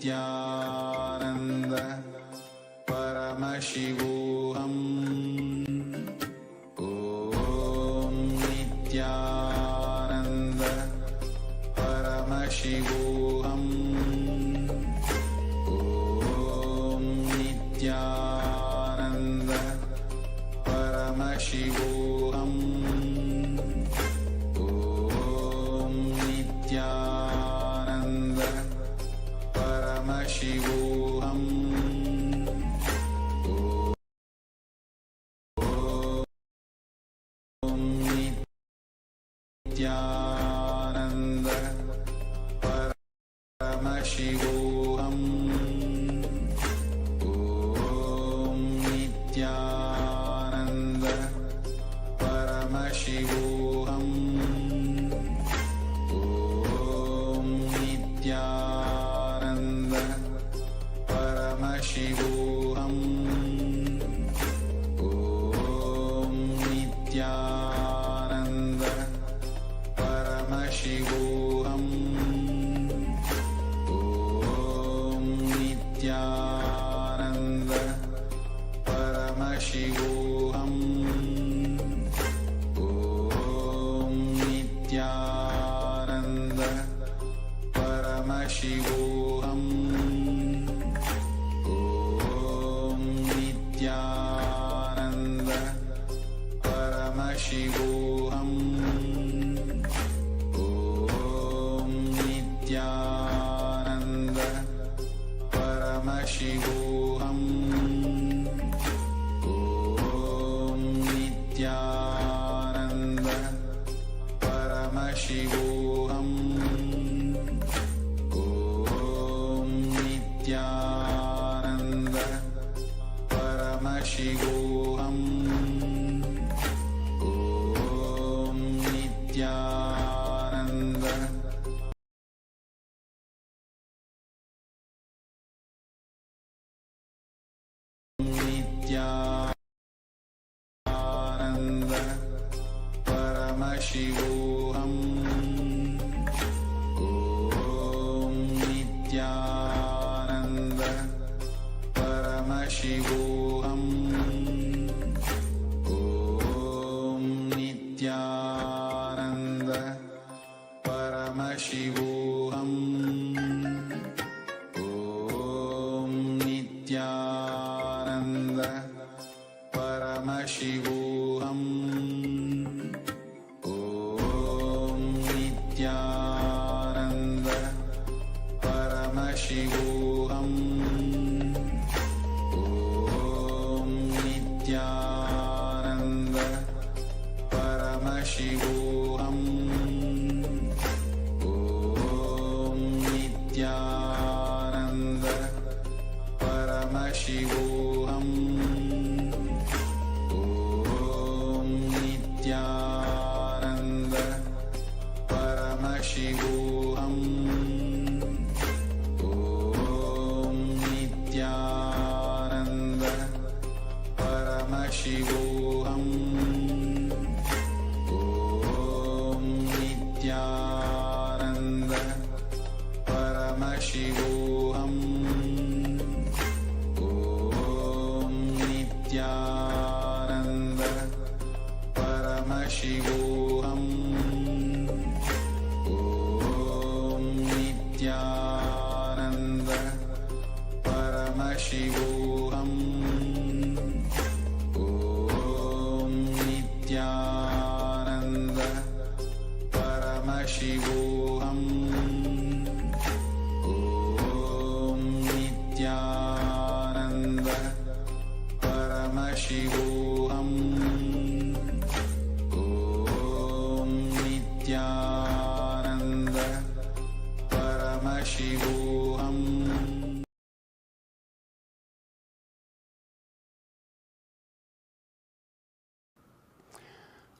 Nithyananda Paramashivoham. Om Nithyananda Paramashivoham. Om Nithyananda Paramashivoham. Om Nithyananda Paramashivoham. Om Nithyananda Paramashivoham. Om Nithyananda Paramashivoham. Om Nithyananda Paramashivoham. Om Nithyananda Paramashivoham. Om Nithyananda Paramashivoham. Om Nithyananda Paramashivoham. Om Nithyananda Paramashivoham. Om Nithyananda Paramashivoham. Om Nithyananda Paramashivoham. Om Nithyananda Paramashivoham. Om Nithyananda Nithyananda Paramashivoham. Om Nithyananda Paramashivoham. Om Nithyananda Paramashivoham. Om Nithyananda Paramashivoham. Om Nithyananda Paramashivoham. Om Nithyananda Paramashivoham. Om Nithyananda Paramashivoham. Om Nithyananda Paramashivoham. Om Nithyananda Paramashivoham. Om Nithyananda Paramashivoham. Om Nithyananda Paramashivoham. Om Nithyananda Paramashivoham. Om Nithyananda Paramashivoham. Om Nithyananda Paramashivoham. Om Nithyananda Paramashivoham.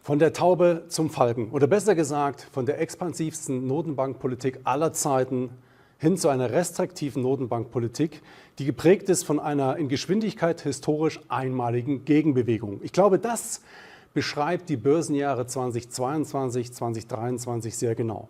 Von der Taube zum Falken oder besser gesagt von der expansivsten Notenbankpolitik aller Zeiten hin zu einer restriktiven Notenbankpolitik, die geprägt ist von einer in Geschwindigkeit historisch einmaligen Gegenbewegung. Ich glaube, das beschreibt die Börsenjahre 2022, 2023 sehr genau.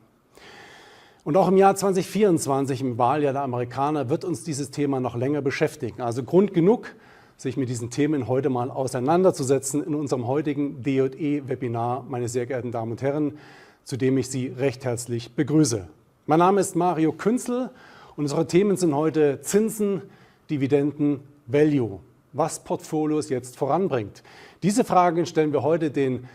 Und auch im Jahr 2024, im Wahljahr der Amerikaner, wird uns dieses Thema noch länger beschäftigen. Also Grund genug, sich mit diesen Themen heute mal auseinanderzusetzen in unserem heutigen DJE-Webinar, meine sehr geehrten Damen und Herren, zu dem ich Sie recht herzlich begrüße. Mein Name ist Mario Künzel und unsere Themen sind heute Zinsen, Dividenden, Value, was Portfolios jetzt voranbringt. Diese Fragen stellen wir heute den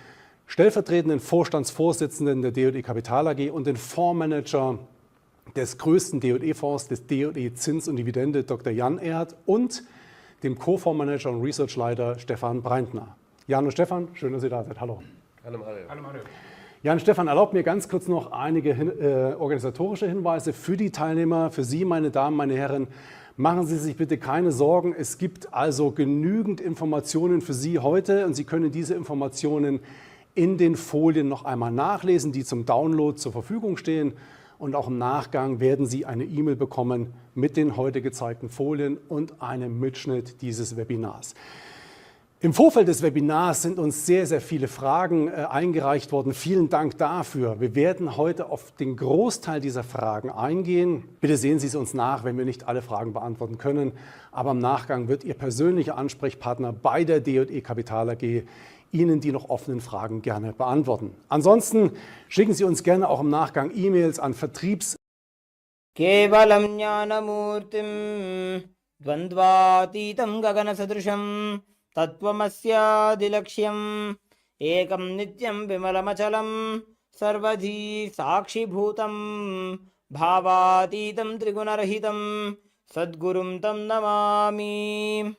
stellvertretenden Vorstandsvorsitzenden der DJE Kapital AG und den Fondsmanager des größten DJE-Fonds, des DJE Zins und Dividende, Dr. Jan Erhardt, und dem Co-Fondsmanager und Researchleiter Stefan Breintner. Jan und Stefan, schön, dass ihr da seid. Hallo. Hallo Mario. Hallo Mario. Jan, Stefan, erlaubt mir ganz kurz noch einige organisatorische Hinweise für die Teilnehmer, für Sie, meine Damen, meine Herren. Machen Sie sich bitte keine Sorgen. Es gibt also genügend Informationen für Sie heute und Sie können diese Informationen in den Folien noch einmal nachlesen, die zum Download zur Verfügung stehen. Und auch im Nachgang werden Sie eine E-Mail bekommen mit den heute gezeigten Folien und einem Mitschnitt dieses Webinars. Im Vorfeld des Webinars sind uns sehr, sehr viele Fragen eingereicht worden. Vielen Dank dafür. Wir werden heute auf den Großteil dieser Fragen eingehen. Bitte sehen Sie es uns nach, wenn wir nicht alle Fragen beantworten können. Aber im Nachgang wird Ihr persönlicher Ansprechpartner bei der DJE Kapital AG Ihnen die noch offenen Fragen gerne beantworten. Ansonsten schicken Sie uns gerne auch im Nachgang E-Mails an Vertriebs. Kevalam jnanamurtim dvandvatitam gaganasadrusham tattvamasya ekam nityam vimalamachalam sarvadhi sakshibhutam bhavatitam trigunarahitam sadgurum tam namami.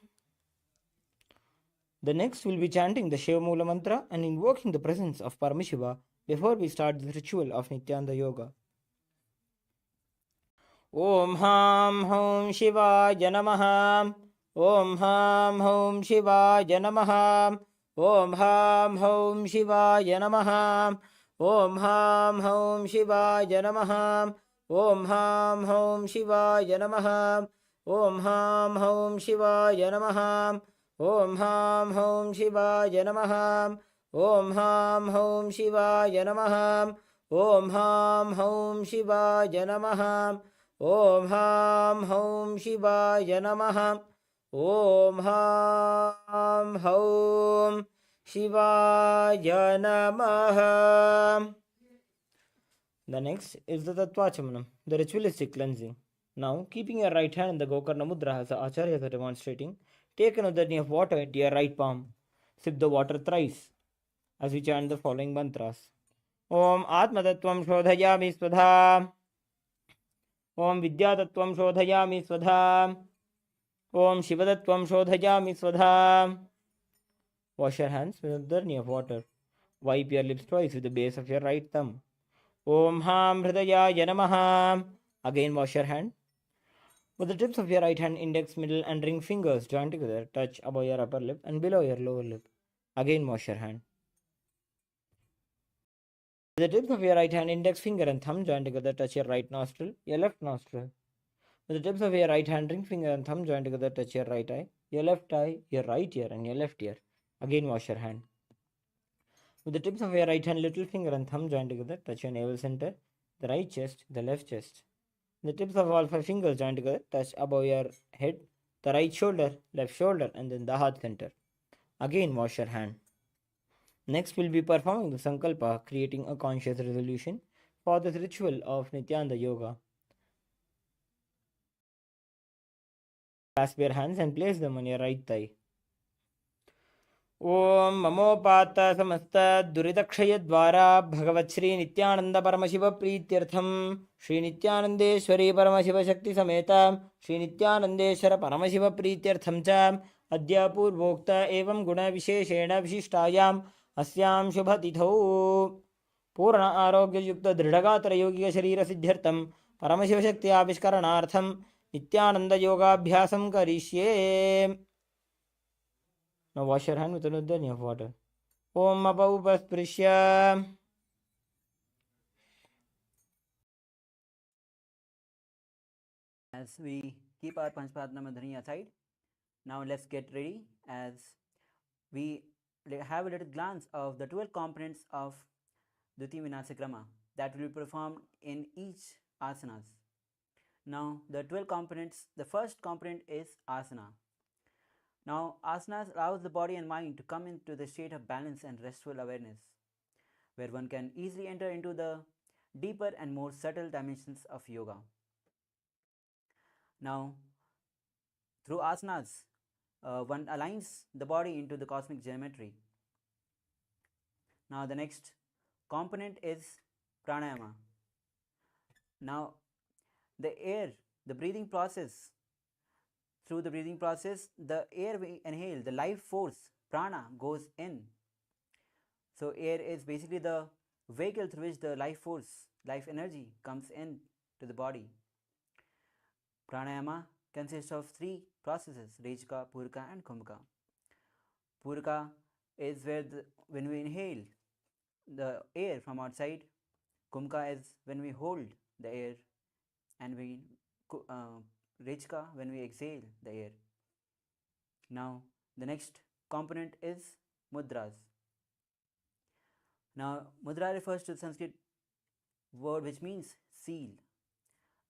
The next will be chanting the Shiva Mula mantra and invoking the presence of Paramashiva before we start the ritual of Nithyananda Yoga. Om Ham Hom Shivaya Namaha. Om Ham Hom Shivaya Namaha. Om Ham Hom Shivaya Namaha. Om Ham Hom Shivaya Namaha. Om Ham Hom Shivaya Namaha. Om Ham Hom Shivaya Namaha. Om Ham Hom Shivaya Namaha. Om Ham Hom Shivaya Namaha. Om Ham Hom Shivaya Namaha. Om Ham Hom Shivaya Namaha. Om Ham Hom Shivaya Namaha. The next is the Tattvachamanam, the ritualistic cleansing. Now, keeping your right hand in the Gokarna Mudra as the Acharyas are demonstrating, take another knee of water into your right palm. Sip the water thrice as we chant the following mantras. Om Atmatattvam Shodhayami Swadha. Om Vidyatattvam Shodhayami Swadha. Om Shivatattvam Shodhayami Swadha. Wash your hands with another knee of water. Wipe your lips twice with the base of your right thumb. Om Ham Hridayaya Namaha. Again wash your hand. With the tips of your right hand, index, middle and ring fingers join together, touch above your upper lip and below your lower lip. Again wash your hand. With the tips of your right hand, index finger and thumb join together, touch your right nostril, your left nostril. With the tips of your right hand, ring finger and thumb join together, touch your right eye, your left eye, your right ear and your left ear. Again wash your hand. With the tips of your right hand, little finger and thumb join together, touch your navel center, the right chest, the left chest. The tips of all 5 fingers join together, touch above your head, the right shoulder, left shoulder and then the heart center. Again wash your hand. Next we'll be performing the Sankalpa, creating a conscious resolution for this ritual of Nithyananda Yoga. Clasp your hands and place them on your right thigh. Om Mamopata Samasta Duridakshaya Dvara Bhagavat Shri Nithyananda Paramashiva Prityartham Shri Nithyanandeshwari Paramashiva Shakti Sameta Shri Nithyanandeshwara Paramashiva Prityartham Cha Adya Purvokta Evam Guna Visheshena Vishishtayam Asyam Shubhatithau Purna Arogya Yukta Dridhagatara Yogiga Sharira Siddhyartham Paramashiva Shakti Avishkaranartham Nithyananda Yoga Abhyasam Karishye. Now wash your hand with another knee of water. Om Abhaupasprisya. As we keep our Panchpadnamadhani aside, now let's get ready as we have a little glance of the 12 components of Dviti Vinasa Krama that will be performed in each asanas. Now the 12 components, the first component is asana. Now asanas allows the body and mind to come into the state of balance and restful awareness, where one can easily enter into the deeper and more subtle dimensions of yoga. Now through asanas, one aligns the body into the cosmic geometry. Now the next component is pranayama. Now the air, the breathing process, through the breathing process, the air we inhale, the life force, prana, goes in. So air is basically the vehicle through which the life force, life energy comes in to the body. Pranayama consists of 3 processes: Rejka, Purka and Kumbhaka. Purka is where when we inhale the air from outside. Kumbhaka is when we hold the air, and we Rejka when we exhale the air. Now the next component is mudras. Now mudra refers to the Sanskrit word which means seal,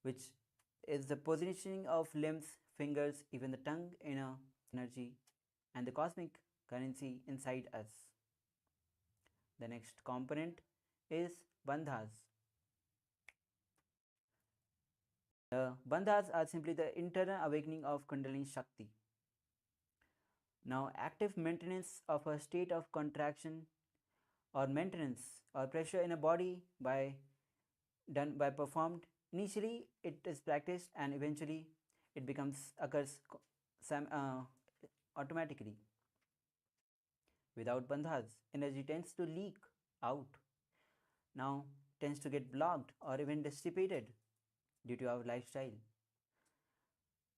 which is the positioning of limbs, fingers, even the tongue in a energy and the cosmic currency inside us. The next component is bandhas. The bandhas are simply the internal awakening of Kundalini Shakti. Now active maintenance of a state of contraction or maintenance or pressure in a body done by performed. Initially it is practiced and eventually it occurs automatically. Without bandhas, energy tends to leak out. Now tends to get blocked or even dissipated due to our lifestyle.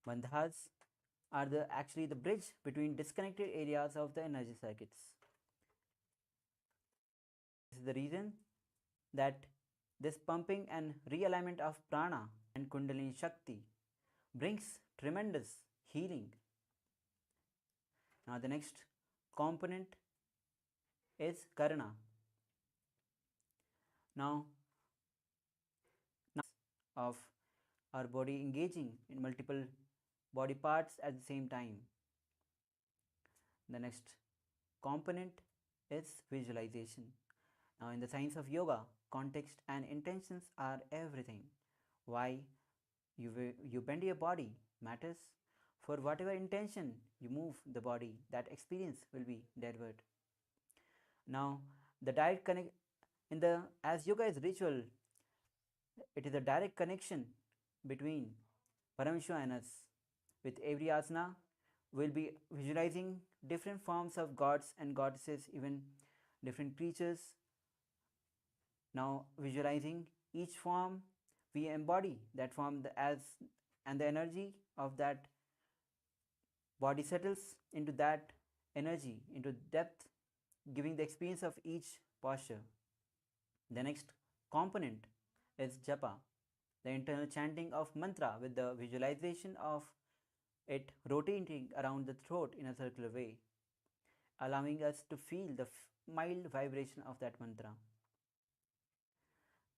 Bandhas are actually the bridge between disconnected areas of the energy circuits. This is the reason that this pumping and realignment of prana and Kundalini Shakti brings tremendous healing. Now the next component is Karana. Now of our body engaging in multiple body parts at the same time. The next component is visualization. Now in the science of yoga, context and intentions are everything. Why you bend your body matters. For whatever intention you move the body, that experience will be delivered. Now the direct connect as yoga is ritual, it is a direct connection between Paramashivam and us. With every asana, we'll be visualizing different forms of gods and goddesses, even different creatures. Now visualizing each form, we embody that form and the energy of that body settles into that energy, into depth, giving the experience of each posture. The next component is japa, the internal chanting of mantra with the visualization of it rotating around the throat in a circular way, allowing us to feel the mild vibration of that mantra.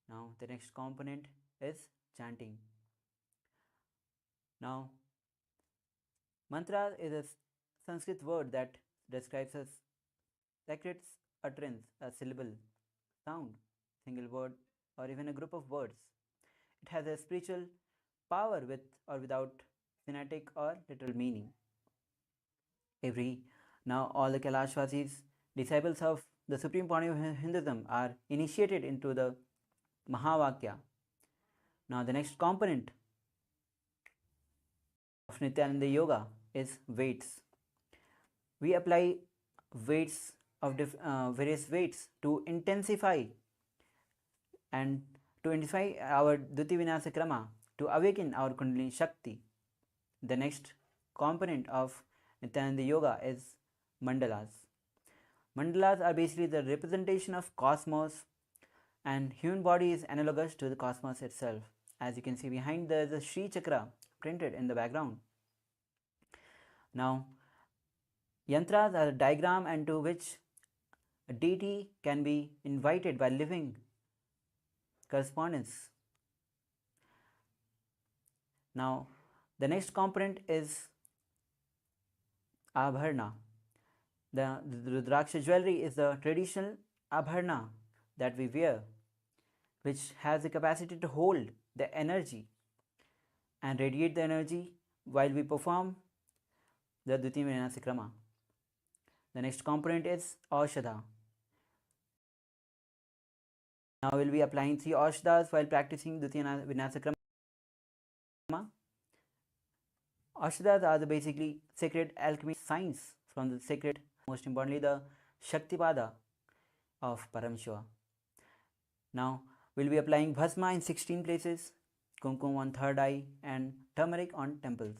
Now the next component is chanting. Now mantra is a Sanskrit word that describes a sacred utterance, a syllable, sound, single word, or even a group of words. It has a spiritual power with or without phonetic or literal meaning. Now all the Kailashvasis, disciples of the supreme body of Hinduism, are initiated into the Mahavakya. Now the next component of Nithyananda Yoga is weights. We apply weights of various weights to intensify and to intensify our Dhuti Vinasa Krama, to awaken our Kundalini Shakti. The next component of Nithyananda Yoga is mandalas. Mandalas are basically the representation of cosmos, and human body is analogous to the cosmos itself. As you can see behind, there is a Sri Chakra printed in the background. Now yantras are a diagram into which a deity can be invited by living correspondence. Now, the next component is abharna. The Rudraksha jewelry is the traditional abharna that we wear, which has the capacity to hold the energy and radiate the energy while we perform the Dvitiya Vinasa Krama. The next component is Aushadha. Now we'll be applying 3 Aushadhas while practicing Dvitiya Vinasa Krama. Aushadhas are the basically sacred alchemy science from the sacred, most importantly the Shaktipada of Paramashiva. Now we'll be applying Bhasma in 16 places, Kumkum on third eye and turmeric on temples.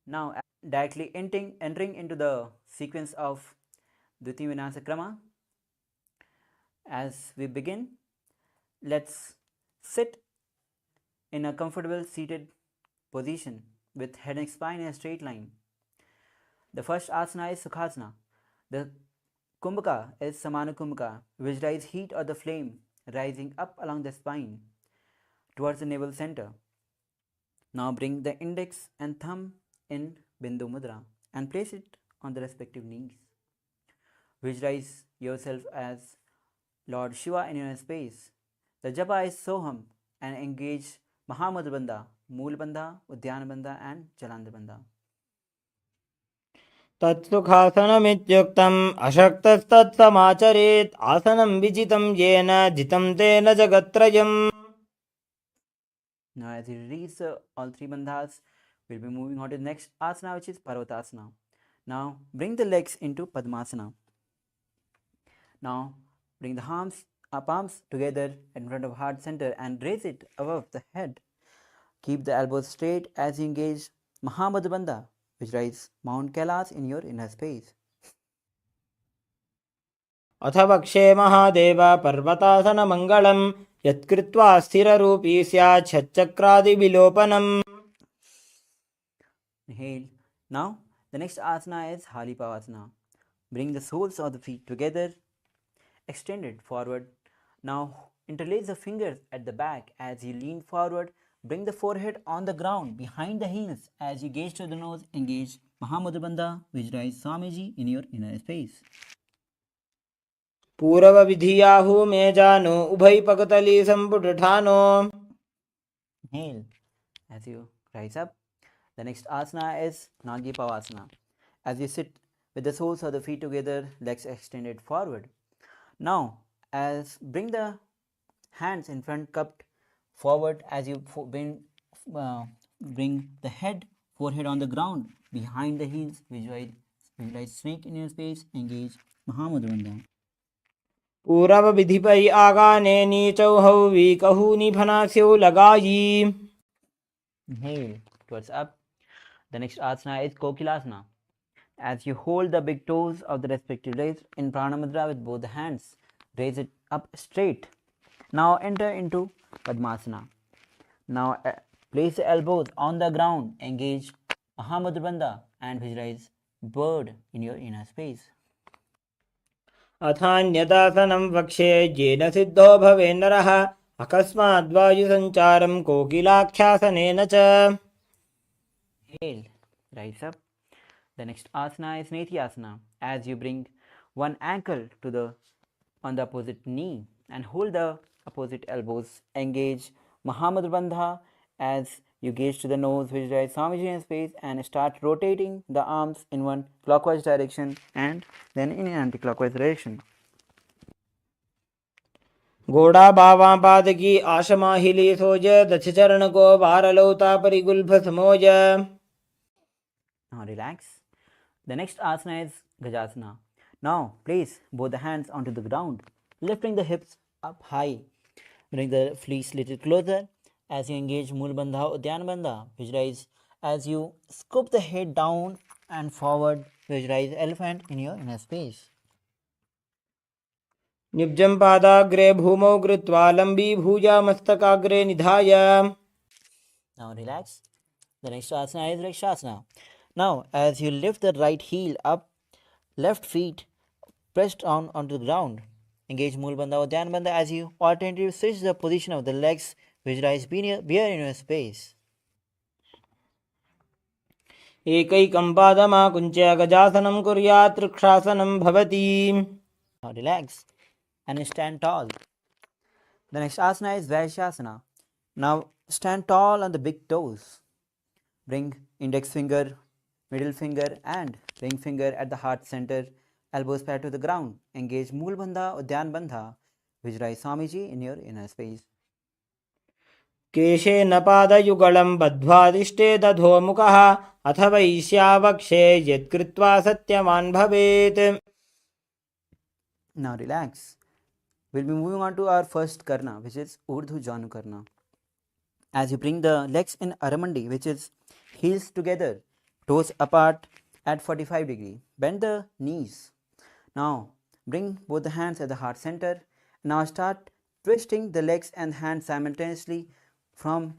Now directly entering into the sequence of Dvitiya Vinasa Krama. As we begin, let's sit in a comfortable seated position with head and spine in a straight line. The first asana is Sukhasana. The Kumbhaka is Samana Kumbhaka, which visualize heat or the flame rising up along the spine towards the navel center. Now bring the index and thumb in Bindu Mudra and place it on the respective knees. Visualize yourself as Lord Shiva in your space. The japa is Soham and engage Mahamudra Bandha, Mool Bandha, Udyana Bandha and Jalandhar Bandha. तत्सुखासनमित्युक्तम् अशक्तस्तत्समाचरेत् आसनं विजितं येन जितं तेन जगत्त्रयम्. Now as you release all 3 bandhas, we'll be moving on to the next asana, which is Parvatasana. Now bring the legs into Padmasana. Now bring the palms together in front of heart center and raise it above the head. Keep the elbows straight as you engage Mahamudra Bandha, which rises Mount Kailas in your inner space. अथ वक्षे महादेव पर्वतासनमङ्गलं यत्कृत्वा स्थिररूपी स्यात् षट्चक्रादिविलोपनम्. Inhale. Now the next asana is Halipavasana. Bring the soles of the feet together, extended forward. Now interlace the fingers at the back as you lean forward. Bring the forehead on the ground behind the heels as you gaze to the nose. Engage Mahamudra Bandha, visualize Swamiji in your inner space. पूर्वविधियाहु मे जानो उभयपकतली सम्पुटठानो. Inhale as you rise up. The next asana is Nagipavasana. As you sit with the soles of the feet together, legs extended forward. Now, bring the hands in front, cupped forward as you bring the forehead on the ground behind the heels. Visualize snake in your space. Engage Mahamudra Bandha. पूर्वविधिपै आगाने नीचौ वीकहूनि फनास्यौ लगायी. Inhale towards up. The next asana is Kokilasana. As you hold the big toes of the respective legs in Prana Mudra with both the hands, raise it up straight. Now enter into Padmasana. Now place the elbows on the ground, engage Mahamudra Bandha and visualize bird in your inner space. अथान्यदासनं वक्षे येन सिद्धो भवेन्नरः अकस्माद्वायुसञ्चारं कोकिलाख्यासनेन च. Inhale, rise up. The next asana is Nithyananda. As you bring one ankle on the opposite knee and hold the opposite elbows, engage Mahamudra Bandha as you gaze to the nose, visualize Swamiji in space and start rotating the arms in one clockwise direction and then in an anti-clockwise direction. घोड़ा बावां पादकी आशमाहिली सोज दक्ष चरण को भारलौता परिगुल्फ समोज. Now relax. The next asana is Gajasana. Now place both the hands onto the ground, lifting the hips up high. Bring the fleece little closer as you engage Mool Bandha, Udyana Bandha. Visualize as you scoop the head down and forward. Visualize elephant in your inner space. निब्जं पादाग्रे भूमौ कृत्वा लंबी भुजा मस्तकाग्रे निधाय. Now relax. The next asana is Rakshasana. Now as you lift the right heel up, left feet pressed down onto the ground. Engage Mool Bandha, Udyana Bandha as you alternatively switch the position of the legs. Visualize bear in your space. एकैकं पादमाकुञ्च्य गजासनं कुर्यात् वृक्षासनं भवति. Now relax and stand tall. The next asana is Vaishyasana. Now stand tall on the big toes. Bring index finger, middle finger and ring finger at the heart center, elbows pad to the ground. Engage Mool Bandha or Dhyan Bandha. Visualize Swamiji in your inner space. केशेन पादयुगलं बद्ध्वादिष्टे दधोमुखः अथ वैश्यावक्षे यत्कृत्वा सत्यवान् भवेत्. Now relax. We'll be moving on to our first karna, which is Urdhva Janu Karna. As you bring the legs in Aramandi, which is heels together, toes apart at 45 degree. Bend the knees. Now bring both the hands at the heart center. Now start twisting the legs and hands simultaneously from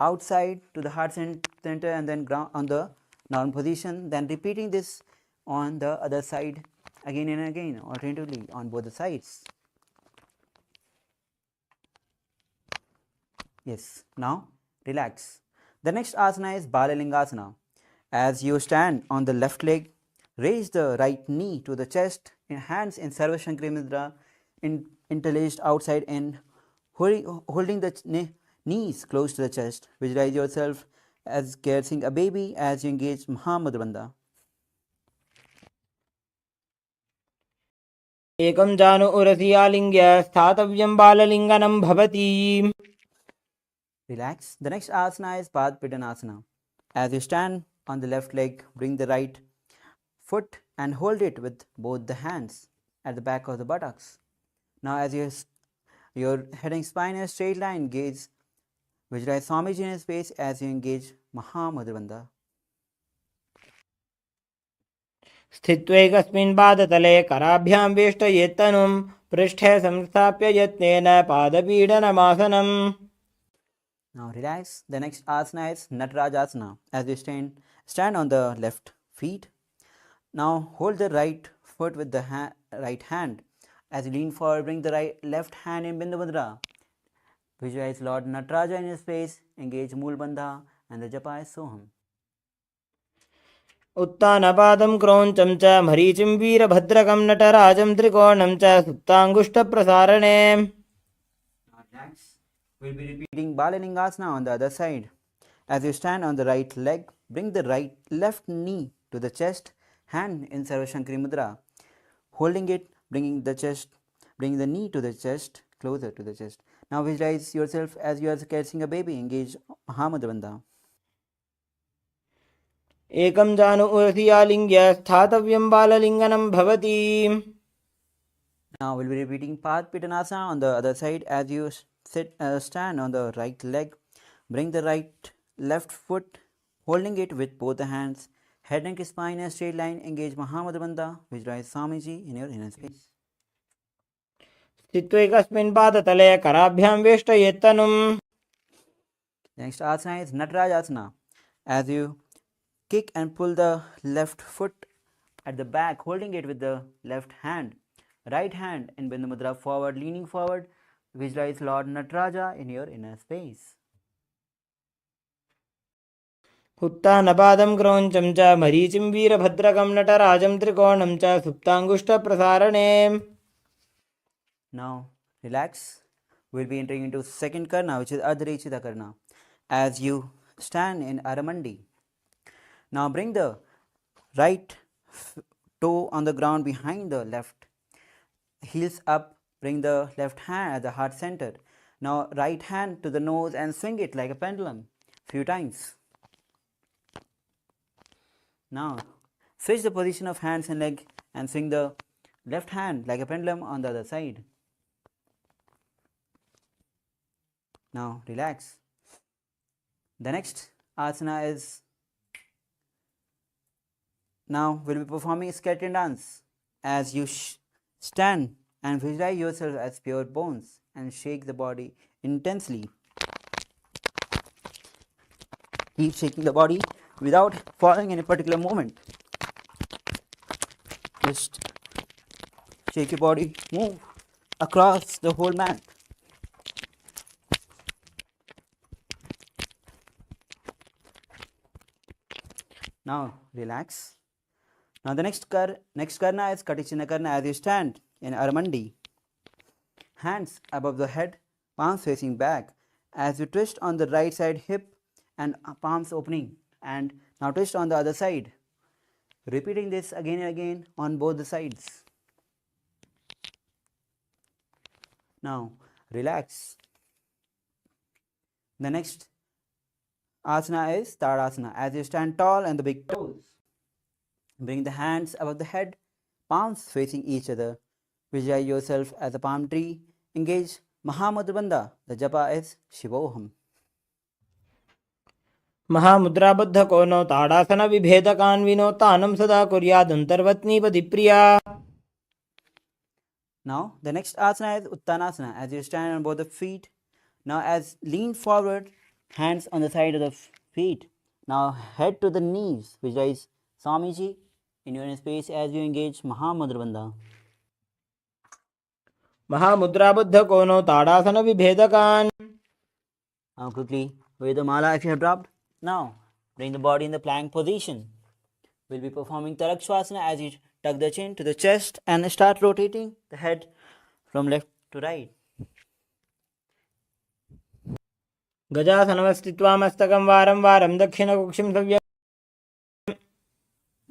outside to the heart center and then ground on the normal position. Then repeating this on the other side again and again, alternatively on both the sides. Yes, now relax. The next asana is Balalingasana. As you stand on the left leg, raise the right knee to the chest, hands in Sarva Shankari Mudra, interlaced outside and holding the knees close to the chest. Visualize yourself as caressing a baby as you engage Mahamudra Bandha. एकं जानु उरसि आलिङ्ग्य स्थातव्यं बाललिङ्गनं भवति. Relax. The next asana is Padpitanasana. As you stand on the left leg, bring the right foot and hold it with both the hands at the back of the buttocks. Now as your head and spine in a straight line, gaze, visualize Swamiji in his face as you engage Mahamudra Bandha. स्थित्वैकस्मिन् पादतले कराभ्यां वेष्टयेत्तनुं पृष्ठे संस्थाप्य यत्नेन पादपीडनमासनम्. Now relax. The next asana is Natarajasana. As you stand on the left feet. Now hold the right foot with the right hand. As you lean forward, bring the left hand in Bindu Mudra. Visualize Lord Nataraja in his face. Engage Mool Bandha and the japa is Soham. उत्तानपादं क्रौञ्चं च मरीचिं वीरभद्रकं नटराजं त्रिकोणं च सुप्ताङ्गुष्ठप्रसारणे. We'll be repeating Balalingasana on the other side. As you stand on the right leg, bring the left knee to the chest, hand in Sarva Shankari Mudra. Holding it, bringing the knee to the chest, closer to the chest. Now visualize yourself as you are caressing a baby. Engage Mahamudra Bandha. एकं जानु उरसि आलिङ्ग्य स्थातव्यं बाललिङ्गनं भवति. Now we'll be repeating Padpitanasana on the other side. As you stand on the right leg, bring the left foot, holding it with both the hands, head and spine in a straight line. Engage Mahamudra Bandha. Visualize Swamiji in your inner space. स्थित्वैकस्मिन् पादतले कराभ्यां वेष्टयेत्तनुम्. Next asana is Natarajasana. As you kick and pull the left foot at the back, holding it with the left hand, right hand in Bindu Mudra forward, leaning forward. Visualize Lord Nataraja in your inner space. उत्तानपादं क्रौञ्चं च मरीचिं वीरभद्रकं नटराजं त्रिकोणं च सुप्ताङ्गुष्ठप्रसारणे. Now relax. We'll be entering into second karna, which is Ardharechita Karna. As you stand in Aramandi, now bring the right toe on the ground behind the left, heels up, bring the left hand at the heart center. Now right hand to the nose and swing it like a pendulum few times. Now switch the position of hands and leg and swing the left hand like a pendulum on the other side. Now relax. The next asana is, now we'll be performing a skeleton dance. As you stand and visualize yourself as pure bones and shake the body intensely. Keep shaking the body without following any particular movement. Just shake your body, move across the whole mat. Now relax. Now the next karna is Katichina karna as you stand in Aramandi. Hands above the head, palms facing back as you twist on the right side hip and palms opening, and now twist on the other side. Repeating this again and again on both the sides. Now relax. The next asana is Tadasana as you stand tall and the big toes. Bring the hands above the head, palms facing each other. Visualize yourself as a palm tree. Engage Mahamudra Bandha. The japa is Shivoham. महामुद्राबद्ध कोनो ताड़ासन विभेदकान्विनो तानं सदा कुर्यादन्तर्वत्नीपदिप्रिया. Now the next asana is Uttanasana as you stand on both the feet. Now as lean forward, hands on the side of the feet. Now head to the knees. Visualize Swamiji in your space as you engage Mahamudra Bandha. महामुद्राबद्ध कोनो ताड़ासन विभेदकान्. Now quickly wear the mala if you have dropped. Now bring the body in the plank position. We'll be performing Tarakshvasana as you tuck the chin to the chest and start rotating the head from left to right. गजासनमस्थित्वा मस्तकं वारं वारं दक्षिणकुक्षिं सव्य.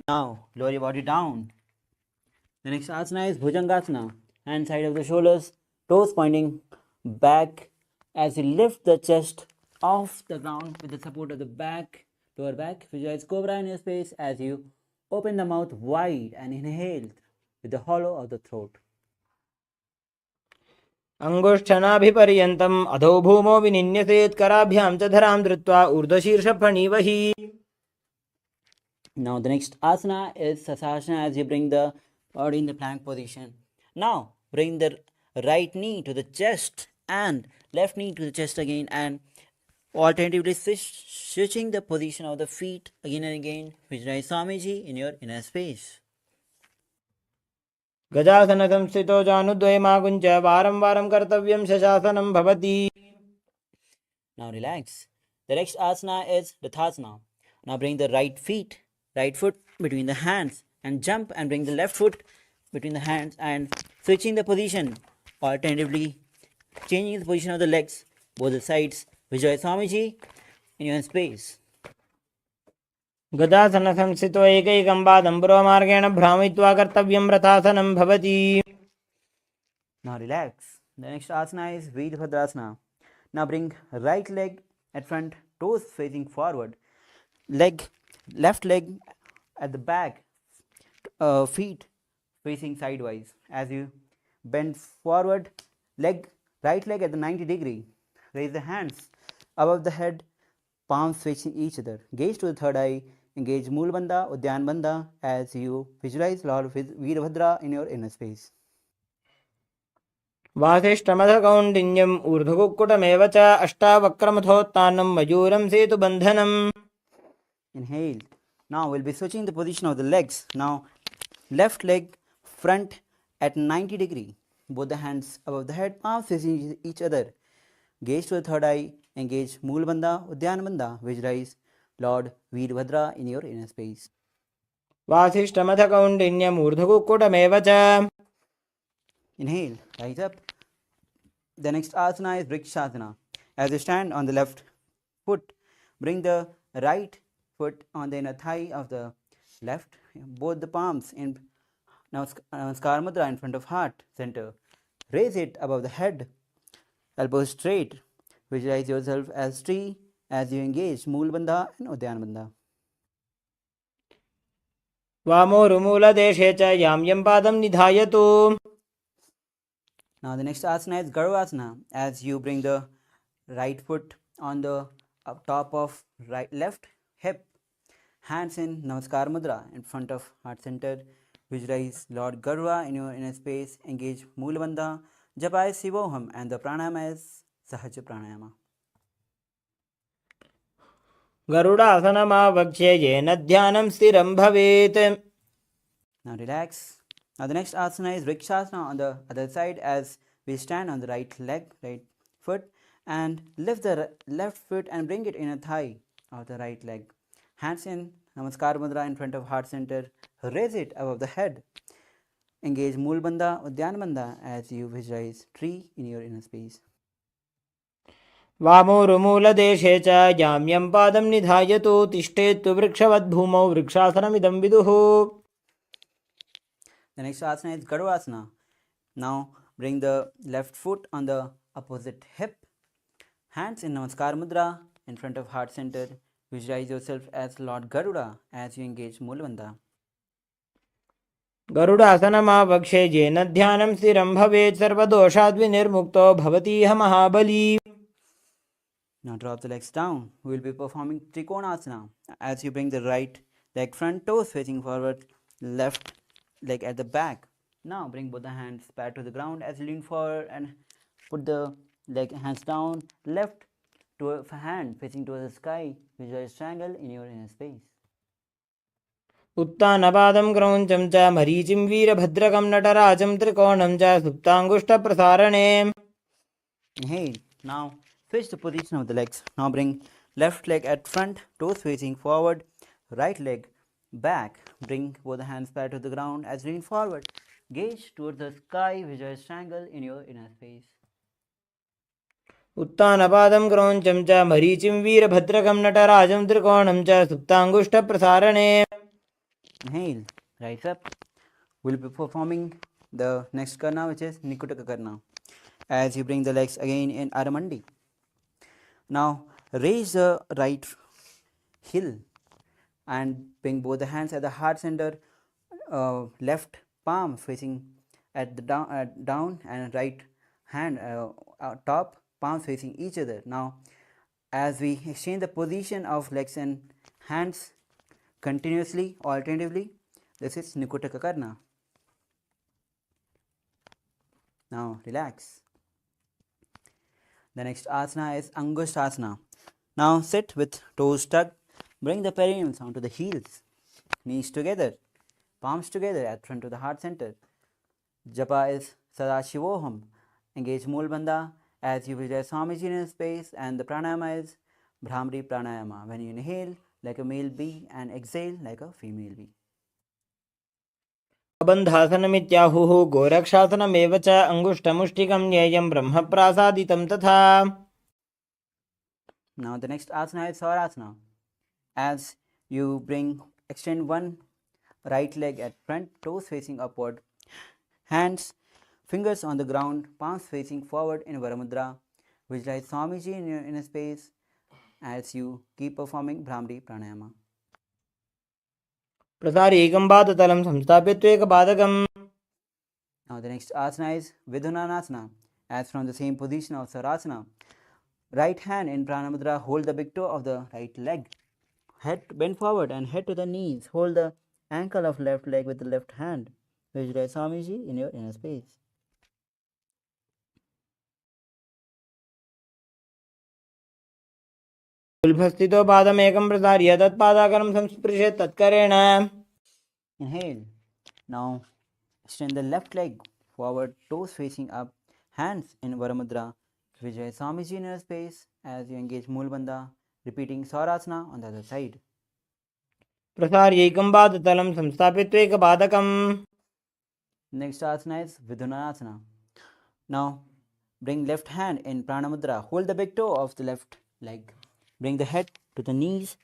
Now lower your body down. The next asana is Bhujangasana. Hand side of the shoulders, toes pointing back as you lift the chest off the ground with the support of the back, lower back. Visualize cobra in your space as you open the mouth wide and inhale with the hollow of the throat. अंगुष्ठनाभिपर्यन्तम् अधो भूमौ विनिन्यसेत् कराभ्यां च धरां धृत्वा ऊर्ध्वशीर्षफणीवहि. Now the next asana is Sasasana as you bring the body in the plank position. Now bring the right knee to the chest and left knee to the chest again, and alternatively switching the position of the feet again and again. Visualize Swamiji in your inner space. गजासनसंस्थितो जानुद्वयमाकुञ्च वारं वारं कर्तव्यं शशासनं भवति. Now relax. The next asana is Rathasana. Now bring the right foot between the hands and jump and bring the left foot between the hands and switching the position. Alternatively changing the position of the legs, both the sides. Visualize Swamiji in your space. गजासनसंस्थितो एकैकं पादं पुरोमार्गेण भ्रामयित्वा कर्तव्यं रथासनं भवति. Now relax. The next asana is Veerbhadrasana. Now bring right leg at front, toes facing forward, left leg at the back, feet facing sidewise. As you bend forward, right leg at the 90 degree. Raise the hands above the head, palms facing each other. Gaze to the third eye. Engage Mool Bandha, Udyan Bandha as you visualize Lord Veerbhadra in your inner space. वासिष्ठमधकौण्डिन्यम् ऊर्ध्वकुक्कुटमेव च अष्टावक्रमथोत्तानं मयूरं सेतुबन्धनम्. Inhale. Now we'll be switching the position of the legs. Now left leg front at 90 degree. Both the hands above the head, palms facing each other. Gaze to the third eye. Engage Mool Bandha, Udyan Bandha. Visualize Lord Veerbhadra in your inner space. वासिष्ठमधकौण्डिन्यम् ऊर्ध्वकुक्कुटमेव च. Inhale, rise up. The next asana is Vrikshasana. As you stand on the left foot, bring the right foot on the inner thigh of the left, both the palms in Namaskar Mudra in front of heart center. Raise it above the head, elbows straight. Visualize yourself as tree as you engage Mool Bandha and Udyan Bandha. वामोरुमूलदेशे च यां यं पादं निधायतु. Now the next asana is Garvasana. As you bring the right foot on the top of left hip, hands in Namaskar Mudra in front of heart center. Visualize Lord Garva in your inner space. Engage Mool Bandha. Japa is Shivoham and the pranayama is Sahaja Pranayama. गरुडासनमावक्ष्ये येन ध्यानं स्थिरं भवेत्. Now relax. Now the next asana is Vrikshasana on the other side as we stand on the right foot and lift the left foot and bring it in a thigh of the right leg. Hands in Namaskar Mudra in front of heart center. Raise it above the head. Engage Mool Bandha, Udyan Bandha as you visualize tree in your inner space. वामोरुमूलदेशे च जाम्यं पादं निधायतु तिष्ठेत्तु वृक्षवद्भूमौ वृक्षासनमिदं विदुः. The next asana is Garudasana. Now bring the left foot on the opposite hip. Hands in Namaskar Mudra in front of heart center. Visualize yourself as Lord Garuda as you engage Mool Bandha. गरुडासनमावक्षे येन ध्यानं स्थिरं भवेत् सर्वदोषाद्विनिर्मुक्तो भवतीह महाबली. Now drop the legs down. We will be performing Trikonasana as you bring the right leg front toes facing forward, left leg at the back. Now bring both the hands back to the ground as you lean forward and put the leg hands down, left hand facing towards the sky. Visualize triangle in your inner space. उत्तानपादं क्रौञ्चं च मरीचिं वीरभद्रकं नटराजं त्रिकोणं च सुप्ताङ्गुष्ठप्रसारणे. Inhale. Now switch the position of the legs. Now bring left leg at front, toes facing forward, right leg back. Bring both the hands back to the ground as you lean forward. Gaze towards the sky. Visualize triangle in your inner space. उत्तानपादं क्रौञ्चं च मरीचिं वीरभद्रकं नटराजं त्रिकोणं च सुप्ताङ्गुष्ठप्रसारणे. Inhale, rise up. We'll be performing the next karna, which is Nikutaka karna. As you bring the legs again in Aramandi. Now raise the right heel and bring both the hands at the heart center, left palm facing at the down and right hand top palms facing each other. Now as we exchange the position of legs and hands continuously, alternatively, this is Nikutaka karna. Now relax. The next asana is Angushtasana. Now sit with toes tucked. Bring the perineums onto the heels. Knees together. Palms together at front of the heart center. Japa is Sadashivoham. Engage Mool Bandha as you visualize Swamiji in space, and the pranayama is Brahmari pranayama. When you inhale like a male bee and exhale like a female bee. बन्धासनमित्याहुः गोरक्षासनमेव च अङ्गुष्ठमुष्टिकं ज्ञेयं ब्रह्मप्रासादितं तथा. Now the next asana is Sohamasmi. As you extend one right leg at front, toes facing upward, hands, fingers on the ground, palms facing forward in Varamudra. Visualize Swamiji in your inner space as you keep performing Brahmari pranayama. प्रसारेकं पादतलं संस्थाप्य त्वेकपादकम्. Now the next asana is Vidhunanasana. As from the same position of Sarasana, right hand in Pranamudra, hold the big toe of the right leg. Head bend forward and head to the knees. Hold the ankle of left leg with the left hand. Visualize Swamiji in your inner space. उल्भस्थितो पादमेकं प्रसार्य तत्पादाकरं संस्पृशेत् तत्करेण. Inhale. Now extend the left leg forward, toes facing up, hands in Varamudra. Visualize Swamiji in your space as you engage Mool Bandha, repeating Saurasana on the other side. प्रसार्यैकं पादतलं संस्थाप्य त्वेकपादकम्. Next asana is Vidhunanasana. Now bring left hand in Pranamudra. Hold the big toe of the left leg. Bring the head to the knees,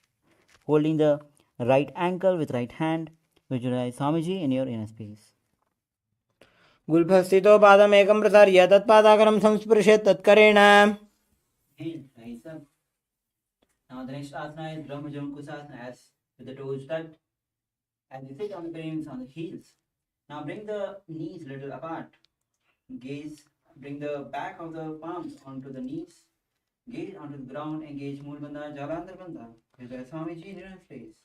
holding the right ankle with right hand. Visualize Swamiji in your inner space. गुल्भस्थितो पादमेकं प्रसार्य तत्पादाकरं संस्पृशेत् तत्करेण. Rise up. Now the next asana is Brahmanyam Bahuputhrathaam, as with the toes tucked. As you sit on the perineums on the heels. Now bring the knees a little apart. Gaze, bring the back of the palms onto the knees. Gaze onto the ground, engage Mool Bandha, Jalandhar Bandha. Visualize Swamiji in your space.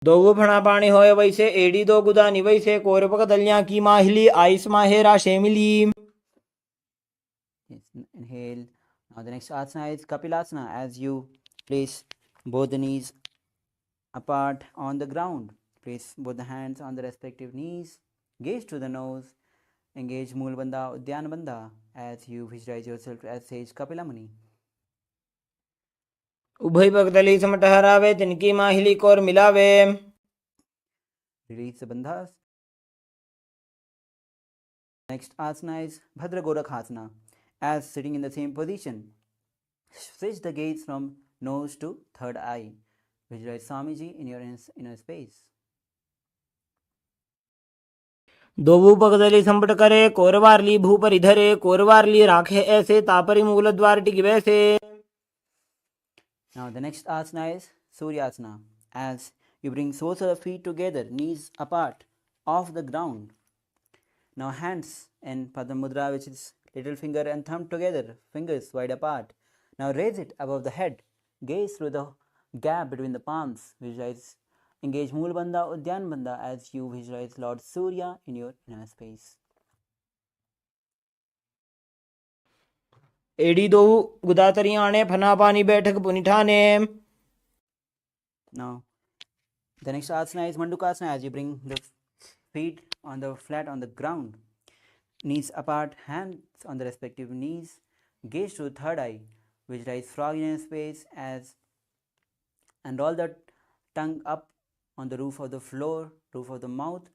दो फणापाणी होय वैसे AD दो गुदानी वैसे कोरपक दलियां की माहिली ice माहेरा शेमिली. Yes, inhale. Now the next asana is Kapilasana, as you place both the knees apart on the ground. Place both the hands on the respective knees. Gaze to the nose. Engage Mool Bandha, Udyan Bandha as you visualize yourself as Sage Kapila Muni. उभय पगतली सम ठहरावे, तिनकी माहिली core मिलावे। Release the bandhas. Next asana is Bhadra Gorakhasana. As sitting in the same position, switch the gaze from nose to third eye. Visualize Swamiji in your inner space. दोबू पगदली संपट करे, कोरवारली भूपरि धरे, कोरवारली राखे ऐसे, तापरि मूल द्वार टिक वैसे। Now the next asana is Suryasana. As you bring soles of the feet together, knees apart, off the ground. Now hands in Padamudra, which is little finger and thumb together, fingers wide apart. Now raise it above the head, gaze through the gap between the palms. Visualize, engage Mool Bandha, Udyan Bandha as you visualize Lord Surya in your inner space. एड़ी दो गुदातरी आने, फना पानी बैठक पुनिठाने। Now the next asana is Mandukasana. As you bring the feet on the flat on the ground, knees apart, hands on the respective knees, gaze to the third eye, visualize frog in space as and roll the tongue up on the roof of the floor, roof of the mouth.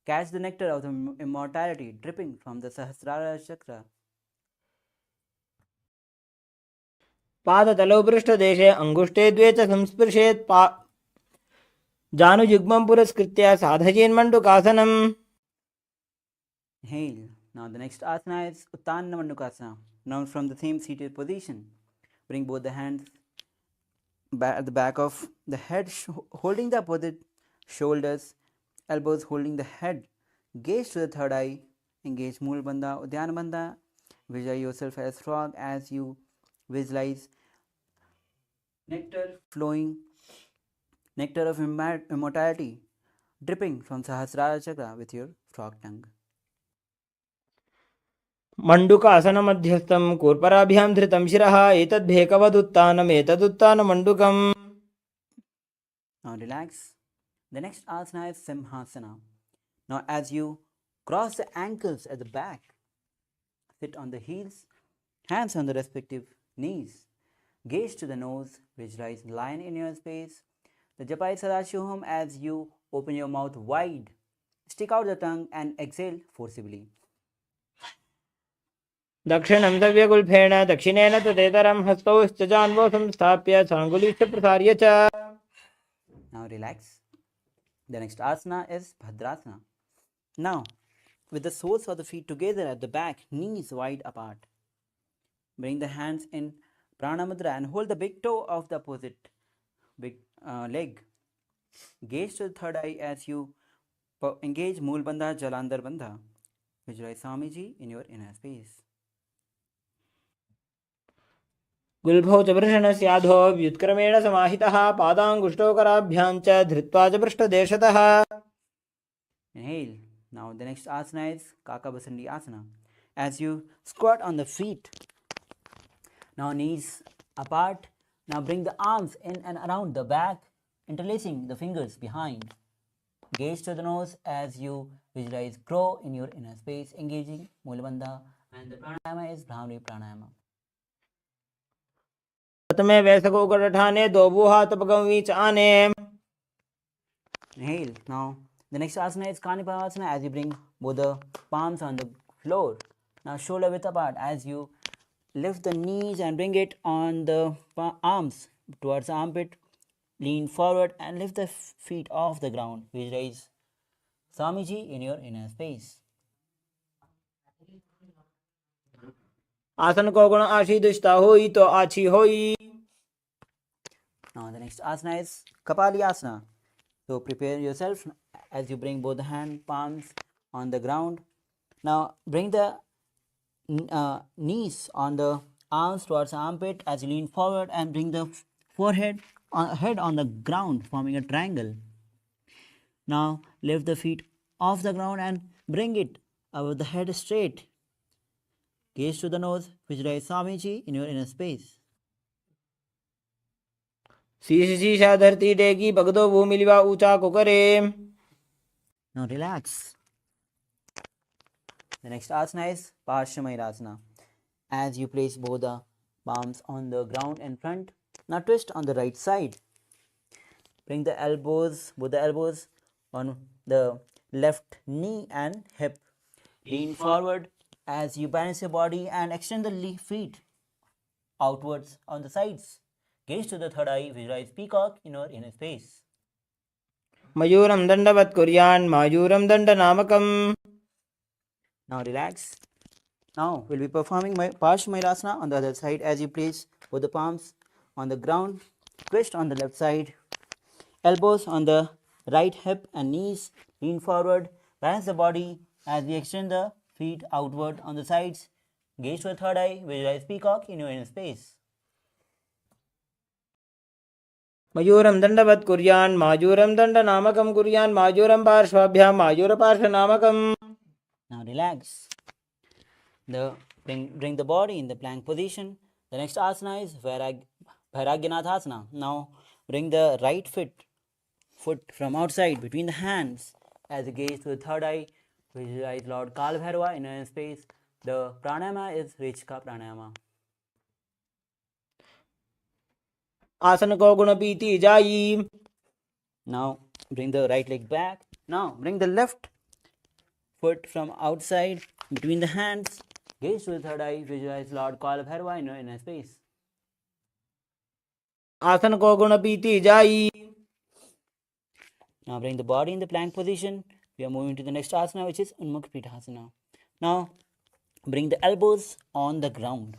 Catch the nectar of the immortality dripping from the Sahasrara chakra. पादतलौ पृष्ठदेशे अंगुष्ठे द्वे च संस्पृशेत् जानुयुग्मं पुरस्कृत्य साधयेन्मण्डुकासनम्। Inhale. Now the next asana is Uttanna Mandukasana. Now from the same seated position, bring both the hands at the back of the head, holding the opposite shoulders, elbows holding the head. Gaze to the third eye, engage Mool Bandha, Udyan Bandha. Visualize yourself as frog as you visualize nectar flowing, nectar of immortality dripping from Sahasrara chakra with your frog tongue. मण्डुकासन मध्यस्थं कूर्पराभ्यां धृतं शिरः, एतद्भेकवदुत्थानम् एतदुत्थानमण्डुकम्। Now relax. The next asana is Simhasana. Now as you cross the ankles at the back, sit on the heels, hands on the respective knees, gaze to the nose, visualize lion in your space. The Japai Sadashivoham as you open your mouth wide, stick out the tongue and exhale forcibly. दक्षिणं दव्यगुल्फेण दक्षिणेन तदेतरं हस्तौ जान्वौ संस्थाप्य साङ्गुलीश्च प्रसार्य च। Now relax. The next asana is Bhadrasana. Now, with the soles of the feet together at the back, knees wide apart. Bring the hands in Prana Mudra and hold the big toe of the opposite big leg. Gaze to the third eye as you engage Mool Bandha, Jalandhar Bandha. Visualize Swamiji in your inner space. गुल्भौ च वृषणस्याधो व्युत्क्रमेण समाहितः, पादाङ्गुष्ठौ कराभ्यां च धृत्वा च पृष्ठदेशतः। Inhale. Now the next asana is Kakabasandi Asana. As you squat on the feet, now knees apart. Now bring the arms in and around the back, interlacing the fingers behind. Gaze to the nose as you visualize grow in your inner space, engaging Mulabandha, and the pranayama is Brahmari Pranayama. में वैसको गठाने दोबू हाथ पगवीच आने। Inhale. Now the next asana is Kanipavasana. As you bring both the palms on the floor, now shoulder width apart as you lift the knees and bring it on the arms towards the armpit. Lean forward and lift the feet off the ground. Visualize Swamiji in your inner space. आसन को गुण आशी दुष्टा होई तो आछी होई। Now the next asana is Kapali Asana. So prepare yourself as you bring both the hand palms on the ground. Now bring the knees on the arms towards the armpit as you lean forward and bring the head on the ground, forming a triangle. Now lift the feet off the ground and bring it above the head straight. Gaze to the nose, visualize Swamiji in your inner space. शीश शीशा धरती डेगी भगदो भूमि लिवा ऊंचा को करे। Now relax. The next asana is Parshamayurasana. As you place both the palms on the ground in front, Now twist on the right side. Bring the elbows, both the elbows on the left knee and hip. Lean forward as you balance your body and extend the feet outwards on the sides. Gaze to the third eye, visualize peacock in your inner space. Mayuram dandavat kuryan mayuram dandanamakam. Now relax. Now we'll be performing my Parshamailasana on the other side as you place both the palms on the ground, twist on the left side, elbows on the right hip and knees, lean forward, balance the body as we extend the feet outward on the sides, gaze to the third eye, visualize peacock in your inner space. Mayuram dandavat kuryan mayuram dandanamakam kuryan mayuram parshvabhyam mayura parshanamakam. Now relax. Bring the body in the plank position. The next asana is Vairagyanathasana. Now bring the right foot from outside between the hands as you gaze to the third eye. Visualize Lord Kalbhairava in inner space. The pranayama is Rechika pranayama. आसन को गुण पीति जाई. Now bring the right leg back. Now bring the left foot from outside between the hands. Gaze to the third eye. Visualize Lord Kalbhairava in your inner space. आसन को गुण पीति जाई. Now bring the body in the plank position. We are moving to the next asana, which is Unmukh Pithasana. Now bring the elbows on the ground.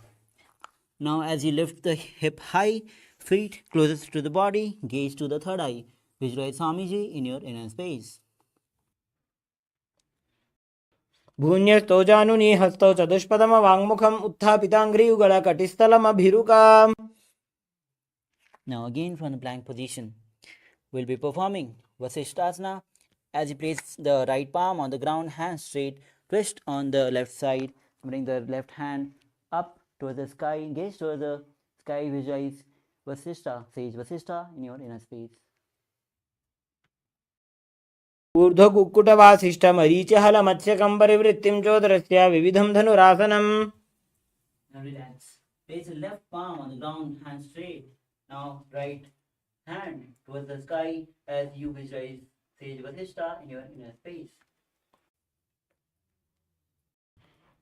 Now as you lift the hip high, feet closest to the body, gaze to the third eye. Visualize Swamiji in your inner space. भून्यस्तो जानुनी हस्तौ चतुष्पदम वाङ्मुखम उत्थापितांघ्रियुगल कटिस्थलम अभिरुका. Now again from the plank position, we'll be performing Vasishthasana. As you place the right palm on the ground, hands straight, twist on the left side, bring the left hand up towards the sky, gaze towards the sky, visualize Vasishtha, sage Vasishtha in your inner space. ऊर्ध्व कुक्कुट वासिष्ठ मरीच हल मत्स्यकं परिवृत्तिं चोदरस्य विविधं धनुरासनम्. Now relax. Place the left palm on the ground, hand straight. Now right hand towards the sky as you visualize sage Vasishtha in your inner space.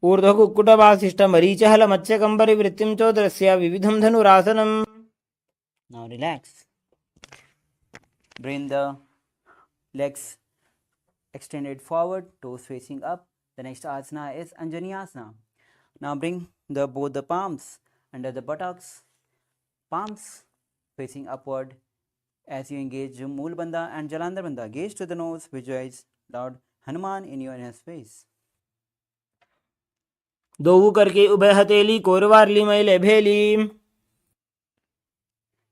ऊर्ध्व कुक्कुट वासिष्ठ मरीच हल मत्स्यकं परिवृत्तिं चोदरस्य विविधं धनुरासनम्. Now relax. Bring the legs extended forward, toes facing up. The next asana is Anjani Asana. Now bring both the palms under the buttocks, palms facing upward as you engage Mool Bandha and Jalandhar Bandha. Gaze to the nose, visualize Lord Hanuman in your inner space. दोऊ करके उभय हथेली कोरवारली मैले भेली.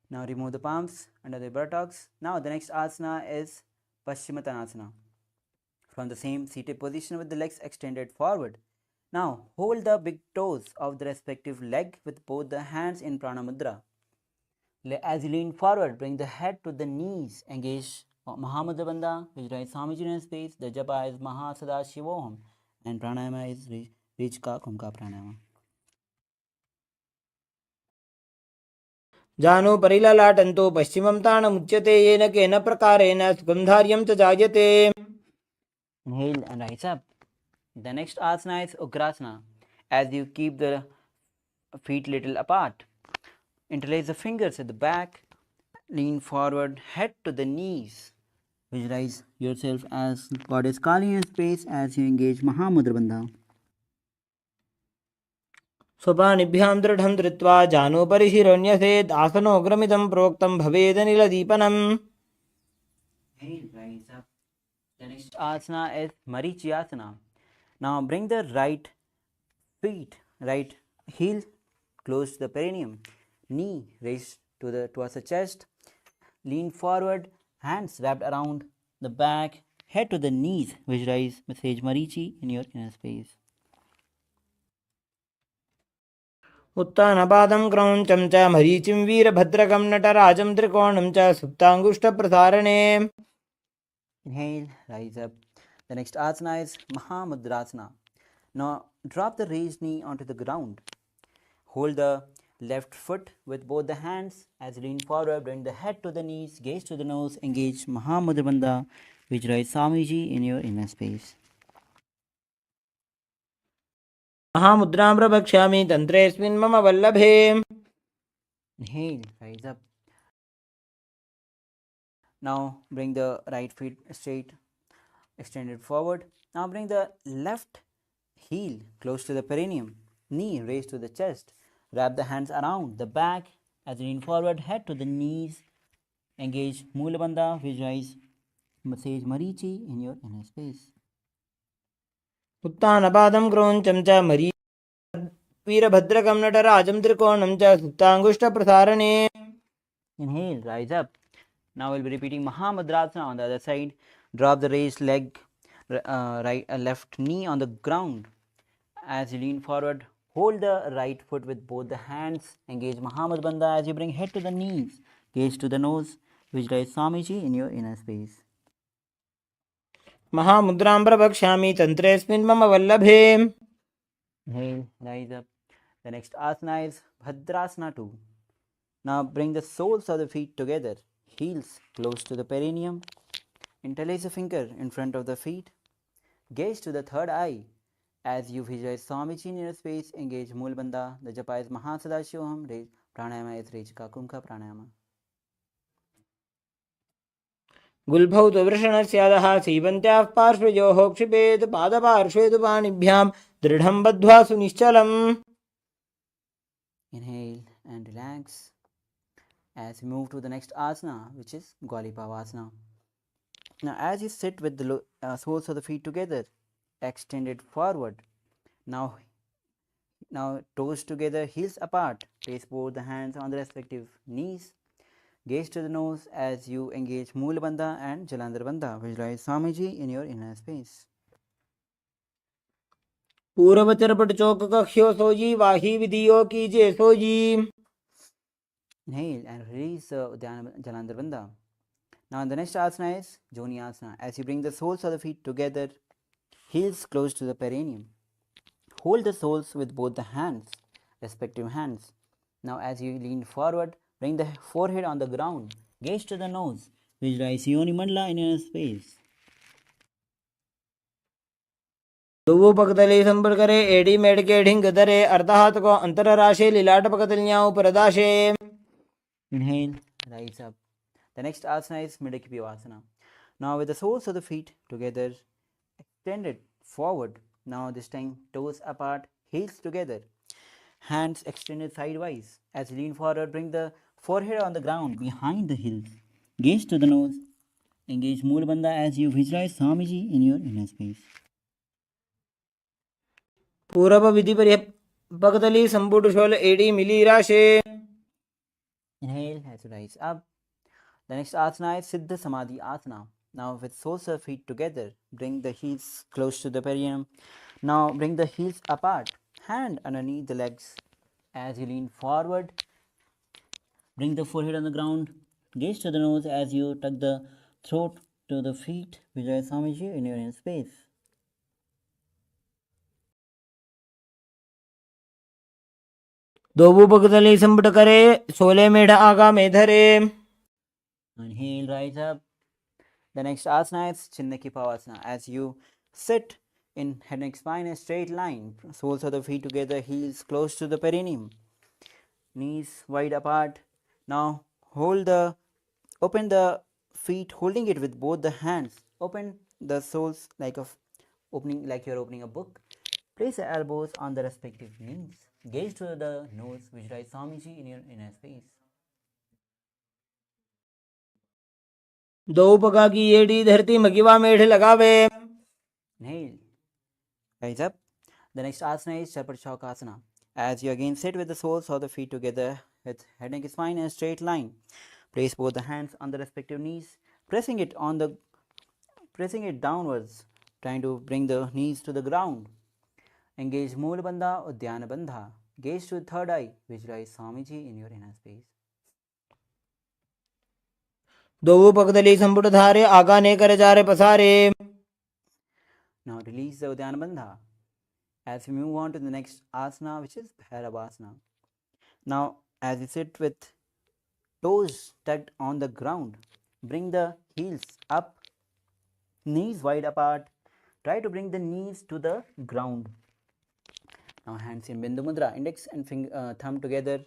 Now remove the palms under the buttocks. Now the next asana is Paschimottanasana. From the same seated position with the legs extended forward. Now hold the big toes of the respective leg with both the hands in Prana Mudra. As you lean forward, bring the head to the knees. Engage Mahamudra Bandha, visualize Swamiji in space. The japa is Maha Sadashivoham and pranayama is Rechika Kumka pranayama. जानो परिललाटन्तो पश्चिमं ताणमुच्यते येन केन प्रकारेण सुगन्धार्यं च जायते. Inhale and rise up. The next asana is Ugrasana. As you keep the feet little apart, interlace the fingers at the back, lean forward, head to the knees. Visualize yourself as Goddess Kali in space as you engage Mahamudra Bandha. स्वपानिभ्यां दृढं धृत्वा जानोपरि शिरोन्यसेत् आसनोग्रमिदं प्रोक्तं भवेदनिलदीपनम्. Rise up. The next asana is Marichyasana. Now bring the right heel close to the perineum, knee raised towards the chest, lean forward, hands wrapped around the back, head to the knees. Visualize message Marichi in your inner space. उत्तानपादं क्रौञ्चं च मरीचिं वीरभद्रकं नटराजं त्रिकोणं च सुप्ताङ्गुष्ठप्रसारणे. Inhale, rise up. The next asana is Mahamudrasana. Now drop the raised knee onto the ground. Hold the left foot with both the hands. As you lean forward, bring the head to the knees, gaze to the nose, engage Mahamudra Bandha, visualize Swamiji in your inner space. महामुद्रां प्रवक्ष्यामि तन्त्रेऽस्मिन् मम वल्लभे. Inhale, rise up. Now bring the right feet straight, extended forward. Now bring the left heel close to the perineum, knee raised to the chest. Wrap the hands around the back as you lean forward, head to the knees. Engage Mula Bandha, visualize Sage Marichi in your inner space. उत्तानपादं क्रौञ्चं च मरी वीरभद्रकं नटराजं त्रिकोणं च सुप्ताङ्गुष्ठप्रसारणे. Inhale, rise up. Now we'll be repeating Mahamudrasana on the other side. Drop the raised leg, left knee on the ground. As you lean forward, hold the right foot with both the hands. Engage Mahamudra Bandha as you bring head to the knees. Gaze to the nose. Visualize Swamiji in your inner space. महामुद्रां प्रवक्ष्यामि तन्त्रेऽस्मिन् मम वल्लभे. Inhale, rise up. The next asana is Bhadrasana 2. Now bring the soles of the feet together, heels close to the perineum. Interlace a finger in front of the feet. Gaze to the third eye. As you visualize Swamiji in your space, engage Mula Bandha. The japa is Sadashiva Pranayama is Rejika Kumka Pranayama. गुल्भौ तु वृषणस्यादः सीवन्त्याः पार्श्वयोः क्षिपेत् पादपार्श्वे तु पाणिभ्यां दृढं बद्ध्वा सुनिश्चलम्. Inhale and relax. As you move to the next asana, which is Gwalipavasana. Now as you sit with the soles of the feet together, extended forward. Now toes together, heels apart. Place both the hands on the respective knees. Gaze to the nose as you engage Mula Bandha and Jalandhar Bandha. Visualize Swamiji in your inner space. पूर्वचरपट चौक कख्यो सोजी वाही विधियो कीजे sooji. Inhale and release Jalandhar Bandha. Now the next asana is Joni Asana. As you bring the soles of the feet together, heels close to the perineum. Hold the soles with both the hands, respective hands. Now as you lean forward, bring the forehead on the ground. Gaze to the nose. Visualize Yoni Mandala in your space. दुवु पकतली संपर्करे एडी मेडके ढिंग दरे अर्धहात को अंतरराशे लीलाट पकतलियां परदाशे. Inhale, rise up. The next asana is Midakipivasana. Now with the soles of the feet together, extended forward. Now this time toes apart, heels together. Hands extended sidewise. As you lean forward, bring the forehead on the ground behind the heels. Gaze to the nose. Engage Mula Bandha as you visualize Swamiji in your inner space. पूर्व विधि पकतली संपुट शोल एडी मिली राशे. Inhale as you rise up. The next asana is Siddha Samadhi Asana. Now with soles of feet together, bring the heels close to the perineum. Now bring the heels apart, hand underneath the legs. As you lean forward, bring the forehead on the ground. Gaze to the nose as you tuck the throat to the feet. Visualize Swamiji in your inner space. दोवु पकतली संपुट करे सोले मेढ़ आगा मेधरे. Inhale, rise up. The next asana is Chinnakipavasana. As you sit in head and spine in a straight line, soles of the feet together, heels close to the perineum, knees wide apart. Now open the feet, holding it with both the hands. Open the soles like you're opening a book. Place the elbows on the respective knees. Gaze to the nose. Visualize Swamiji in your inner space. दो पका की AD धरती मगिवा मेढ़ लगावे. Inhale. Rise up. The next asana is Chapat Chaukasana. As you again sit with the soles of the feet together with head and spine in a straight line. Place both the hands on the respective knees, pressing it downwards, trying to bring the knees to the ground. Engage Mula Bandha, Uddiyana Bandha. Gaze to the third eye. Visualize Swamiji in your inner space. दोवु पकतली संपुट धारे आगा ने कर जारे पसारे. Now release the Uddiyana Bandha. As we move on to the next asana, which is Bhairavasana. Now, as you sit with toes tucked on the ground, bring the heels up, knees wide apart. Try to bring the knees to the ground. Now, hands in Bindu Mudra, index and thumb together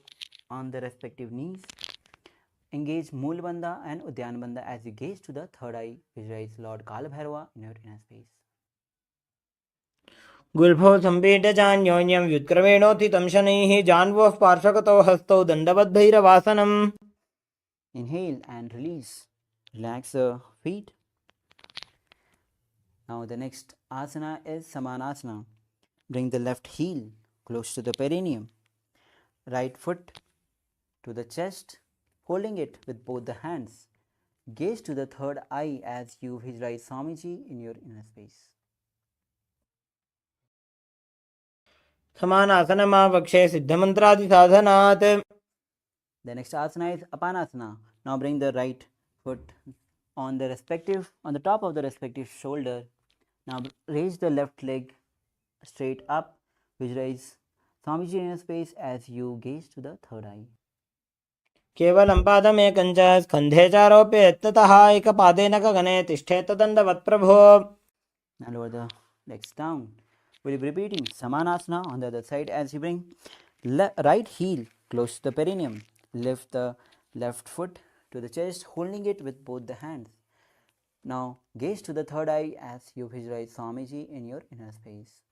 on the respective knees. Engage Mool Bandha and Udyan Bandha as you gaze to the third eye. Visualize Lord Kalabhairava in your inner space. गुल्फो सम्पीड्य चान्योन्यं व्युत्क्रमेणोत्थितं शनैः जान्वोः पार्श्वगतौ हस्तौ दण्डवद्भैरवासनम्. Inhale and release. Relax the feet. Now the next asana is Samanasana. Bring the left heel close to the perineum. Right foot to the chest, holding it with both the hands. Gaze to the third eye as you visualize Swamiji in your inner space. समानासनमावक्षे सिद्धमन्त्रादिसाधनात्. The next asana is Apanasana. Now bring the right foot on the top of the respective shoulder. Now raise the left leg straight up. Visualize Swamiji in your space as you gaze to the third eye. केवलं पादमेकं च स्कन्धे चारोप्य ततः एकपादेन गगने तिष्ठेत दण्डवत् प्रभो. Now lower the legs down. We'll be repeating Samanasana on the other side as you bring right heel close to the perineum. Lift the left foot to the chest, holding it with both the hands. Now gaze to the third eye as you visualize Swamiji in your inner space.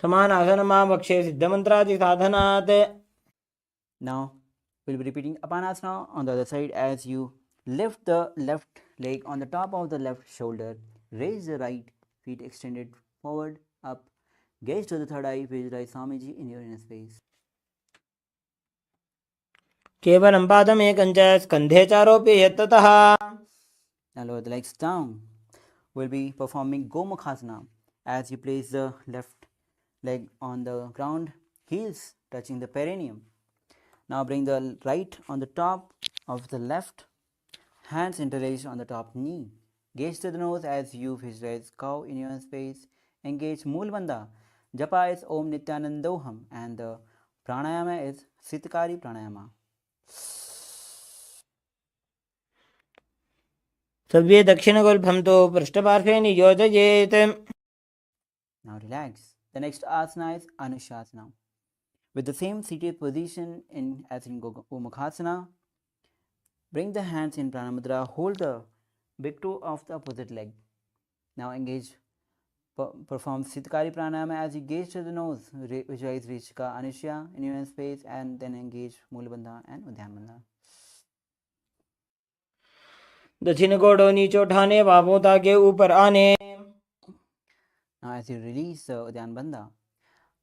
समानासनमावक्षे सिद्धमन्त्रादिसाधनात्. Now we'll be repeating Apanasana on the other side as you lift the left leg on the top of the left shoulder. Raise the right feet extended forward, up. Gaze to the third eye, visualize Swamiji in your inner space. केवलं पादमेकं च स्कन्धे चारोप्य ततः. Now lower the legs down. We'll be performing Gomukhasana as you place the left leg on the ground, heels touching the perineum. Now bring the right on the top of the left, hands interlaced on the top knee. Gaze to the nose as you visualize cow in your space. Engage Mool Bandha. Japa is Om Nithyanandoham and the pranayama is Sitakari pranayama. सव्ये दक्षिणगुल्फं तु पृष्ठपार्श्वे नियोजयेत्. Now relax. The next asana is Anushasana. With the same seated position as in Gomukhasana, bring the hands in Pranamudra, hold the big toe of the opposite leg. Now engage, perform Sitakari Pranayama as you gaze to the nose, visualize Rishika Anusha in your space and then engage Mulabandha and Udyanbandha. दक्षिण गोड़ों नीचे उठाने बाहों ताके ऊपर आने. Now as you release the Udyanbandha,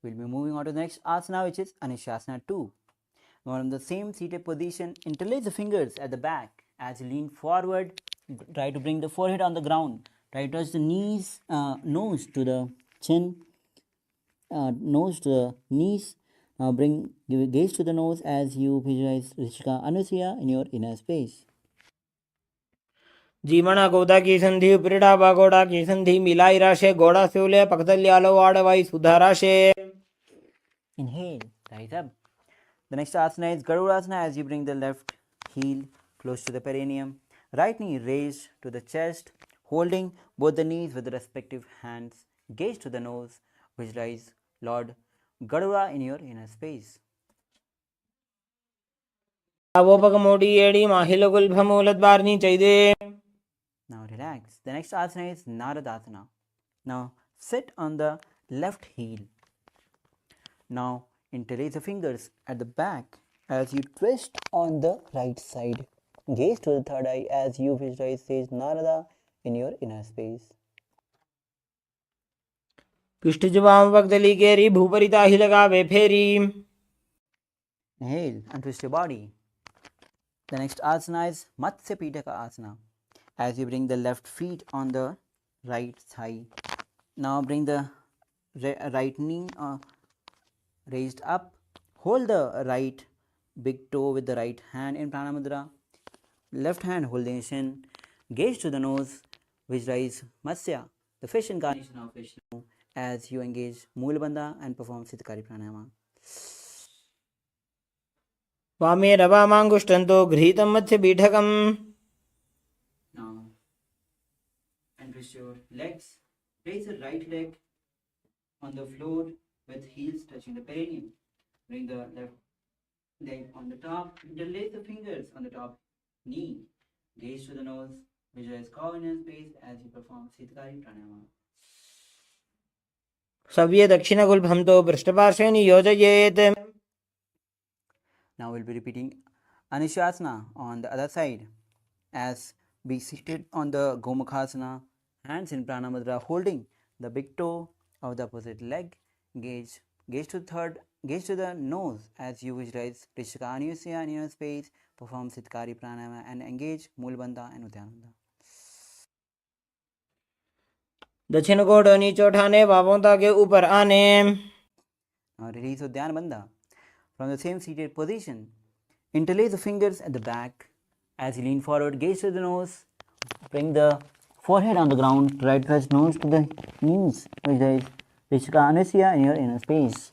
we'll be moving on to the next asana, which is Anushasana 2. Now in the same seated position, interlace the fingers at the back as you lean forward. Try to bring the forehead on the ground. Try to touch the knees, nose to the chin, nose to the knees. Now give gaze to the nose as you visualize Rishika Anusya in your inner space. जीवना गोदा की संधि उपरिड़ा बागोड़ा की संधि मिलाई राशे गोड़ा सेवले पकदल्यालो आड़वाई सुधा राशे. Inhale, rise up. The next asana is Garudasana as you bring the left heel close to the perineum. Right knee raised to the chest, holding both the knees with the respective hands. Gaze to the nose, visualize Lord Garuda in your inner space. वो पगमोड़ी एड़ी माहिलो गुल्फमूलत बारनी चाहिए. Now relax. The next asana is Naradasana. Now sit on the left heel. Now interlace the fingers at the back as you twist on the right side. Gaze to the third eye as you visualize sage Narada in your inner space. पिष्ट जवाम वक्दली केरी भूपरिता ही लगावे फेरी. Inhale and twist your body. The next asana is Matsya Pitaka Asana as you bring the left feet on the right thigh. Now bring the right knee raised up. Hold the right big toe with the right hand in Pranamudra. Left hand holding chin. Gaze to the nose. Visualize Matsya, the fish incarnation of Vishnu, as you engage Moolabandha and perform Sitakari Pranayama. वामेन वामाङ्गुष्ठन्तो गृहीतं मत्स्यपीठकम् Now, and twist your legs. Place the right leg on the floor with heels touching the perineum. Bring the left leg on the top. Interlace the fingers on the top knee. Gaze to the nose. Visualize cow inner space as you perform Siddhikari Pranayama. सव्ये दक्षिणगुल्भं तु पृष्ठपार्श्वे नियोजयेत्. Now we'll be repeating Anushasana on the other side as we seated on the Gomukhasana, hands in Pranayama Mudra, holding the big toe of the opposite leg. Gaze to the nose as you visualize Rishika Anusya in your space, perform Siddhikari Pranayama and engage Mulbandha and Nithyananda. दक्षिण गोड़ नीचे उठाने, बाहों ताकि ऊपर आने. Now release Udhyana Bandha. From the same seated position, interlace the fingers at the back as you lean forward, gaze to the nose, bring the forehead on the ground, right touch nose to the knees, visualize Rishika Anusya in your inner space.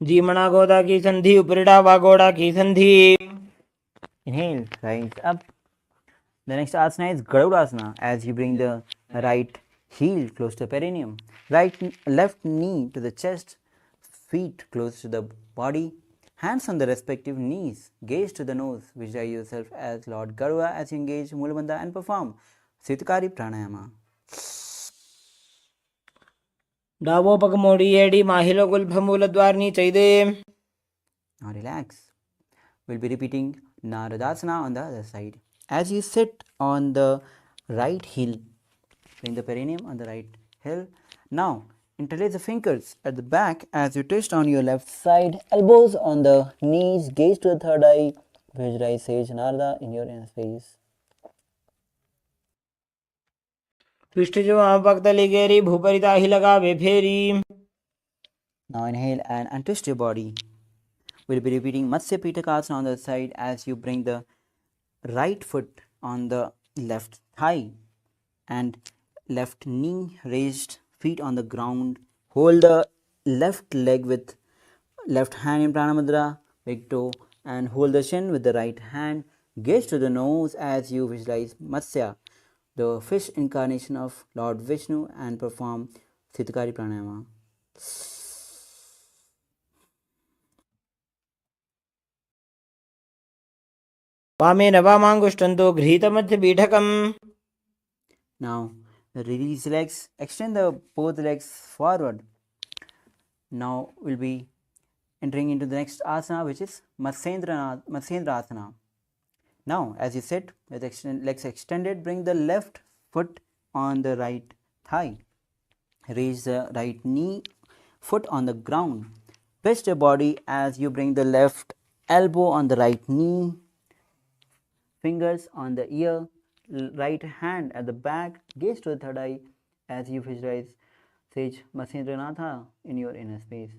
जीमणा गोदा की संधि, उपरिड़ा वागोड़ा की संधि. Inhale, rise up. The next asana is Garudasana as you bring the right heel close to the perineum, left knee to the chest, feet close to the body, hands on the respective knees, gaze to the nose, visualize yourself as Lord Garuda as you engage Mulabandha and perform Siddhikari Pranayama. Davos पग मोड़ी AD माहिलो गुल्भ मूलद्वार नीचे दे. Now relax. We'll be repeating Naradasana on the other side. As you sit on the right heel, bring the perineum on the right heel. Now interlace the fingers at the back as you twist on your left side, elbows on the knees, gaze to the third eye, visualize Sage Narada in your inner space. पृष्ठ जो भक्त लिगेरी भूपरिता ही लगावे फेरी. Now inhale and untwist your body. We'll be repeating Matsya Pitakasana on the side as you bring the right foot on the left thigh and left knee raised, feet on the ground. Hold the left leg with left hand in Pranamudra, big toe, and hold the chin with the right hand. Gaze to the nose as you visualize Matsya, the fish incarnation of Lord Vishnu, and perform Siddhikari Pranayama. वामेन वामाङ्गुष्ठन्तो गृहीतं मत्स्यपीठकम्. Now release legs, extend both legs forward. Now we'll be entering into the next asana, which is Matsendrasana. Now as you sit with legs extended, bring the left foot on the right thigh. Raise the right knee, foot on the ground. Twist your body as you bring the left elbow on the right knee, fingers on the ear, right hand at the back, gaze to the third eye as you visualize Sage Masindranatha in your inner space.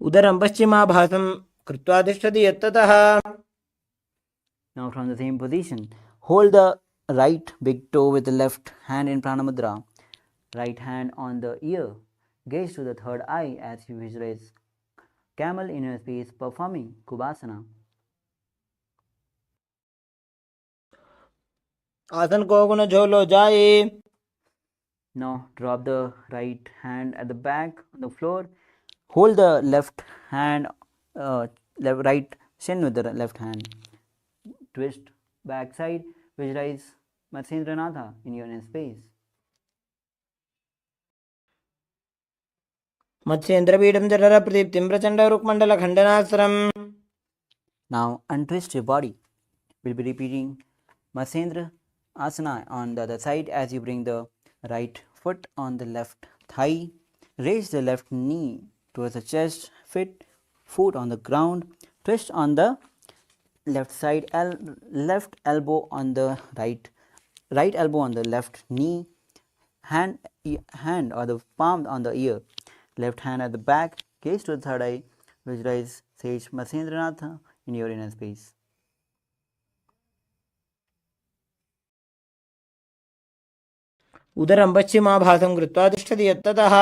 उदरं पश्चिमाभासं कृत्वा तिष्ठति यत्ततः. Now from the same position, hold the right big toe with the left hand in Pranamudra, right hand on the ear, gaze to the third eye as you visualize camel in your space, performing Kubasana. आसन को गुण झोलो जाए. Now drop the right hand at the back on the floor. Hold the left hand, right shin with the left hand. Twist back side. Visualize Matsendranatha in your inner space. मत्स्येन्द्रपीठं जठर प्रदीप्तिं Prachanda रुक्मण्डल खण्डनास्त्रम्. Now untwist your body. We'll be repeating Matsendra Asana on the other side as you bring the right foot on the left thigh. Raise the left knee towards the chest, foot on the ground. Twist on the left side, left elbow on the right elbow on the left knee, hand or the palm on the ear, left hand at the back, gaze to the third eye, visualize Sage Matsendranatha in your inner space. उदरं पश्चिमाभासं कृत्वा तिष्ठति यत्ततः.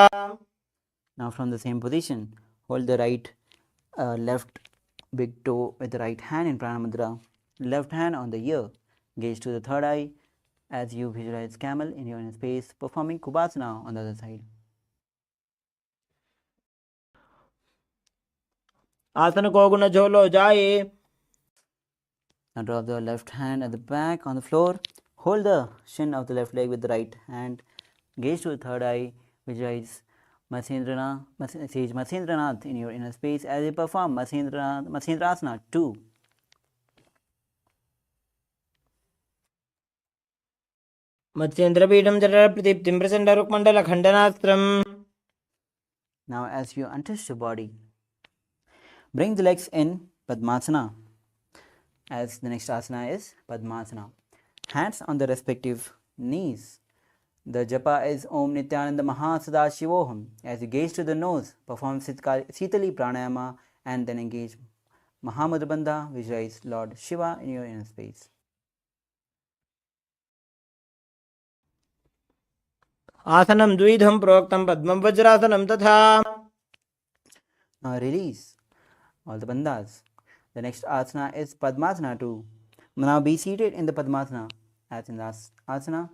Now from the same position, Hold the left big toe with the right hand in Pranayama Mudra. Left hand on the ear. Gaze to the third eye as you visualize camel in your inner space, performing Kubasana on the other side. आसन को गुण झोलो जाए. Now drop the left hand at the back on the floor. Hold the shin of the left leg with the right hand. Gaze to the third eye. Visualize Sage Matsyendranath in your inner space as you perform Matsyendrasana 2. मत्स्येन्द्रपीठं जठर प्रदीप्तिं Prachanda रुक्मण्डल खण्डनास्त्रम्. Now as you untwist your body, bring the legs in Padmasana, as the next asana is Padmasana. Hands on the respective knees. The japa is Om Nithyananda Sadashivoham. As you gaze to the nose, perform Sitali Pranayama and then engage Mahamudra. Visualize Lord Shiva in your inner space. आसनं द्विधं प्रोक्तं पद्मं वज्रासनं तथा. Now release all the bandhas. The next asana is Padmasana 2. Now be seated in the Padmasana as in last asana.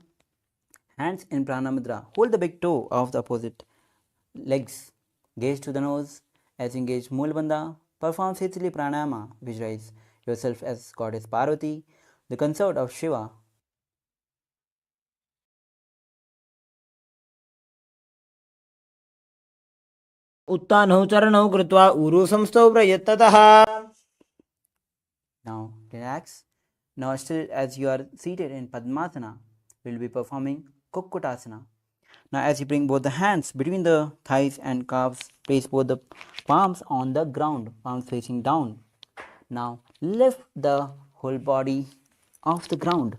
Hands in Pranamudra. Hold the big toe of the opposite legs. Gaze to the nose as you engage Mulabandha. Perform Sitali Pranayama. Visualize yourself as Goddess Parvati, the consort of Shiva. उत्तानौ चरणौ कृत्वा ऊरु संस्थौ प्रयत्ततः. Now relax. Now still as you are seated in Padmasana, we will be performing Kukkutasana. Now as you bring both the hands between the thighs and calves, place both the palms on the ground, palms facing down. Now lift the whole body off the ground.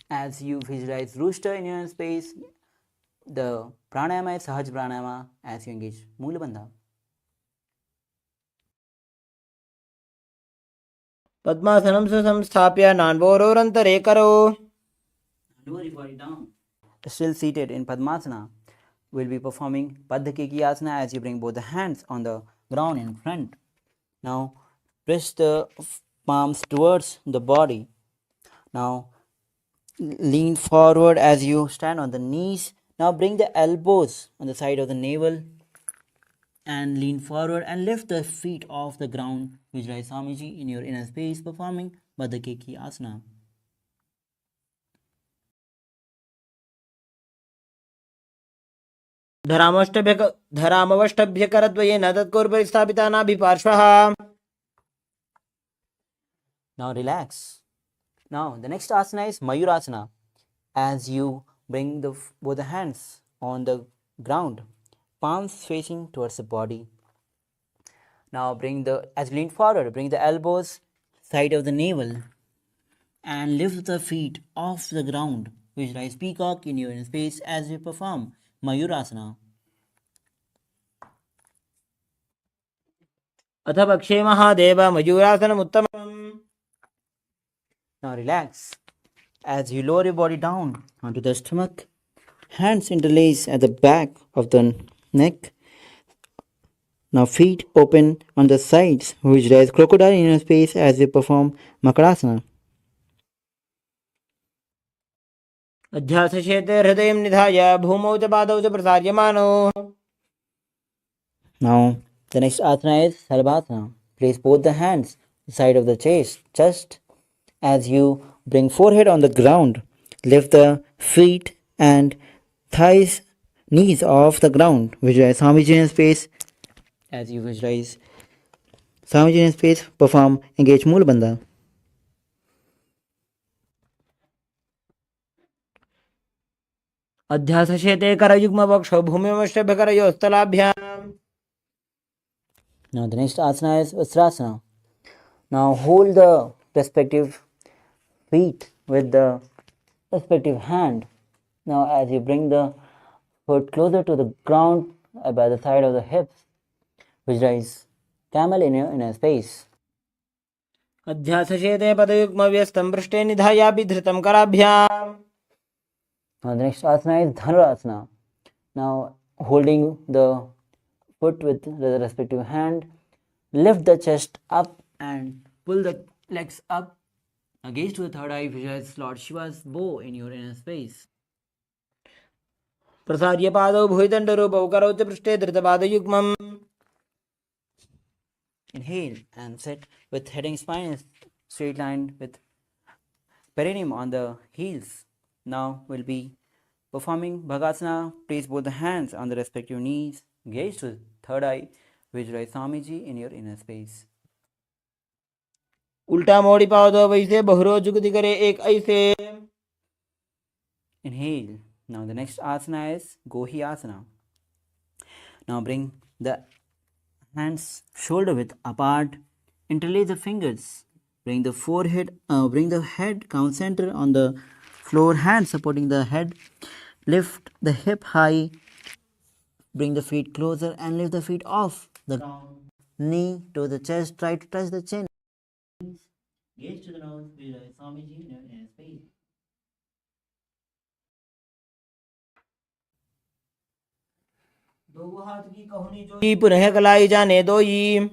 As you visualize rooster in your space, the pranayama is Sahaj Pranayama as you engage Mulabandha. पद्मासनं सुसंस्थाप्य नान्वोरोरन्तरे करो. Lower your body down. Still seated in Padmasana, we'll be performing Paddhakeki Asana as you bring both the hands on the ground in front. Now press the palms towards the body. Now lean forward as you stand on the knees. Now bring the elbows on the side of the navel and lean forward and lift the feet off the ground. Visualize Swamiji in your inner space performing Paddhakeki Asana. धरामवष्टभ्यकरद्वयेन तत्कोर्परि स्थापिता नाभिपार्श्वः. Now relax. Now the next asana is Mayurasana. As you bring both the hands on the ground, palms facing towards the body. Now as you lean forward, bring the elbows side of the navel and lift the feet off the ground. Visualize peacock in your inner space as you perform Mayurasana. अथ पक्षे Mahadev मयूरासनमुत्तमम्. Now relax. As you lower your body down onto the stomach, hands interlace at the back of the neck. Now feet open on the sides. Visualize crocodile in your space as you perform Makarasana. अध्यासशेते हृदयं निधाय भूमौ च पादौ च प्रसार्यमानो. Now the next asana is Sarvasana. Place both the hands side of the chest as you bring forehead on the ground. Lift the feet and thighs, knees off the ground. Visualize Swamiji in space. As you visualize Swamiji in space, perform engage Mulabandha. अध्यासशेते करयुग्मवक्षौ भूमिमष्टभ्यकरयोस्तलाभ्याम्. Now the next asana is Vajrasana. Now hold the respective feet with the respective hand. Now as you bring the foot closer to the ground by the side of the hips, visualize camel in your space. अध्यासशेते पदयुग्मव्यस्तं पृष्ठे निधायापि धृतं कराभ्याम्. Now the next asana is Dhanurasana. Now holding the Put with the respective hand, lift the chest up and pull the legs up. Gaze to the third eye, visualize Lord Shiva's bow in your inner space. प्रसार्य पादौ भुजदण्डरूपौ करौ च पृष्ठे धृतपादयुग्मम्. Inhale and sit with head and spine straight line with perineum on the heels. Now we'll be performing Bhagasana. Place both the hands on the respective knees. Gaze to the third eye. Visualize Swamiji in your inner space. उल्टा मोड़ी पाव दो वैसे बहुरो जुगति करे एक ऐसे. Inhale. Now the next asana is Gohi Asana. Now bring the hands shoulder width apart. Interlace the fingers. Bring the head count center on the floor. Hands supporting the head. Lift the hip high. Bring the feet closer and lift the feet off the ground. Knee to the chest. Try to touch the chin. Gaze to the nose. Visualize Swamiji in your inner space. दो हाथ की कहुनी जोई पुनः कलाई जाने दोई.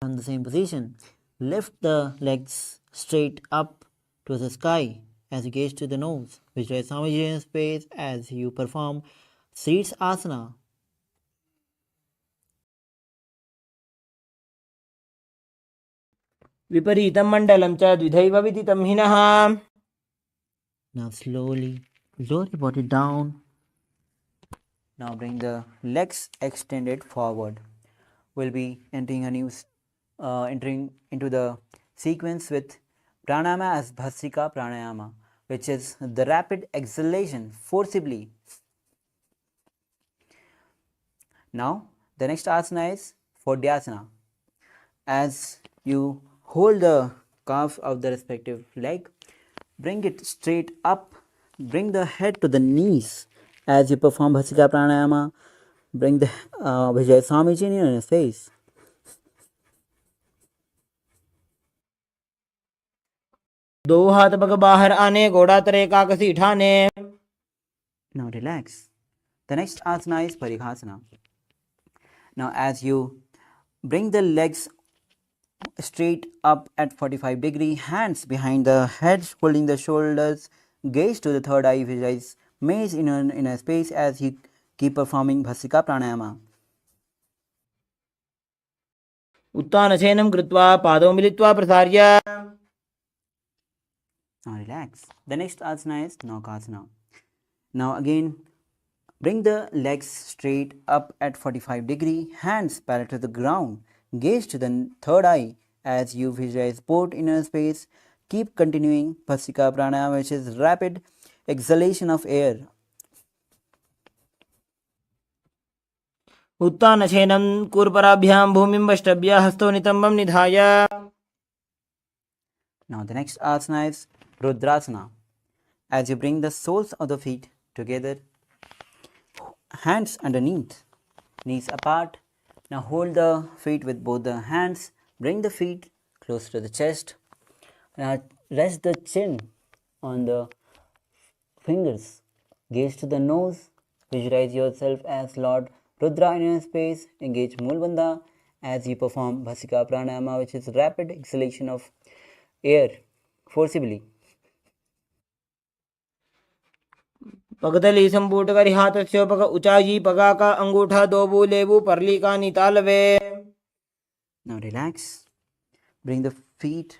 From the same position, lift the legs straight up to the sky as you gaze to the nose. Visualize Swamiji in space as you perform Seats Asana. विपरीतं मण्डलं च द्विधैव विदितं हिनः. Now slowly lower your body down. Now bring the legs extended forward. We'll be entering into the sequence with pranayama as Bhasrika pranayama, which is the rapid exhalation forcibly. Now the next asana is Fodhyasana. As you hold the calf of the respective leg, bring it straight up, bring the head to the knees. As you perform Bhasrika pranayama, bring the Vijay Swamiji in your face. दो हाथ पग बाहर आने घोड़ा तरे काकसी ठाने. Now relax. The next asana is Parighasana. Now as you bring the legs straight up at 45 degree, hands behind the head, holding the shoulders, gaze to the third eye, visualize maze in a space as you keep performing Bhasrika pranayama. उत्तानशयनं कृत्वा पादौ मिलित्वा प्रसार्य. Now relax. The next asana is Naukasana. Now again, bring the legs straight up at 45 degree, hands parallel to the ground, gaze to the third eye as you visualize both inner space. Keep continuing Bhasrika pranayama, which is rapid exhalation of air. उत्तानशयनं कूर्पराभ्यां भूमिं वष्टभ्य हस्तौ नितम्बं निधाय. Now the next asana is Rudrasana. As you bring the soles of the feet together, hands underneath, knees apart. Now hold the feet with both the hands. Bring the feet close to the chest. Now rest the chin on the fingers. Gaze to the nose. Visualize yourself as Lord Rudra in your space. Engage Mulbandha as you perform Bhasrika pranayama, which is rapid exhalation of air forcibly. पगतली संपूट करि हाथस्य पग ऊंचाई पगा का अंगूठा दो लेबू परली का नितालवे. Now relax. Bring the feet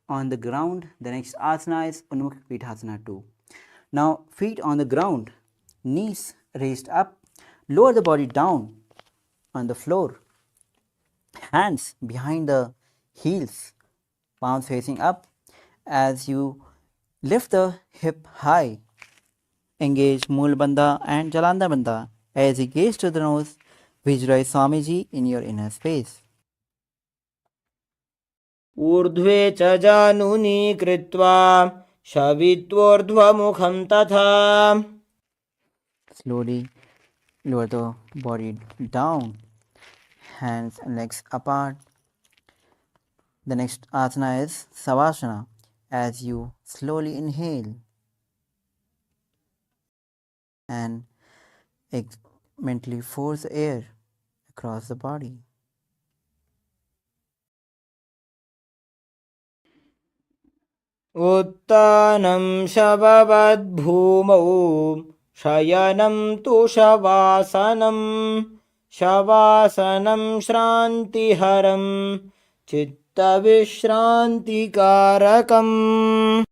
on the ground. The next asana is Unmukh Pithasana 2. Now feet on the ground, knees raised up, lower the body down on the floor. Hands behind the heels, palms facing up as you lift the hip high. Engage Mulbandha and Jalanda Bandha. As you gaze to the nose, visualize Swamiji in your inner space. ऊर्ध्वे च जानुनी कृत्वा शवित्वोर्ध्वमुखं तथा. Slowly lower the body down, hands and legs apart. The next asana is Savasana. As you slowly inhale and mentally force air across the body. उत्तानं शववद्भूमौ शयनं तु शवासनं शवासनं श्रान्तिहरं चित्तविश्रान्तिकारकम्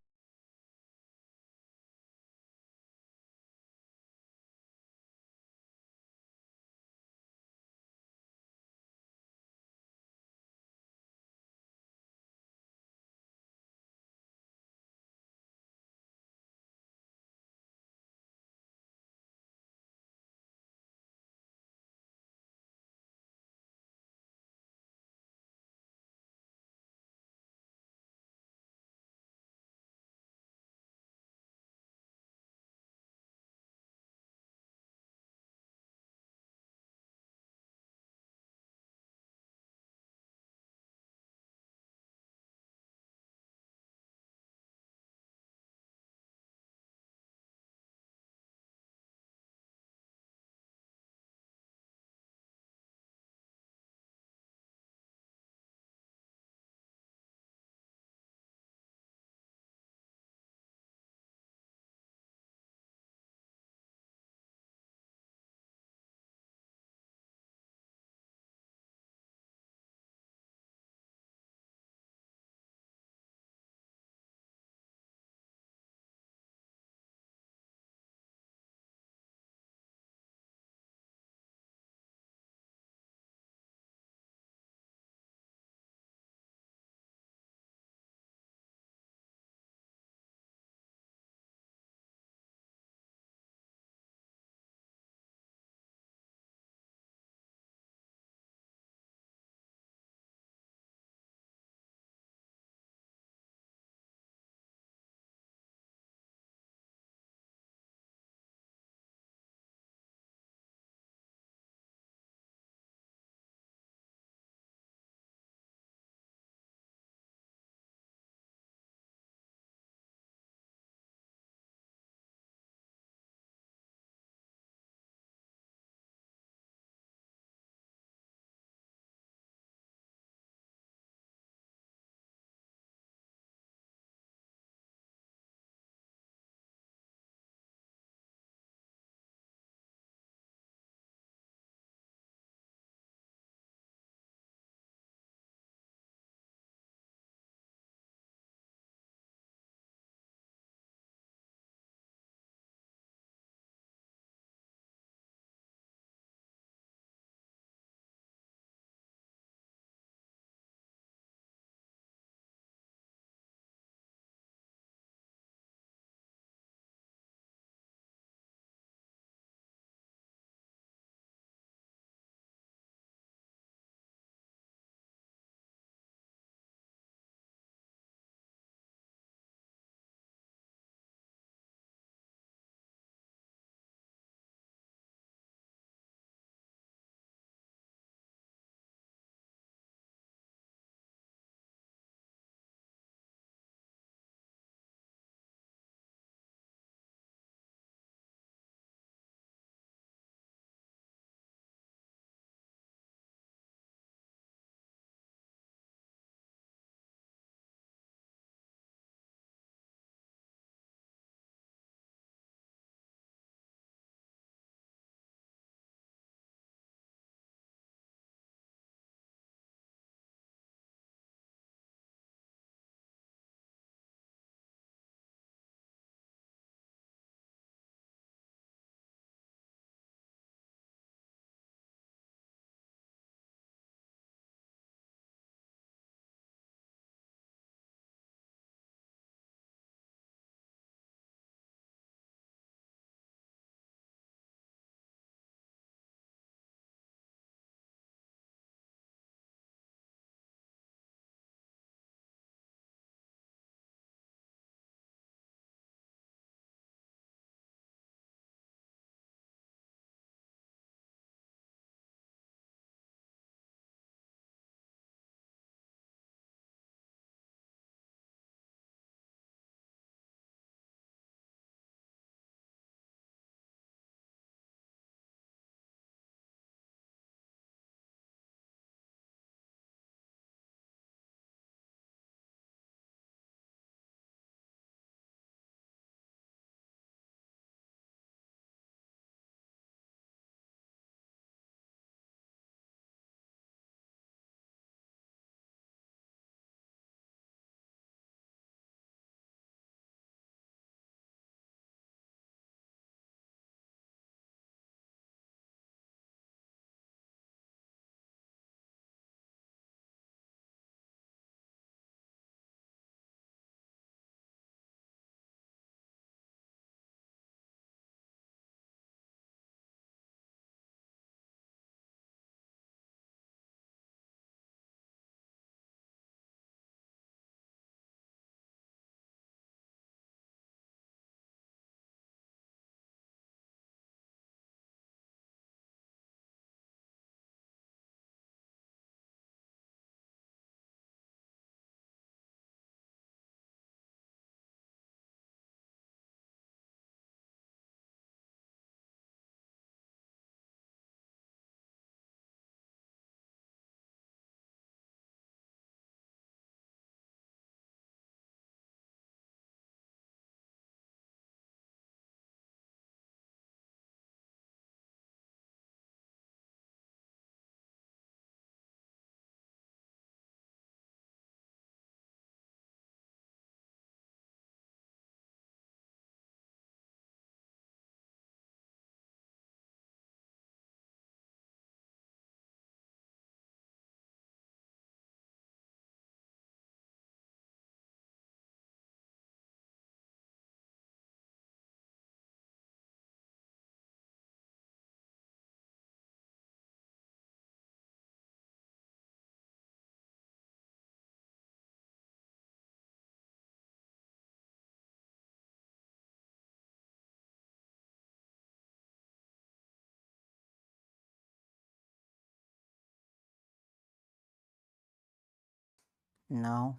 Now,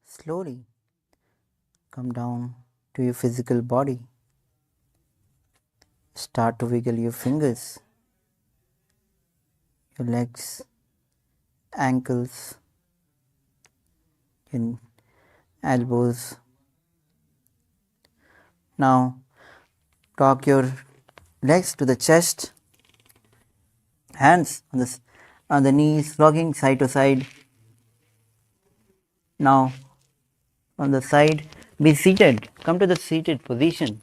slowly come down to your physical body. Start to wiggle your fingers, your legs, ankles, your elbows. Now, talk your legs to the chest, hands on the knees, rocking side to side. Now, on the side, be seated. Come to the seated position.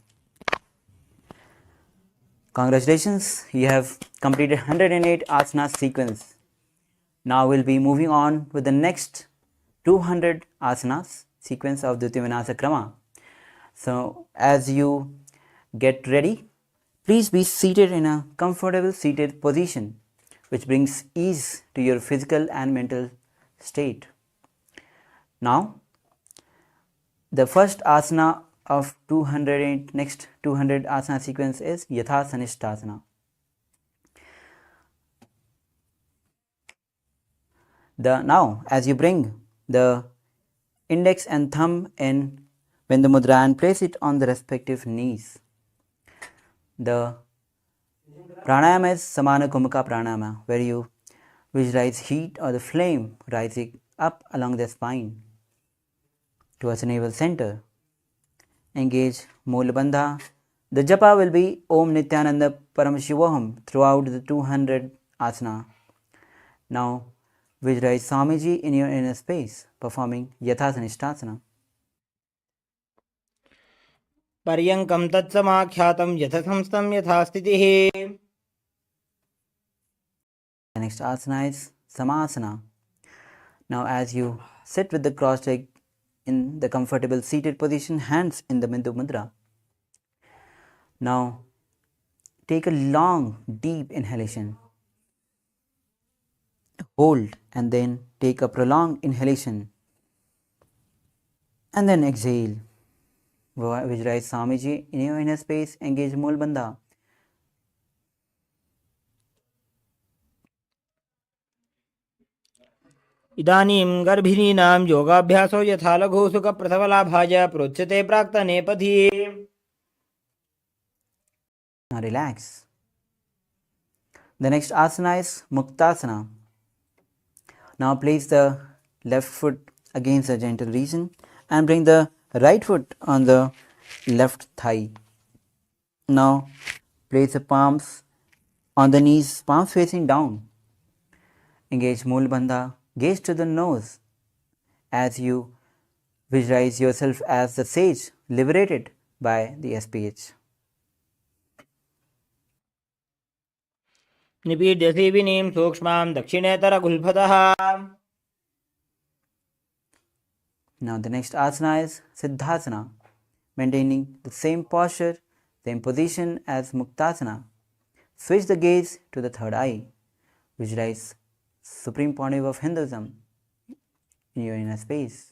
Congratulations, you have completed 108 asana sequence. Now we'll be moving on with the next 200 asanas sequence of Dvitiya Vinasa Krama. So as you get ready, please be seated in a comfortable seated position which brings ease to your physical and mental state. Now, the first asana of 200 next 200 asana sequence is Yatha Sanishthasana. Now, as you bring the index and thumb in Bindu Mudra and place it on the respective knees, the pranayama is Samana Kumaka Pranayama, where you visualize heat or the flame rising up along the spine towards the navel center. Engage Moolabandha. The japa will be Om Nithyananda Paramashivoham throughout the 200 asana. Now, visualize Swamiji in your inner space, performing Yatha Sanishthasana. पर्यङ्कं तत्समाख्यातं यथसंस्थं यथा स्थितिः. The next asana is Samasana. Now, as you sit with the crossed leg in the comfortable seated position, hands in the Bindu Mudra. Now, take a long, deep inhalation. Hold and then take a prolonged inhalation. And then exhale. Visualize Swamiji in your inner space, engage Moolabandha. इदानीं गर्भिणीनां योगाभ्यासो यथा लघुसुखप्रसवलाभाय प्रोच्यते प्राक्तनेपथि. Now relax. The next asana is Muktasana. Now place the left foot against the gentle region and bring the right foot on the left thigh. Now place the palms on the knees, palms facing down. Engage Moolabandha, gaze to the nose as you visualize yourself as the sage liberated by the SPH. निपीड्य सीविनीं सूक्ष्मां दक्षिणेतरगुल्फतः. Now the next asana is Siddhasana, maintaining the same posture, same position as Muktasana. Switch the gaze to the third eye. Visualize Supreme Pontiff of Hinduism in your inner space.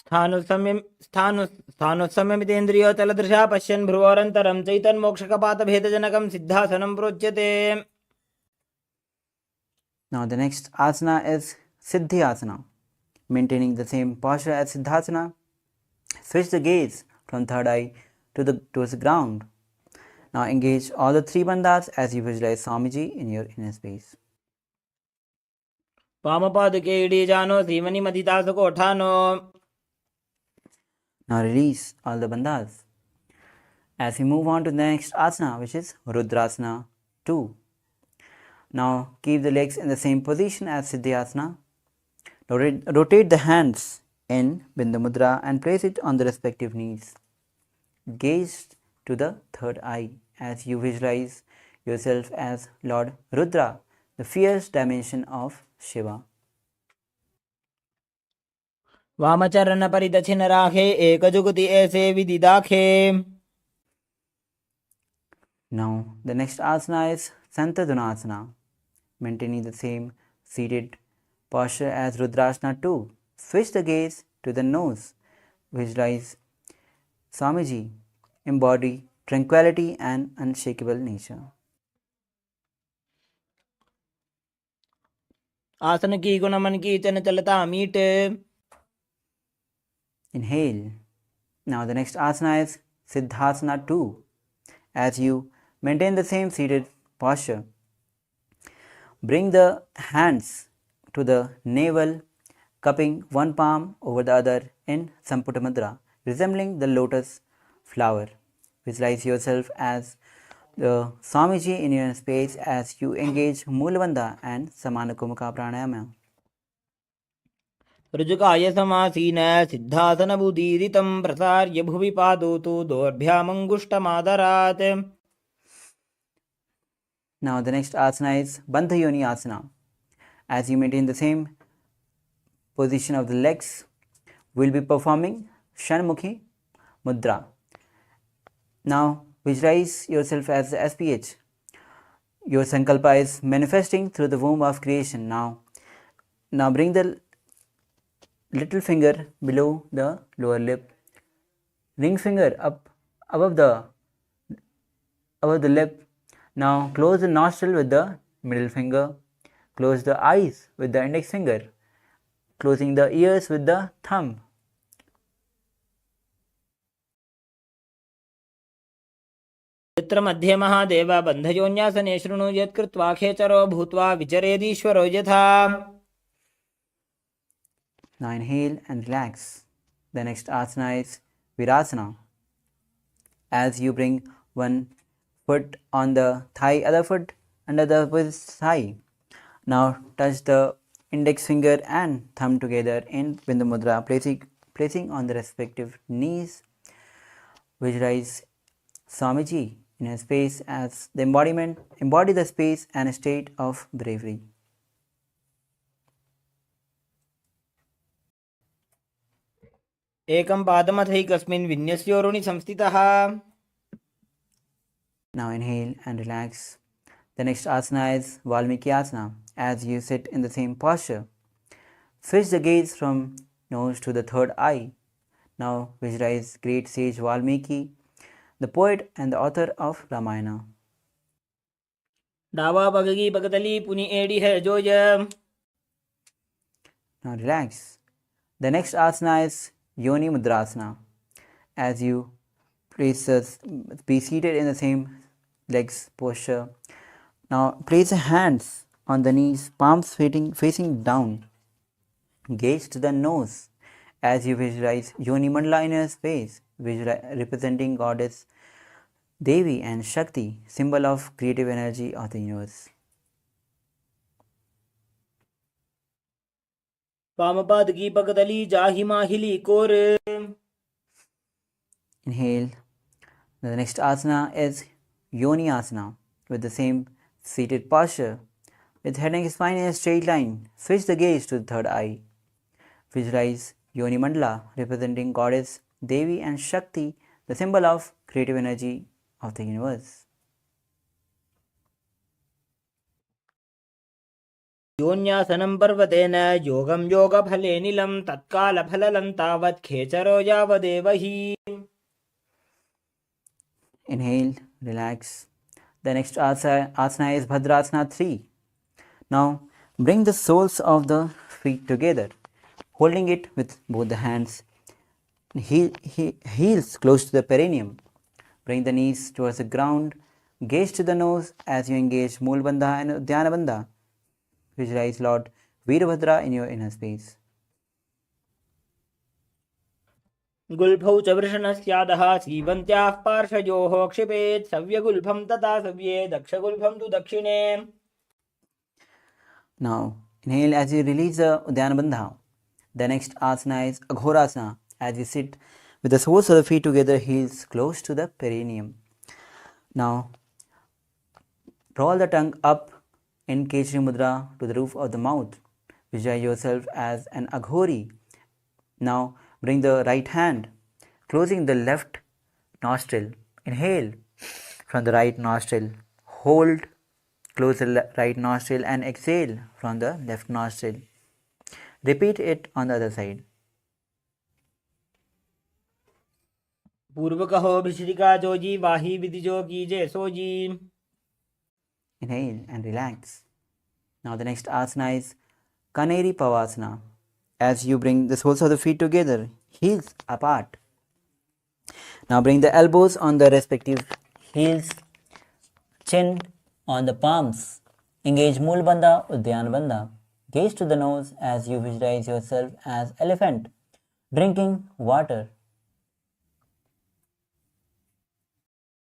स्थानुसंयमितेन्द्रियो तलदृशा पश्यन् भ्रुवोरन्तरं चैतन्मोक्षकपातभेदजनकं सिद्धासनं प्रोच्यते. Now the next asana is Siddhyasana, maintaining the same posture as Siddhasana. Switch the gaze from third eye towards the ground. Now engage all the three bandhas as you visualize Swamiji in your inner space. वामपादके इडीजानो श्रीमणिमदितासुकोठानो. Now release all the bandhas. As we move on to the next asana, which is Rudrasana 2. Now keep the legs in the same position as Siddhyasana. Rotate the hands in Bindu Mudra and place it on the respective knees. Gaze to the third eye as you visualize yourself as Lord Rudra, the fierce dimension of Shiva. वामचरणपरिदक्षिणराखे एकजुगति ऐसे विदिदाखे. Now the next asana is Santadhanasana, maintaining the same seated posture as Rudrasana 2. Switch the gaze to the nose. Visualize Swamiji, embody tranquility and unshakable nature. आसन की गुण मन की चंचलता meet. Inhale. Now the next asana is Siddhasana 2. As you maintain the same seated posture, bring the hands to the navel, cupping one palm over the other in Samputa Mudra, resembling the lotus flower. Visualize yourself as the Swamiji in your space as you engage Mulabandha and Samanakumaka Pranayama. ऋजुकाय समासीन सिद्धासन बुदीरितं प्रसार्य भुवि पादौ तु दोर्भ्यामङ्गुष्टमादरात्. Now the next asana is Bandha Yoni Asana. As you maintain the same position of the legs, we'll be performing Shanmukhi Mudra. Now visualize yourself as the SPH. Your Sankalpa is manifesting through the womb of creation. Now bring the little finger below the lower lip, ring finger up above the lip. Now close the nostril with the middle finger, close the eyes with the index finger, closing the ears with the thumb. यत्र मध्ये महादेव बन्धयोन्यासने शृणु यत्कृत्वा खेचरो भूत्वा विचरेदीश्वरो यथा. Now inhale and relax. The next asana is Virasana. As you bring one foot on the thigh, other foot under the opposite thigh. Now touch the index finger and thumb together in Bindu Mudra, placing on the respective knees. Visualize Swamiji in a space as the embody the space and a state of bravery. एकं पादमथैकस्मिन् विन्यस्योरुणि संस्थितः. Now inhale and relax. The next asana is Valmiki Asana. As you sit in the same posture, switch the gaze from nose to the third eye. Now visualize great sage Valmiki, the poet and the author of Ramayana. डावा बगगी बगतली पुनि एड़ी है जोय. Now relax. The next asana is Yoni Mudrasana. As you be seated in the same legs posture. Now place the hands on the knees, palms facing down. Gaze to the nose as you visualize Yoni Mandala in your space, representing goddess Devi and Shakti, symbol of creative energy of the universe. वामपाद की बगतली जाहि माहिली core. Inhale. The next asana is Yoni Asana with the same seated posture. With head and spine in a straight line, switch the gaze to the third eye. Visualize Yoni Mandala representing goddess Devi and Shakti, the symbol of creative energy of the universe. योन्यासनं पर्वतेन योगं योगफले नीलं तत्कालफललं तावत् खेचरो यावदेव हि. Inhale, relax. The next asana is Bhadrasana 3. Now bring the soles of the feet together, holding it with both the hands. Heels close to the perineum. Bring the knees towards the ground. Gaze to the nose as you engage Mulbandha and Udyanabandha. Visualize Lord Veerbhadra in your inner space. गुल्फौ च वृषणस्यादः सीवन्त्याः पार्श्वयोः क्षिपेत् सव्यगुल्फं तथा सव्ये दक्षगुल्फं तु दक्षिणे. Now inhale as you release the Udyanabandha. The next asana is Aghorasana. As you sit with the soles of the feet together, heels close to the perineum. Now roll the tongue up in Kechari Mudra to the roof of the mouth. Visualize yourself as an Aghori. Now bring the right hand, closing the left nostril. Inhale from the right nostril. Hold, close the right nostril and exhale from the left nostril. Repeat it on the other side. पूर्व कहो भिषिका जोजी वाही विधि जो कीजे sooji. Inhale and relax. Now the next asana is Kaneri Pavasana. As you bring the soles of the feet together, heels apart. Now bring the elbows on the respective heels, chin on the palms. Engage Mool Bandha, Uddiyana Bandha. Gaze to the nose as you visualize yourself as elephant, drinking water.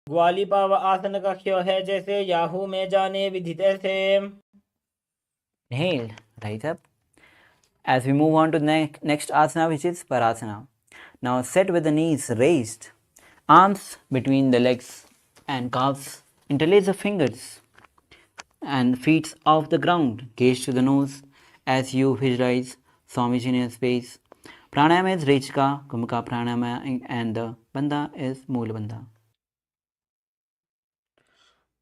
ग्वाली पाव आसन का क्यों है जैसे Yahoo में जाने विधि तैसे. Inhale, rise up. As we move on to the next asana, which is Parasana. Now sit with the knees raised, arms between the legs and calves. Interlace the fingers and feet off the ground. Gaze to the nose as you visualize Swamiji in your space. Pranayama is Rechika, Kumaka Pranayama, and the Bandha is Moola Bandha.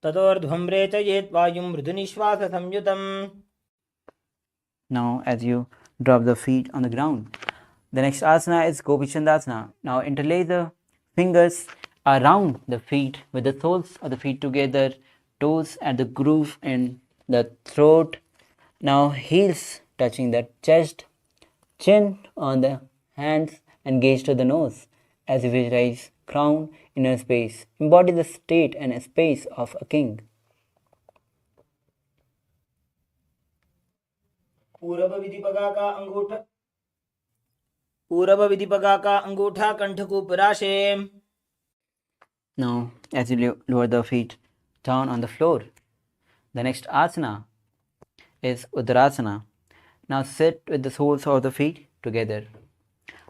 ततोर्ध्वं रेचयेत् वायुं मृदुनिश्वास संयुतम्. Now as you drop the feet on the ground. The next asana is Gopi Chandasana. Now interlace the fingers around the feet with the soles of the feet together, toes at the groove in the throat. Now heels touching the chest, chin on the hands, and gaze to the nose as you visualize crown inner space. Embody the state and space of a king. पूरब विधिपगा का अंगूठा कंठ को पराशे. Now, as you lower the feet down on the floor, the next asana is Uttarasana. Now sit with the soles of the feet together.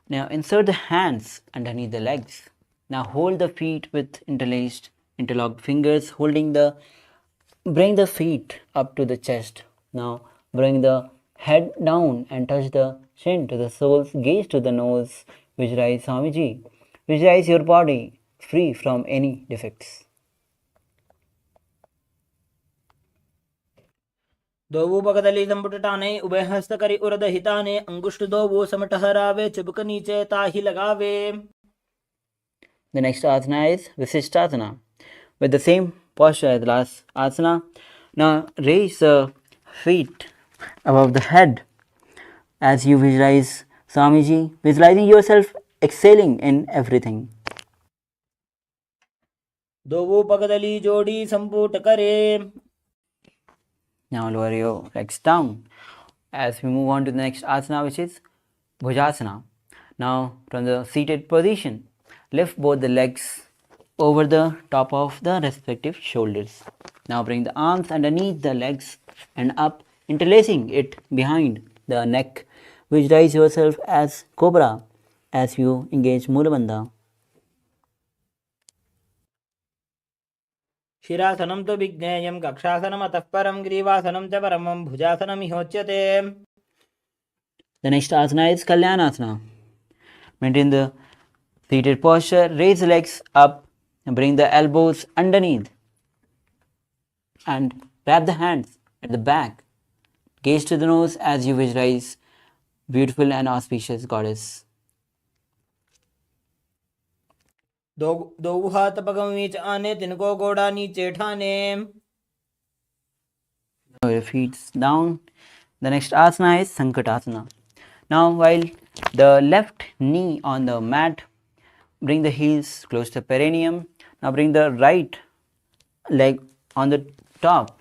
Now insert the hands underneath the legs. Now hold the feet with interlocked fingers, bring the feet up to the chest. Now bring the head down and touch the chin to the soles, gaze to the nose, visualize Swamiji. Visualize your body free from any defects. दोवू पगदली संपुटटाने उभय हस्त करी उरद हिताने अंगुष्ठ दोवू समटहरावे चिपक नीचे ताही लगावे. The next asana is Visishtasana. With the same posture as the last asana, now raise the feet above the head as you visualize Swamiji, visualizing yourself excelling in everything. दोवू पगदली जोड़ी संपुट करे. Now lower your legs down as we move on to the next asana, which is Bhujasana. Now from the seated position, lift both the legs over the top of the respective shoulders. Now bring the arms underneath the legs and up, interlacing it behind the neck. Visualize yourself as cobra as you engage Moola Bandha. शिरासनं तो विज्ञेयं कक्षासनम् अतः परं ग्रीवासनं च परमं भुजासनमिहोच्यते. The next asana is Kalyanasana. Maintain the seated posture, raise the legs up and bring the elbows underneath and wrap the hands at the back. Gaze to the nose as you visualize beautiful and auspicious goddess. दो हाथ पगम नीच आने तिनको गोड़ा नीचे ठाने. Now your feet down. The next asana is Sankatasana. Now while the left knee on the mat, bring the heels close to the perineum. Now bring the right leg on the top.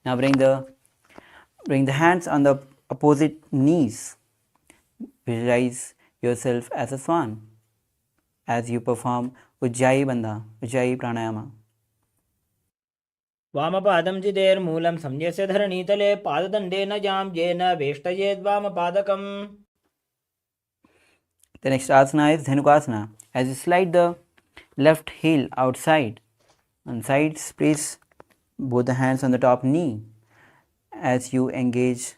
Now bring the hands on the opposite knees. Visualize yourself as a swan as you perform Ujjayi Bandha, Ujjayi Pranayama. वामपादं चिदेर्मूलं संन्यस्य धरणीतले पाददण्डेन यां येन वेष्टयेद्वामपादकम्. The next asana is Dhenukasana. As you slide the left heel outside on sides, place both the hands on the top knee as you engage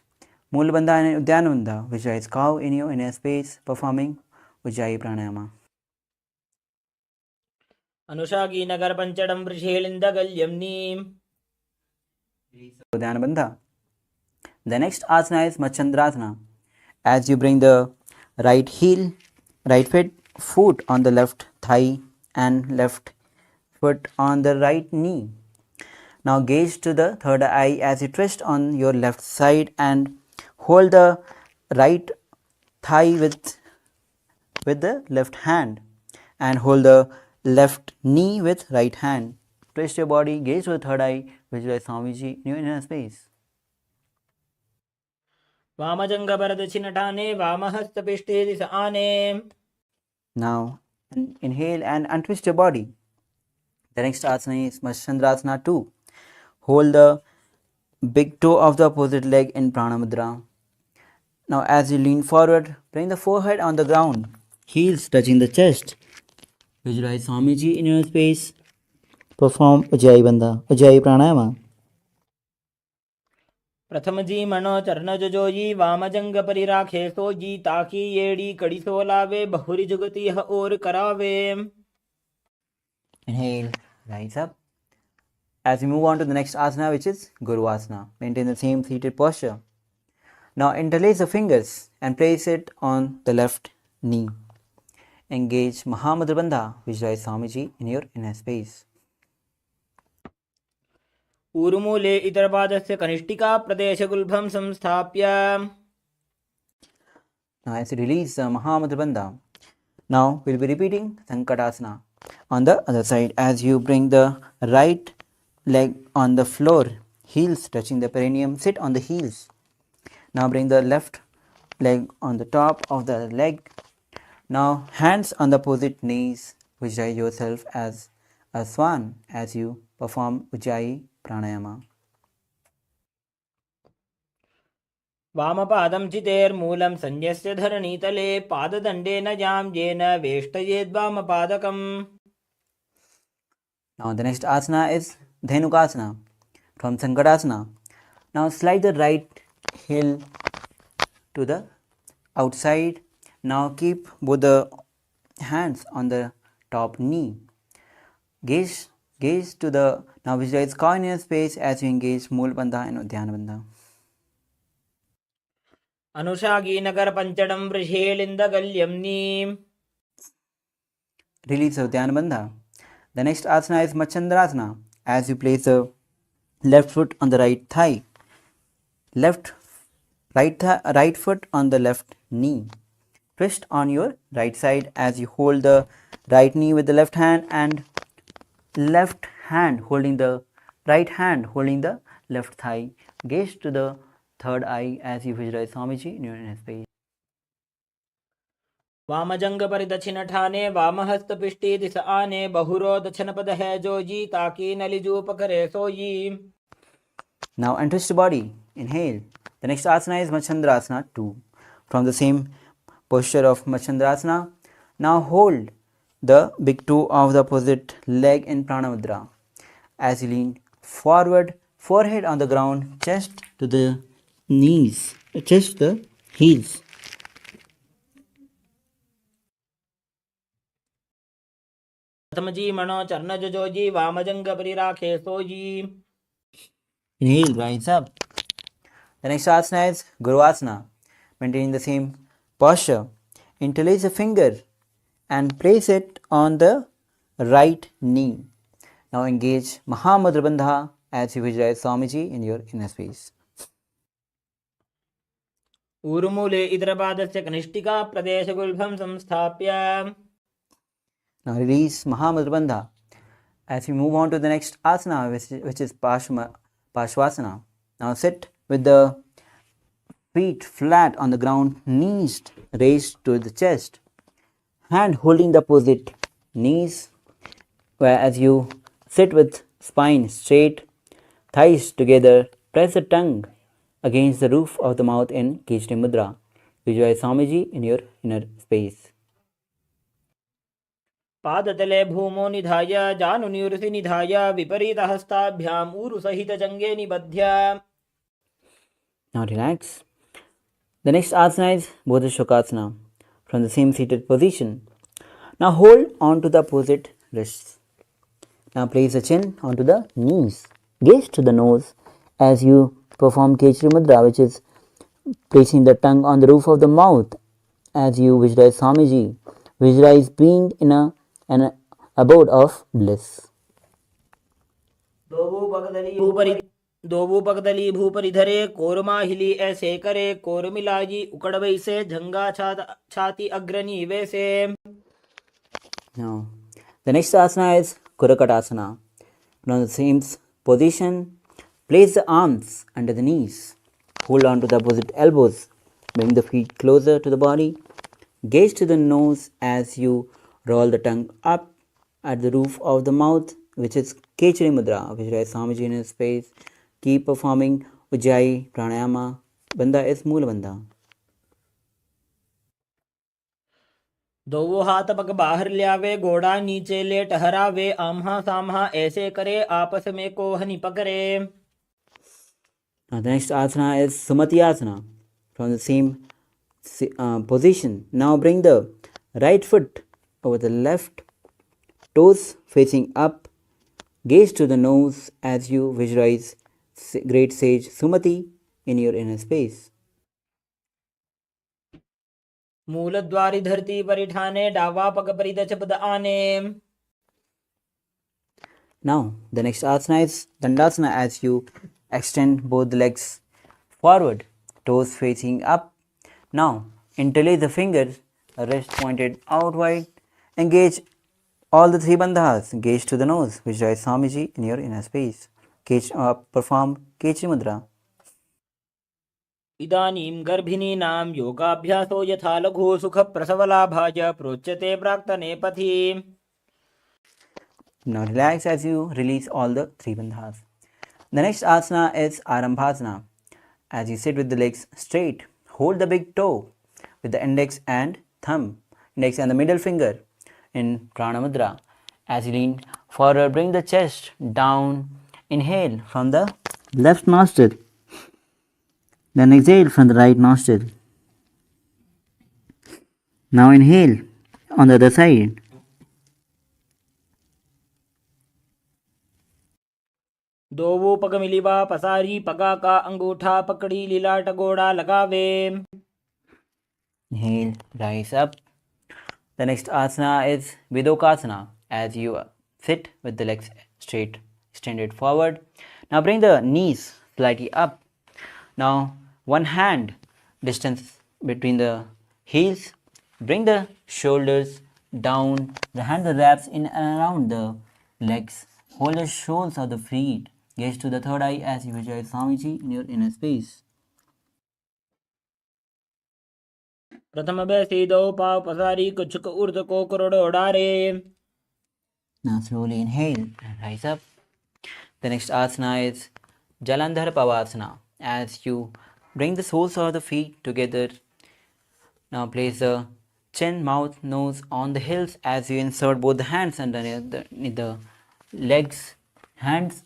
Moola Bandha and Uddiyana Bandha, visualize cow in your inner space, performing Ujjayi Pranayama. अनुषागी Nagar पंचडं वृषेलिन्दगल्यं neem. Uddiyana Bandha. The next asana is Machandrasana. As you bring the right foot on the left thigh and left foot on the right knee. Now gaze to the third eye as you twist on your left side and hold the right thigh with the left hand and hold the left knee with right hand. Twist your body, gaze to the third eye, visualize Swamiji in your inner space. वामजङ्गपरदक्षिणठाने वामहस्तपिष्टे दिश आने. Now inhale and untwist your body. The next asana is Matsyendrasana 2. Hold the big toe of the opposite leg in Prana Mudra. Now as you lean forward, bring the forehead on the ground, heels touching the chest. Visualize Swamiji in your space. Perform Ujjayi Bandha, Ujjayi Pranayama. प्रथमजी मनो चरणजोजी वामजंग परिराखे सोजी ताकि येड़ी कड़ी सो लावे बहुरी जुगति यह और करावे. Inhale, rise up. As we move on to the next asana, which is Guru Asana, maintain the same seated posture. Now interlace the fingers and place it on the left knee. Engage Mahamudra Bandha, visualize Swamiji in your inner space. ऊरुमूले इतरपादस्य कनिष्ठिका प्रदेशगुल्भं संस्थाप्य. Now as you release the Mahamudra Bandha, now we'll be repeating Sankatasana. On the other side, as you bring the right leg on the floor, heels touching the perineum, sit on the heels. Now bring the left leg on the top of the leg. Now hands on the opposite knees, visualize yourself as a swan as you perform Ujjayi Pranayama. वामपादं चितेर्मूलं संन्यस्य धरणीतले पाददण्डेन यां येन वेष्टयेद्वामपादकम्. Now the next asana is Dhenukasana from Sankatasana. Now slide the right heel to the outside. Now keep both the hands on the top knee. Gaze to the, now visualize cow in your space as you engage Mool Bandha and Udhyana Bandha. अनुषागी Nagar पंचडं वृषेलिन्दगल्यम्नि. Release the Udhyana Bandha. The next asana is Matsyendrasana. As you place the left foot on the right thigh, right foot on the left knee. Twist on your right side as you hold the right knee with the left hand and left hand holding the right hand holding the left thigh. Gaze to the third eye as you visualize Swamiji in your inner space. वामजंग परिदक्षिणठाने वामहस्तपिष्टे दिश आने बहुरो दक्षिणपद है जोजी ताकि नलिजू पकरे सोई. Now untwist your body. Inhale. The next asana is Matsyendrasana 2. From the same posture of Matsyendrasana, now hold the big toe of the opposite leg in Prana Mudra. As you lean forward, forehead on the ground, chest to the knees, chest to the heels. प्रथमजी मनो चरणजोजी वामजंग परिराखे sooji. Inhale, rise up. The next asana is Guru Asana. Maintaining the same posture, interlace a finger and place it on the right knee. Now engage Mahamudra Bandha as you visualize Swamiji in your inner space. ऊरुमूले इतरपादस्य कनिष्ठिका प्रदेशगुल्भं संस्थाप्य. Now release Mahamudra Bandha. As we move on to the next asana, which is Parshvasana. Now sit with the feet flat on the ground, knees raised to the chest, hand holding the opposite knees, whereas you sit with spine straight, thighs together, press the tongue against the roof of the mouth in Kechari Mudra. Visualize Swamiji in your inner space. पादतले भूमो निधाय जानुनिवृति निधाय विपरीतहस्ताभ्याम् ऊरुसहितजङ्गे निबध्य. Now relax. The next asana is Bodha Shokasana from the same seated position. Now hold on to the opposite wrists. Now place the chin onto the knees. Gaze to the nose as you perform Kechari Mudra, which is placing the tongue on the roof of the mouth as you visualize Swamiji. Visualize being in an abode of bliss. ऊपरि दोवु पगदली भूपरि धरे कोरमाहिली ऐसे करे core मिलाजी उकड़ वैसे झंगा छाती अग्रणी वैसे. Now, the next asana is Kurakatasana. From the same position, place the arms under the knees. Hold on to the opposite elbows. Bring the feet closer to the body. Gaze to the nose as you roll the tongue up at the roof of the mouth, which is Kechari Mudra. Visualize Swamiji in his space. Keep performing Ujjayi Pranayama. Bandha is Moola Bandha. दोवो हाथ पग बाहर ल्यावे घोड़ा नीचे ले टहरावे आम्हा सामहा ऐसे करे आपस में कोहनी पकड़े. Now the next asana is Sumati Asana. From the same position, now bring the right foot over the left, toes facing up. Gaze to the nose as you visualize great sage Sumati in your inner space. मूलद्वारी धरती परिठाने डावा पग परिदच पद आने. Now the next asana is Dandasana as you extend both legs forward, toes facing up. Now interlace the fingers, wrist pointed outward. Engage all the three bandhas. Gaze to the nose. Visualize Swamiji in your inner space. Perform Kechari Mudra. इदानीं गर्भिणीनां योगाभ्यासो यथा लघु सुख प्रसवलाभाय प्रोच्यते प्राक्तने पथि. Now relax as you release all the three bandhas. The next asana is Arambhasana. As you sit with the legs straight, hold the big toe with the index and the middle finger in Prana Mudra. As you lean forward, bring the chest down. Inhale from the left nostril. Then exhale from the right nostril. Now inhale on the other side. दोवो पग मिलिवा पसारी पगा का अंगूठा पकड़ी लीलाट गोड़ा लगावे. Inhale, rise up. The next asana is Vidokasana. As you sit with the legs straight, extended forward. Now bring the knees slightly up. Now one hand distance between the heels. Bring the shoulders down. The hand wraps in and around the legs. Hold the soles of the feet. Gaze to the third eye as you visualize Swamiji in your inner space. प्रथम बैसी दो पाव पसारी कुछ ऊर्ध को crore उड़ारे. Now slowly inhale and rise up. The next asana is Jalandhar Pavasana. As you bring the soles of the feet together, now place the chin, mouth, nose on the heels as you insert both the hands underneath the legs, hands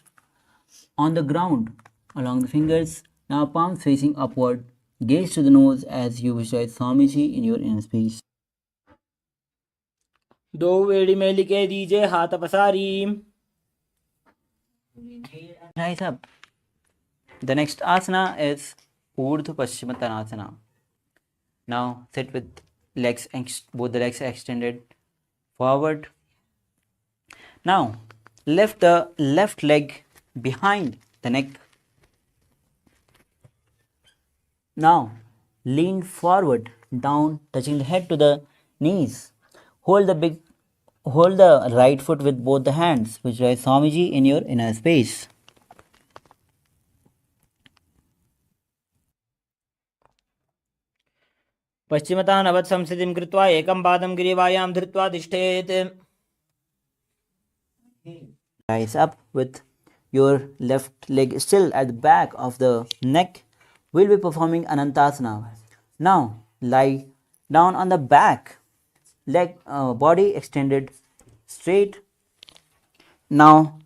on the ground along the fingers. Now palms facing upward. Gaze to the nose as you visualize Swamiji in your inner space. दो वेड़ी में लिखे दीजिए हाथ पसारी. Rise up. The next asana is Urdhva Paschimottanasana. Now sit with both the legs extended forward. Now lift the left leg behind the neck. Now lean forward, down, touching the head to the knees. Hold the right foot with both the hands. Visualize Swamiji in your inner space. पश्चिमतानवत् संस्थितिं कृत्वा एकं पादं ग्रीवायां धृत्वा तिष्ठेत्. Rise up with your left leg still at the back of the neck. We'll be performing Anantasana. Now lie down on the back, body extended straight. Now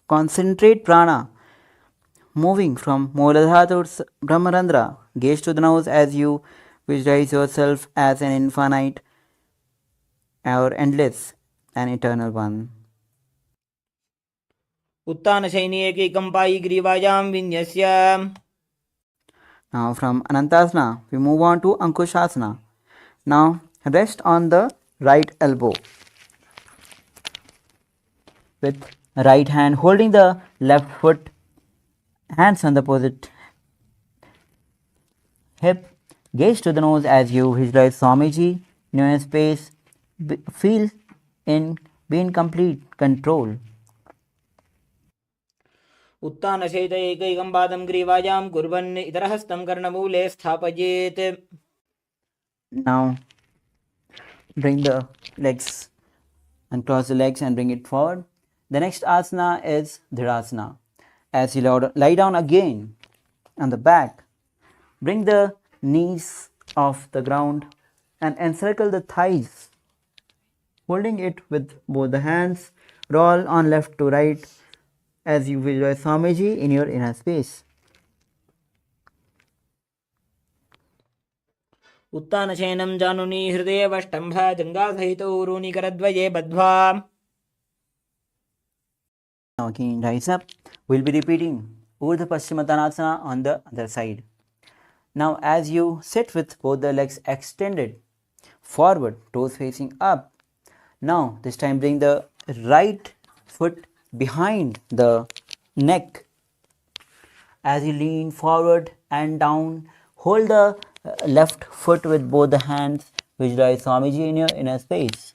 concentrate prana moving from Mooladhara to Brahmarandra. Gaze to the nose as you visualize yourself as an infinite or endless and eternal one. उत्तानशयनी एकैकं Pai ग्रीवायां विन्यस्य. Now from Anantasana, we move on to Ankushasana. Now rest on the right elbow with right hand holding the left foot, hands on the opposite hip. Gaze to the nose as you visualize Swamiji in your space. Feel be in complete control. उत्तानशयित एकैकं पादं ग्रीवायां कुर्वन् इतरहस्तं कर्णमूले स्थापयेत्. Now bring the legs and cross the legs and bring it forward. The next asana is Dhirasana. As you lie down again on the back, bring the knees off the ground and encircle the thighs. Holding it with both the hands, roll on left to right as you visualize Swamiji in your inner space. उत्तानशयनं जानुनी हृदयेवष्टम्भ जङ्घासहितो ऊरूनिकरद्वये बद्ध्वा. Now again rise up. We'll be repeating Urdhva Paschimottanasana on the other side. Now as you sit with both the legs extended forward, toes facing up. Now this time bring the right foot behind the neck. As you lean forward and down, hold the left foot with both the hands. Visualize Swamiji in your inner space.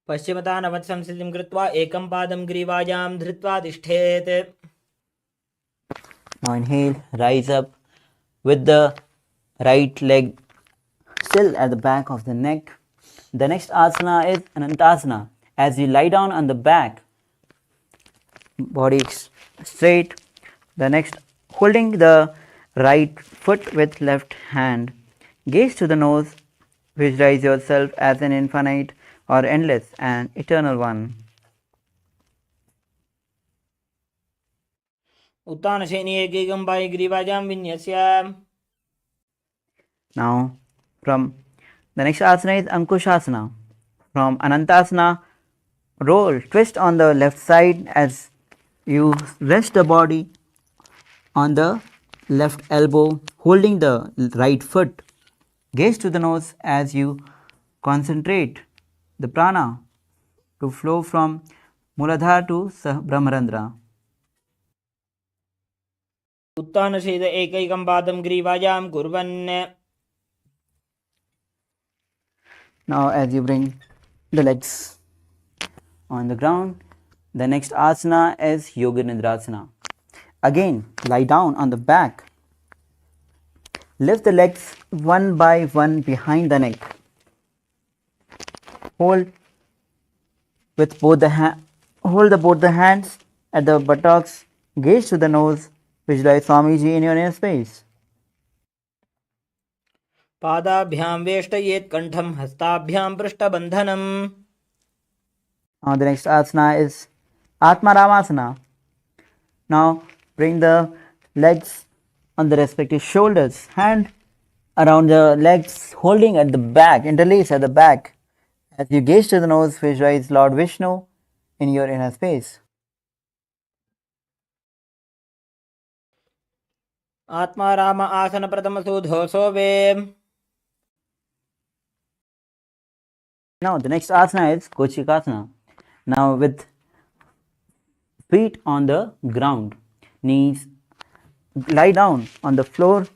पश्चिमतानवत्संस्थितिं कृत्वा एकं पादं ग्रीवायां धृत्वा तिष्ठेत्. Now inhale, rise up with the right leg still at the back of the neck. The next asana is Anantasana. As you lie down on the back, body straight. The next, holding the right foot with left hand. Gaze to the nose. Visualize yourself as an infinite or endless and eternal one. उत्तानशयनी एकैकं पाय ग्रीवायां विन्यस्य. Now, from the next asana is Ankushasana. From Anantasana, roll, twist on the left side as you rest the body on the left elbow, holding the right foot. Gaze to the nose as you concentrate the prana to flow from Muladhara to Brahmarandra. उत्तानशयित एकैकं पादं ग्रीवायां कुर्वन्. Now as you bring the legs on the ground, the next asana is Yoga Nidrasana. Again, lie down on the back. Lift the legs one by one behind the neck. Hold with both the both the hands at the buttocks. Gaze to the nose. Visualize Swamiji in your inner space. पादाभ्यां वेष्टयेत् कण्ठं हस्ताभ्यां पृष्ठबन्धनम्. Now the next asana is Atmaramasana. Now bring the legs on the respective shoulders, hand around the legs, holding at the back, interlace at the back. As you gaze to the nose, visualize Lord Vishnu in your inner space. आत्मा राम आसन प्रथम सुधोसो वे. Now the next asana is Kochikasana. Now with feet on the ground, knees, lie down on the floor.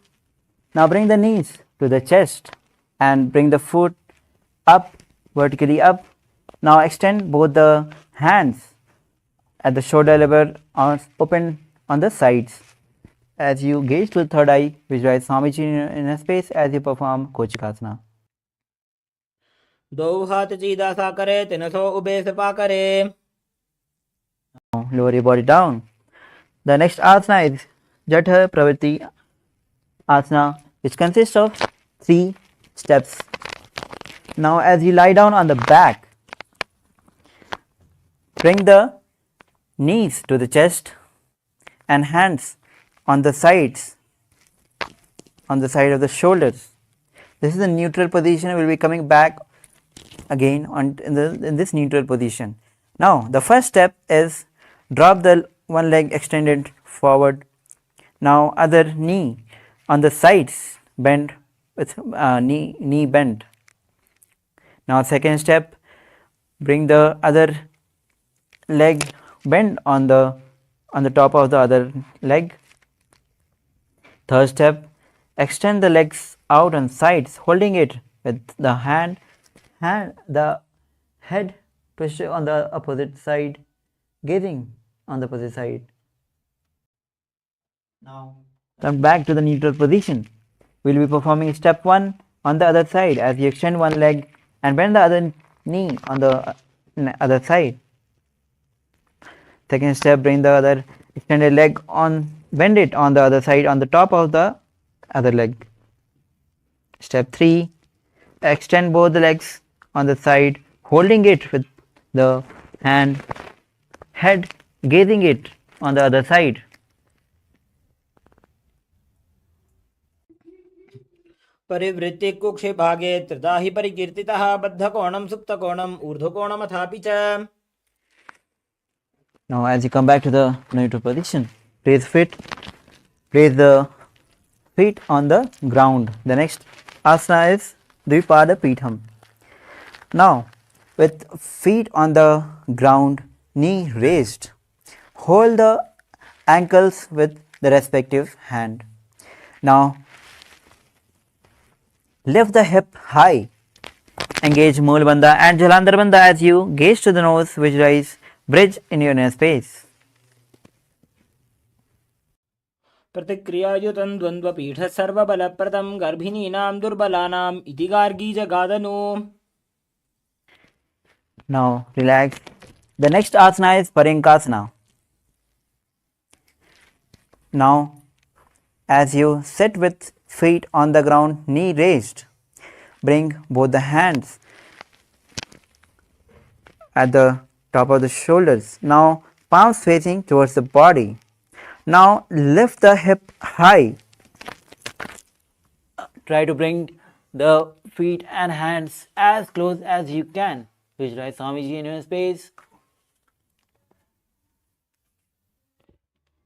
Now bring the knees to the chest and bring the foot up, vertically up. Now extend both the hands at the shoulder level or open on the sides. As you gaze to the third eye, visualize Swamiji in a space as you perform Kochikasana. दो हाथ सीधा सा करे तिनसो ube Sapa करे. Now lower your body down. The next asana is Jatha Pravritti Asana, which consists of 3 steps. Now as you lie down on the back, bring the knees to the chest and hands on the sides, on the side of the shoulders. This is the neutral position. We will be coming back again in this neutral position. Now the first step is drop the one leg extended forward. Now other knee on the sides bend with knee bent. Now second step, bring the other leg bend on the top of the other leg. Third step, extend the legs out on sides, holding it with the the head twisted on the opposite side, gazing on the opposite side. Now come back to the neutral position. We'll be performing step 1 on the other side as you extend one leg and bend the other knee on the other side. Second step, bring the other extended leg on, bend it on the other side on the top of the other leg. Step 3, extend both the legs on the side, holding it with the head gazing it on the other side. परिवृत्ति कुक्षे भागे त्रिधा हि परिकीर्तितः बद्धकोणं सुप्तकोणं ऊर्ध्वकोणमथापि च. Now as you come back to the neutral position, place the feet on the ground. The next asana is Dvipada Pitham. Now with feet on the ground, knee raised, hold the ankles with the respective hand. Now lift the hip high, engage Mool Bandha and Jalandhar Bandha as you gaze to the nose, visualize bridge in your inner space. प्रतिक्रियायुतं द्वन्द्वपीठ सर्वबलप्रदं गर्भिणीनां दुर्बलानाम् इति Gargi जगादनु. Now relax. The next asana is Parinkasana. Now as you sit with feet on the ground, knee raised, bring both the hands at the top of the shoulders. Now palms facing towards the body. Now lift the hip high. Try to bring the feet and hands as close as you can. Visualize Swamiji in your space.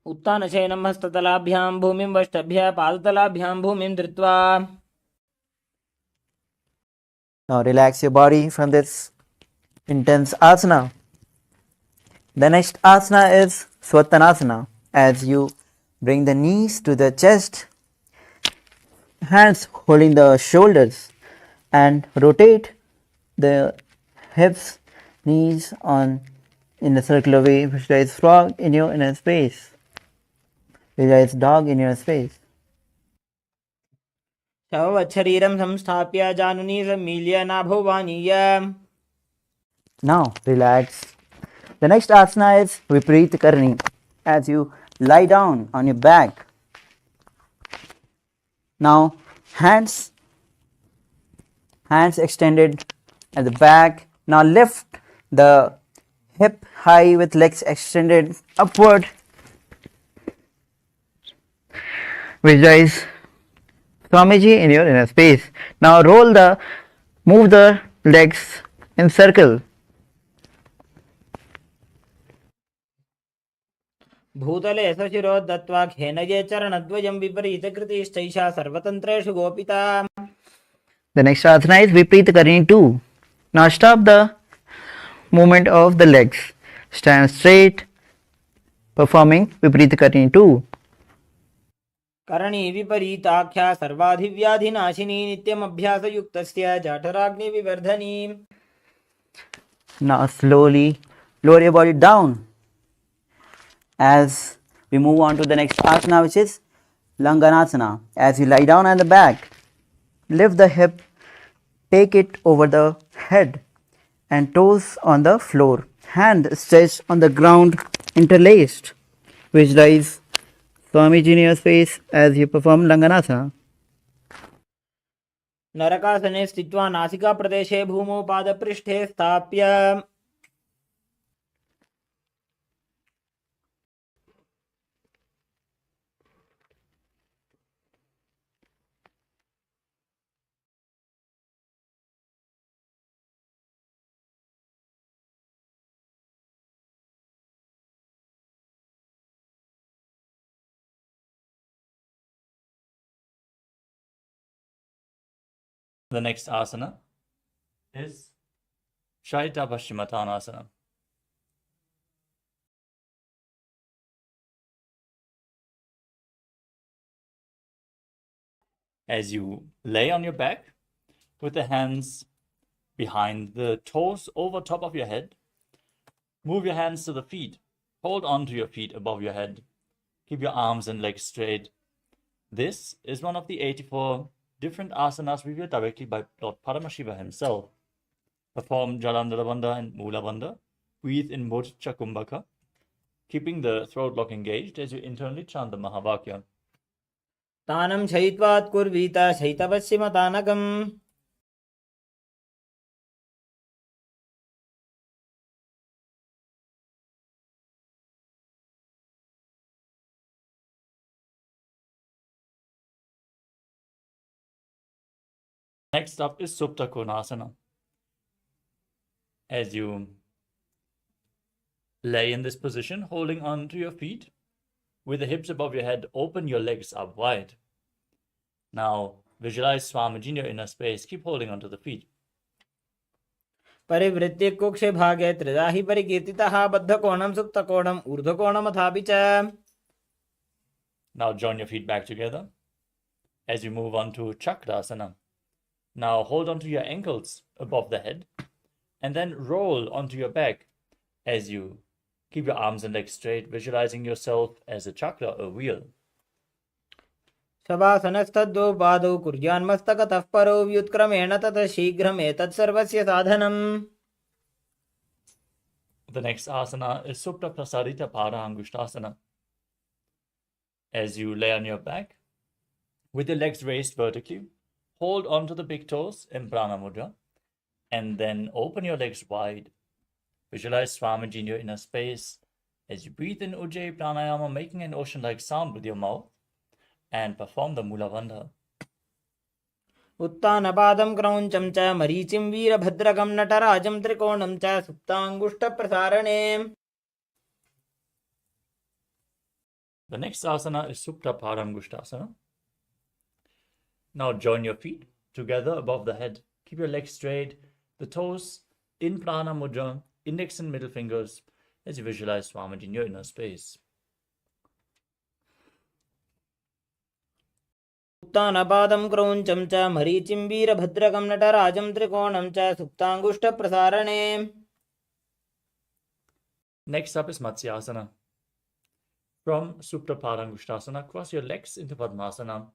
उत्तानशयनं हस्ततलाभ्यां भूमिं वष्टभ्य पादतलाभ्यां भूमिं धृत्वा. Now relax your body from this intense asana. The next asana is Swatanasana. As you bring the knees to the chest, hands holding the shoulders, and rotate the hips, knees in a circular way. Visualize frog in your inner space. Visualize dog in your space. शववच्छरीरं संस्थाप्य जानुनी सम्मील्य नाभो वाणीय. Now relax. The next asana is Viparita Karani. As you lie down on your back. Now hands extended at the back. Now lift the hip high with legs extended upward. Visualize Swamiji in your inner space. Now move the legs in circle. भूतले सशिरो दत्वा खेनये चरणद्वयं विपरीतकृतिश्चैषा सर्वतन्त्रेषु गोपिता. The next asana is Viparita Karani 2. Now stop the movement of the legs. Stand straight, performing Viparita Karani 2. Karni विपरीताख्या सर्वाधिव्याधिनाशिनी नित्यमभ्यासयुक्तस्य जाठराग्निविवर्धनी. Now slowly lower your body down as we move on to the next asana, which is Langanasana. As you lie down on the back, lift the hip, take it over the head and toes on the floor. Hand stretched on the ground, interlaced. Visualize Swamiji in your space as you perform Langanasana. नरकासने स्थित्वा नासिकाप्रदेशे भूमौ पादपृष्ठे स्थाप्य. The next asana is Shaita Paschimottanasana. As you lay on your back with the hands behind the toes over top of your head, move your hands to the feet. Hold on to your feet above your head. Keep your arms and legs straight. This is one of the 84 different asanas revealed directly by Lord Paramashiva himself. Perform Jalandhara Bandha and Mula Bandha. Breathe in Mudra Kumbhaka, keeping the throat lock engaged as you internally chant the Mahavakya. तानं शयित्वात् कुर्वीत शैतपश्चिमतानकम्. Next up is Supta Konasana. As you lay in this position, holding on to your feet, with the hips above your head, open your legs up wide. Now, visualize Swamiji in your inner space. Keep holding onto the feet. परिवृत्य कुक्षे भागे त्रिधा हि परिकीर्तितः बद्धकोणं सुप्तकोणं ऊर्ध्वकोणमथापि च. Now join your feet back together as you move on to Chakrasana. Now hold onto your ankles above the head and then roll onto your back as you keep your arms and legs straight, visualizing yourself as a chakra, a wheel. शवासनस्तद्वौ पादौ कुर्यान्मस्तकतः परौ व्युत्क्रमेण ततः शीघ्रमेतत् सर्वस्य साधनम्. The next asana is Supta Prasarita Paraangushtasana. As you lay on your back, with your legs raised vertically, hold onto the big toes in Prana Mudra, and then open your legs wide. Visualize Swamiji in your inner space as you breathe in Ujjayi Pranayama, making an ocean-like sound with your mouth, and perform the Mula Bandha. उत्तानपादं क्रौञ्चं च मरीचिं वीरभद्रकं नटराजं त्रिकोणं च सुप्ताङ्गुष्ठप्रसारणे. The next asana is Supta Paramgushtasana. Now join your feet together above the head. Keep your legs straight, the toes in Prana Mudra, index and middle fingers, as you visualize Swamiji in your inner space. उत्तानपादं क्रौञ्चं च मरीचिं वीरभद्रकं नटराजं त्रिकोणं च सुप्ताङ्गुष्ठप्रसारणे. Next up is Matsyasana. From Supta Paramgushtasana, cross your legs into Padmasana.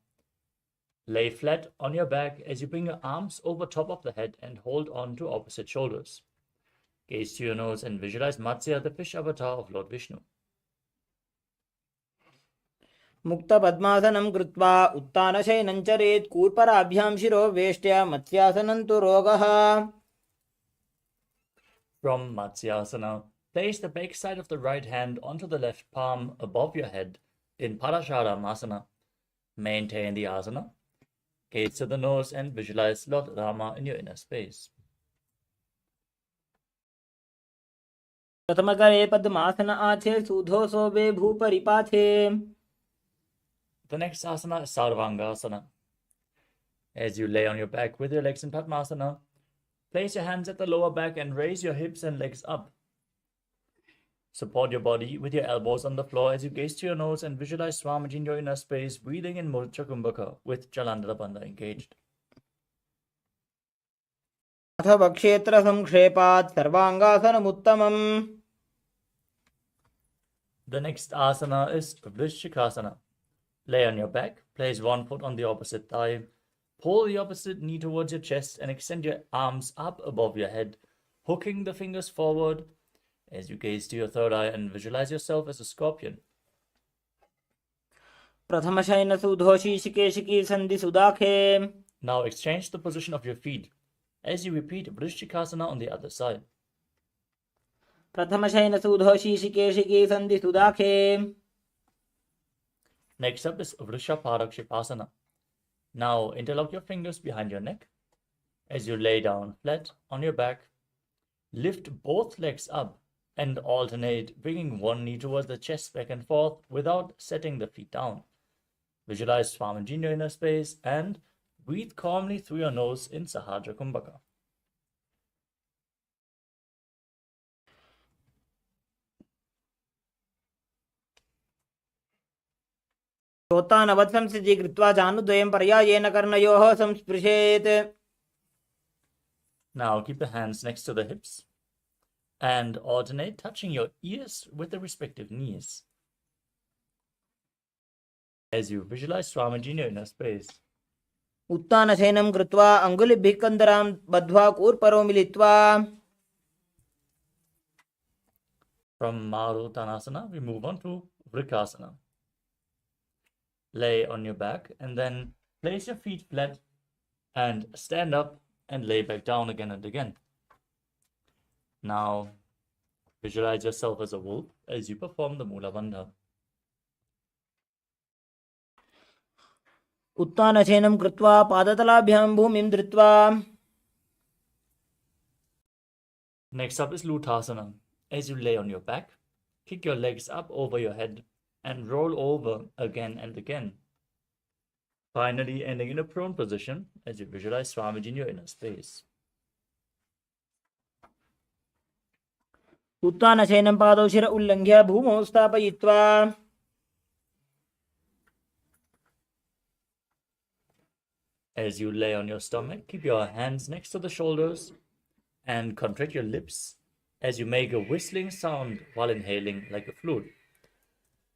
Lay flat on your back as you bring your arms over top of the head and hold on to opposite shoulders. Gaze to your nose and visualize Matsya, the fish avatar of Lord Vishnu. मुक्तपद्मासनं कृत्वा उत्तानशयनं चरेत् कूर्पराभ्यां शिरो वेष्ट्या मत्स्यासनं तु रोगः. From Matsyasana, place the back side of the right hand onto the left palm above your head in Parasharamasana. Maintain the asana. Gaze to the nose and visualize Lord Rama in your inner space. प्रथमकरे पद्मासन आछे सूधो सोबे भूपरिपाथे. The next asana is Sarvangasana. As you lay on your back with your legs in Padmasana, place your hands at the lower back and raise your hips and legs up. Support your body with your elbows on the floor as you gaze to your nose and visualize Swamiji in your inner space, breathing in Mudra Kumbhaka with Jalandhara Bandha engaged. अथ वक्षेत्र संक्षेपात् सर्वांगासनमुत्तमम्. The next asana is Vrishchikasana. Lay on your back, place one foot on the opposite thigh, pull the opposite knee towards your chest and extend your arms up above your head, hooking the fingers forward as you gaze to your third eye and visualize yourself as a scorpion. प्रथमशयन सुधोषी शिकेशिकी संधि सुदाखे. Now exchange the position of your feet as you repeat Vrishchikasana on the other side. प्रथमशयन सुधोषी शिकेशिकी संधि सुदाखे. Next up is Vrishaparakshipasana. Now interlock your fingers behind your neck as you lay down flat on your back. Lift both legs up and alternate, bringing one knee towards the chest back and forth without setting the feet down. Visualize Swamiji in your inner space and breathe calmly through your nose in Sahajra Kumbhaka. योत्तानवत्संस्थिति कृत्वा चानुद्वयं पर्यायेन कर्णयोः संस्पृशेत्. Now keep the hands next to the hips and alternate touching your ears with the respective knees. As you visualize Swamiji in your inner space. उत्तानशयनं कृत्वा अङ्गुलिभिः कन्दरां बद्ध्वा कूर्परो मिलित्वा. From Maruttanasana, we move on to Vrikasana. Lay on your back and then place your feet flat and stand up and lay back down again and again. Now, visualize yourself as a wolf as you perform the Mula Bandha. उत्तानशयनं कृत्वा पादतलाभ्यां भूमिं धृत्वा. Next up is Lutasana. As you lay on your back, kick your legs up over your head and roll over again and again. Finally, ending in a prone position as you visualize Swamiji in your inner space. उत्तानशयनं पादौ शिर उल्लङ्घ्य भूमौ स्थापयित्वा. As you lay on your stomach, keep your hands next to the shoulders and contract your lips as you make a whistling sound while inhaling like a flute.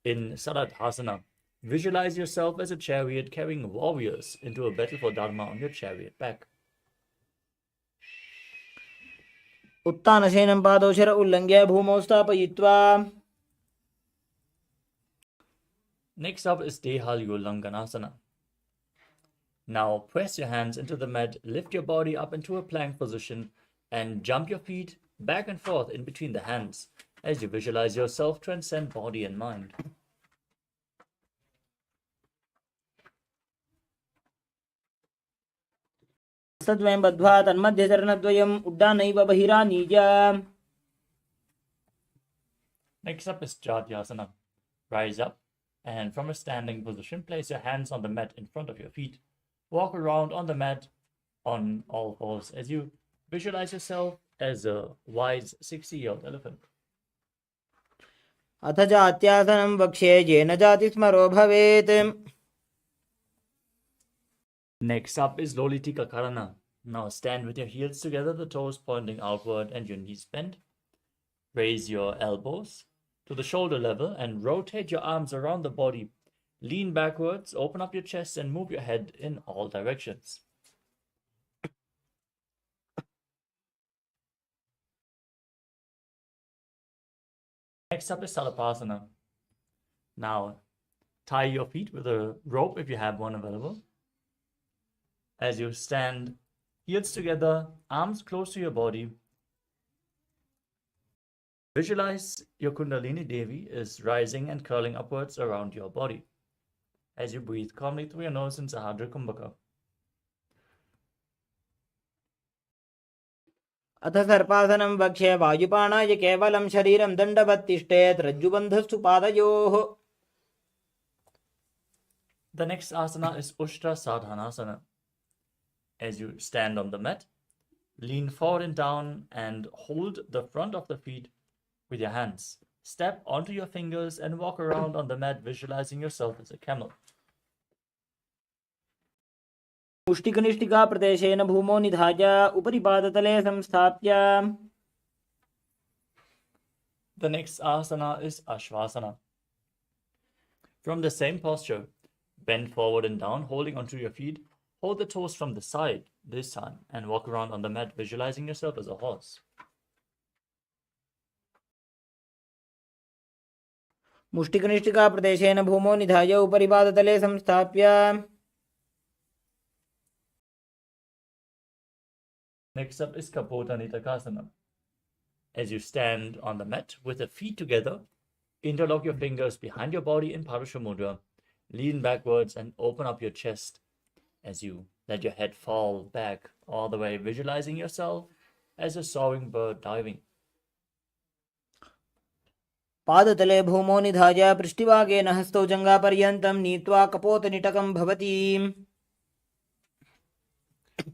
In Saradhasana, visualize yourself as a chariot carrying warriors into a battle for Dharma on your chariot back. उत्तानशयनं पादौ शिर उल्लङ्घ्य भूमौ स्थापयित्वा. Next up is Dehalyulanganasana. Now press your hands into the mat, lift your body up into a plank position and jump your feet back and forth in between the hands as you visualize yourself transcend body and mind. हस्तद्वयं बद्ध्वा तन्मध्यचरणद्वयम् उड्डानैव बहिरानीय. Next up is Jatyasana. Rise up and from a standing position, place your hands on the mat in front of your feet. Walk around on the mat on all fours as you visualize yourself as a wise 60-year-old elephant. अथ जात्यासनं वक्ष्ये येन जातिस्मरो भवेत्. Next up is Lolitika Karana. Now stand with your heels together, the toes pointing outward and your knees bent. Raise your elbows to the shoulder level and rotate your arms around the body. Lean backwards, open up your chest and move your head in all directions. Next up is Salapasana. Now, tie your feet with a rope if you have one available. As you stand, heels together, arms close to your body. Visualize your Kundalini Devi is rising and curling upwards around your body. As you breathe calmly through your nose in Sahadra Kumbhaka. अथ सर्पासनं वक्ष्ये वायुपाणाय केवलं शरीरं दण्डवत् तिष्ठेत् रज्जुबन्धस्तु पादयोः. The next asana is Ushtra Sadhanasana. As you stand on the mat, lean forward and down and hold the front of the feet with your hands. Step onto your fingers and walk around on the mat, visualizing yourself as a camel. मुष्टिकनिष्ठिका प्रदेशेन भूमौ निधाय उपरि पादतले संस्थाप्य. The next asana is Ashvasana. From the same posture, bend forward and down, holding onto your feet. Hold the toes from the side this time and walk around on the mat, visualizing yourself as a horse. मुष्टिकनिष्ठिका प्रदेशेन भूमौ निधाय उपरि पादतले संस्थाप्य. Next up is Kapota Nithakasana. As you stand on the mat with the feet together, interlock your fingers behind your body in Parusha Mudra. Lean backwards and open up your chest as you let your head fall back all the way, visualizing yourself as a soaring bird diving. पादतले भूमौ निधाय पृष्ठिभागेन हस्तौ जङ्घापर्यन्तं नीत्वा कपोतनिटकं भवति.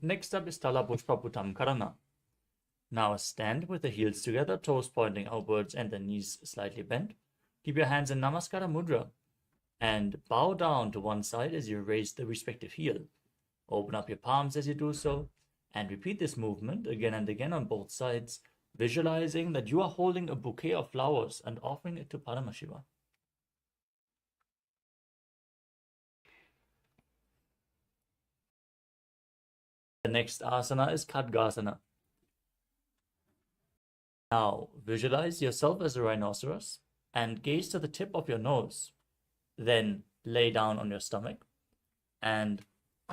Next up is Talapushpaputam Karana. Now stand with the heels together, toes pointing outwards and the knees slightly bent. Keep your hands in Namaskara Mudra and bow down to one side as you raise the respective heel. Open up your palms as you do so, and repeat this movement again and again on both sides, visualizing that you are holding a bouquet of flowers and offering it to Paramashiva. The next asana is Khadgasana. Now visualize yourself as a rhinoceros and gaze to the tip of your nose. Then lay down on your stomach and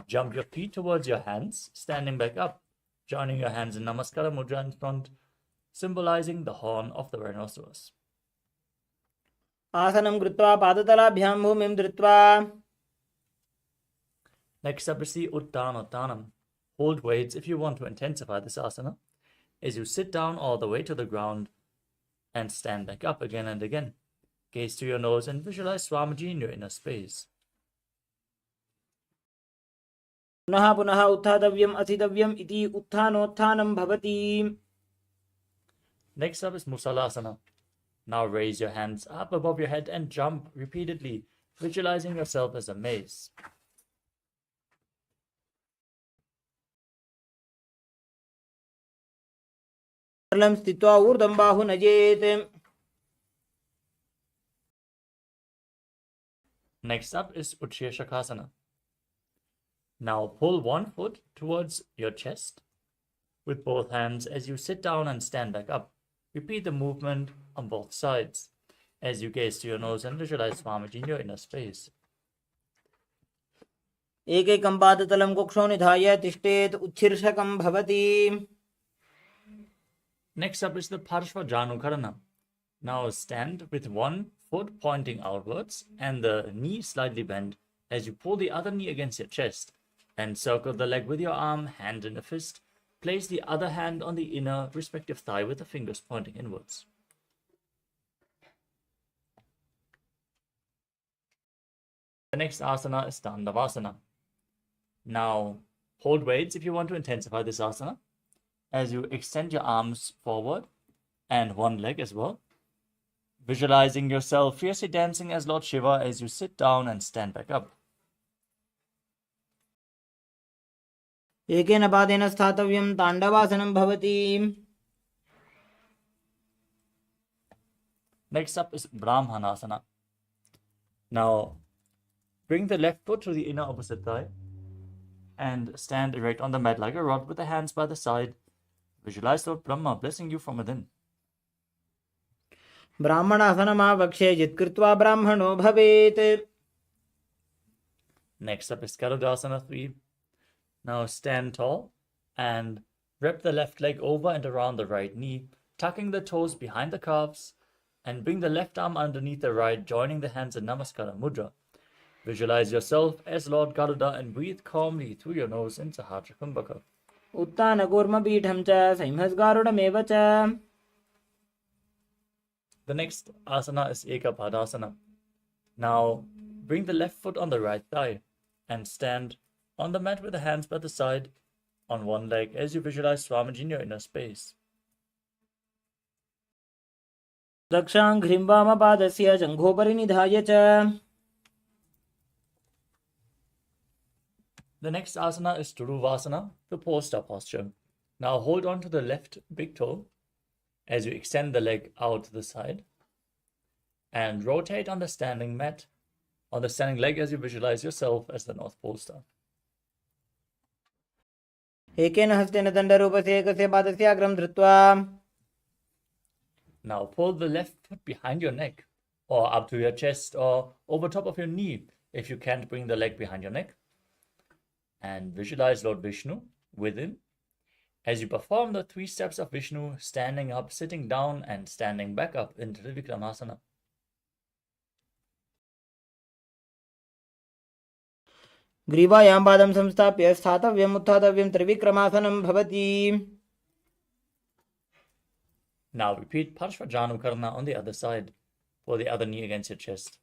jump your feet towards your hands, standing back up, joining your hands in Namaskara Mudra in front, symbolizing the horn of the rhinoceros. आसनं कृत्वा पादतलाभ्यां भूमिं धृत्वा. Next up is the Uttanottanam. Hold weights if you want to intensify this asana as you sit down all the way to the ground and stand back up again and again. Gaze to your nose and visualize Swamiji in your inner space. पुनः पुनः उत्थातव्यम् अस्थितव्यम् इति उत्थानोत्थानं भवति. Next up is Musalasana. Now raise your hands up above your head and jump repeatedly, visualizing yourself as a mace. सरलं स्थित्वा ऊर्ध्वं बाहु नजेत्. Next up is Utshirshakasana. Now pull one foot towards your chest with both hands as you sit down and stand back up. Repeat the movement on both sides as you gaze to your nose and visualize Swamiji in your inner space. एकैकं पादतलं कुक्षौ निधाय तिष्ठेत् उच्छीर्षकं भवति. Next up is the Parshvajanukarana. Now stand with one foot pointing outwards and the knee slightly bent as you pull the other knee against your chest and circle the leg with your arm, hand in a fist. Place the other hand on the inner respective thigh with the fingers pointing inwards. The next asana is Dandavasana. Now hold weights if you want to intensify this asana as you extend your arms forward and one leg as well, visualizing yourself fiercely dancing as Lord Shiva as you sit down and stand back up. एकेन पादेन स्थातव्यं ताण्डवासनं भवति. Next up is Brahmanasana. Now bring the left foot to the inner opposite thigh and stand erect on the mat like a rod with the hands by the side. Visualize Lord Brahma blessing you from within. ब्राह्मणासनमावक्ष्ये यत्कृत्वा ब्राह्मणो भवेत्. Next up is Garudasana 3. Now stand tall and wrap the left leg over and around the right knee, tucking the toes behind the calves, and bring the left arm underneath the right, joining the hands in Namaskara Mudra. Visualize yourself as Lord Garuda and breathe calmly through your nose in Sahasrara Kumbhaka. उत्तानकूर्मपीठं च संहस्गारुडमेव च. The next asana is Ekapadasana. Now bring the left foot on the right thigh and stand on the mat with the hands by the side on one leg as you visualize Swamiji in your inner space. दक्षाङ्घ्रिं वामपादस्य जङ्घोपरि निधाय च. The next asana is Turuvasana, the poster posture. Now hold on to the left big toe as you extend the leg out to the side and rotate on the standing mat, on the standing leg as you visualize yourself as the North Pole star. एकेन हस्तेन दण्डरूपस्य एकस्य पादस्य अग्रं धृत्वा. Now pull the left foot behind your neck or up to your chest or over top of your knee if you can't bring the leg behind your neck. And visualize Lord Vishnu within as you perform the 3 steps of Vishnu, standing up, sitting down, and standing back up in Trivikramasana. ग्रीवायां पादं संस्थाप्य स्थातव्यम् उत्थातव्यं त्रिविक्रमासनं भवति. Now repeat Parshvajanukarana on the other side. Pull the other knee against your chest.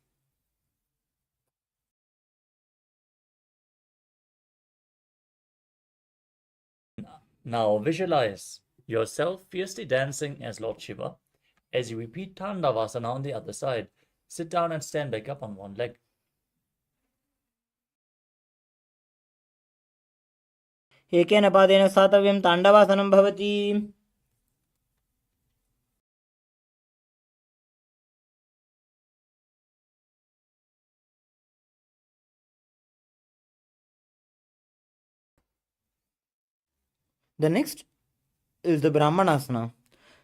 Now visualize yourself fiercely dancing as Lord Shiva as you repeat Tandavasana on the other side. Sit down and stand back up on one leg. एकेन पादेन स्थातव्यं ताण्डवासनं भवति. The next is the Brahmanasana.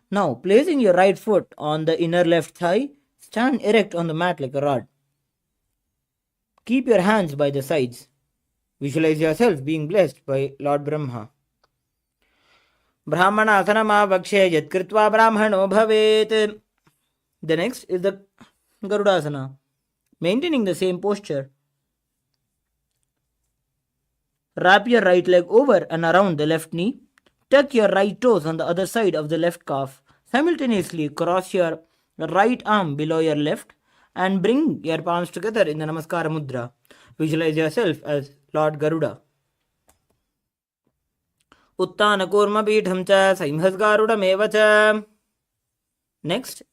Now, placing your right foot on the inner left thigh, stand erect on the mat like a rod. Keep your hands by the sides. Visualize yourself being blessed by Lord Brahma. Brahmanasanamavakshe yat kritva brahmano bhavet. The next is the Garudasana. Maintaining the same posture, wrap your right leg over and around the left knee. Tuck your right toes on the other side of the left calf. Simultaneously cross your right arm below your left and bring your palms together in the Namaskara Mudra. Visualize yourself as Lord Garuda. Uttana Kurma Pitham cha Saimhas Garudam eva cha. Next,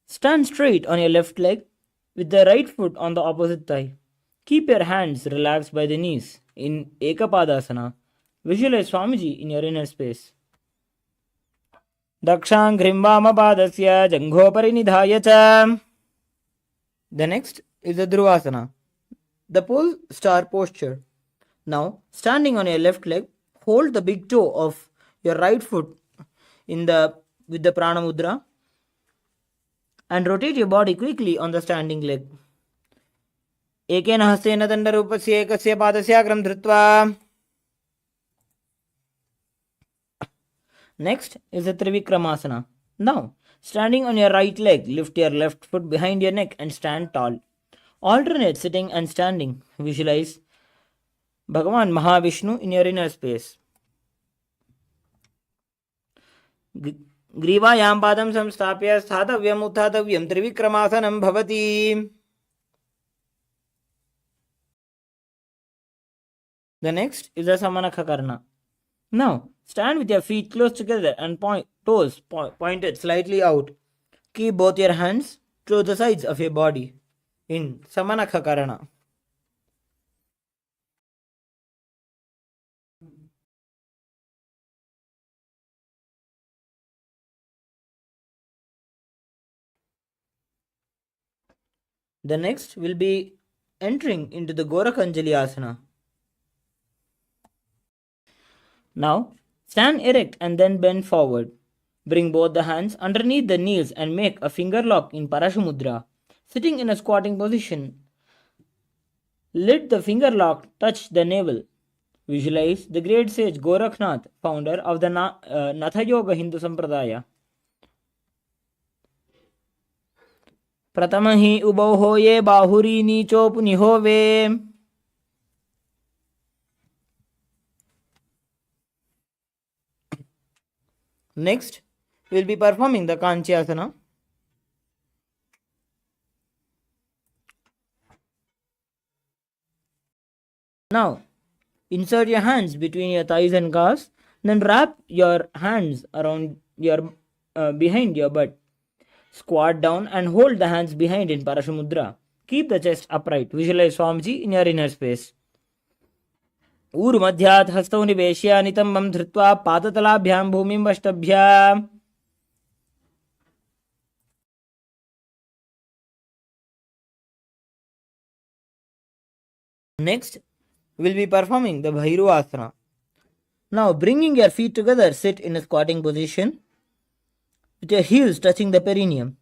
stand straight on your left leg with the right foot on the opposite thigh. Keep your hands relaxed by the knees in Ekapadasana. Visualize Swamiji in your inner space. Dakshangrim Vamapadasya Janghopari Nidhaya cha. The next is the Dhruvasana, the pole star posture. Now, standing on your left leg, hold the big toe of your right foot with the Prana Mudra and rotate your body quickly on the standing leg. Ekena hastena dandarupasya ekasya padasyagram dhritva. Next is the Trivikramasana. Now, standing on your right leg, lift your left foot behind your neck and stand tall. Alternate sitting and standing. Visualize Bhagavān Mahavishnu in your inner space. Grivayam padam samstapya sthathavyam utthathavyam Trivikramasanam bhavati. The next is the Samanakha Karna. Now, stand with your feet close together and toes pointed slightly out. Keep both your hands to the sides of your body in Samanakha Karana. The next will be entering into the Gorakhanjali Asana. Now, stand erect and then bend forward. Bring both the hands underneath the knees and make a finger lock in Parashamudra. Sitting in a squatting position, let the finger lock touch the navel. Visualize the great sage Gorakhnath, founder of the Natha Yoga Hindu Sampradaya. Pratamahi ubau hoye bahuri nicho punihove. Next, we will be performing the Kanchyasana. Now, insert your hands between your thighs and calves, then wrap your hands around your behind your butt. Squat down and hold the hands behind in Parashamudra. Keep the chest upright. Visualize Swamiji in your inner space. ऊर्मध्यात् हस्तौ निवेश्य नितम्बं धृत्वा पादतलाभ्यां भूमिं वष्टभ्य. Next, we will be performing the Bhairuvasana. Now, bringing your feet together, sit in a squatting position with your heels touching the perineum.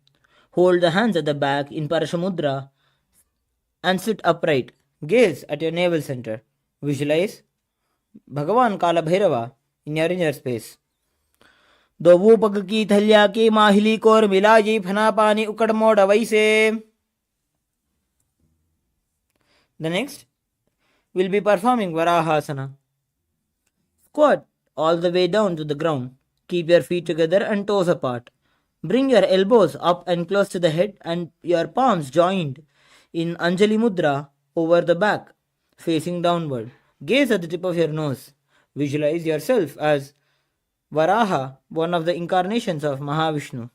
Hold the hands at the back in Parashamudra and sit upright. Gaze at your navel center. Visualize Bhagavān Kala Bhairava in your inner space. दो पग की थलिया की माहिली core मिलाजी फना पानी उकड़ मोड़ वैसे. The next, we'll be performing Varahasana. Squat all the way down to the ground. Keep your feet together and toes apart. Bring your elbows up and close to the head and your palms joined in Anjali Mudra over the back, facing downward. Gaze at the tip of your nose. Visualize yourself as Varaha, one of the incarnations of Mahavishnu.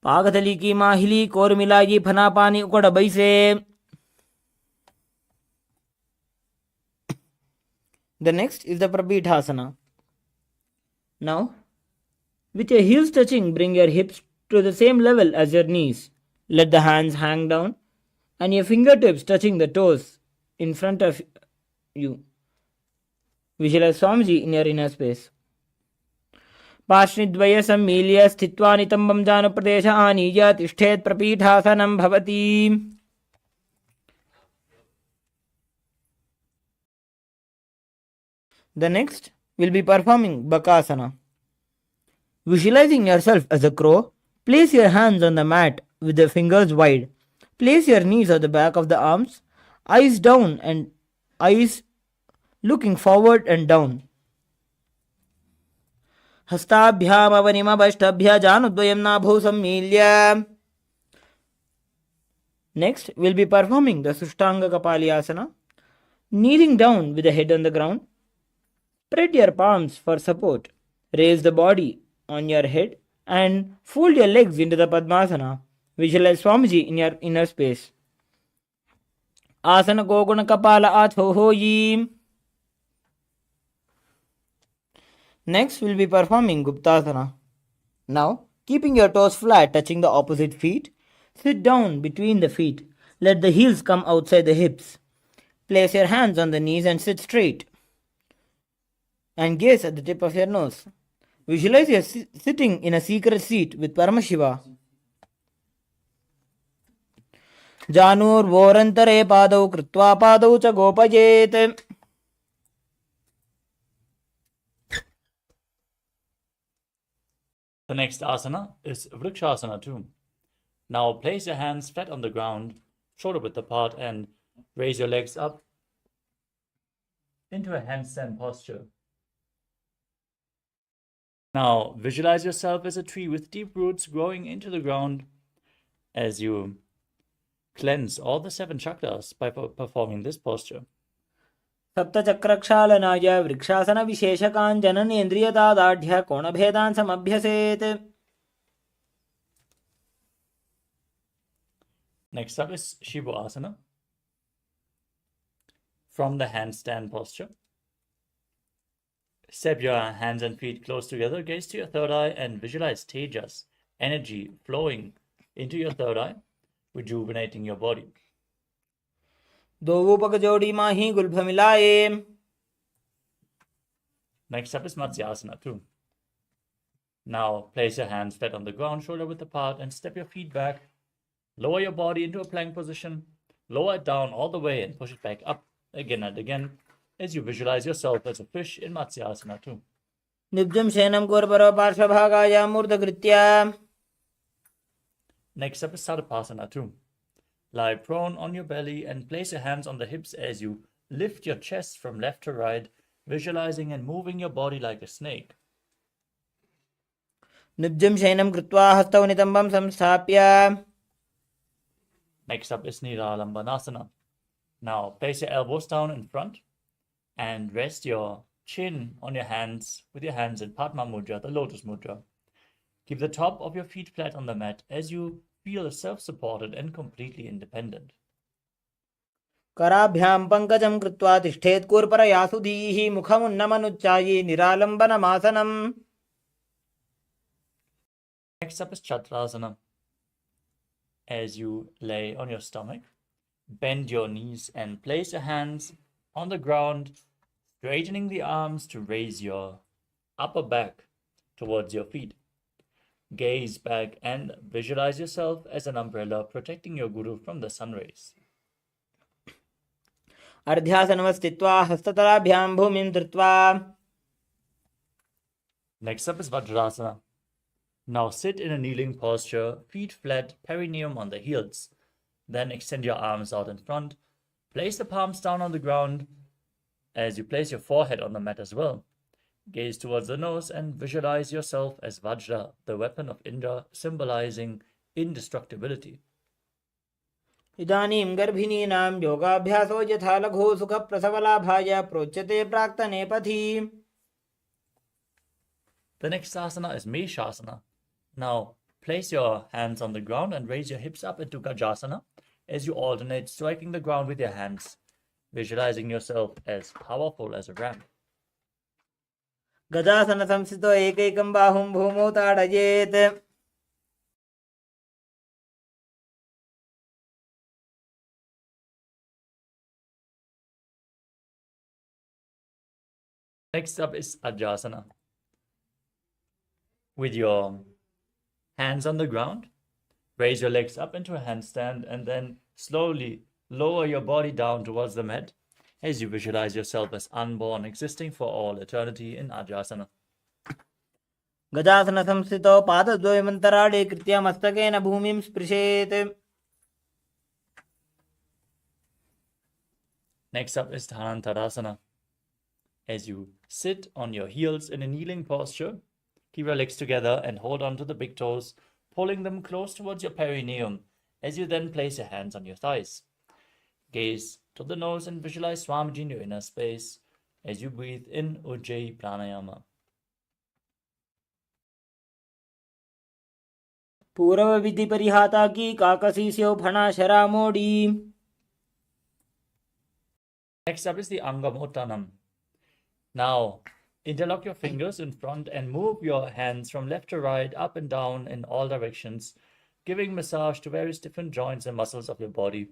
Pagatali ki mahili kor milagi phana pani ukad baise. The next is the Prabhithasana. Now, with your heels touching, bring your hips to the same level as your knees. Let the hands hang down and your fingertips touching the toes in front of you. Visualize Swamiji in your inner space. पार्श्वद्वय सम्मील्य स्थित्वा नितम्बं जानुप्रदेश आनीय तिष्ठेत् प्रपीठासनं भवति. The next will be performing Bakasana. Visualizing yourself as a crow, place your hands on the mat with the fingers wide. Place your knees at the back of the arms, eyes down and eyes looking forward and down. हस्ताभ्याम अवनिमभष्टभ्य जानुद्वयं नाभौ सम्मील्य. Next, we'll be performing the Sushtanga Kapalyasana. Kneeling down with the head on the ground. Spread your palms for support. Raise the body on your head and fold your legs into the Padmasana. Visualize Swamiji in your inner space. Asana Goguna Kapala Atho Hoyim. Next, we'll be performing Guptasana. Now, keeping your toes flat touching the opposite feet, sit down between the feet. Let the heels come outside the hips. Place your hands on the knees and sit straight. And gaze at the tip of your nose. Visualize you sitting in a secret seat with Paramashiva. Janur vorantare padau kritva padau cha gopajet. The next asana is Vrikshasana too. Now place your hands flat on the ground, shoulder width apart, and raise your legs up into a handstand posture. Now visualize yourself as a tree with deep roots growing into the ground as you cleanse all the 7 chakras by performing this posture. सप्तचक्रक्षालनाय vrikshasana विशेषकान् जननेन्द्रियतादाढ्य कोणभेदान् समभ्यसेत्. Next up is Shiva Asana. From the handstand posture, step your hands and feet close together, gaze to your third eye and visualize Tejas, energy flowing into your third eye, rejuvenating your body. दो पग जोड़ी माही Gulf मिलाए. Next up is Matsyasana too. Now place your hands flat on the ground, shoulder width apart, and step your feet back. Lower your body into a plank position. Lower it down all the way and push it back up again and again as you visualize yourself as a fish in Matsyasana too. निब्जं शयनं कोर्परो पार्श्वभागाय मूर्धकृत्या. Next up is Sadapasana too. Lie prone on your belly and place your hands on the hips as you lift your chest from left to right, visualizing and moving your body like a snake. निब्जं शयनं कृत्वा हस्तौ नितम्बं संस्थाप्य. Next up is Niralambanasana. Now place your elbows down in front and rest your chin on your hands with your hands in Padma Mudra, the lotus mudra. Keep the top of your feet flat on the mat as you feel self-supported and completely independent. कराभ्यां पङ्कजं कृत्वा तिष्ठेत् कूर्परयासुधीः मुखमुन्नमनुच्चायि निरालम्बनमासनम्. Next up is Chakrasana. As you lay on your stomach, bend your knees and place your hands on the ground, straightening the arms to raise your upper back towards your feet. Gaze back and visualize yourself as an umbrella protecting your guru from the sun rays. अर्ध्यासनमस्थित्वा हस्ततलाभ्यां भूमिं धृत्वा. Next up is Vajrasana. Now sit in a kneeling posture, feet flat, perineum on the heels. Then extend your arms out in front. Place the palms down on the ground as you place your forehead on the mat as well. Gaze towards the nose and visualize yourself as Vajra, the weapon of Indra, symbolizing indestructibility. इदानीं गर्भिणीनां योगाभ्यासो यथा लघु सुखप्रसवलाभाय प्रोच्यते प्राक्तनेपथि. The next asana is Meshasana. Now place your hands on the ground and raise your hips up into Gajasana as you alternate striking the ground with your hands. visualizing yourself as powerful as a ram. गजासन संस्थितो एकैकं बाहुं भूमौ ताडयेत्. Next up is Ajasana. With your hands on the ground, raise your legs up into a handstand and then slowly lower your body down towards the mat as you visualize yourself as unborn, existing for all eternity in Ajasana. गजासन संस्थितो पादद्वयमन्तराळे कृत्य मस्तकेन भूमिं स्पृशेत्. Next up is Dhanantarasana. As you sit on your heels in a kneeling posture, keep your legs together and hold on to the big toes, pulling them close towards your perineum as you then place your hands on your thighs. Gaze to the nose and visualize Swamiji in your inner space as you breathe in Ujjayi Pranayama. पूर्व विधि परिहाता की काकसी स्यो फणा शरा मोड़ी. Next up is the Angamottanam. Now, interlock your fingers in front and move your hands from left to right, up and down in all directions, giving massage to various different joints and muscles of your body.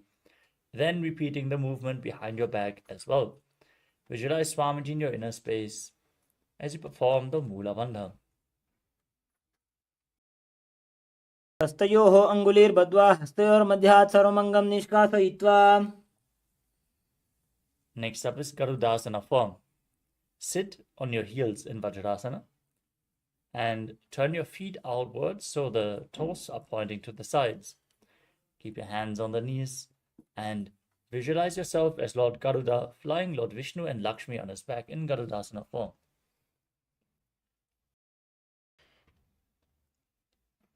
Then repeating the movement behind your back as well. Visualize Swamiji in your inner space as you perform the Mula Bandha. हस्तयोः अङ्गुलीर्बद्ध्वा हस्तयोर्मध्यात् सर्वमङ्गं निष्कासयित्वा. Next up is Garudasana form. Sit on your heels in Vajrasana and turn your feet outwards so the toes are pointing to the sides. Keep your hands on the knees and visualize yourself as Lord Garuda flying Lord Vishnu and Lakshmi on his back in Garudasana form.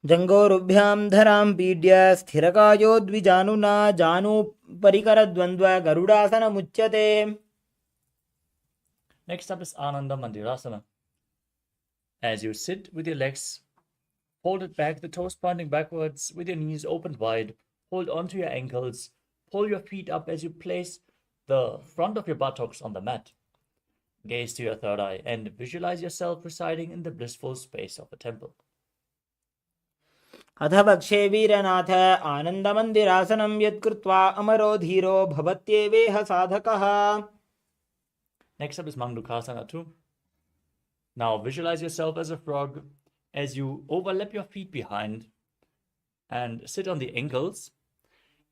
जङ्घोरुभ्यां धरां पीड्य स्थिरकायो द्विजानुना जानुपरिकरद्वन्द्व गरुडासनमुच्यते. Next up is Ananda Mandirasana. As you sit with your legs folded back, the toes pointing backwards, with your knees opened wide, hold onto your ankles, pull your feet up as you place the front of your buttocks on the mat. Gaze to your third eye and visualize yourself residing in the blissful space of a temple. अथ भक्षे वीरनाथ आनन्दमन्दिरासनं यत्कृत्वा अमरो धीरो भवत्येवेह साधकः. Next up is Mandukasana 2. Now visualize yourself as a frog as you overlap your feet behind and sit on the ankles.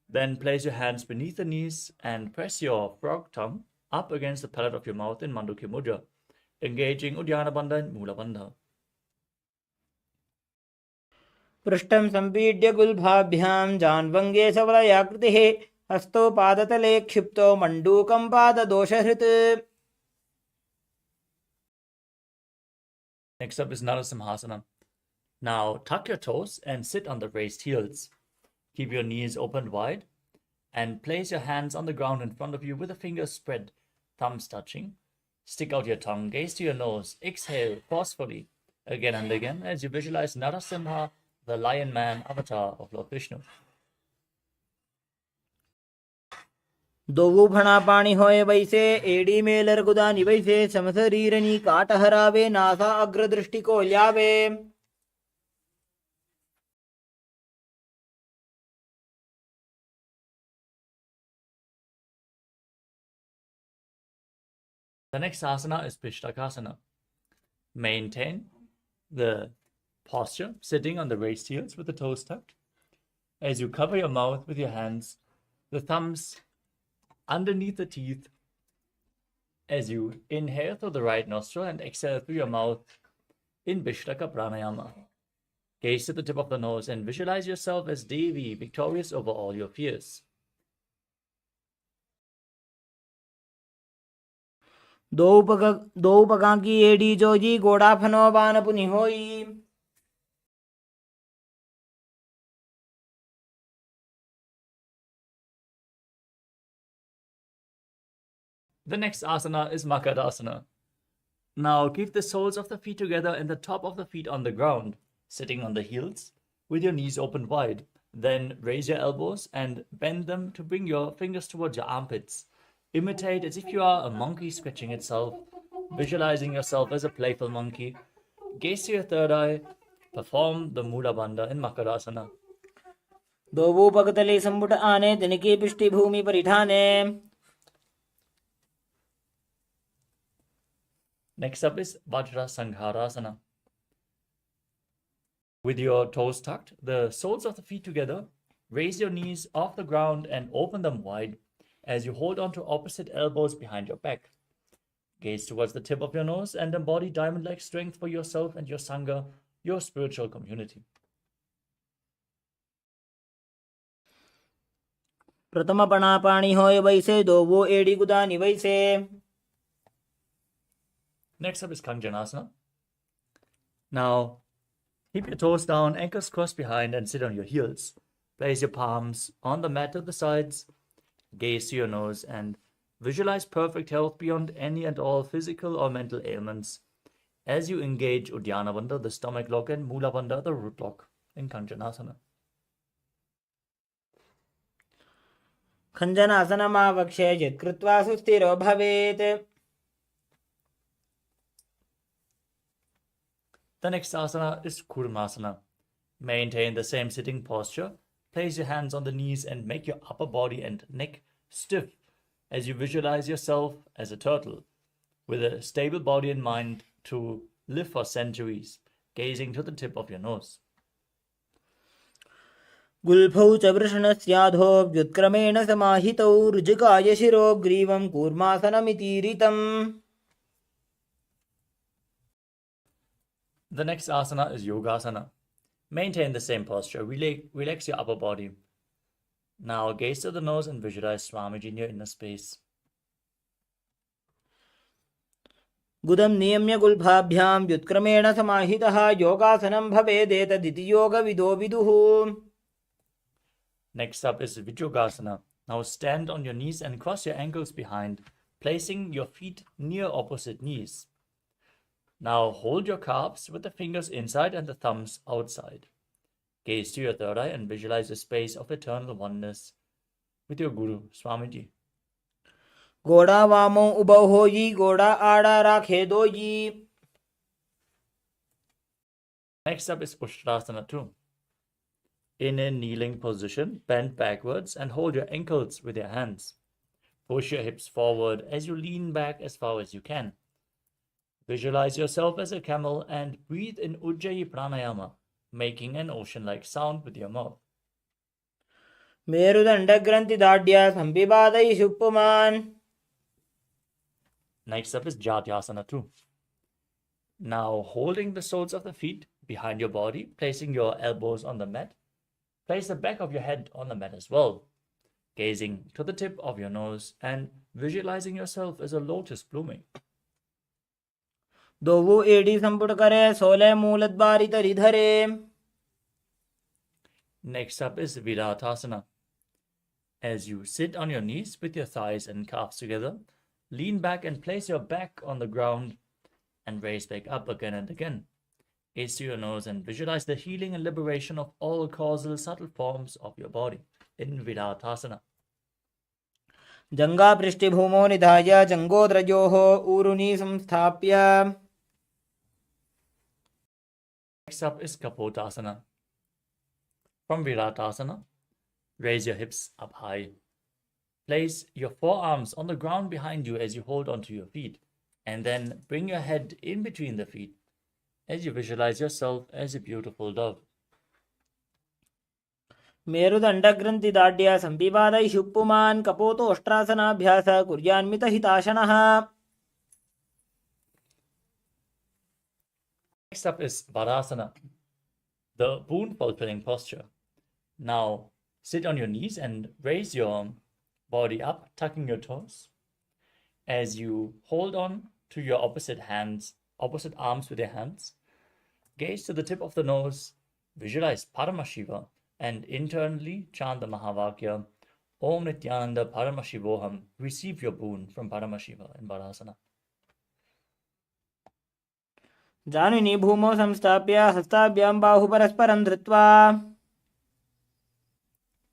Then place your hands beneath the knees and press your frog tongue up against the palate of your mouth in Mandukya Mudra, engaging Uddiyana Bandha and Mula Bandha. पृष्ठं सम्पीड्य गुल्भाभ्यां जान्वङ्गे सबलयाकृतिः हस्तो पादतले क्षिप्तो मण्डूकं पाददोषहृत्. Next up is Narasimhasana. Now tuck your toes and sit on the raised heels. Keep your knees open wide and place your hands on the ground in front of you with the fingers spread, thumbs touching. Stick out your tongue, gaze to your nose, exhale forcefully again and again as you visualize Narasimha, the lion man avatar of Lord Vishnu. दोवु फणा पाणी होए वैसे AD Mailer गुदानी वैसे समशरीरनी काटहरावे NASA अग्रदृष्टि को ल्यावे. The next asana is Pishtakasana. Maintain the posture, sitting on the raised heels with the toes tucked. As you cover your mouth with your hands, the thumbs underneath the teeth, as you inhale through the right nostril and exhale through your mouth in Vishtaka Pranayama. Gaze to the tip of the nose and visualize yourself as Devi, victorious over all your fears. दो पगां की AD Joji गोड़ा फनो बान पुनि होई. The next asana is Makadasana. Now keep the soles of the feet together and the top of the feet on the ground, sitting on the heels with your knees open wide. Then raise your elbows and bend them to bring your fingers towards your armpits. Imitate as if you are a monkey scratching itself, visualizing yourself as a playful monkey. Gaze to your third eye. Perform the Mula Bandha in Makarasana. दोवो पगतले संपुट आने तनिके पृष्ठि भूमि परिठाने. Next up is Vajra Sangharasana. With your toes tucked, the soles of the feet together, raise your knees off the ground and open them wide as you hold on to opposite elbows behind your back. Gaze towards the tip of your nose and embody diamond-like strength for yourself and your Sangha, your spiritual community. प्रथम पणा पाणी होय वैसे दोवो एड़ी गुदानी वैसे. Next up is Kanjanasana. Now, keep your toes down, ankles crossed behind, and sit on your heels. Place your palms on the mat at the sides. Gaze to your nose and visualize perfect health beyond any and all physical or mental ailments as you engage Uddiyana Bandha, the stomach lock, and Mula Bandha, the root lock, in Kanjanasana. खञ्जनासनमावक्ष्य यत्कृत्वा सुस्थिरो भवेत्. The next asana is Kurmasana. Maintain the same sitting posture. Place your hands on the knees and make your upper body and neck stiff as you visualize yourself as a turtle with a stable body and mind to live for centuries, gazing to the tip of your nose. गुल्फौ च वृषणस्याधो व्युत्क्रमेण समाहितौ ऋजुकाय शिरो ग्रीवं कूर्मासनमितीरितम्. The next asana is Yogasana. Maintain the same posture. Relax your upper body. Now gaze to the nose and visualize Swamiji in your inner space. गुदं नियम्य गुल्फाभ्यां व्युत्क्रमेण समाहितः योगासनं भवेदेतदिति योगविदो विदुः. Next up is Vijyogasana. Now stand on your knees and cross your ankles behind, placing your feet near opposite knees. Now hold your calves with the fingers inside and the thumbs outside. Gaze to your third eye and visualize a space of eternal oneness with your Guru, Swamiji. घोड़ा वामो उबौ होई घोड़ा आड़ा राखे दोई. Next up is Ushtrasana 2. In a kneeling position, bend backwards and hold your ankles with your hands. Push your hips forward as you lean back as far as you can. Visualize yourself as a camel and breathe in Ujjayi Pranayama, making an ocean-like sound with your mouth. मेरुदंड ग्रंथि दाढ्य संपिबादयि शुप्पुमान्. Next up is Jatyasana 2. Now, holding the soles of the feet behind your body, placing your elbows on the mat, place the back of your head on the mat as well, gazing to the tip of your nose and visualizing yourself as a lotus blooming. दोवो एड़ी संपुट करे 16 मूलद्वारि तरि धरे. Next up is Viratasana. As you sit on your knees with your thighs and calves together, lean back and place your back on the ground and raise back up again and again. Gaze to your nose and visualize the healing and liberation of all causal subtle forms of your body in Viratasana. जंगा पृष्ठभूमो निधाय जंगोद्रजोः ऊरुनी संस्थाप्य. Next up is Kapotasana. From Viratasana, raise your hips up high. Place your forearms on the ground behind you as you hold onto your feet, and then bring your head in between the feet as you visualize yourself as a beautiful dove. मेरुदंड ग्रंथि दाढ्य संपिबादयि शुप्पुमान् कपोतोष्ट्रासनाभ्यास कुर्यान्मित हिताशनः. Next up is Varasana, the boon-fulfilling posture. Now, sit on your knees and raise your body up, tucking your toes. As you hold on to your opposite arms with your hands, gaze to the tip of the nose, visualize Paramashiva, and internally chant the Mahavakya, Om Nithyananda Paramashivoham. Receive your boon from Paramashiva in Varasana. जानुनी भूमौ संस्थाप्य हस्ताभ्यां बाहु परस्परं धृत्वा.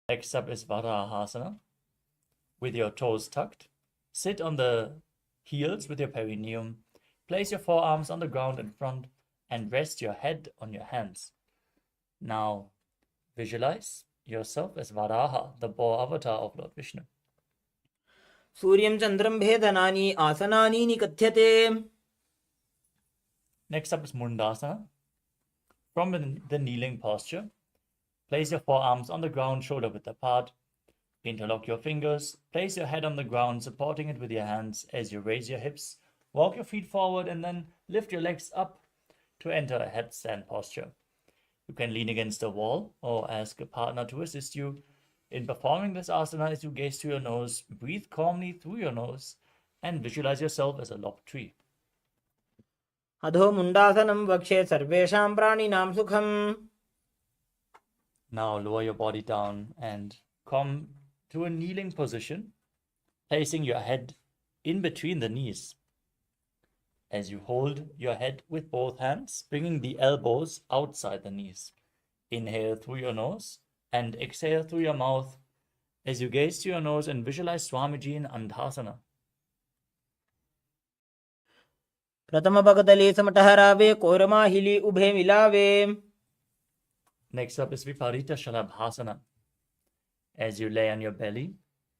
Next up is Varahasana. With your toes tucked, Sit on the heels with your perineum. Place your forearms on the ground in front and rest your head on your hands. Now, visualize yourself as Varaha, the boar avatar of Lord Vishnu. सूर्यं चन्द्रं भेदनानि आसनानि निकथ्यते. Next up is Mundasana. From the kneeling posture, place your forearms on the ground, shoulder width apart. Interlock your fingers. Place your head on the ground, supporting it with your hands as you raise your hips. Walk your feet forward and then lift your legs up to enter a headstand posture. You can lean against a wall or ask a partner to assist you. In performing this asana, as you gaze to your nose, breathe calmly through your nose and visualize yourself as a lopped tree. अधो मुण्डासनं वक्षे सर्वेषां प्राणिनां सुखम्. Now lower your body down and come to a kneeling position, placing your head in between the knees. As you hold your head with both hands, bringing the elbows outside the knees. Inhale through your nose and exhale through your mouth as you gaze to your nose and visualize Swamiji in Andhasana. प्रथमपगतले समटहरावे कोरमाहिली उभे मिलावे. Next up is Viparita Shalabhasana. As you lay on your belly,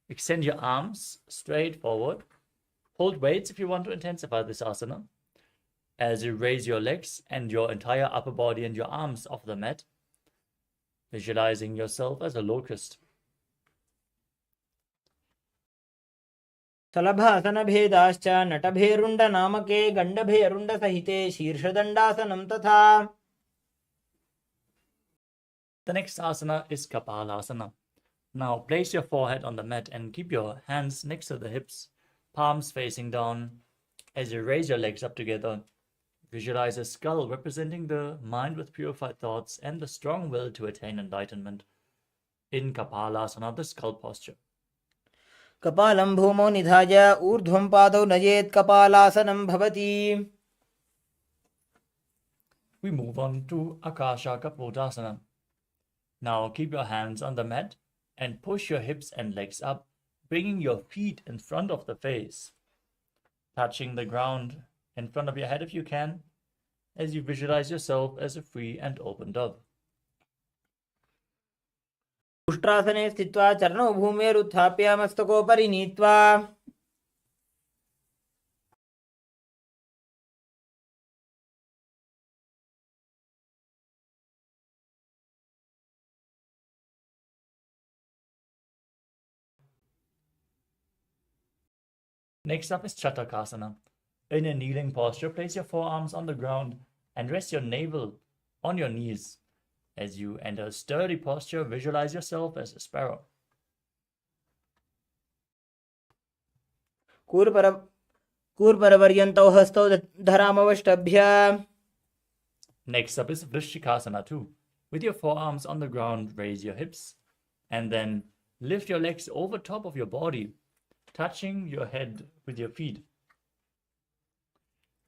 extend your arms straight forward. Hold weights if you want to intensify this asana. As you raise your legs and your entire upper body and your arms off the mat, visualizing yourself as a locust. सलभासनभेदाश्च नटभेरुण्डनामके गण्डभेरुण्डसहिते शीर्षदण्डासनं तथा. The next asana is Kapalasana. Now place your forehead on the mat and keep your hands next to the hips, palms facing down. As you raise your legs up together, visualize a skull representing the mind with purified thoughts and the strong will to attain enlightenment. In Kapalasana, the skull posture. कपालं भूमौ निधाय ऊर्ध्वं पादौ नयेत् कपालासनं भवति. We move on to Akasha Kapodasana. Now keep your hands on the mat and push your hips and legs up, bringing your feet in front of the face, touching the ground in front of your head if you can, as you visualize yourself as a free and open dove. उष्ट्रासने स्थित्वा चरणौ भूमेरुत्थाप्य मस्तकोपरि नीत्वा. Next up is Chatakasana. In a kneeling posture, place your forearms on the ground and rest your navel on your knees. As you enter a sturdy posture, visualize yourself as a sparrow. कूर्परपर्यन्तौ हस्तौ धरामवष्टभ्य. Next up is Vrishikasana too. With your forearms on the ground, raise your hips and then lift your legs over top of your body, touching your head with your feet.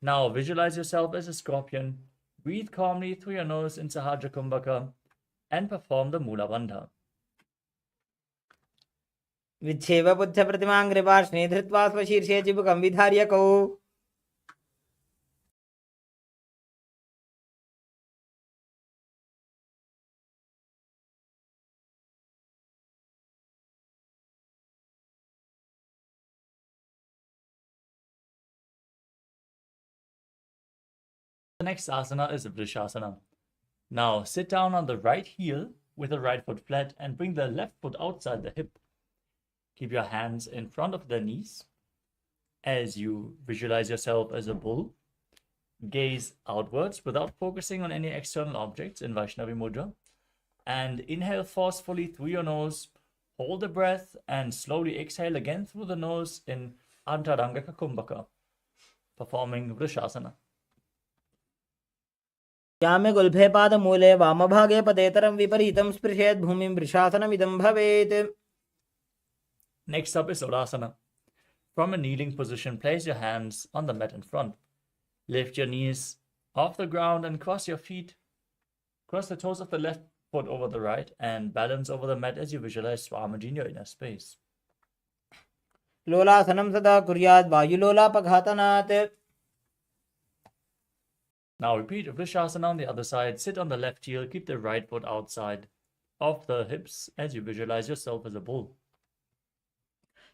Now visualize yourself as a scorpion. Breathe calmly through your nose in Sahaja Kumbhaka and perform the Mula Bandha. विच्छेव Buddha प्रतिमाङ्घ्रिपार्श्वे धृत्वा स्वशीर्षे चिबुकं विधार्यकौ. The next asana is Vrishasana. Now sit down on the right heel with the right foot flat and bring the left foot outside the hip. Keep your hands in front of the knees as you visualize yourself as a bull. Gaze outwards without focusing on any external objects in Vaishnavi Mudra. And inhale forcefully through your nose. Hold the breath and slowly exhale again through the nose in Antarangaka Kumbhaka, performing Vrishasana. यामे गुल्फे पादमूले वामभागे पदेतरं विपरीतं स्पृशेत् भूमिं वृषासनमिदं भवेत्. Next up is Uddasana. From a kneeling position, place your hands on the mat in front. Lift your knees off the ground and cross your feet. Cross the toes of the left foot over the right and balance over the mat as you visualize Swamiji in your inner space. लोलासनं सदा कुर्यात् वायुलोलापघातनात्. Now repeat Vrishasana on the other side. Sit on the left heel. Keep the right foot outside of the hips as you visualize yourself as a bull.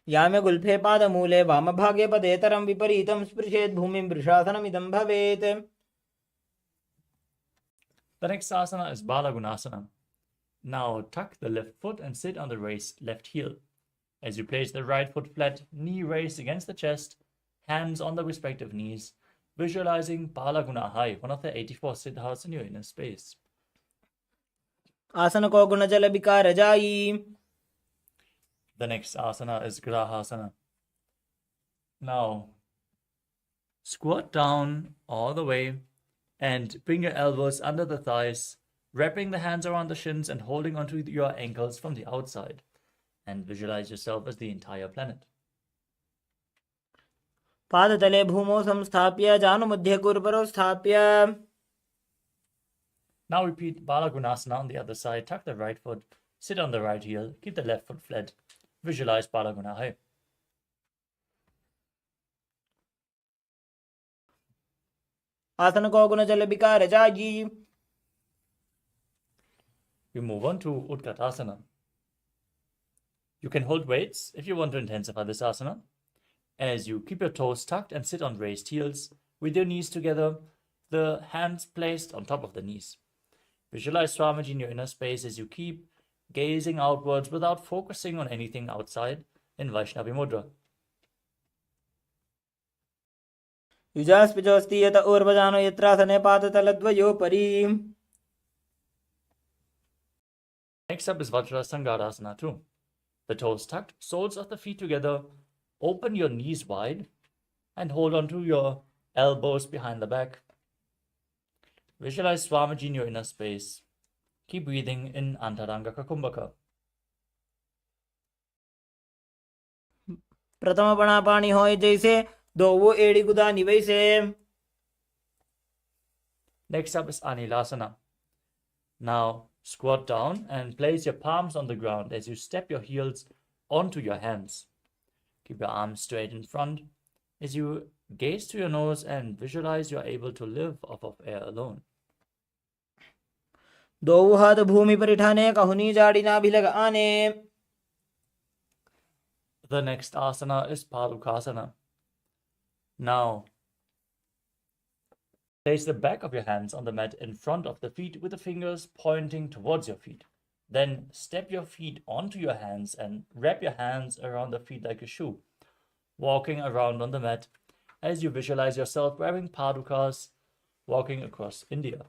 यामे गुल्फे पादमूले वामभागे पदेतरं विपरीतं स्पृशेत् भूमिं वृषासनमिदं भवेत्. The next asana is Balagunasana. Now tuck the left foot and sit on the raised left heel. As you place the right foot flat, knee raised against the chest, hands on the respective knees, visualizing Balagunahai, one of the 84 siddhas in your inner space. आसन को गुण जल विकार जाई. The next asana is Grahasana. Now, squat down all the way and bring your elbows under the thighs, wrapping the hands around the shins and holding onto your ankles from the outside. And visualize yourself as the entire planet. पादतले भूमौ संस्थाप्य जानुमध्ये कुर्परो स्थाप्य. Now repeat Balagunasana on the other side. Tuck the right foot, sit on the right heel, keep the left foot flat. Visualize Balagunahai. आसन को गुण जल विकार जाई. We move on to Utkatasana. You can hold weights if you want to intensify this asana. As you keep your toes tucked and sit on raised heels with your knees together, the hands placed on top of the knees. Visualize Swamiji in your inner space as you keep gazing outwards without focusing on anything outside in Vaishnavi Mudra. युजास्पिजोस्ति यत ऊर्वजानो यत्रासने पादतलद्वयोपरि. Next up is Vajrasangarasana too. The toes tucked, soles of the feet together, open your knees wide and hold on to your elbows behind the back. Visualize Swamiji in your inner space. Keep breathing in Antaranga Kumbhaka. प्रथम बना पानी होय जैसे दो वो एड़ी गुदा निवैसे. Next up is Anilasana. Now squat down and place your palms on the ground as you step your heels onto your hands. Keep your arms straight in front as you gaze to your nose and visualize you are able to live off of air alone. दो हाथ भूमि पर उठाने कहुनी जाड़ी ना भी लगाने. The next asana is Palukasana. Now, place the back of your hands on the mat in front of the feet with the fingers pointing towards your feet. Then step your feet onto your hands and wrap your hands around the feet like a shoe, walking around on the mat as you visualize yourself wearing padukas, walking across India.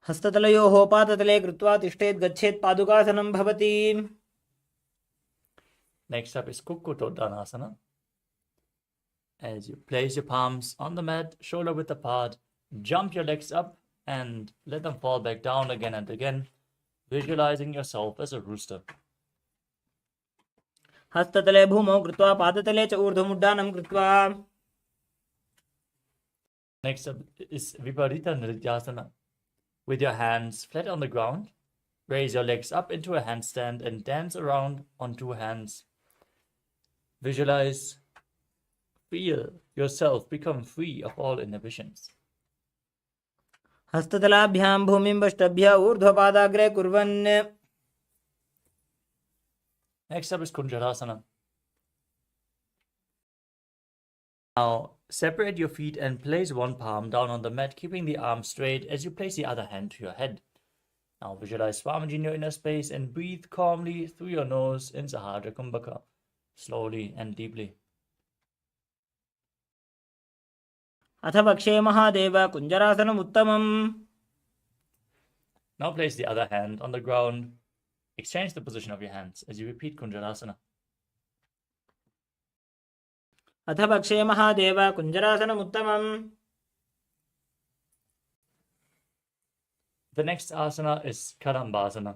हस्ततलयोः पादतले कृत्वा तिष्ठेत् गच्छेत् पादुकासनं भवति. Next up is Kukkutoddanasana. As you place your palms on the mat, shoulder width apart, jump your legs up and let them fall back down again and again, visualizing yourself as a rooster. हस्ततले भूमौ कृत्वा पादतले च ऊर्ध्वमुड्डानं कृत्वा. Next up is Viparita Nrityasana. With your hands flat on the ground, raise your legs up into a handstand and dance around on two hands. Visualize, feel yourself become free of all inhibitions. हस्ततलाभ्यां भूमिं वष्टभ्य ऊर्ध्वपादाग्रे कुर्वन्. Next up is Kunjarasana. Now, separate your feet and place one palm down on the mat, keeping the arm straight as you place the other hand to your head. Now, visualize Swamiji in your inner space and breathe calmly through your nose in Sahasrara Kumbhaka, slowly and deeply. अथ वक्षे महादेव कुञ्जरासनम् उत्तमम्. Now place the other hand on the ground. Exchange the position of your hands as you repeat Kunjarasana. अथ वक्षे महादेव कुञ्जरासनम् उत्तमम्. The next asana is Kadambasana.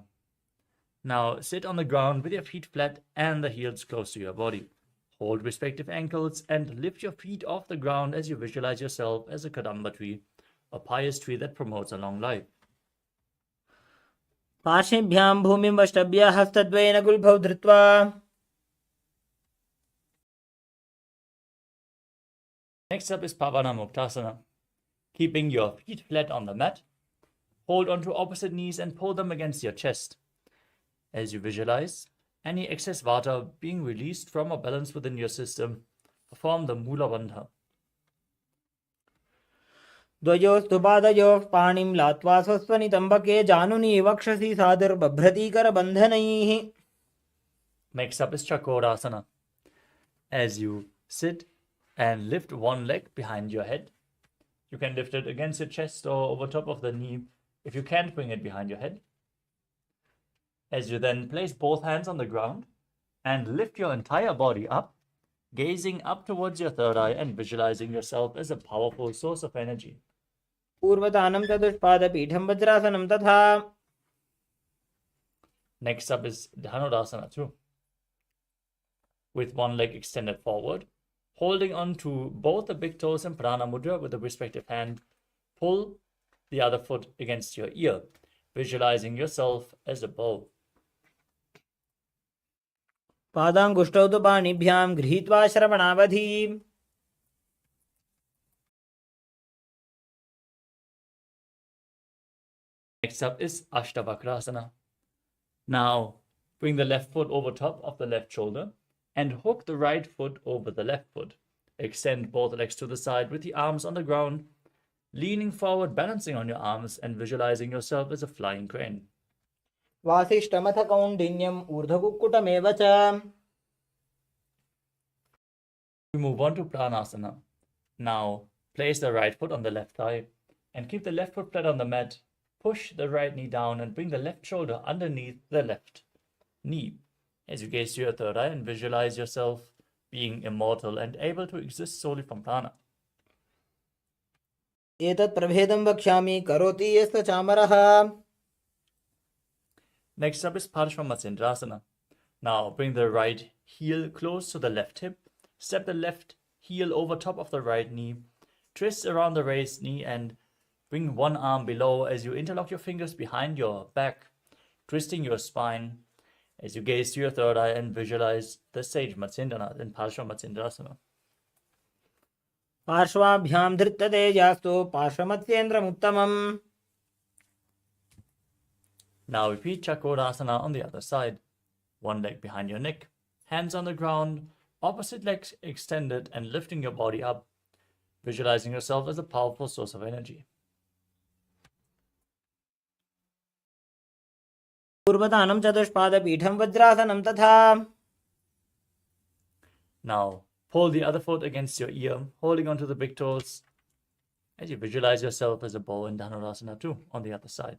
Now sit on the ground with your feet flat and the heels close to your body. Hold respective ankles and lift your feet off the ground as you visualize yourself as a Kadamba tree, a pious tree that promotes a long life. पार्श्वेभ्यां भूमिं वष्टभ्य हस्तद्वयेन गुल्फौ धृत्वा Next up is Pavana Muktasana. Keeping your feet flat on the mat, hold onto opposite knees and pull them against your chest. As you visualize any excess vata being released from or balanced within your system, perform the Mula Bandha. द्वयोस्तु पादयोः पाणिं लात्वा स्वस्वनितम्बके जानुनि वक्षसि सादुर्बभ्रतीकरबन्धनैः. Next up is Chakorasana. As you sit and lift one leg behind your head, you can lift it against your chest or over top of the knee if you can't bring it behind your head. As you then place both hands on the ground and lift your entire body up, gazing up towards your third eye and visualizing yourself as a powerful source of energy. पूर्वदानं चतुष्पादपीठं वज्रासनं तथा. Next up is Dhanurasana too. With one leg extended forward, holding on to both the big toes and Prana Mudra with the respective hand, pull the other foot against your ear, visualizing yourself as a bow. पादाङ्गुष्ठौ तु पाणिभ्यां गृहीत्वा श्रवणावधि. Next up is Ashtavakrasana. Now, bring the left foot over top of the left shoulder and hook the right foot over the left foot. Extend both legs to the side with the arms on the ground, leaning forward, balancing on your arms and visualizing yourself as a flying crane. वासिष्ठमथ कौण्डिन्यम् ऊर्ध्वकुक्कुटमेव च. We move on to Pranasana. Now, place the right foot on the left thigh and keep the left foot flat on the mat. Push the right knee down and bring the left shoulder underneath the left knee as you gaze to your third eye and visualize yourself being immortal and able to exist solely from prana. एतत् प्रभेदं वक्ष्यामि करोति यस्य चामरः. Next up is Paramasindrasana. Now bring the right heel close to the left hip, step the left heel over top of the right knee, twist around the raised knee and bring one arm below as you interlock your fingers behind your back, twisting your spine as you gaze to your third eye and visualize the sage Matsindranath in Paramasindrasana. पार्श्वाभ्यां धृत्ततेजास्तु पार्श्वमत्स्येन्द्रमुत्तमम्. Now repeat Chakorasana on the other side. One leg behind your neck, hands on the ground, opposite legs extended and lifting your body up, visualizing yourself as a powerful source of energy. पूर्वदानं चतुष्पादपीठं वज्रासनं तथा. Now pull the other foot against your ear, holding onto the big toes as you visualize yourself as a bow in Dhanurasana too on the other side.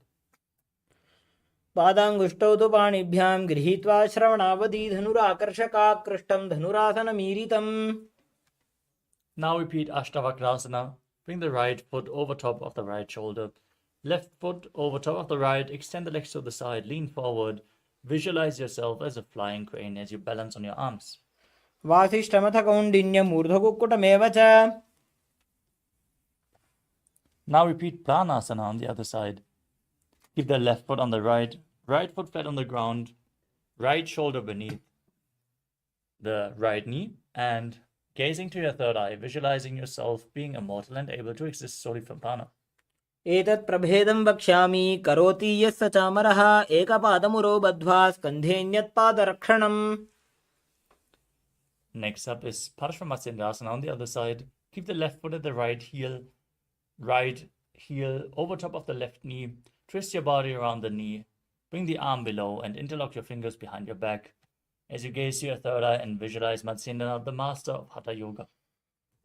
पादाङ्गुष्ठौ तु पाणिभ्यां गृहीत्वा श्रवणावधि धनुराकर्षकाकृष्टं धनुरासनमीरितम्. Now repeat Ashtavakrasana. Bring the right foot over top of the right shoulder, left foot over top of the right, extend the legs to the side, lean forward, visualize yourself as a flying crane as you balance on your arms. वासिष्ठमथ कौण्डिन्यम् ऊर्ध्वकुक्कुटमेव च. Now repeat Pranasana on the other side. Keep the left foot on the right, right foot flat on the ground, right shoulder beneath the right knee, and gazing to your third eye, visualizing yourself being immortal and able to exist solely from prana. एतत् प्रभेदं वक्ष्यामि करोति यस्य चामरः एकपादमुरो बद्ध्वा स्कन्धेऽन्यत्पादरक्षणम्. Next up is Paramasindrasana on the other side. Keep the left foot at the right heel over top of the left knee. Twist your body around the knee. Bring the arm below and interlock your fingers behind your back as you gaze to your third eye and visualize Matsindranath, the master of Hatha Yoga.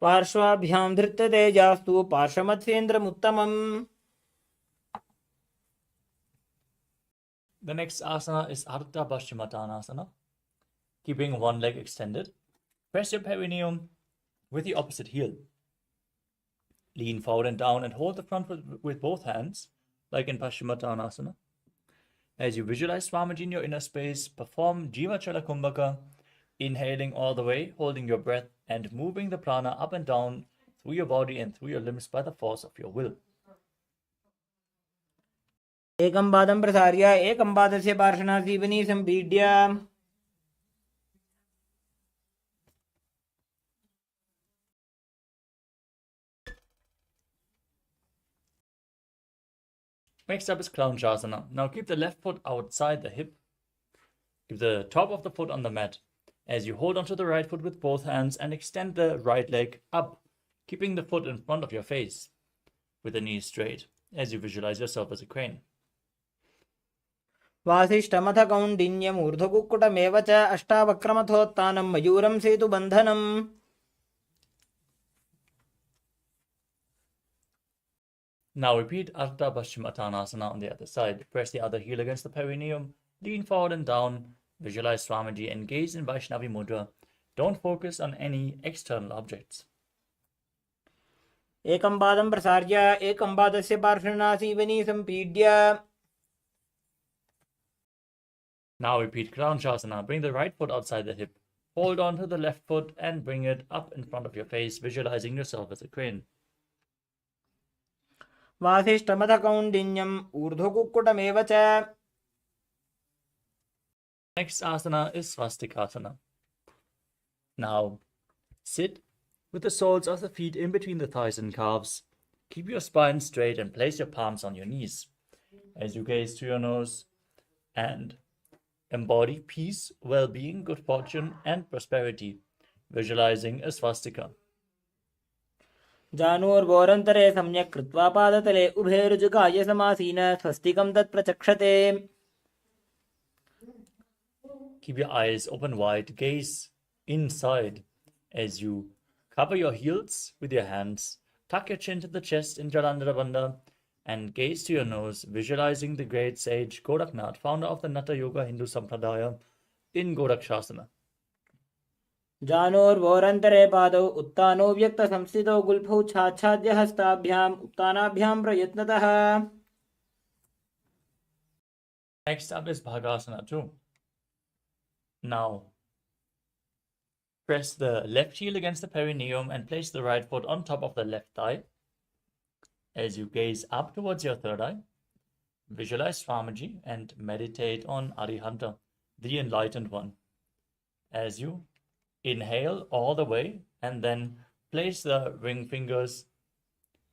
पार्श्वाभ्यां धृत्ततेजास्तु पार्श्वमत्स्येन्द्रमुत्तमम्. The next asana is Ardha Paschimottanasana. Keeping one leg extended, press your perineum with the opposite heel. Lean forward and down and hold the front with both hands, like in Paschimottanasana. As you visualize Swamiji in your inner space, perform Jivachala Kumbhaka, inhaling all the way, holding your breath, and moving the prana up and down through your body and through your limbs by the force of your will. एकं पादं प्रसार्य एकं पादस्य पार्श्वनासीवनी सम्पीड्य Next up is Clown Shasana. Now keep the left foot outside the hip. Keep the top of the foot on the mat as you hold onto the right foot with both hands and extend the right leg up, keeping the foot in front of your face with the knees straight as you visualize yourself as a crane. वासिष्ठमथ कौण्डिन्यम् ऊर्ध्वकुक्कुटमेव च अष्टावक्रमथोत्थानं मयूरं सेतुबन्धनम्. Now repeat Ardha Paschimottanasana on the other side. Press the other heel against the perineum, lean forward and down, visualize Swamiji and gaze in Vaishnavi Mudra. Don't focus on any external objects. एकं पादं प्रसार्य एकं पादस्य पार्श्वनासीवनी सम्पीड्य. Now repeat Crown Shasana. Bring the right foot outside the hip. Hold on to the left foot and bring it up in front of your face, visualizing yourself as a crane. वासिष्ठमथ कौण्डिन्यम् ऊर्ध्वकुक्कुटमेव च. Next asana is Swastikasana. Now sit with the soles of the feet in between the thighs and calves. Keep your spine straight and place your palms on your knees as you gaze to your nose and embody peace, well-being, good fortune and prosperity, visualizing a swastika. जानुर्वोरन्तरे सम्यक् कृत्वा पादतले उभे रुजुकाय समासीन स्वस्तिकं तत् प्रचक्षते. Keep your eyes open wide, gaze inside as you cover your heels with your hands, tuck your chin to the chest in Jalandhara Bandha, and gaze to your nose, visualizing the great sage Goraknath, founder of the Natha Yoga Hindu Sampradaya, in Gorakshasana. जानुर्वोरन्तरे पादौ उत्तानो व्यक्तसंस्थितौ गुल्फौ छाच्छाद्य हस्ताभ्याम् उत्तानाभ्यां प्रयत्नतः. Next up is Bhagasana 2. Now, press the left heel against the perineum and place the right foot on top of the left thigh. As you gaze up towards your third eye, visualize Swamiji and meditate on Arihanta, the enlightened one. As you inhale all the way and then place the ring fingers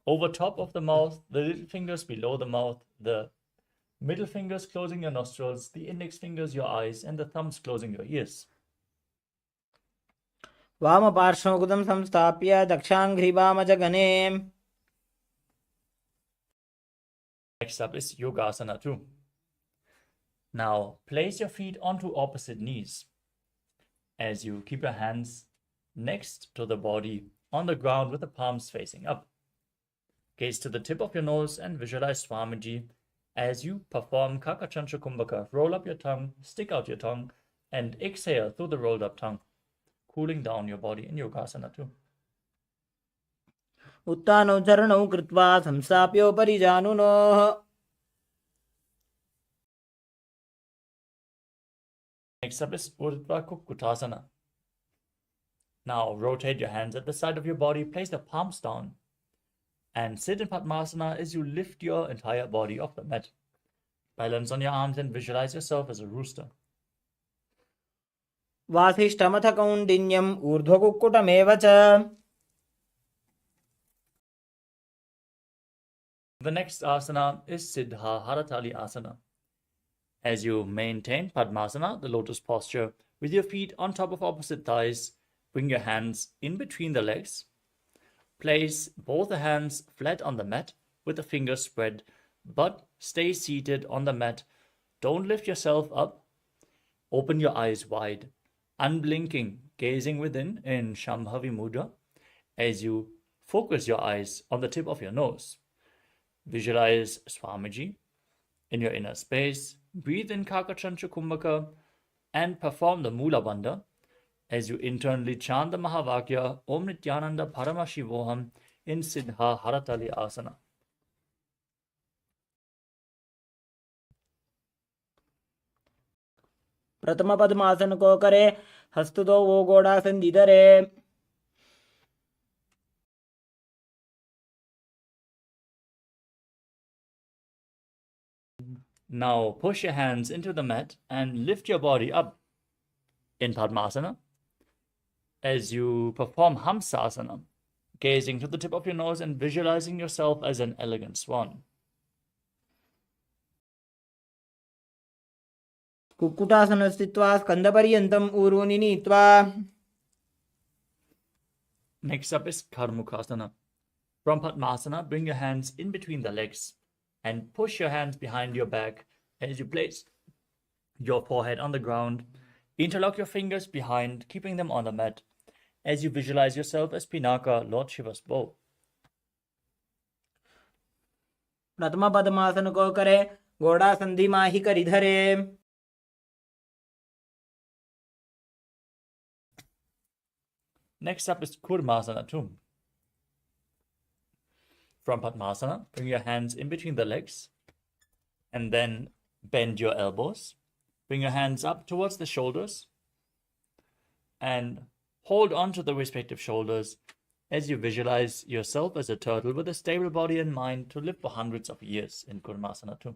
over top of the mouth, the little fingers below the mouth, the middle fingers closing your nostrils, the index fingers your eyes, and the thumbs closing your ears. वामपार्श्वमुकुटं संस्थाप्य दक्षाङ्घ्रिवामजगने. Next up is Yogasana 2. Now place your feet onto opposite knees as you keep your hands next to the body on the ground with the palms facing up. Gaze to the tip of your nose and visualize Swamiji as you perform Kakachancha Kumbhaka. Roll up your tongue, stick out your tongue, and exhale through the rolled up tongue, cooling down your body in Yogasana 2. उत्तानौ चरणौ कृत्वा संस्थाप्योपरि जानुनोः. Next up is Urdhva Kukkutasana. Now rotate your hands at the side of your body, place the palms down, and sit in Padmasana as you lift your entire body off the mat. Balance on your arms and visualize yourself as a rooster. वासिष्ठमथ कौण्डिन्यम् ऊर्ध्वकुक्कुटमेव च. The next asana is Siddha Haratali Asana. As you maintain Padmasana, the lotus posture, with your feet on top of opposite thighs, bring your hands in between the legs. Place both the hands flat on the mat with the fingers spread, but stay seated on the mat. Don't lift yourself up. Open your eyes wide, unblinking, gazing within in Shambhavi Mudra as you focus your eyes on the tip of your nose. Visualize Swamiji in your inner space. Breathe in Kakachancha Kumbhaka and perform the Mula Bandha as you internally chant the Mahavakya Om Nithyananda Paramashivoham in Siddha Haratali Asana. प्रथम पद्मासन को करे हस्तुतो वो गोडासन दिदरे. Now push your hands into the mat and lift your body up in Padmasana. As you perform Hamsasana, gazing to the tip of your nose and visualizing yourself as an elegant swan. कुक्कुटासने स्थित्वा स्कन्दपर्यन्तम् ऊरूनि नीत्वा. Next up is Karmukasana. From Padmasana, bring your hands in between the legs and push your hands behind your back as you place your forehead on the ground. Interlock your fingers behind, keeping them on the mat as you visualize yourself as Pinaka, Lord Shiva's bow. प्रथम पद्मासन को करे, घोड़ा संधि माही करि धरे. Next up is Kurmasana too. From Padmasana, bring your hands in between the legs and then bend your elbows. Bring your hands up towards the shoulders and hold on to the respective shoulders as you visualize yourself as a turtle with a stable body and mind to live for hundreds of years in Kurmasana too.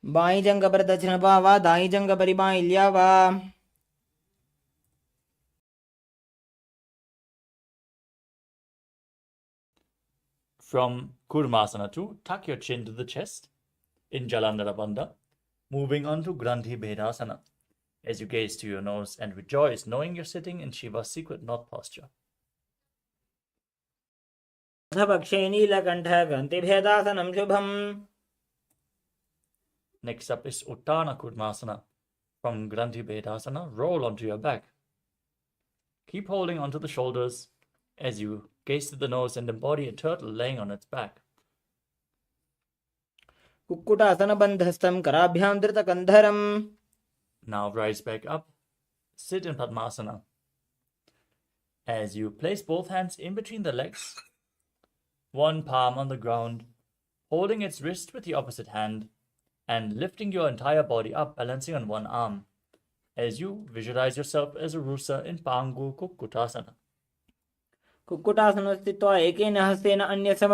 By जंग पर दक्षिण पावा, दाई जंग पर by ल्यावा. From Kurmasana too, tuck your chin to the chest in Jalandhara Bandha, moving on to Granthi Bhedasana as you gaze to your nose and rejoice knowing you're sitting in Shiva's secret knot posture. पक्षे नीलकण्ठ ग्रन्थि भेदासनं शुभम्. Next up is Uttana Kurmasana. From Granthi Bhedasana, roll onto your back. Keep holding onto the shoulders as you gaze to the nose and embody a turtle laying on its back. Kukkutasana बन्धस्थं कराभ्यां धृतकन्धरम्. Now rise back up. Sit in Padmasana. As you place both hands in between the legs, one palm on the ground, holding its wrist with the opposite hand, and lifting your entire body up, balancing on one arm, as you visualize yourself as a rooster in Pangu Kukkutasana. Kukkutasana स्थित्वा एकेन हस्तेन अन्यस्य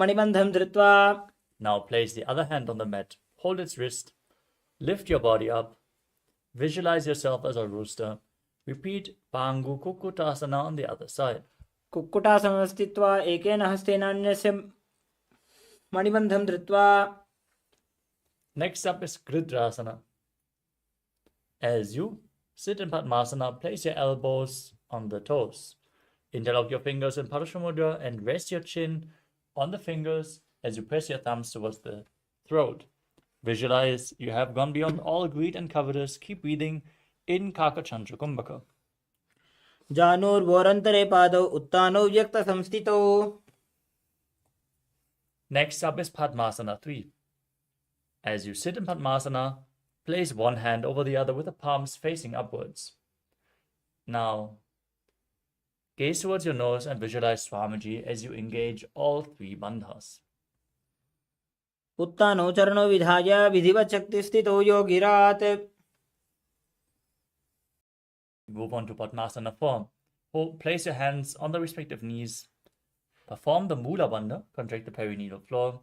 मणिबन्धं धृत्वा. Now place the other hand on the mat, hold its wrist, lift your body up, visualize yourself as a rooster. Repeat Pangu Kukkutasana on the other side. Kukkutasana स्थित्वा एकेन हस्तेन अन्यस्य मणिबन्धं धृत्वा. Next up is Gridrasana. As you sit in Padmasana, place your elbows on the toes. Interlock your fingers in Parashamudra and rest your chin on the fingers as you press your thumbs towards the throat. Visualize you have gone beyond all greed and covetous. Keep breathing in Kakachandra Kumbhaka. जानोर्वोरन्तरे पादौ उत्तानौ व्यक्तसंस्थितौ. Next up is Padmasana 3. As you sit in Padmasana, place one hand over the other with the palms facing upwards. Now, gaze towards your nose and visualize Swamiji as you engage all three bandhas. उत्तानौ चरणौ विधाय विधिवत् शक्तिस्थितौ योगिरात्. Move on to Padmasana 4. Place your hands on the respective knees. Perform the Mula Bandha, contract the perineal floor.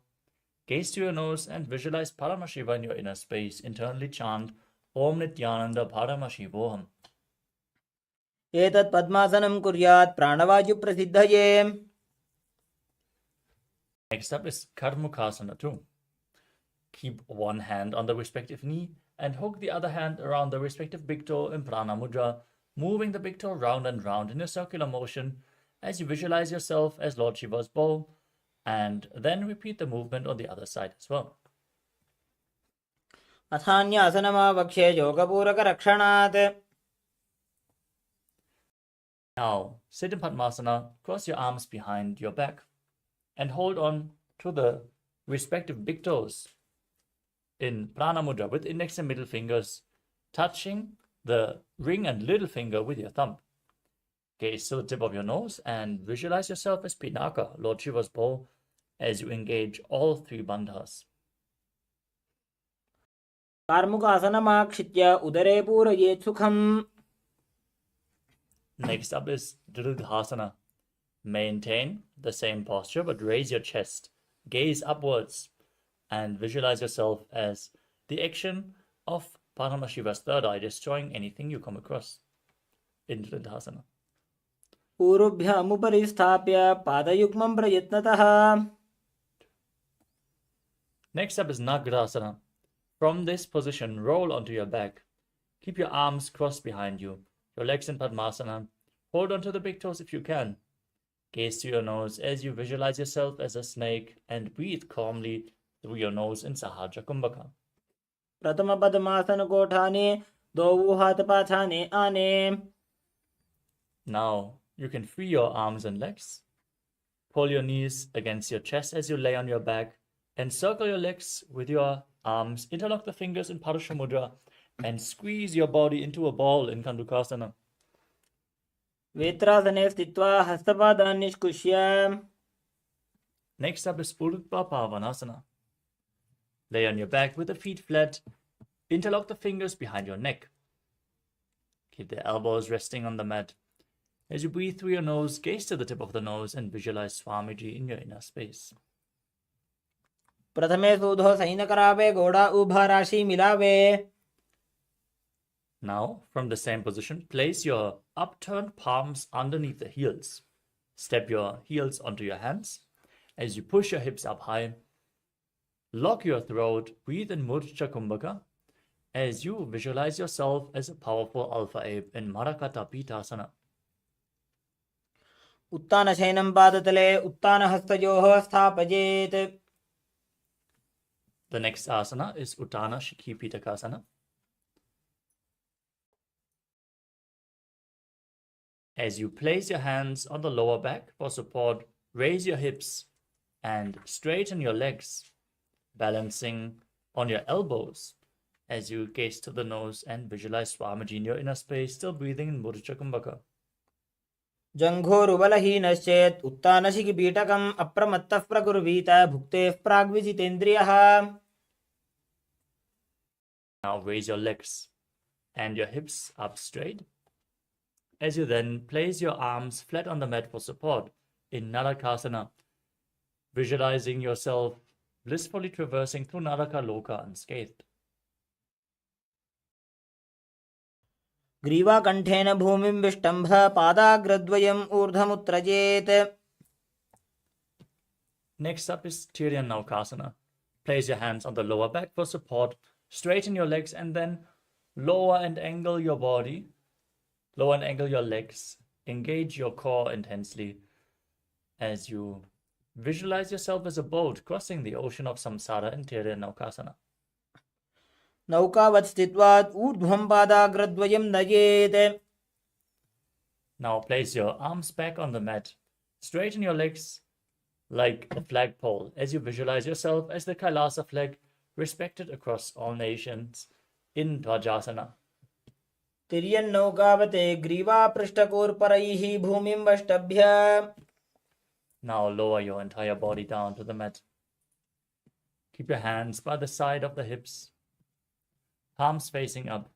Gaze to your nose and visualize Paramashiva in your inner space. Internally chant Om Nithyananda Paramashivoham. एतत् पद्मासनं कुर्यात् प्राणवायुप्रसिद्धये. Next up is Karmukasana 2. Keep one hand on the respective knee and hook the other hand around the respective big toe in Prana Mudra, moving the big toe round and round in a circular motion as you visualize yourself as Lord Shiva's bow, and then repeat the movement on the other side as well. अथान्यासनमावक्ष्ये योगपूरकरक्षणात्. Now, sit in Padmasana, cross your arms behind your back, and hold on to the respective big toes in Prana Mudra with index and middle fingers touching the ring and little finger with your thumb. Gaze to the tip of your nose and visualize yourself as Pinaka, Lord Shiva's bow, as you engage all three bandhas. कार्मुकासनमाक्षित्य उदरे पूरयेत् सुखम्. Next up is Dridhasana. Maintain the same posture but raise your chest. Gaze upwards and visualize yourself as the action of Paramashiva's third eye destroying anything you come across in Tridhasana. पूर्वभ्यामुपरि स्थाप्य पादयुग्मं प्रयत्नतः. Next up is Nagrasana. From this position, roll onto your back. Keep your arms crossed behind you, your legs in Padmasana. Hold onto the big toes if you can. Gaze to your nose as you visualize yourself as a snake and breathe calmly through your nose in Sahaja Kumbhaka. प्रथम पद्मासन कोठाने दो हाथ पाछाने आने. Now you can free your arms and legs. Pull your knees against your chest as you lay on your back and circle your legs with your arms. Interlock the fingers in Parasha Mudra and squeeze your body into a ball in Kandukasana. वेत्रासने स्थित्वा हस्तपादान् निष्कुष्य. Next up is Urdhva Pavanasana. Lay on your back with the feet flat. Interlock the fingers behind your neck. Keep the elbows resting on the mat. As you breathe through your nose, gaze to the tip of the nose and visualize Swamiji in your inner space. प्रथमे सूधो San करावे घोड़ा उभा राशि मिलावे. Now, from the same position, place your upturned palms underneath the heels. Step your heels onto your hands. As you push your hips up high, lock your throat, breathe in Murcha Kumbhaka, as you visualize yourself as a powerful alpha ape in Marakata Pitasana. उत्तान शयनं पादतले उत्तान हस्तयोः स्थापयेत्. The next asana is Uttana Shikhi Pitakasana. As you place your hands on the lower back for support, raise your hips and straighten your legs, balancing on your elbows as you gaze to the nose and visualize Swamiji in your inner space, still breathing in Murcha Kumbhaka. जङ्घोरुबलहीनश्चेत् उत्तानशिखिपीठकम् अप्रमत्तः प्रकुर्वीत भुक्तेः प्राग्विजितेन्द्रियः. Now raise your legs and your hips up straight. As you then place your arms flat on the mat for support in Narakasana, visualizing yourself blissfully traversing through Naraka Loka unscathed. ग्रीवाकण्ठेन भूमिं विष्टम्भ पादाग्रद्वयम् ऊर्ध्वमुत्त्रजेत्. Next up is Tiryannaukasana. Place your hands on the lower back for support. Straighten your legs and then lower and angle your body. Lower and angle your legs. Engage your core intensely as you visualize yourself as a boat crossing the ocean of samsara in Tiryannaukasana. नौकावत् स्थित्वात् ऊर्ध्वं पादाग्रद्वयं नयेत्. Now place your arms back on the mat. Straighten your legs like a flagpole as you visualize yourself as the Kailasa flag, respected across all nations in Dvajasana. तिर्यन्नौकावते ग्रीवापृष्ठकोर्परैः भूमिं वष्टभ्य. Now lower your entire body down to the mat. Keep your hands by the side of the hips, palms facing up.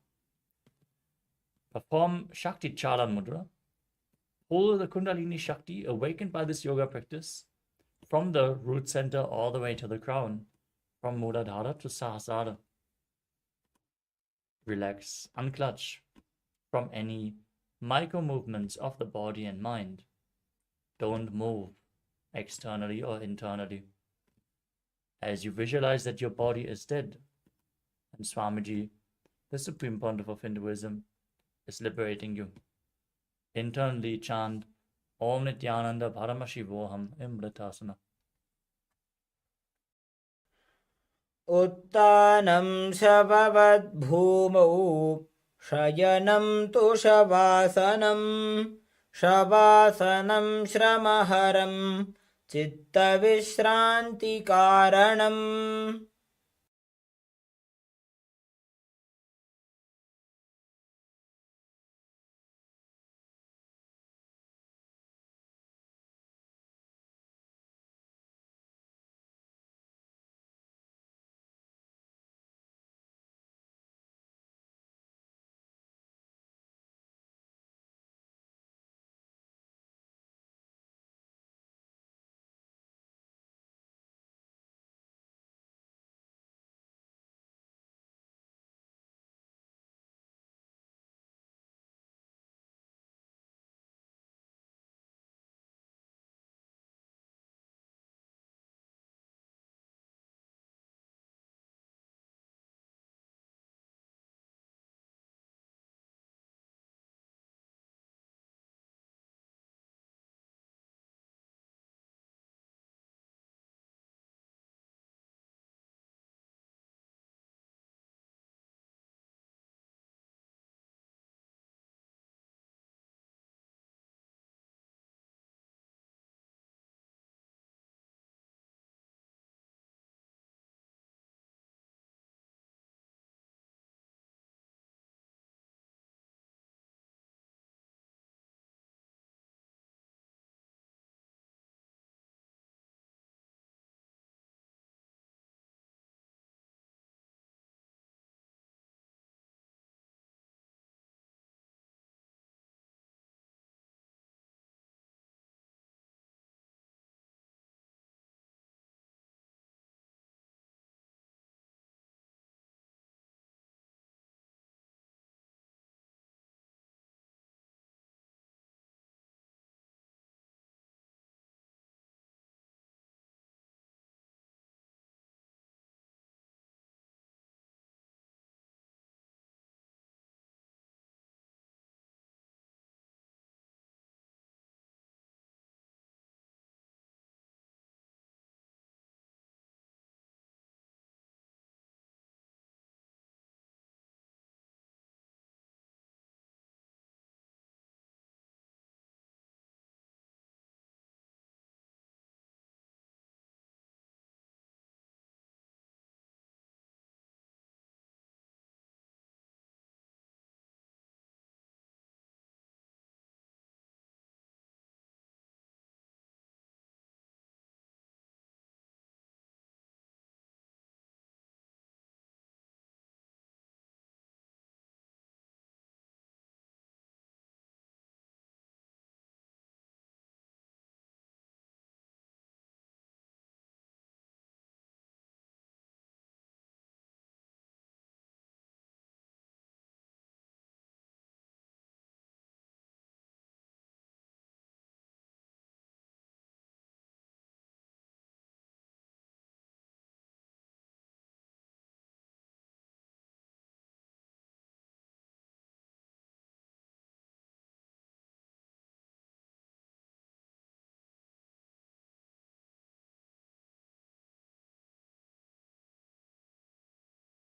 Perform Shakti Chala Mudra. Pull the Kundalini Shakti awakened by this yoga practice from the root center all the way to the crown, from Muladhara to Sahasrara. Relax, unclutch from any micro movements of the body and mind. Don't move externally or internally. As you visualize that your body is dead, and Swamiji, the Supreme Pontiff of Hinduism, is liberating you. Internally chant Om Nithyananda Paramashivoham Imritasana. उत्तानं शववद्भूमौ शयनं तुषवासनं शवासनं श्रमहरं चित्तविश्रान्तिकारणम्.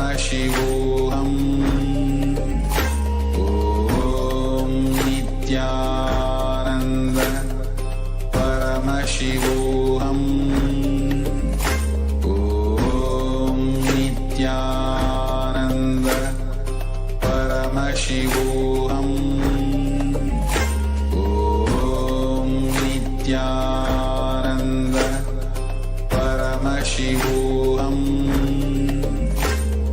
Paramashivoham. Om Nithyananda Paramashivoham. Om Nithyananda Paramashivoham. Om Nithyananda Paramashivoham.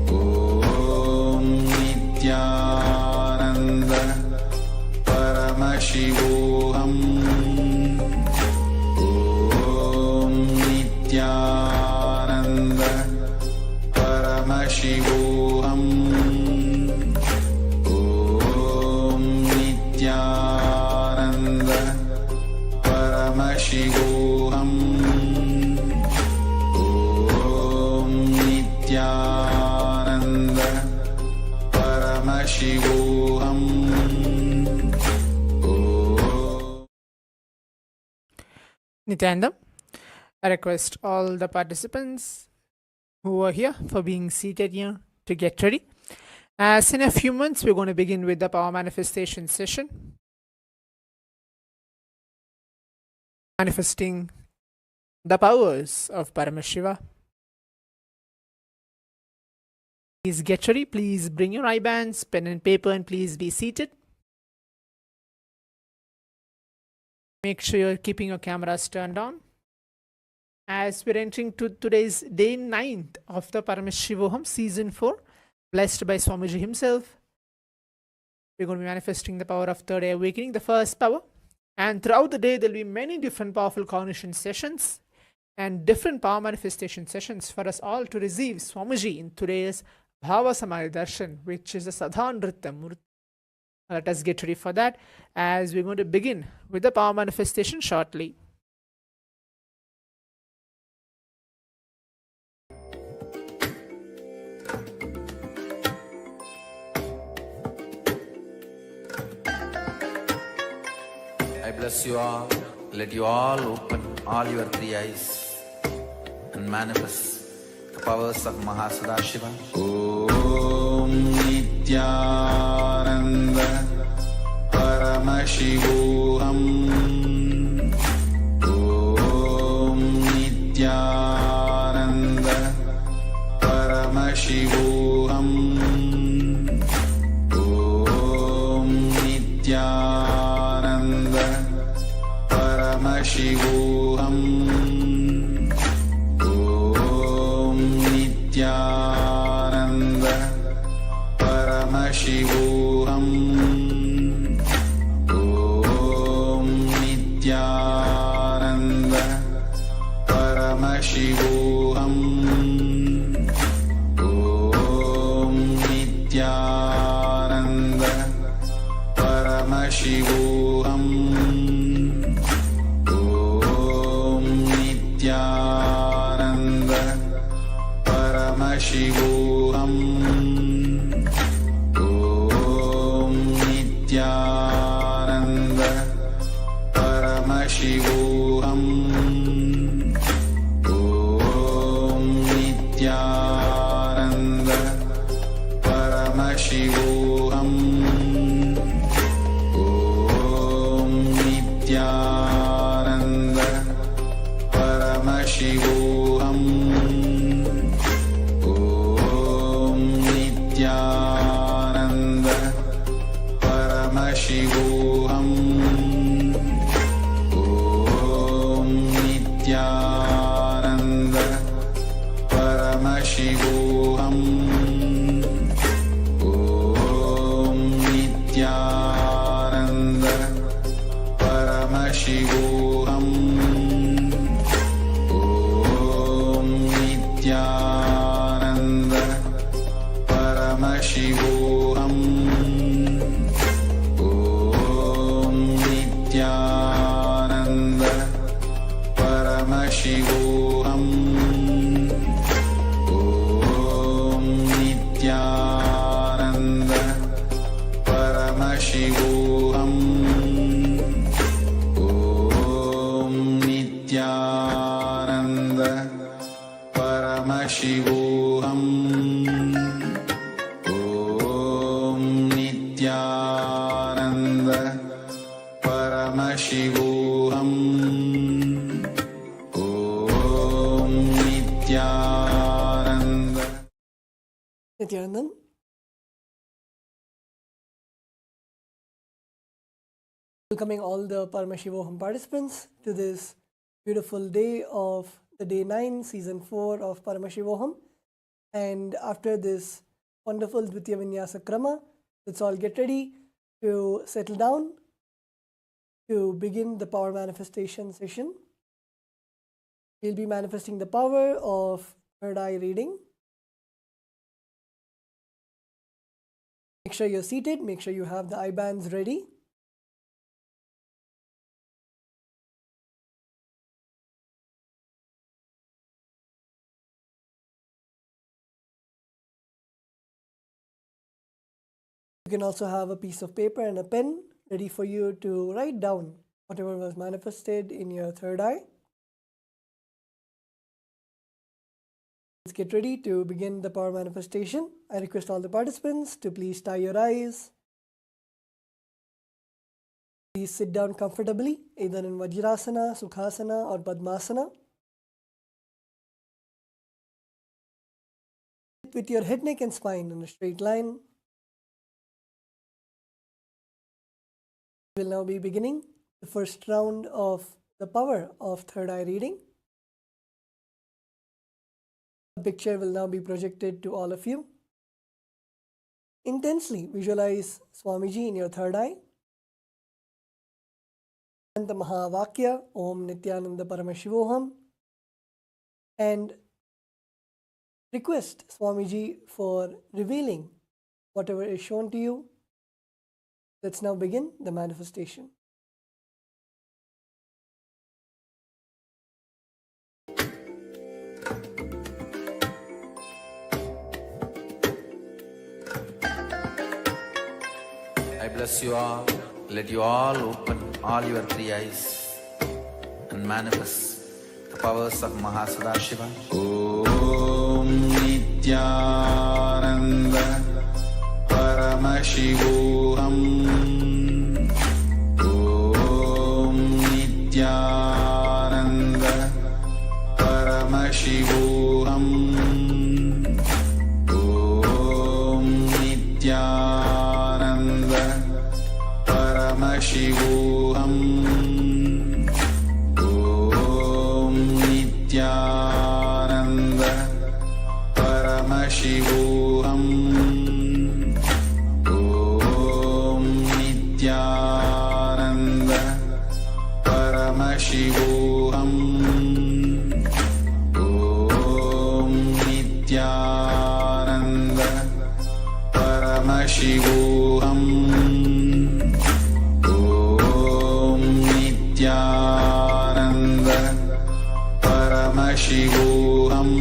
Om Nithyananda Paramashivoham. Om Nithyananda Paramashivoham. Om Nithyananda Paramashivoham. Om Nithyananda Paramashivoham. Nithyananda, I request all the participants who are here for being seated here to get ready. As in a few months, we're going to begin with the power manifestation session. Manifesting the powers of Paramashiva. Please get ready. Please bring your eye bands, pen and paper, and please be seated. Make sure you're keeping your cameras turned on. As we're entering to today's day 9th of the Paramashivoham season 4, blessed by Swamiji himself, we're going to be manifesting the power of third eye awakening, the first power. And throughout the day, there'll be many different powerful cognition sessions and different power manifestation sessions for us all to receive Swamiji in today's Bhava Samadhi Darshan, which is a Sadhanrita Murti. Let us get ready for that, as we're going to begin with the power manifestation shortly. I bless you all. Let you all open all your three eyes and manifest the powers of Sadashiva. Om Nithyananda Paramashivoham. Om Nithyananda Paramashivoham. Om Nithyananda Paramashivoham. Om Nithyananda Paramashivoham. Om Nithyananda Paramashivoham. Om Nithyananda Paramashivoham. Om Nithyananda Paramashivoham. Om Nithyananda Paramashivoham. Om Nithyananda Paramashivoham. Om Nithyananda Paramashivoham. Om Nithyananda Paramashivoham. Om Nithyananda Paramashivoham. Om Nithyananda Paramashivoham. Om Nithyananda Paramashivoham. Om Nithyananda Paramashivoham. Om Nithyananda Paramashivoham. Om Nithyananda Paramashivoham. Paramashivoham. Om Nithyananda. Nithyananda. Welcoming all the Paramashivoham participants to this beautiful day of the day 9, season 4 of Paramashivoham. And after this wonderful Dvitiya Vinyasa Krama, let's all get ready to settle down to begin the power manifestation session. We'll be manifesting the power of third eye reading. Make sure you're seated, make sure you have the eye bands ready. You can also have a piece of paper and a pen ready for you to write down whatever was manifested in your third eye. Let's get ready to begin the power manifestation. I request all the participants to please tie your eyes. Please sit down comfortably, either in Vajrasana, Sukhasana or Padmasana. Sit with your head, neck and spine in a straight line. We will now be beginning the first round of the power of third eye reading. The picture will now be projected to all of you. Intensely visualize Swamiji in your third eye. And the Mahavakya, Om Nithyananda Paramashivoham. And request Swamiji for revealing whatever is shown to you. Let's now begin the manifestation. I bless you all. Let you all open all your three eyes and manifest the powers of Sadashiva. Om Nithyananda Paramashivoham. Om Nithyananda Paramashivoham. Om Nithyananda Paramashivoham. Om Nithyananda Paramashivoham. Nithyananda Paramashivoham. Om Nithyananda Paramashivoham. Om Nithyananda Paramashivoham. Om Nithyananda Paramashivoham. Om Nithyananda Paramashivoham.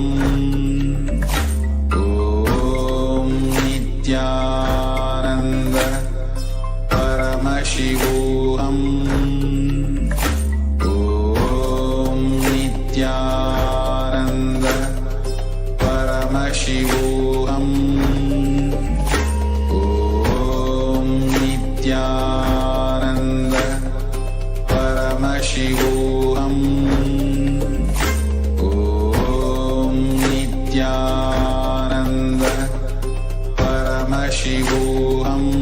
Om Nithyananda Paramashivoham. Om Nithyananda Paramashivoham. Nithyananda Paramashivoham. Om Nithyananda Paramashivoham.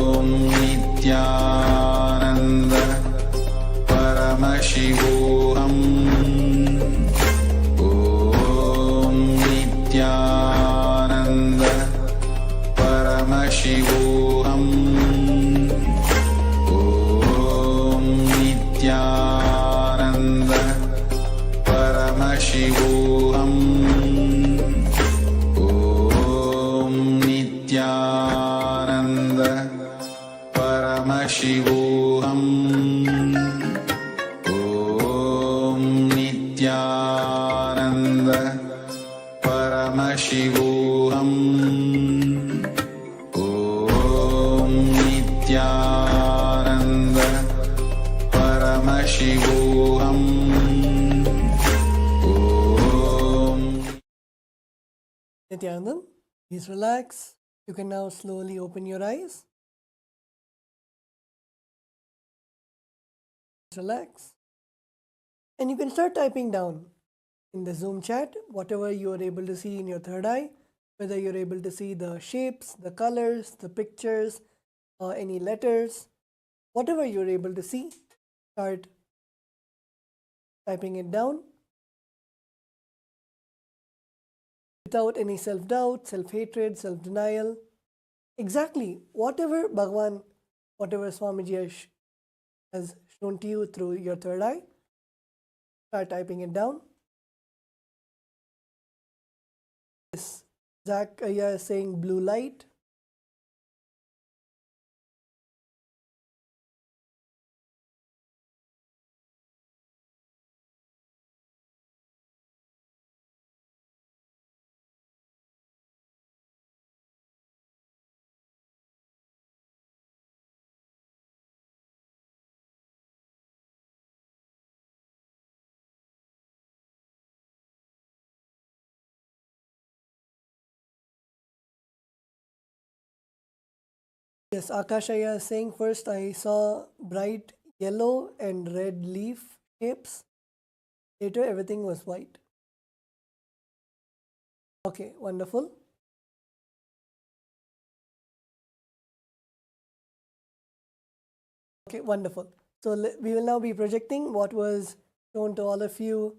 Om Nithyananda Paramashivoham. Om Nithyananda Paramashivoham. Om Nithyananda Paramashivoham. Om Nithyananda Paramashivoham. Om Nithyananda Paramashivoham. Nithyananda. Please relax. You can now slowly open your eyes. Relax. And you can start typing down in the Zoom chat whatever you are able to see in your third eye, whether you're able to see the shapes, the colors, the pictures, or any letters, whatever you're able to see, start typing it down without any self-doubt, self-hatred, self-denial. Exactly whatever Bhagavān, whatever Swamiji has shown to you through your third eye, start typing it down. Yes, Zachariah is saying blue light. Yes, Akashaya is saying first I saw bright yellow and red leaf shapes. Later everything was white. Okay, wonderful. Okay, wonderful. So we will now be projecting what was shown to all of you.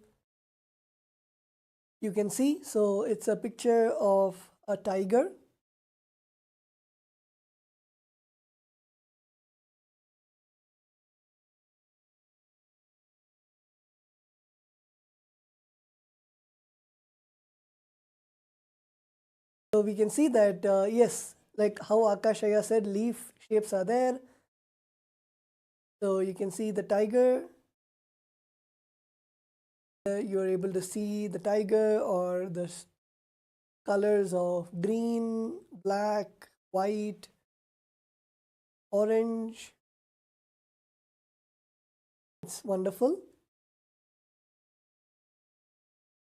You can see, so it's a picture of a tiger. So we can see that, yes, like how Akashaya said, leaf shapes are there. So you can see the tiger. You are able to see the tiger or the colors of green, black, white, orange. It's wonderful.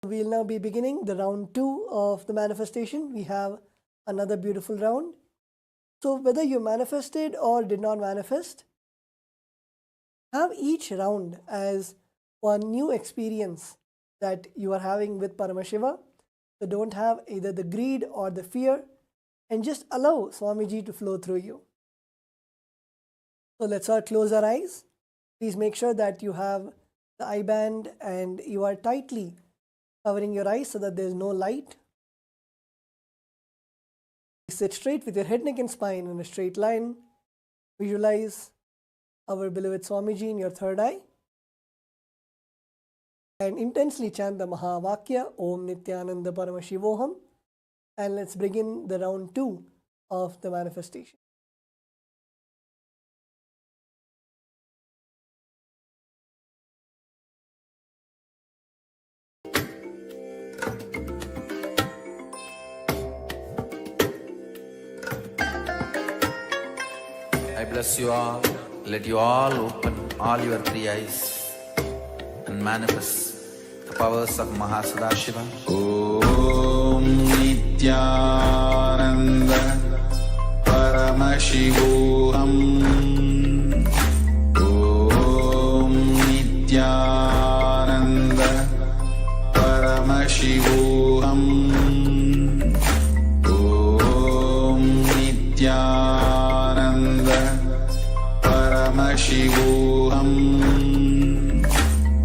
We will now be beginning the round 2 of the manifestation. We have another beautiful round. So whether you manifested or did not manifest, have each round as one new experience that you are having with Paramashiva. So don't have either the greed or the fear, and just allow Swamiji to flow through you. So let's all close our eyes. Please make sure that you have the eye band and you are tightly covering your eyes so that there is no light. Sit straight with your head, neck and spine in a straight line. Visualize our beloved Swamiji in your third eye. And intensely chant the Mahavakya, Om Nithyananda Paramashivoham. And let's begin the round 2 of the manifestation. I bless you all. Let you all open all your 3 eyes and manifest the powers of Sadashiva. Om Nithyananda Paramashivoham. Om Nithyananda Paramashivoham. Om Nithyananda Paramashivoham.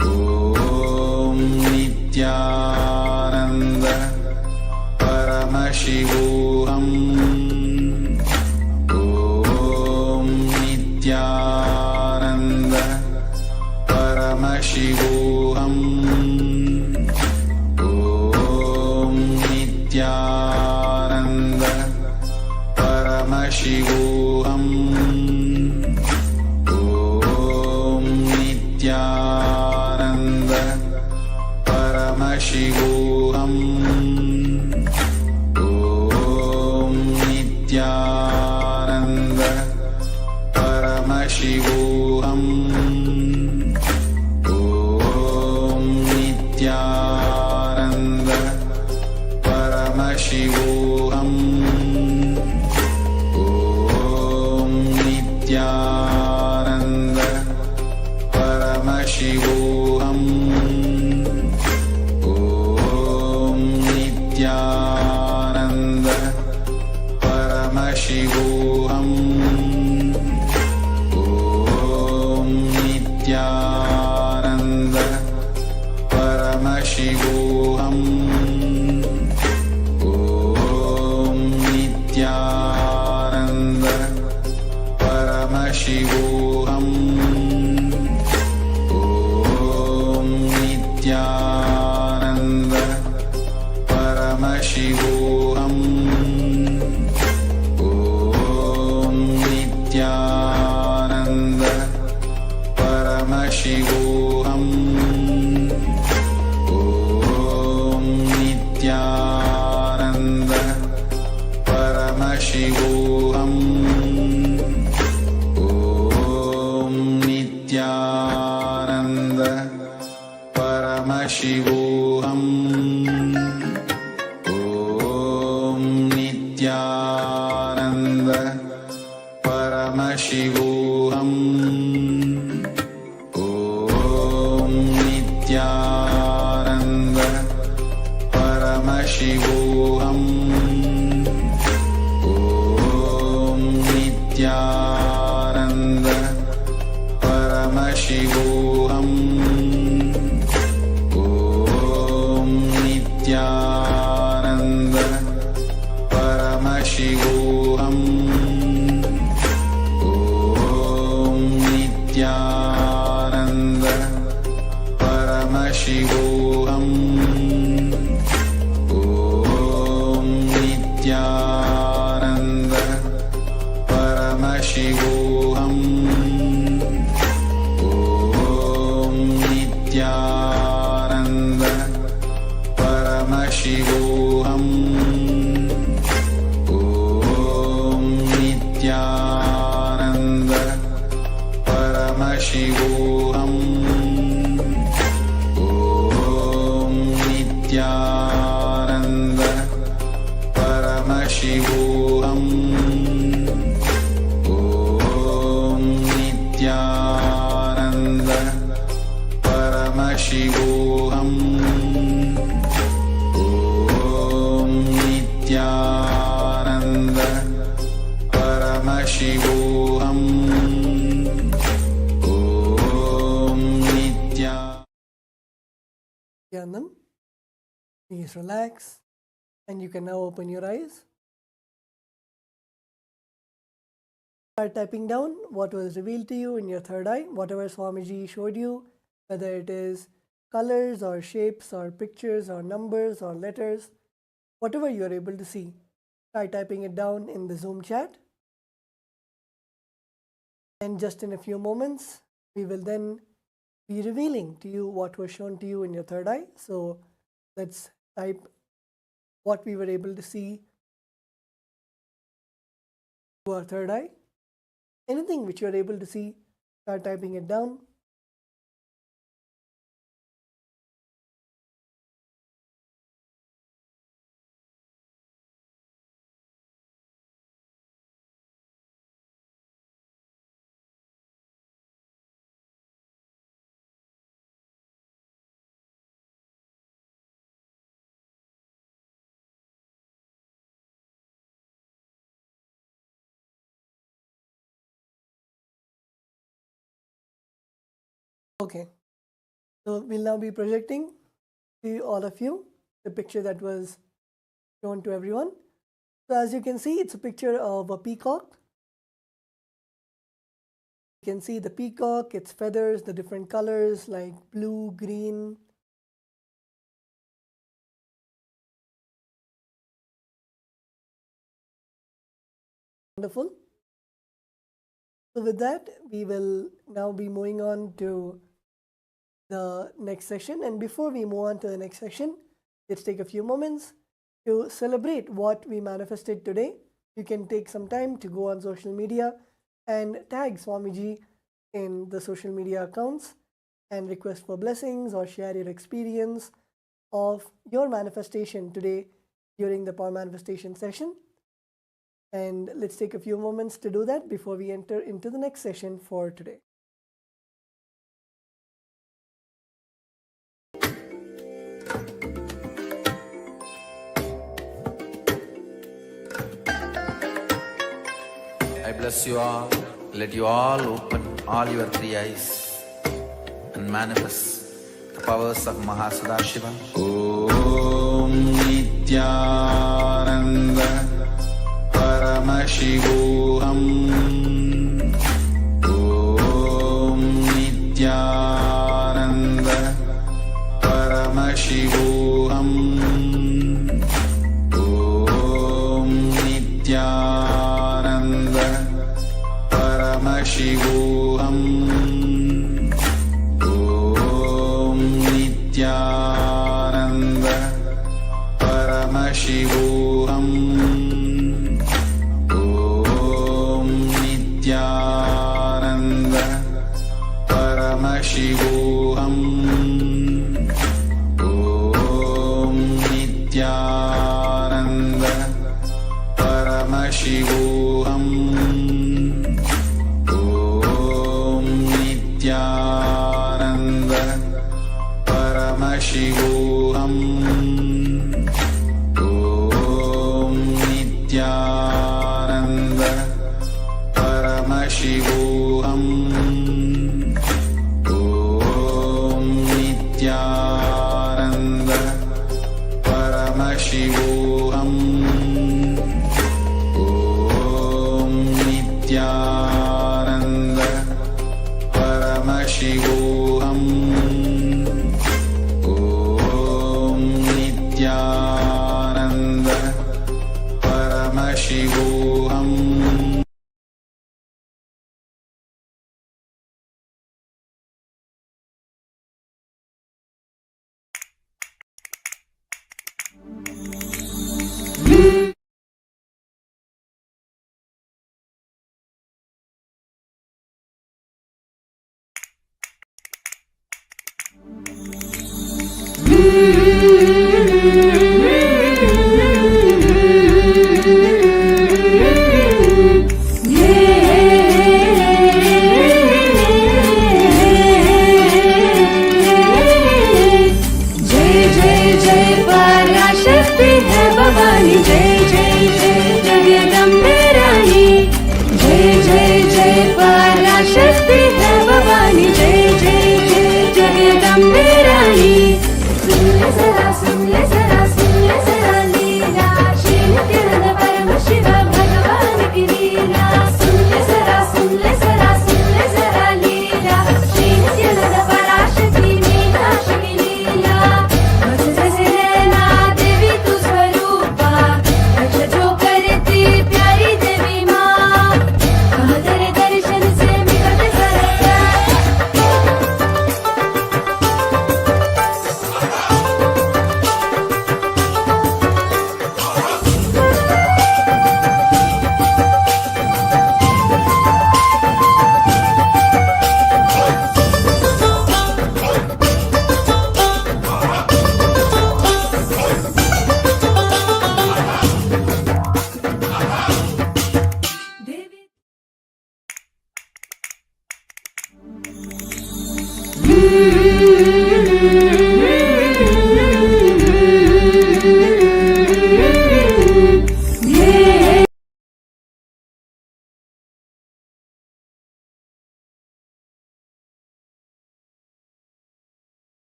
Om Nithyananda Paramashivoham. Om Nithyananda Paramashivoham. Om Nithyananda Paramashivoham. Om Nithyananda Paramashivoham. Om Nithyananda Paramashivoham. Om Nithyananda Paramashivoham. Paramashivoham. Om Nithyananda Paramashivoham. Om Nithyananda Paramashivoham. Om Nithyananda Paramashivoham. Om Nithyananda Paramashivoham. Om Nithyananda Paramashivoham. Om Nithyananda Paramashivoham. Om Nithyananda Paramashivoham. Om Nithyananda Paramashivoham. Om Nithyananda Paramashivoham. Om Nithyananda Paramashivoham. Om Nithyananda Paramashivoham. Om Nithyananda Paramashivoham. Om Nithyananda Paramashivoham. Om Nithyananda Paramashivoham. Om Nithyananda Paramashivoham. Om Nithyananda Paramashivoham. Om Nithyananda Paramashivoham. Om Nithyananda Paramashivoham. Om Nithyananda Paramashivoham. Om Nithyanandam. Please relax, and you can now open your eyes. Start typing down what was revealed to you in your third eye, whatever Swamiji showed you, whether it is colors or shapes or pictures or numbers or letters, whatever you are able to see. Try typing it down in the Zoom chat. And just in a few moments, we will then be revealing to you what was shown to you in your third eye. So let's type what we were able to see to our third eye. Anything which you are able to see, start typing it down. Okay, so we'll now be projecting to all of you the picture that was shown to everyone. So as you can see, it's a picture of a peacock. You can see the peacock, its feathers, the different colors like blue, green. Wonderful. So with that, we will now be moving on to the next section. And before we move on to the next section, let's take a few moments to celebrate what we manifested today. You can take some time to go on social media and tag Swamiji in the social media accounts and request for blessings or share your experience of your manifestation today during the power manifestation session. And let's take a few moments to do that before we enter into the next session for today. I bless you all. Let you all open all your three eyes and manifest the powers of Sadashiva. Om Nithyananda Paramashivoham. Om Nithyananda Paramashivoham. Om Nithyananda Paramashivoham. Om Nithyananda Paramashivoham. Om Nithyananda Paramashivoham. Om Nithyananda Paramashivoham. Om Nithyananda Paramashivoham. Om Nithyananda Paramashivoham. Om Nithyananda Paramashivoham. Om Nithyananda Paramashivoham. Om Nithyananda Paramashivoham.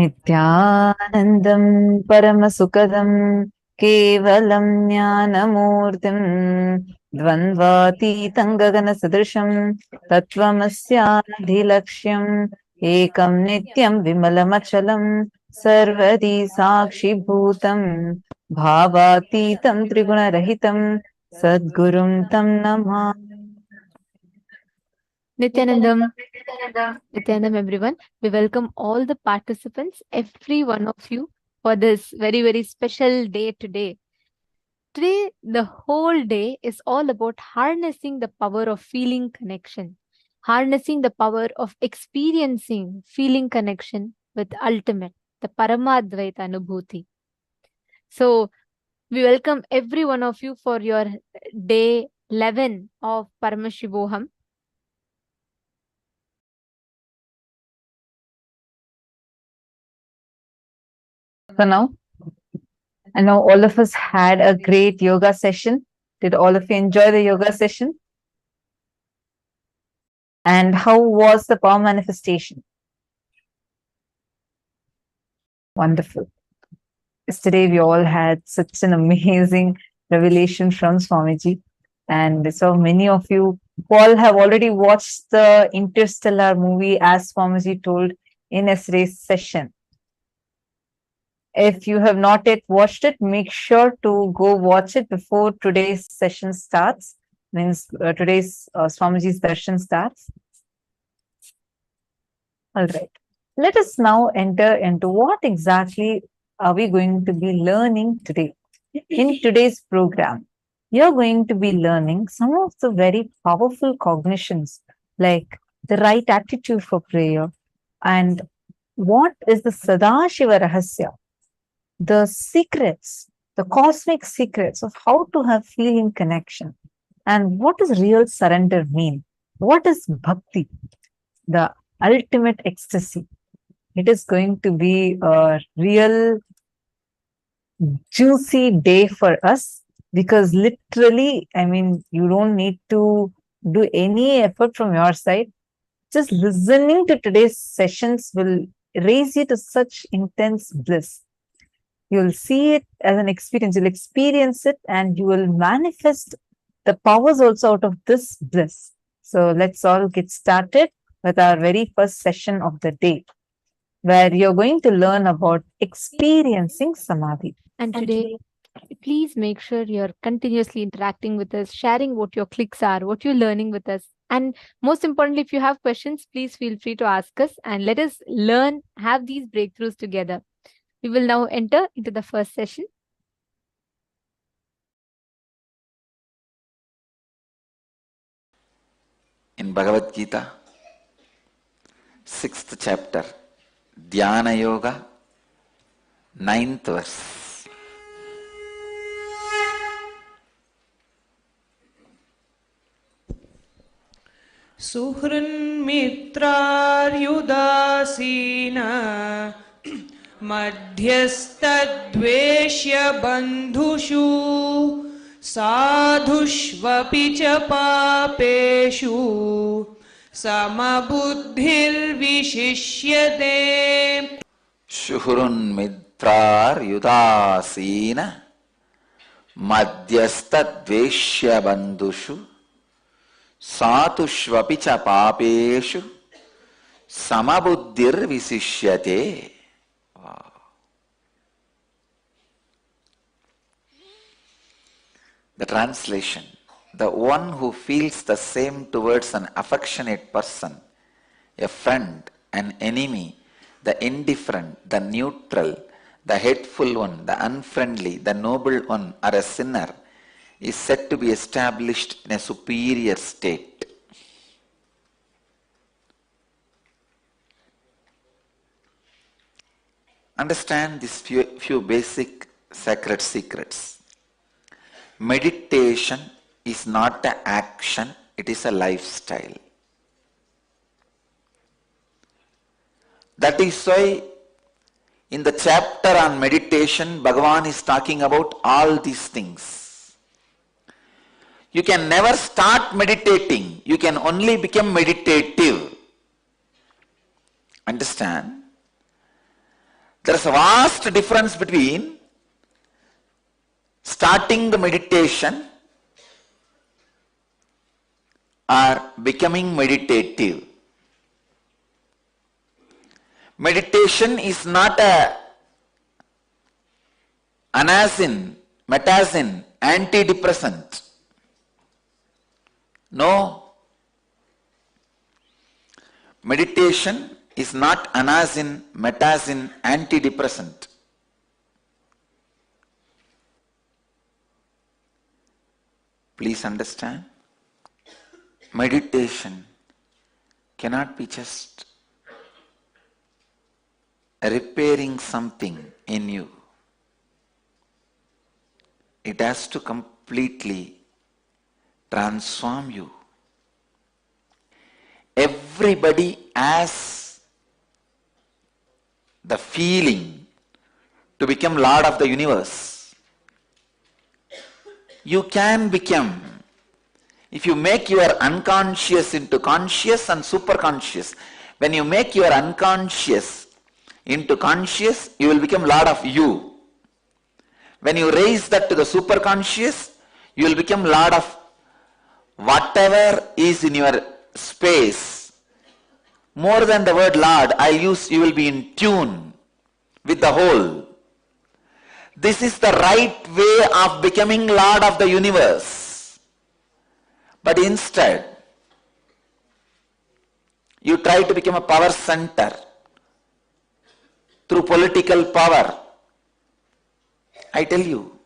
नित्यानन्दं परमसुखदं केवलं ज्ञानमूर्तिं द्वन्द्वातीतं गगनसदृशं तत्त्वमस्याधिलक्ष्यम् एकं नित्यं विमलमचलं सर्वदी साक्षिभूतं भावातीतं त्रिगुणरहितं सद्गुरुं तं Namami. Nithyanandam, Nithyanandam, everyone. We welcome all the participants, every one of you, for this very, very special day today. Today, the whole day is all about harnessing the power of feeling connection, harnessing the power of experiencing feeling connection with ultimate, the Parama Advaita Anubhuti. So, we welcome every one of you for your day 11 of Paramashivoham. So now, I know all of us had a great yoga session. Did all of you enjoy the yoga session? And how was the power manifestation? Wonderful. Yesterday, we all had such an amazing revelation from Swamiji. And so many of you all have already watched the Interstellar movie, as Swamiji told in yesterday's session. If you have not yet watched it, make sure to go watch it before today's session starts. Means today's Swamiji's darshan starts. All right. Let us now enter into what exactly are we going to be learning today. In today's program, you're going to be learning some of the very powerful cognitions, like the right attitude for prayer, and what is the Sadashiva Rahasya, the secrets, the cosmic secrets of how to have feeling connection, and what does real surrender mean? What is Bhakti, the ultimate ecstasy? It is going to be a real juicy day for us, because literally, I mean, you don't need to do any effort from your side. Just listening to today's sessions will raise you to such intense bliss. You'll see it as an experience, you'll experience it, and you will manifest the powers also out of this bliss. So let's all get started with our very first session of the day, where you're going to learn about experiencing Samadhi. And today, please make sure you're continuously interacting with us, sharing what your clicks are, what you're learning with us. And most importantly, if you have questions, please feel free to ask us and let us learn, have these breakthroughs together. We will now enter into the first session. In Bhagavad Gita, 6th chapter, Dhyana Yoga, 9th verse. सुहृन्मित्रार्युदासीना मध्यस्तद्वेष्य बन्धुषु साधुष्वपि च पापेषु समबुद्धिर्विशिष्यते. Suhurunmitraryudasena madhyastadveshya bandhushu satushvapi cha papeshu samabuddhir visishyate. Wow. The translation: the one who feels the same towards an affectionate person, a friend, an enemy, the indifferent, the neutral, the hateful one, the unfriendly, the noble one, or a sinner, is said to be established in a superior state. Understand these few basic sacred secrets. Meditation is not an action, it is a lifestyle. That is why in the chapter on meditation, Bhagavān is talking about all these things. You can never start meditating, you can only become meditative. Understand? There is a vast difference between starting the meditation or becoming meditative. Meditation is not a anacin, metazin, antidepressant. No. Meditation is not anacin, metazin, antidepressant. Please understand. Meditation cannot be just repairing something in you. It has to completely transform you. Everybody has the feeling to become Lord of the universe. You can become. If you make your unconscious into conscious and superconscious, when you make your unconscious into conscious, you will become Lord of you. When you raise that to the superconscious, you will become Lord of whatever is in your space. More than the word Lord, you will be in tune with the whole. This is the right way of becoming Lord of the universe. But instead, you try to become a power center through political power. I tell you,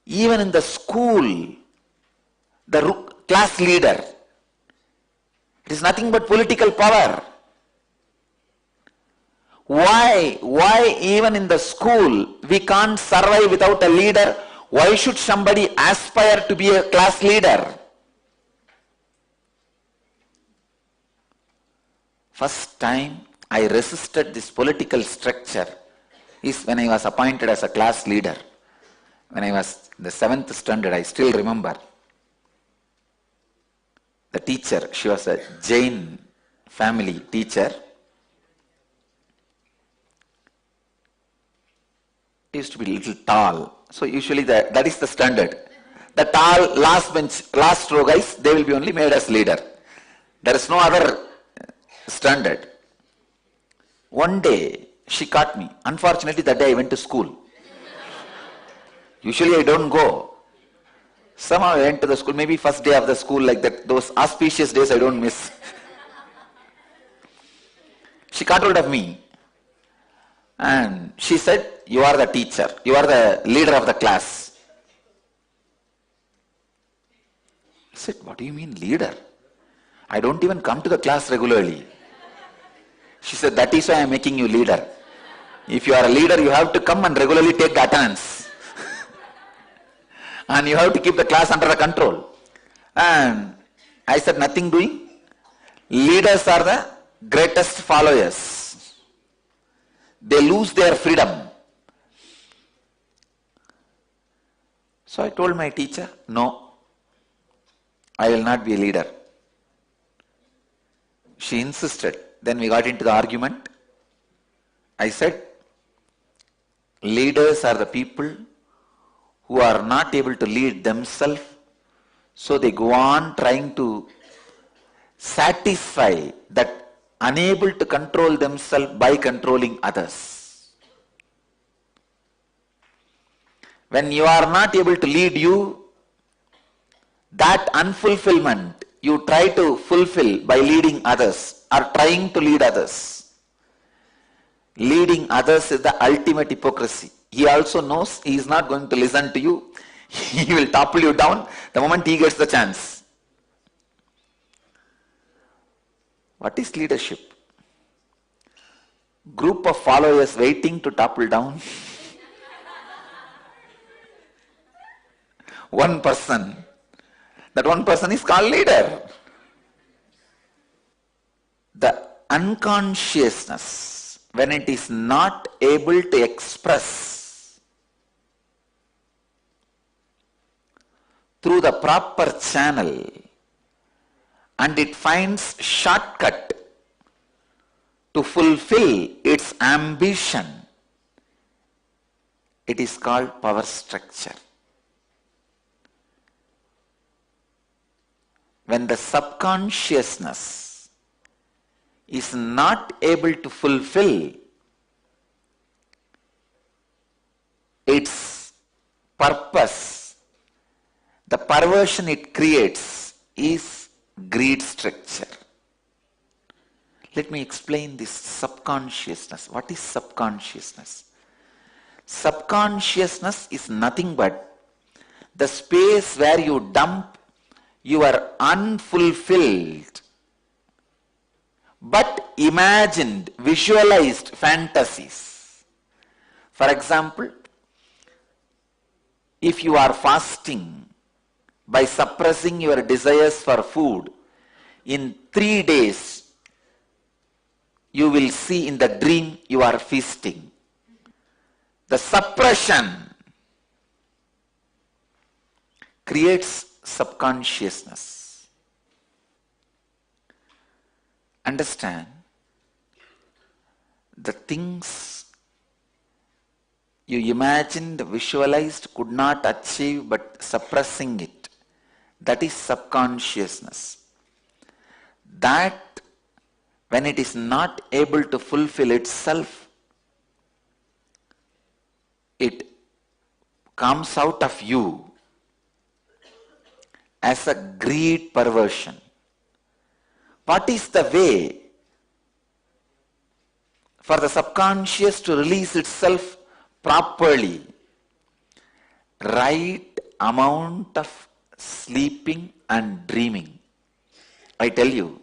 even in the school, the class leader, it is nothing but political power. Why even in the school we can't survive without a leader? Why should somebody aspire to be a class leader? First time I resisted this political structure is when I was appointed as a class leader. When I was in the 7th standard, I still remember. The teacher, she was a Jain family teacher. Used to be a little tall. So usually that is the standard. The tall last row guys, they will be only made as leader. There is no other standard. One day she caught me. Unfortunately that day I went to school. Usually I don't go. Somehow I went to the school, maybe first day of the school, like that. Those auspicious days I don't miss. She caught hold of me and she said, "You are the teacher, you are the leader of the class." I said, "What do you mean leader? I don't even come to the class regularly." She said, "That is why I am making you leader. If you are a leader, you have to come and regularly take the attendance. And you have to keep the class under the control." And I said, "Nothing doing. Leaders are the greatest followers. They lose their freedom." So I told my teacher, "No, I will not be a leader." She insisted. Then we got into the argument. I said, leaders are the people who are not able to lead themselves, so they go on trying to satisfy that unable to control themselves by controlling others. When you are not able to lead you, that unfulfillment you try to fulfill by leading others or trying to lead others. Leading others is the ultimate hypocrisy. He also knows he is not going to listen to you. He will topple you down the moment he gets the chance. What is leadership? Group of followers waiting to topple down one person. That one person is called leader. The unconsciousness, when it is not able to express through the proper channel and it finds shortcut to fulfill its ambition, it is called power structure. When the subconsciousness is not able to fulfill its purpose, the perversion it creates is greed structure. Let me explain this subconsciousness. What is subconsciousness? Subconsciousness is nothing but the space where you dump your unfulfilled but imagined, visualized fantasies. For example, if you are fasting by suppressing your desires for food, in 3 days you will see in the dream you are feasting. The suppression creates subconsciousness. Understand, the things you imagined, visualized, could not achieve but suppressing it, that is subconsciousness. That when it is not able to fulfill itself, it comes out of you as a greed perversion. What is the way for the subconscious to release itself properly? Right amount of sleeping and dreaming. I tell you,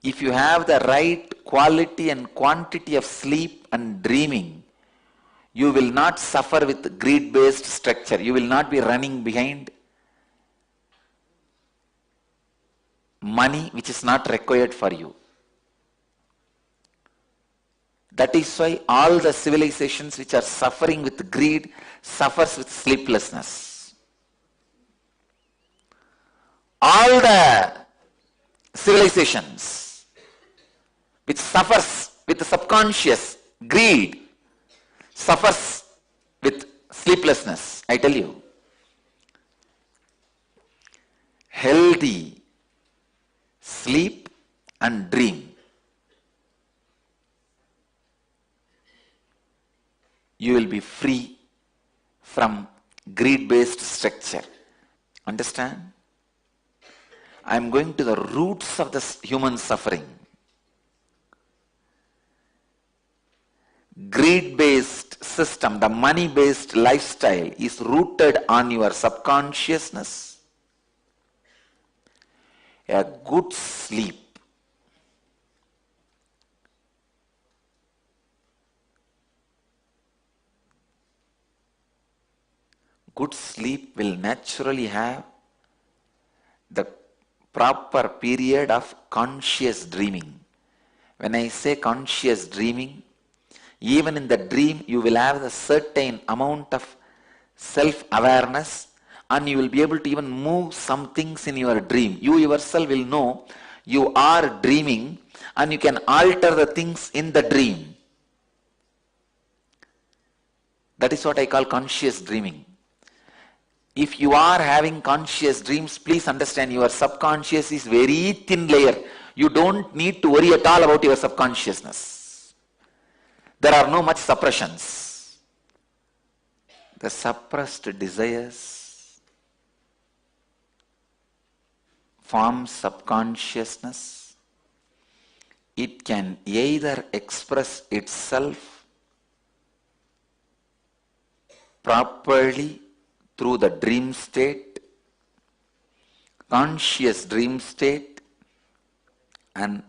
if you have the right quality and quantity of sleep and dreaming, you will not suffer with greed-based structure. You will not be running behind money which is not required for you. That is why all the civilizations which are suffering with greed suffers with sleeplessness. All the civilizations which suffers with the subconscious greed suffers with sleeplessness. I tell you, healthy sleep and dream, you will be free from greed-based structure. Understand? I am going to the roots of the human suffering. Greed-based system, the money-based lifestyle is rooted on your subconsciousness. A good sleep will naturally have the proper period of conscious dreaming. When I say conscious dreaming, even in the dream you will have a certain amount of self-awareness, and you will be able to even move some things in your dream. You yourself will know you are dreaming, and you can alter the things in the dream. That is what I call conscious dreaming. If you are having conscious dreams, please understand your subconscious is very thin layer. You don't need to worry at all about your subconsciousness. There are no much suppressions. The suppressed desires form subconsciousness. It can either express itself properly through the dream state, conscious dream state, and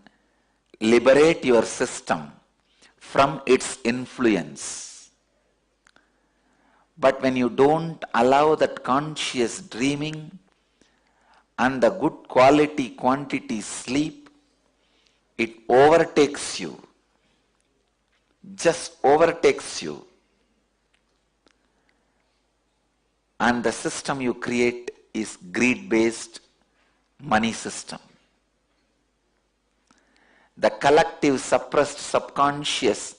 liberate your system from its influence. But when you don't allow that conscious dreaming and the good quality quantity sleep, it overtakes you, just overtakes you. And the system you create is greed-based money system. the collective suppressed subconscious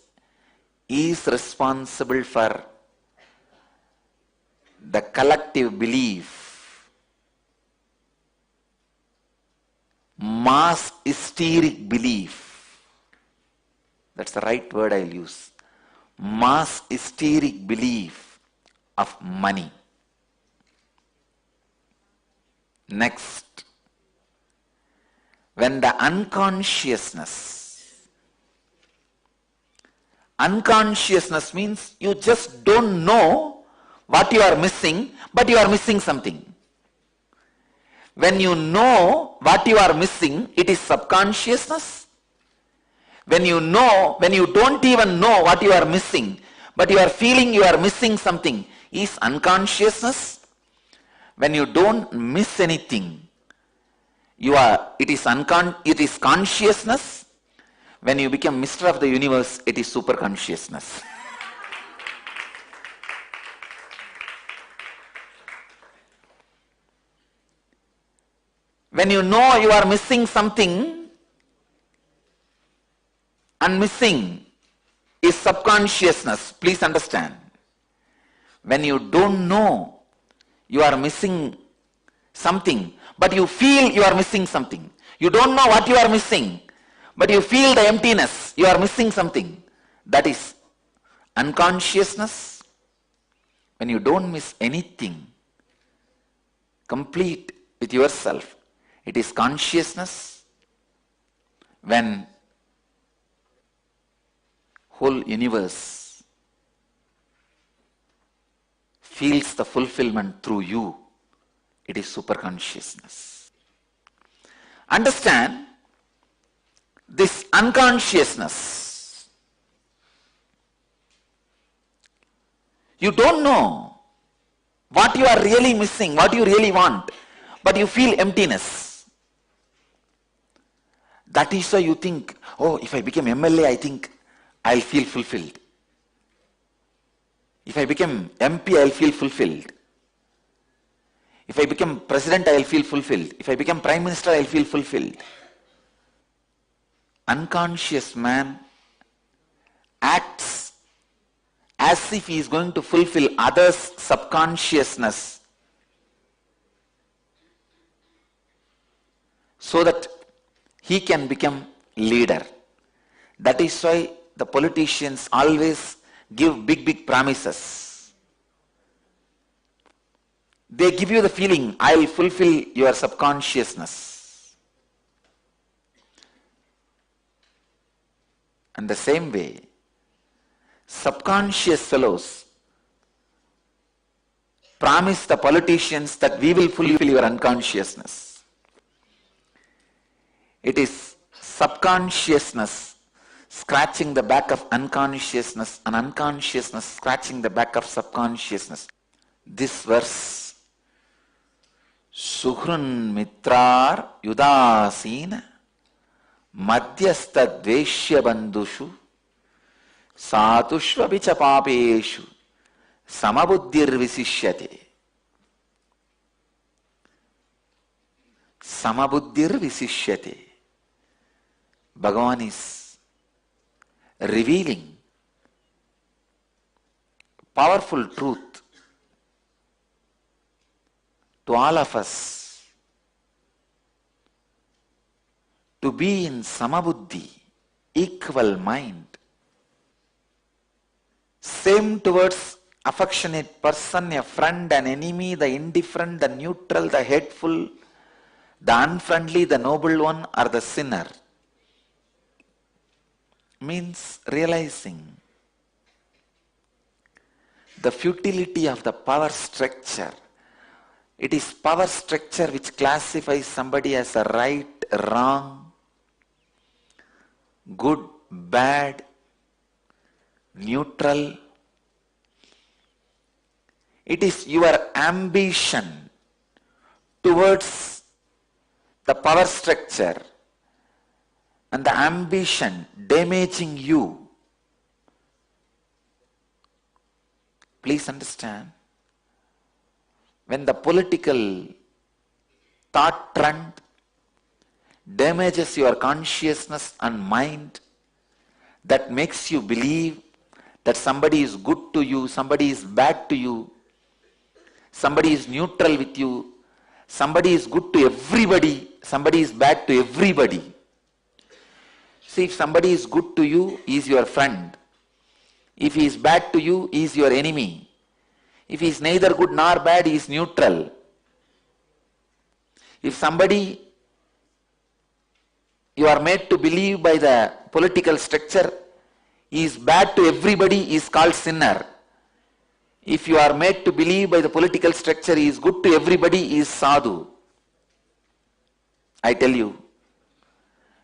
is responsible for the collective belief, mass hysteric belief. That's the right word I'll use. Mass hysteric belief of money. Next, when the unconsciousness means you just don't know what you are missing, but you are missing something. When you know what you are missing, it is subconsciousness. When you don't even know what you are missing, but you are feeling you are missing something, is unconsciousness. When you don't miss anything, it is consciousness. When you become Mr. of the universe, it is super consciousness. When you know you are missing something, and missing is subconsciousness. Please understand. When you don't know you are missing something, but you feel you are missing something. You don't know what you are missing, but you feel the emptiness, you are missing something. That is unconsciousness. When you don't miss anything, complete with yourself, it is consciousness. When whole universe feels the fulfillment through you, it is super consciousness. Understand this unconsciousness. You don't know what you are really missing, what you really want, but you feel emptiness. That is why you think, oh, if I become MLA, I think I'll feel fulfilled. If I become MP, I'll feel fulfilled. If I become president, I'll feel fulfilled. If I become prime minister, I'll feel fulfilled. Unconscious man acts as if he is going to fulfill others' subconsciousness so that he can become leader. That is why the politicians always give big promises. They give you the feeling, I will fulfill your subconsciousness. And the same way, subconscious fellows promise the politicians that we will fulfill your unconsciousness. It is subconsciousness scratching the back of unconsciousness and unconsciousness scratching the back of subconsciousness. This verse, Suhrun Mitrar Yudasina Madhyastha Dveshya Bandhushu Satushva Vicha Papeshu Samabuddhir Visishyate. Samabuddhir Visishyate. Bhagavān is revealing powerful truth to all of us to be in samabuddhi, equal mind, same towards affectionate person, a friend, an enemy, the indifferent, the neutral, the hateful, the unfriendly, the noble one, or the sinner. Means realizing the futility of the power structure. It is power structure which classifies somebody as a right, wrong, good, bad, neutral. It is your ambition towards the power structure and the ambition damaging you. Please understand, when the political thought trend damages your consciousness and mind, that makes you believe that somebody is good to you, somebody is bad to you, somebody is neutral with you, somebody is good to everybody, somebody is bad to everybody. See, if somebody is good to you, he is your friend. If he is bad to you, he is your enemy. If he is neither good nor bad, he is neutral. If somebody you are made to believe by the political structure, he is bad to everybody, he is called sinner. If you are made to believe by the political structure, he is good to everybody, he is sadhu. I tell you,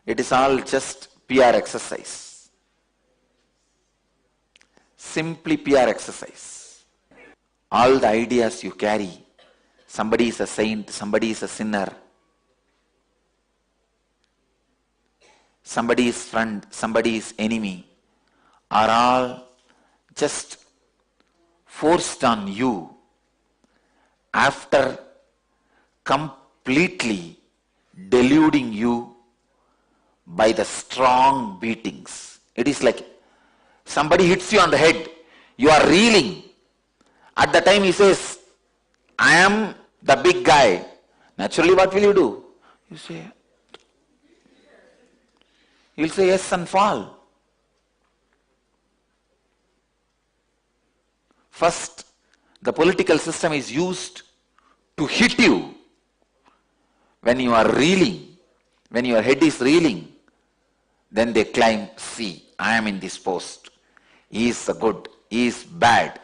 it is all just PR exercise. Simply PR exercise. All the ideas you carry, somebody is a saint, somebody is a sinner, somebody is friend, somebody is enemy, are all just forced on you after completely deluding you by the strong beatings. It is like somebody hits you on the head, you are reeling. At the time he says, I am the big guy. Naturally, what will you do? You will say yes and fall. First, the political system is used to hit you when you are reeling, when your head is reeling. Then they claim, see, I am in this post. He is the good, he is bad.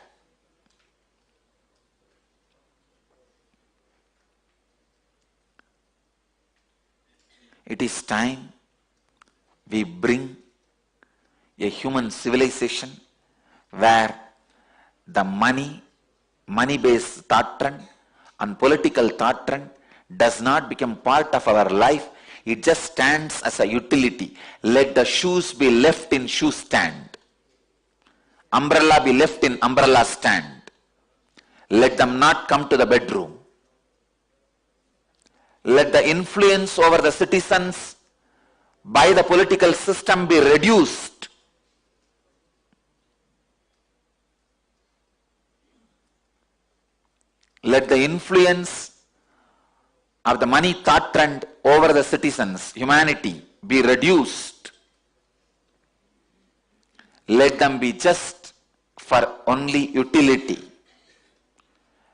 It is time we bring a human civilization where the money-based thought trend and political thought trend does not become part of our life. It just stands as a utility. Let the shoes be left in shoe stand. Umbrella be left in umbrella stand. Let them not come to the bedroom. Let the influence over the citizens by the political system be reduced. Let the influence of the money thought trend over the citizens, humanity, be reduced. Let them be just for only utility.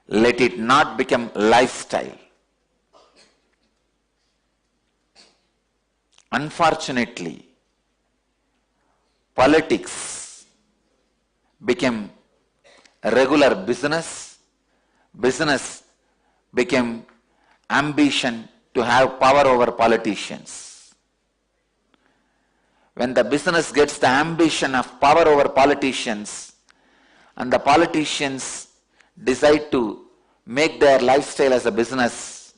Let it not become lifestyle. Unfortunately, politics became a regular business. Business became ambition to have power over politicians. When the business gets the ambition of power over politicians, and the politicians decide to make their lifestyle as a business,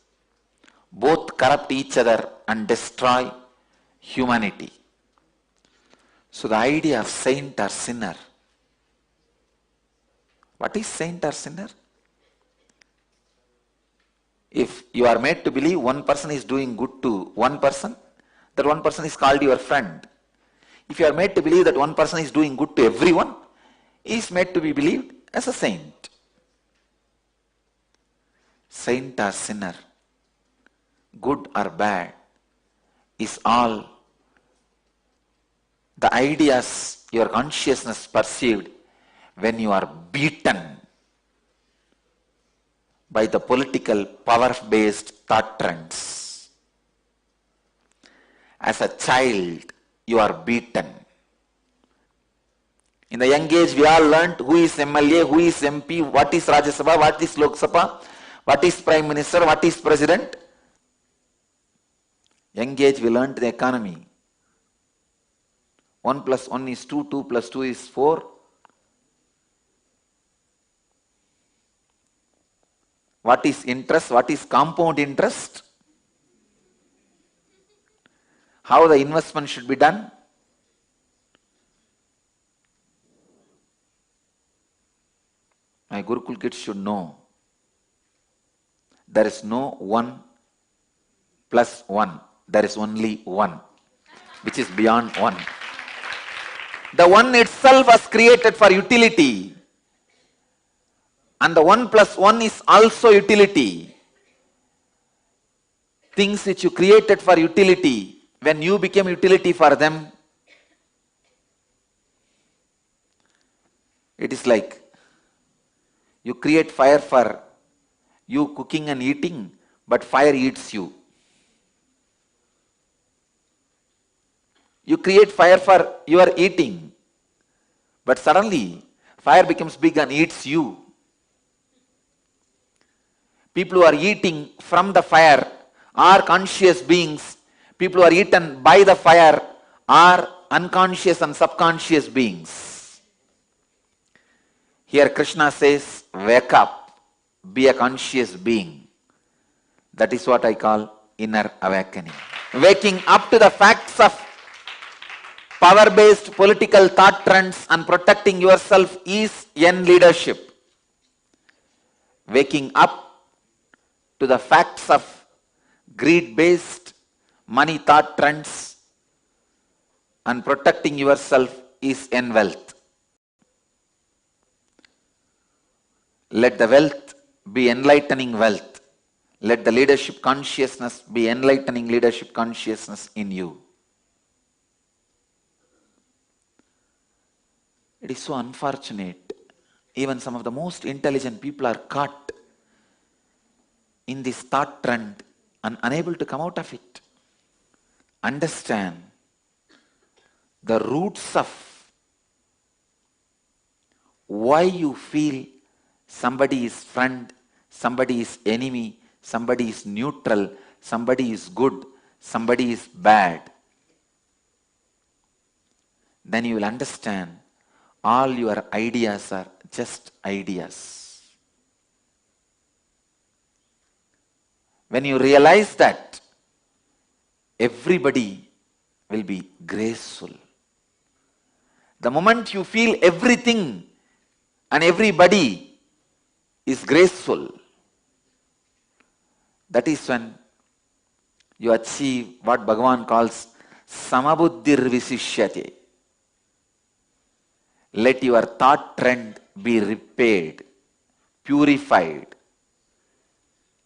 both corrupt each other and destroy humanity. So the idea of saint or sinner. What is saint or sinner? If you are made to believe one person is doing good to one person, that one person is called your friend. If you are made to believe that one person is doing good to everyone, he is made to be believed as a saint. Saint or sinner, good or bad, is all the ideas your consciousness perceived when you are beaten by the political power-based thought trends. As a child, you are beaten. In the young age, we all learnt who is MLA, who is MP, what is Rajya Sabha, what is Lok Sabha, what is Prime Minister, what is President. Young age, we learnt the economy. 1 plus 1 is 2, 2 plus 2 is 4. What is interest? What is compound interest? How the investment should be done? My Gurukul kids should know. There is no 1 plus 1. There is only one, which is beyond one. The one itself was created for utility. And the 1 plus 1 is also utility. Things which you created for utility, when you became utility for them, it is like you create fire for you cooking and eating, but fire eats you. You create fire for your eating, but suddenly fire becomes big and eats you. People who are eating from the fire are conscious beings. People who are eaten by the fire are unconscious and subconscious beings. Here Krishna says, wake up, be a conscious being. That is what I call inner awakening. Waking up to the facts of power-based political thought trends and protecting yourself is yen leadership. Waking up to the facts of greed-based money thought trends and protecting yourself is yen wealth. Let the wealth be enlightening wealth. Let the leadership consciousness be enlightening leadership consciousness in you. It is so unfortunate. Even some of the most intelligent people are caught in this thought trend and unable to come out of it. Understand the roots of why you feel somebody is friend, somebody is enemy, somebody is neutral, somebody is good, somebody is bad. Then you will understand all your ideas are just ideas. When you realize that, everybody will be graceful. The moment you feel everything and everybody is graceful, that is when you achieve what Bhagavān calls samabuddhir visishyate. Let your thought trend be repaired, purified,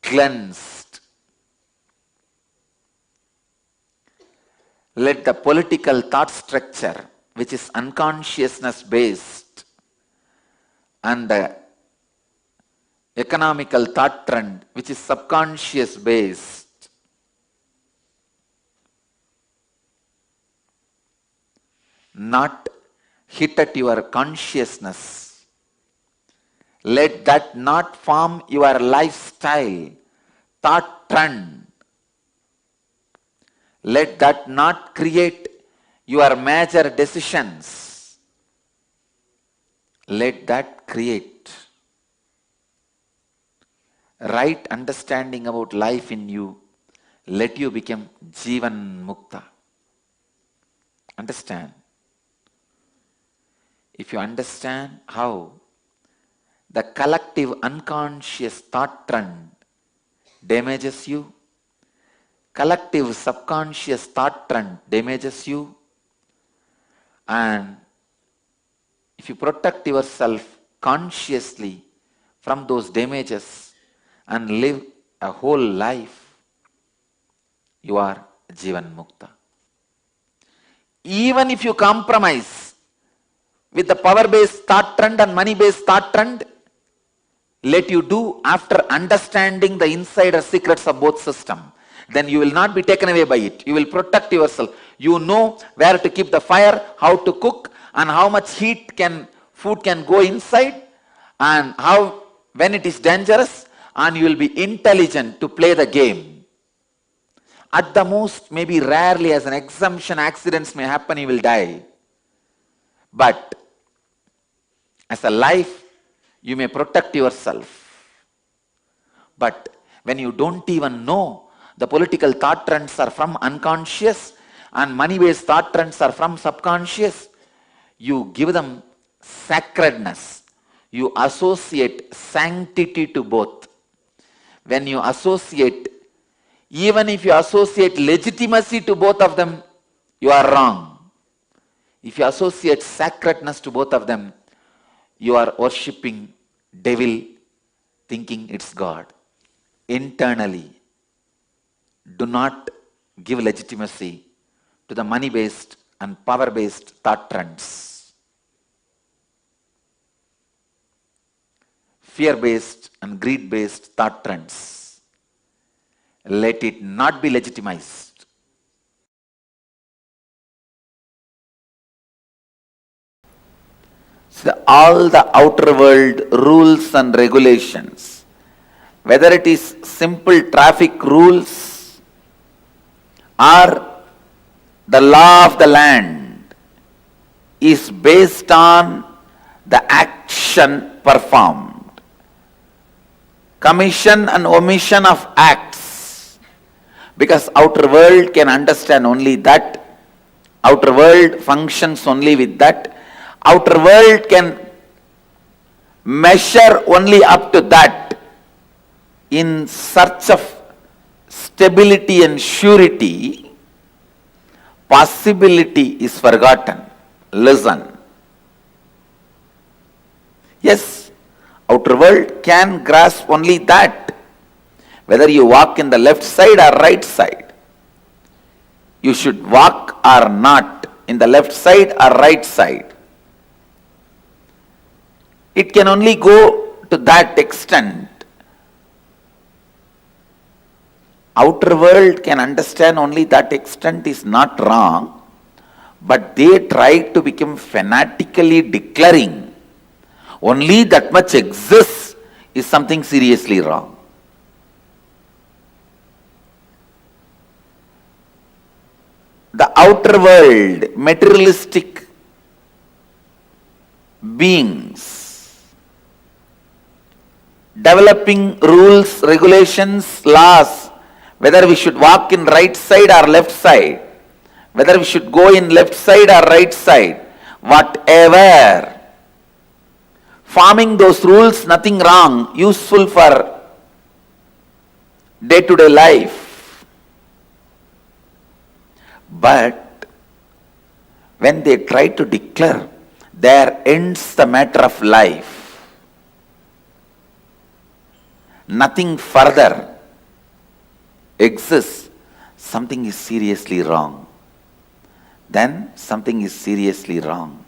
cleansed. Let the political thought structure, which is unconsciousness based, and the economical thought trend, which is subconscious based, not hit at your consciousness. Let that not form your lifestyle, thought trend. Let that not create your major decisions. Let that create right understanding about life in you. Let you become Jivan Mukta. Understand? If you understand how the collective unconscious thought trend damages you, collective subconscious thought trend damages you, and if you protect yourself consciously from those damages and live a whole life, you are Jivan Mukta. Even if you compromise with the power-based thought trend and money-based thought trend, let you do after understanding the insider secrets of both systems. Then you will not be taken away by it. You will protect yourself. You know where to keep the fire, how to cook, and how much heat food can go inside, and how when it is dangerous, and you will be intelligent to play the game. At the most, maybe rarely as an exemption, accidents may happen, you will die. But as a life, you may protect yourself. But when you don't even know the political thought trends are from unconscious and money-based thought trends are from subconscious, you give them sacredness. You associate sanctity to both. When you associate Even if you associate legitimacy to both of them, you are wrong. If you associate sacredness to both of them, you are worshipping devil, thinking it's God. Internally, do not give legitimacy to the money-based and power-based thought trends. Fear-based and greed-based thought trends. Let it not be legitimized. So all the outer world rules and regulations, whether it is simple traffic rules or the law of the land, is based on the action performed. Commission and omission of acts, because outer world can understand only that, outer world functions only with that, outer world can measure only up to that. In search of stability and surety, possibility is forgotten. Listen. Yes, outer world can grasp only that. Whether you walk in the left side or right side, you should walk or not in the left side or right side. It can only go to that extent. Outer world can understand only that extent is not wrong, but they try to become fanatically declaring only that much exists is something seriously wrong. The outer world, materialistic beings, developing rules, regulations, laws, whether we should walk in right side or left side, whether we should go in left side or right side, whatever. Forming those rules, nothing wrong, useful for day-to-day life. But when they try to declare, there ends the matter of life. Nothing further exists, something is seriously wrong. Then something is seriously wrong.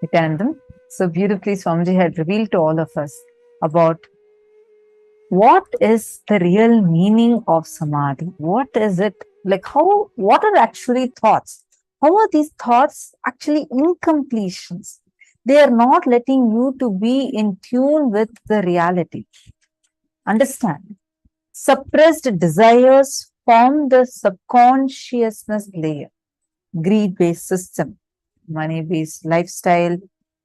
Nithyananda. So beautifully, Swamiji had revealed to all of us about what is the real meaning of Samadhi. What is it? Like what are actually thoughts? How are these thoughts actually incompletions? They are not letting you to be in tune with the reality. Understand? Suppressed desires form the subconsciousness layer, greed-based system, money-based lifestyle,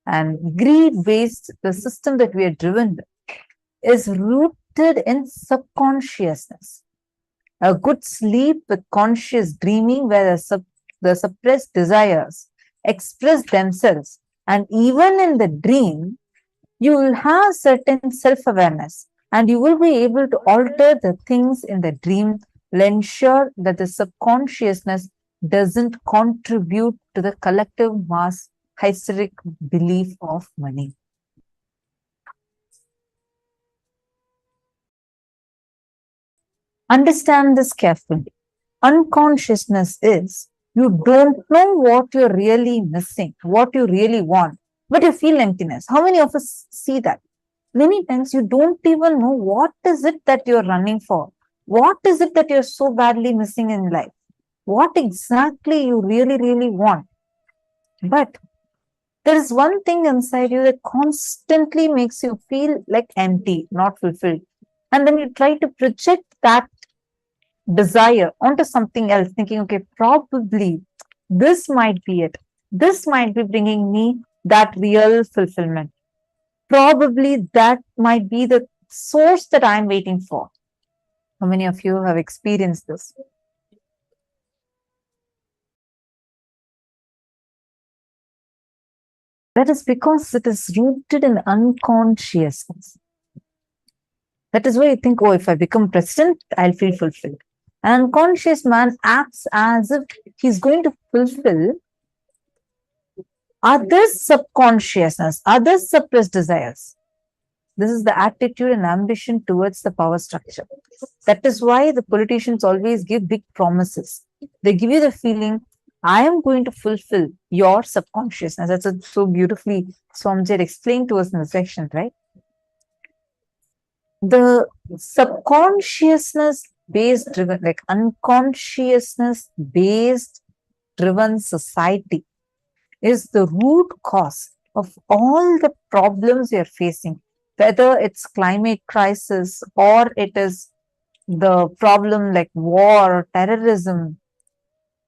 and greed-based, the system that we are driven with, is rooted in subconsciousness. A good sleep with conscious dreaming, where the suppressed desires express themselves, and even in the dream, you will have certain self-awareness, and you will be able to alter the things in the dream, will ensure that the subconsciousness doesn't contribute to the collective mass hysteric belief of money. Understand this carefully. Unconsciousness is you don't know what you're really missing, what you really want, but you feel emptiness. How many of us see that? Many times you don't even know what is it that you're running for. What is it that you're so badly missing in life? What exactly you really, really want. But there is one thing inside you that constantly makes you feel like empty, not fulfilled. And then you try to project that desire onto something else, thinking, okay, probably this might be it. This might be bringing me that real fulfillment. Probably that might be the source that I'm waiting for. How many of you have experienced this? That is because it is rooted in unconsciousness. That is why you think, oh, if I become president, I'll feel fulfilled. An unconscious man acts as if he's going to fulfill others' subconsciousness, others' suppressed desires. This is the attitude and ambition towards the power structure. That is why the politicians always give big promises. They give you the feeling, I am going to fulfill your subconsciousness. That's so beautifully Swamiji explained to us in the section, right? The subconsciousness based driven, like unconsciousness based driven society is the root cause of all the problems we are facing, whether it's climate crisis or it is the problem like war or terrorism.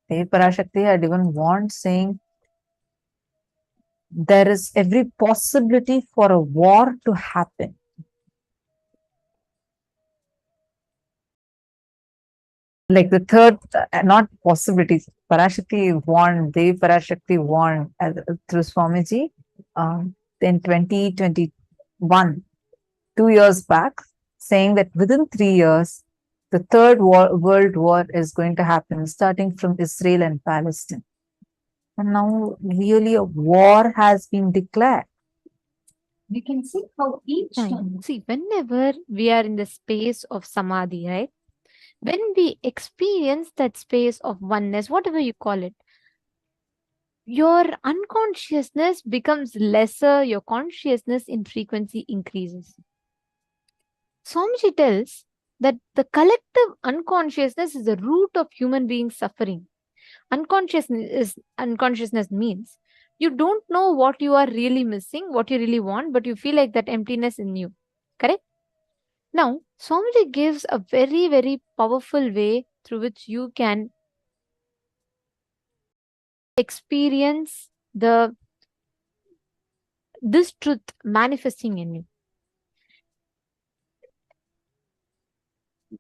Parashakti had even warned, saying there is every possibility for a war to happen. Like the third, not possibilities, Parashakti warned, Devi Parashakti warned through Swamiji in 2021, 2 years back, saying that within 3 years, the third world war is going to happen, starting from Israel and Palestine. And now really a war has been declared. We can see how each time. See, whenever we are in the space of Samadhi, right? When we experience that space of oneness, whatever you call it, your unconsciousness becomes lesser, your consciousness in frequency increases. Swamiji tells that the collective unconsciousness is the root of human beings' suffering. Unconsciousness means you don't know what you are really missing, what you really want, but you feel like that emptiness in you. Correct? Now, Swamiji gives a very, very powerful way through which you can experience this truth manifesting in you.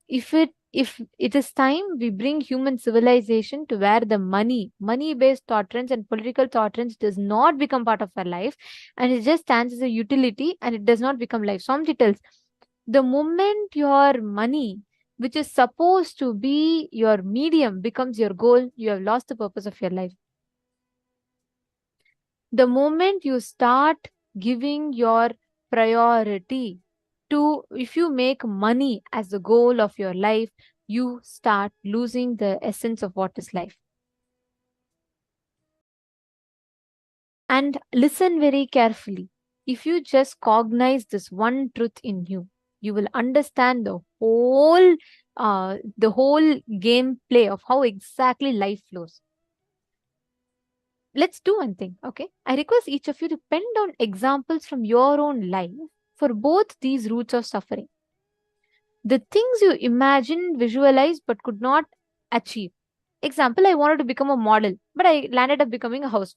If it is time, we bring human civilization to where the money-based thought trends and political thought trends does not become part of our life, and it just stands as a utility and it does not become life. Swamiji tells, the moment your money, which is supposed to be your medium, becomes your goal, you have lost the purpose of your life. The moment you start giving your priority to, if you make money as the goal of your life, you start losing the essence of what is life. And listen very carefully. If you just cognize this one truth in you, you will understand the whole gameplay of how exactly life flows. Let's do one thing, okay? I request each of you to pen down examples from your own life for both these roots of suffering. The things you imagined, visualized, but could not achieve. Example, I wanted to become a model, but I landed up becoming a house.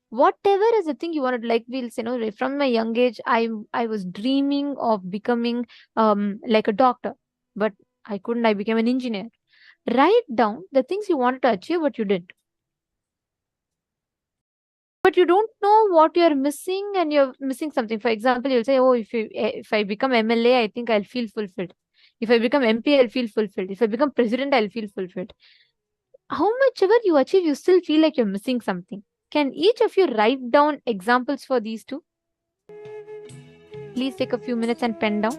Whatever is the thing you wanted, like we'll say, from my young age, I was dreaming of becoming like a doctor, but I couldn't. I became an engineer. Write down the things you wanted to achieve, but you didn't. But you don't know what you're missing, and you're missing something. For example, you'll say, oh, if I become MLA, I think I'll feel fulfilled. If I become MP, I'll feel fulfilled. If I become president, I'll feel fulfilled. How much ever you achieve, you still feel like you're missing something. Can each of you write down examples for these two? Please take a few minutes and pen down.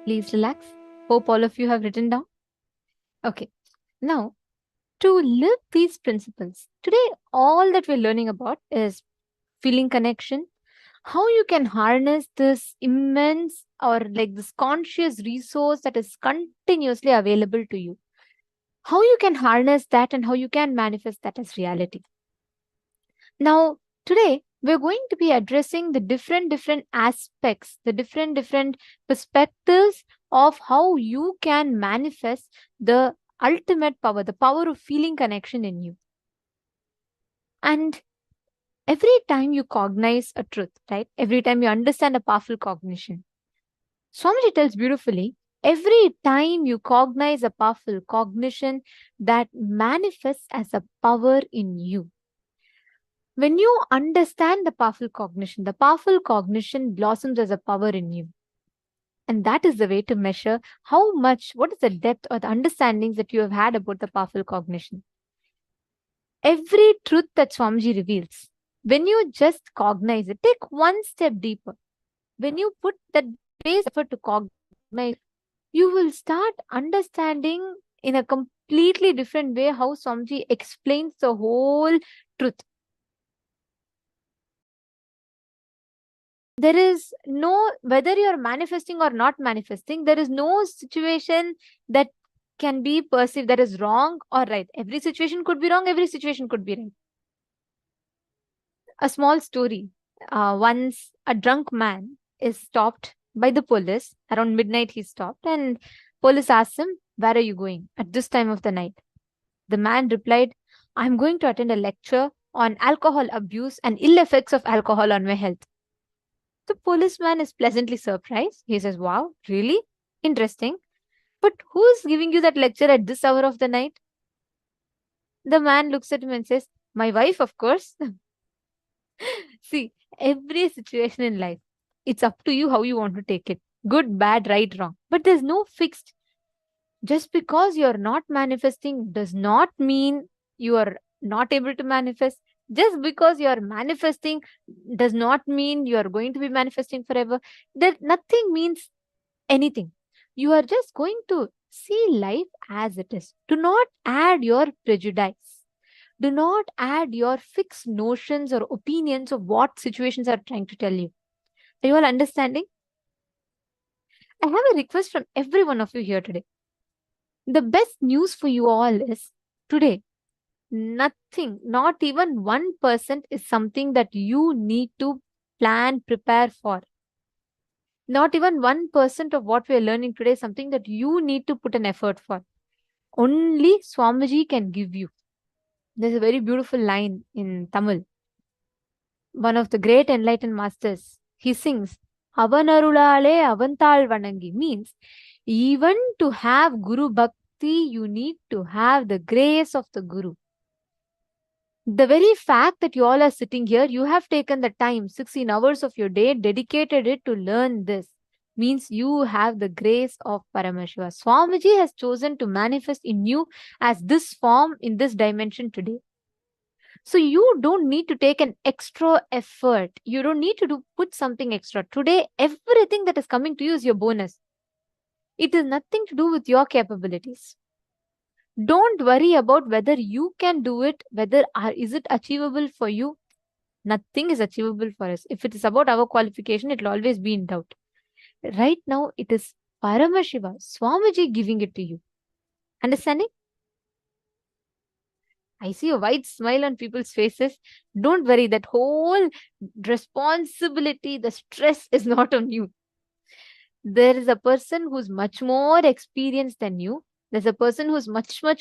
Please relax. Hope all of you have written down. Okay. Now, to live these principles, today all that we're learning about is feeling connection, how you can harness this immense or like this conscious resource that is continuously available to you, how you can harness that and how you can manifest that as reality. Now, today we're going to be addressing the different aspects, the different perspectives of how you can manifest the ultimate power, the power of feeling connection in you. And every time you cognize a truth, right? Every time you understand a powerful cognition, Swamiji tells beautifully, every time you cognize a powerful cognition, that manifests as a power in you. When you understand the powerful cognition blossoms as a power in you. And that is the way to measure how much, what is the depth or the understandings that you have had about the powerful cognition. Every truth that Swamiji reveals, when you just cognize it, take one step deeper. When you put that base effort to cognize, you will start understanding in a completely different way how Swamiji explains the whole truth. There is no, whether you're manifesting or not manifesting, there is no situation that can be perceived that is wrong or right. Every situation could be wrong, every situation could be right. A small story. Once a drunk man is stopped by the police. Around midnight he stopped and police asked him, "Where are you going at this time of the night?" The man replied, "I'm going to attend a lecture on alcohol abuse and ill effects of alcohol on my health." The policeman is pleasantly surprised. He says, "Wow, really? Interesting. But who is giving you that lecture at this hour of the night?" The man looks at him and says, "My wife, of course." See, every situation in life, it's up to you how you want to take it. Good, bad, right, wrong. But there's no fixed. Just because you're not manifesting does not mean you are not able to manifest. Just because you're manifesting does not mean you are going to be manifesting forever. That nothing means anything. You are just going to see life as it is. Do not add your prejudice. Do not add your fixed notions or opinions of what situations are trying to tell you. Are you all understanding? I have a request from every one of you here today. The best news for you all is today, nothing, not even 1% is something that you need to plan, prepare for. Not even 1% of what we are learning today is something that you need to put an effort for. Only Swamiji can give you. There's a very beautiful line in Tamil. One of the great enlightened masters, he sings, "Avanarulale avantal vanangi," means even to have Guru Bhakti, you need to have the grace of the Guru. The very fact that you all are sitting here, you have taken the time, 16 hours of your day, dedicated it to learn this, means you have the grace of Paramashiva. Swamiji has chosen to manifest in you as this form in this dimension today. So you don't need to take an extra effort. You don't need to put something extra. Today, everything that is coming to you is your bonus. It is nothing to do with your capabilities. Don't worry about whether you can do it, whether is it achievable for you. Nothing is achievable for us. If it is about our qualification, it will always be in doubt. Right now, it is Paramashiva, Swamiji giving it to you. Understanding? I see a wide smile on people's faces. Don't worry, that whole responsibility, the stress is not on you. There is a person who's much more experienced than you. There's a person who's much more,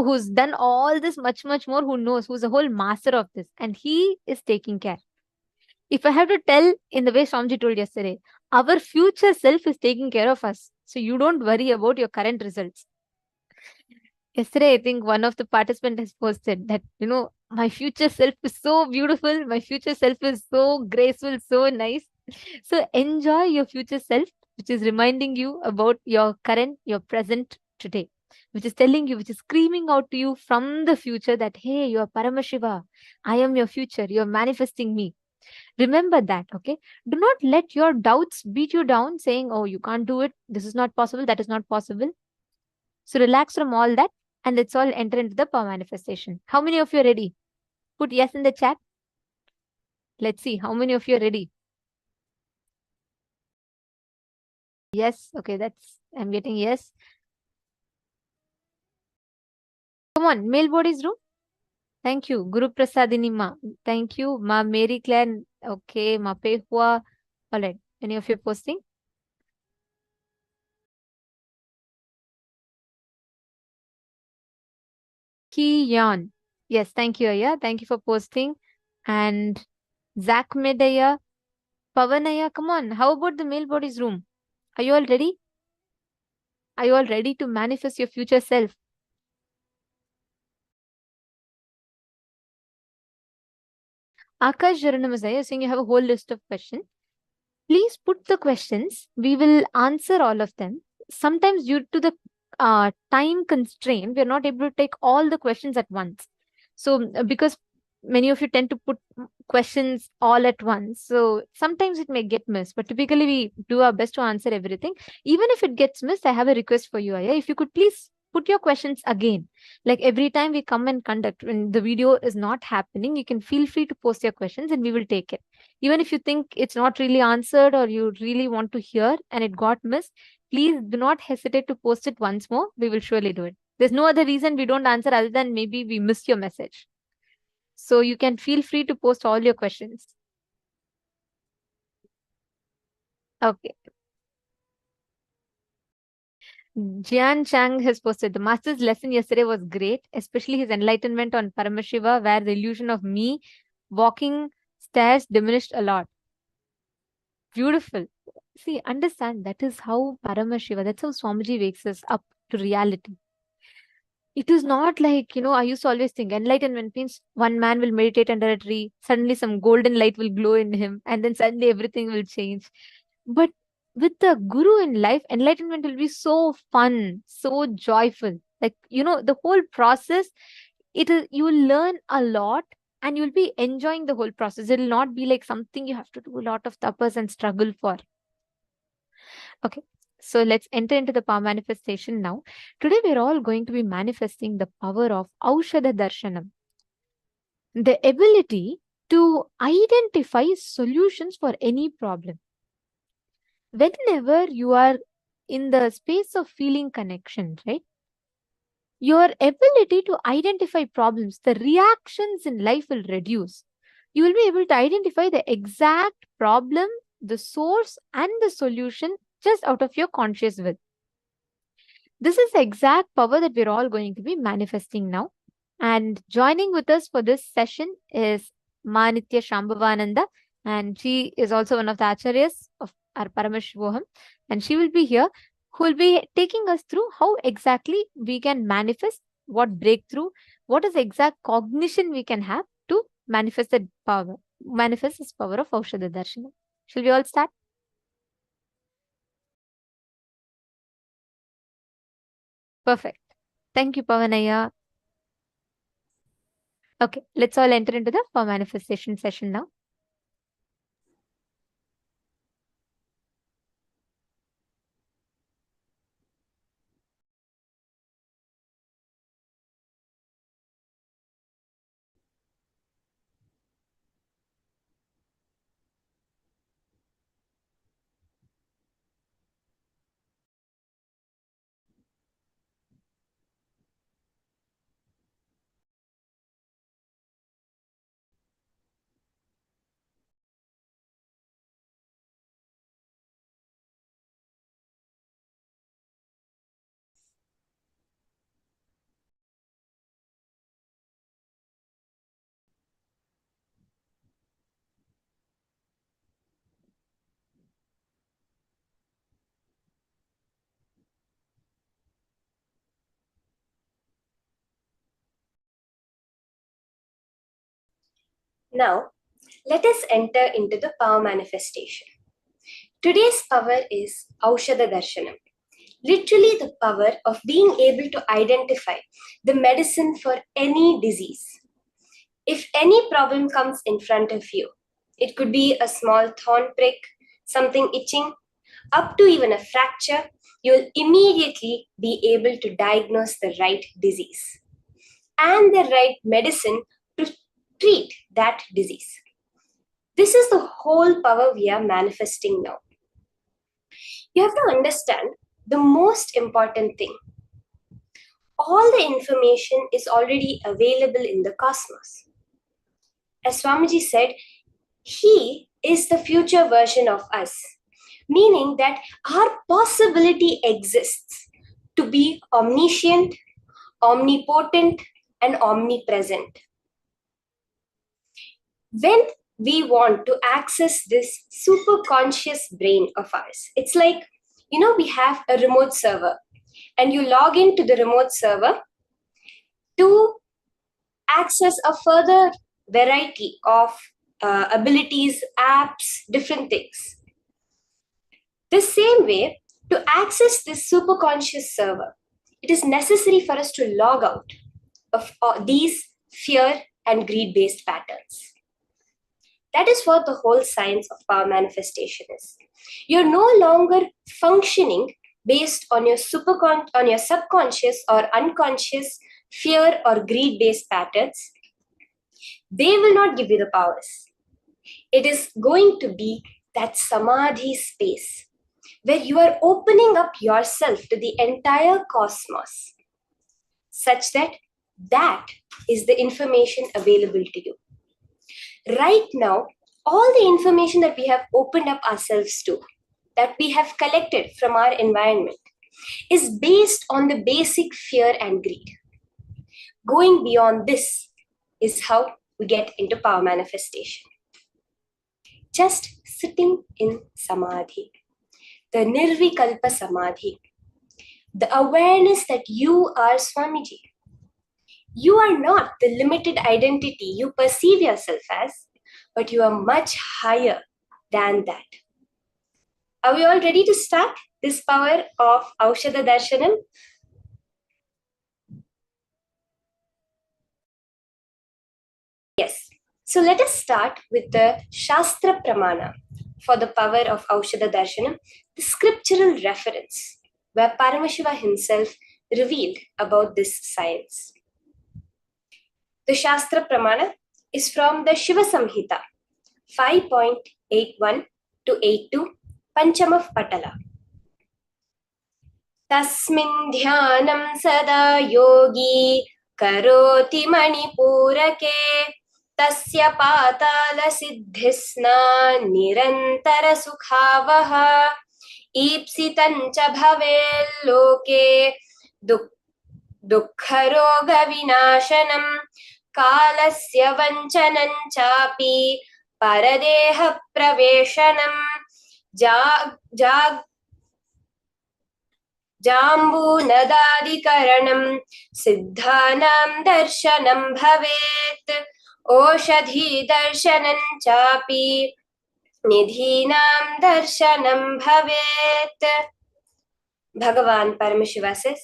who's done all this much more, who knows, who's a whole master of this. And he is taking care. If I have to tell in the way Swamiji told yesterday, our future self is taking care of us. So you don't worry about your current results. Yesterday, I think one of the participants has posted that, my future self is so beautiful. My future self is so graceful, so nice. So enjoy your future self, which is reminding you about your current, your present today, which is telling you, which is screaming out to you from the future that, hey, you are Paramashiva. I am your future. You are manifesting me. Remember that, okay? Do not let your doubts beat you down saying, oh, you can't do it. This is not possible. That is not possible. So relax from all that and let's all enter into the power manifestation. How many of you are ready? Put yes in the chat. Let's see how many of you are ready. Yes. Okay, I'm getting yes. Come on, male bodies room. Thank you. Guru Prasadini Ma. Thank you. Ma Mary Claire. Okay. Ma Pe Hua. All right. Any of you posting? Ki Yan. Yes. Thank you, Aya. Thank you for posting. And Zach Medaya. Pavanaya. Come on. How about the male bodies room? Are you all ready? Are you all ready to manifest your future self? Akash Jaranamazaya is saying you have a whole list of questions. Please put the questions. We will answer all of them. Sometimes due to the time constraint, we are not able to take all the questions at once. So because many of you tend to put questions all at once, so sometimes it may get missed, but typically we do our best to answer everything. Even if it gets missed, I have a request for you, Aya. If you could please put your questions again. Like every time we come and conduct, when the video is not happening, you can feel free to post your questions and we will take it. Even if you think it's not really answered or you really want to hear and it got missed, please do not hesitate to post it once more. We will surely do it. There's no other reason we don't answer other than maybe we missed your message. So you can feel free to post all your questions. Okay. Jian Chang has posted, the master's lesson yesterday was great, especially his enlightenment on Paramashiva, where the illusion of me walking stairs diminished a lot. Beautiful. See, understand that is how Paramashiva, that's how Swamiji wakes us up to reality. It is not like, I used to always think enlightenment means one man will meditate under a tree, suddenly some golden light will glow in him, and then suddenly everything will change. But with the Guru in life, enlightenment will be so fun, so joyful. Like, the whole process, you will learn a lot and you'll be enjoying the whole process. It will not be like something you have to do a lot of tapas and struggle for. Okay, so let's enter into the power manifestation now. Today, we're all going to be manifesting the power of Aushadha Darshanam, the ability to identify solutions for any problem. Whenever you are in the space of feeling connection, right? Your ability to identify problems, the reactions in life will reduce. You will be able to identify the exact problem, the source, and the solution just out of your conscious will. This is the exact power that we're all going to be manifesting now. And joining with us for this session is Ma Nitya Shambhavananda, and she is also one of the acharyas of our Paramashivoham, and she will be here, who will be taking us through how exactly we can manifest, what breakthrough, what is the exact cognition we can have to manifest the power, manifest this power of Aushadha Darshana. Shall we all start? Perfect. Thank you, Pavanaya. Okay, let's all enter into the power manifestation session now. Now, let us enter into the power manifestation. Today's power is Aushadha Darshanam, literally the power of being able to identify the medicine for any disease. If any problem comes in front of you, it could be a small thorn prick, something itching, up to even a fracture, you'll immediately be able to diagnose the right disease and the right medicine to treat that disease. This is the whole power we are manifesting now. You have to understand the most important thing. All the information is already available in the cosmos. As Swamiji said, he is the future version of us, meaning that our possibility exists to be omniscient, omnipotent, and omnipresent. When we want to access this super conscious brain of ours, it's like, we have a remote server and you log into the remote server to access a further variety of abilities, apps, different things. The same way, to access this superconscious server, it is necessary for us to log out of these fear and greed-based patterns. That is what the whole science of power manifestation is. You're no longer functioning based on your subconscious or unconscious fear or greed-based patterns. They will not give you the powers. It is going to be that Samadhi space where you are opening up yourself to the entire cosmos, such that that is the information available to you. Right now, all the information that we have opened up ourselves to, that we have collected from our environment, is based on the basic fear and greed. Going beyond this is how we get into power manifestation. Just sitting in Samadhi, the Nirvikalpa Samadhi, the awareness that you are Swamiji. You are not the limited identity you perceive yourself as, but you are much higher than that. Are we all ready to start this power of Aushadha Darshanam? Yes. So let us start with the Shastra Pramana for the power of Aushadha Darshanam, the scriptural reference where Paramashiva himself revealed about this science. The Shastra Pramana is from the Shiva Samhita 5.81 to 82, Panchamav Patala. Tasmin dhyanam sada yogi karoti manipurake tasya patala siddhisna nirantara sukhavah ipsitancha bhavel loke dukkharoga vinashanam kalasya vanchanan chapi paradeha praveshanam jambu nadadikaranam siddhanam darshanam bhavet oshadhi darshanam chapi nidhinam darshanam bhavet. Bhagavān Paramashiva says,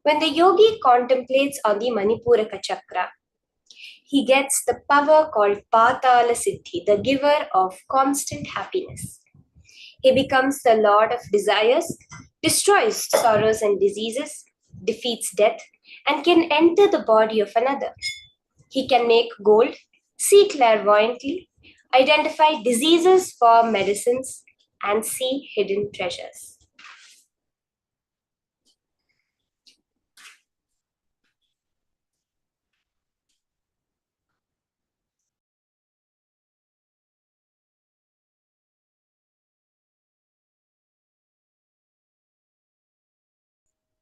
when the yogi contemplates on the Manipuraka chakra, he gets the power called Patala Siddhi, the giver of constant happiness. He becomes the lord of desires, destroys sorrows and diseases, defeats death, and can enter the body of another. He can make gold, see clairvoyantly, identify diseases for medicines, and see hidden treasures.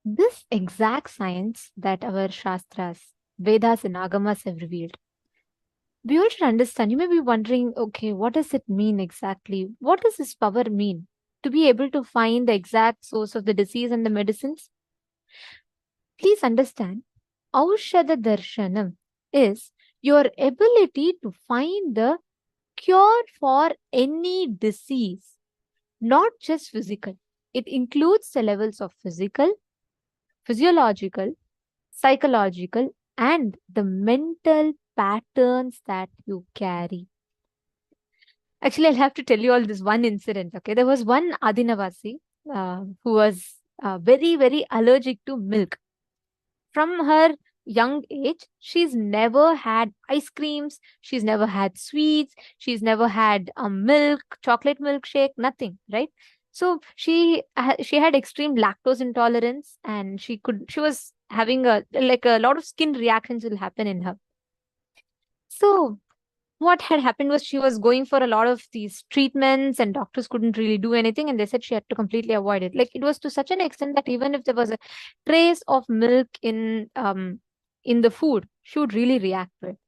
This exact science that our Shastras, Vedas and Agamas have revealed. We all should understand. You may be wondering, okay, what does it mean exactly? What does this power mean? To be able to find the exact source of the disease and the medicines? Please understand, Aushadha Darshanam is your ability to find the cure for any disease, not just physical. It includes the levels of physical, physiological, psychological, and the mental patterns that you carry. Actually, I'll have to tell you all this one incident. Okay, there was one Adinavasi who was very, very allergic to milk. From her young age, she's never had ice creams, she's never had sweets, she's never had milk, chocolate milkshake, nothing, right? So she had extreme lactose intolerance, and she was having a lot of skin reactions will happen in her. So what had happened was she was going for a lot of these treatments, and doctors couldn't really do anything, and they said she had to completely avoid it. Like, it was to such an extent that even if there was a trace of milk in the food, she would really react to it.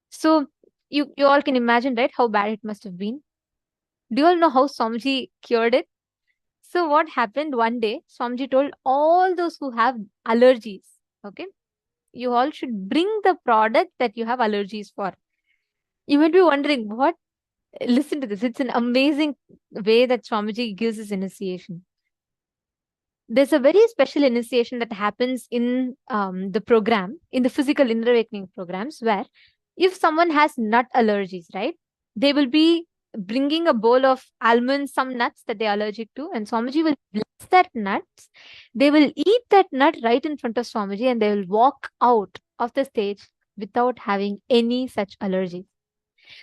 So you all can imagine, right, how bad it must have been. Do you all know how Swamiji cured it? So what happened one day, Swamiji told all those who have allergies, okay, you all should bring the product that you have allergies for. You might be wondering, what? Listen to this. It's an amazing way that Swamiji gives his initiation. There's a very special initiation that happens in the program, in the physical inner awakening programs, where if someone has nut allergies, right, they will be bringing a bowl of almonds, some nuts that they're allergic to, and Swamiji will bless that nuts. They will eat that nut right in front of Swamiji, and they will walk out of the stage without having any such allergies.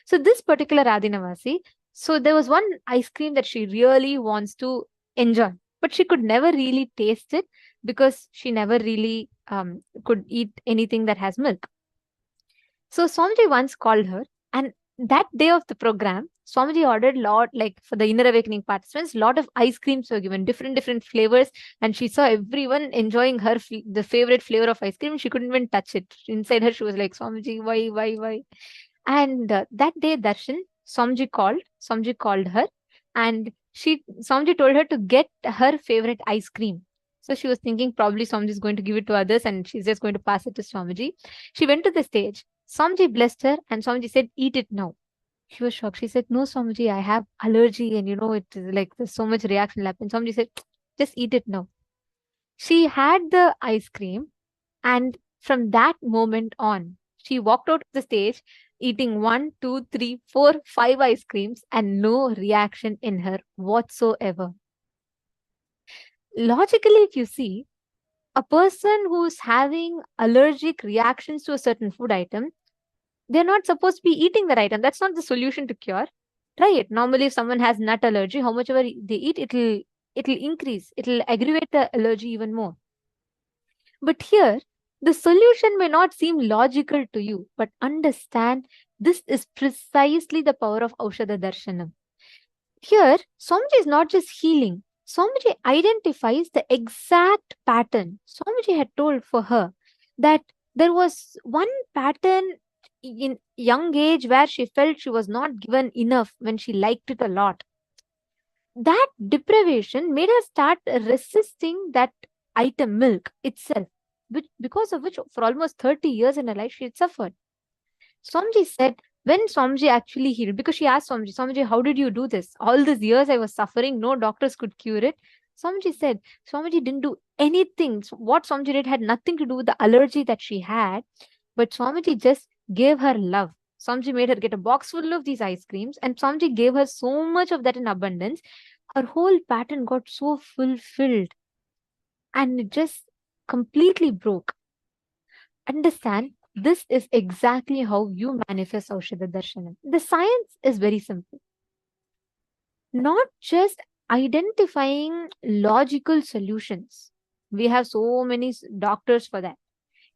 So this particular Adinavasi, so there was one ice cream that she really wants to enjoy, but she could never really taste it because she never really could eat anything that has milk. So Swamiji once called her, and that day of the program, Swamiji ordered for the inner awakening participants, lot of ice creams were given, different flavors, and she saw everyone enjoying the favorite flavor of ice cream. She couldn't even touch it. Inside her, she was like, Swamiji, why? And that day, Darshan, Swamiji called her, and Swamiji told her to get her favorite ice cream. So she was thinking probably Swamiji is going to give it to others and she's just going to pass it to Swamiji. She went to the stage. Swamiji blessed her and Swamiji said, eat it now. She was shocked. She said, no, Swamiji, I have allergy and it is like there's so much reaction happens. Swamiji said, just eat it now. She had the ice cream, and from that moment on, she walked out of the stage eating 1, 2, 3, 4, 5 ice creams and no reaction in her whatsoever. Logically, if you see, a person who's having allergic reactions to a certain food item, they're not supposed to be eating that item. That's not the solution to cure. Try it. Normally, if someone has nut allergy, how much ever they eat, it'll increase. It'll aggravate the allergy even more. But here, the solution may not seem logical to you, but understand this is precisely the power of Aushadha Darshanam. Here, Swamiji is not just healing. Swamiji identifies the exact pattern. Swamiji had told for her that there was one pattern in young age where she felt she was not given enough when she liked it a lot. That deprivation made her start resisting that item, milk itself, because of which for almost 30 years in her life she had suffered. Swamiji said, when Swamiji actually healed, because she asked Swamiji, how did you do this? All these years I was suffering, no doctors could cure it. Swamiji said, Swamiji didn't do anything. What Swamiji did had nothing to do with the allergy that she had, but Swamiji just gave her love. Swamiji made her get a box full of these ice creams, and Swamiji gave her so much of that in abundance. Her whole pattern got so fulfilled, and it just completely broke. Understand, this is exactly how you manifest Aushadha Darshanam. The science is very simple. Not just identifying logical solutions. We have so many doctors for that.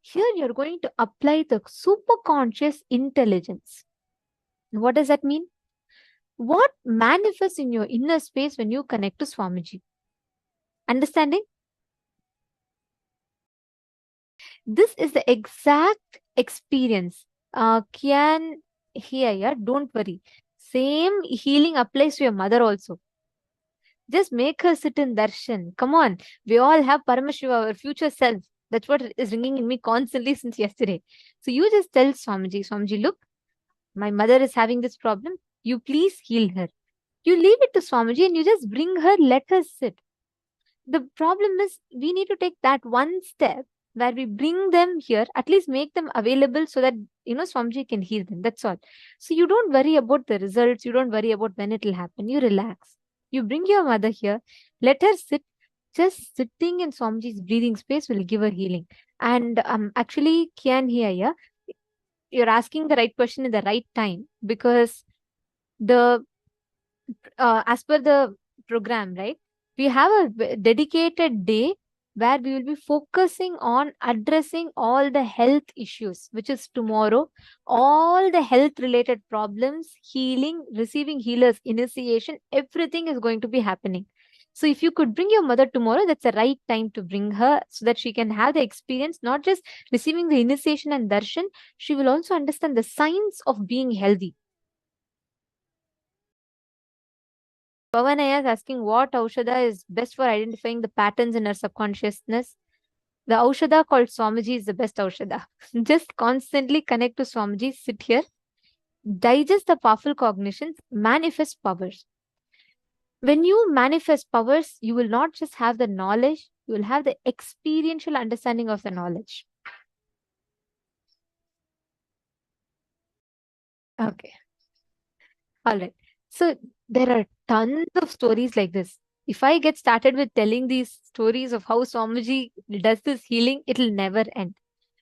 Here you're going to apply the superconscious intelligence. What does that mean? What manifests in your inner space when you connect to Swamiji? Understanding? This is the exact experience. Kian here, don't worry. Same healing applies to your mother also. Just make her sit in darshan. Come on. We all have Paramashiva, our future self. That's what is ringing in me constantly since yesterday. So you just tell Swamiji, look, my mother is having this problem. You please heal her. You leave it to Swamiji and you just bring her, let her sit. The problem is we need to take that one step where we bring them here, at least make them available so that, Swamiji can heal them. That's all. So you don't worry about the results. You don't worry about when it will happen. You relax. You bring your mother here, let her sit. Just sitting in Swamiji's breathing space will give her healing. And actually, Kian here, yeah, you're asking the right question in the right time, because the as per the program, right, we have a dedicated day where we will be focusing on addressing all the health issues, which is tomorrow. All the health related problems, healing, receiving healers, initiation, everything is going to be happening. So if you could bring your mother tomorrow, that's the right time to bring her, so that she can have the experience, not just receiving the initiation and darshan, she will also understand the science of being healthy. Pavanaya is asking what Aushadha is best for identifying the patterns in our subconsciousness. The Aushadha called Swamiji is the best Aushadha. Just constantly connect to Swamiji, sit here, digest the powerful cognitions, manifest powers. When you manifest powers, you will not just have the knowledge, you will have the experiential understanding of the knowledge. Okay. All right. So there are tons of stories like this. If I get started with telling these stories of how Swamiji does this healing, it'll never end.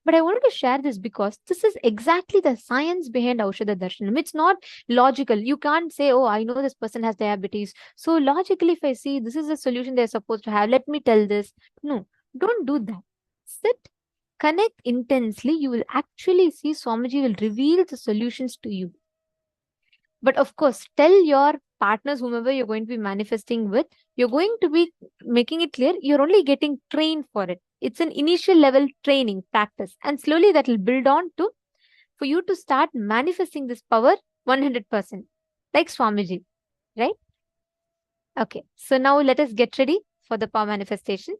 But I wanted to share this because this is exactly the science behind Aushadha Darshanam. It's not logical. You can't say, oh, I know this person has diabetes, so logically, if I see this is the solution they're supposed to have, let me tell this. No, don't do that. Sit, connect intensely. You will actually see Swamiji will reveal the solutions to you. But of course, tell your partners, whomever you're going to be manifesting with, you're going to be making it clear you're only getting trained for it. It's an initial level training, practice. And slowly that will build on to, for you to start manifesting this power 100%. Like Swamiji, right? Okay, so now let us get ready for the power manifestation.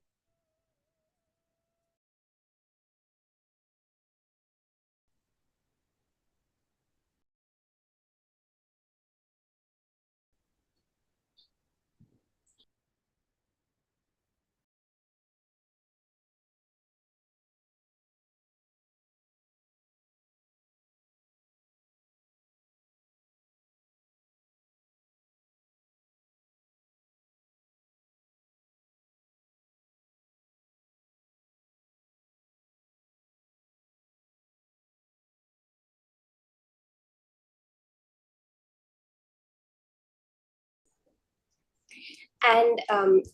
And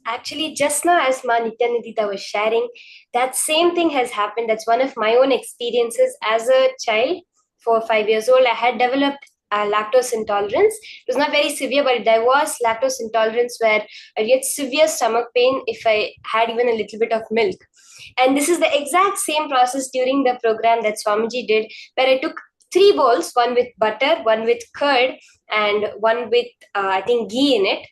actually, just now, as Ma Nithyananda was sharing, that same thing has happened. That's one of my own experiences. As a child, 4 or 5 years old, I had developed lactose intolerance. It was not very severe, but there was lactose intolerance where I get severe stomach pain if I had even a little bit of milk. And this is the exact same process during the program that Swamiji did, where I took 3 bowls, one with butter, one with curd, and one with, I think, ghee in it.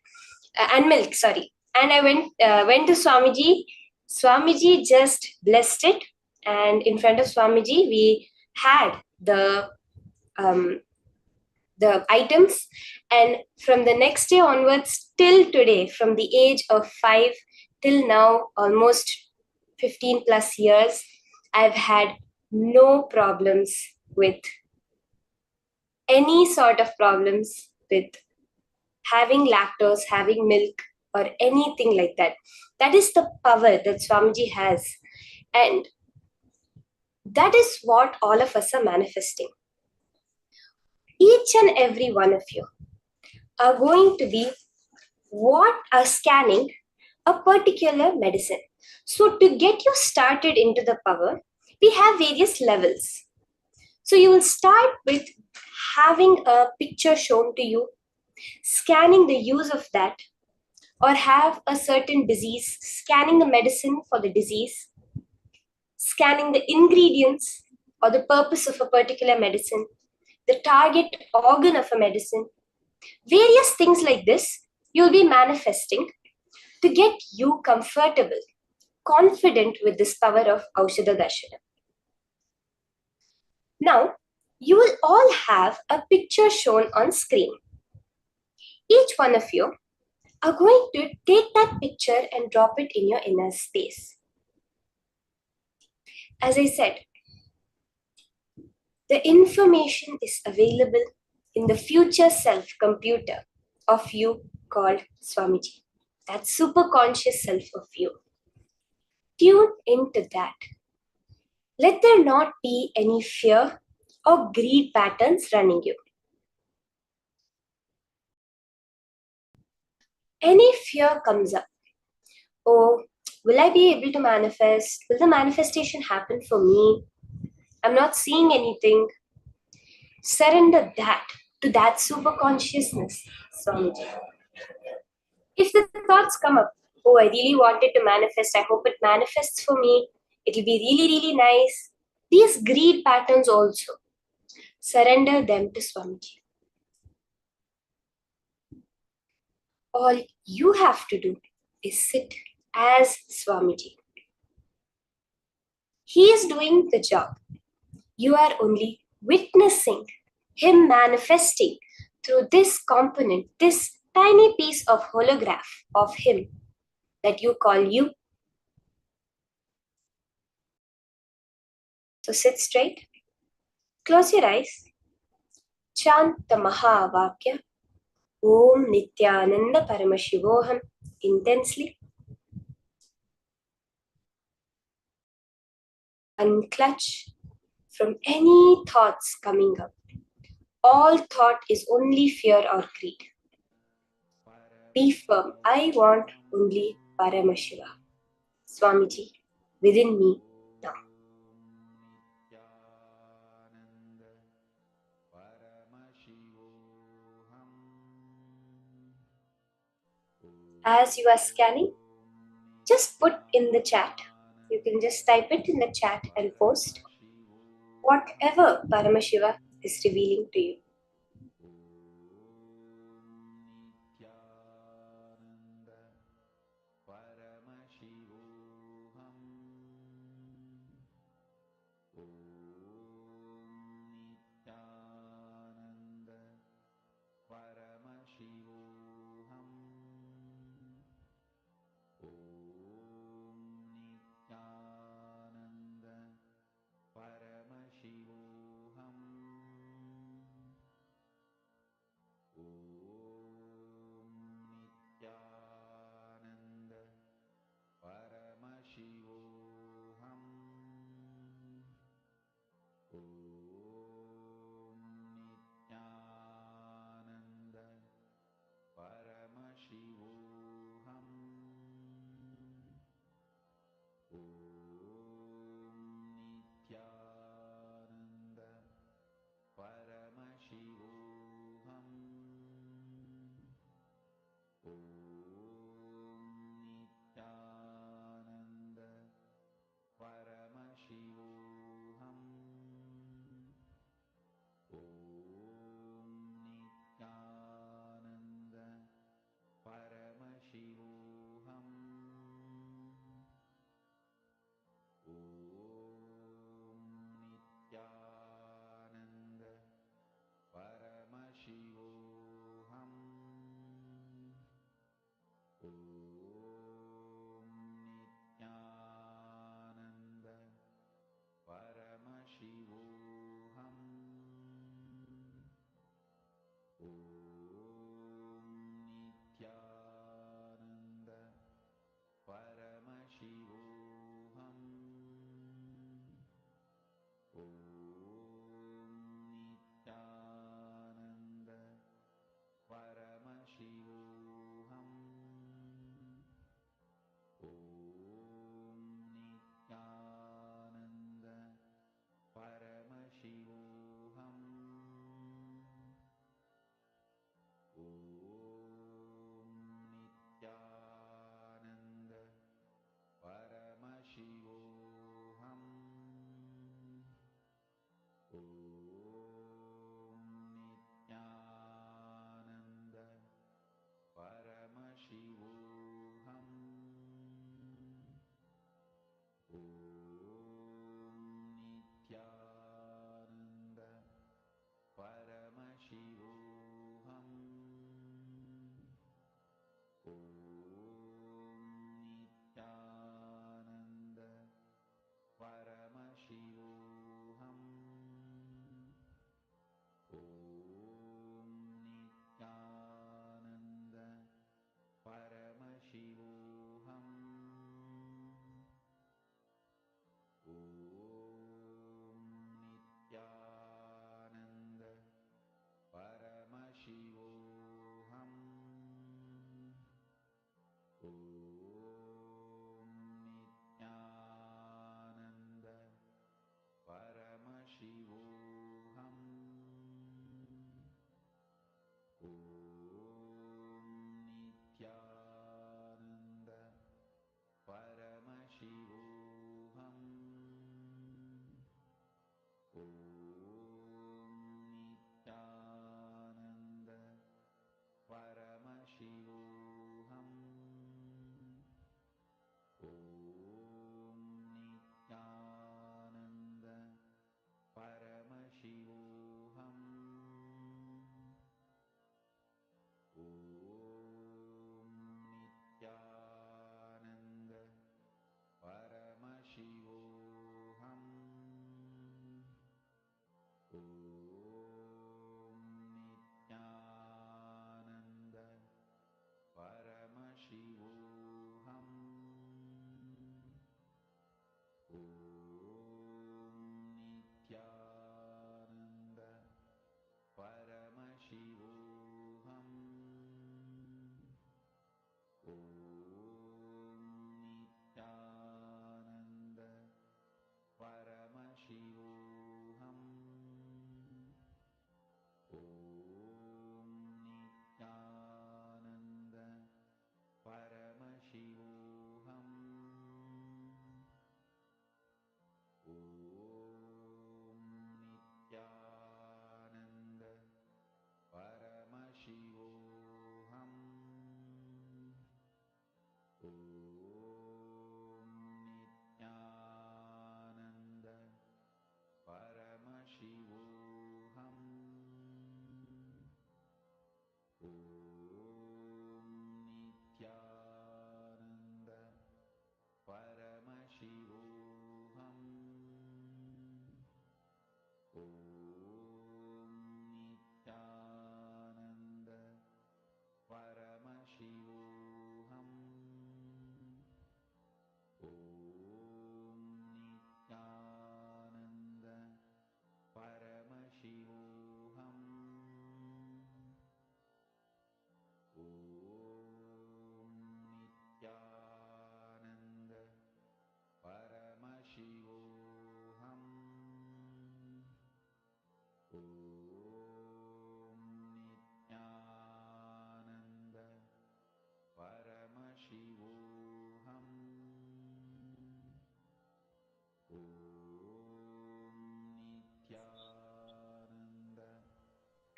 And milk, sorry. And I went to Swamiji. Swamiji just blessed it, and in front of Swamiji, we had the items. And from the next day onwards till today, from the age of 5 till now, almost 15 plus years, I've had no problems with any sort of problems with having lactose, having milk, or anything like that. That is the power that Swamiji has. And that is what all of us are manifesting. Each and every one of you are going to be scanning a particular medicine. So to get you started into the power, we have various levels. So you will start with having a picture shown to you, scanning the use of that, or have a certain disease, scanning the medicine for the disease, scanning the ingredients or the purpose of a particular medicine, the target organ of a medicine, various things like this you'll be manifesting to get you comfortable confident with this power of Aushadha Darshana. Now, you will all have a picture shown on screen. Each one of you are going to take that picture and drop it in your inner space. As I said, the information is available in the future self computer of you called Swamiji, that super conscious self of you. Tune into that. Let there not be any fear or greed patterns running you. Any fear comes up. Oh, will I be able to manifest? Will the manifestation happen for me? I'm not seeing anything. Surrender that to that super consciousness, Swamiji. If the thoughts come up, oh, I really wanted to manifest, I hope it manifests for me, it'll be really, really nice. These greed patterns also, surrender them to Swamiji. All you have to do is sit as Swamiji. He is doing the job. You are only witnessing him manifesting through this component, this tiny piece of holograph of him that you call you. So sit straight, close your eyes, chant the Mahavakya, Om Nithyananda Paramashivoham intensely. Unclutch from any thoughts coming up. All thought is only fear or greed. Be firm. I want only Paramashiva, Swamiji, within me now. As you are scanning, just put in the chat. You can just type it in the chat and post whatever Paramashiva is revealing to you.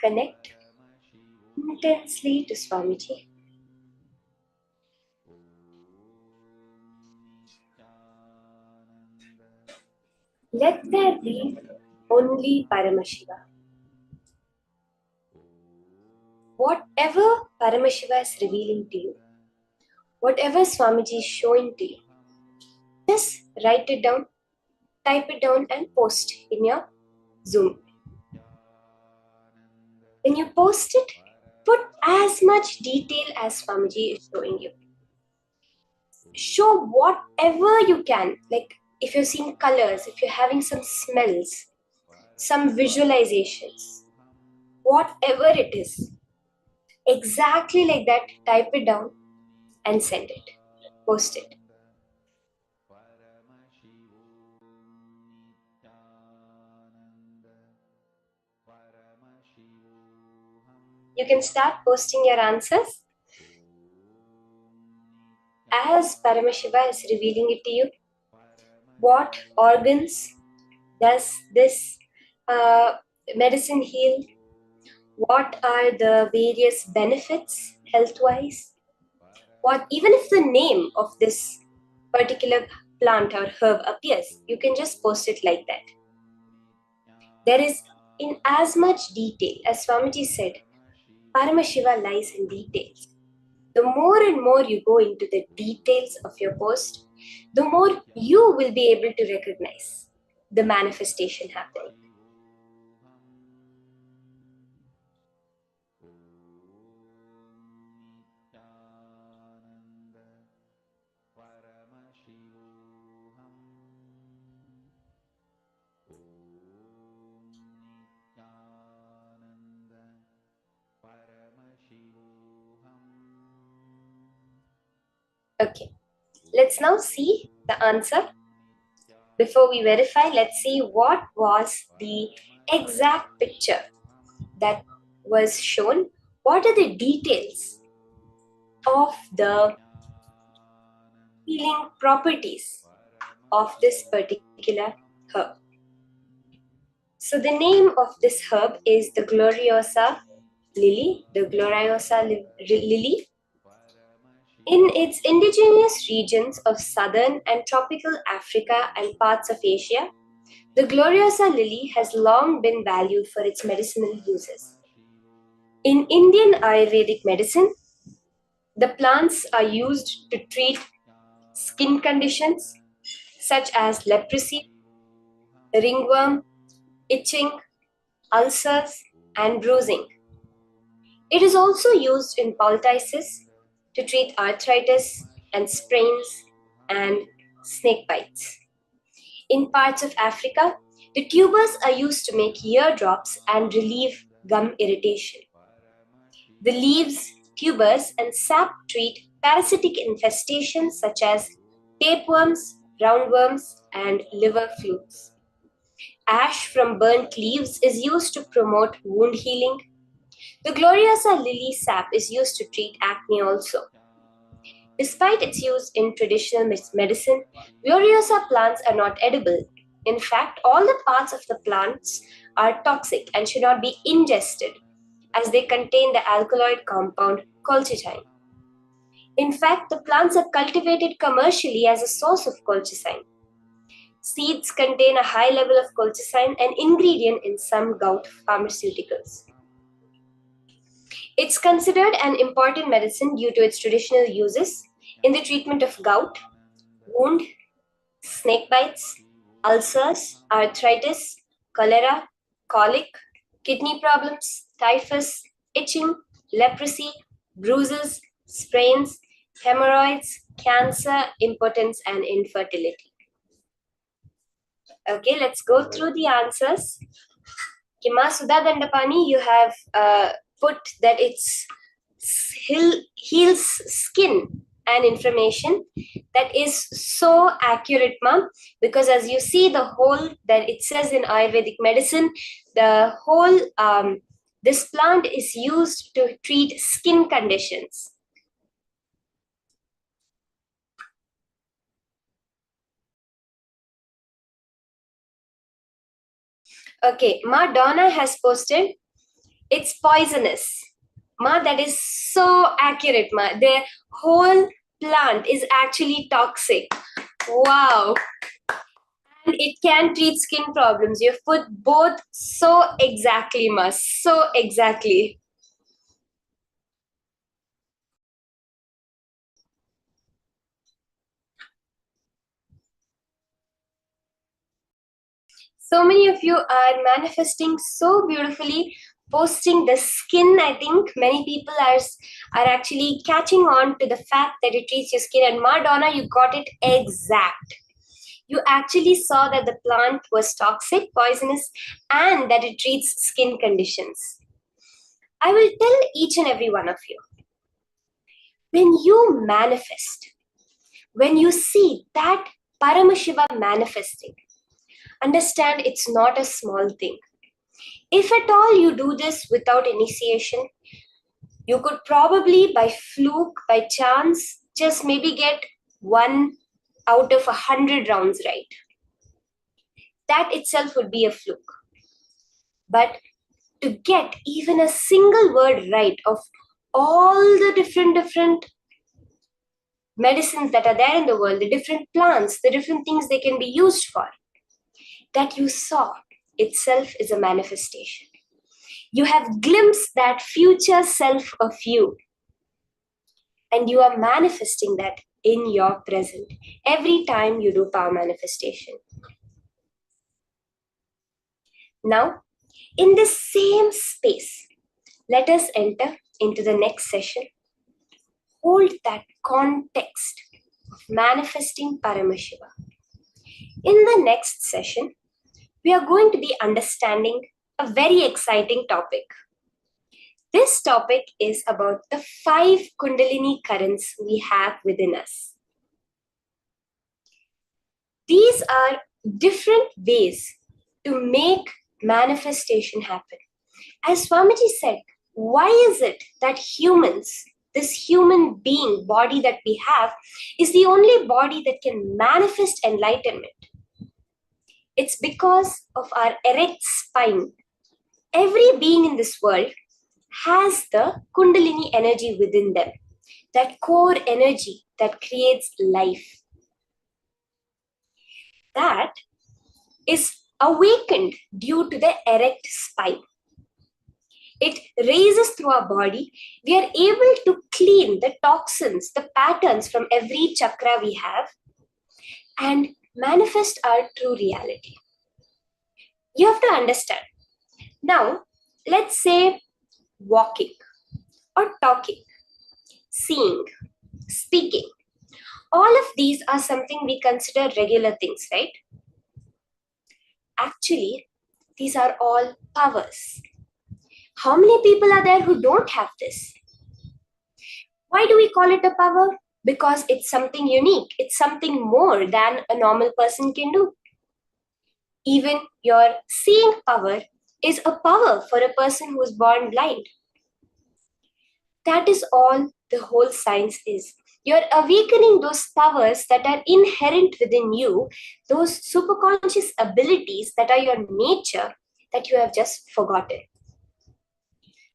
connect intensely to Swamiji. Let there be only Paramashiva. Whatever Paramashiva is revealing to you, whatever Swamiji is showing to you, just write it down, type it down and post in your Zoom. When you post it, put as much detail as Swamiji is showing you. Show whatever you can, like if you're seeing colors, if you're having some smells, some visualizations, whatever it is, exactly like that, type it down and send it, post it. You can start posting your answers as Paramashiva is revealing it to you. What organs does this medicine heal? What are the various benefits health-wise? What, even if the name of this particular plant or herb appears, you can just post it like that. There is, in as much detail, as Swamiji said, Paramashiva lies in details. The more and more you go into the details of your post, the more you will be able to recognize the manifestation happening. Okay, let's now see the answer. Before we verify, let's see what was the exact picture that was shown. What are the details of the healing properties of this particular herb? So the name of this herb is the Gloriosa lily, the Gloriosa lily. In its indigenous regions of southern and tropical Africa and parts of Asia, the Gloriosa lily has long been valued for its medicinal uses. In Indian Ayurvedic medicine, the plants are used to treat skin conditions such as leprosy, ringworm, itching, ulcers, and bruising. It is also used in poultices to treat arthritis and sprains and snake bites. In parts of Africa, the tubers are used to make eardrops and relieve gum irritation. The leaves, tubers, and sap treat parasitic infestations such as tapeworms, roundworms, and liver flukes. Ash from burnt leaves is used to promote wound healing. The Gloriosa lily sap is used to treat acne also. Despite its use in traditional medicine, Gloriosa plants are not edible. In fact, all the parts of the plants are toxic and should not be ingested, as they contain the alkaloid compound colchicine. In fact, the plants are cultivated commercially as a source of colchicine. Seeds contain a high level of colchicine, an ingredient in some gout pharmaceuticals. It's considered an important medicine due to its traditional uses in the treatment of gout, wound, snake bites, ulcers, arthritis, cholera, colic, kidney problems, typhus, itching, leprosy, bruises, sprains, hemorrhoids, cancer, impotence, and infertility. Okay, let's go through the answers. Kima Sudha Dandapani, you have put that it's heals skin and inflammation. That is so accurate, ma'am, because as you see the whole that it says in Ayurvedic medicine, the whole this plant is used to treat skin conditions. Okay, Ma Donna has posted, It's poisonous. Ma, that is so accurate, Ma. The whole plant is actually toxic. Wow. And it can treat skin problems. You've put both so exactly, Ma. So exactly. So many of you are manifesting so beautifully, posting the skin. I think many people are actually catching on to the fact that it treats your skin. And Madonna, you got it exact. You actually saw that the plant was toxic, poisonous, and that it treats skin conditions. I will tell each and every one of you, when you manifest, when you see that Paramashiva manifesting, understand it's not a small thing. If at all you do this without initiation, you could probably by fluke, by chance, just maybe get 1 out of 100 rounds right. That itself would be a fluke. But to get even a single word right of all the different medicines that are there in the world, the different plants, the different things they can be used for, that you saw itself is a manifestation. You have glimpsed that future self of you, and you are manifesting that in your present every time you do power manifestation. Now, in this same space, let us enter into the next session. Hold that context of manifesting Paramashiva. In the next session, we are going to be understanding a very exciting topic. This topic is about the 5 Kundalini currents we have within us. These are different ways to make manifestation happen. As Swamiji said, why is it that humans, this human being body that we have, is the only body that can manifest enlightenment? It's because of our erect spine. Every being in this world has the Kundalini energy within them, that core energy that creates life. That is awakened due to the erect spine. It raises through our body. We are able to clean the toxins, the patterns from every chakra we have, and manifest our true reality. You have to understand. Now, let's say walking or talking, seeing, speaking. All of these are something we consider regular things, right? Actually, these are all powers. How many people are there who don't have this? Why do we call it a power? Because it's something unique. It's something more than a normal person can do. Even your seeing power is a power for a person who is born blind. That is all the whole science is. You're awakening those powers that are inherent within you, those superconscious abilities that are your nature that you have just forgotten.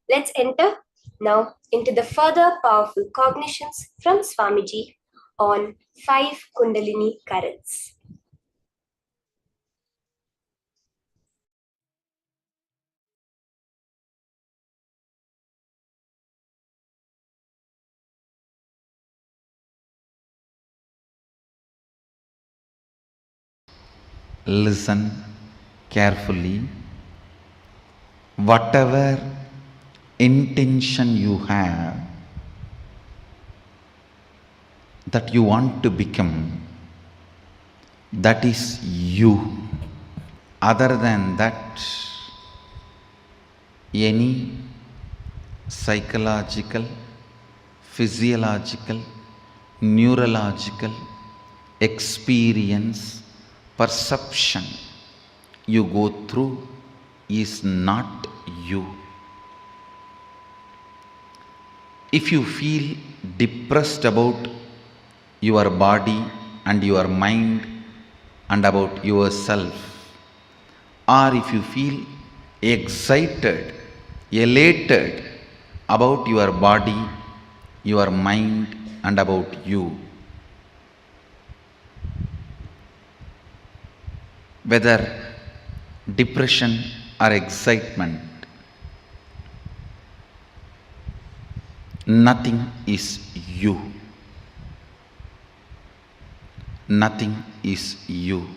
Let's enter now into the further powerful cognitions from Swamiji on 5 Kundalini currents. Listen carefully. Whatever intention you have that you want to become, that is you. Other than that, any psychological, physiological, neurological experience, perception you go through is not you. If you feel depressed about your body and your mind and about yourself, or if you feel excited elated about your body, your mind, and about you. Whether depression or excitement, nothing is you. Nothing is you.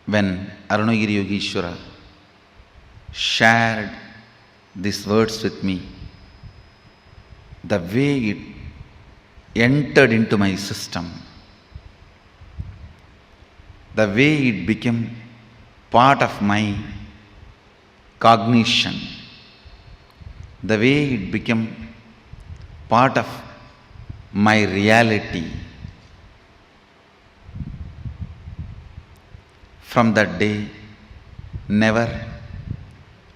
When Arunagiri Yogeshwara shared these words with me, the way it entered into my system, the way it became part of my cognition, the way it became part of my reality, from that day, never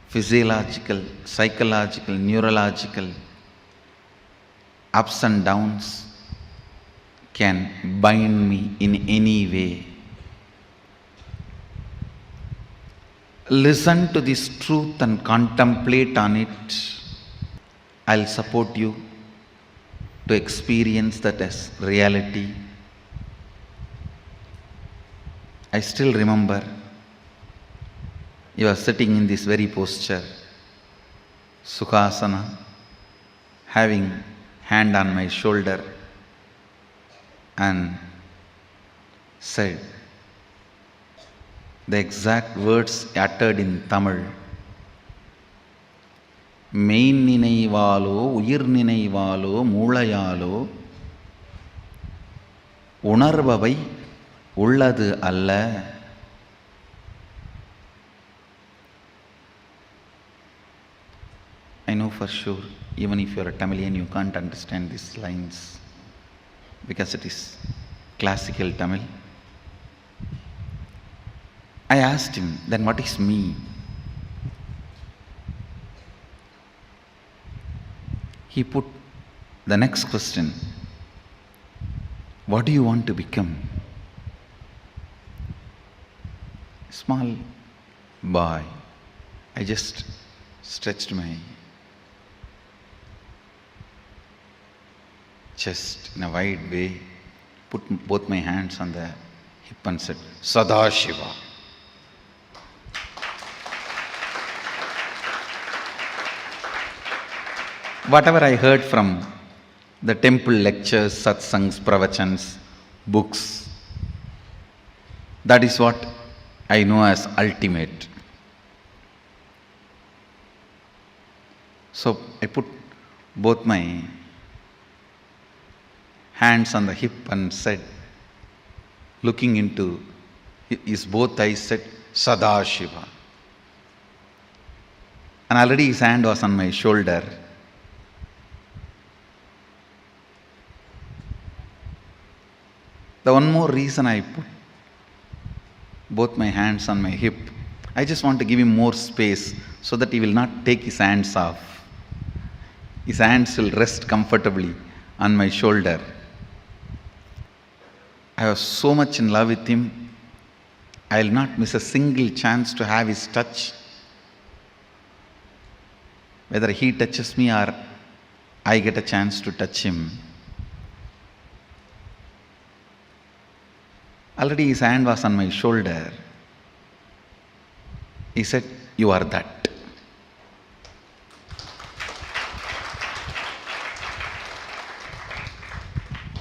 physiological, psychological, neurological ups and downs can bind me in any way. Listen to this truth and contemplate on it. I'll support you to experience that as reality. I still remember you are sitting in this very posture, Sukhasana, having hand on my shoulder, and said the exact words uttered in Tamil, மெயின் நினைவாலோ உயிர் நினைவாலோ மூளையாலோ உணர்பவை உள்ளது அல்ல. I know for sure, even if you are a Tamilian, you can't understand these lines because it is classical Tamil. I asked him, then what is me? He put the next question, what do you want to become? Small boy, I just stretched my chest in a wide way, put both my hands on the hip and said, Sadashiva. Whatever I heard from the temple lectures, satsangs, pravachans, books, that is what I know as ultimate. So I put both my hands on the hip and said, looking into his both eyes, said, Sadashiva. And already his hand was on my shoulder. The one more reason I put both my hands on my hip, I just want to give him more space so that he will not take his hands off. His hands will rest comfortably on my shoulder. I was so much in love with him, I will not miss a single chance to have his touch. Whether he touches me or I get a chance to touch him. Already his hand was on my shoulder. He said, you are that.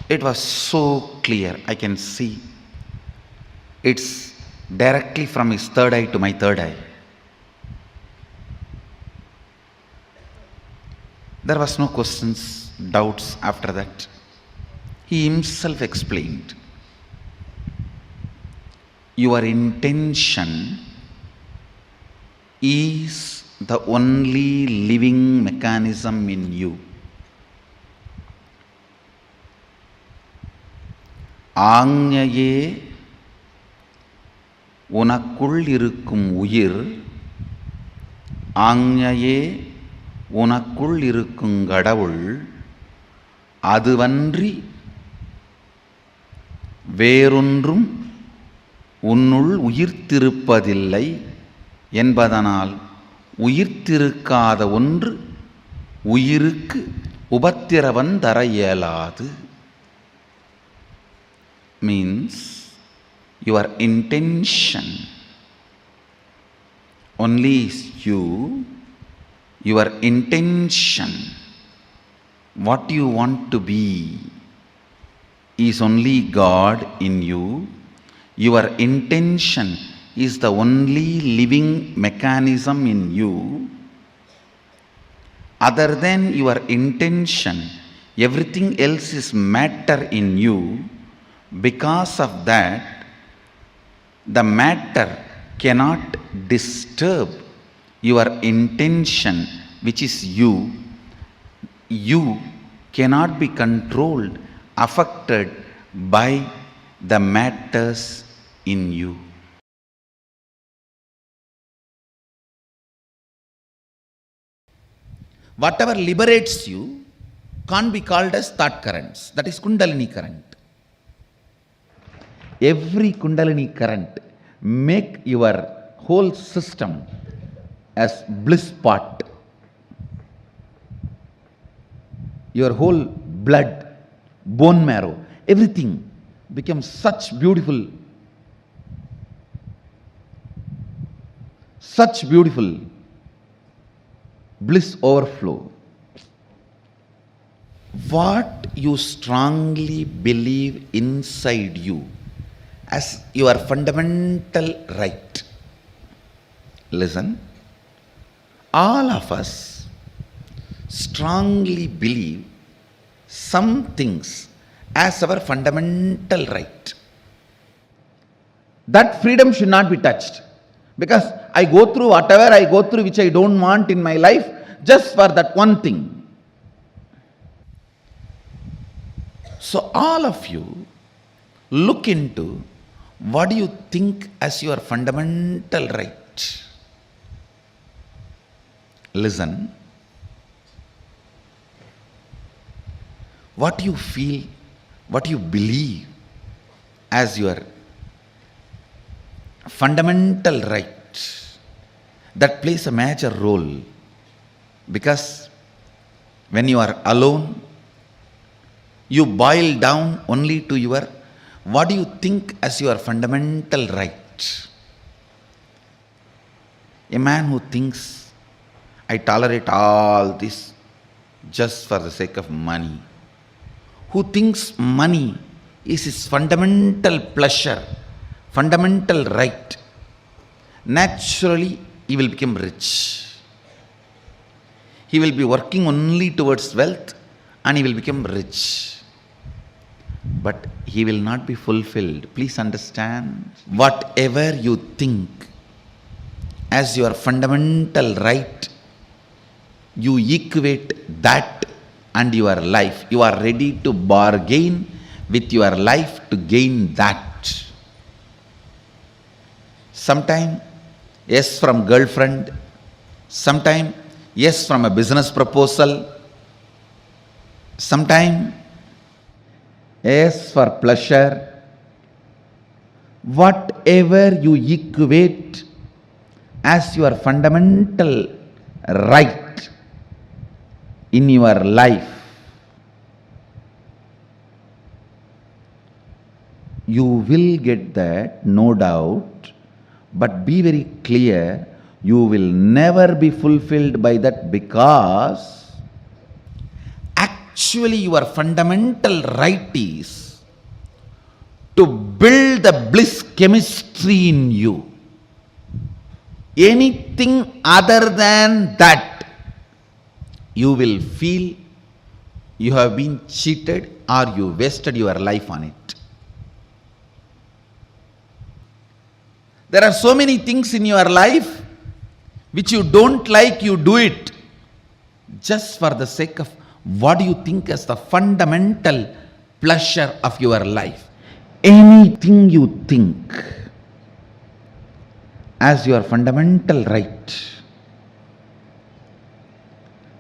It was so clear, I can see. It's directly from his third eye to my third eye. There was no questions, doubts after that. He himself explained. Your intention is the only living mechanism in you. ஆஞ்ஞையே உனக்குள் இருக்கும் உயிர், ஆஞ்ஞையே உனக்குள் இருக்கும் கடவுள், அதுவன்றி வேறொன்றும் உன்னுள் உயிர்த்திருப்பதில்லை என்பதனால் உயிர்த்திருக்காத ஒன்று உயிருக்கு உபத்திரவம் தர இயலாது. Means your intention only is you, your intention, what you want to be is only God in you. Your intention is the only living mechanism in you. Other than your intention, everything else is matter in you. Because of that, the matter cannot disturb your intention, which is you. You cannot be controlled, affected by the matters in you. Whatever liberates you can't be called as thought currents. That is Kundalini current. Every Kundalini current make your whole system as bliss pot. Your whole blood, bone marrow, everything becomes such beautiful bliss overflow. What you strongly believe inside you as your fundamental right. Listen, all of us strongly believe some things as our fundamental right. That freedom should not be touched, because I go through whatever I go through which I don't want in my life just for that one thing. So all of you look into what do you think as your fundamental right. Listen, what you feel, what you believe as your fundamental right, that plays a major role. Because when you are alone, you boil down only to your what do you think as your fundamental right. A man who thinks, I tolerate all this just for the sake of money, who thinks money is his fundamental pleasure, fundamental right, naturally he will become rich. He will be working only towards wealth and he will become rich. But he will not be fulfilled. Please understand, whatever you think as your fundamental right, you equate that and your life. You are ready to bargain with your life to gain that. Sometime yes from girlfriend, sometime yes from a business proposal, sometime yes for pleasure. Whatever you equate as your fundamental right in your life, you will get that, no doubt. But be very clear, you will never be fulfilled by that, because actually your fundamental right is to build the bliss chemistry in you. Anything other than that, you will feel you have been cheated or you wasted your life on it. There are so many things in your life which you don't like, you do it just for the sake of what do you think as the fundamental pleasure of your life. Anything you think as your fundamental right,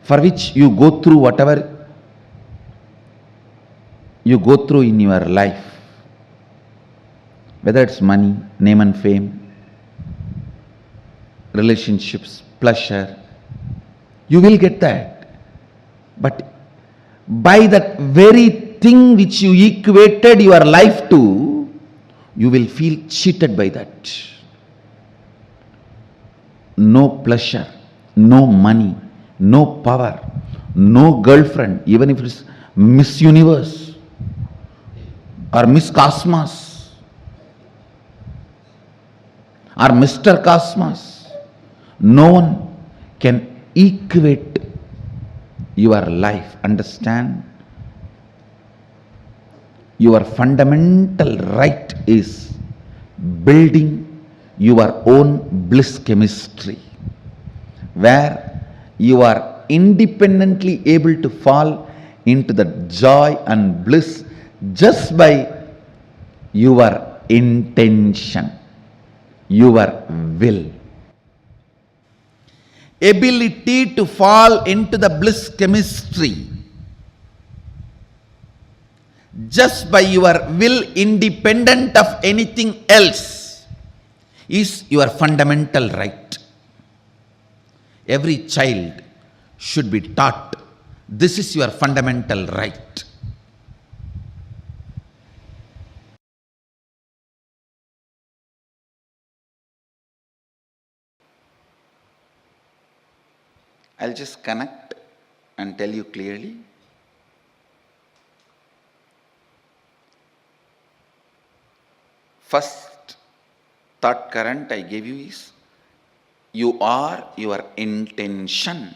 for which you go through whatever you go through in your life, whether it's money, name and fame, relationships, pleasure. You will get that. But by that very thing which you equated your life to, you will feel cheated by that. No pleasure, no money, no power, no girlfriend, even if it's Miss Universe or Miss Cosmos or Mr. Cosmos. No one can equate your life. Understand? Your fundamental right is building your own bliss chemistry, where you are independently able to fall into the joy and bliss just by your intention, your will. Ability to fall into the bliss chemistry just by your will, independent of anything else, is your fundamental right. Every child should be taught this is your fundamental right. I'll just connect and tell you clearly. First thought current I gave you is, you are your intention,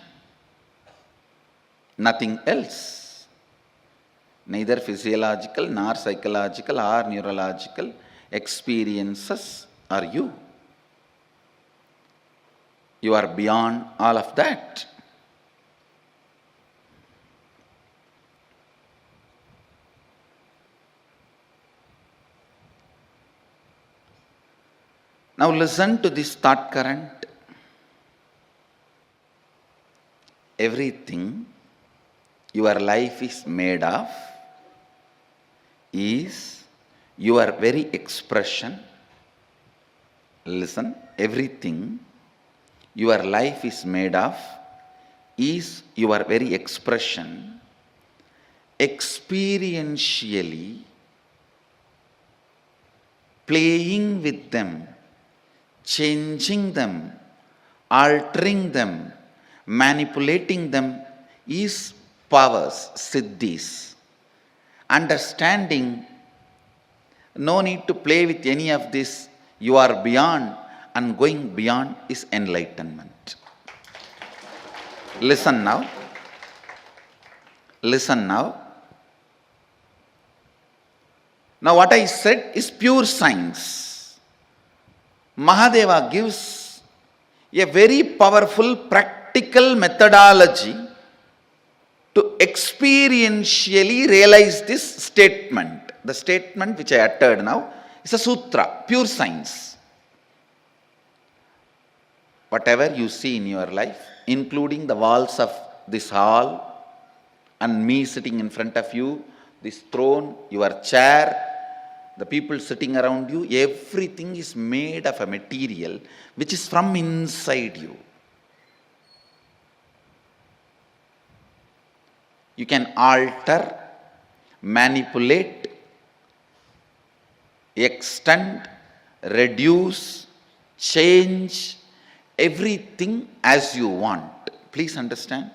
nothing else. Neither physiological nor psychological or neurological experiences are you. You are beyond all of that. Now listen to this thought current. Everything your life is made of is your very expression. Listen, everything your life is made of is your very expression, experientially playing with them, changing them, altering them, manipulating them is powers, siddhis. Understanding, no need to play with any of this, you are beyond, and going beyond is enlightenment. Listen now. Listen now. Now what I said is pure science. Mahadeva gives a very powerful practical methodology to experientially realize this statement. The statement which I uttered now is a sutra, pure science. Whatever you see in your life, including the walls of this hall and me sitting in front of you, this throne, your chair, the people sitting around you, everything is made of a material which is from inside you. You can alter, manipulate, extend, reduce, change everything as you want. Please understand.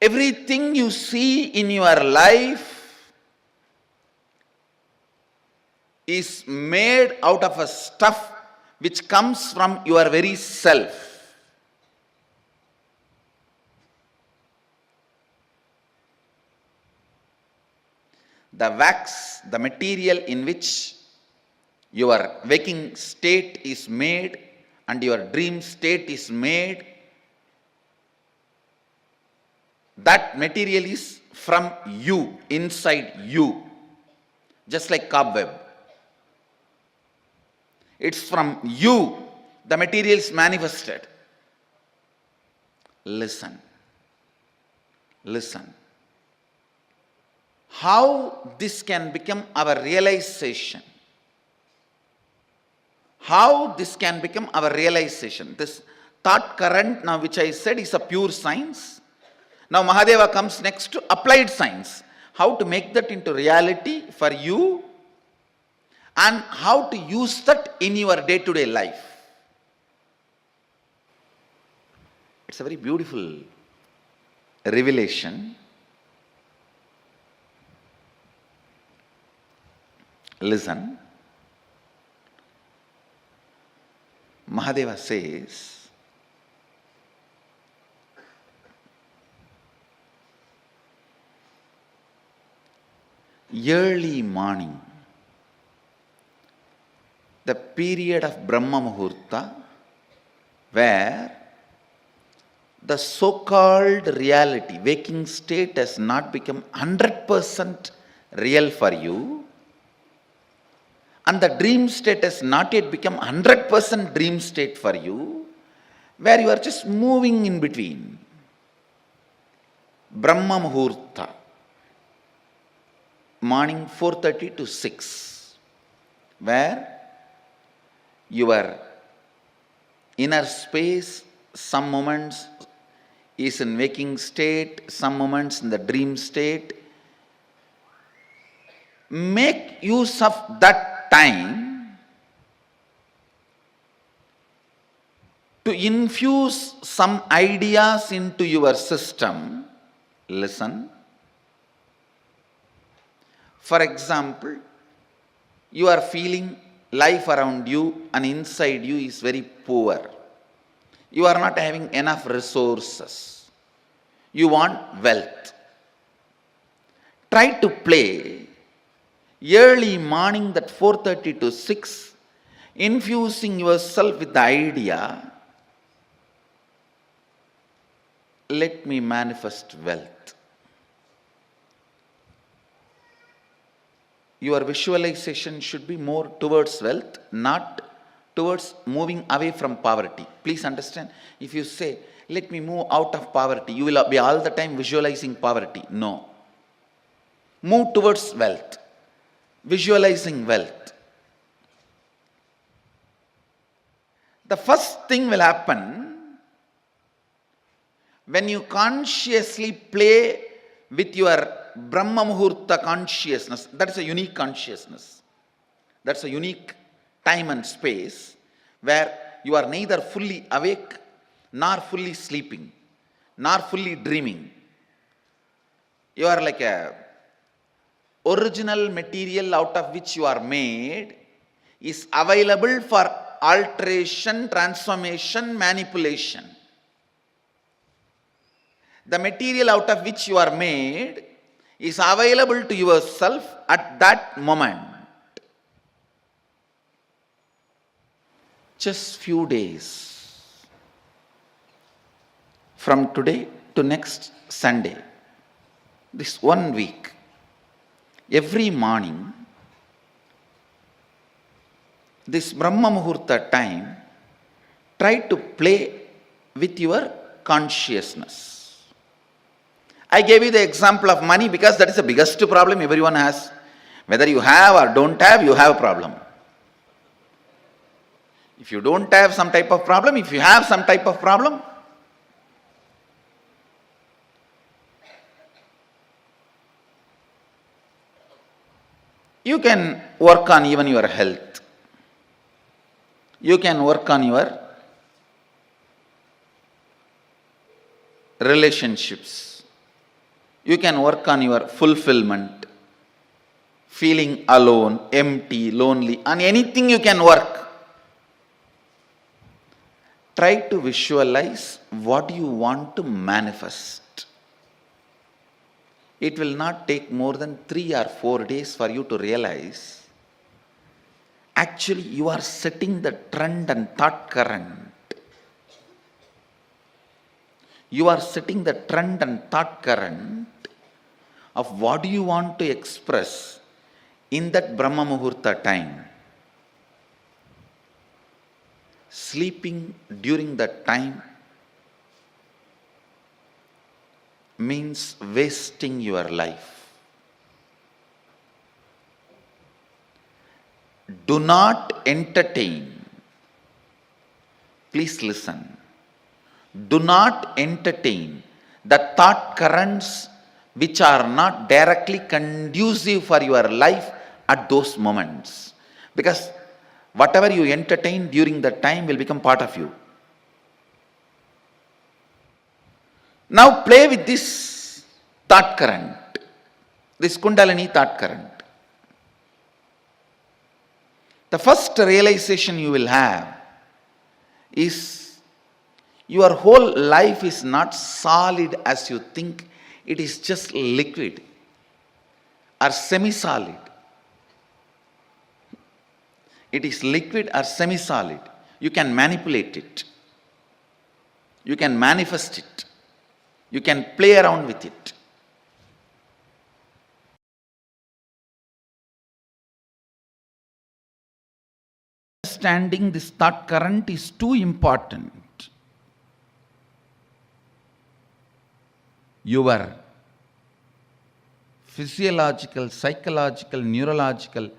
Everything you see in your life is made out of a stuff which comes from your very self. The wax, the material in which your waking state is made and your dream state is made, that material is from you, inside you, just like cobweb. It's from you, the material is manifested. Listen. Listen. How this can become our realization? how this can become our realization. This thought current now which I said is a pure science. Now Mahadeva comes next to applied science. How to make that into reality for you and how to use that in your day-to-day life. It's a very beautiful revelation. Listen. Mahadeva says, early morning, the period of Brahma Muhurta, where the so-called reality, waking state has not become 100% real for you, and the dream state has not yet become 100% dream state for you, where you are just moving in between. Brahma Muhurta, morning 4:30 to 6, where your inner space, some moments is in waking state, some moments in the dream state. Make use of that time to infuse some ideas into your system. Listen. For example, you are feeling life around you and inside you is very poor. You are not having enough resources. You want wealth. Try to play early morning, that 4:30 to 6, infusing yourself with the idea, let me manifest wealth. Your visualization should be more towards wealth, not towards moving away from poverty. Please understand, if you say, let me move out of poverty, you will be all the time visualizing poverty. No. Move towards wealth. Visualizing wealth. The first thing will happen when you consciously play with your Brahma Muhurta consciousness. That is a unique consciousness. That's a unique time and space where you are neither fully awake, nor fully sleeping, nor fully dreaming. You are like a original material out of which you are made is available for alteration, transformation, manipulation. The material out of which you are made is available to yourself at that moment. Just few days from today to next Sunday, this 1 week, every morning, this Brahma Muhurta time, try to play with your consciousness. I gave you the example of money because that is the biggest problem everyone has. Whether you have or don't have, you have a problem. If you don't have some type of problem, if you have some type of problem, you can work on even your health. You can work on your relationships. You can work on your fulfillment, feeling alone, empty, lonely, on anything you can work. Try to visualize what you want to manifest. It will not take more than 3 or 4 days for you to realize actually you are setting the trend and thought current. You are setting the trend and thought current of what you want to express in that Brahma Muhurta time. Sleeping during that time means wasting your life. Do not entertain please listen. Do not entertain the thought currents which are not directly conducive for your life at those moments. Because whatever you entertain during that time will become part of you. Now play with this thought current, this Kundalini thought current. The first realization you will have is your whole life is not solid as you think. It is just liquid or semi-solid. It is liquid or semi-solid. You can manipulate it. You can manifest it. You can play around with it. Understanding this thought current is too important. Your physiological, psychological, neurological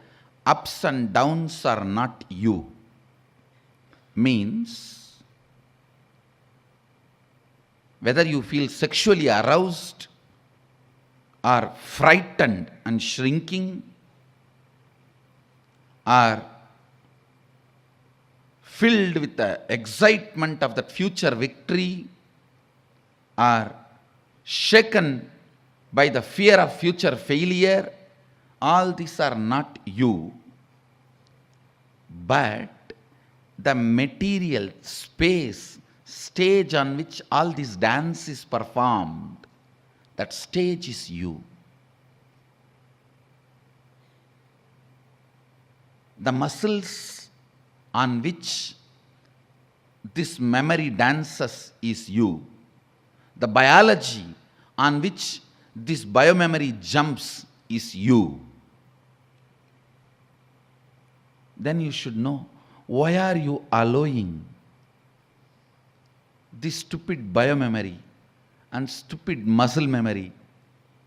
ups and downs are not you. Means, whether you feel sexually aroused or frightened and shrinking, or filled with the excitement of that future victory, or shaken by the fear of future failure, all these are not you, but the material space, stage on which all this dance is performed, that stage is you. The muscles on which this memory dances is you. The biology on which this biomemory jumps is you. Then you should know, why are you allowing this stupid biomemory and stupid muscle memory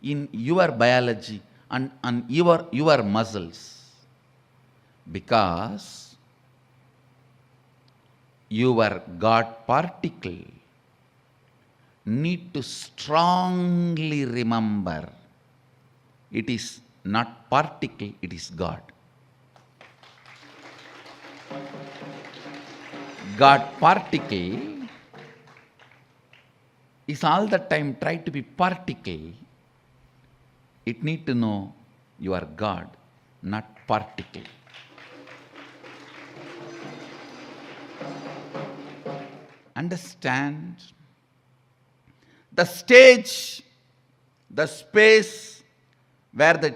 in your biology and your muscles? Because your God particle need to strongly remember it is not particle, it is God. God particle is all the time try to be particle. It need to know you are God, not particle. Understand the stage, the space where the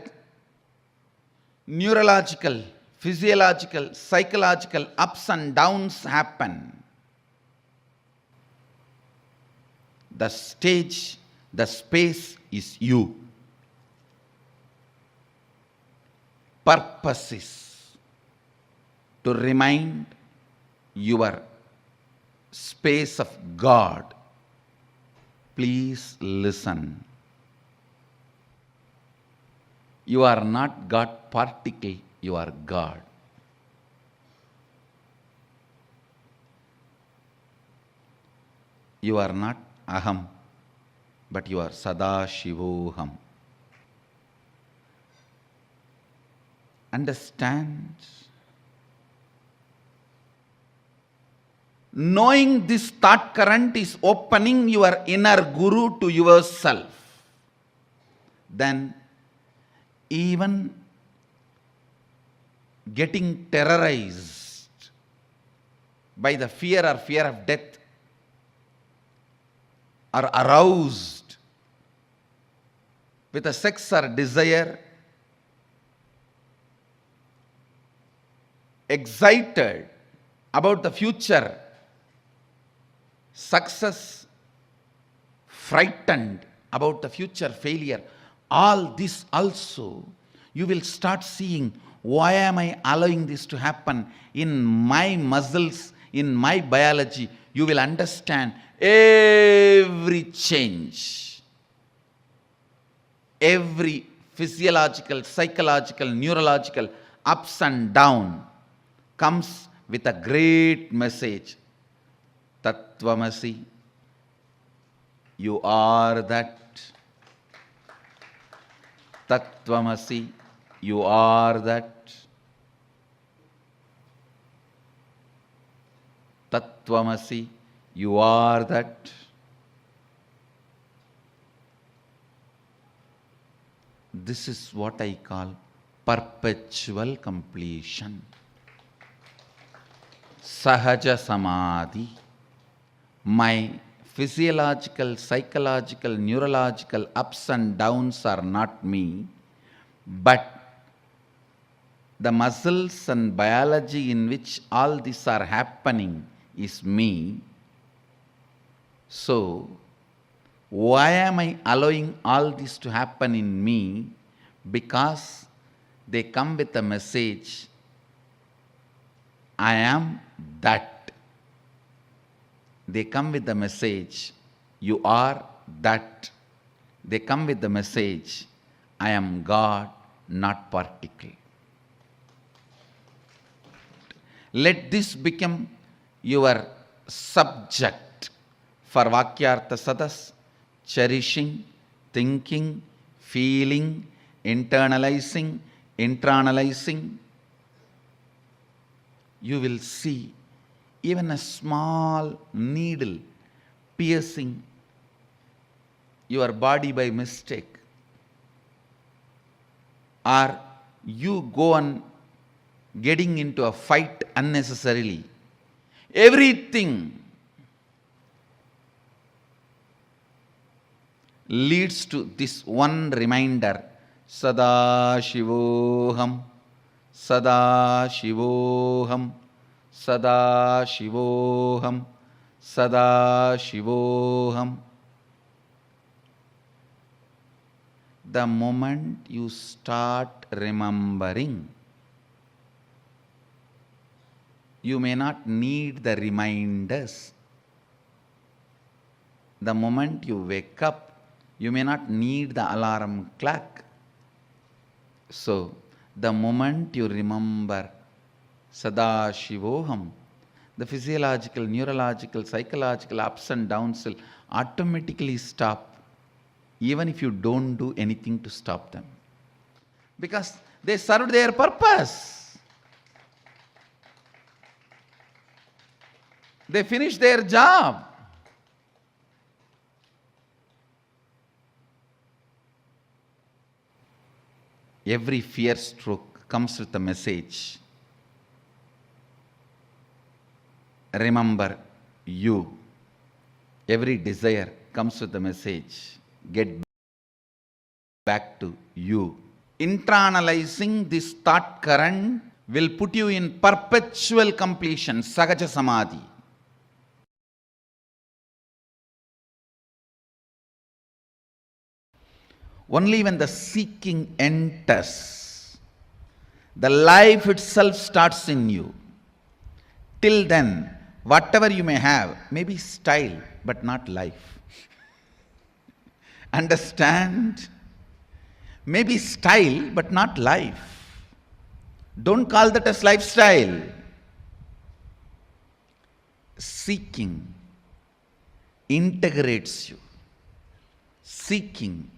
neurological, physiological, psychological ups and downs happen. The stage, the space is you. Purpose is to remind your space of God. Please listen. You are not God particle, you are God. You are not Aham, but you are Sadashivoham. Understand? Knowing this thought current is opening your inner guru to yourself. Then even getting terrorized by the fear of death, or aroused with a sex or desire, excited about the future success, frightened about the future failure, all this also you will start seeing, why am I allowing this to happen in my muscles, in my biology? You will understand every change, every physiological, psychological, neurological ups and down comes with a great message. Tattvamasi, you are that. Tattvamasi, you are that. Tattvamasi, you are that. This is what I call perpetual completion. Sahaja Samadhi. My physiological, psychological, neurological ups and downs are not me, but the muscles and biology in which all these are happening is me. So, why am I allowing all this to happen in me? Because they come with a message, I am that. They come with the message, you are that. They come with the message, I am God, not particle. Let this become your subject for Vakyartha Sadas, cherishing, thinking, feeling, internalizing, internalizing. You will see even a small needle piercing your body by mistake, or you go on getting into a fight unnecessarily. Everything leads to this one reminder, Sadashivoham, Sadashivoham, Sadashivoham, Sadashivoham. The moment you start remembering, you may not need the reminders. The moment you wake up, you may not need the alarm clock. So, the moment you remember Sadashivoham, the physiological, neurological, psychological ups and downs will automatically stop, even if you don't do anything to stop them. Because they served their purpose. They finished their job. Every fear stroke comes with a message. Remember you. Every desire comes with a message. Get back to you. Internalizing this thought current will put you in perpetual completion, Sahaja Samadhi. Only when the seeking enters, the life itself starts in you. Till then, whatever you may have may be style, but not life. Understand? Maybe style, but not life. Don't call that as lifestyle. Seeking integrates you. Seeking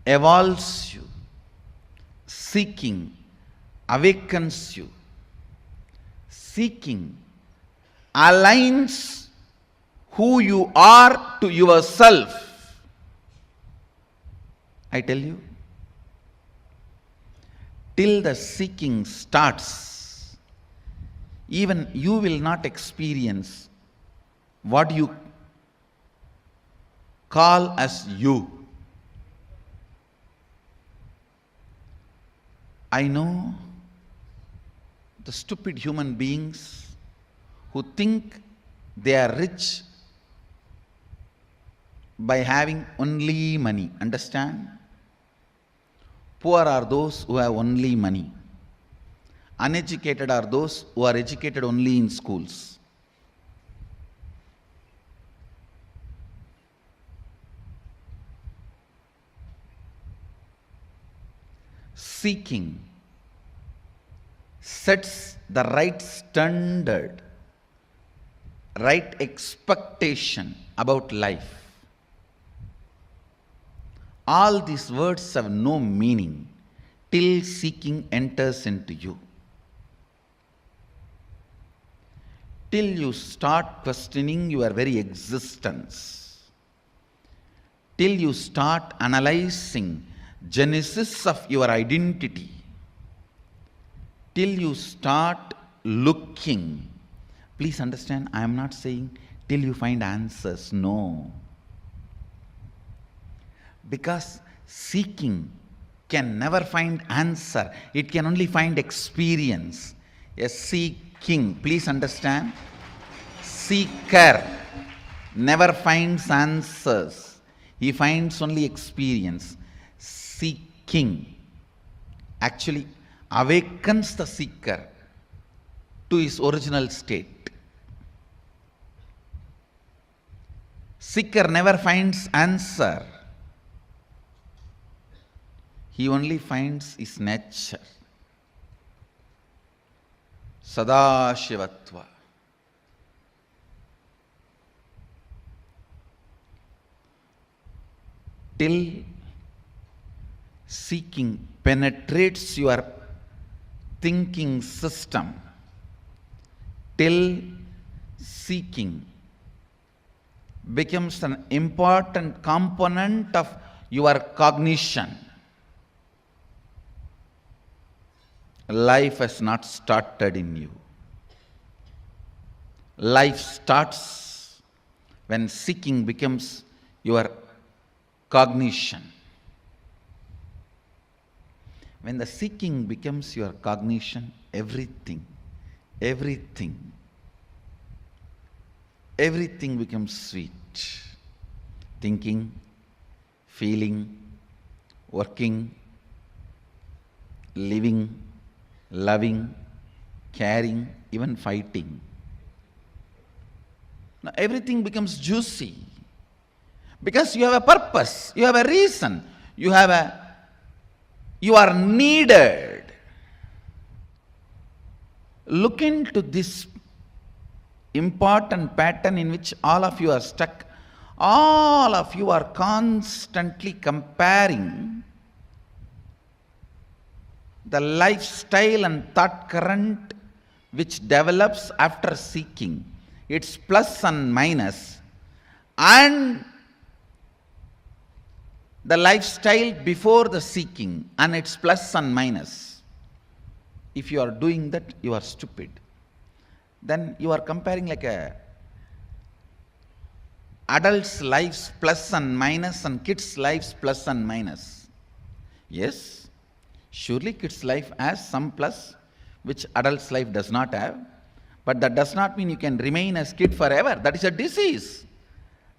evolves you. Seeking awakens you. Seeking aligns who you are to yourself. I tell you, till the seeking starts, even you will not experience what you call as you. I know the stupid human beings who think they are rich by having only money. Understand? Poor are those who have only money. Uneducated are those who are educated only in schools. Seeking sets the right standard right expectation about life. All these words have no meaning till seeking enters into you. Till you start questioning your very existence. Till you start analyzing genesis of your identity. Till you start looking. Please understand, I am not saying till you find answers. No. Because seeking can never find answer. It can only find experience. A seeking, please understand. Seeker never finds answers. He finds only experience. Seeking actually awakens the seeker to his original state. Seeker never finds answer. He only finds his nature. Sadashivatva. Till seeking penetrates your thinking system, till seeking becomes an important component of your cognition, life has not started in you. Life starts when seeking becomes your cognition. When the seeking becomes your cognition, everything becomes sweet. Thinking, feeling, working, living, loving, caring, even fighting. Now everything becomes juicy. Because you have a purpose, you have a reason, you are needed. Look into this important pattern in which all of you are stuck. All of you are constantly comparing the lifestyle and thought current which develops after seeking. Its plus and minus, and the lifestyle before the seeking and its plus and minus. If you are doing that, you are stupid. Then you are comparing like a adults' lives plus and minus and kids' lives plus and minus. Yes, surely kids' life has some plus which adults' life does not have. But that does not mean you can remain as kid forever. That is a disease.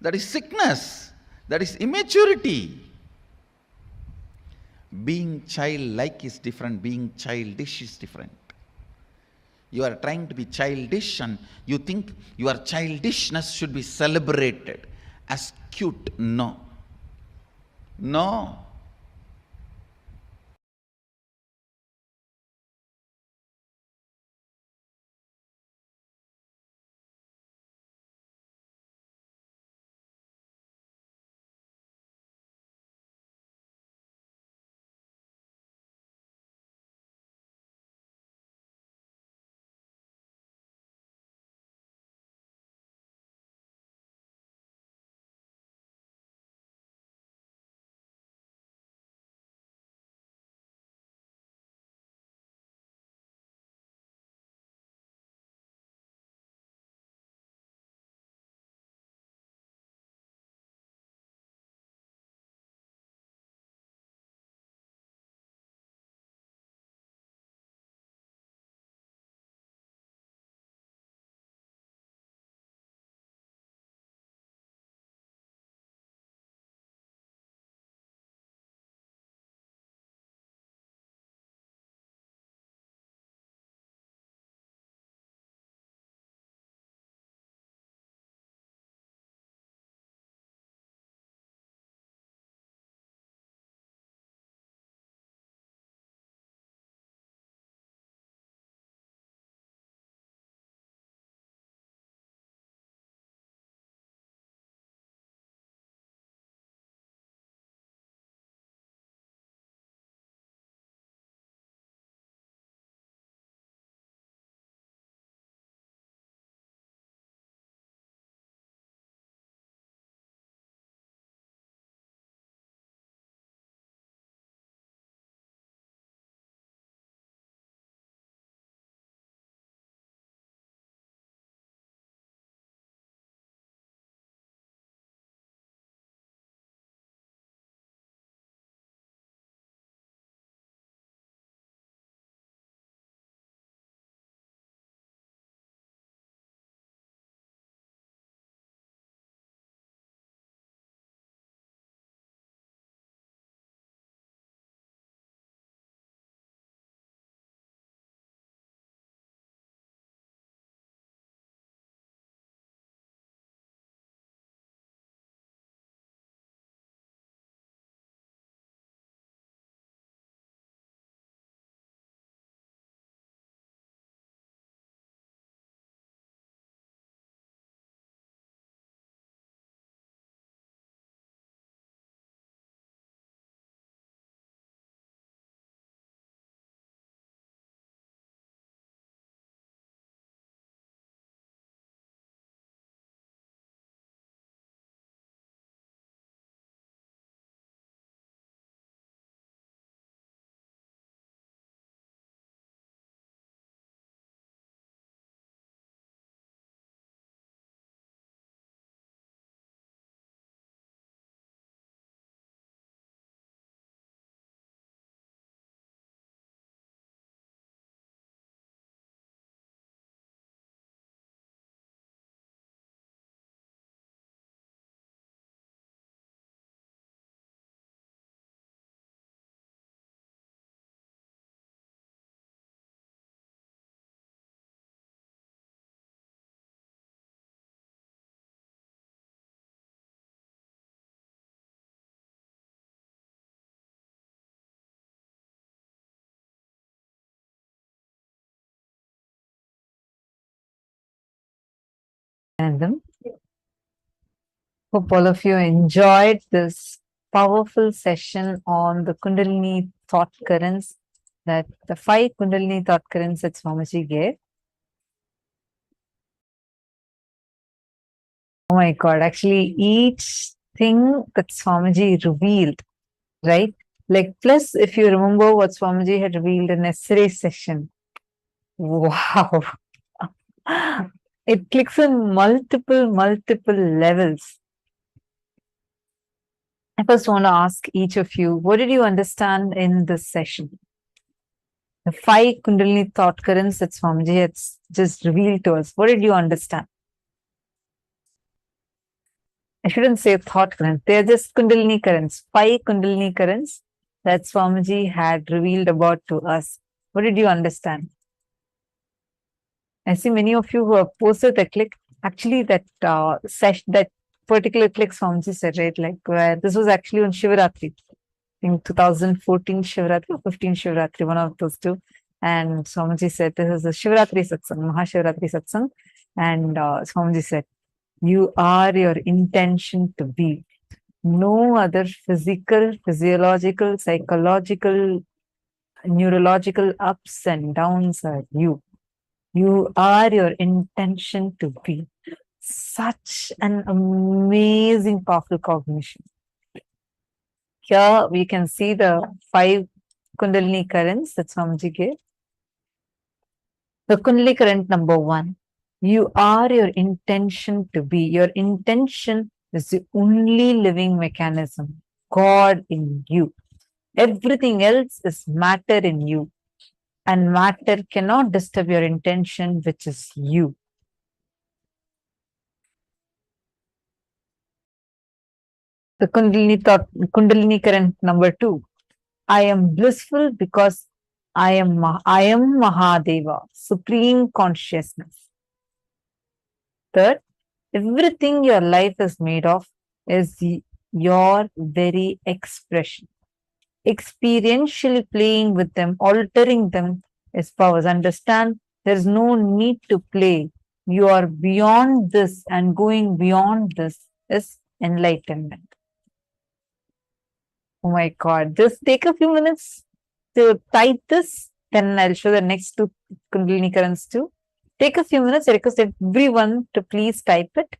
That is sickness. That is immaturity. Being childlike is different. Being childish is different. You are trying to be childish and you think your childishness should be celebrated as cute. No. No. Nityanandam. Hope all of you enjoyed this powerful session on the Kundalini thought currents, that the 5 Kundalini thought currents that Swamiji gave. Oh my God, actually each thing that Swamiji revealed, right? Like, plus if you remember what Swamiji had revealed in yesterday's session, wow. It clicks on multiple levels. I first want to ask each of you, what did you understand in this session? The 5 Kundalini thought currents that Swamiji had just revealed to us. What did you understand? I shouldn't say thought currents. They're just Kundalini currents. 5 Kundalini currents that Swamiji had revealed about to us. What did you understand? I see many of you who have posted the click. Actually, that that particular click Swamiji said, right? Like, where this was actually on Shivaratri. In 2014 Shivaratri or 15 Shivaratri, one of those two. And Swamiji said, this is a Shivaratri satsang, Mahashivaratri satsang. And Swamiji said, you are your intention to be. No other physical, physiological, psychological, neurological ups and downs are you. You are your intention to be. Such an amazing, powerful cognition. Here we can see the 5 Kundalini currents that Swamiji gave. The Kundalini current number 1. You are your intention to be. Your intention is the only living mechanism. God in you. Everything else is matter in you. And matter cannot disturb your intention, which is you. The Kundalini current number 2. I am blissful because I am Mahadeva, supreme consciousness. Third, everything your life is made of is your very expression. Experientially playing with them, altering them is powers. Understand, there is no need to play. You are beyond this, and going beyond this is enlightenment. Oh my God, just take a few minutes to type this, then I'll show the next 2 Kundalini currents too. Take a few minutes. I request everyone to please type it.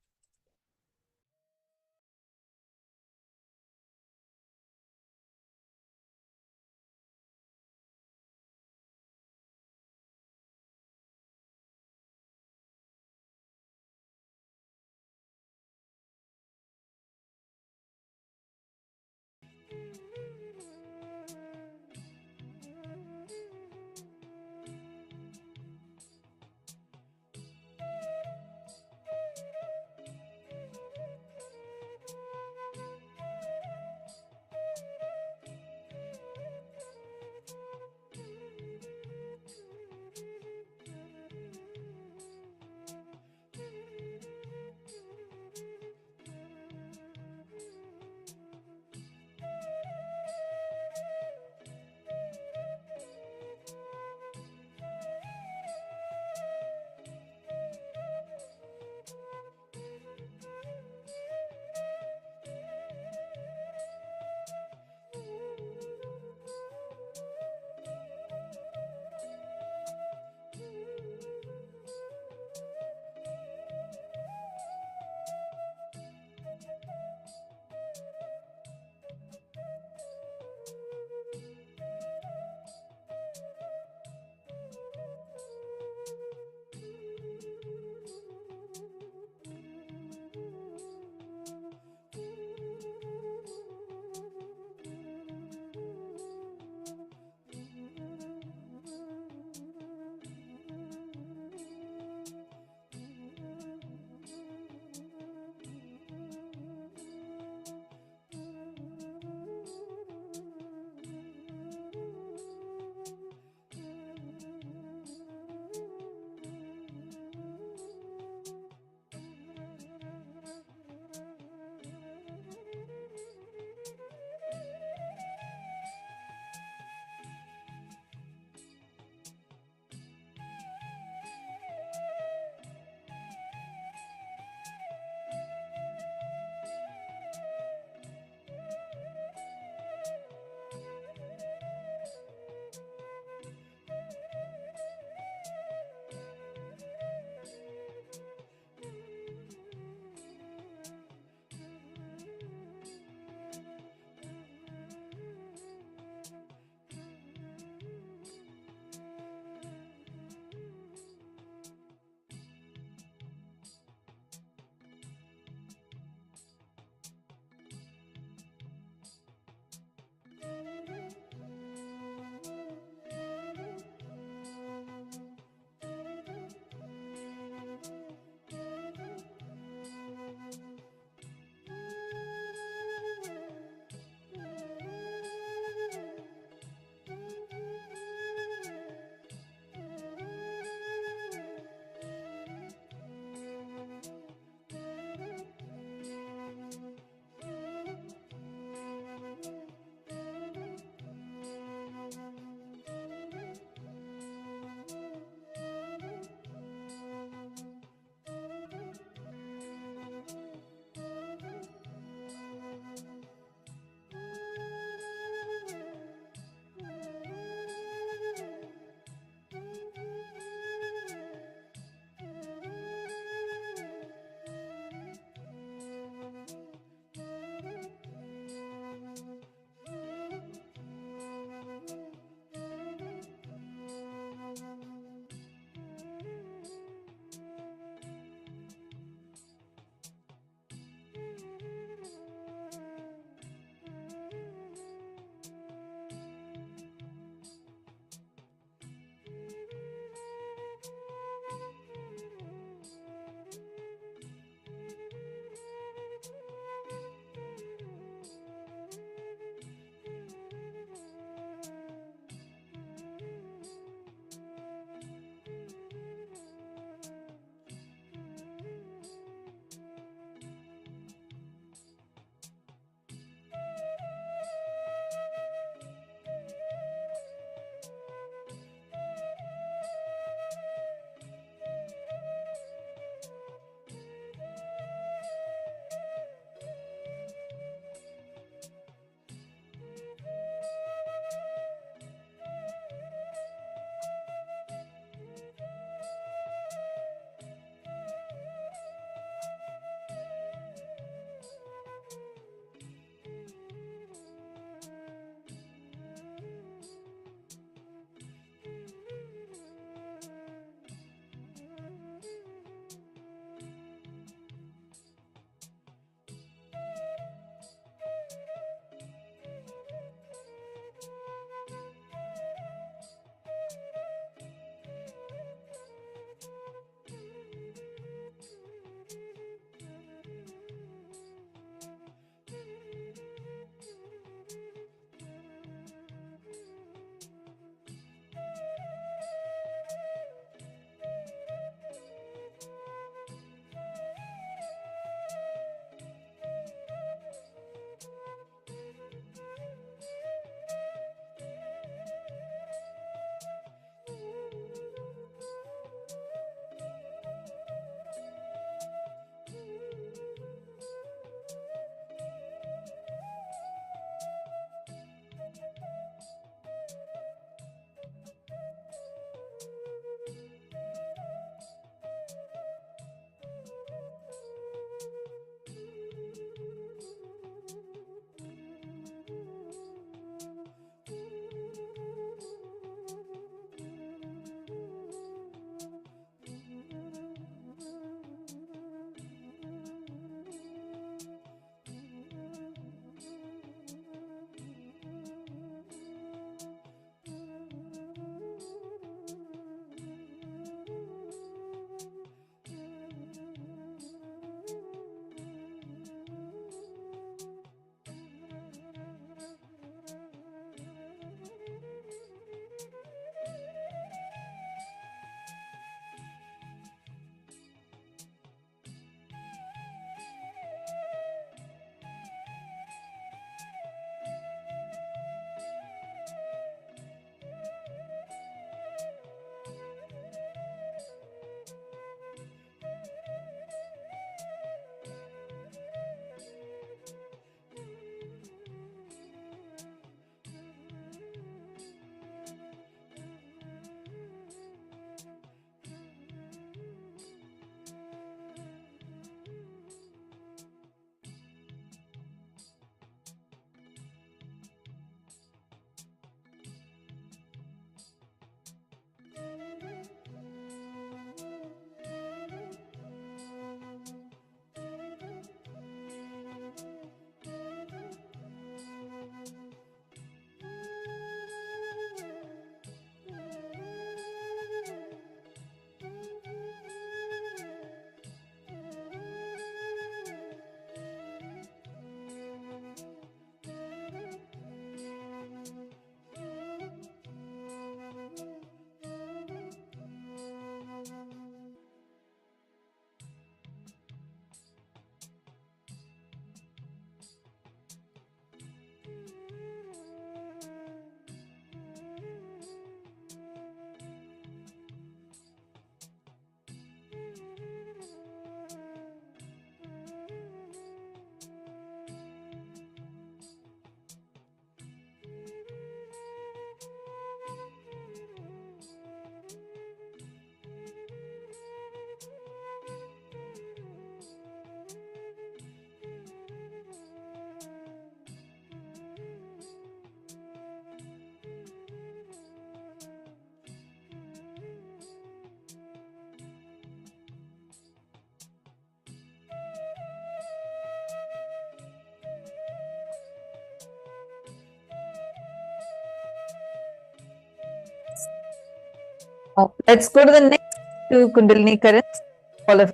Let's go to the next two Kundalini currents. All of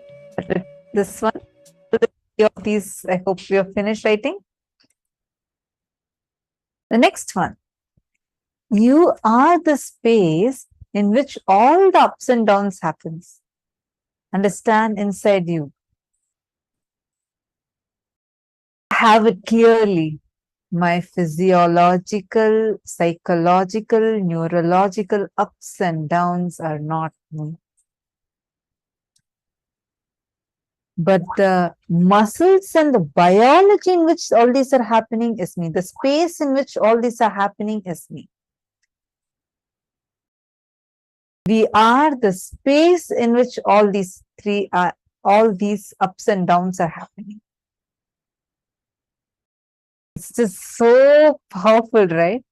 this one. Of these, I hope you have finished writing. The next one. You are the space in which all the ups and downs happens. Understand inside you. Have it clearly. My physiological, psychological, neurological ups and downs are not me. But the muscles and the biology in which all these are happening is me. The space in which all these are happening is me. We are the space in which all these ups and downs are happening. It's just so powerful, right?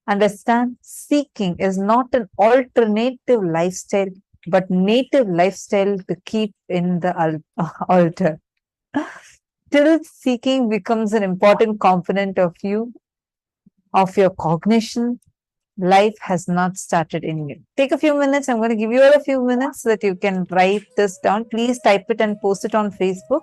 Understand, seeking is not an alternative lifestyle, but native lifestyle to keep in the altar. Till seeking becomes an important component of you, of your cognition, life has not started in you. Take a few minutes. I'm going to give you all a few minutes so that you can write this down. Please type it and post it on Facebook.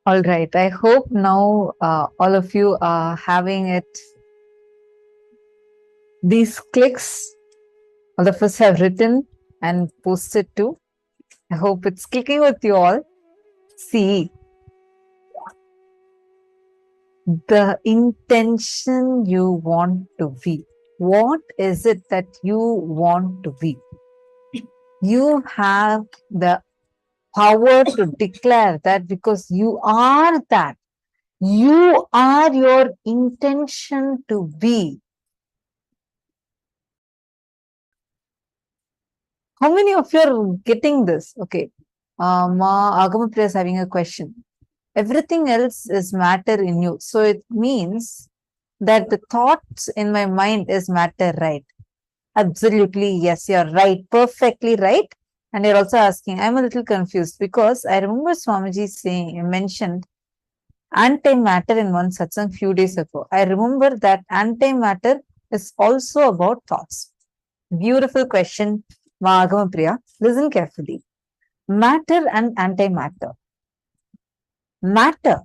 All right. I hope now all of you are having it. These clicks, all of us have written and posted too. I hope it's clicking with you all. See, the intention you want to be. What is it that you want to be? You have the power to declare that because you are that. You are your intention to be. How many of you are getting this? Okay. Ma Agamapriya is having a question. Everything else is matter in you. So it means that the thoughts in my mind is matter, right? Absolutely, yes, you're right. Perfectly right. And you're also asking, I'm a little confused because I remember Swamiji saying, mentioned antimatter in one satsang few days ago. I remember that antimatter is also about thoughts. Beautiful question, Magama Priya. Listen carefully. Matter and antimatter. Matter,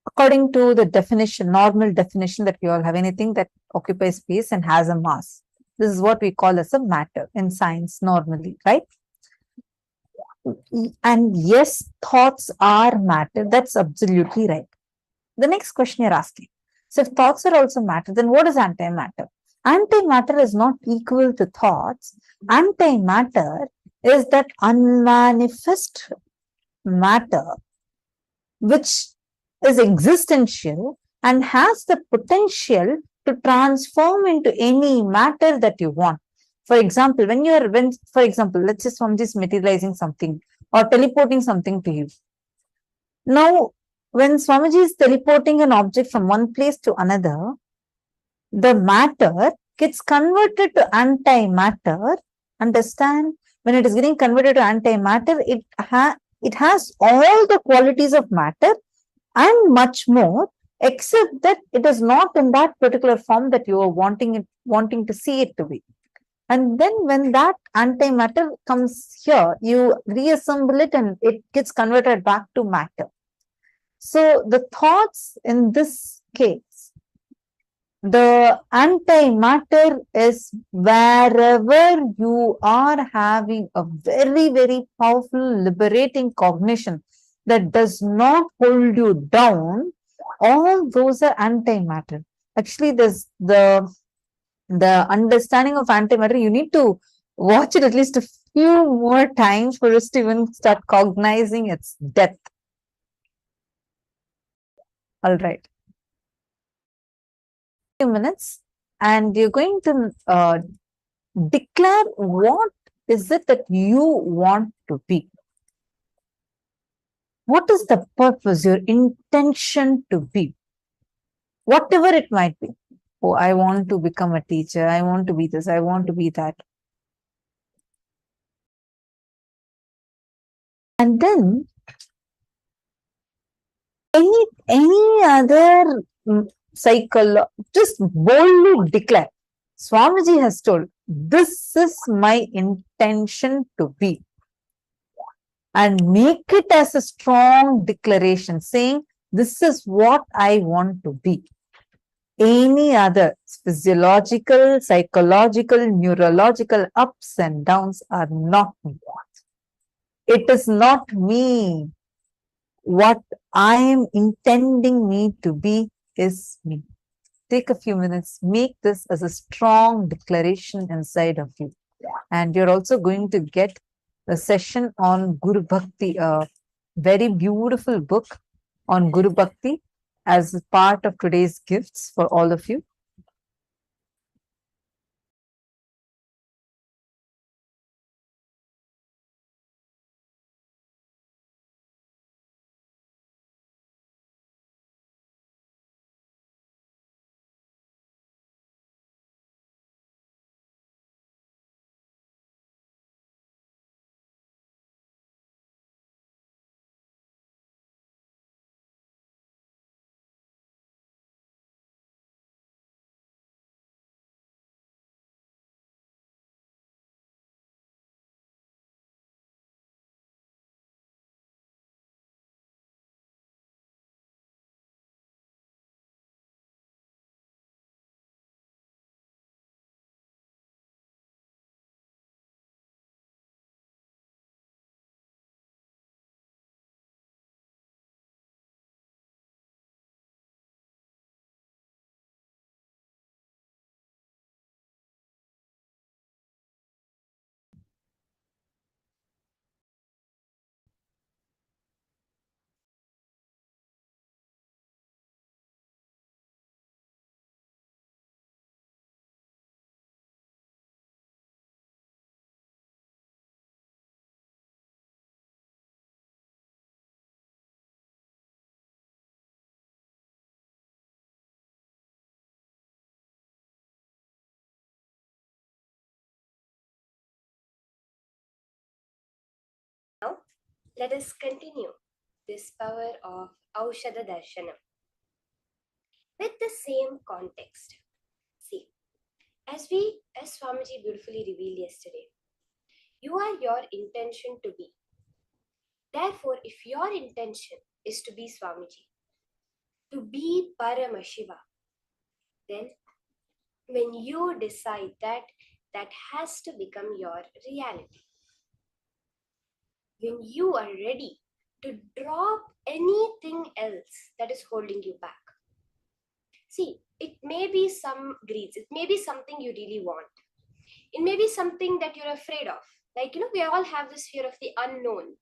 according to the definition, normal definition that we all have, anything that occupies space and has a mass. This is what we call as a matter in science normally, right? And yes, thoughts are matter. That's absolutely right. The next question you're asking. So if thoughts are also matter, then what is antimatter? Antimatter is not equal to thoughts. Antimatter is that unmanifest matter which is existential and has the potential to transform into any matter that you want. For example, for example, let's just from just materializing something or teleporting something to you. Now, when Swamiji is teleporting an object from one place to another, the matter gets converted to antimatter. Understand? When it is getting converted to antimatter, it has all the qualities of matter and much more, except that it is not in that particular form that you are wanting to see it to be. And then when that antimatter comes here, you reassemble it and it gets converted back to matter. So the thoughts in this case, the antimatter is wherever you are having a very, very powerful liberating cognition that does not hold you down, all those are antimatter. Actually, there's the understanding of antimatter, you need to watch it at least a few more times for us to even start cognizing its depth. All right. Few minutes, and you're going to declare what is it that you want to be. What is the purpose, your intention to be? Whatever it might be. Oh, I want to become a teacher. I want to be this. I want to be that. And then any other cycle, just boldly declare. Swamiji has told, this is my intention to be. And make it as a strong declaration saying, this is what I want to be. Any other physiological, psychological, neurological ups and downs are not me. It is not me. What I am intending me to be is me. Take a few minutes, make this as a strong declaration inside of you. And you're also going to get a session on Guru Bhakti, a very beautiful book on Guru Bhakti as part of today's gifts for all of you. let us continue this power of Aushadha Darshanam with the same context. See, as Swamiji beautifully revealed yesterday, you are your intention to be. Therefore, if your intention is to be Swamiji, to be Paramashiva, then when you decide that, that has to become your reality. When you are ready to drop anything else that is holding you back. See, it may be some greeds, it may be something you really want. It may be something that you're afraid of. Like, we all have this fear of the unknown.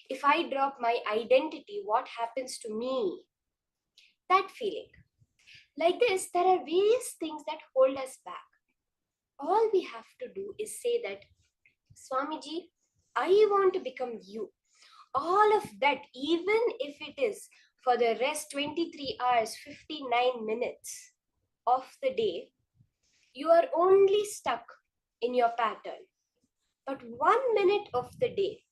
If I drop my identity, what happens to me? That feeling. Like this, there are various things that hold us back. All we have to do is say that, Swamiji, I want to become you. All of that, even if it is for the rest 23 hours, 59 minutes of the day, you are only stuck in your pattern. But 1 minute of the day,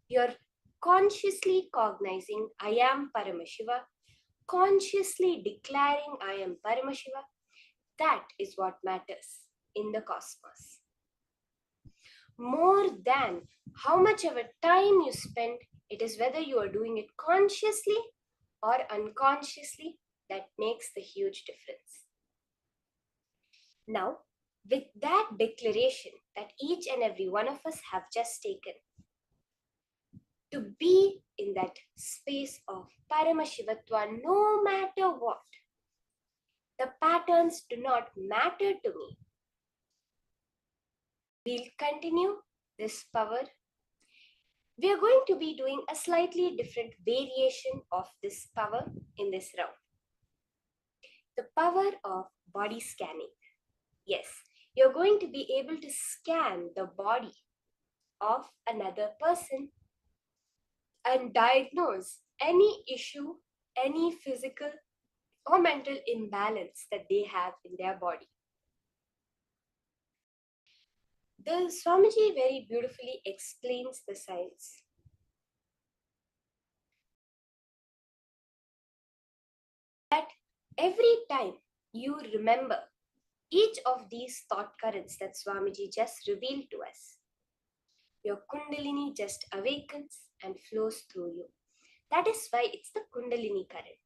you're consciously cognizing, I am Paramashiva, consciously declaring, I am Paramashiva. That is what matters in the cosmos. More than how much of a time you spend, it is whether you are doing it consciously or unconsciously that makes the huge difference. Now, with that declaration that each and every one of us have just taken, to be in that space of Paramashivatva, no matter what, the patterns do not matter to me. We'll continue this power. We are going to be doing a slightly different variation of this power in this round. The power of body scanning. Yes, you're going to be able to scan the body of another person and diagnose any issue, any physical or mental imbalance that they have in their body. The Swamiji very beautifully explains the science. That every time you remember each of these thought currents that Swamiji just revealed to us, your Kundalini just awakens and flows through you. That is why it's the Kundalini current.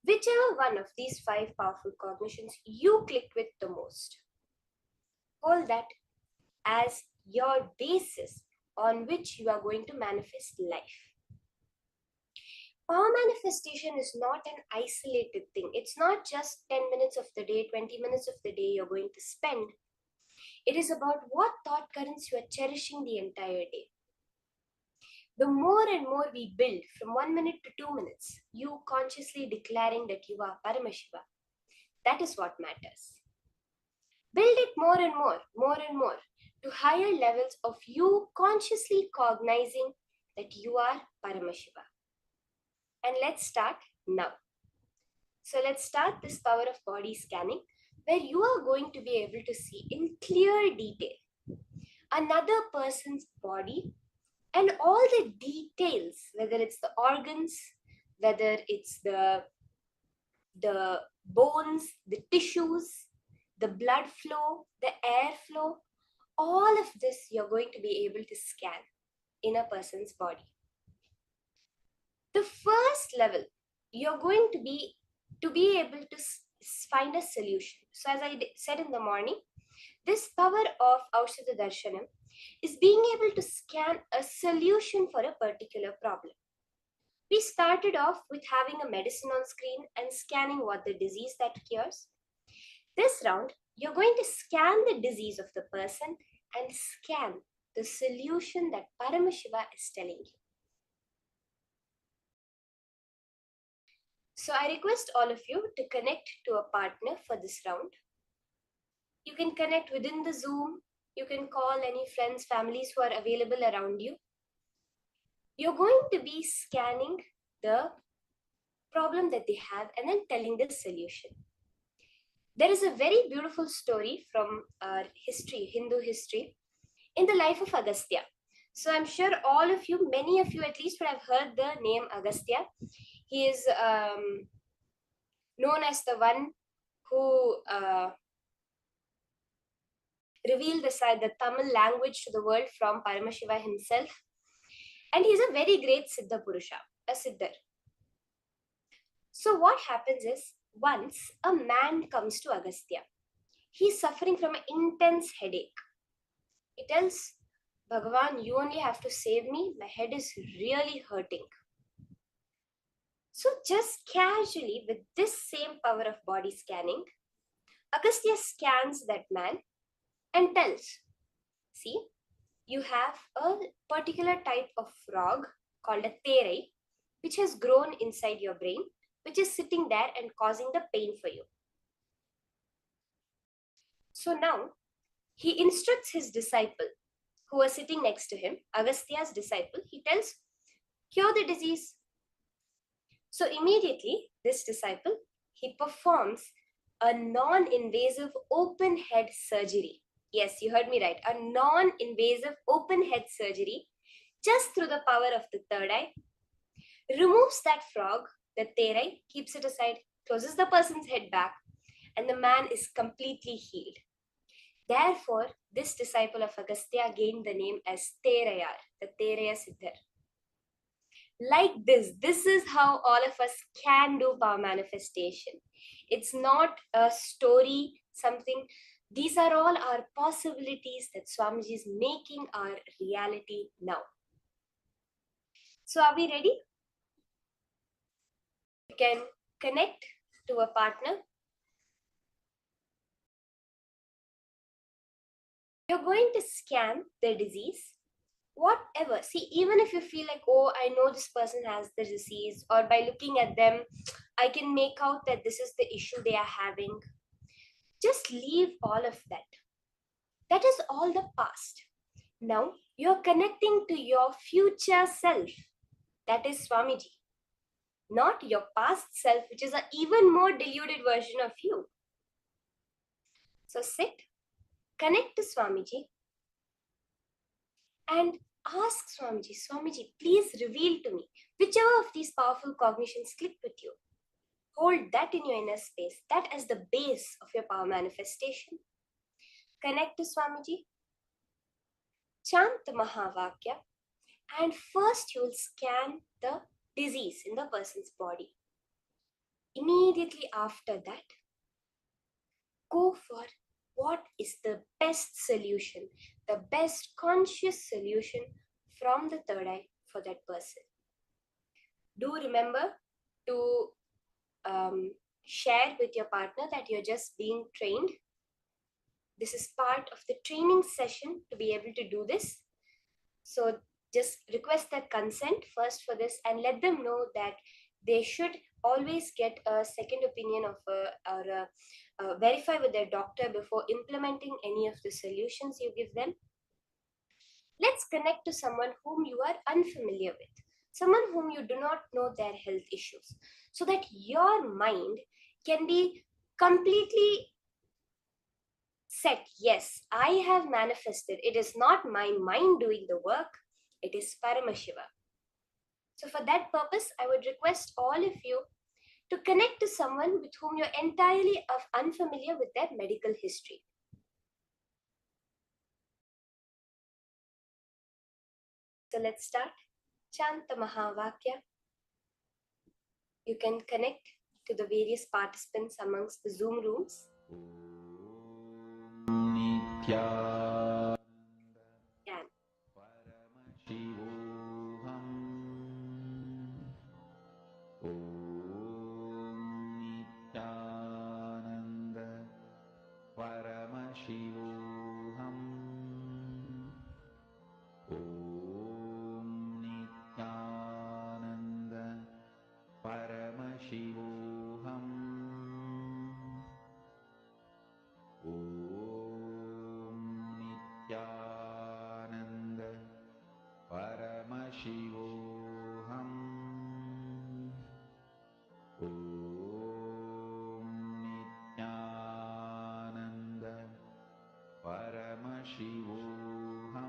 Whichever one of these 5 powerful cognitions you click with the most, hold that as your basis on which you are going to manifest life. Power manifestation is not an isolated thing. It's not just 10 minutes of the day, 20 minutes of the day you're going to spend. It is about what thought currents you are cherishing the entire day. The more and more we build from 1 minute to 2 minutes, you consciously declaring that you are Paramashiva, that is what matters. Build it more and more, to higher levels of you consciously cognizing that you are Paramashiva. And let's start now. So let's start this power of body scanning, where you are going to be able to see in clear detail another person's body and all the details, whether it's the organs, whether it's the bones, the tissues, the blood flow, the air flow, all of this you're going to be able to scan in a person's body. The first level, you're going to be able to find a solution. So as I said in the morning, this power of Aushadha Darshanam is being able to scan a solution for a particular problem. We started off with having a medicine on screen and scanning what the disease that cures. This round, you're going to scan the disease of the person and scan the solution that Paramashiva is telling you. So I request all of you to connect to a partner for this round. You can connect within the Zoom. You can call any friends, families who are available around you. You're going to be scanning the problem that they have and then telling the solution. There is a very beautiful story from our history, Hindu history, in the life of Agastya. So I'm sure all of you, many of you at least, would have heard the name Agastya. He is known as the one who revealed the Tamil language to the world from Paramashiva himself. And he's a very great Siddha Purusha, a Siddhar. So what happens is, once a man comes to Agastya, he's suffering from an intense headache. He tells Bhagavān, you only have to save me, my head is really hurting. So just casually, with this same power of body scanning, Agastya scans that man and tells, see, you have a particular type of frog called a terai, which has grown inside your brain, which is sitting there and causing the pain for you. So now, he instructs his disciple, who was sitting next to him, Agastya's disciple, he tells, cure the disease. So immediately, this disciple, he performs a non-invasive open head surgery. Yes, you heard me right. A non-invasive open head surgery, just through the power of the third eye, removes that frog, the terai, keeps it aside, closes the person's head back, and the man is completely healed. Therefore, this disciple of Agastya gained the name as Terayar, the Teraya Siddhar. Like this is how all of us can do power manifestation. It's not a story, something. These are all our possibilities that Swamiji is making our reality now. So are we ready? You can connect to a partner. You're going to scan the disease, whatever. See, even if you feel like, oh, I know this person has the disease, or by looking at them, I can make out that this is the issue they are having. Just leave all of that. That is all the past. Now, you're connecting to your future self. That is Swamiji. Not your past self, which is an even more deluded version of you. So sit, connect to Swamiji, and ask Swamiji, Swamiji, please reveal to me whichever of these powerful cognitions click with you. Hold that in your inner space, that as the base of your power manifestation. Connect to Swamiji, chant the Mahavakya, and first you will scan the disease in the person's body. Immediately after that, go for what is the best solution, the best conscious solution from the third eye for that person. Do remember to share with your partner that you're just being trained. This is part of the training session to be able to do this. So just request their consent first for this and let them know that they should always get a second opinion of verify with their doctor before implementing any of the solutions you give them. Let's connect to someone whom you are unfamiliar with, someone whom you do not know their health issues, so that your mind can be completely set. Yes, I have manifested. It is not my mind doing the work, it is Paramashiva. So for that purpose, I would request all of you to connect to someone with whom you're entirely unfamiliar with their medical history. So let's start. Chant the Mahavakya. You can connect to the various participants amongst the Zoom rooms. Nithyananda Can. Paramashivoham. Nithyananda Paramashivoham. Nithyananda Paramashivoham. Nithyananda Paramashivoham. Nithyananda Paramashivoham.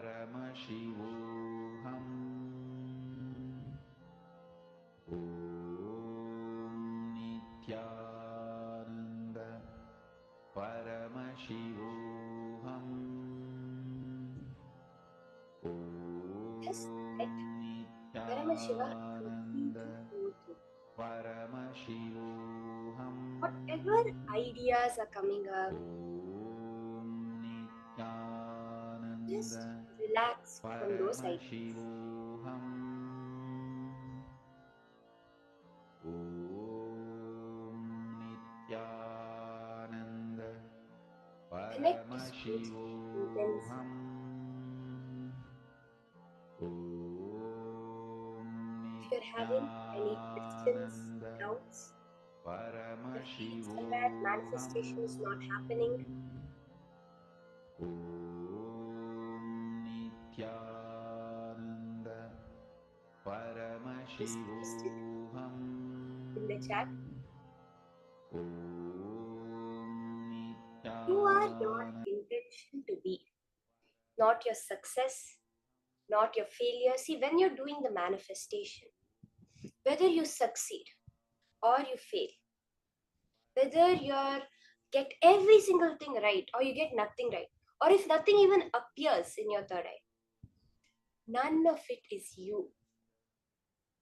Paramashivoham. Om Nithyananda Paramashivoham. Just let Paramashiva completely flow through. Paramashivoham. Whatever ideas are coming up, just relax from those ideas. Paramashivoham. Om Nithyananda Connect to spirit intensely. If you're having any questions, doubts, if you feel somewhere manifestation is not happening, Om Nithyananda just post it Paramashivoham. in the chat. Om You are your Nithyananda. intention to be, not your success, not your failure. See, when you're doing the manifestation, whether you succeed or you fail, whether you get every single thing right or you get nothing right, or if nothing even appears in your third eye, none of it is you.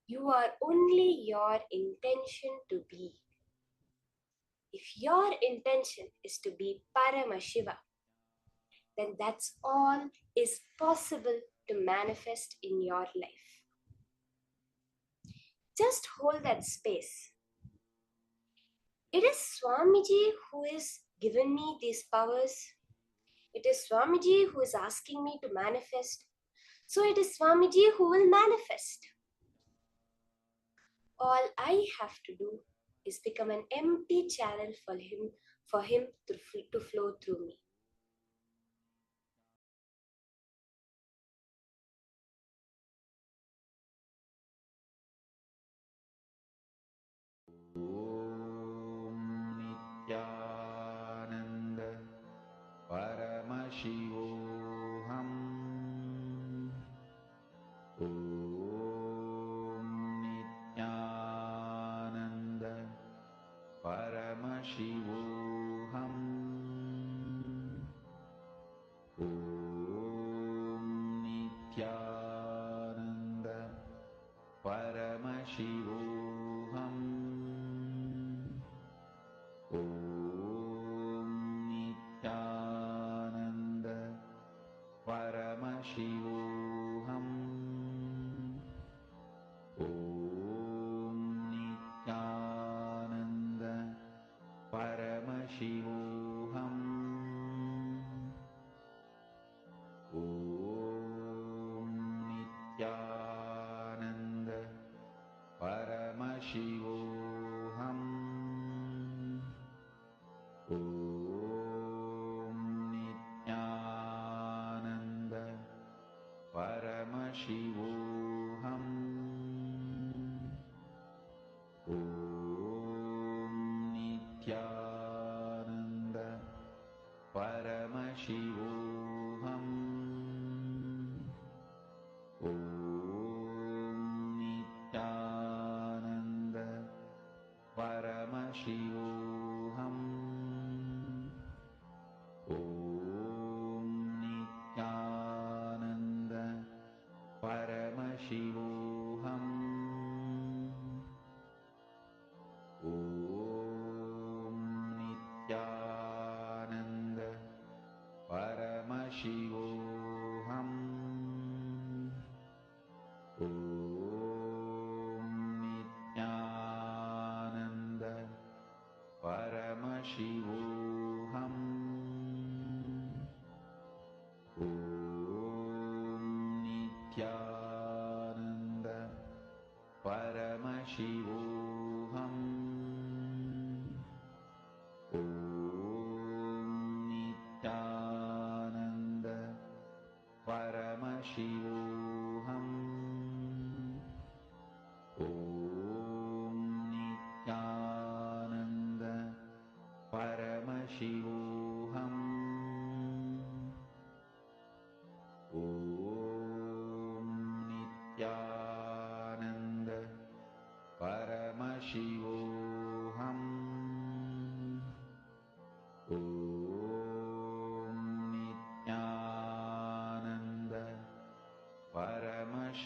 You are only your intention to be. If your intention is to be Paramashiva, then that's all is possible to manifest in your life. Just hold that space. It is Swamiji who is given me these powers. It is Swamiji who is asking me to manifest. So it is Swamiji who will manifest. All I have to do is become an empty channel for him to flow through me. Om Nithyananda Paramashivoham. Om Nithyananda Paramashivoham. Om Nithyananda Paramashivoham. Om Nithyananda Paramashivoham. Om Nithyananda Paramashivoham. Om Nithyananda Paramashivoham. Om Nithyananda Paramashivoham. Om Nithyananda Paramashivoham. Om Nithyananda Paramashivoham. Om Nithyananda Paramashivoham. Om Nithyananda Paramashivoham. Om Nithyananda Paramashivoham. Om Nithyananda Paramashivoham. Om Nithyananda Paramashivoham.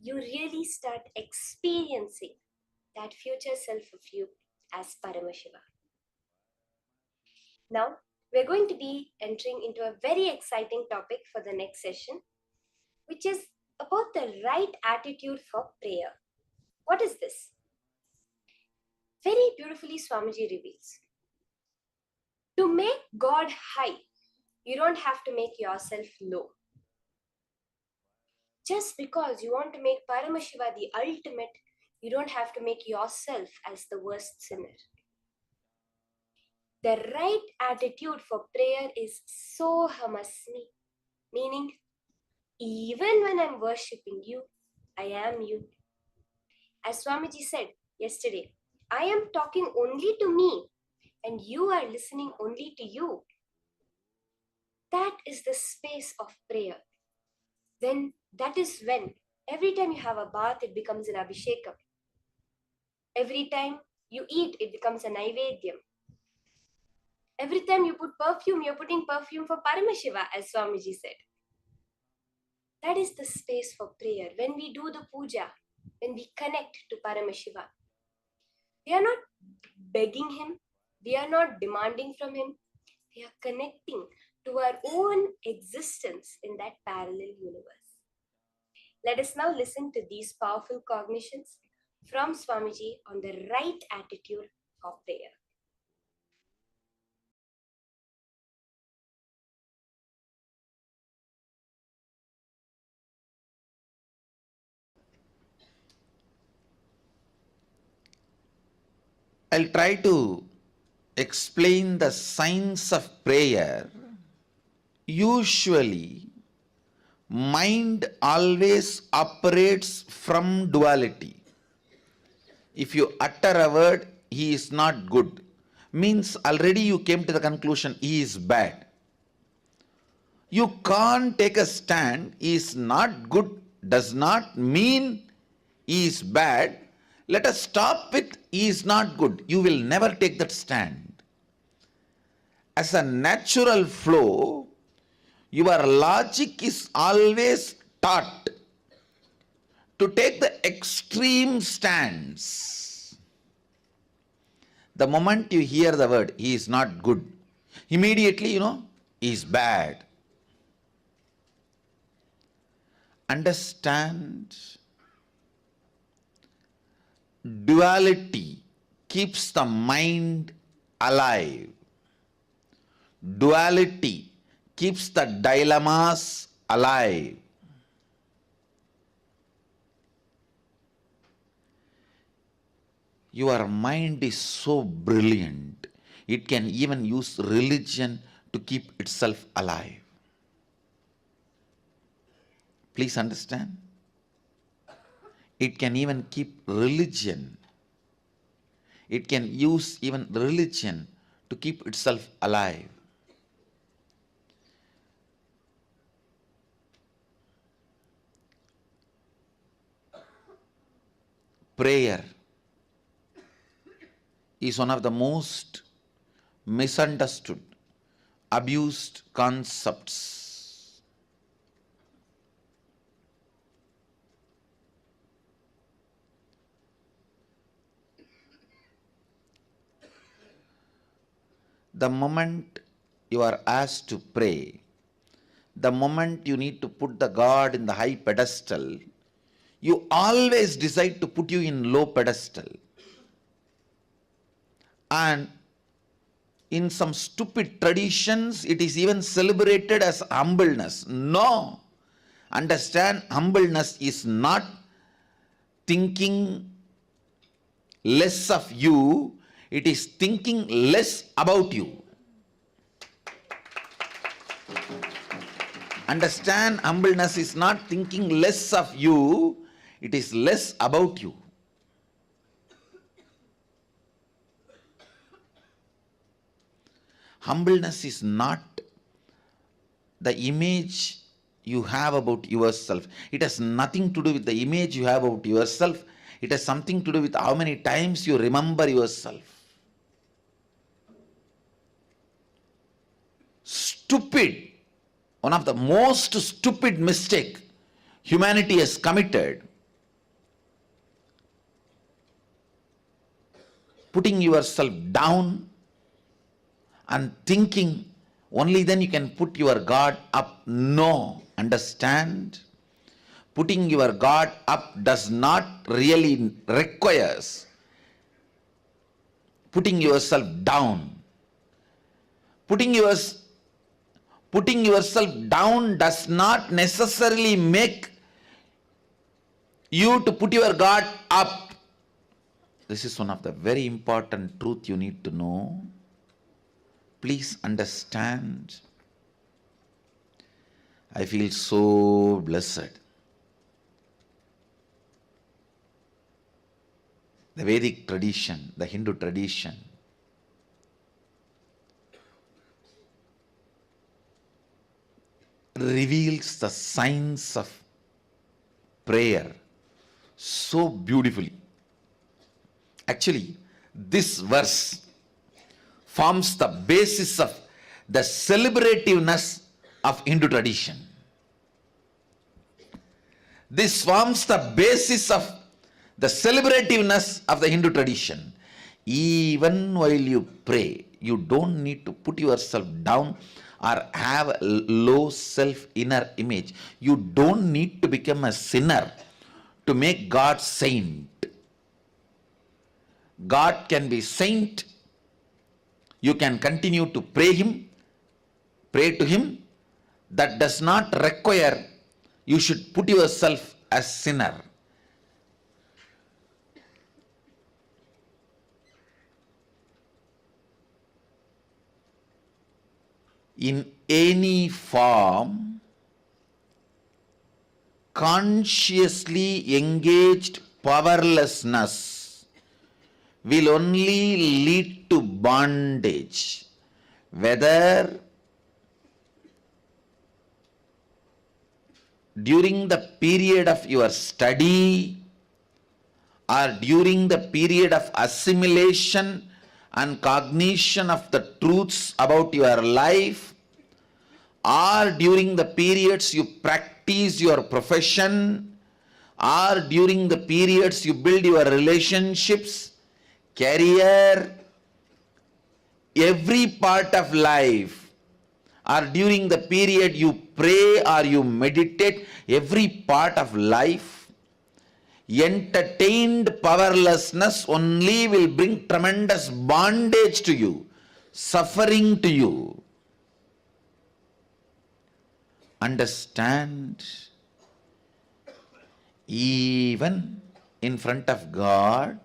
you really start experiencing that future self of you as Paramashiva. Now, we're going to be entering into a very exciting topic for the next session, which is about the right attitude for prayer. What is this? Very beautifully, Swamiji reveals. To make God high, you don't have to make yourself low. Just because you want to make Paramashiva the ultimate, you don't have to make yourself as the worst sinner. The right attitude for prayer is Sohamasmi, meaning even when I'm worshipping you, I am you. As Swamiji said yesterday, I am talking only to me and you are listening only to you. That is the space of prayer. Then that is when every time you have a bath, it becomes an abhishekam. Every time you eat, it becomes a naivedyam. Every time you put perfume, you're putting perfume for Paramashiva, as Swamiji said. That is the space for prayer. When we do the puja, when we connect to Paramashiva, we are not begging him, we are not demanding from him, we are connecting to our own existence in that parallel universe. Let us now listen to these powerful cognitions from Swamiji on the right attitude for prayer. I'll try to explain the science of prayer. Usually, mind always operates from duality. If you utter a word, he is not good, means already you came to the conclusion he is bad. You can't take a stand, he is not good, does not mean he is bad. Let us stop with he is not good. You will never take that stand. As a natural flow, your logic is always taught to take the extreme stance. The moment you hear the word, he is not good, immediately he is bad. Understand, duality keeps the mind alive. Duality keeps the dilemmas alive. Your mind is so brilliant, it can even use religion to keep itself alive. Please understand. It can even keep religion. It can use even religion to keep itself alive. Prayer is one of the most misunderstood, abused concepts. The moment you are asked to pray, the moment you need to put the God in the high pedestal, you always decide to put you in low pedestal. And in some stupid traditions, it is even celebrated as humbleness. No. Understand, humbleness is not thinking less of you, it is thinking less about you. Understand, humbleness is not thinking less of you, it is less about you. Humbleness is not the image you have about yourself. It has nothing to do with the image you have about yourself. It has something to do with how many times you remember yourself. Stupid, one of the most stupid mistake humanity has committed putting yourself down and thinking only then you can put your guard up. No, understand? Putting your guard up does not really requires putting yourself down. Putting yourself down does not necessarily make you to put your guard up. This is one of the very important truth you need to know. Please understand. I feel so blessed. The Vedic tradition, the Hindu tradition, reveals the science of prayer so beautifully. Actually, this verse forms the basis of the celebrativeness of Hindu tradition. This forms the basis of the celebrativeness of the Hindu tradition. Even while you pray, you don't need to put yourself down or have a low self-inner image. You don't need to become a sinner to make God saint. God can be saint. You can continue to pray to Him. That does not require you should put yourself as sinner. In any form, consciously engaged powerlessness will only lead to bondage, whether during the period of your study or during the period of assimilation and cognition of the truths about your life, or during the periods you practice your profession, or during the periods you build your relationships, career, every part of life, or during the period you pray or you meditate, every part of life, entertained powerlessness only will bring tremendous bondage to you, suffering to you. Understand, even in front of God,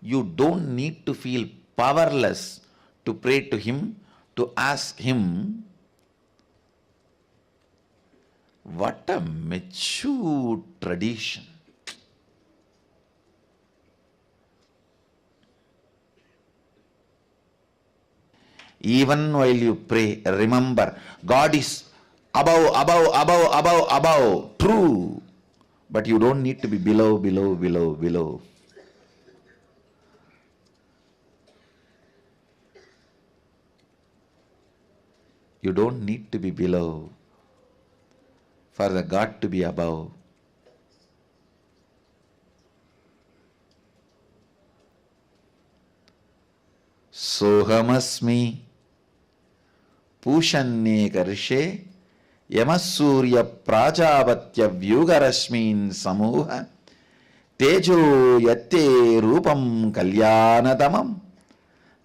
you don't need to feel powerless to pray to Him, to ask Him. What a mature tradition. Even while you pray, remember, God is above, true. But you don't need to be below. You don't need to be below for the God to be above. Sohamasmi Pushanye Karshe Yamasurya Prajavatya Vyugarashmin Samuha Tejo Yatte Rupam Kalyanatamam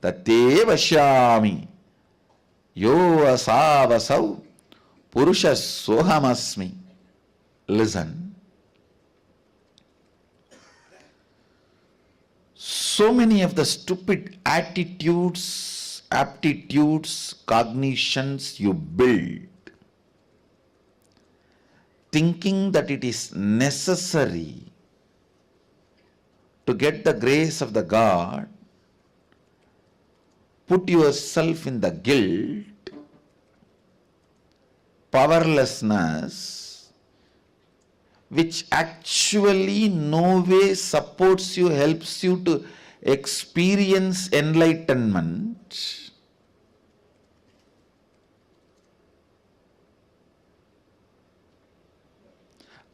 Tate Vashyami Yo Asavasau Purusha Sohamasmi. Listen. So many of the stupid attitudes, aptitudes, cognitions you build, thinking that it is necessary to get the grace of the God, put yourself in the guilt, powerlessness, which actually no way supports you, helps you to experience enlightenment.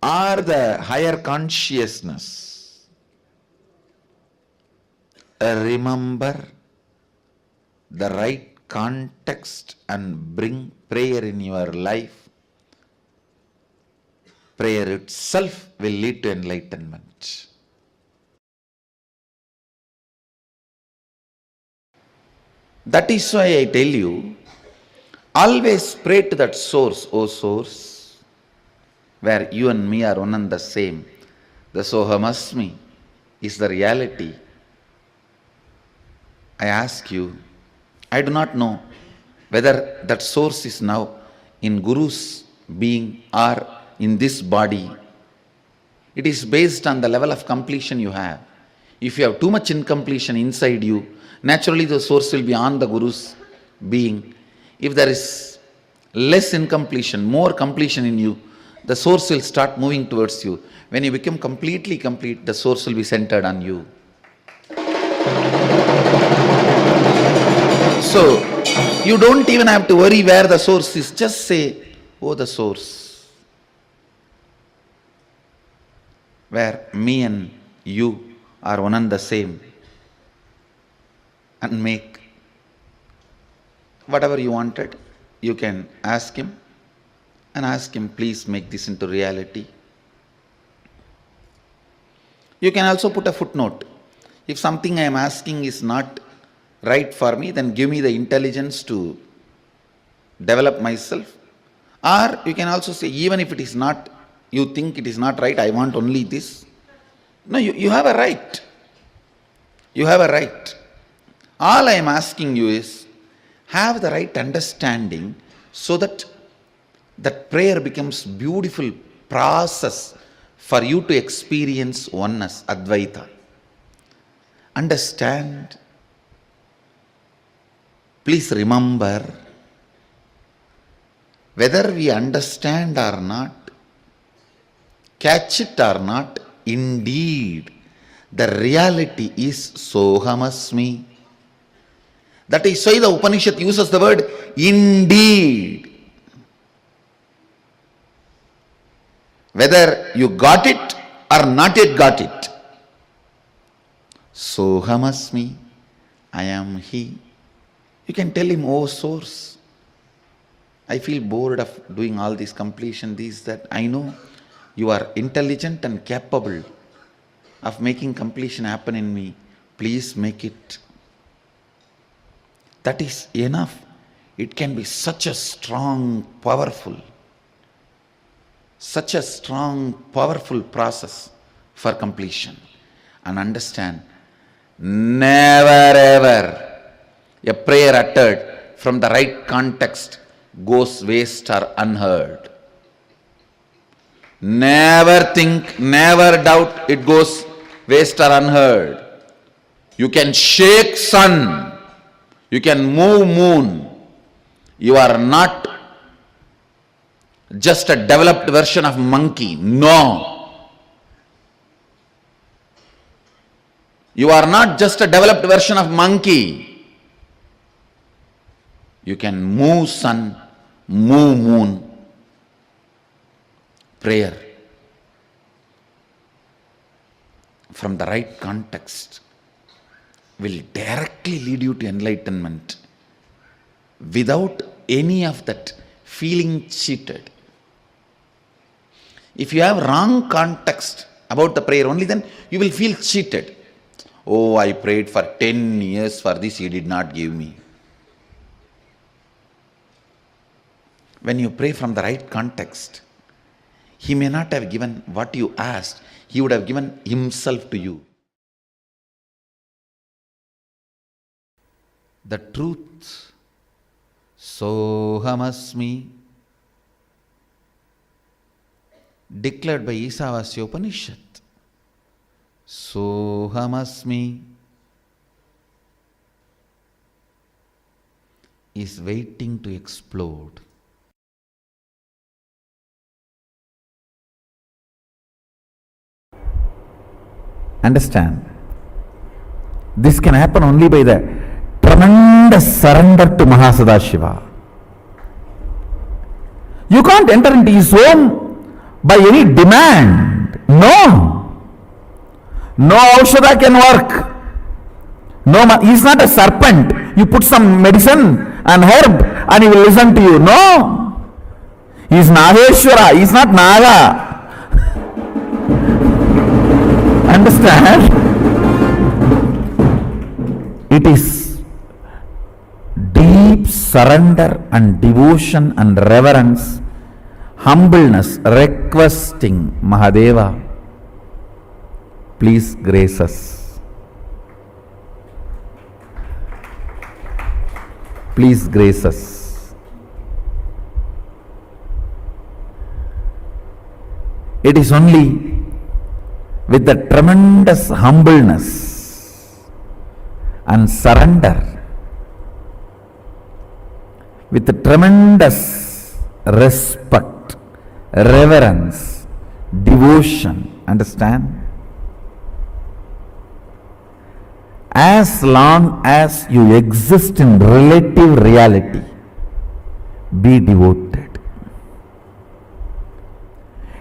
Or the higher consciousness. remember the right context and bring prayer in your life, prayer itself will lead to enlightenment. That is why I tell you, always pray to that source, O source, where you and me are one and the same. The Sohamasmi is the reality. I ask you, I do not know whether that source is now in Guru's being or in this body. It is based on the level of completion you have. If you have too much incompletion inside you, naturally the source will be on the Guru's being. If there is less incompletion, more completion in you, the source will start moving towards you. When you become completely complete, the source will be centered on you. So, you don't even have to worry where the source is. Just say, oh, the source, where me and you are one and the same, and make whatever you wanted. You can ask him and ask him, please make this into reality. You can also put a footnote. If something I am asking is not right for me, then give me the intelligence to develop myself. Or you can also say, even if it is not, you think it is not right, I want only this. No, you have a right. You have a right. All I am asking you is, have the right understanding so that that prayer becomes beautiful process for you to experience oneness, Advaita. Understand. Please remember, whether we understand or not, catch it or not, indeed, the reality is Sohamasmi. That is why the Upanishad uses the word indeed. Whether you got it or not yet got it. Sohamasmi, I am He. You can tell him, oh source, I feel bored of doing all this completion, this, that. I know you are intelligent and capable of making completion happen in me. Please make it. That is enough. It can be such a strong, powerful process for completion. And understand, never ever a prayer uttered from the right context goes waste or unheard. Never think, never doubt it goes waste or unheard. You can shake sun, you can move moon. You are not just a developed version of monkey. No. You are not just a developed version of monkey. You can move sun, move moon. Prayer from the right context will directly lead you to enlightenment without any of that feeling cheated. If you have wrong context about the prayer only, then you will feel cheated. Oh, I prayed for 10 years for this, He did not give me. When you pray from the right context, He may not have given what you asked, He would have given Himself to you. The truth, Sohamasmi, declared by Isavasya Upanishad. Sohamasmi is waiting to explode. Understand, this can happen only by the tremendous surrender to Sadashiva. You can't enter into His home by any demand. No. No Aushadha can work. No, he is not a serpent. You put some medicine and herb and he will listen to you. No. He is Nageshwara. He is not Naga. Understand? It is deep surrender and devotion and reverence, humbleness, requesting Mahadeva, please grace us. Please grace us. It is only with the tremendous humbleness and surrender, with the tremendous respect, reverence, devotion, understand? As long as you exist in relative reality, be devoted.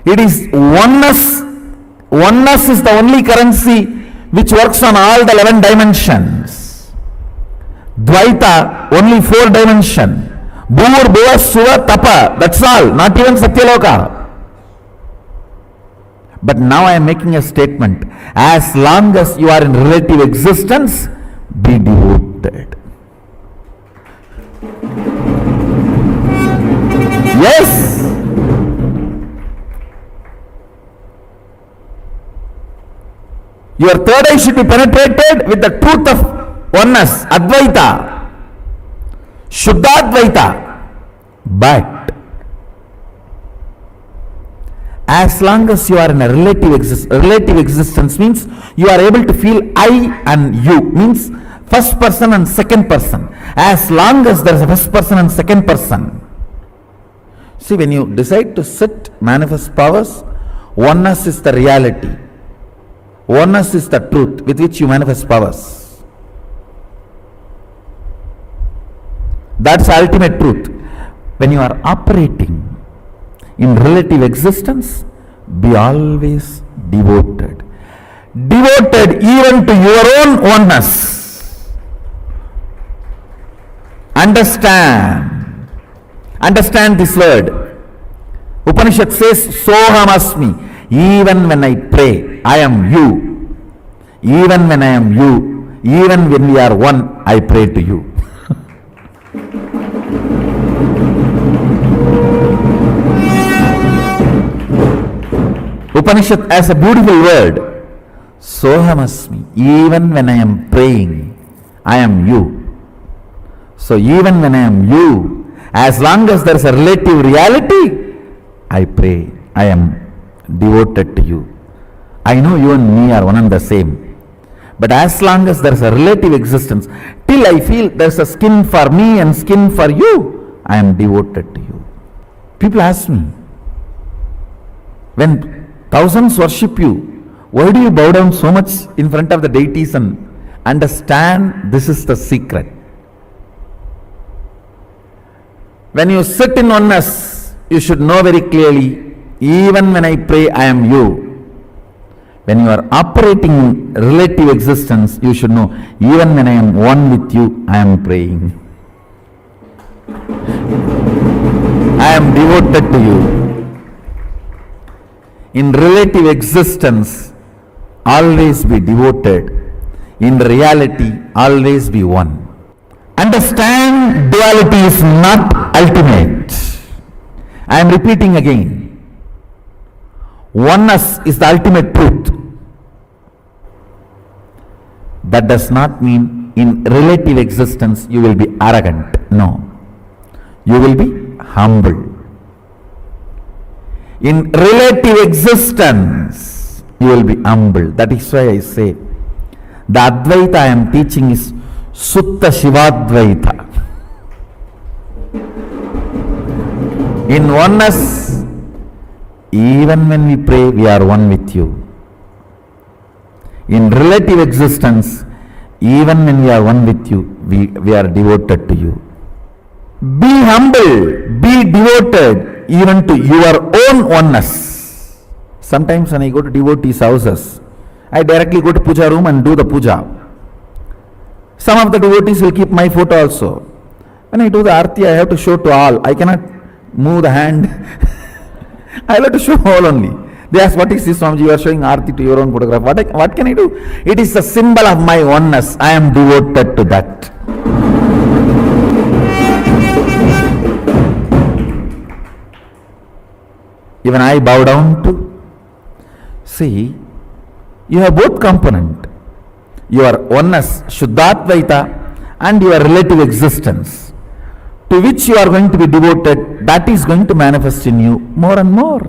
It is oneness. Oneness is the only currency which works on all the 11 dimensions. Dvaita, only 4 dimension. Bhur, Bhuva, Suva, Tapa, that's all, not even Satyaloka. But now I am making a statement. As long as you are in relative existence, be devoted. Yes. Your third eye should be penetrated with the truth of oneness, Advaita, Shuddhadvaita. But as long as you are in a relative existence means you are able to feel I and you, means first person and second person. As long as there is a first person and second person. See, when you decide to sit, manifest powers, oneness is the reality. Oneness is the truth with which you manifest powers. That's the ultimate truth. When you are operating in relative existence, be always devoted. Devoted even to your own oneness. Understand. Understand this word. Upanishad says, Sohamasmi. Even when I pray, I am you. Even when I am you, even when we are one, I pray to you. Upanishad has a beautiful word. Sohamasmi. Even when I am praying, I am you. So even when I am you, as long as there is a relative reality, I pray, I am devoted to you. I know you and me are one and the same. But as long as there is a relative existence, till I feel there is a skin for me and skin for you, I am devoted to you. People ask me, when thousands worship you, why do you bow down so much in front of the deities? And understand, this is the secret. When you sit in oneness, you should know very clearly, even when I pray, I am you. When you are operating in relative existence, you should know, even when I am one with you, I am praying. I am devoted to you. In relative existence, always be devoted. In reality, always be one. Understand, duality is not ultimate. I am repeating again. Oneness is the ultimate truth. That does not mean in relative existence you will be arrogant. No. You will be humble. In relative existence, you will be humble. That is why I say, the Advaita I am teaching is Sutta Shivadvaita. In oneness, even when we pray, we are one with you. In relative existence, even when we are one with you, we are devoted to you. Be humble, be devoted even to your own oneness. Sometimes when I go to devotees' houses, I directly go to puja room and do the puja. Some of the devotees will keep my photo also. When I do the arti, I have to show to all. I cannot move the hand. I have to show all only. They ask, what is this, Swamiji? You are showing arti to your own photograph. What can I do? It is the symbol of my oneness. I am devoted to that. Even I bow down to. See, you have both component. Your oneness, Shuddha-Advaita, and your relative existence, to which you are going to be devoted, that is going to manifest in you more and more.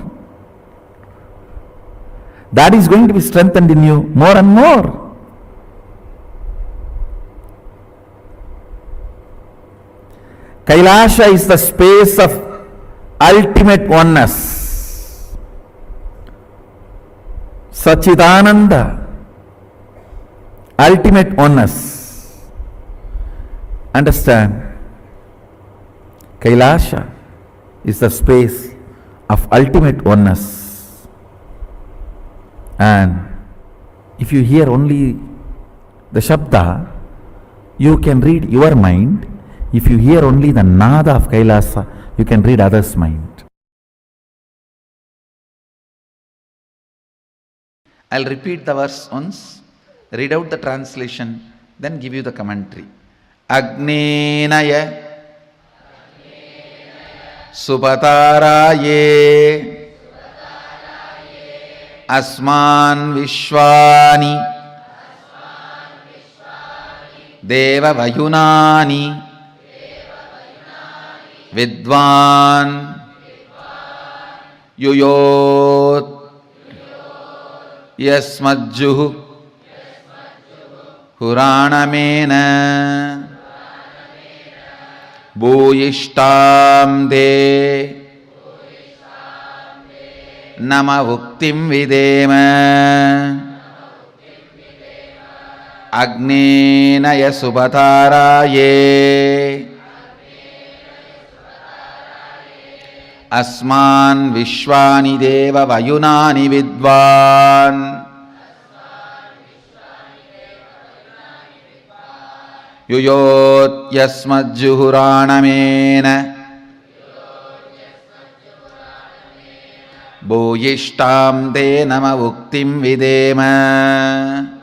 That is going to be strengthened in you more and more. Kailasa is the space of ultimate oneness. Sachidananda, ultimate oneness. Understand? Kailasa is the space of ultimate oneness. And if you hear only the Shabda, you can read your mind. If you hear only the Nada of Kailasa, you can read others' mind. I'll repeat the verse once, read out the translation, then give you the commentary. Agnenaya Supataraye Asman Vishwani Deva Vayunani Vidvan Yuyot Yasmajjuhu Puranamena Bhuyishtam De Nama Bhuktim Videma Agnenaya Subhataraye Asman Vishwani Deva Vayunani Vidvan Yuyot Yasmajjuhuranamena Bhuyishtam De Nama Bhuktim Videma.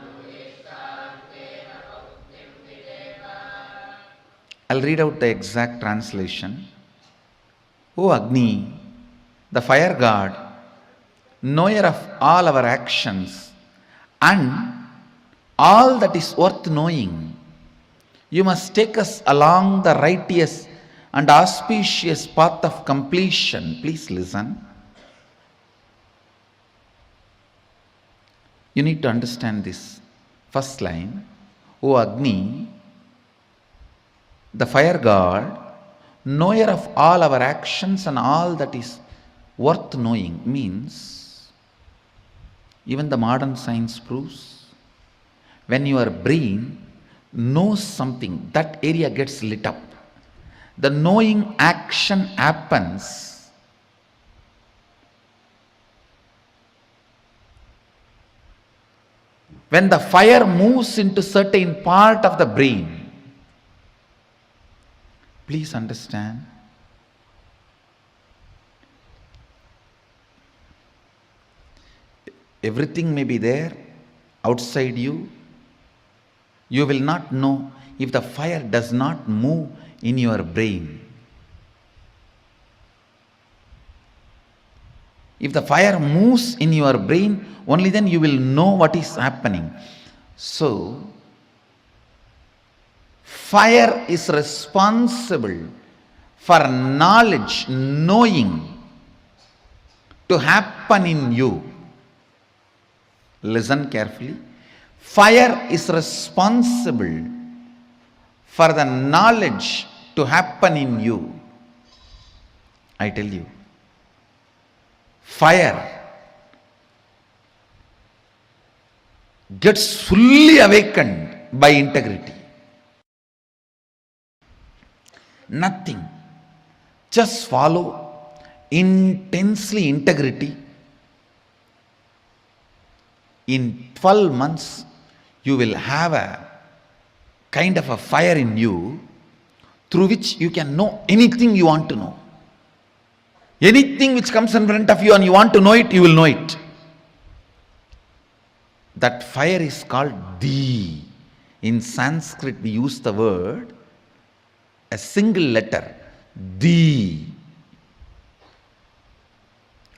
I'll read out the exact translation. O Agni, the fire god, knower of all our actions and all that is worth knowing, you must take us along the righteous and auspicious path of completion. Please listen. You need to understand this first line. O Agni, the fire god, knower of all our actions and all that is worth knowing, means even the modern science proves when your brain knows something, that area gets lit up. The knowing action happens. When the fire moves into certain part of the brain. Please understand. Everything may be there outside you. You will not know if the fire does not move in your brain. If the fire moves in your brain, only then you will know what is happening. So, fire is responsible for knowledge, knowing to happen in you. Listen carefully. Fire is responsible for the knowledge to happen in you. I tell you, fire gets fully awakened by integrity. Nothing. Just follow intensely integrity. In 12 months, you will have a kind of a fire in you through which you can know anything you want to know. Anything which comes in front of you and you want to know it, you will know it. That fire is called Di. In Sanskrit, we use the word, a single letter, Di.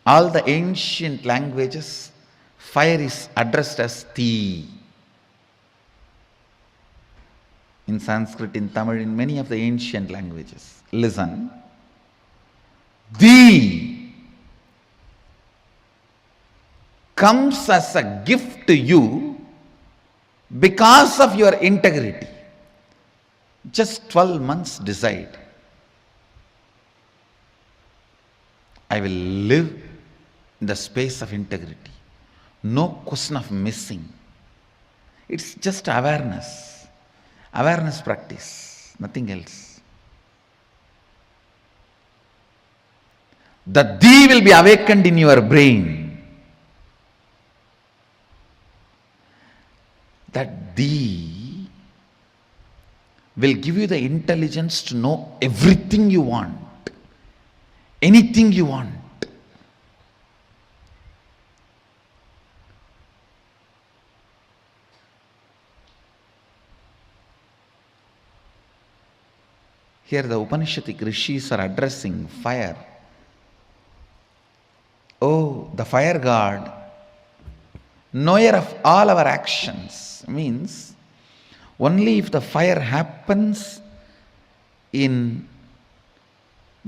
All the ancient languages, fire is addressed as Ti. In Sanskrit, in Tamil, in many of the ancient languages. Listen. Di comes as a gift to you because of your integrity. Just 12 months decide. I will live in the space of integrity. No question of missing. It's just awareness. Awareness practice, nothing else. The Di will be awakened in your brain. That Di will give you the intelligence to know everything you want, anything you want. Here the Upanishadic rishis are addressing fire. Oh, the fire god, knower of all our actions, means only if the fire happens in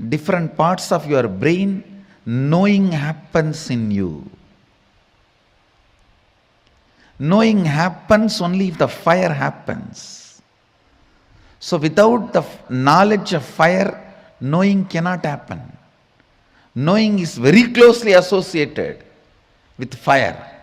different parts of your brain, knowing happens in you. Knowing happens only if the fire happens. So without the knowledge of fire, knowing cannot happen. Knowing is very closely associated with fire.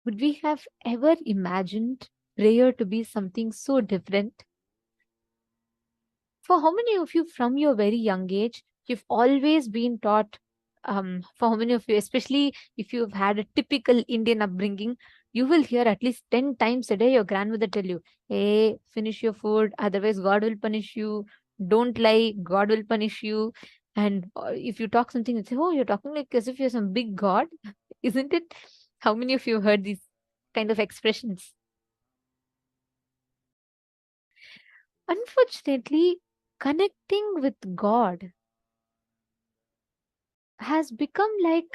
Would we have ever imagined prayer to be something so different? For how many of you from your very young age, you've always been taught, for how many of you, especially if you've had a typical Indian upbringing, you will hear at least 10 times a day your grandmother tell you, hey, finish your food, otherwise God will punish you. Don't lie, God will punish you. And if you talk something, you say, oh, you're talking like as if you're some big God, isn't it? How many of you heard these kind of expressions? Unfortunately, connecting with God has become like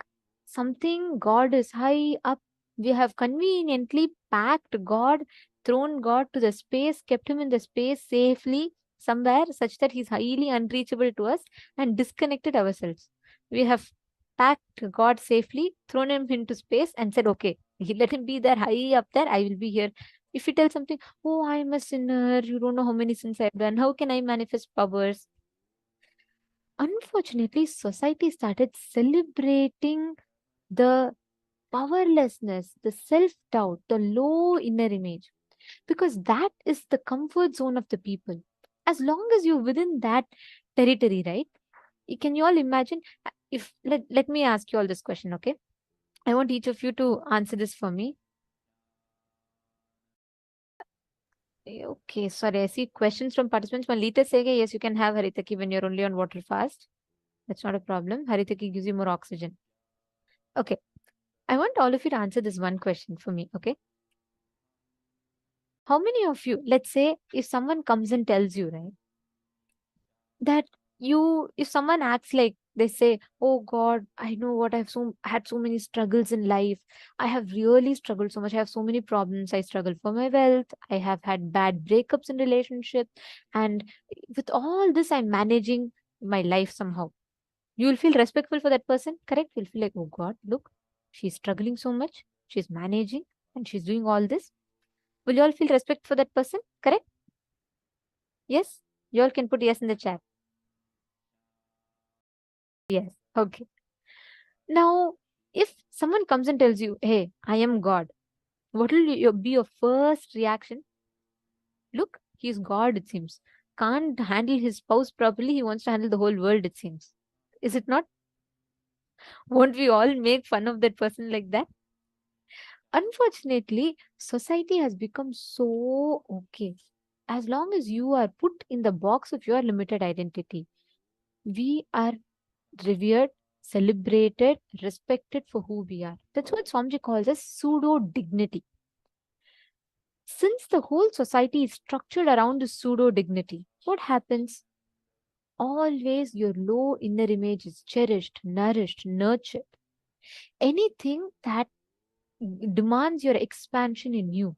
something, God is high up. We have conveniently packed God, thrown God to the space, kept him in the space safely somewhere such that he's highly unreachable to us, and disconnected ourselves. We have packed God safely, thrown him into space, and said, okay, let him be there high up there, I will be here. If he tells something, oh, I am a sinner, you don't know how many sins I've done, how can I manifest powers? Unfortunately, society started celebrating the powerlessness, the self doubt, the low inner image, because that is the comfort zone of the people. As long as you're within that territory, right? Can you all imagine? If let me ask you all this question, okay? I want each of you to answer this for me. Okay, sorry, I see questions from participants. Malita saying, yes, you can have Haritaki when you're only on water fast. That's not a problem. Haritaki gives you more oxygen. Okay. I want all of you to answer this one question for me, okay? How many of you, let's say, if someone comes and tells you, right, that if someone acts like they say, oh God, I know what had so many struggles in life. I have really struggled so much. I have so many problems. I struggle for my wealth. I have had bad breakups in relationships. And with all this, I'm managing my life somehow. You will feel respectful for that person, correct? You'll feel like, oh God, look, she's struggling so much. She's managing and she's doing all this. Will you all feel respect for that person, correct? Yes? You all can put yes in the chat. Yes. Okay. Now, if someone comes and tells you, hey, I am God, what will be your first reaction? Look, he's God, it seems. Can't handle his spouse properly. He wants to handle the whole world, it seems. Is it not? Won't we all make fun of that person like that? Unfortunately, society has become so okay. As long as you are put in the box of your limited identity, we are revered, celebrated, respected for who we are. That's what Swamiji calls as pseudo dignity. Since the whole society is structured around the pseudo dignity, what happens? Always your low inner image is cherished, nourished, nurtured. Anything that demands your expansion in you,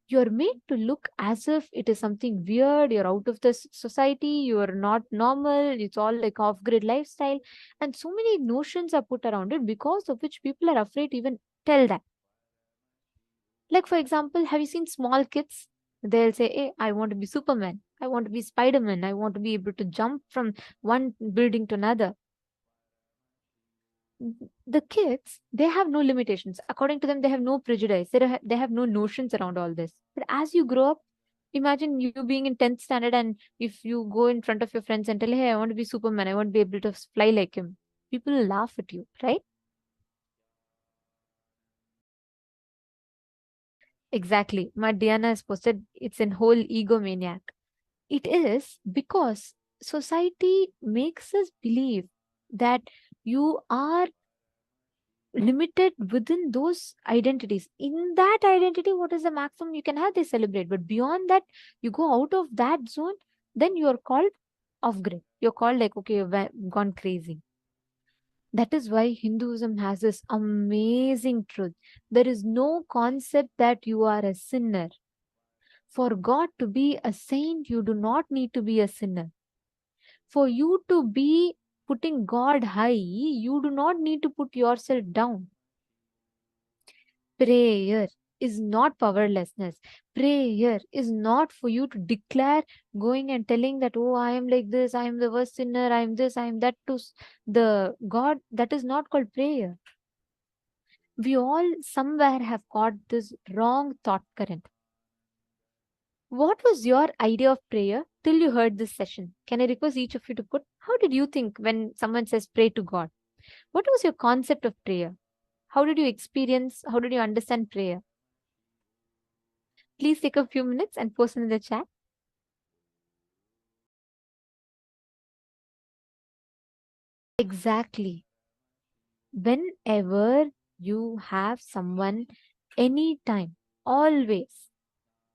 you're made to look as if it is something weird, you're out of the society, you're not normal, it's all like off-grid lifestyle. And so many notions are put around it, because of which people are afraid to even tell that. Like, for example, have you seen small kids? They'll say, hey, I want to be Superman. I want to be Spider-Man. I want to be able to jump from one building to another. The kids, they have no limitations. According to them, they have no prejudice. They have no notions around all this. But as you grow up, imagine you being in 10th standard, and if you go in front of your friends and tell, hey, I want to be Superman, I want to be able to fly like him, people will laugh at you, right? Exactly. My Diana has posted, it's an whole egomaniac. It is because society makes us believe that you are limited within those identities. In that identity, what is the maximum you can have? They celebrate. But beyond that, you go out of that zone, then you're called off grid. You're called like, okay, you've gone crazy. That is why Hinduism has this amazing truth. There is no concept that you are a sinner. For God to be a saint, you do not need to be a sinner. For you to be putting God high, you do not need to put yourself down. Prayer is not powerlessness. Prayer is not for you to declare, going and telling that, oh, I am like this, I am the worst sinner, I am this, I am that, to the God. That is not called prayer. We all somewhere have got this wrong thought current. What was your idea of prayer till you heard this session? Can I request each of you to put, how did you think when someone says pray to God? What was your concept of prayer? How did you experience, how did you understand prayer? Please take a few minutes and post in the chat. Exactly. Whenever you have someone, anytime, always,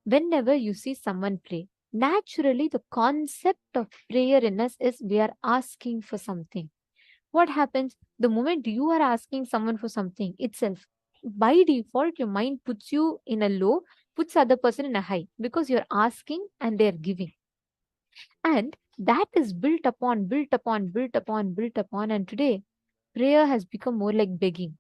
whenever you see someone pray, naturally the concept of prayer in us is we are asking for something. What happens? The moment you are asking someone for something itself, by default, your mind puts you in a low, puts other person in a high, because you're asking and they're giving. And that is built upon, built upon, built upon, built upon. And today, prayer has become more like begging.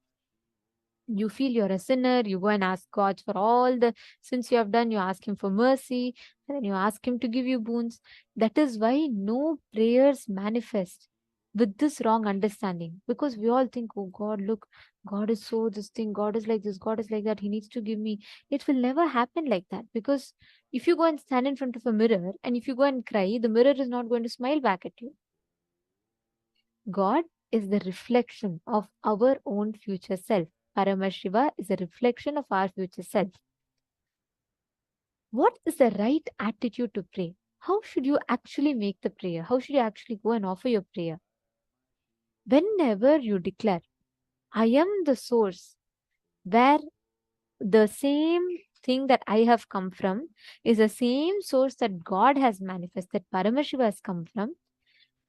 You feel you're a sinner, you go and ask God for all the sins you have done, you ask Him for mercy, and then you ask Him to give you boons. That is why no prayers manifest with this wrong understanding, because we all think, oh God, look, God is so this thing, God is like this, God is like that, He needs to give me. It will never happen like that, because if you go and stand in front of a mirror and if you go and cry, the mirror is not going to smile back at you. God is the reflection of our own future self. Paramashiva is a reflection of our future self. What is the right attitude to pray? How should you actually make the prayer? How should you actually go and offer your prayer? Whenever you declare, I am the source where the same thing that I have come from is the same source that God has manifested, Paramashiva has come from.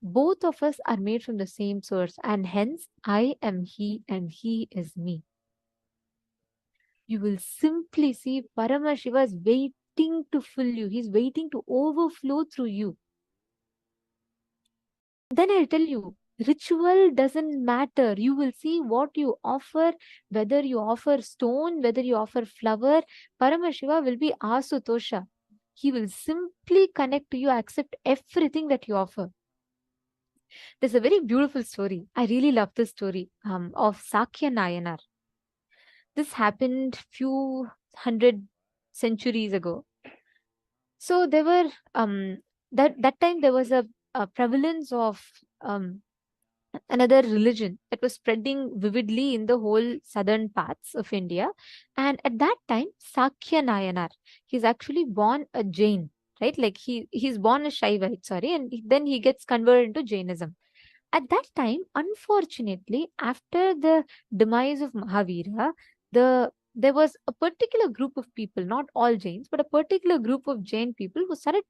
Both of us are made from the same source, and hence I am He and He is me. You will simply see Paramashiva is waiting to fill you. He's waiting to overflow through you. Then I'll tell you, ritual doesn't matter. You will see what you offer, whether you offer stone, whether you offer flower. Paramashiva will be Asutosha. He will simply connect to you, accept everything that you offer. There's a very beautiful story. I really love this story of Sakya Nayanar. This happened few hundred centuries ago. So there were that time there was a prevalence of another religion that was spreading vividly in the whole southern parts of India. And at that time, Sakya Nayanar, he's actually born a Jain, right? Like he's born a Shaivite, sorry, and then he gets converted into Jainism. At that time, unfortunately, after the demise of Mahavira, there was a particular group of people, not all Jains, but a particular group of Jain people who started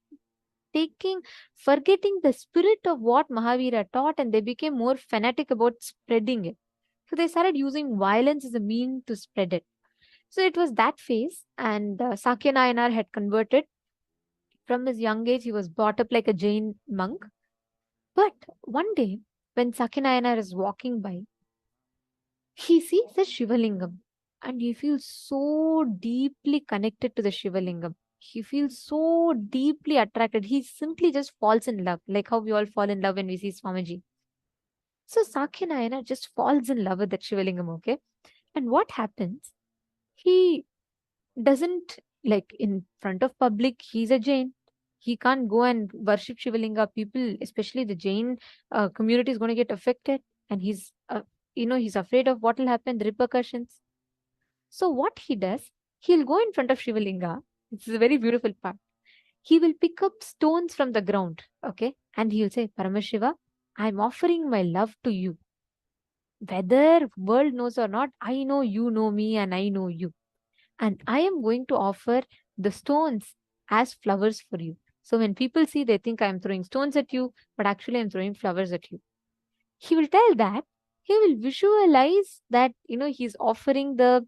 forgetting the spirit of what Mahavira taught, and they became more fanatic about spreading it. So they started using violence as a mean to spread it. So it was that phase, and Sakya Nayanar had converted. From his young age, he was brought up like a Jain monk. But one day, when Sakya Nayanar is walking by, he sees the Shivalingam and he feels so deeply connected to the Shivalingam. He feels so deeply attracted. He simply just falls in love, like how we all fall in love when we see Swamiji. So Sakya Nayanar just falls in love with that Shivalingam, okay? And what happens? He doesn't, like in front of public, he's a Jain. He can't go and worship Shivalinga. People, especially the Jain community, is going to get affected. And he's afraid of what will happen, the repercussions. So what he does, he'll go in front of Shivalinga. This is a very beautiful part. He will pick up stones from the ground, okay? And he'll say, Paramashiva, I'm offering my love to you. Whether world knows or not, I know you know me and I know you. And I am going to offer the stones as flowers for you. So when people see, they think I'm throwing stones at you, but actually I'm throwing flowers at you. He will tell that, he will visualize that, he's offering the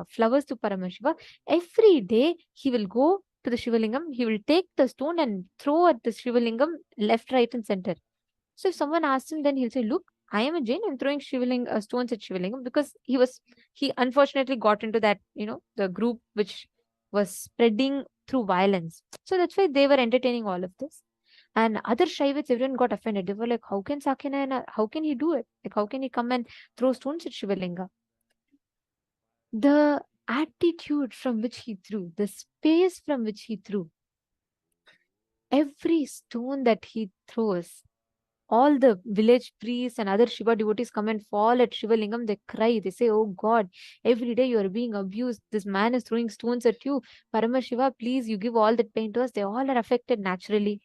flowers to Paramashiva. Every day he will go to the Shivalingam, he will take the stone and throw at the Shivalingam left, right and center. So if someone asks him, then he'll say, look, I am a Jain, I'm throwing stones at Shivalingam, because he unfortunately got into that, the group which was spreading through violence. So that's why they were entertaining all of this. And other Shaivites, everyone got offended. They were like, how can Sakya Nayanar, how can he do it? Like, how can he come and throw stones at Shivalinga? The attitude from which he threw, the space from which he threw, every stone that he throws, all the village priests and other Shiva devotees come and fall at Shivalingam. They cry. They say, oh God, every day you are being abused. This man is throwing stones at you. Paramashiva, please, you give all that pain to us. They all are affected naturally.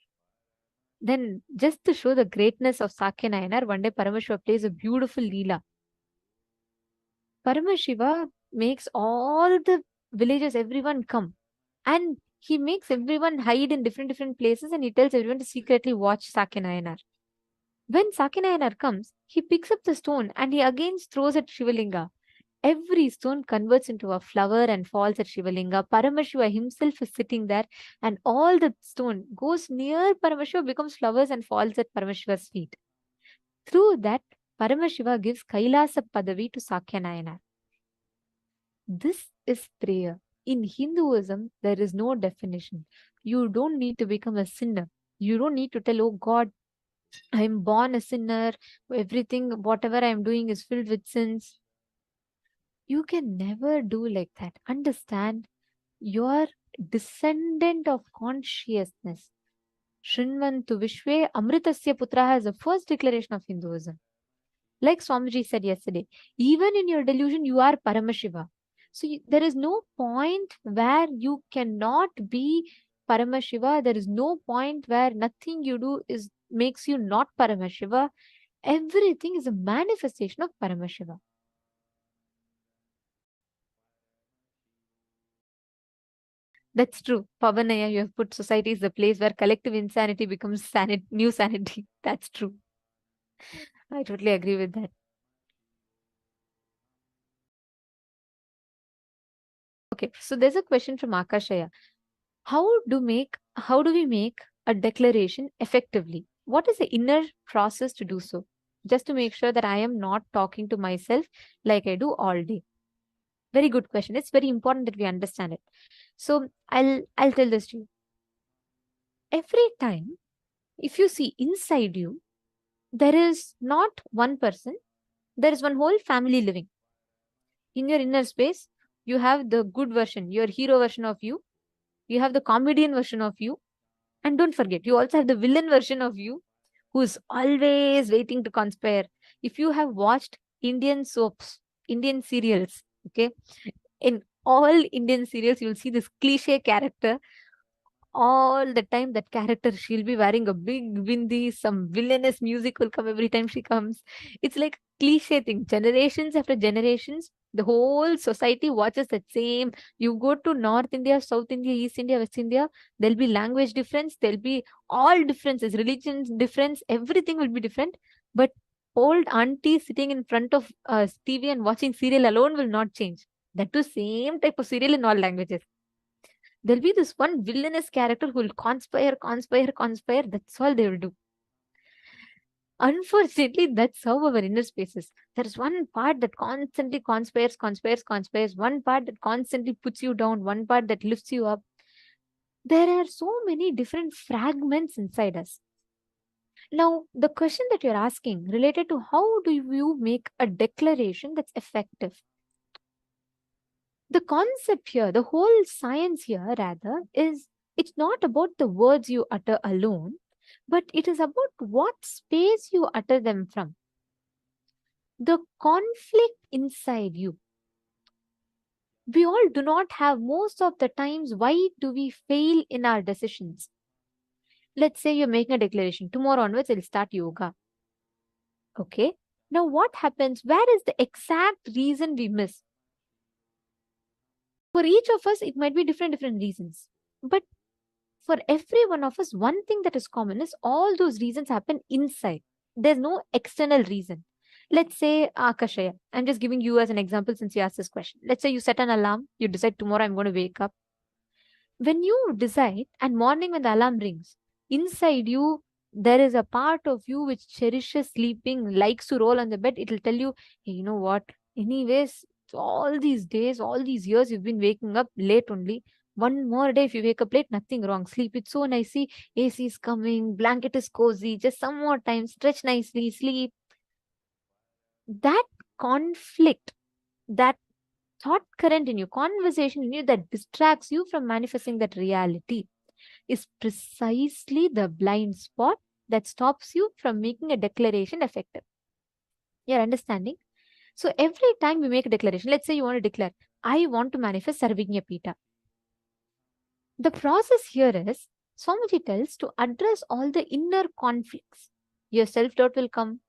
Then, just to show the greatness of Sakya Nayanar, one day Paramashiva plays a beautiful Leela. Paramashiva makes all the villagers, everyone come. And he makes everyone hide in different places, and he tells everyone to secretly watch Sakya Nayanar. When Sakyanayana comes, he picks up the stone and he again throws at Shivalinga. Every stone converts into a flower and falls at Shivalinga. Paramashiva himself is sitting there, and all the stone goes near Paramashiva, becomes flowers and falls at Paramashiva's feet. Through that, Paramashiva gives Kailasa Padavi to Sakyanayana. This is prayer. In Hinduism, there is no definition. You don't need to become a sinner. You don't need to tell, oh God, I am born a sinner. Everything, whatever I am doing is filled with sins. You can never do like that. Understand, you are descendant of consciousness. Shrinvantu Vishwe Amritasya Putraha is the first declaration of Hinduism. Like Swamiji said yesterday, even in your delusion, you are Paramashiva. So there is no point where you cannot be Paramashiva. There is no point where nothing you do makes you not Paramashiva. Everything is a manifestation of Paramashiva. That's true. Pavanaya, you have put society is the place where collective insanity becomes new sanity. That's true. I totally agree with that. Okay, so there's a question from Akashaya. How do we make a declaration effectively? What is the inner process to do so? Just to make sure that I am not talking to myself like I do all day. Very good question. It's very important that we understand it. So I'll tell this to you. Every time, if you see inside you, there is not one person, there is one whole family living. In your inner space, you have the good version, your hero version of you. You have the comedian version of you. And don't forget, you also have the villain version of you who is always waiting to conspire. If you have watched Indian soaps, Indian serials, okay, in all Indian serials, you'll see this cliche character. All the time, that character, she'll be wearing a big bindi, some villainous music will come every time she comes. It's like cliche thing. Generations after generations, the whole society watches that same. You go to North India, South India, East India, West India, there'll be language difference, there'll be all differences, religion difference, everything will be different. But old auntie sitting in front of TV and watching serial alone will not change. That too, same type of serial in all languages. There'll be this one villainous character who will conspire. That's all they will do. Unfortunately, that's how our inner space is. There's one part that constantly conspires, one part that constantly puts you down, one part that lifts you up. There are so many different fragments inside us. Now, the question that you're asking related to how do you make a declaration that's effective? The concept here, the whole science here rather, is it's not about the words you utter alone, but it is about what space you utter them from. The conflict inside you. We all do not have most of the times. Why do we fail in our decisions? Let's say you're making a declaration. Tomorrow onwards, I'll start yoga. Okay. Now what happens? Where is the exact reason we miss? For each of us, it might be different reasons. But for every one of us, one thing that is common is all those reasons happen inside. There's no external reason. Let's say, Akashaya, I'm just giving you as an example since you asked this question. Let's say you set an alarm, you decide tomorrow I'm going to wake up. When you decide, and morning when the alarm rings, inside you, there is a part of you which cherishes sleeping, likes to roll on the bed. It will tell you, hey, you know what? Anyways, all these days, all these years, you've been waking up late only. One more day, if you wake up late, nothing wrong. Sleep, it's so nice. See, AC is coming, blanket is cozy, just some more time, stretch nicely, sleep. That conflict, that thought current in you, conversation in you that distracts you from manifesting that reality is precisely the blind spot that stops you from making a declaration effective. You're understanding? So every time we make a declaration, let's say you want to declare, I want to manifest Sarvignya Pita. The process here is, Swamiji tells to address all the inner conflicts. Your self-doubt will come,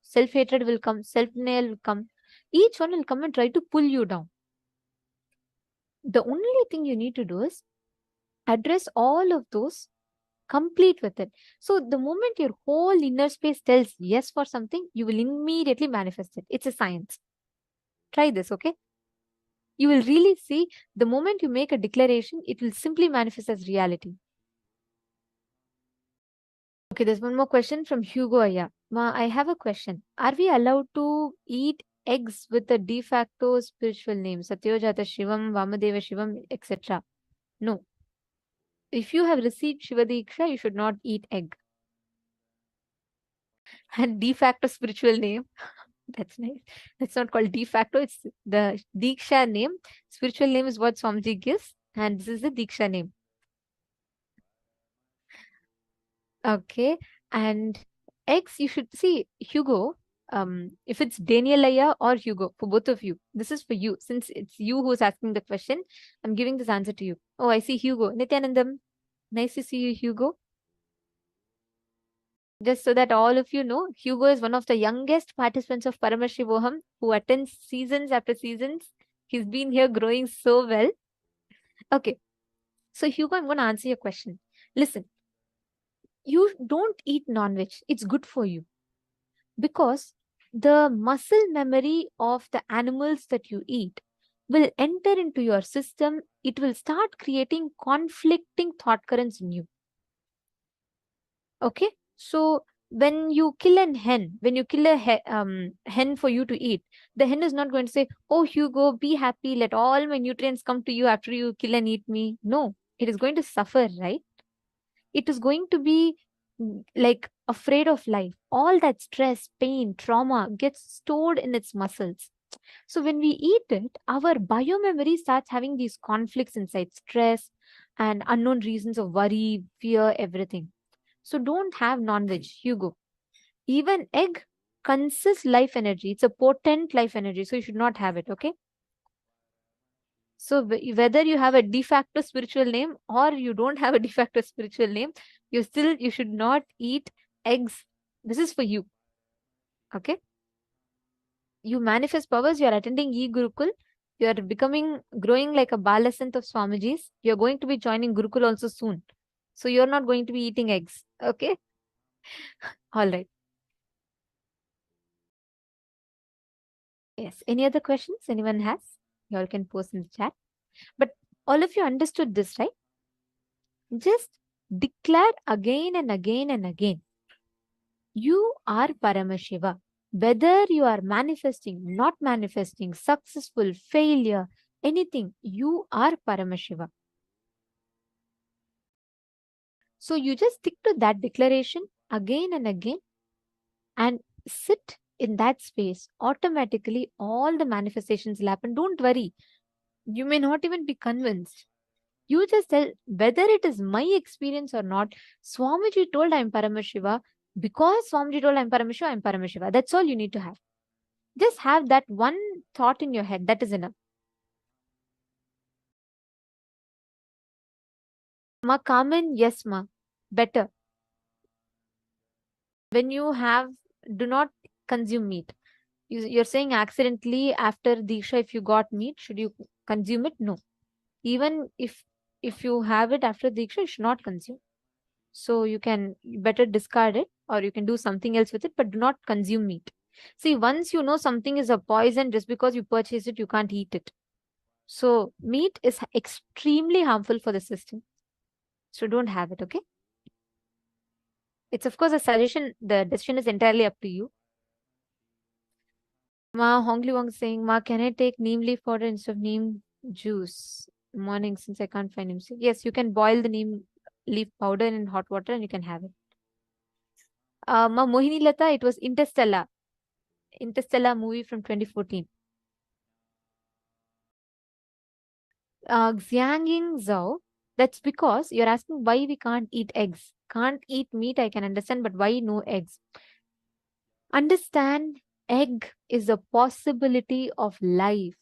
self-hatred will come, self-denial will come. Each one will come and try to pull you down. The only thing you need to do is address all of those complete with it. So the moment your whole inner space tells yes for something, you will immediately manifest it. It's a science. Try this, okay? You will really see the moment you make a declaration, it will simply manifest as reality. Okay, there's one more question from Hugo Aya. Ma, I have a question. Are we allowed to eat eggs with a de facto spiritual name? Satyojata Shivam, Vamadeva Shivam, etc. No. If you have received Shiva Diksha, you should not eat egg. And de facto spiritual name, that's nice. That's not called de facto, it's the Diksha name. Spiritual name is what Swamiji gives, and this is the Diksha name. Okay, and eggs, you should see, Hugo, if it's Danielaya or Hugo, for both of you, this is for you. Since it's you who's asking the question, I'm giving this answer to you. Oh, I see Hugo. Nithyanandam, nice to see you, Hugo. Just so that all of you know, Hugo is one of the youngest participants of Paramashivoham who attends seasons after seasons. He's been here growing so well. Okay, so Hugo, I'm going to answer your question. Listen, you don't eat non-veg. It's good for you. Because the muscle memory of the animals that you eat will enter into your system. It will start creating conflicting thought currents in you. Okay, so when you kill a hen, when you kill a hen for you to eat, the hen is not going to say, "Oh, Hugo, be happy, let all my nutrients come to you after you kill and eat me." No, it is going to suffer, right? It is going to be like afraid of life. All that stress, pain, trauma gets stored in its muscles. So when we eat it, our biomemory starts having these conflicts inside, stress and unknown reasons of worry, fear, everything. So don't have non-veg, Hugo. Even egg consists life energy. It's a potent life energy. So you should not have it, okay? So whether you have a de facto spiritual name or you don't have a de facto spiritual name, you should not eat eggs. This is for you. Okay? You manifest powers, you are attending e-Gurukul, you are growing like a Balasant of Swamijis. You are going to be joining Gurukul also soon. So you are not going to be eating eggs. Okay? All right. Yes. Any other questions anyone has? You all can post in the chat. But all of you understood this, right? Just declare again and again and again. You are Paramashiva. Whether you are manifesting, not manifesting, successful, failure, anything, you are Paramashiva. So you just stick to that declaration again and again and sit in that space. Automatically, all the manifestations will happen. Don't worry. You may not even be convinced. You just tell whether it is my experience or not. Swamiji told I'm Paramashiva. Because Swamiji told I'm Paramashiva, I'm Paramashiva. That's all you need to have. Just have that one thought in your head. That is enough. Ma, Kamen, yes, ma. Better. When you have, do not consume meat. You're saying accidentally after Diksha, if you got meat, should you consume it? No. Even if you have it after Diksha, you should not consume. So you better discard it or you can do something else with it, but do not consume meat. See, once you know something is a poison, just because you purchase it, you can't eat it. So meat is extremely harmful for the system. So don't have it, okay? It's of course a suggestion. The decision is entirely up to you. Ma Hongli Wong saying, Ma, can I take neem leaf powder instead of neem juice? Morning, since I can't find him. Yes, you can boil the neem leaf powder in hot water and you can have it. Ma Mohini Lata, it was Interstellar movie from 2014. Xiangying Zhao, that's because you're asking why we can't eat eggs. Can't eat meat, I can understand, but why no eggs? Understand, egg is a possibility of life.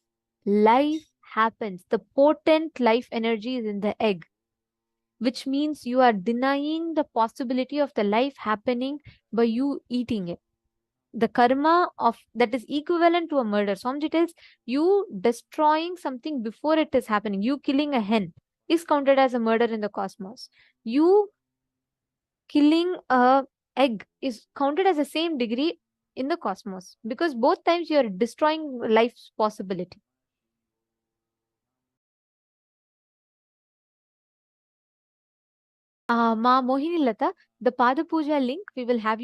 Life happens. The potent life energy is in the egg, which means you are denying the possibility of the life happening by you eating it. The karma of that is equivalent to a murder. Swamiji tells you destroying something before it is happening. You killing a hen is counted as a murder in the cosmos. You killing a egg is counted as the same degree in the cosmos, because both times you are destroying life's possibility. Ma Mohini Lata, the Pada Puja link, we'll have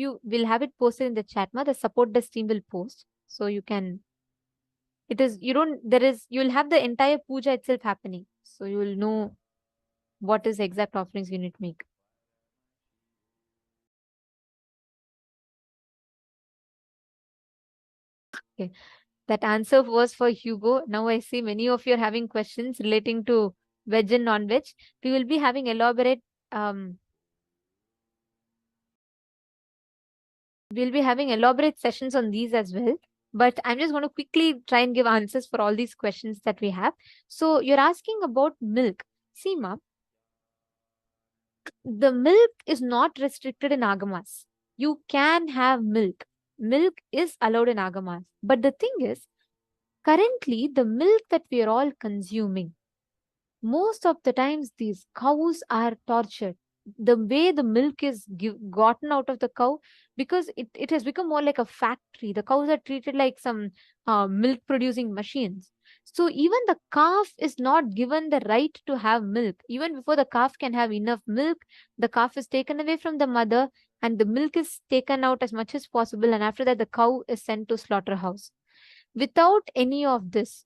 it posted in the chat. Ma, the support desk team will post. So you can, you'll have the entire puja itself happening. So you will know what is the exact offerings you need to make. Okay. That answer was for Hugo. Now I see many of you are having questions relating to veg and non-veg. We will be having elaborate sessions on these as well. But I'm just going to quickly try and give answers for all these questions that we have. So you're asking about milk. See, ma'am, the milk is not restricted in agamas. You can have milk. Milk is allowed in agamas. But the thing is, currently, the milk that we are all consuming, most of the times these cows are tortured. The way the milk is gotten out of the cow, because it has become more like a factory. The cows are treated like some milk producing machines. So even the calf is not given the right to have milk. Even before the calf can have enough milk, the calf is taken away from the mother and the milk is taken out as much as possible. And after that, the cow is sent to slaughterhouse. Without any of this,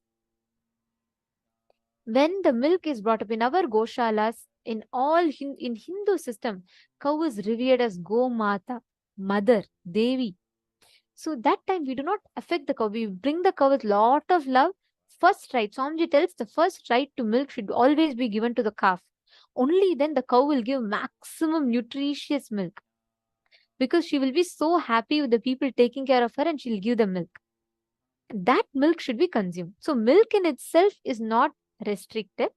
when the milk is brought up in our goshalas, in Hindu system, cow is revered as Go Mata, mother, Devi. So that time we do not affect the cow. We bring the cow with lot of love. First right, Swamiji tells the first right to milk should always be given to the calf. Only then the cow will give maximum nutritious milk, because she will be so happy with the people taking care of her and she'll give the milk. That milk should be consumed. So milk in itself is not restricted.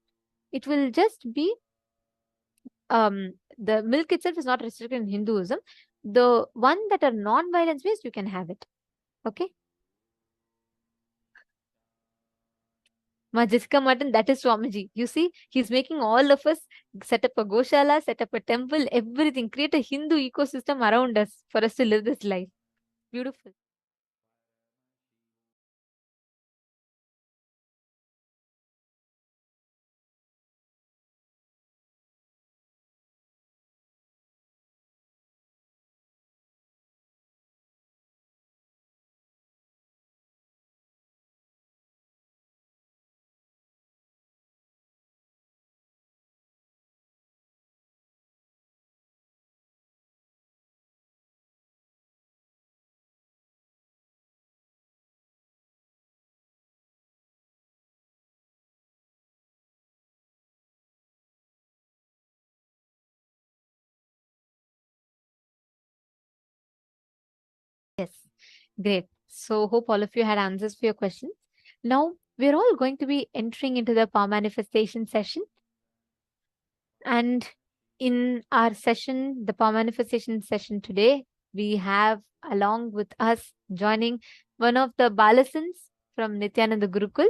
It will just be the milk itself is not restricted in Hinduism. The one that are non-violence based, you can have it. Okay. Majika Mutton, that is Swamiji. You see, he's making all of us set up a goshala, set up a temple, everything, create a Hindu ecosystem around us for us to live this life. Beautiful. Yes, great. So hope all of you had answers for your questions. Now we're all going to be entering into the power manifestation session. And in our session, the power manifestation session today, we have along with us joining one of the Balasans from Nithyananda Gurukul,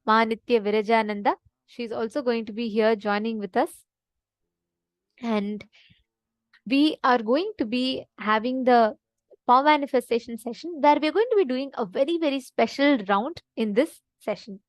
Ma Nitya Virajananda. She's also going to be here joining with us. And we are going to be having the power manifestation session where we're going to be doing a very, very special round in this session.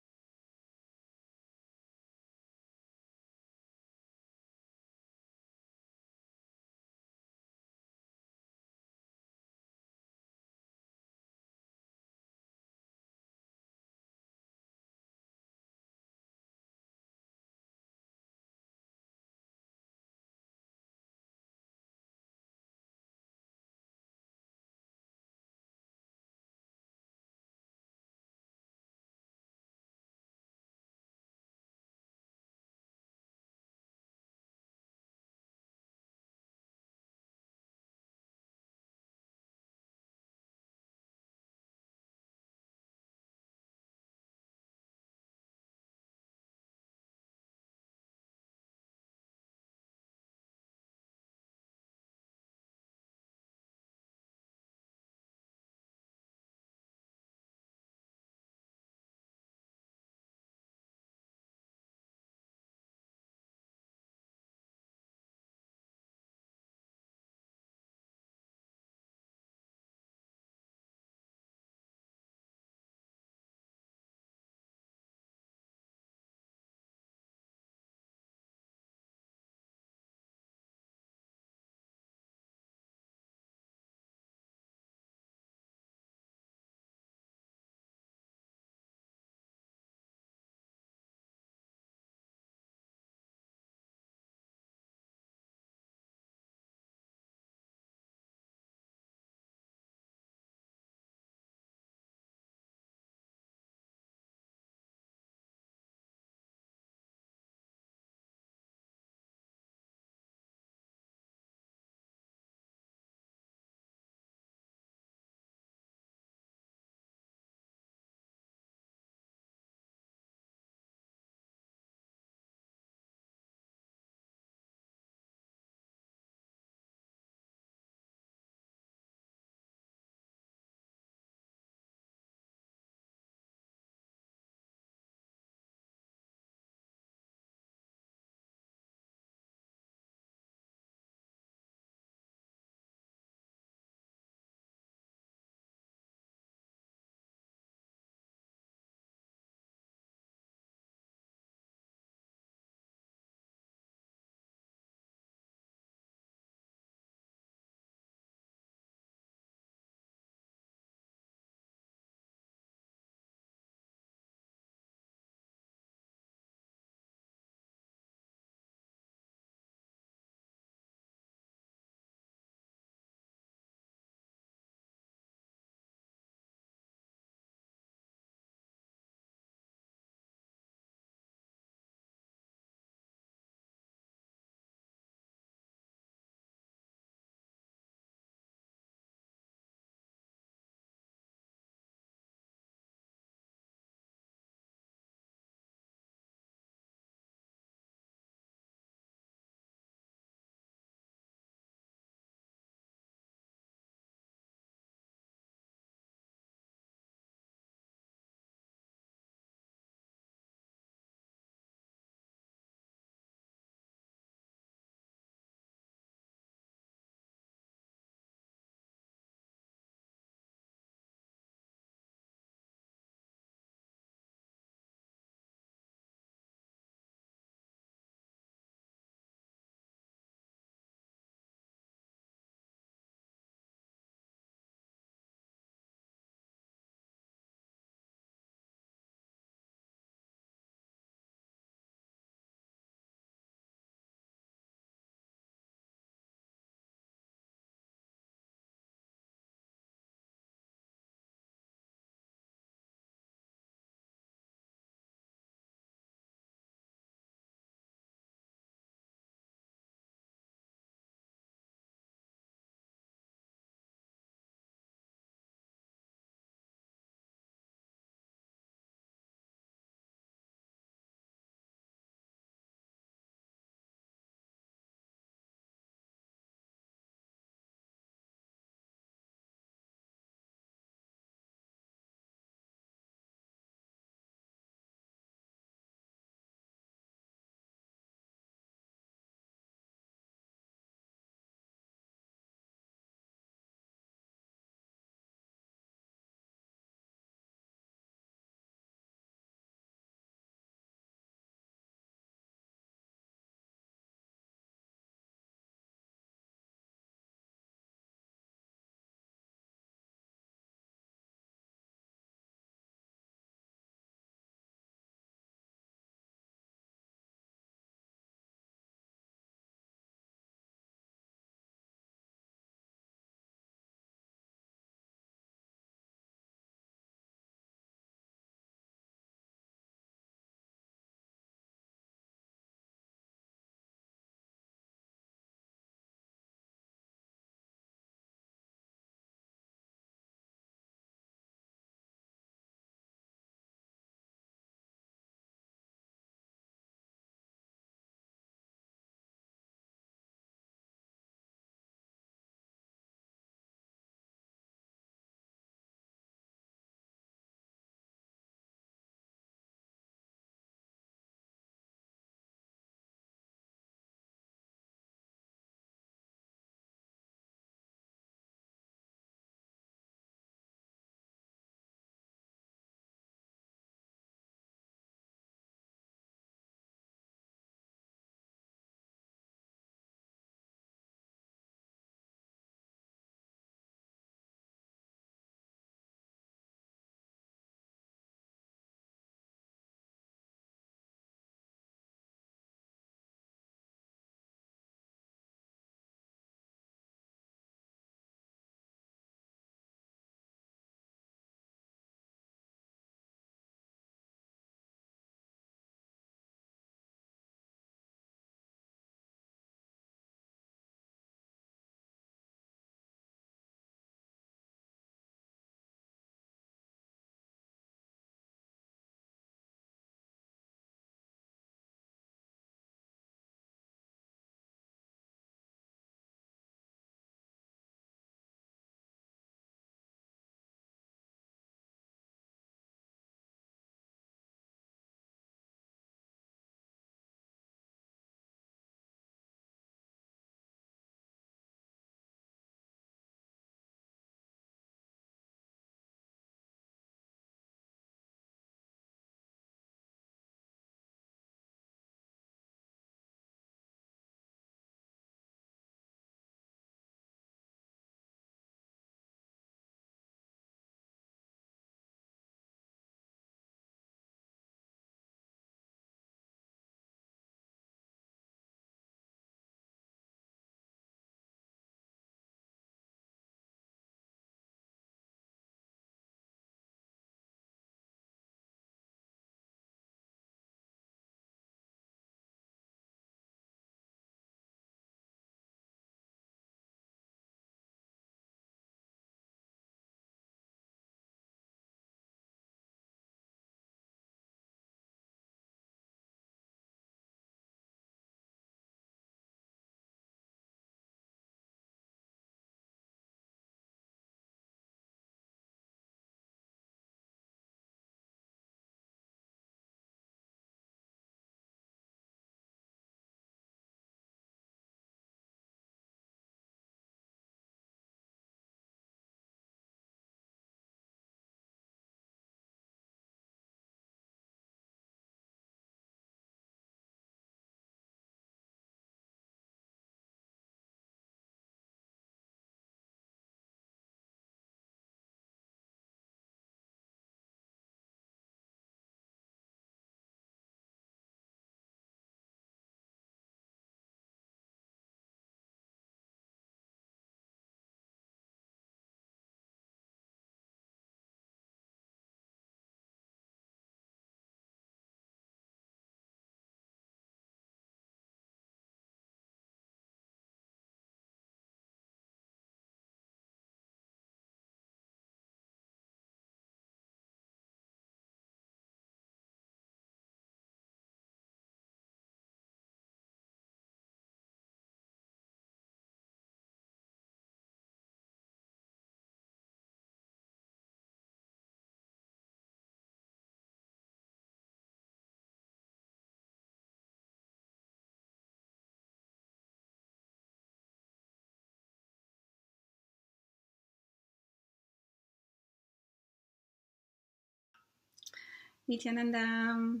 Nithyananda.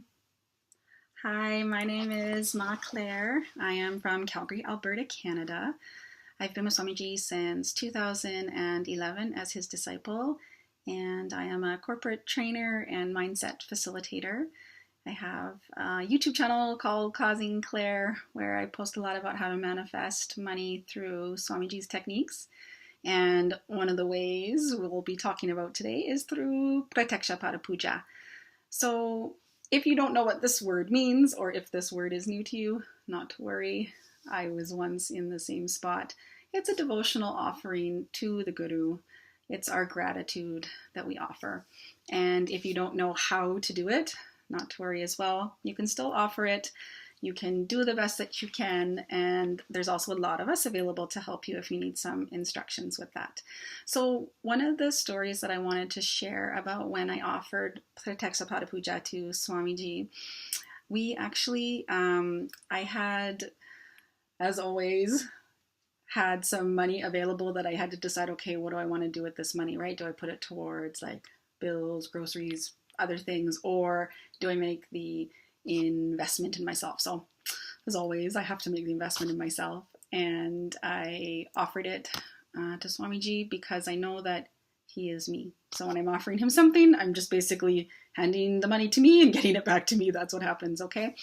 Hi, my name is Ma Claire. I am from Calgary, Alberta, Canada. I've been with Swamiji since 2011 as his disciple, and I am a corporate trainer and mindset facilitator. I have a YouTube channel called Causing Claire, where I post a lot about how to manifest money through Swamiji's techniques. And one of the ways we'll be talking about today is through Pratyaksha Pada Puja. So if you don't know what this word means, or if this word is new to you, not to worry. I was once in the same spot. It's a devotional offering to the Guru. It's our gratitude that we offer. And if you don't know how to do it, not to worry as well. You can still offer it. You can do the best that you can, and there's also a lot of us available to help you if you need some instructions with that. So one of the stories that I wanted to share about when I offered Pratyaksha Pada Puja to Swamiji, we actually, I had, as always, had some money available that I had to decide, okay, what do I want to do with this money, right? Do I put it towards like bills, groceries, other things, or do I make the investment in myself? So as always, I have to make the investment in myself, and I offered it to Swamiji because I know that he is me. So when I'm offering him something, I'm just basically handing the money to me and getting it back to me. That's what happens, okay?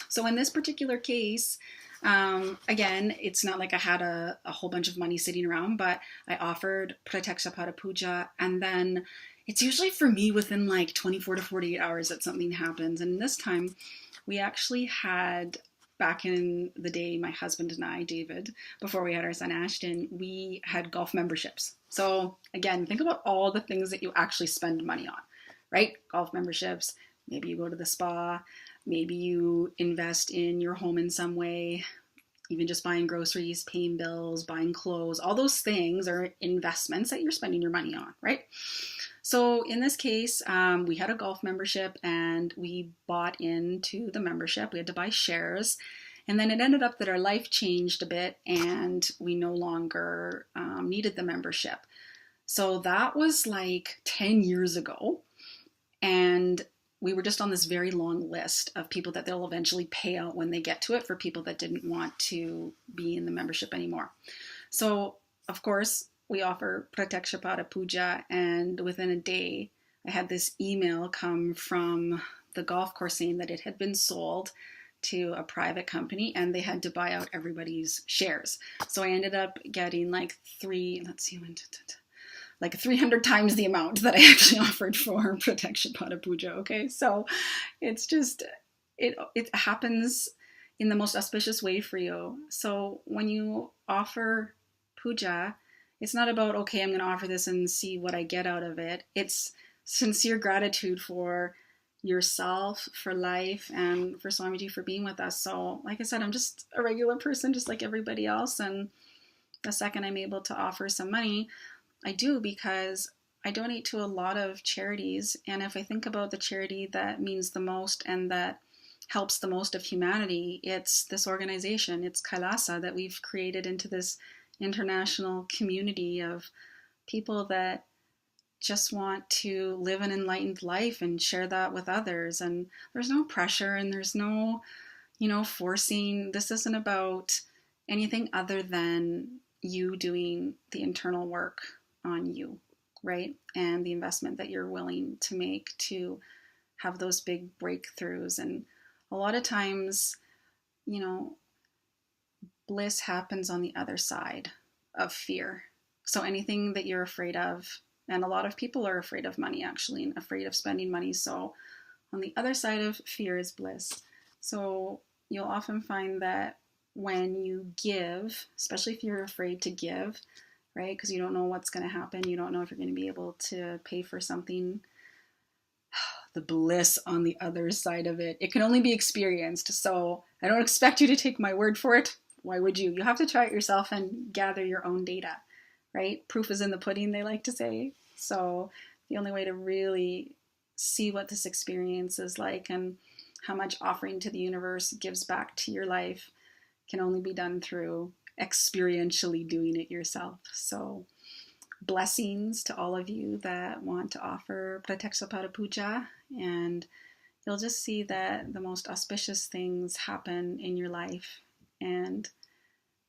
So in this particular case, again, it's not like I had a whole bunch of money sitting around, but I offered Pratyaksha Pada Puja, and then it's usually for me within like 24 to 48 hours that something happens. And this time we actually had, back in the day, my husband and I, David, before we had our son Ashton, we had golf memberships. So again, think about all the things that you actually spend money on, right? Golf memberships, maybe you go to the spa, maybe you invest in your home in some way, even just buying groceries, paying bills, buying clothes, all those things are investments that you're spending your money on, right? So in this case, we had a golf membership and we bought into the membership. We had to buy shares. And then it ended up that our life changed a bit and we no longer needed the membership. So that was like 10 years ago. And we were just on this very long list of people that they'll eventually pay out when they get to it for people that didn't want to be in the membership anymore. So, of course, we offer Pratyaksha Pada Puja, and within a day, I had this email come from the golf course saying that it had been sold to a private company and they had to buy out everybody's shares. So I ended up getting like 300 times the amount that I actually offered for Pratyaksha Pada Puja, okay? So it's just, it happens in the most auspicious way for you. So when you offer puja, it's not about, okay, I'm going to offer this and see what I get out of it. It's sincere gratitude for yourself, for life, and for Swamiji for being with us. So like I said, I'm just a regular person, just like everybody else. And the second I'm able to offer some money, I do, because I donate to a lot of charities. And if I think about the charity that means the most and that helps the most of humanity, it's this organization, it's KAILASA, that we've created into this international community of people that just want to live an enlightened life and share that with others. And there's no pressure and there's no, forcing. This isn't about anything other than you doing the internal work on you, right? And the investment that you're willing to make to have those big breakthroughs. And a lot of times, bliss happens on the other side of fear. So anything that you're afraid of, and a lot of people are afraid of money actually, and afraid of spending money. So on the other side of fear is bliss. So you'll often find that when you give, especially if you're afraid to give, right? Because you don't know what's going to happen. You don't know if you're going to be able to pay for something. The bliss on the other side of it, it can only be experienced. So I don't expect you to take my word for it. Why would you? You have to try it yourself and gather your own data, right? Proof is in the pudding, they like to say. So the only way to really see what this experience is like and how much offering to the universe gives back to your life can only be done through experientially doing it yourself. So blessings to all of you that want to offer Pratyaksha Pada Puja, and you'll just see that the most auspicious things happen in your life, and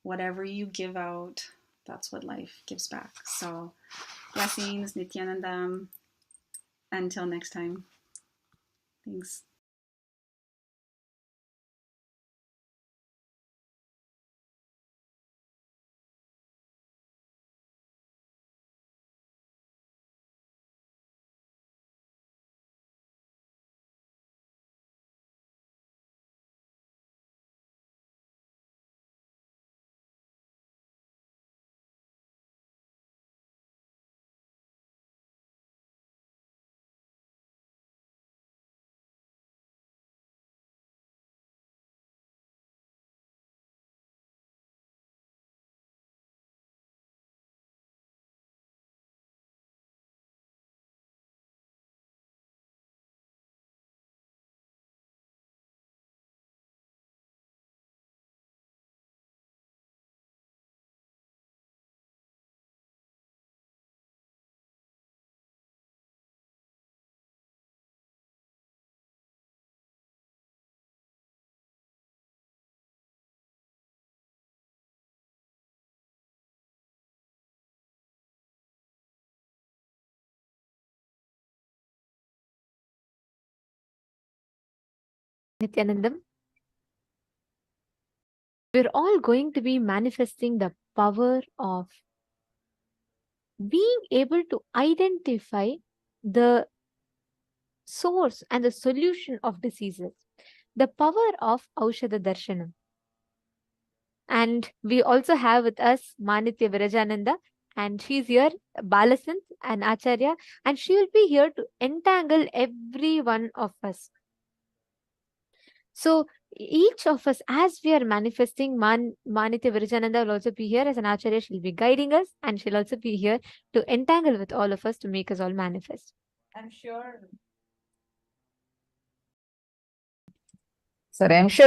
whatever you give out, that's what life gives back. So blessings, Nithyananda. Until next time. Thanks. Nithyanandam, we're all going to be manifesting the power of being able to identify the source and the solution of diseases, the power of Aushadha Darshanam. And we also have with us Manitya Virajananda, and she's here, Balasant and Acharya, and she will be here to entangle every one of us. So each of us, as we are manifesting, Manitya Virajananda will also be here as an Acharya. She'll be guiding us, and she'll also be here to entangle with all of us to make us all manifest. I'm sure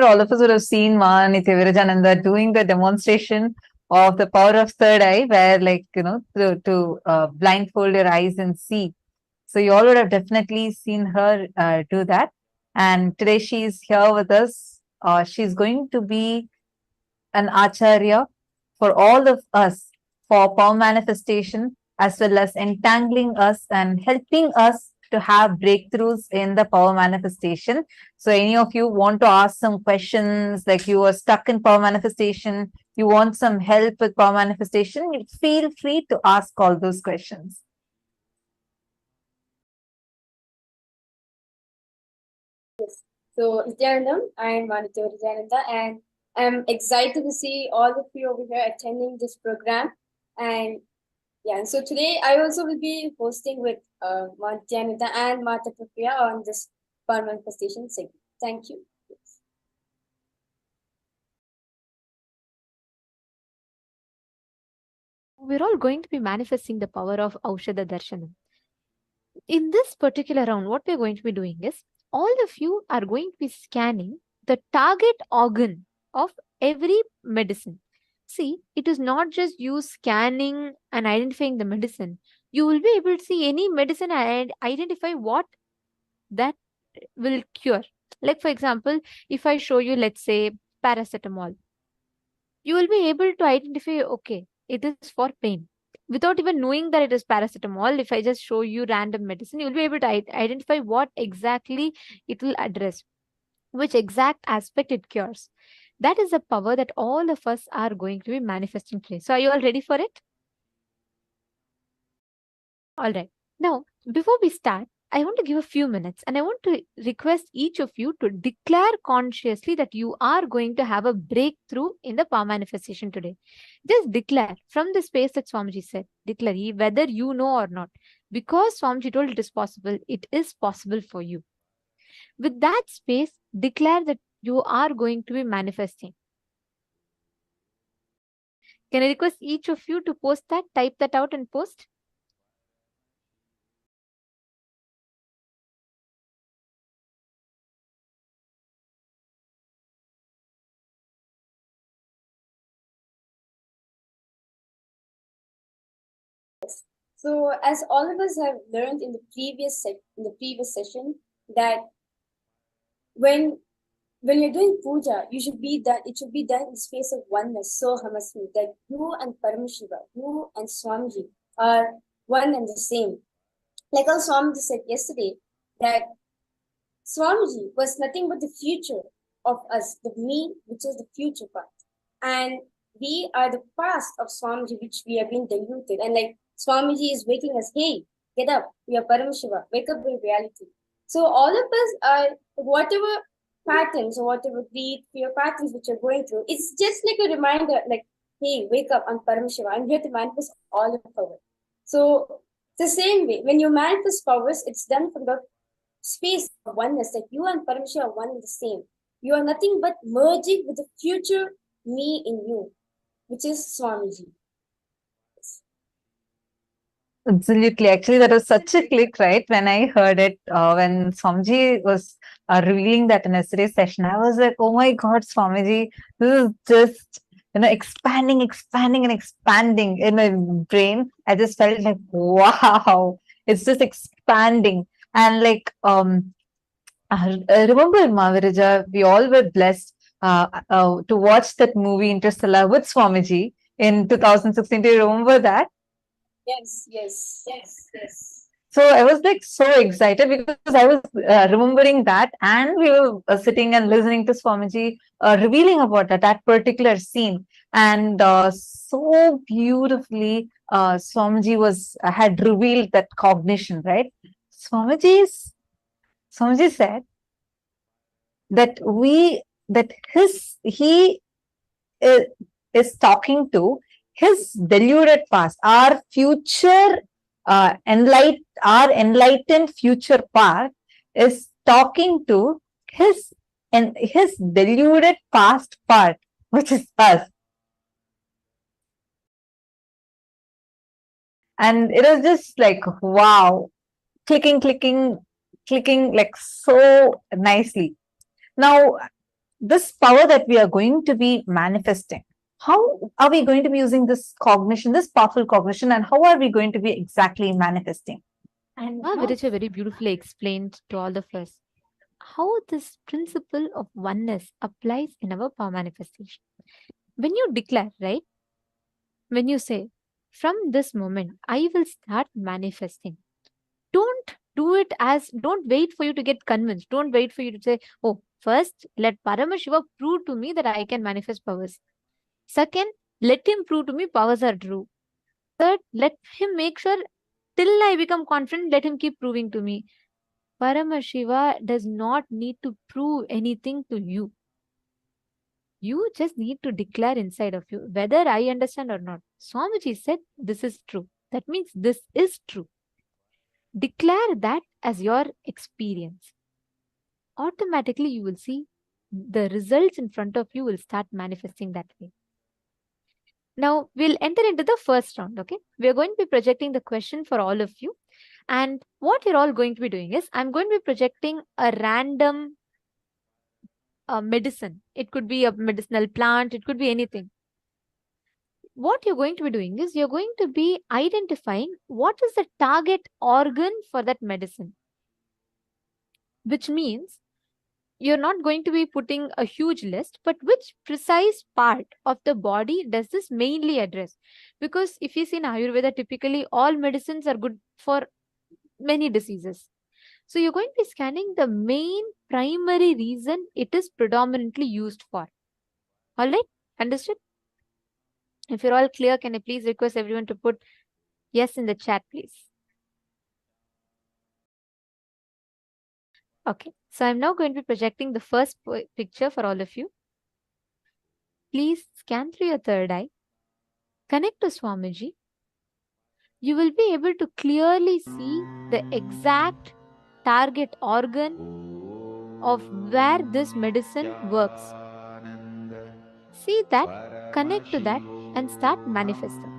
all of us would have seen Ma Nithya Virajananda doing the demonstration of the power of third eye, where to blindfold your eyes and see. So you all would have definitely seen her do that. And today she's here with us. She's going to be an Acharya for all of us for power manifestation, as well as entangling us and helping us to have breakthroughs in the power manifestation. So any of you want to ask some questions, like you are stuck in power manifestation, you want some help with power manifestation, feel free to ask all those questions. Yes. So, Nithyanandam, I am Manitya Virajananda, and I'm excited to see all of you over here attending this program. And yeah, and so today I also will be hosting with Nithyananda and Mata Prapriya on this power manifestation segment. Thank you. We're all going to be manifesting the power of Aushadha Darshanam. In this particular round, what we're going to be doing is, all of you are going to be scanning the target organ of every medicine. See, it is not just you scanning and identifying the medicine. You will be able to see any medicine and identify what that will cure. Like, for example, if I show you, let's say, paracetamol, you will be able to identify, okay, it is for pain. Without even knowing that it is paracetamol, if I just show you random medicine, you'll be able to identify what exactly it will address, which exact aspect it cures. That is the power that all of us are going to be manifesting today. So are you all ready for it? All right. Now, before we start, I want to give a few minutes and I want to request each of you to declare consciously that you are going to have a breakthrough in the power manifestation today. Just declare from the space that Swamiji said. Declare whether you know or not. Because Swamiji told it is possible for you. With that space, declare that you are going to be manifesting. Can I request each of you to post that, type that out and post? So, as all of us have learned in the previous session, that when you're doing puja, it should be done in the space of oneness, Sohamasmi, that you and Paramashiva, you and Swamiji are one and the same. Like how Swamiji said yesterday, that Swamiji was nothing but the future of us, the me, which is the future part. And we are the past of Swamiji, which we have been diluted. And like Swamiji is waking us, hey, get up, we are Paramashiva, wake up in reality. So all of us are, whatever patterns or whatever greed, fear patterns which you're going through, it's just like a reminder, like, hey, wake up, I'm Paramashiva, I'm here to manifest all of power. So the same way, when you manifest powers, it's done from the space of oneness, that you and Paramashiva are one and the same. You are nothing but merging with the future me in you, which is Swamiji. Absolutely. Actually, that was such a click, right? When I heard it, when Swamiji was revealing that in yesterday's session, I was like, oh my God, Swamiji, this is just, expanding in my brain. I just felt like, wow, it's just expanding. And like, I remember, Mavirija, we all were blessed to watch that movie Interstellar with Swamiji in 2016. Do you remember that? Yes. So I was like so excited because I was remembering that, and we were sitting and listening to Swamiji revealing about that particular scene, and so beautifully Swamiji had revealed that cognition, right? Swamiji said that he is talking to his deluded past, our future, our enlightened future part is talking to his deluded past part, which is us. And it was just like, wow, clicking like so nicely. Now, this power that we are going to be manifesting, how are we going to be using this cognition, this powerful cognition, and how are we going to be exactly manifesting? And Viraj very beautifully explained to all of us how this principle of oneness applies in our power manifestation. When you declare, right? When you say, from this moment, I will start manifesting. Don't wait for you to get convinced. Don't wait for you to say, oh, first, let Paramashiva prove to me that I can manifest powers. Second, let him prove to me powers are true. Third, let him make sure till I become confident, let him keep proving to me. Paramashiva does not need to prove anything to you. You just need to declare inside of you, whether I understand or not. Swamiji said, this is true. That means this is true. Declare that as your experience. Automatically, you will see the results in front of you will start manifesting that way. Now, we'll enter into the first round, okay? We're going to be projecting the question for all of you. And what you're all going to be doing is, I'm going to be projecting a random medicine. It could be a medicinal plant. It could be anything. What you're going to be doing is, you're going to be identifying what is the target organ for that medicine. Which means, you're not going to be putting a huge list, but which precise part of the body does this mainly address? Because if you see in Ayurveda, typically all medicines are good for many diseases. So you're going to be scanning the main primary reason it is predominantly used for. All right? Understood? If you're all clear, can I please request everyone to put yes in the chat, please? Okay, so I'm now going to be projecting the first picture for all of you. Please scan through your third eye. Connect to Swamiji. You will be able to clearly see the exact target organ of where this medicine works. See that, connect to that, and start manifesting.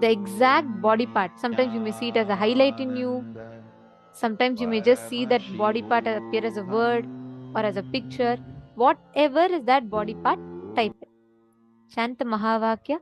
The exact body part. Sometimes you may see it as a highlight in you. Sometimes you may just see that body part appear as a word or as a picture. Whatever is that body part, type it. Shanta Mahavakya.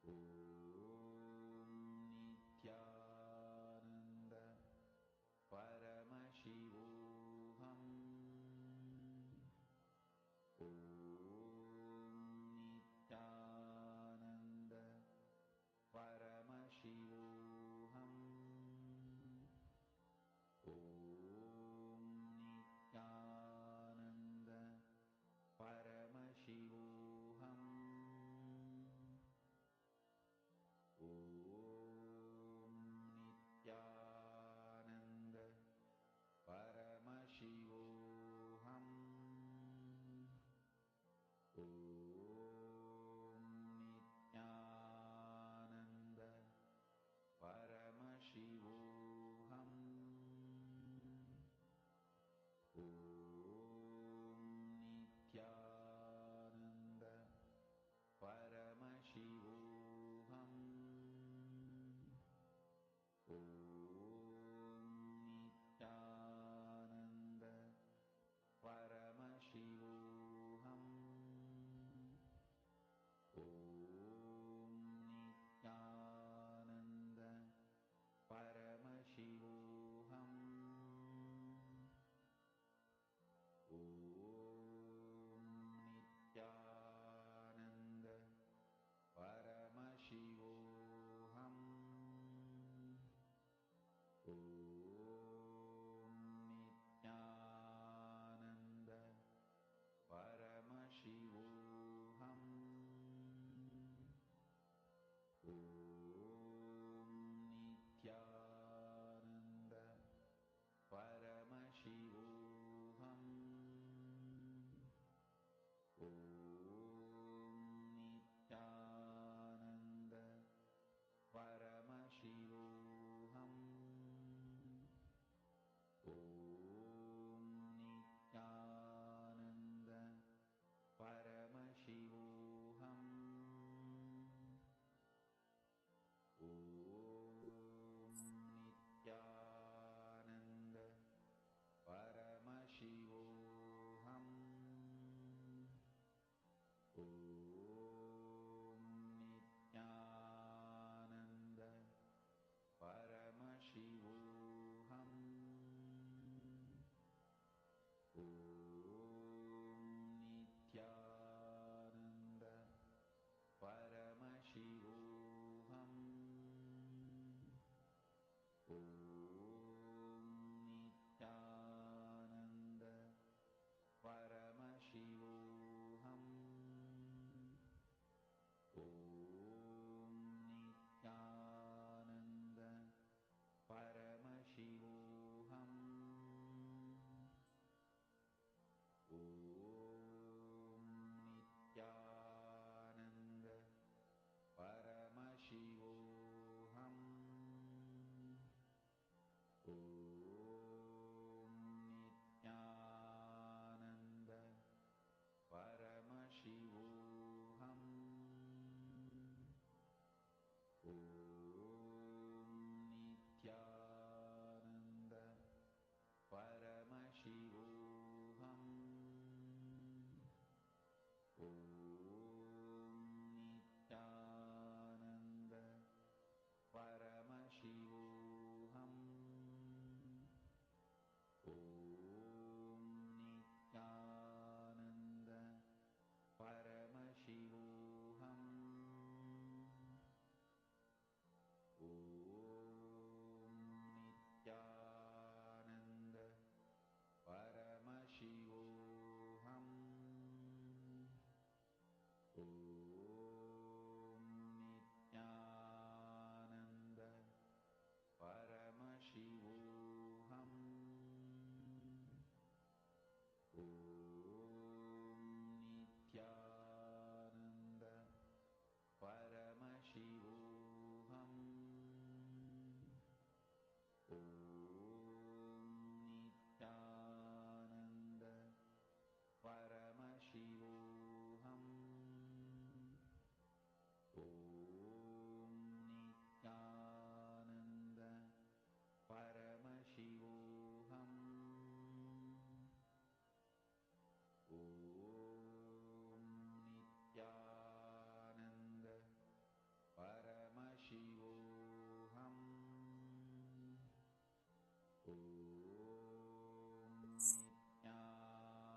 Om Nithyananda Paramashivoham. Om Nithyananda Paramashivoham. Om Nithyananda Paramashivoham.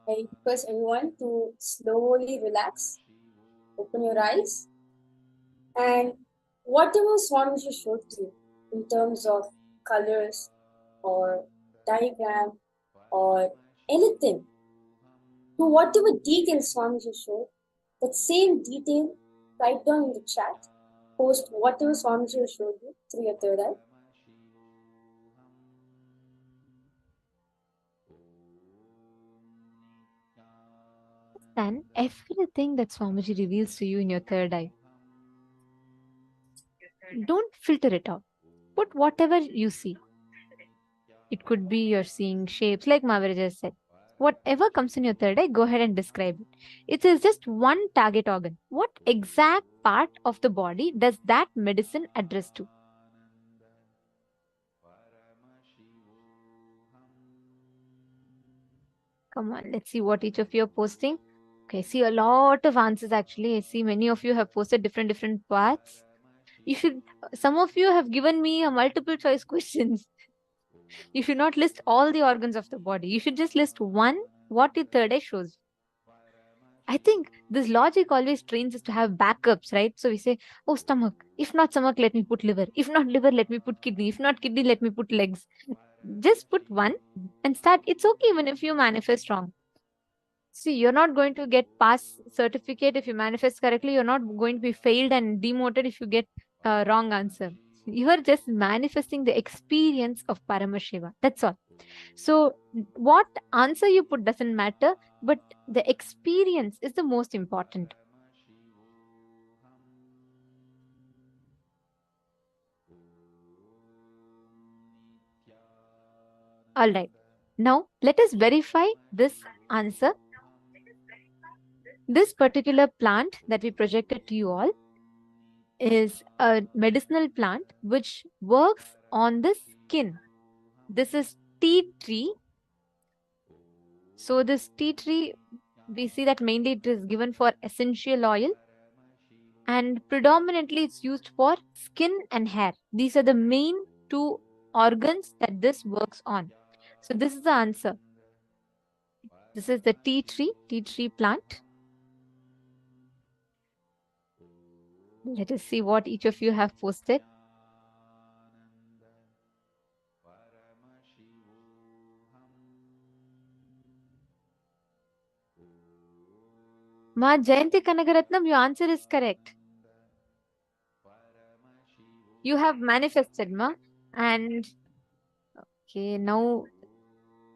I request everyone to slowly relax, open your eyes, and whatever Swamiji showed you in terms of colors or diagram or anything, to whatever detail Swamiji showed, that same detail, write down in the chat, post whatever Swamiji showed you through your third eye. Then everything that Swamiji reveals to you in your third eye, don't filter it out. Put whatever you see. It could be you're seeing shapes, like Mahavira just said. Whatever comes in your third eye, go ahead and describe it. It is just one target organ. What exact part of the body does that medicine address to? Come on, let's see what each of you are posting. Okay, I see a lot of answers actually. I see many of you have posted different parts. Some of you have given me a multiple choice questions. You should not list all the organs of the body. You should just list one, what your third eye shows. I think this logic always trains us to have backups, right? So we say, oh, stomach. If not stomach, let me put liver. If not liver, let me put kidney. If not kidney, let me put legs. Just put one and start. It's okay even if you manifest wrong. See, you're not going to get pass certificate if you manifest correctly. You're not going to be failed and demoted if you get a wrong answer. You are just manifesting the experience of Paramashiva. That's all. So what answer you put doesn't matter, but the experience is the most important. All right. Now let us verify this answer. This particular plant that we projected to you all is a medicinal plant which works on the skin. This is tea tree. So this tea tree, we see that mainly it is given for essential oil, and predominantly it's used for skin and hair. These are the main two organs that this works on. So this is the answer. This is the tea tree plant. Let us see what each of you have posted. Ma Jayanti Kanagaratnam, your answer is correct. You have manifested, Ma. And okay, now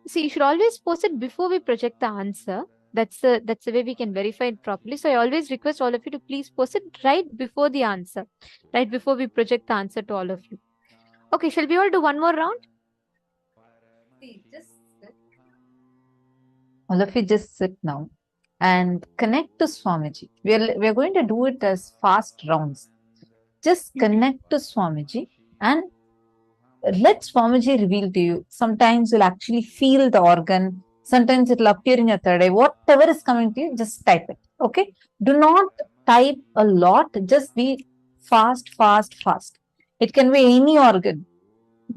see, you should always post it before we project the answer. That's the way we can verify it properly. So I always request all of you to please post it right before the answer, right before we project the answer to all of you. Okay, shall we all do one more round? All of you just sit now and connect to Swamiji. We are going to do it as fast rounds. Just connect to Swamiji and let Swamiji reveal to you. Sometimes you'll actually feel the organ. Sometimes it'll appear in your third eye. Whatever is coming to you, just type it. Okay? Do not type a lot. Just be fast. It can be any organ.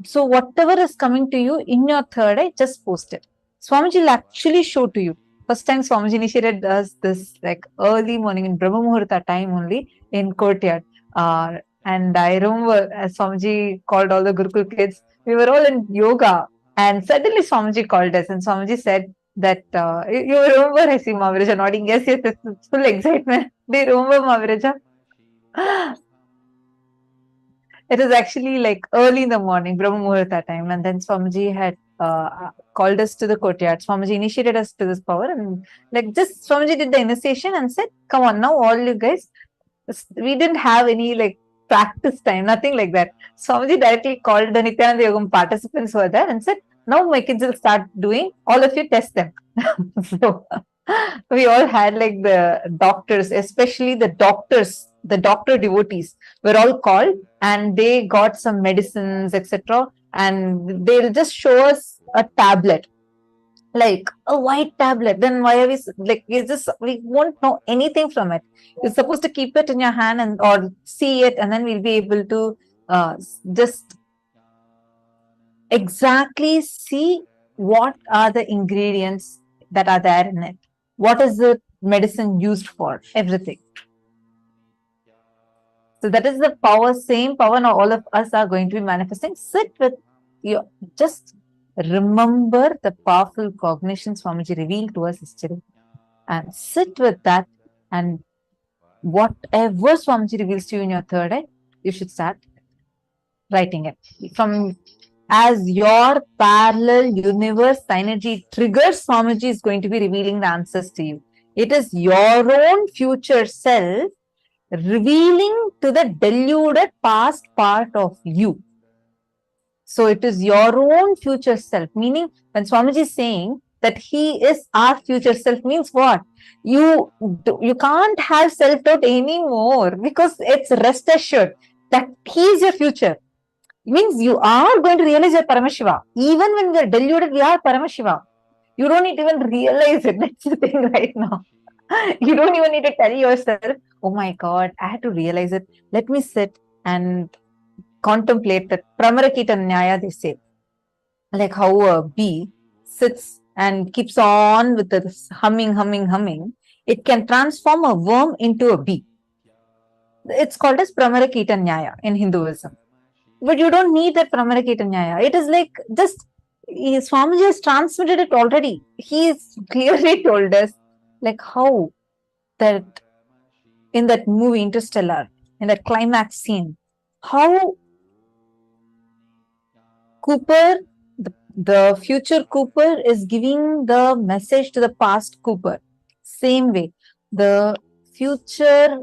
So whatever is coming to you in your third eye, just post it. Swamiji will actually show to you. First time Swamiji initiated does this like early morning in Brahma Muhurta time only in courtyard. And I remember as Swamiji called all the Gurukul kids, we were all in yoga, and suddenly Swamiji called us, and Swamiji said that, you remember, I see Mahaviraja nodding, yes, it's full excitement. Do you remember, Mahaviraja? It was actually like early in the morning, Brahma Muhurta time, and then Swamiji had called us to the courtyard. Swamiji initiated us to this power, and like just Swamiji did the initiation and said, come on now, all you guys. We didn't have any like practice time, nothing like that. Swamiji directly called the Nithyananda Yogam participants who were there and said, now my kids will start doing, all of you test them. So we all had like the doctors, especially the doctor devotees were all called, and they got some medicines, etc. And they'll just show us a tablet, like a white tablet. Then why are we like, we won't know anything from it. You're supposed to keep it in your hand and or see it, and then we'll be able to just exactly see what are the ingredients that are there in it. What is the medicine used for? Everything. So that is the power, same power now all of us are going to be manifesting. Sit with you. Just remember the powerful cognition Swamiji revealed to us yesterday. And sit with that, and whatever Swamiji reveals to you in your third eye, you should start writing it. From as your parallel universe energy triggers, Swamiji is going to be revealing the answers to you. It is your own future self revealing to the deluded past part of you. So it is your own future self, meaning when Swamiji is saying that he is our future self, means what? You can't have self-doubt anymore, because it's rest assured that he is your future. It means you are going to realize your Paramashiva. Even when we are deluded, we are Paramashiva. You don't even realize it. That's the thing right now. You don't even need to tell yourself, oh my God, I had to realize it. Let me sit and contemplate that Pramarakita Nyaya, they say. Like how a bee sits and keeps on with this humming. It can transform a worm into a bee. It's called as Pramarakita Nyaya in Hinduism. But you don't need that Pramarakita Nyaya. It is like just, Swamiji has transmitted it already. He has clearly told us like how that in that movie Interstellar, in that climax scene, how Cooper, the future Cooper, is giving the message to the past Cooper. Same way, the future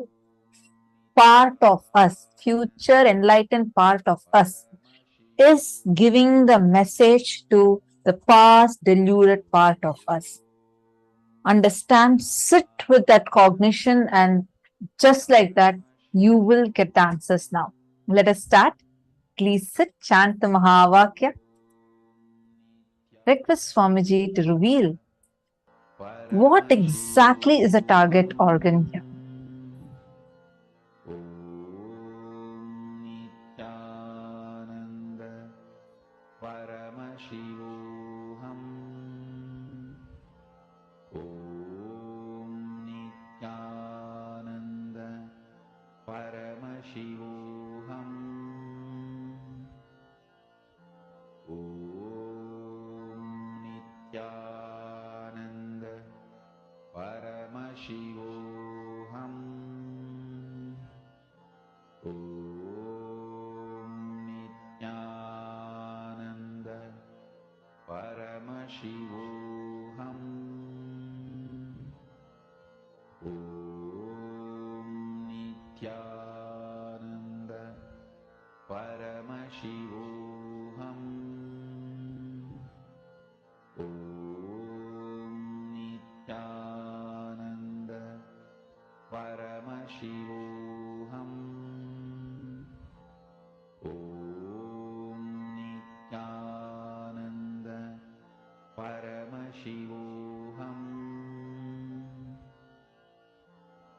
part of us, future enlightened part of us, is giving the message to the past deluded part of us. Understand, sit with that cognition, and just like that, you will get the answers now. Let us start. Please sit, chant the Mahavakya. Request Swamiji to reveal what exactly is the target organ here. Nithyananda Paramashivoham. Om Nithyananda Paramashivoham. Om Nithyananda Paramashivoham. Om Nithyananda Paramashivoham. Om Nithyananda Paramashivoham. Om Nithyananda Paramashivoham. Om Nithyananda Paramashivoham. Om Nithyananda Paramashivoham.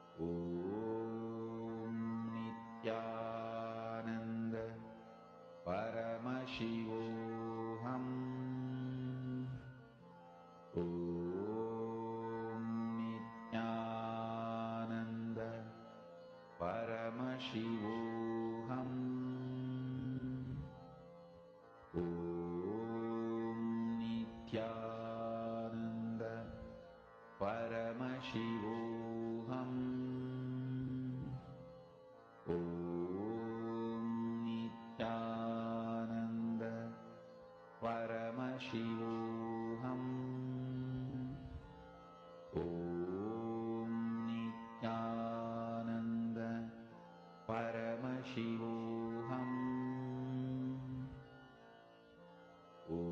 Om Nithyananda Paramashivoham. Om Nithyananda Paramashivoham. Om Nithyananda Paramashivoham. Om Nithyananda Paramashivoham.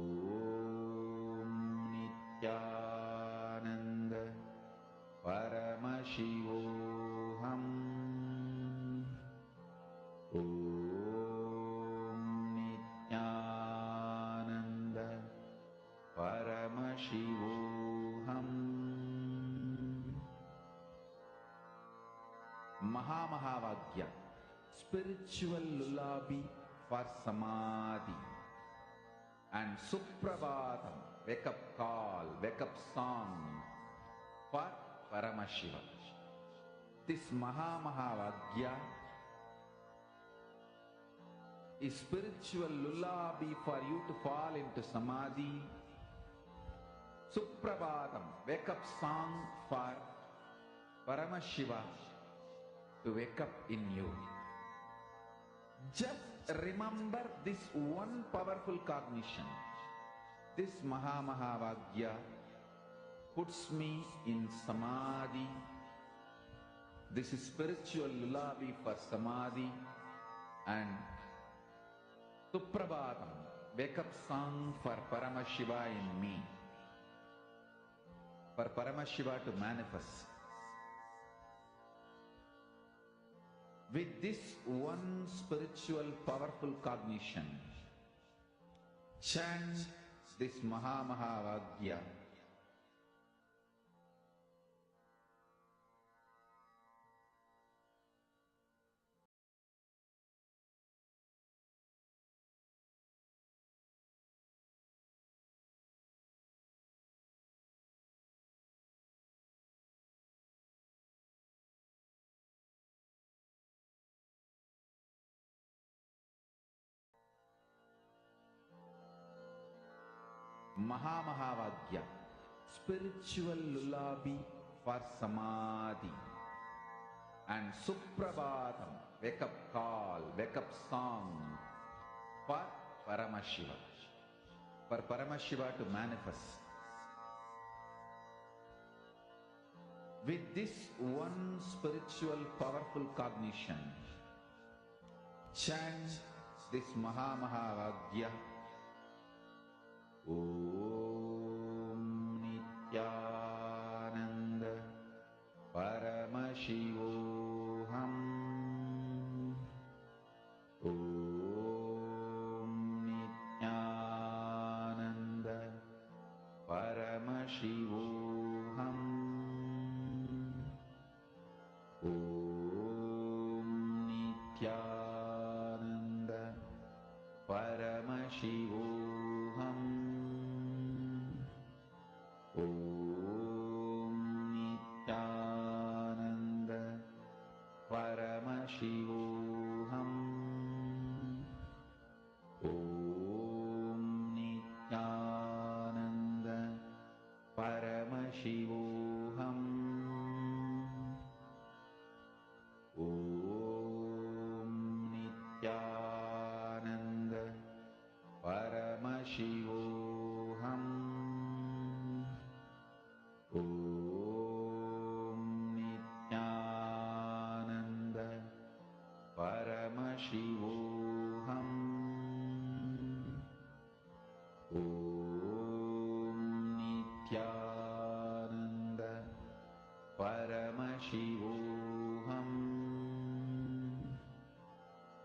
Om Nithyananda Paramashivoham. Om Nithyananda Paramashivoham. Mahamagya, spiritual lullaby for Samadhi, and Suprabhatam, wake up call, wake up song for Paramashivam. This Mahavagya is spiritual lullaby for you to fall into Samadhi. Suprabhatam, wake up song for Paramashiva to wake up in you. Just remember this one powerful cognition. This Mahavagya puts me in Samadhi. This is spiritual lullaby for Samadhi. And Suprabhatam, wake up song for Paramashiva in me. For Paramashiva to manifest. With this one spiritual powerful cognition, chant this Mahavagya. Mahavagya, spiritual lullaby for Samadhi. And Suprabhatam, wake up call, wake up song for Paramashiva. For Paramashiva to manifest. With this one spiritual powerful cognition, chant this Mahavagya. Om Nithyananda Paramashivoham. Om Nithyananda Paramashivoham. Om Nithyananda Paramashivoham. Om Nithyananda Paramashivoham. Om Nithyananda Paramashivoham. Om Nithyananda Paramashivoham. Om Nithyananda Paramashivoham. Om Nithyananda Paramashivoham. Om Nithyananda Paramashivoham. Om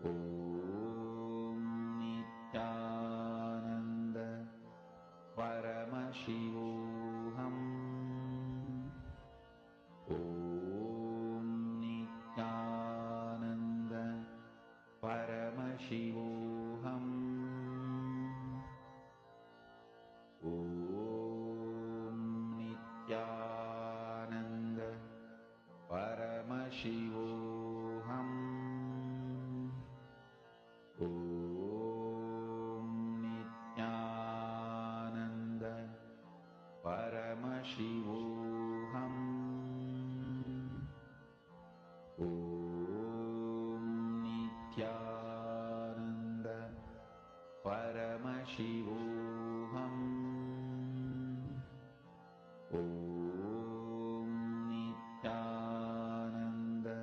Nithyananda Paramashivoham. Om Nithyananda Paramashivoham. Om Nithyananda Paramashivoham. Om Nithyananda Paramashivoham. Om Nithyananda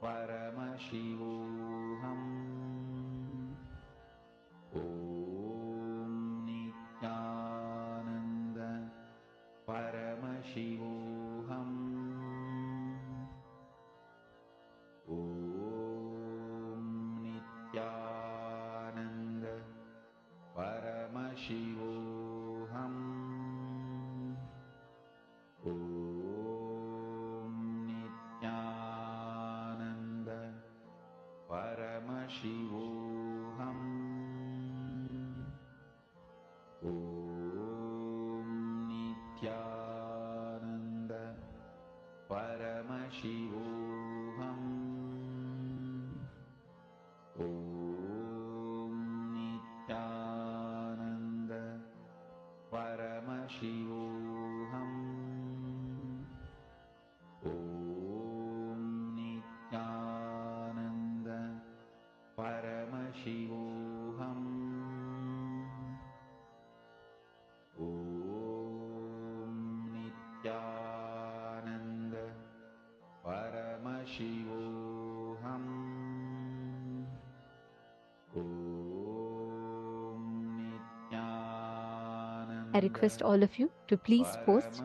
Paramashivoham. Om Nithyananda Paramashivoham. Om Nithyananda Paramashivoham. Om Nithyananda Paramashivoham. Om Nithyananda Paramashivoham. Om Nithyananda Paramashivoham. Om Nithyananda Paramashivoham. Om Nithyananda. I request all of you to please post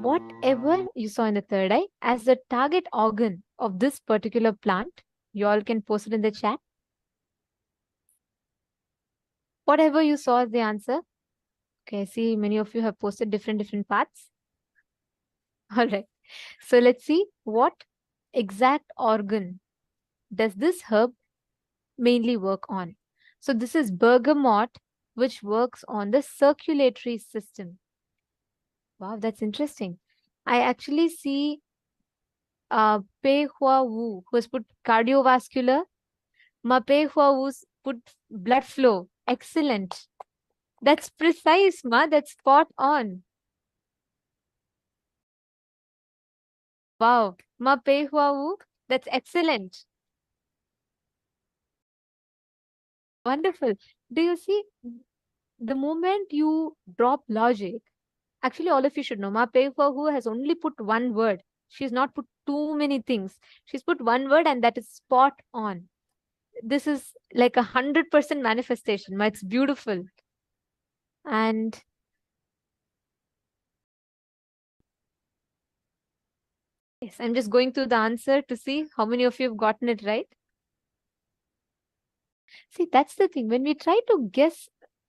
whatever you saw in the third eye as the target organ of this particular plant. You all can post it in the chat. Whatever you saw as the answer. Okay, I see many of you have posted different parts. All right. So let's see what exact organ does this herb mainly work on. So this is bergamot, which works on the circulatory system. Wow, that's interesting. I actually see Pei Hua Wu, who has put cardiovascular. Ma Pei Hua Wu's put blood flow. Excellent. That's precise, Ma. That's spot on. Wow. Ma Pei Hua Wu, that's excellent. Wonderful. Do you see, the moment you drop logic, actually all of you should know, Ma Pei Hua Wu has only put one word. She's not put too many things. She's put one word and that is spot on. This is like 100% manifestation. It's beautiful. And yes, I'm just going through the answer to see how many of you have gotten it right. See, that's the thing. When we try to guess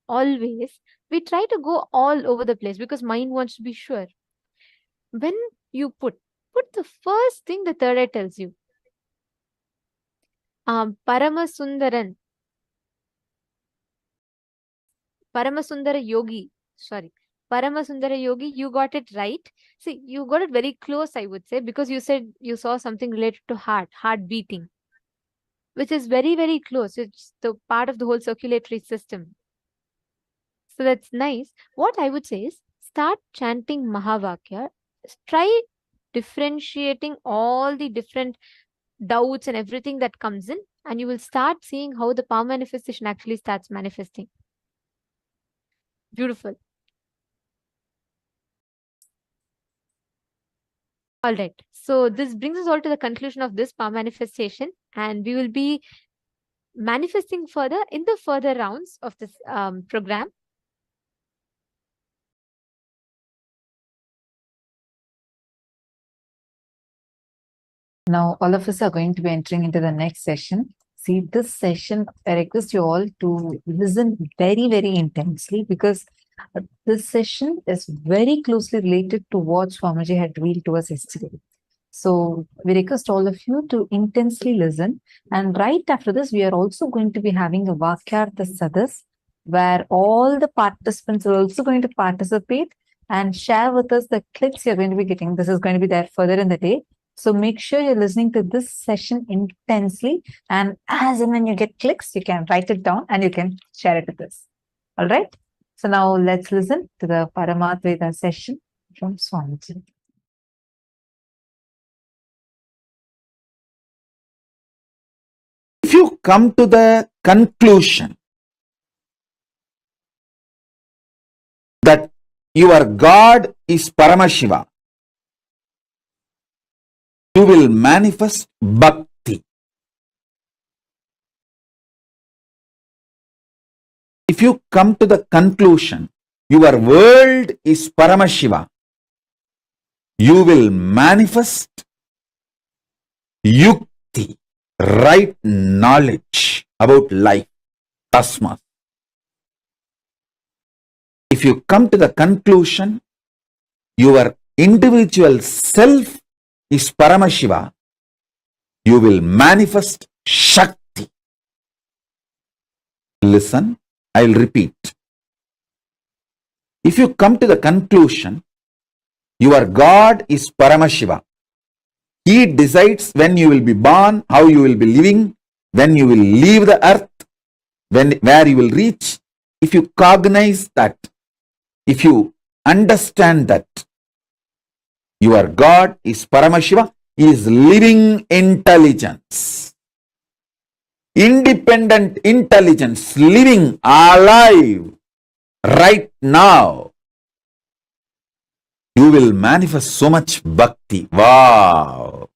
always, we try to go all over the place because mind wants to be sure. When you put the first thing the third eye tells you. Paramasundara Yogi, Paramasundara Yogi, you got it right. See, you got it very close, I would say, because you said you saw something related to heart beating, which is very, very close. It's the part of the whole circulatory system. So that's nice. What I would say is start chanting Mahavakya. Try differentiating all the different doubts and everything that comes in, and you will start seeing how the power manifestation actually starts manifesting. Beautiful. All right. So this brings us all to the conclusion of this power manifestation, and we will be manifesting further in the further rounds of this program. Now, all of us are going to be entering into the next session. See, this session, I request you all to listen very, very intensely because this session is very closely related to what Swamiji had revealed to us yesterday. So, we request all of you to intensely listen. And right after this, we are also going to be having a Vakyartha Sadas, where all the participants are also going to participate and share with us the clips you're going to be getting. This is going to be there further in the day. So make sure you're listening to this session intensely, and as and when you get clicks, you can write it down and you can share it with us. All right. So now let's listen to the Parama Advaita session from Swamiji. If you come to the conclusion that your God is Paramashiva, you will manifest Bhakti. If you come to the conclusion your world is Paramashiva, you will manifest Yukti, right knowledge about life. Tasma. If you come to the conclusion your individual self is Paramashiva, you will manifest Shakti. Listen, I'll repeat. If you come to the conclusion your God is Paramashiva, He decides when you will be born, how you will be living, when you will leave the earth, where you will reach. If you cognize that, if you understand that your God is Paramashiva, He is living intelligence, independent intelligence, living alive right now, you will manifest so much bhakti. Wow!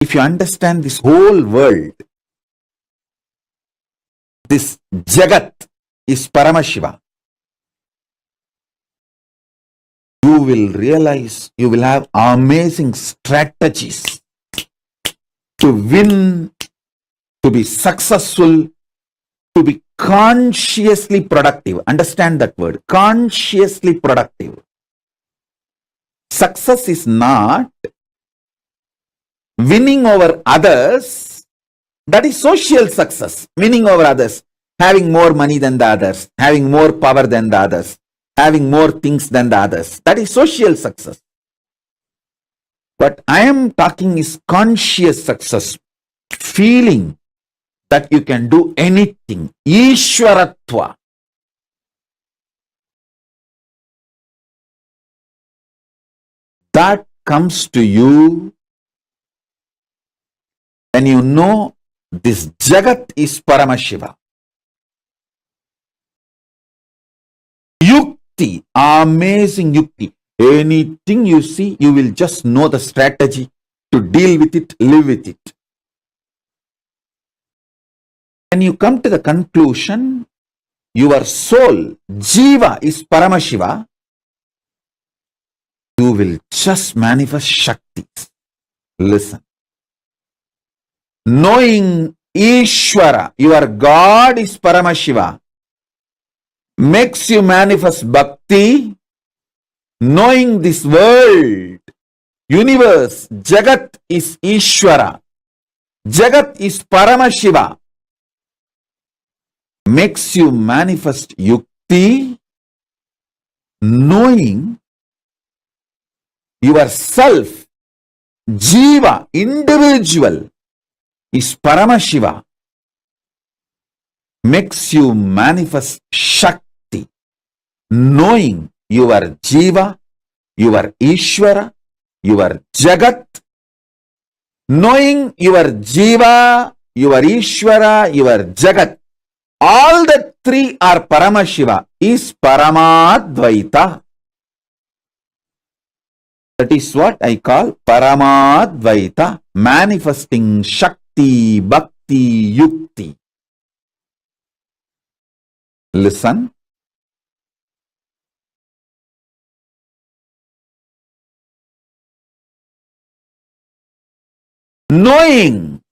If you understand this whole world, this Jagat is Paramashiva, you will realize you will have amazing strategies to win, to be successful, to be consciously productive. Understand that word, consciously productive. Success is not winning over others. That is social success. Winning over others, having more money than the others, having more power than the others, having more things than the others. That is social success. What I am talking is conscious success, feeling that you can do anything. Ishwaratva. That comes to you when you know this Jagat is Paramashiva. Yukti, amazing yukti. Anything you see, you will just know the strategy to deal with it, live with it. When you come to the conclusion, your soul, Jiva, is Paramashiva, you will just manifest Shaktis. Listen. Knowing Ishvara, your God is Paramashiva, makes you manifest Bhakti. Knowing this world, universe, Jagat is Ishvara, Jagat is Paramashiva, makes you manifest Yukti. Knowing yourself, Jiva, individual, is Paramashiva, makes you manifest Shakti. Knowing your Jiva, your Ishvara, your Jagat, knowing your Jiva, your Ishvara, your Jagat, all the three are Paramashiva, is Parama Advaita. That is what I call Parama Advaita, manifesting Shakti, Bhakti, Yukti. Listen. Knowing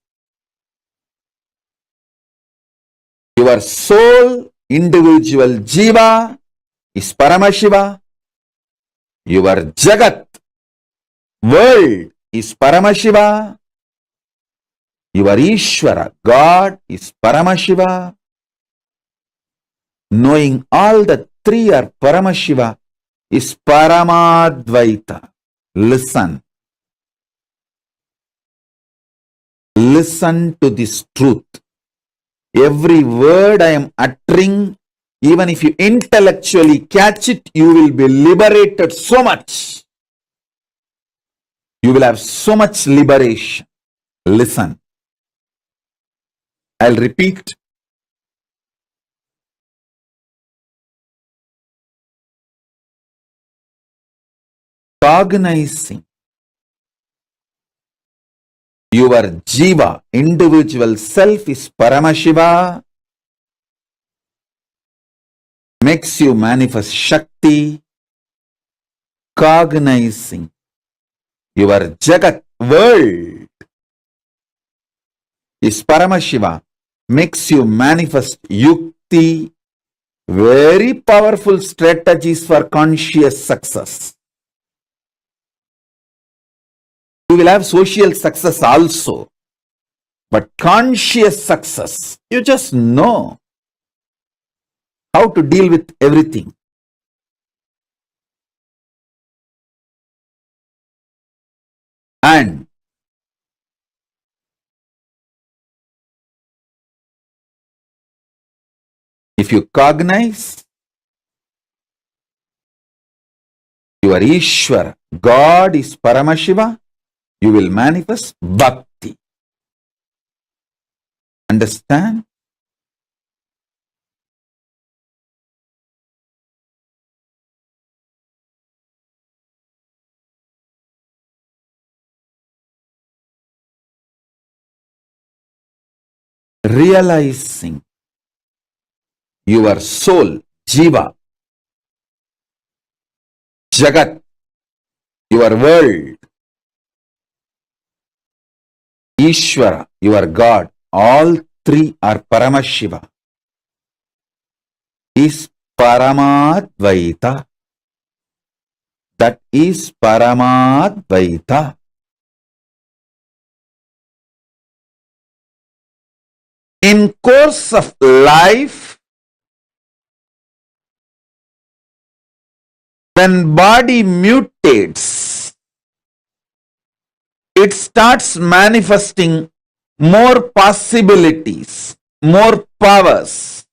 your soul, individual Jiva, is Paramashiva, your Jagat, world, is Paramashiva, your Ishvara, God, is Paramashiva. Knowing all the three are Paramashiva is Parama Advaita. Listen. Listen to this truth. Every word I am uttering, even if you intellectually catch it, you will be liberated so much. You will have so much liberation. Listen. I'll repeat. Cognizing your Jiva, individual self, is Paramashiva, makes you manifest Shakti. Cognizing your Jagat, world, is Paramashiva, makes you manifest Yukti. Very powerful strategies for conscious success. You will have social success also, but conscious success, you just know how to deal with everything. And if you cognize your Ishvara, God is Paramashiva, you will manifest Bhakti. Understand? Realizing your soul, Jiva, Jagat, your world, Ishvara, your God, all three are Paramashiva, is Parama Advaita. That is Parama Advaita. In course of life, when body mutates, it starts manifesting more possibilities, more powers.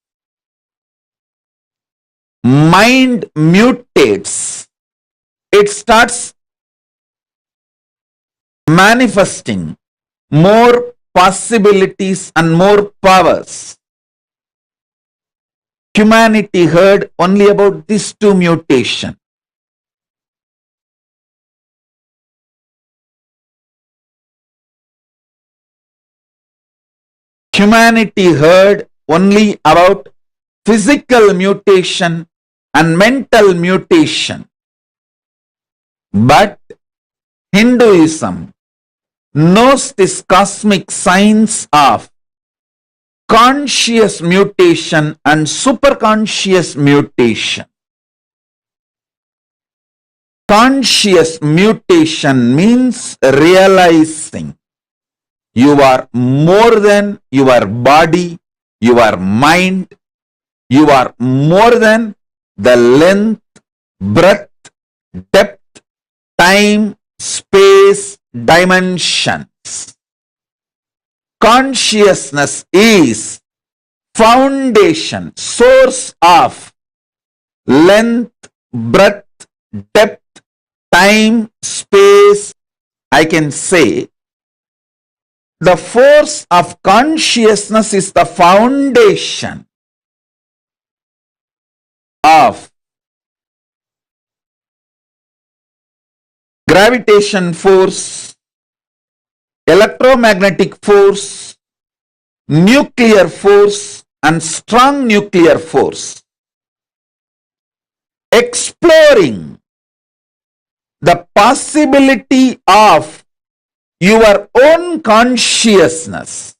Mind mutates, it starts manifesting more possibilities and more powers. Humanity heard only about these two mutations. Humanity heard only about physical mutation and mental mutation. But Hinduism knows this cosmic science of conscious mutation and superconscious mutation. Conscious mutation means realizing you are more than your body, your mind. You are more than the length, breadth, depth, time, space, dimensions. Consciousness is foundation, source of length, breadth, depth, time, space. I can say the force of consciousness is the foundation of gravitation force, electromagnetic force, nuclear force, and strong nuclear force. Exploring the possibility of your own consciousness,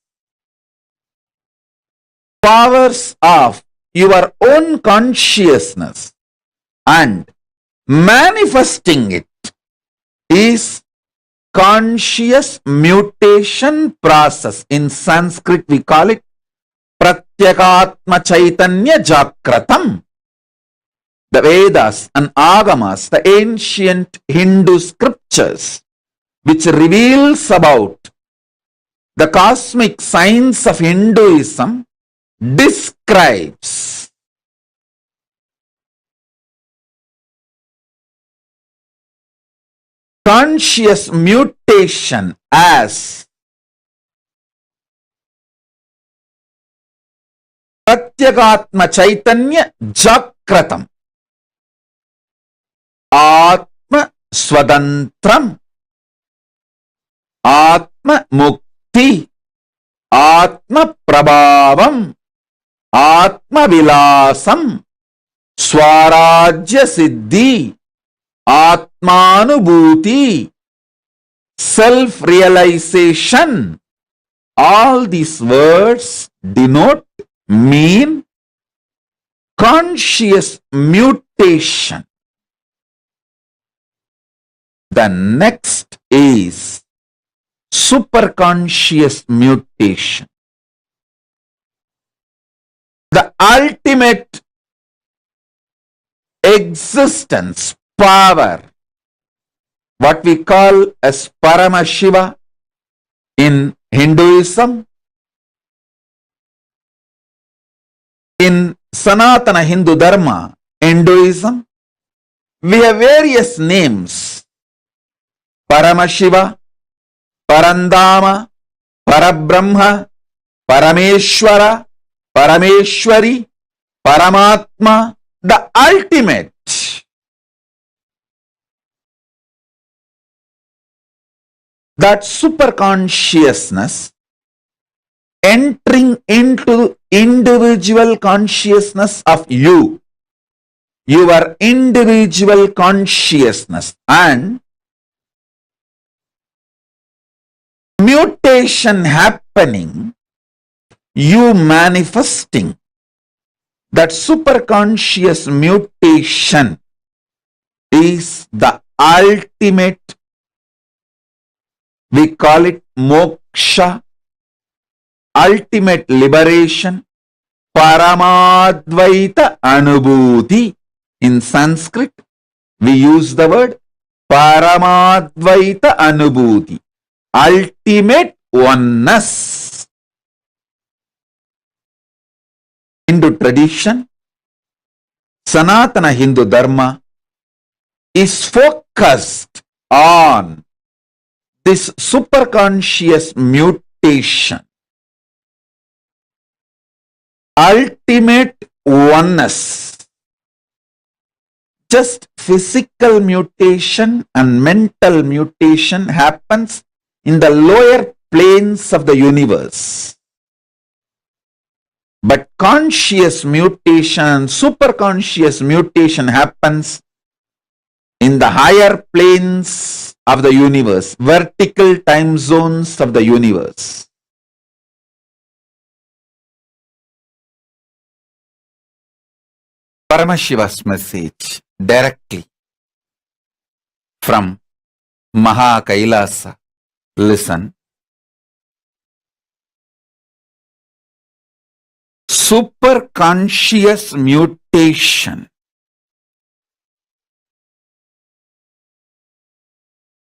powers of your own consciousness, and manifesting it is conscious mutation process. In Sanskrit we call it Pratyekatma Chaitanya Jakratam. The Vedas and Agamas, the ancient Hindu scriptures, which reveals about the cosmic science of Hinduism, describes conscious mutation as Pratyekatma Chaitanya Jakratam, Atma Swadantram, Atma Mukti, Atma Prabhavam, Atma Vilasam, Swarajya Siddhi, Atmanubhuti, self-realization. All these words denote, mean conscious mutation. The next is superconscious mutation. The ultimate existence, power, what we call as Paramashiva in Hinduism. In Sanatana Hindu Dharma, Hinduism, we have various names. Paramashiva, Parandama, Parabrahma, Parameshwara, Parameshwari, Paramatma, the ultimate. That super consciousness entering into individual consciousness of you, your individual consciousness, and mutation happening, you manifesting. That superconscious mutation is the ultimate. We call it moksha, ultimate liberation, Parama Advaita Anubhuti. In Sanskrit, we use the word Parama Advaita Anubhuti, ultimate oneness. Hindu tradition, Sanatana Hindu Dharma is focused on this superconscious mutation, ultimate oneness. Just physical mutation and mental mutation happens in the lower planes of the universe. But conscious mutation, superconscious mutation happens in the higher planes of the universe, vertical time zones of the universe. Paramashiva's message directly from KAILASA. Listen. Superconscious mutation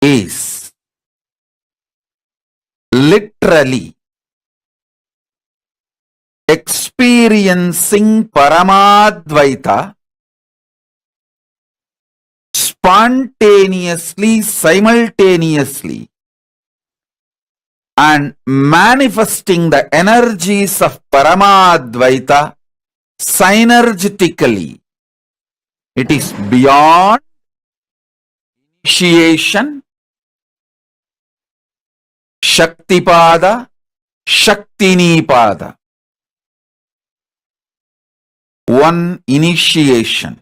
is literally experiencing Parama Advaita spontaneously, simultaneously, and manifesting the energies of Parama Advaita synergetically. It is beyond initiation, Shaktipada, Shaktinipada. One initiation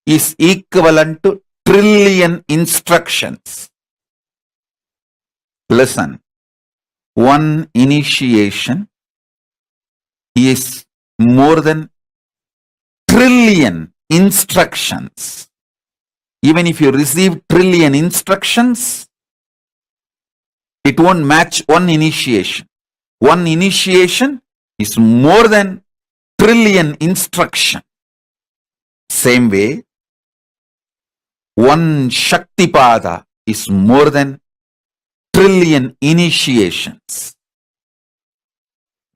is equivalent to trillion instructions. Listen. One initiation is more than trillion instructions. Even if you receive trillion instructions, it won't match one initiation. One initiation is more than trillion instruction. Same way, one Shaktipada is more than trillion initiations.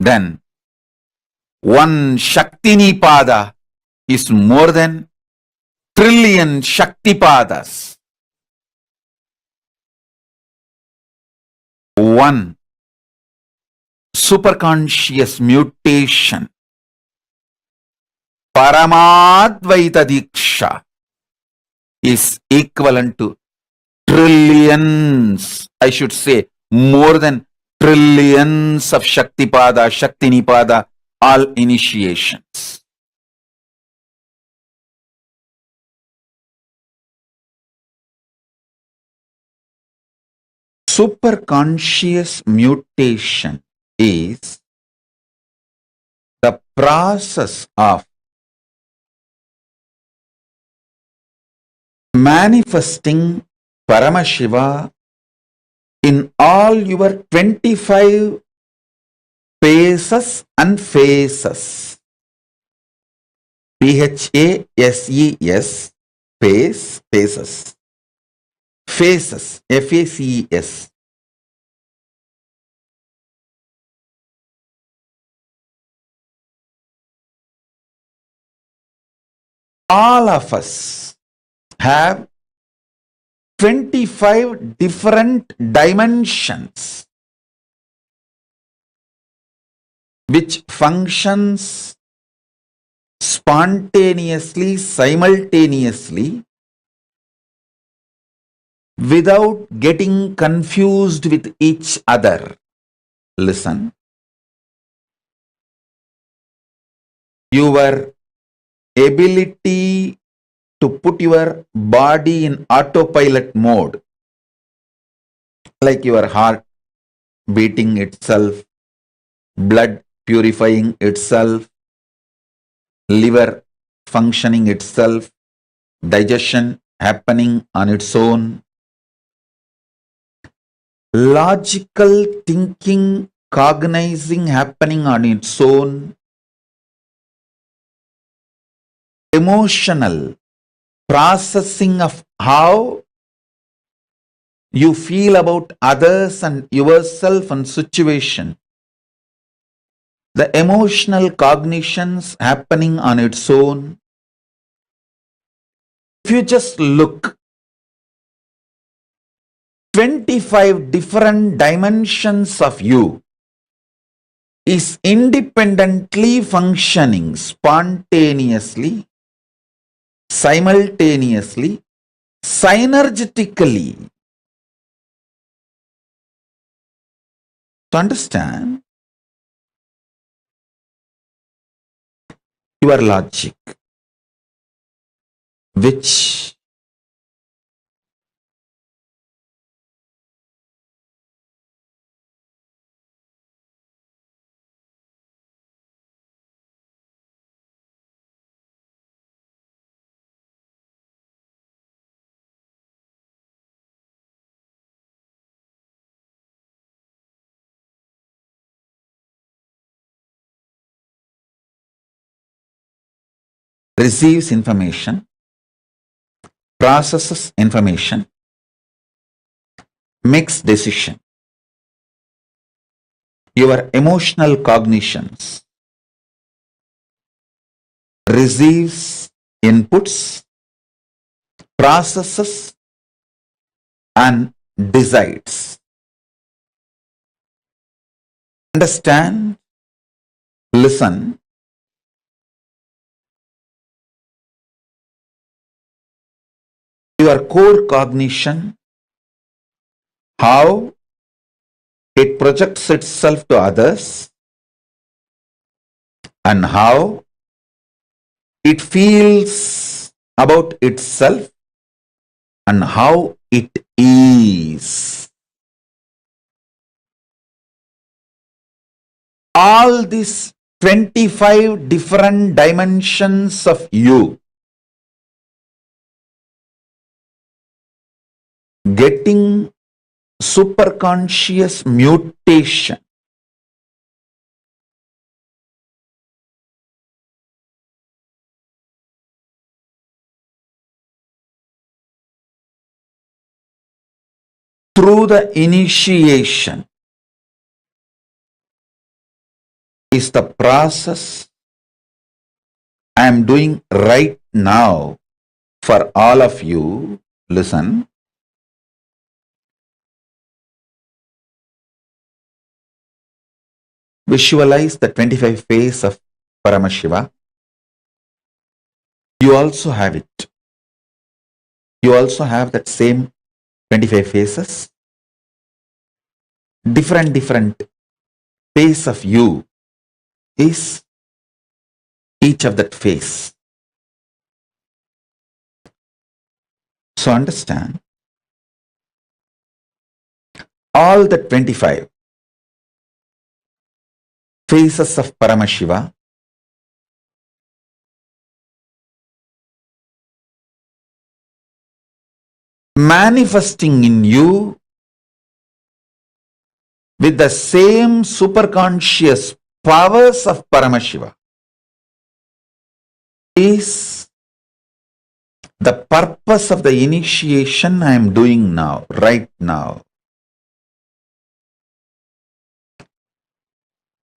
Then one Shaktinipada is more than trillion Shaktipadas. One superconscious mutation, Parama Advaita Diksha, is equivalent to trillions, I should say more than trillions of Shaktipada, Shaktinipada, all initiations. Superconscious mutation is the process of manifesting Paramashiva in all your 25 phases and phases. PHASES, phase, phases. faces, F-A-C-E-S. All of us have 25 different dimensions which functions spontaneously, simultaneously, without getting confused with each other. Listen. Your ability to put your body in autopilot mode, like your heart beating itself, blood purifying itself, liver functioning itself, digestion happening on its own, logical thinking, cognizing happening on its own, emotional processing of how you feel about others and yourself and situation, the emotional cognitions happening on its own. If you just look, 25 different dimensions of you is independently functioning spontaneously, simultaneously, synergetically. To understand, your logic, which receives information, processes information, makes decision. Your emotional cognitions receives inputs, processes, and decides. Understand, listen. Your core cognition, how it projects itself to others and how it feels about itself and how it is. All these 25 different dimensions of you getting superconscious mutation through the initiation is the process I am doing right now for all of you. Listen. Visualize the 25 face of Paramashiva. You also have it. You also have that same 25 faces. Different face of you is each of that face. So understand, all the 25 faces of Paramashiva manifesting in you with the same superconscious powers of Paramashiva is The purpose of the initiation I am doing now, right now.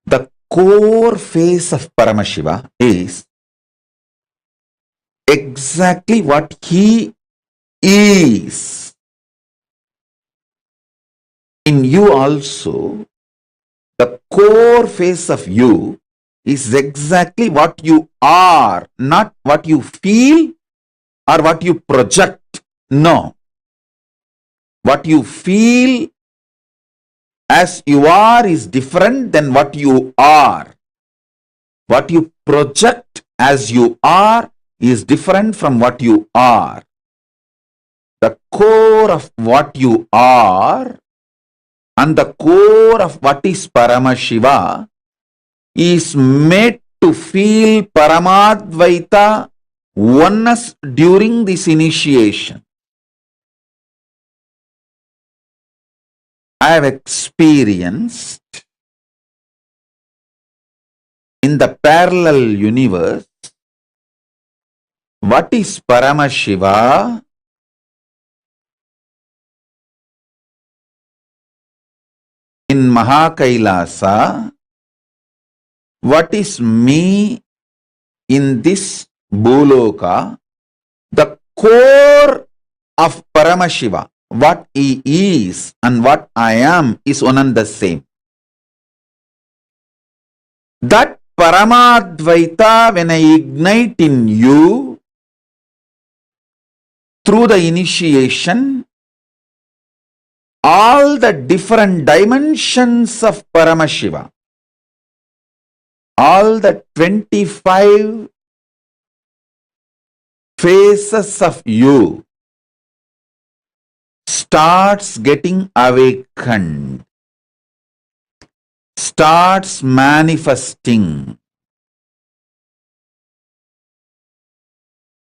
The core phase of Paramashiva is exactly what he is. In you also, the core phase of you is exactly what you are, not what you feel or what you project. No. What you feel as you are is different than what you are. What you project as you are is different from what you are. The core of what you are and the core of what is Paramashiva is made to feel Parama Advaita oneness during this initiation. I have experienced in the parallel universe what is Paramashiva in KAILASA, what is me in this Bhuloka. The core of Paramashiva, what he is and what I am, is one and the same. That Parama Advaita, when I ignite in you through the initiation, all the different dimensions of Paramashiva, all the 25 phases of you starts getting awakened, starts manifesting.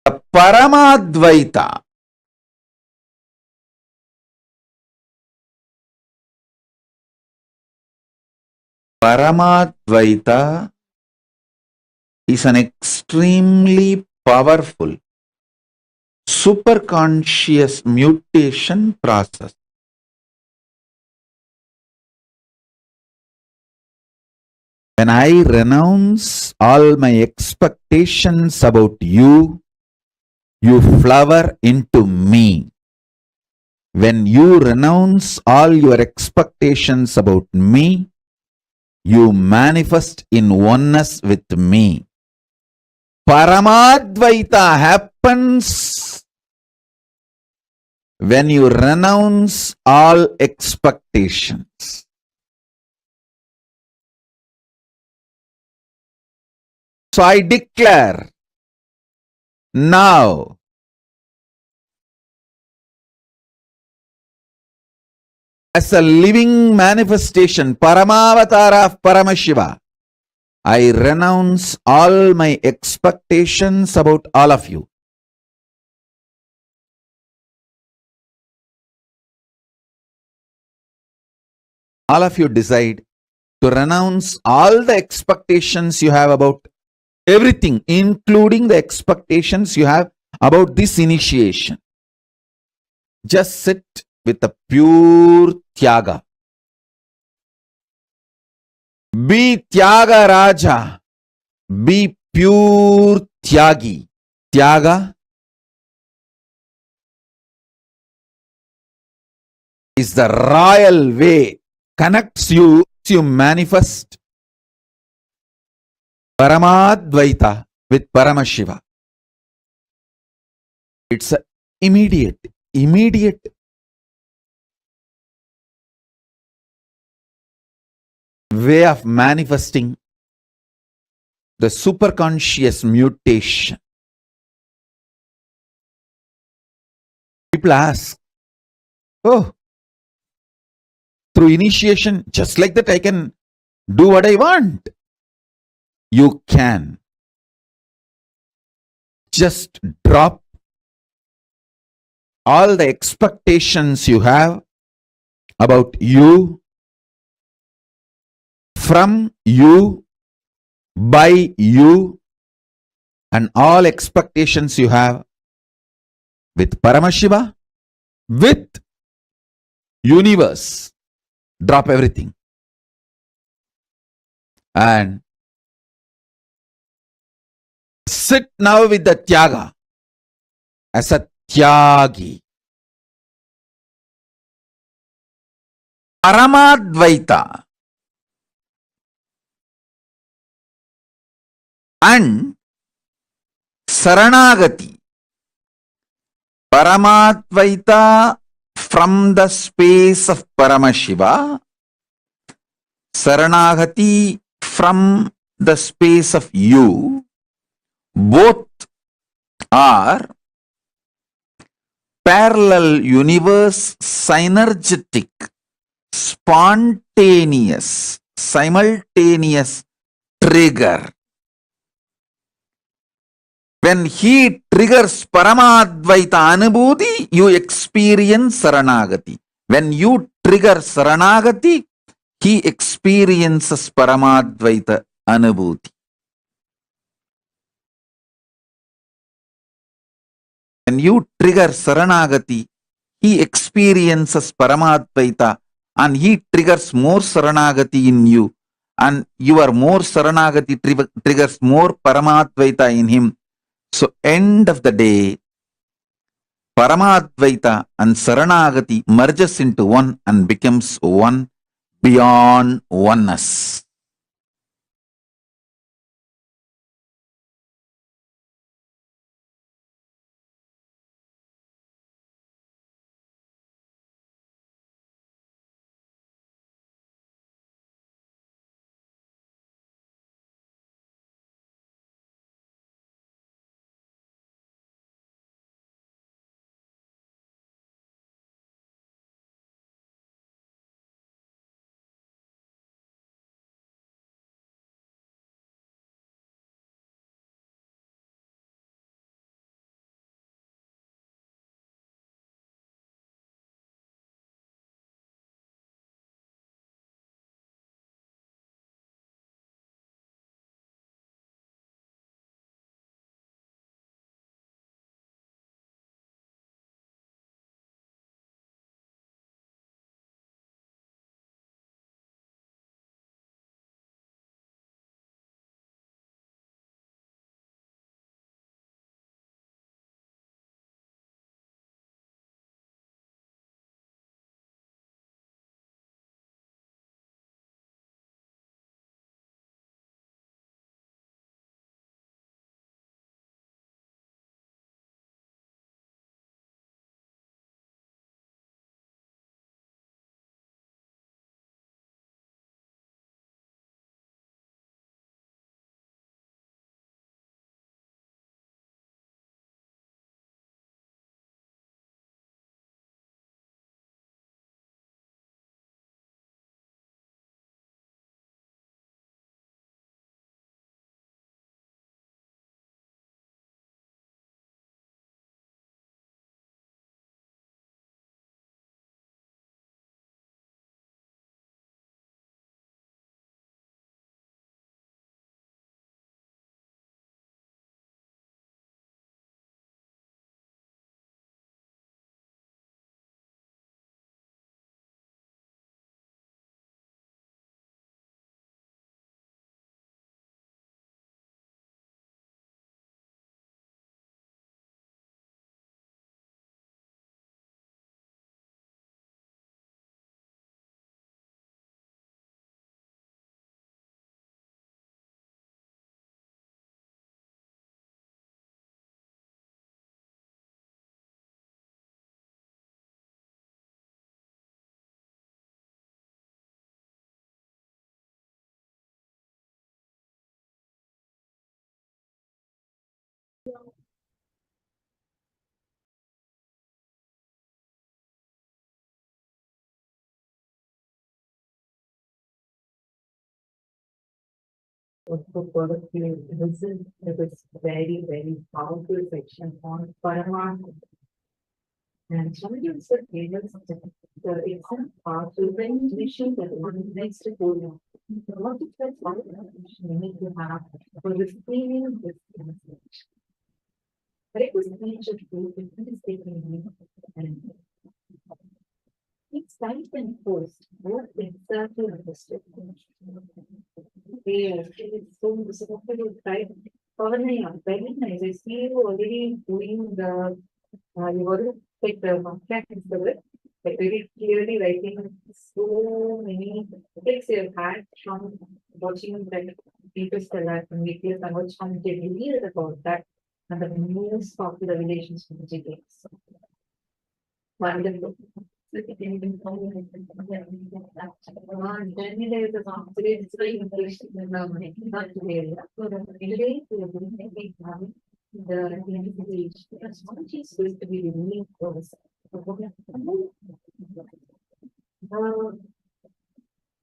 The Parama Advaita, Parama Advaita is an extremely powerful superconscious mutation process. When I renounce all my expectations about you, you flower into me. When you renounce all your expectations about me, you manifest in oneness with me. Parama Advaita happens when you renounce all expectations. So I declare now, as a living manifestation, Paramavatara of Paramashiva, I renounce all my expectations about all of you. All of you decide to renounce all the expectations you have about everything, including the expectations you have about this initiation. Just sit with a pure Tyaga. Be Tyaga Raja. Be pure Tyagi. Tyaga is the royal way, connects you to manifest Parama Advaita with Paramashiva. It's an immediate way of manifesting the superconscious mutation. People ask, oh, through initiation, just like that I can do what I want. You can. Just drop all the expectations you have about you, from you, by you, and all expectations you have with Paramashiva, with universe. Drop everything. And sit now with the Tyaga as a Tyagi. Parama Advaita and Saranagati. Paramadvaita from the space of Paramashiva, Saranagati from the space of you. Both are parallel universe, synergetic, spontaneous, simultaneous trigger. When he triggers Paramadvaita Anubhuti, you experience Saranagati. When you trigger Saranagati, he experiences Paramadvaita Anubhuti. When you trigger Saranagati, he experiences Paramadvaita and he triggers more Saranagati in you. And your more Saranagati triggers more Paramadvaita in him. So, end of the day, Paramadvaita and Saranagati merges into one and becomes one beyond oneness. This very, very powerful section on Parama. And somebody also gave us the exam part to when mission that one next to go. What is that one you need to have for receiving this message? Right? This speech of truth is taking me and it's time and forced. What exactly understood? Yes, it's so right. Pavanaya, very nice. I see you already doing the you already take the contract into it. Like very clearly writing so many things you've had from watching that people still life and videos and what's from the revealed about that and the most popular relations from the GPs. Wonderful. Generally, there is a today it's very interesting not today. Today we are going to be having the age. Samadhi is going to be revealing for us.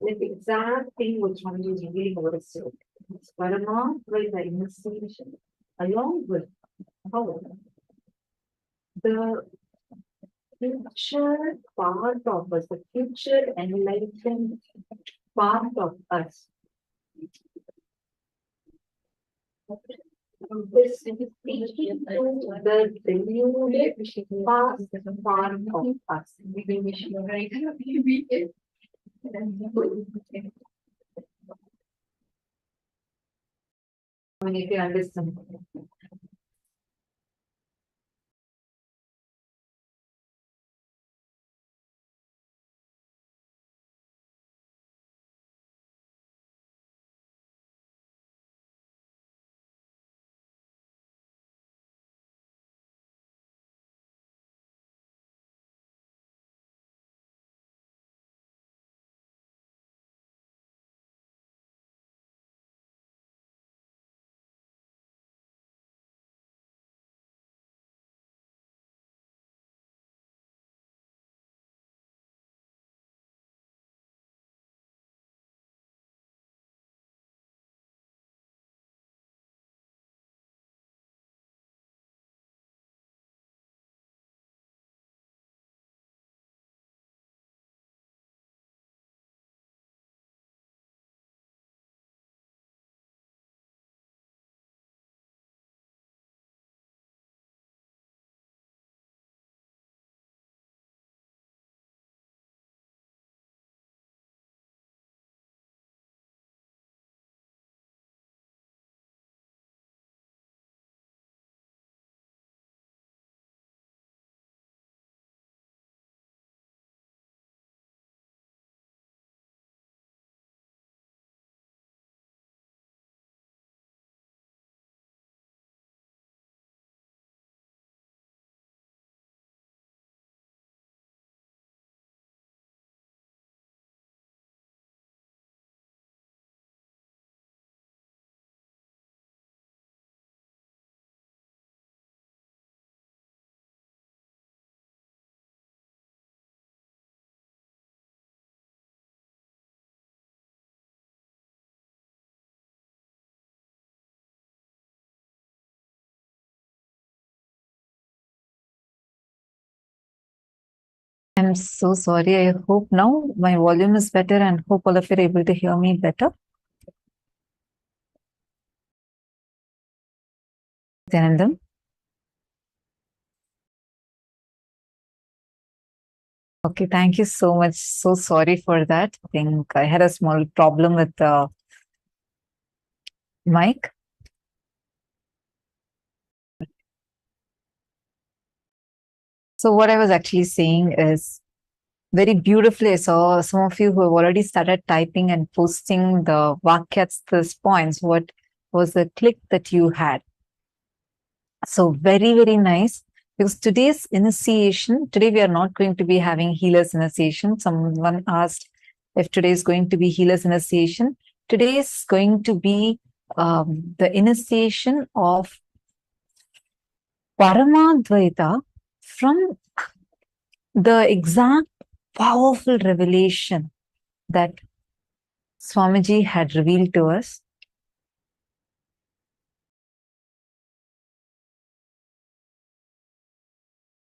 Like the exact thing which one is revealing over us. Parama Advaita investigation along with how the future part of us, the future enlightened part of us. This is speaking to the renewed past part of us. I mean, if you understand. I'm so sorry. I hope now my volume is better and hope all of you are able to hear me better. Nithyananda. Okay, thank you so much. So sorry for that. I think I had a small problem with the mic. So what I was actually saying is very beautifully, I saw some of you who have already started typing and posting the vakyats, these points. What was the click that you had? So very, very nice. Because today's initiation, today we are not going to be having healer's initiation. Someone asked if today is going to be healer's initiation. Today is going to be the initiation of Parama Advaita from the exact powerful revelation that Swamiji had revealed to us.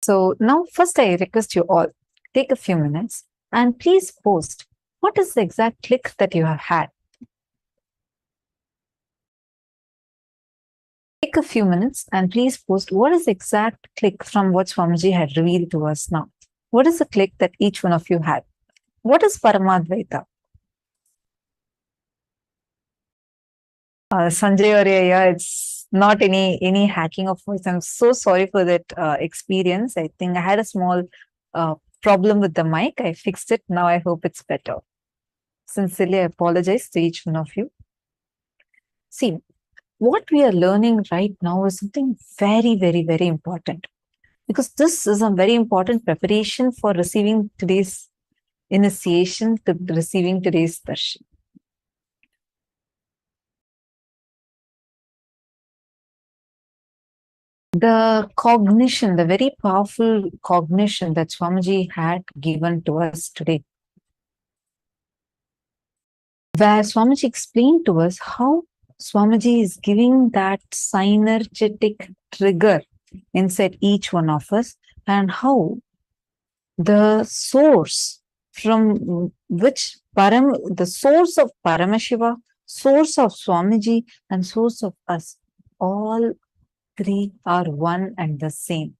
So now first I request you all, take a few minutes and please post what is the exact click that you have had. Take take a few minutes and please post what is the exact click from what Swamiji had revealed to us now. What is the click that each one of you had? What is Parama Advaita? Sanjay or yeah, it's not any hacking of voice. I'm so sorry for that experience. I think I had a small problem with the mic. I fixed it. Now I hope it's better. Sincerely, I apologize to each one of you. See, what we are learning right now is something very, very, very important. Because this is a very important preparation for receiving today's initiation, to receiving today's darshan. The cognition, the very powerful cognition that Swamiji had given to us today, where Swamiji explained to us how Swamiji is giving that synergetic trigger inside each one of us, and how the source from which the source of Paramashiva, source of Swamiji, and source of us, all three are one and the same.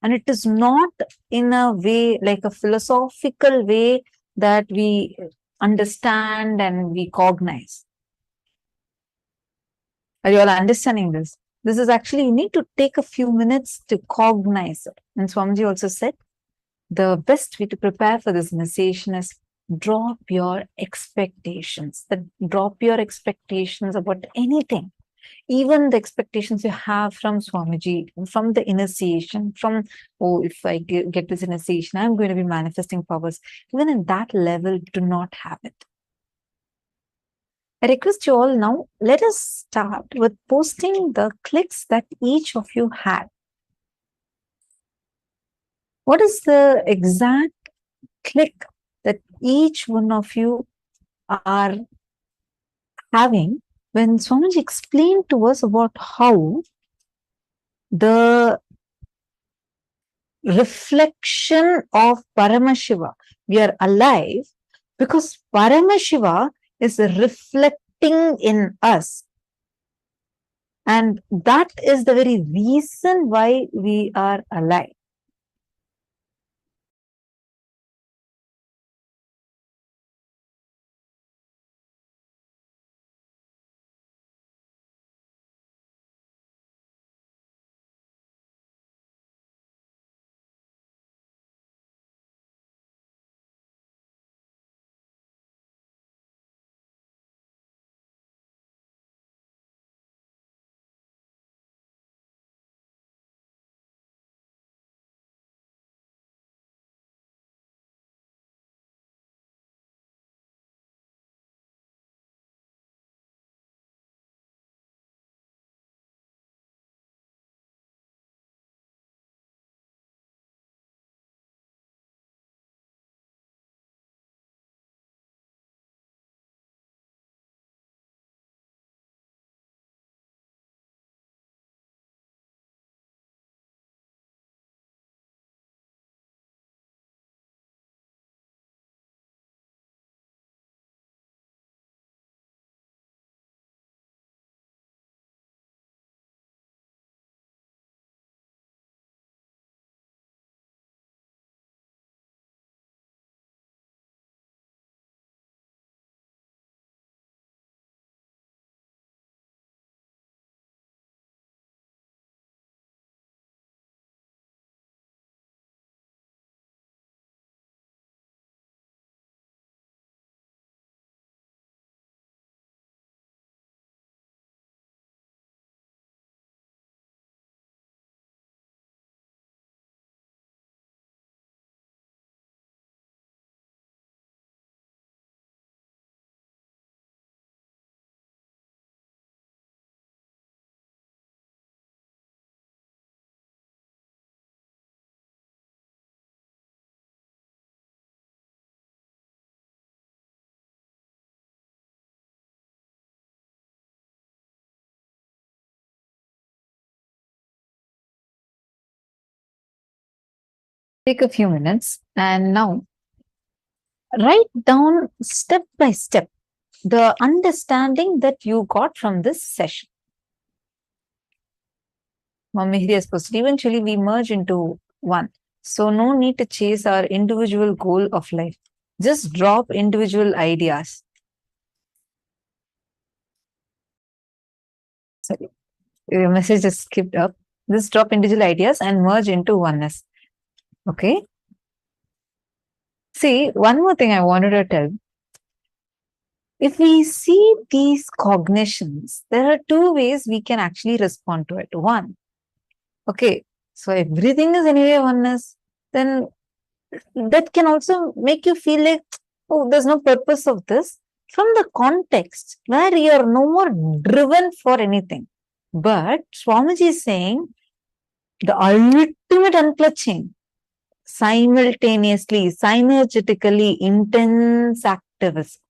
And it is not in a way, like a philosophical way, that we understand and we cognize. Are you all understanding this? This is actually, you need to take a few minutes to cognize it. And Swamiji also said, the best way to prepare for this initiation is drop your expectations. Drop your expectations about anything. Even the expectations you have from Swamiji, from the initiation, from, oh, if I get this initiation, I'm going to be manifesting powers. Even in that level, do not have it. I request you all now, let us start with posting the clicks that each of you had. What is the exact click that each one of you are having when Swamiji explained to us about how the reflection of Paramashiva, we are alive because Paramashiva is reflecting in us. And that is the very reason why we are alive. Take a few minutes and now write down step by step the understanding that you got from this session. Mihri has posted, eventually we merge into one. So no need to chase our individual goal of life. Just drop individual ideas. Sorry, your message just skipped up. Just drop individual ideas and merge into oneness. Okay. See, one more thing I wanted to tell. If we see these cognitions, there are two ways we can actually respond to it. One, okay, so everything is anyway oneness, then that can also make you feel like, oh, there's no purpose of this. From the context where you are no more driven for anything. But Swamiji is saying the ultimate unclutching, simultaneously, synergetically intense activism.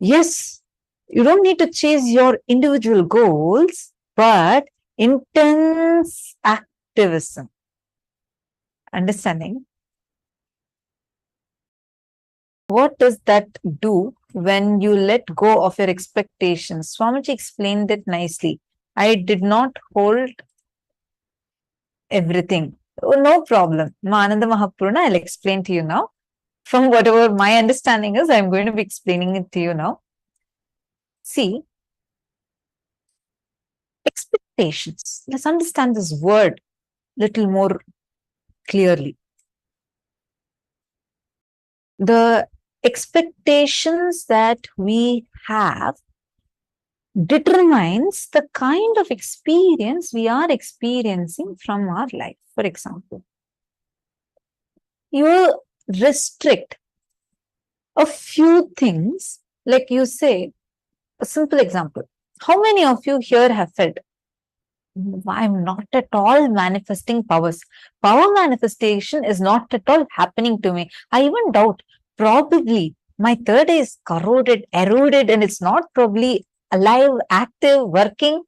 Yes, you don't need to chase your individual goals, but intense activism. Understanding? What does that do when you let go of your expectations? Swamiji explained it nicely. I did not hold everything. Oh, no problem. Ananda Mahapurna, I'll explain to you now. From whatever my understanding is, I'm going to be explaining it to you now. See, expectations. Let's understand this word a little more clearly. The expectations that we have determines the kind of experience we are experiencing from our life. For example, you restrict a few things, like you say, a simple example. How many of you here have felt, I'm not at all manifesting powers. Power manifestation is not at all happening to me. I even doubt, probably my third eye is corroded, eroded, and it's not probably alive, active, working.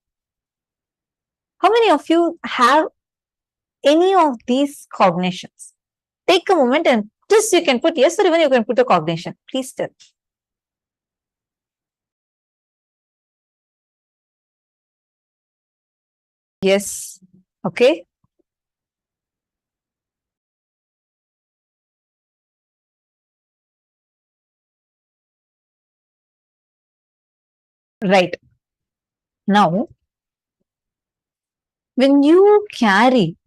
How many of you have any of these cognitions? Take a moment and just you can put yes or even you can put a cognition. Please tell. Yes. Okay. Right. Now, when you carry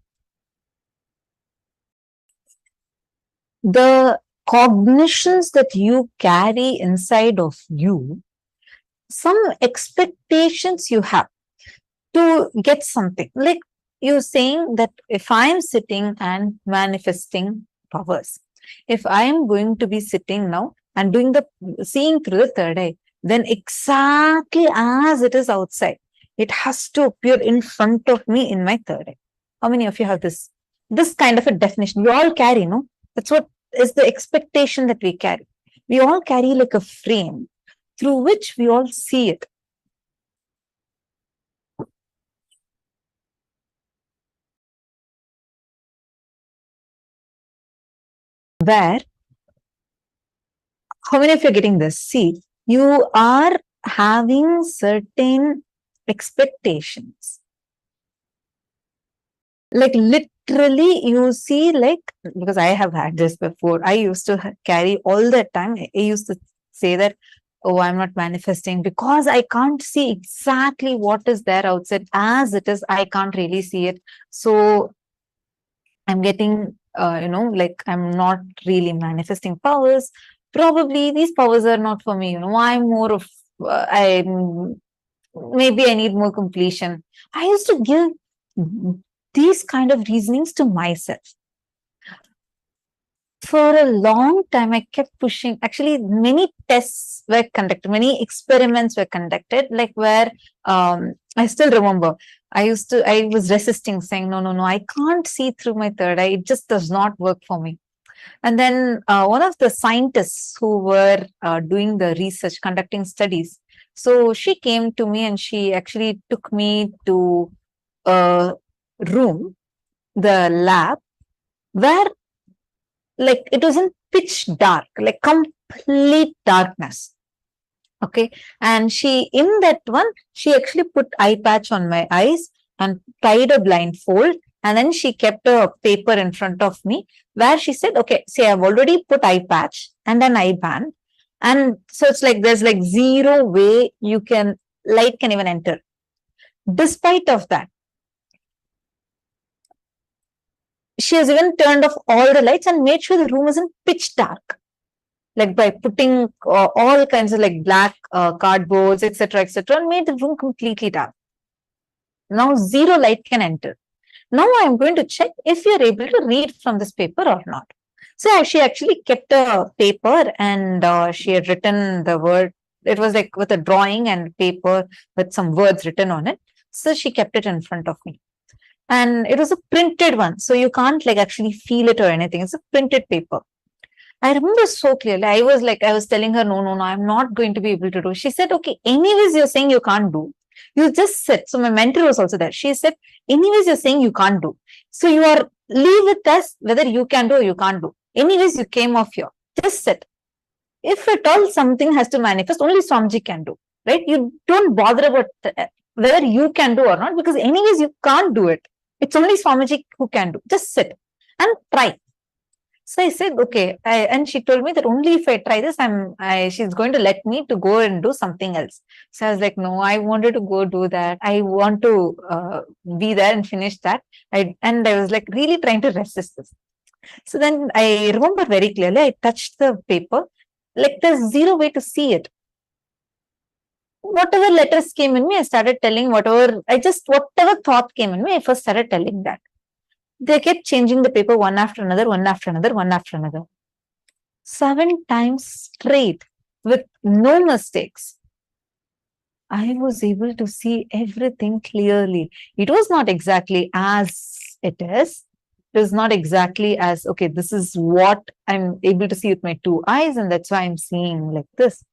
the cognitions that you carry inside of you, some expectations you have to get something. Like you're saying that if I'm sitting and manifesting powers, if I am going to be sitting now and doing the seeing through the third eye, then exactly as it is outside, it has to appear in front of me in my third eye. How many of you have this kind of a definition? You all carry, no? That's what is the expectation that we carry. We all carry like a frame through which we all see it. Where, how many of you are getting this? See, you are having certain expectations. Like literally, you see, like, because I have had this before, I used to carry all the time. I used to say that, oh, I'm not manifesting because I can't see exactly what is there outside as it is. I can't really see it. So I'm getting, like I'm not really manifesting powers. Probably these powers are not for me. I'm more of, maybe I need more completion. I used to give these kind of reasonings to myself. For a long time, I kept pushing. Actually, many tests were conducted, many experiments were conducted, like where I still remember I was resisting, saying, no, I can't see through my third eye. It just does not work for me. And then one of the scientists who were doing the research, conducting studies, so she came to me and she actually took me to a room, the lab, where like it was in pitch dark, like complete darkness. Okay. And in that one, she actually put eye patch on my eyes and tied a blindfold. And then she kept a paper in front of me where she said, okay, see, I've already put eye patch and an eye band. And so it's like, there's like zero way light can even enter. Despite of that, she has even turned off all the lights and made sure the room is in pitch dark. Like by putting all kinds of like black cardboards, etc., and made the room completely dark. Now zero light can enter. Now I am going to check if you are able to read from this paper or not. So she actually kept a paper and she had written the word. It was like with a drawing and paper with some words written on it. So she kept it in front of me. And it was a printed one. So you can't like actually feel it or anything. It's a printed paper. I remember so clearly. I was telling her, no, I'm not going to be able to do. She said, okay, anyways, you're saying you can't do. You just sit. So my mentor was also there. She said, anyways, you're saying you can't do. So you are, leave with us whether you can do or you can't do. Anyways, you came off here. Just sit. If at all something has to manifest, only Swamiji can do. Right? You don't bother about whether you can do or not, because anyways, you can't do it. It's only Swamiji who can do. Just sit and try. So I said, okay. And she told me that only if I try this, she's going to let me to go and do something else. So I was like, no, I wanted to go do that. I want to be there and finish that. And I was like really trying to resist this. So then I remember very clearly, I touched the paper. Like there's zero way to see it. Whatever letters came in me, I started telling whatever thought came in me, I first started telling that. They kept changing the paper one after another, one after another, one after another. 7 times straight with no mistakes. I was able to see everything clearly. It was not exactly as it is. It was not exactly as, okay, this is what I'm able to see with my 2 eyes, and that's why I'm seeing like this.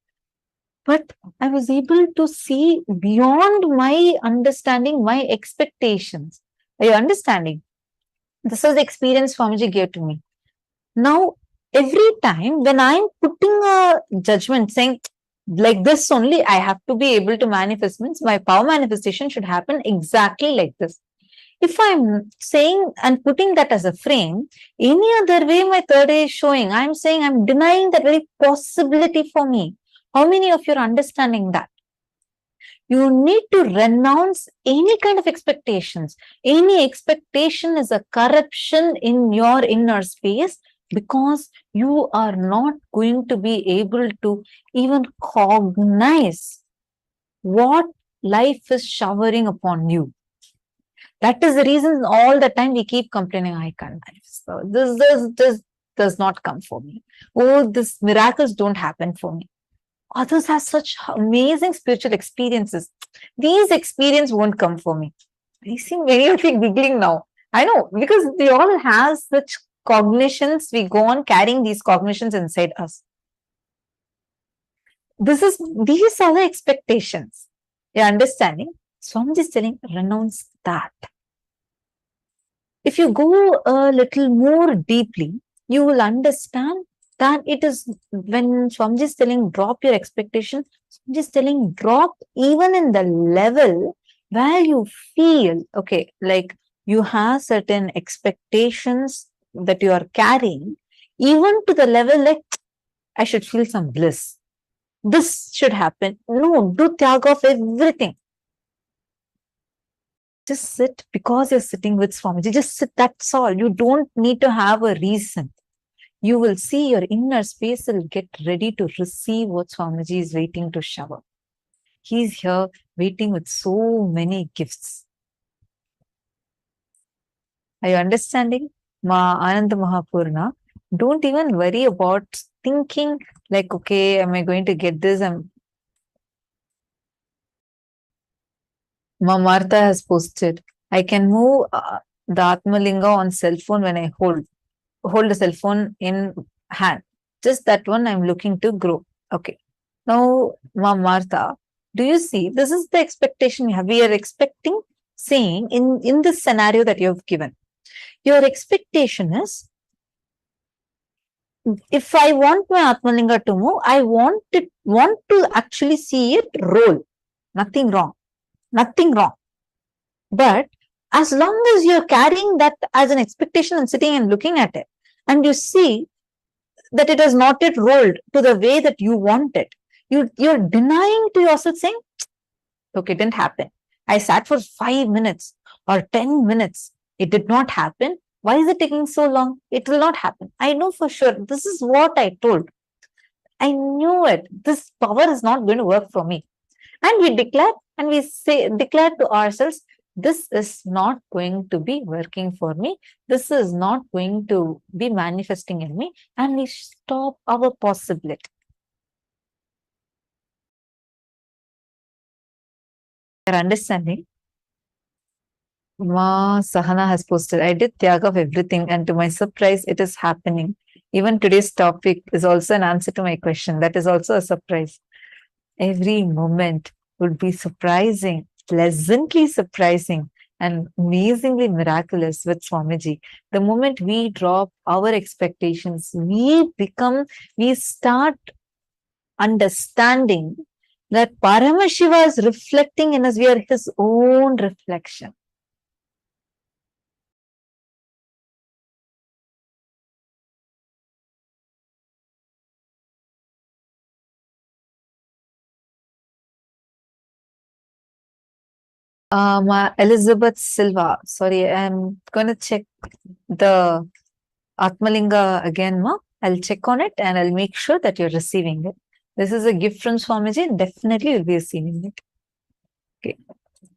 But I was able to see beyond my understanding, my expectations. Are you understanding? This was the experience Swamiji gave to me. Now, every time when I'm putting a judgment saying, like this only, I have to be able to manifest, means my power manifestation should happen exactly like this. If I'm saying and putting that as a frame, any other way my third eye is showing, I'm saying I'm denying that very possibility for me. How many of you are understanding that? You need to renounce any kind of expectations. Any expectation is a corruption in your inner space, because you are not going to be able to even cognize what life is showering upon you. That is the reason all the time we keep complaining, I can't manifest. So this does not come for me. Oh, these miracles don't happen for me. Others have such amazing spiritual experiences. These experiences won't come for me. I see many of you giggling now. I know, because we all have such cognitions. We go on carrying these cognitions inside us. These are the expectations. You're understanding? Swamiji is telling, renounce that. If you go a little more deeply, you will understand that it is when Swamiji is telling drop your expectation, Swamiji is telling drop even in the level where you feel, okay, like you have certain expectations that you are carrying, even to the level like, I should feel some bliss. This should happen. No, do tyaga of everything. Just sit because you're sitting with Swamiji. Just sit, that's all. You don't need to have a reason. You will see your inner space will get ready to receive what Swamiji is waiting to shower. He's here waiting with so many gifts. Are you understanding? Ma Ananda Mahapurna, don't even worry about thinking like, okay, am I going to get this? Ma Martha has posted, I can move the Atmalinga on cell phone when I hold the cell phone in hand. Just that one I'm looking to grow. Okay. Now, Ma Martha, do you see? This is the expectation we have. We are expecting, saying in this scenario that you have given. Your expectation is, if I want my Atmalinga to move, I want to actually see it roll. Nothing wrong. Nothing wrong. But as long as you're carrying that as an expectation and sitting and looking at it, and you see that it has not yet rolled to the way that you want it, you're denying to yourself, saying, okay, it didn't happen. I sat for 5 minutes or 10 minutes. It did not happen. Why is it taking so long? It will not happen. I know for sure. This is what I told. I knew it. This power is not going to work for me. And we declare and we declare to ourselves, this is not going to be working for me. This is not going to be manifesting in me. And we stop our possibility. You're understanding? Sahana has posted, I did tyaga of everything, and to my surprise, it is happening. Even today's topic is also an answer to my question. That is also a surprise. Every moment would be surprising, pleasantly surprising, and amazingly miraculous with Swamiji. The moment we drop our expectations, we start understanding that Paramashiva is reflecting in us. We are his own reflection. Elizabeth Silva, sorry, I'm going to check the Atmalinga again, ma. I'll check on it and I'll make sure that you're receiving it. This is a gift from Swamiji, definitely you'll be receiving it. Okay.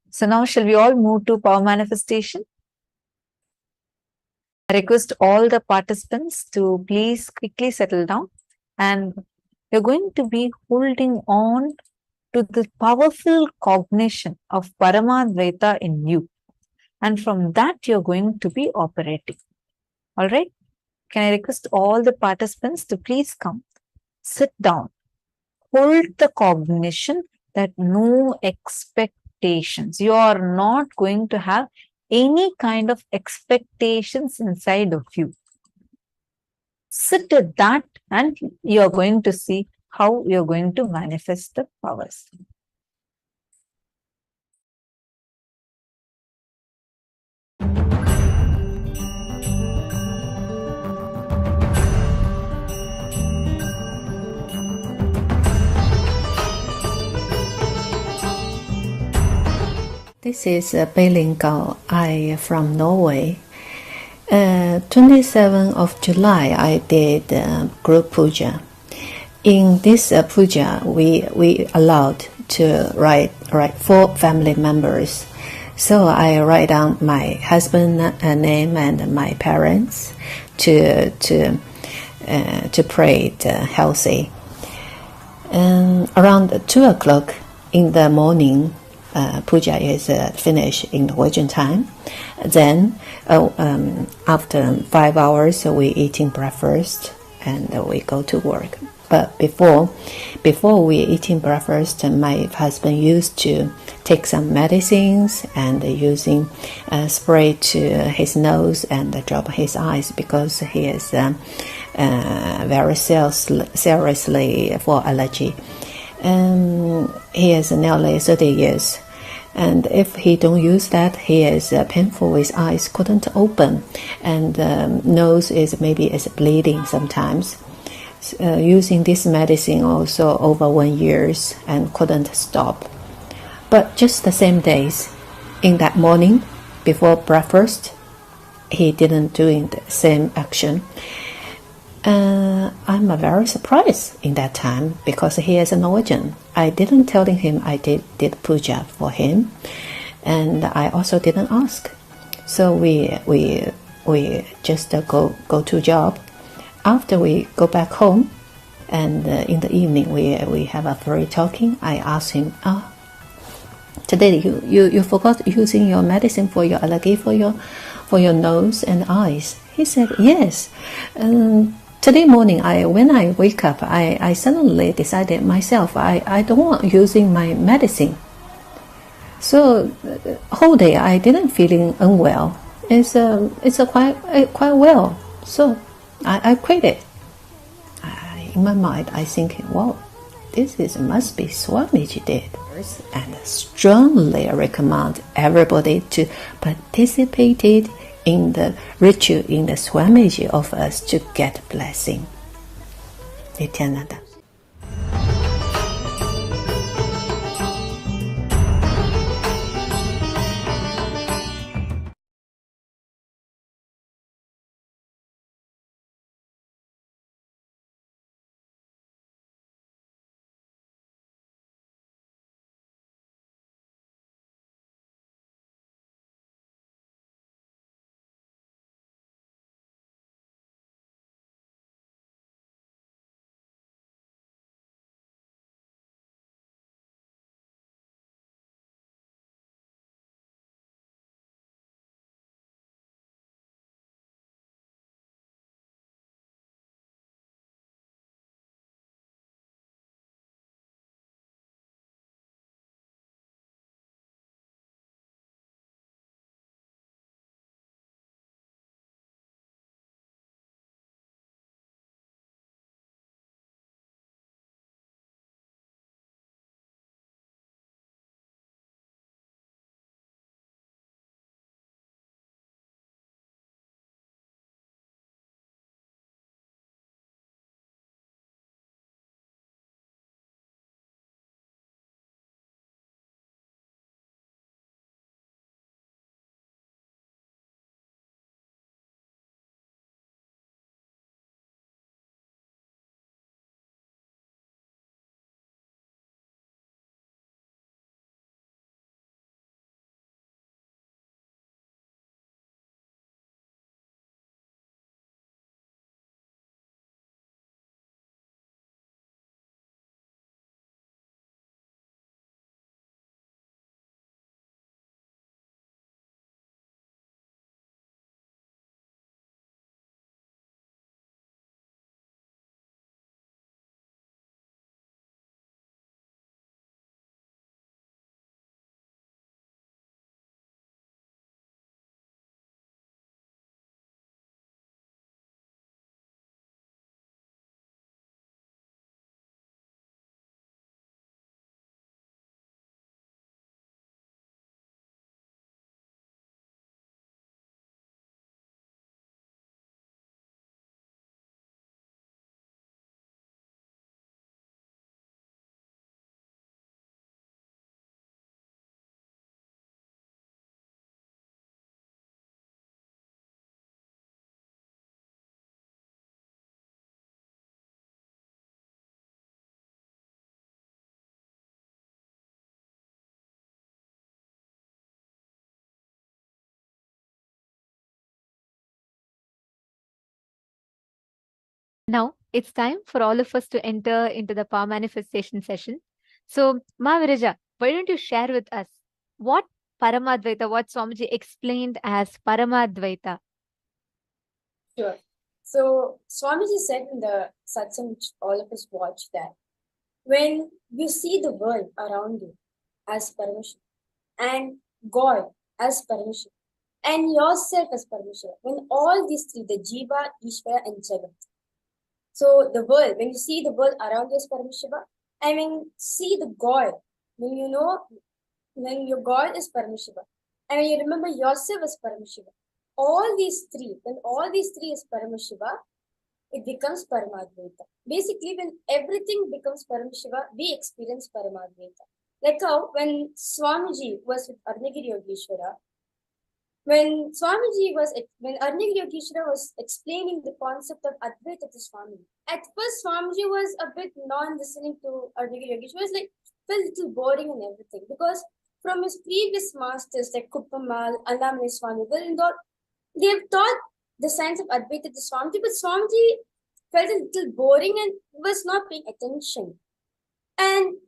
So now shall we all move to power manifestation? I request all the participants to please quickly settle down, and you're going to be holding on to the powerful cognition of Parama Advaita in you. And from that, you're going to be operating. All right? Can I request all the participants to please come, sit down, hold the cognition that no expectations. You are not going to have any kind of expectations inside of you. Sit with that and you're going to see how you're going to manifest the powers. This is Beilin Gao. I from Norway. 27th of July, I did group puja. In this puja, we allowed to write 4 family members. So I write down my husband name and my parents to pray healthy. Around 2 o'clock in the morning, puja is finished in Norwegian time. Then after 5 hours, we eating breakfast and we go to work. But before we eating breakfast, my husband used to take some medicines and using spray to his nose and drop his eyes because he is very seriously for allergy. He is nearly 30 years. And if he don't use that, he is painful. His eyes couldn't open, and nose is bleeding sometimes. Using this medicine also over 1 year and couldn't stop. But just the same days, in that morning before breakfast, he didn't doing the same action. I'm very surprised in that time because he is a Norwegian. I didn't tell him I did puja for him, and I also didn't ask. So we just go to job. After we go back home, and in the evening we have a free talking. I asked him, today you forgot using your medicine for your allergy for your nose and eyes. He said yes. Today morning, when I wake up, I suddenly decided myself I don't want using my medicine. So whole day I didn't feeling unwell. It's quite well. So I quit it. In my mind, I think, wow, must be Swamiji did. And strongly recommend everybody to participate in the ritual in the Swamiji of us to get blessing. Nithyananda. Now it's time for all of us to enter into the power manifestation session. So, Ma Viraja, why don't you share with us what Parama Advaita, what Swamiji explained as Parama Advaita? Sure. So Swamiji said in the satsang which all of us watched that when you see the world around you as Paramashivam and God as Paramashivam and yourself as Paramashivam, when all these three, the Jiva, Ishvara and Jagat. So the world, when you see the world around you as Paramashiva, and when you see the God, when you know, when your God is Paramashiva, and when you remember yourself as Paramashiva, all these three, when all these three is Paramashiva, it becomes Paramadvaita. Basically, when everything becomes Paramashiva, we experience Paramadvaita. Like how when Swamiji was with Arnagiri Yogeshwara, when Arnagiri Yogeshwara was explaining the concept of Advaita to Swamiji, at first Swamiji was a bit non-listening to Arnagiri Yogeshwara. It was like, felt a little boring and everything because from his previous masters like Kuppamal, Annamani Swami, they have taught the science of Advaita to Swamiji, but Swamiji felt a little boring and was not paying attention. And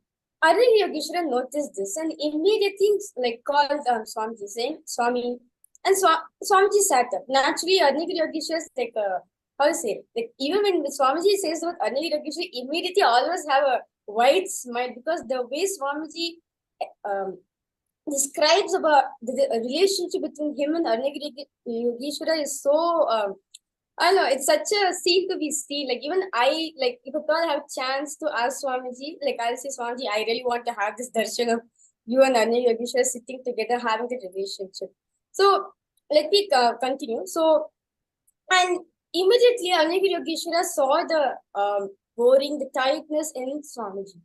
Arnagiri Yogeshwara noticed this and immediately called Swamiji saying, Swami, and Swamiji sat up. Naturally, Arnagiri Yogeshwara is even when Swamiji says what Arnagiri Yogeshwara, immediately always have a wide smile because the way Swamiji describes about the relationship between him and Arnagiri Yogeshwara is so I know it's such a scene to be seen. Like even I, like if at all I have chance to ask Swamiji, like I'll say Swamiji, I really want to have this darshan of you and Anya Yogeshwar sitting together having the relationship. So let me continue. So and immediately Anya Yogeshwara saw the boring, the tightness in Swamiji.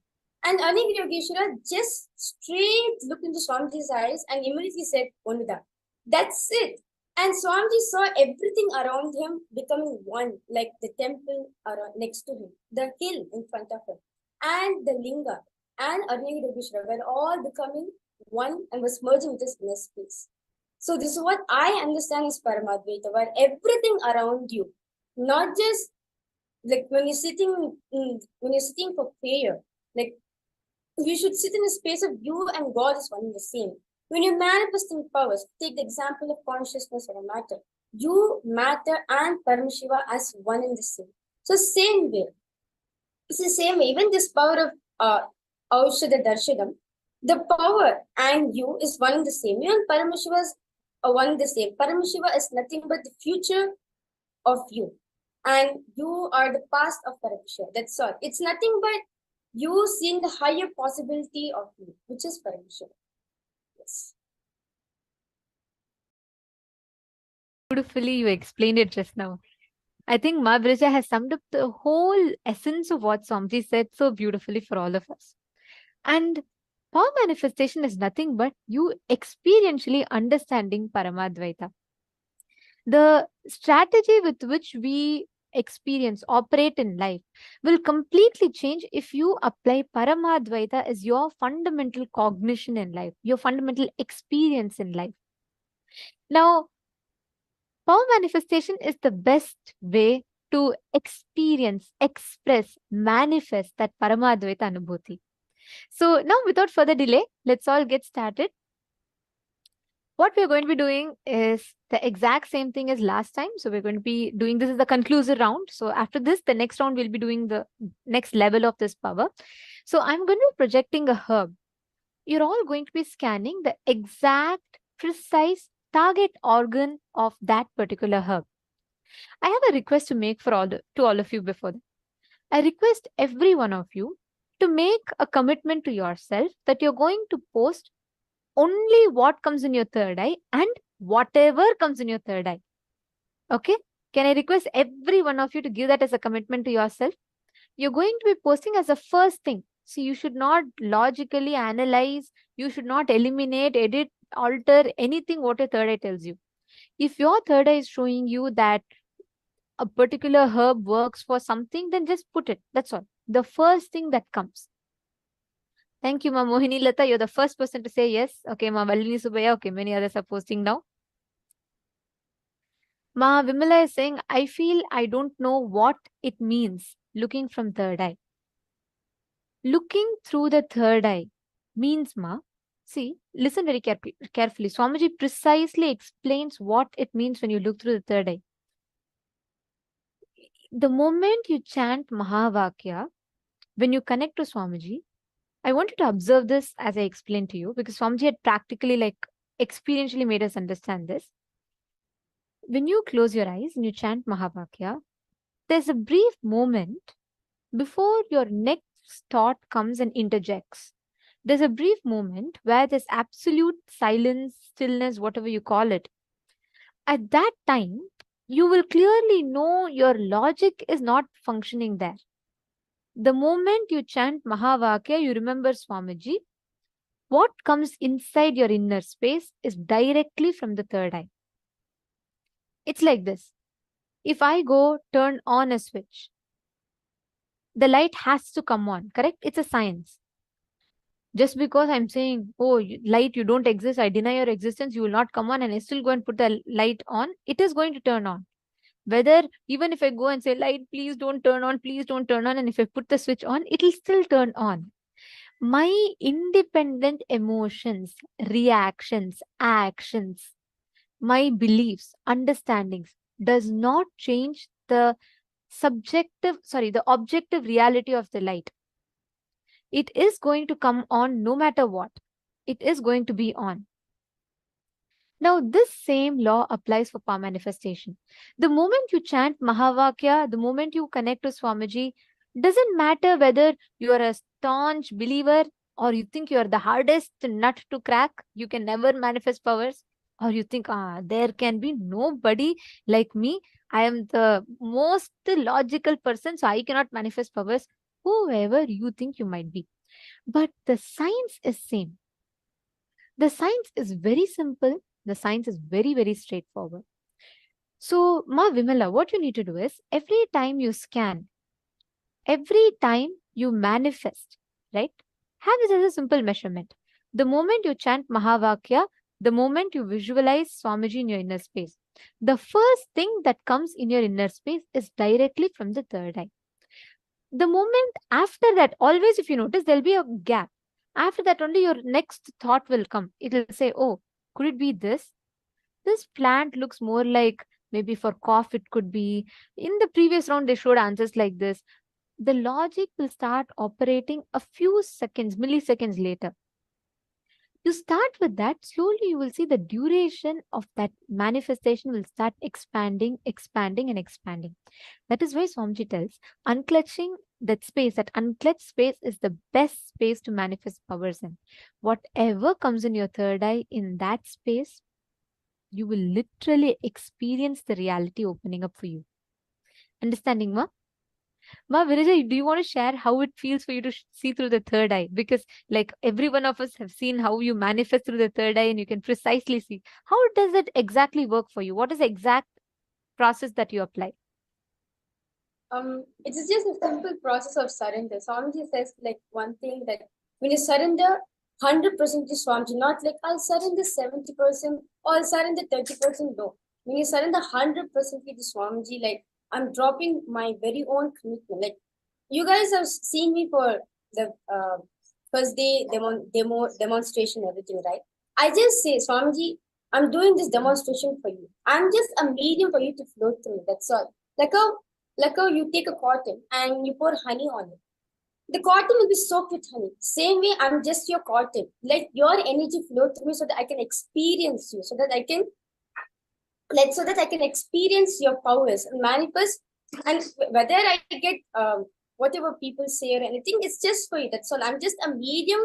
And Anya Yogeshwara just straight looked into Swamiji's eyes and immediately said, Onuda. That's it. And Swamiji saw everything around him becoming one, like the temple around, next to him, the hill in front of him, and the linga, and Anya Yogeshwara were all becoming one and was merging into this inner space. So this is what I understand is Parama Advaita, where everything around you, not just like when you're sitting for prayer, like you should sit in a space of you and God is one and the same. When you're manifesting powers, take the example of consciousness or a matter. You, matter, and Paramashiva as one and the same. So same way. It's the same way. Even this power of Aushadha Darshadam, the power and you is one and the same. You and Paramashiva is one and the same. Paramashiva is nothing but the future of you. And you are the past of Paramashiva. That's all. It's nothing but you seeing the higher possibility of you, which is Paramashiva. Yes. Beautifully, you explained it just now. I think Ma Brija has summed up the whole essence of what Swamiji said so beautifully for all of us. And power manifestation is nothing but you experientially understanding Parama Advaita. The strategy with which we operate in life will completely change if you apply Parama Advaita as your fundamental cognition in life, your fundamental experience in life. Now, power manifestation is the best way to experience, express, manifest that Parama Advaita Anubhuti. So now without further delay, let's all get started. What we're going to be doing is the exact same thing as last time. So we're going to be doing this as the conclusive round. So after this, the next round we'll be doing the next level of this power. So I'm going to be projecting a herb. You're all going to be scanning the exact, precise target organ of that particular herb. I have a request to make for all of you before that. I request every one of you to make a commitment to yourself that you're going to post only what comes in your third eye and whatever comes in your third eye. Okay? Can I request every one of you to give that as a commitment to yourself? You're going to be posting as a first thing. So you should not logically analyze. You should not eliminate, edit, alter anything what your third eye tells you. If your third eye is showing you that a particular herb works for something, then just put it. That's all. The first thing that comes. Thank you, Ma Mohini Lata. You're the first person to say yes. Okay, Ma Valini Subaya. Okay, many others are posting now. Ma Vimala is saying, I feel I don't know what it means looking from third eye. Looking through the third eye means, Ma, see, listen very carefully. Swamiji precisely explains what it means when you look through the third eye. The moment you chant Mahavakya, when you connect to Swamiji, I want you to observe this as I explained to you, because Swamiji had practically, experientially made us understand this. When you close your eyes and you chant Mahavakya, there's a brief moment before your next thought comes and interjects. There's a brief moment where there's absolute silence, stillness, whatever you call it. At that time, you will clearly know your logic is not functioning there. The moment you chant Mahavakya, you remember Swamiji. What comes inside your inner space is directly from the third eye. It's like this. If I go turn on a switch, the light has to come on, correct? It's a science. Just because I'm saying, oh, light, you don't exist, I deny your existence, you will not come on, and I still go and put the light on, it is going to turn on. Whether, even if I go and say, light, please don't turn on, and if I put the switch on, it will still turn on. My independent emotions, reactions, actions, my beliefs, understandings does not change the objective reality of the light. It is going to come on no matter what. It is going to be on. Now, this same law applies for power manifestation. The moment you chant Mahavakya, the moment you connect to Swamiji, doesn't matter whether you are a staunch believer or you think you are the hardest nut to crack, you can never manifest powers, or you think, there can be nobody like me. I am the most logical person, so I cannot manifest powers. Whoever you think you might be. But the science is same. The science is very simple. The science is very, very straightforward. So, Ma Vimala, what you need to do is every time you scan, every time you manifest, right? Have this as a simple measurement. The moment you chant Mahavakya, the moment you visualize Swamiji in your inner space, the first thing that comes in your inner space is directly from the third eye. The moment after that, always if you notice, there'll be a gap. After that, only your next thought will come. It will say, oh, could it be this? This plant looks more like maybe for cough, it could be. In the previous round, they showed answers like this. The logic will start operating a few seconds, milliseconds later. You start with that, slowly you will see the duration of that manifestation will start expanding, expanding, and expanding. That is why Swamiji tells, unclutching that space, that unclutched space is the best space to manifest powers in. Whatever comes in your third eye, in that space, you will literally experience the reality opening up for you. Understanding, Ma? Ma, Virija, do you want to share how it feels for you to see through the third eye? Because like every one of us have seen how you manifest through the third eye and you can precisely see. How does it exactly work for you? What is the exact process that you apply? It is just a simple process of surrender. Swamiji says like one thing that when you surrender 100% to Swamiji, not like I'll surrender 70% or I'll surrender 30%. No. When you surrender 100% to Swamiji, like I'm dropping my very own commitment. Like you guys have seen me for the first day demonstration, everything, right? I just say, Swamiji, I'm doing this demonstration for you. I'm just a medium for you to flow through. That's all. Like how you take a cotton and you pour honey on it. The cotton will be soaked with honey. Same way, I'm just your cotton. Let your energy flow through me so that I can experience you, so that I can experience your powers and manifest. And whether I get whatever people say or anything, it's just for you. That's all. I'm just a medium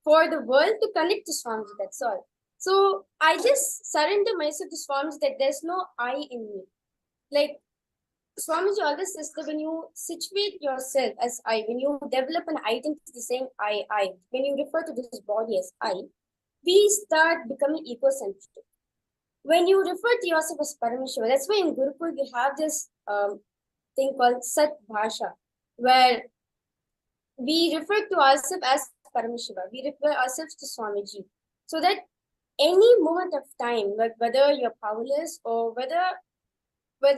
for the world to connect to Swamiji. That's all. So I just surrender myself to Swamiji that there's no I in me. Like Swamiji always says that when you situate yourself as I, when you develop an identity saying I, when you refer to this body as I, we start becoming egocentric. When you refer to yourself as Paramashiva, that's why in Gurukul we have this thing called Sat Bhasha, where we refer to ourselves as Paramashiva. We refer ourselves to Swamiji. So that any moment of time, like whether you're powerless or whether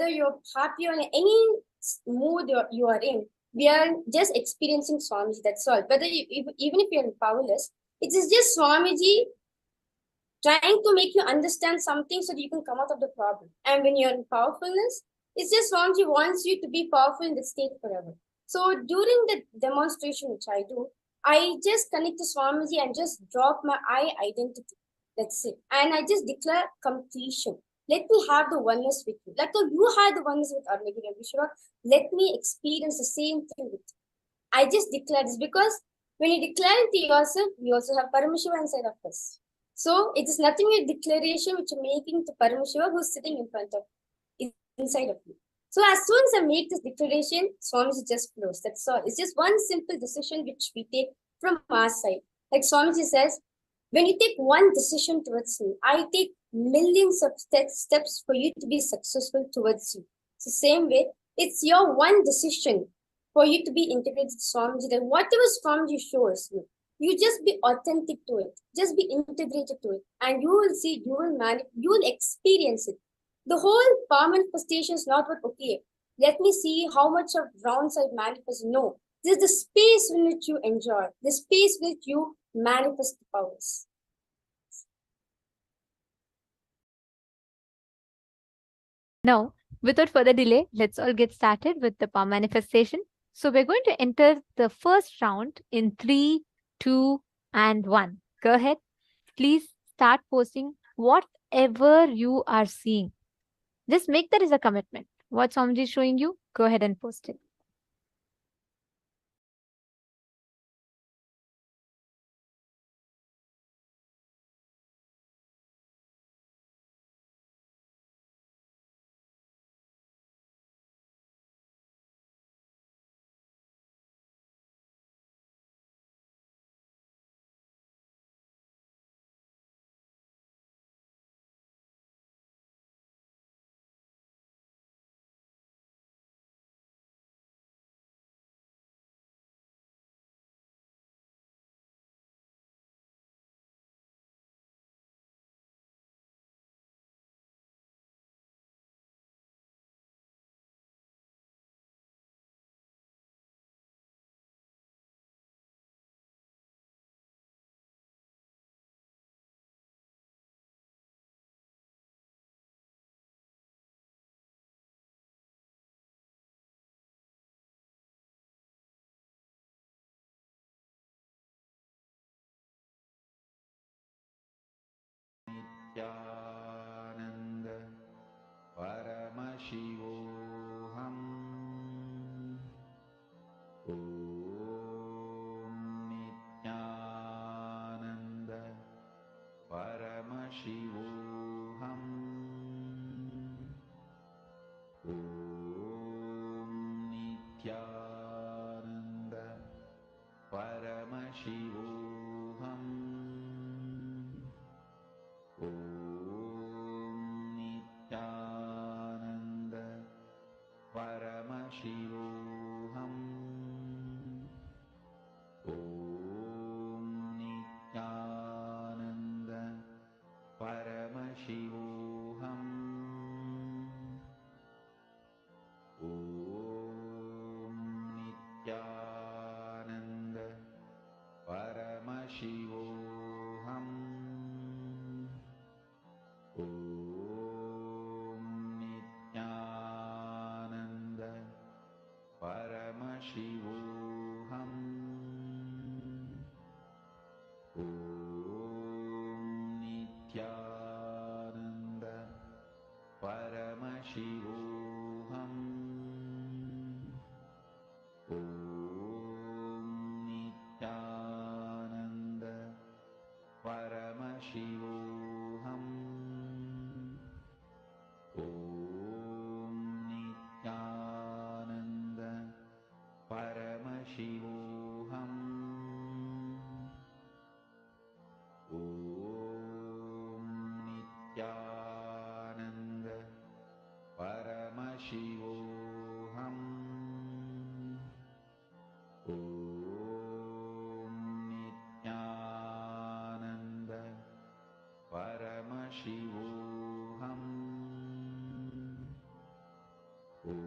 you're happy or in any mood you are in, we are just experiencing Swamiji, that's all. Whether even if you're powerless, it is just Swamiji trying to make you understand something so that you can come out of the problem. And when you're in powerfulness, it's just Swamiji wants you to be powerful in the state forever. So during the demonstration which I do, I just connect to Swamiji and just drop my I identity. That's it. And I just declare completion. Let me have the oneness with you. Like you had the oneness with Arnavini and Vishwa, let me experience the same thing with you. I just declare this because when you declare it to yourself, we also have Paramashiva inside of us. So it is nothing a declaration which you're making to Paramashiva who's sitting in front of inside of you. So as soon as I make this declaration, Swamiji just flows. That's all. It's just one simple decision which we take from our side. Like Swamiji says, when you take one decision towards me, I take millions of steps for you to be successful towards you. It's the same way, it's your one decision for you to be integrated to Swamiji. That whatever Swamiji shows you, you just be authentic to it. Just be integrated to it. And you will see, you will experience it. The whole power manifestation is not what, okay, let me see how much of rounds I manifest. No, this is the space in which you enjoy, the space in which you manifest the powers. Now, without further delay, let's all get started with the power manifestation. So we're going to enter the first round in 3, 2, and 1. Go ahead. Please start posting whatever whatever you are seeing. Just make that as a commitment. What Swamiji is showing you, go ahead and post it. Nithyananda Paramashivoham. Om Nithyananda Paramashivoham. Om Nithyananda Paramashivoham. Om Nithyananda Paramashivoham. Om Nithyananda Paramashivoham. Om Nithyananda Paramashivoham. Om Nithyananda Paramashivoham. Om Nithyananda Paramashivoham. Om Nithyananda Paramashivoham. Om Nithyananda Paramashivoham. Om Nithyananda Paramashivoham. Om Nithyananda Paramashivoham. Om Nithyananda Paramashivoham. Om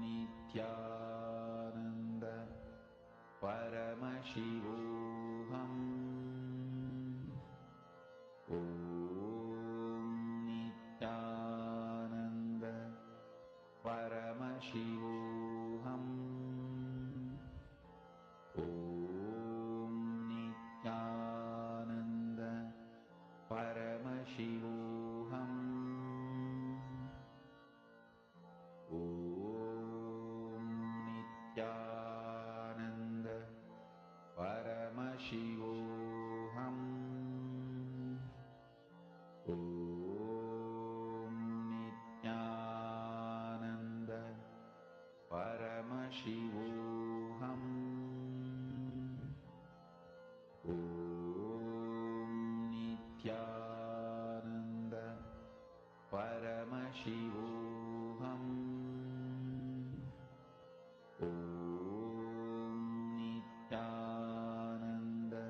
Nithyananda Paramashivoham. Om Nithyananda Paramashivoham. Om Nithyananda Paramashivoham. Om Nithyananda Paramashivoham. Om Nithyananda Paramashivoham. Om Nithyananda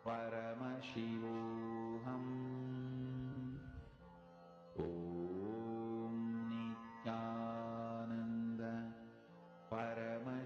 Paramashivoham. Om Nithyananda Paramashivoham.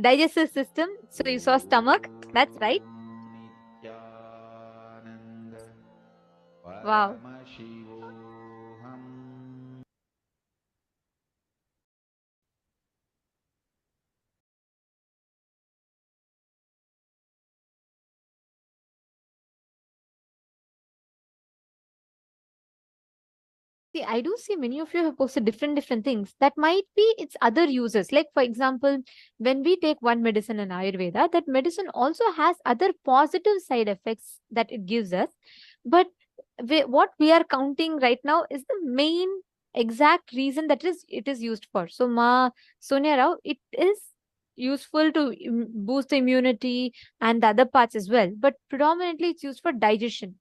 digestive system. So you saw stomach. That's right. Wow. See, I do see many of you have posted different things. That might be its other uses. Like, for example, when we take one medicine in Ayurveda, that medicine also has other positive side effects that it gives us. But what we are counting right now is the main exact reason that it is used for. So, Sonia Rao, it is useful to boost the immunity and the other parts as well. But predominantly, it's used for digestion.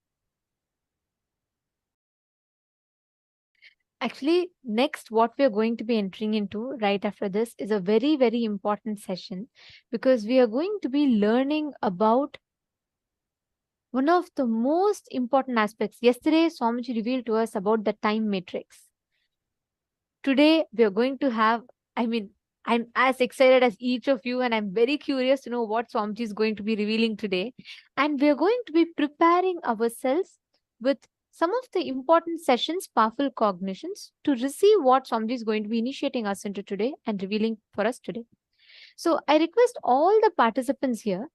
Actually, next, what we are going to be entering into right after this is a very important session, because we are going to be learning about one of the most important aspects. Yesterday, Swamiji revealed to us about the time matrix. Today, we are going to have, I'm as excited as each of you, and I'm very curious to know what Swamiji is going to be revealing today. And we are going to be preparing ourselves with some of the important sessions, powerful cognitions, to receive what Swamiji is going to be initiating us into today and revealing for us today. So I request all the participants here,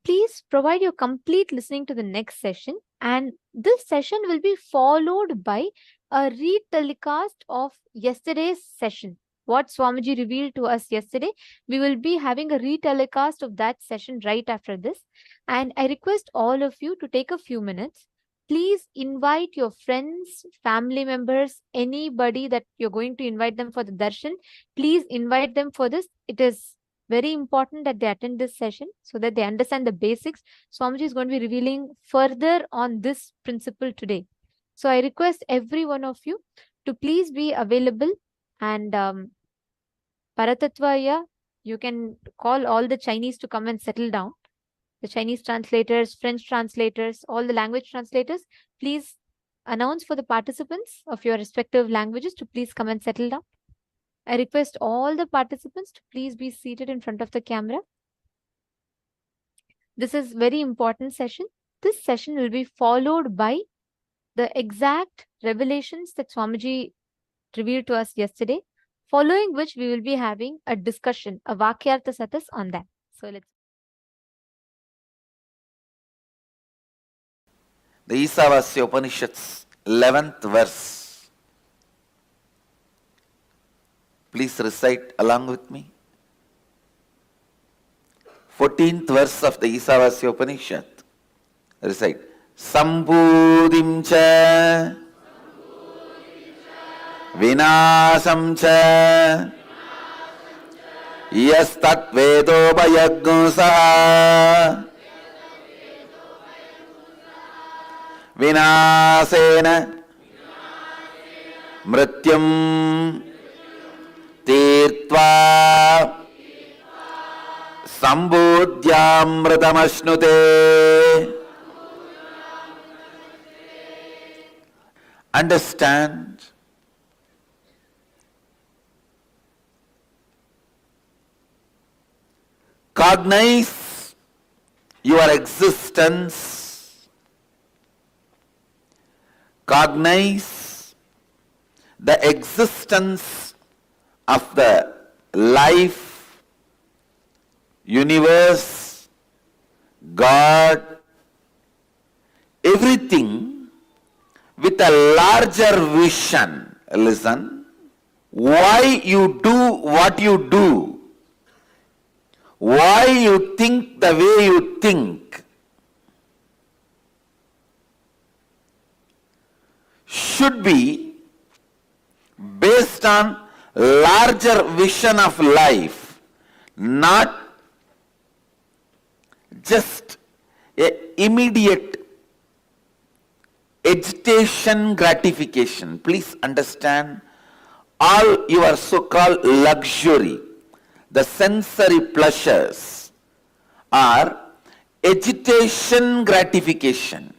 please provide your complete listening to the next session. And this session will be followed by a re-telecast of yesterday's session. What Swamiji revealed to us yesterday, we will be having a re-telecast of that session right after this. And I request all of you to take a few minutes. Please invite your friends, family members, anybody that you're going to invite them for the darshan. Please invite them for this. It is very important that they attend this session so that they understand the basics. Swamiji is going to be revealing further on this principle today. So I request every one of you to please be available. And Paratatvaya, you can call all the Chinese to come and settle down. The Chinese translators, French translators, all the language translators, please announce for the participants of your respective languages to please come and settle down. I request all the participants to please be seated in front of the camera. This is very important session. This session will be followed by the exact revelations that Swamiji revealed to us yesterday, following which we will be having a discussion, a Vakyartha Satas on that. So let's. The Isavasya Upanishad's 11th verse. Please recite along with me. 14th verse of the Isavasya Upanishad. Recite. Sambudhim cha vinasam cha yastat vedopayagnusaha vinasena mrityum tirtva sambudhyamritamashnude. Understand cognize your existence, cognize the existence of the life, universe, God, everything with a larger vision. Listen, why you do what you do, why you think the way you think, should be based on larger vision of life, not just a immediate agitation gratification. Please understand, all your so-called luxury, the sensory pleasures, are agitation gratification.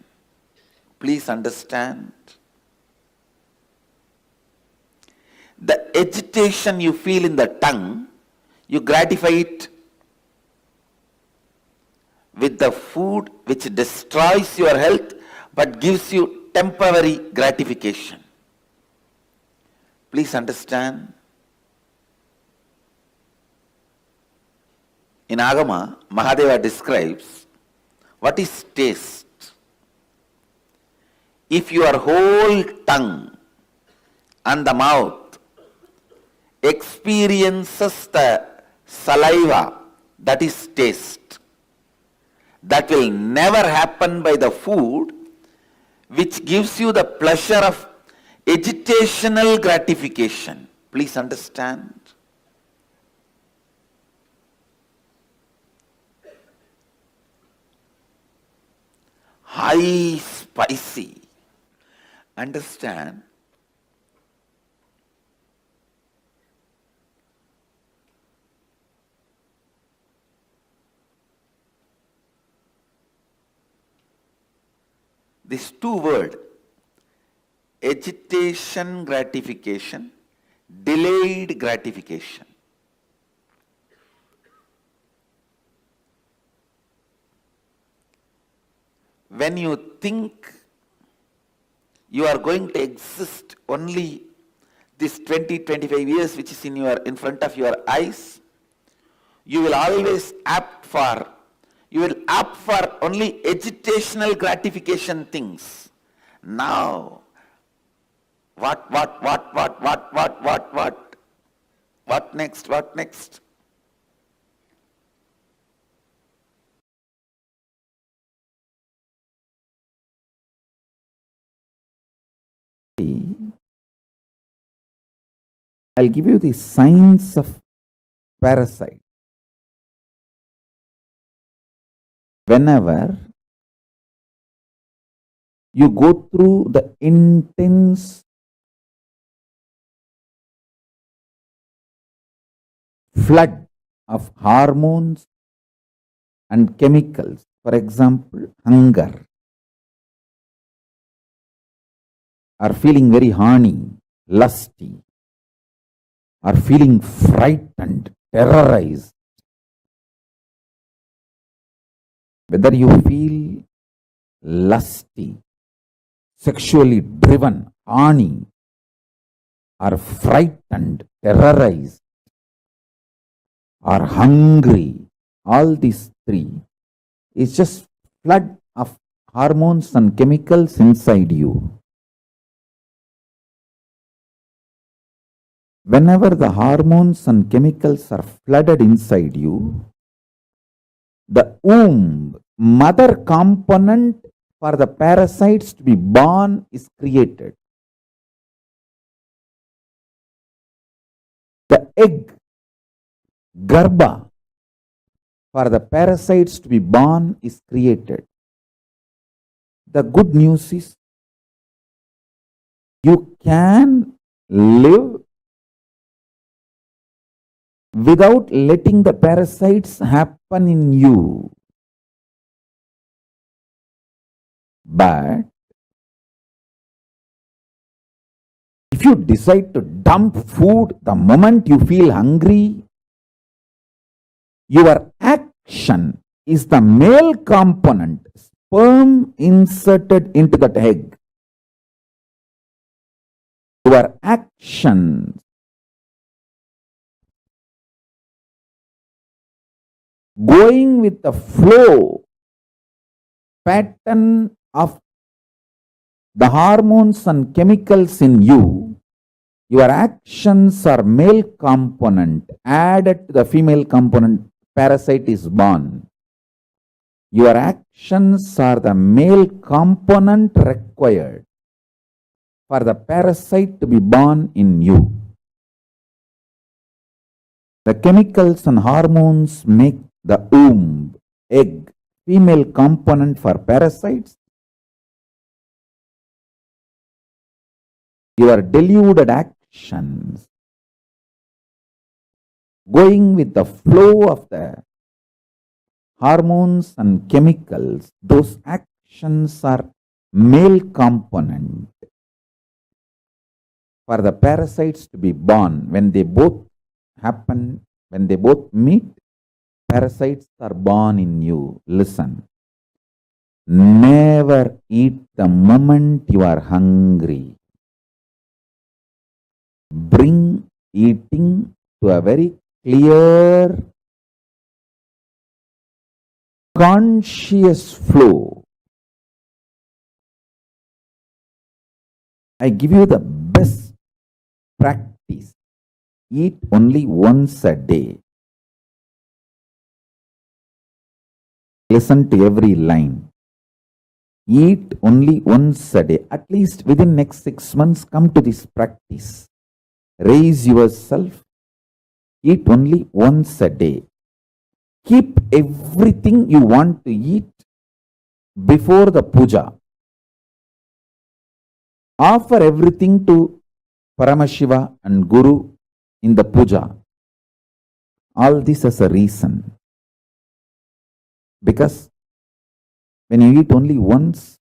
Please understand. The agitation you feel in the tongue, you gratify it with the food which destroys your health but gives you temporary gratification. Please understand. In Agama, Mahadeva describes what is taste. If your whole tongue and the mouth experiences the saliva, that is taste, that will never happen by the food which gives you the pleasure of agitational gratification. Please understand. High spicy. Understand? These two words, agitation gratification, delayed gratification. When you think you are going to exist only this 20-25 years which is in front of your eyes, you will always opt for only agitational gratification things. Now, what next? What next? I'll give you the signs of parasite. Whenever you go through the intense flood of hormones and chemicals, for example, hunger, or feeling very horny, lusty, or feeling frightened, terrorized, whether you feel lusty, sexually driven, horny, or frightened, terrorized, or hungry, all these three is just flood of hormones and chemicals inside you. Whenever the hormones and chemicals are flooded inside you, the womb, mother component for the parasites to be born is created. The egg, garbha, for the parasites to be born is created. The good news is you can live without letting the parasites happen in you. But if you decide to dump food the moment you feel hungry, your action is the male component, sperm inserted into that egg. Your actions going with the flow pattern of the hormones and chemicals in you, your actions are male component added to the female component, parasite is born. Your actions are the male component required for the parasite to be born in you. The chemicals and hormones make the womb, egg, female component for parasites. Your deluded actions, going with the flow of the hormones and chemicals, those actions are male component. for the parasites to be born. When they both happen, when they both meet, parasites are born in you. Listen. Never eat the moment you are hungry. Bring eating to a very clear, conscious flow. I give you the best practice. Eat only once a day. Listen to every line. Eat only once a day. At least within next 6 months, come to this practice. Raise yourself. Eat only once a day. Keep everything you want to eat before the puja. Offer everything to Paramashiva and Guru in the puja. All this as a reason. Because when you eat only once,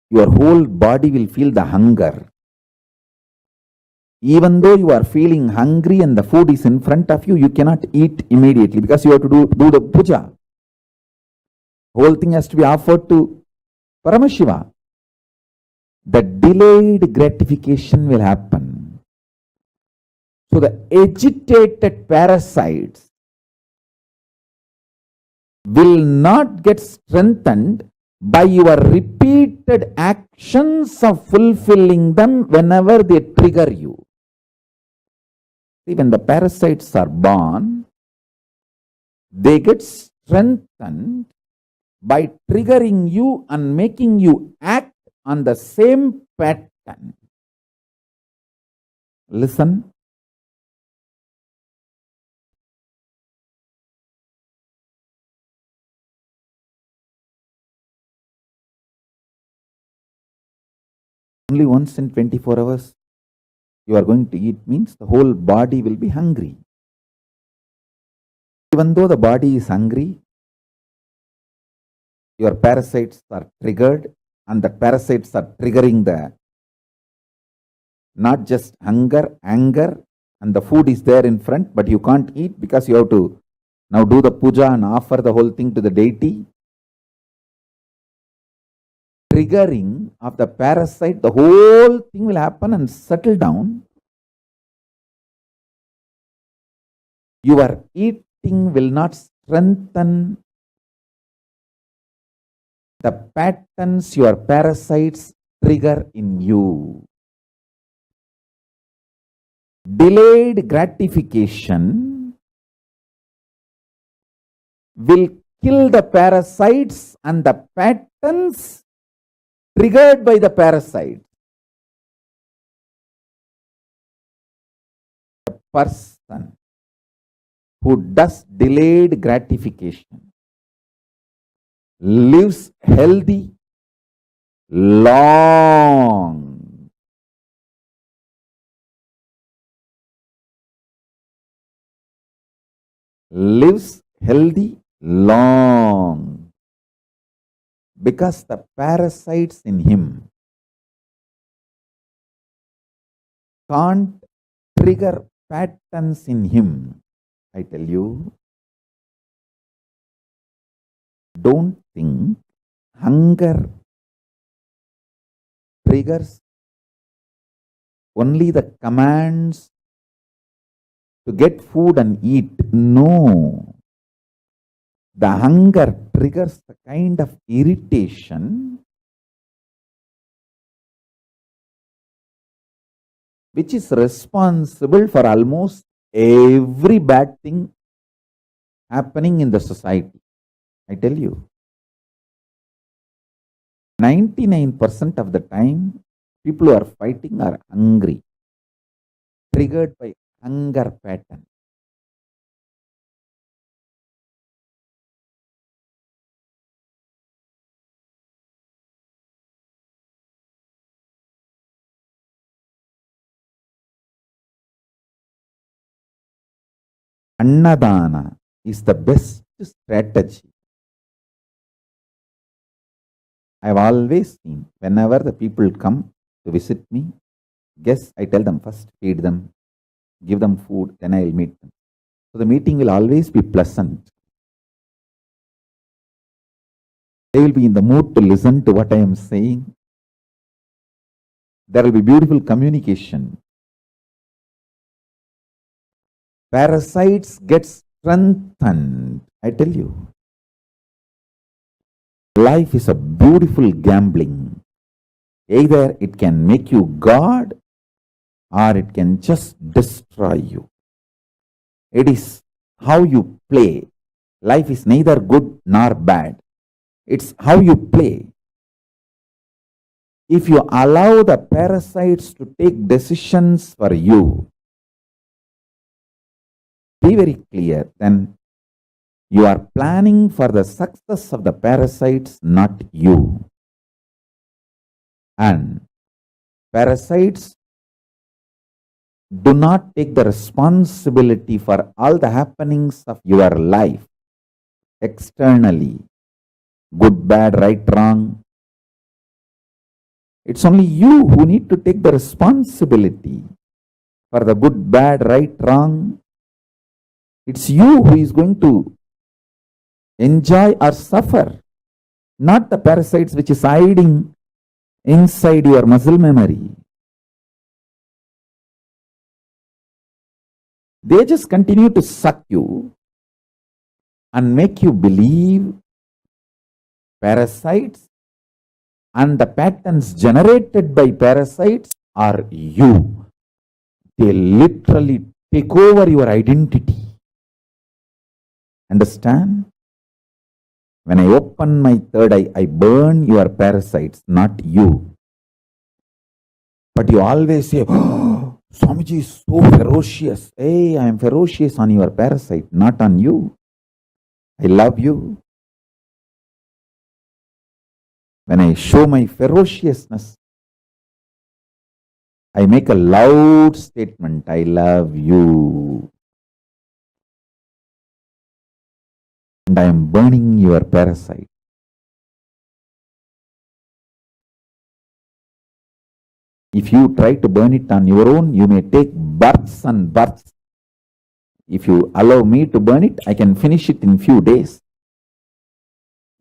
your whole body will feel the hunger. Even though you are feeling hungry and the food is in front of you, you cannot eat immediately because you have to do the puja. Whole thing has to be offered to Paramashiva. The delayed gratification will happen. So the agitated parasites will not get strengthened by your repeated actions of fulfilling them whenever they trigger you. See, when the parasites are born, they get strengthened by triggering you and making you act on the same pattern. Listen. Only once in 24 hours you are going to eat means the whole body will be hungry. Even though the body is hungry, your parasites are triggered, and the parasites are triggering the not just hunger, anger, and the food is there in front, but you can't eat because you have to now do the puja and offer the whole thing to the deity. Triggering of the parasite, the whole thing will happen and settle down. Your eating will not strengthen the patterns your parasites trigger in you. Delayed gratification will kill the parasites and the patterns triggered by the parasite. The person who does delayed gratification lives healthy, long. Lives healthy, long. Because the parasites in him can't trigger patterns in him. I tell you, don't think hunger triggers only the commands to get food and eat. No. The hunger triggers the kind of irritation which is responsible for almost every bad thing happening in the society. I tell you, 99% of the time, people who are fighting are hungry, triggered by hunger pattern. Annadana is the best strategy. I have always seen, whenever the people come to visit me, guests, I tell them first, feed them, give them food, then I will meet them. So the meeting will always be pleasant. They will be in the mood to listen to what I am saying. There will be beautiful communication. Parasites get strengthened. I tell you. Life is a beautiful gambling. Either it can make you God or it can just destroy you. It is how you play. Life is neither good nor bad. It's how you play. If you allow the parasites to take decisions for you, be very clear, then you are planning for the success of the parasites, not you. And parasites do not take the responsibility for all the happenings of your life externally. Good, bad, right, wrong. It's only you who need to take the responsibility for the good, bad, right, wrong. It's you who is going to enjoy or suffer, not the parasites which is hiding inside your muscle memory. They just continue to suck you and make you believe parasites and the patterns generated by parasites are you. They literally take over your identity. Understand? When I open my third eye, I burn your parasites, not you. But you always say, oh, Swamiji is so ferocious. Hey, I am ferocious on your parasite, not on you. I love you. When I show my ferociousness, I make a loud statement, I love you. And I am burning your parasite. If you try to burn it on your own, you may take births and births. If you allow me to burn it, I can finish it in few days.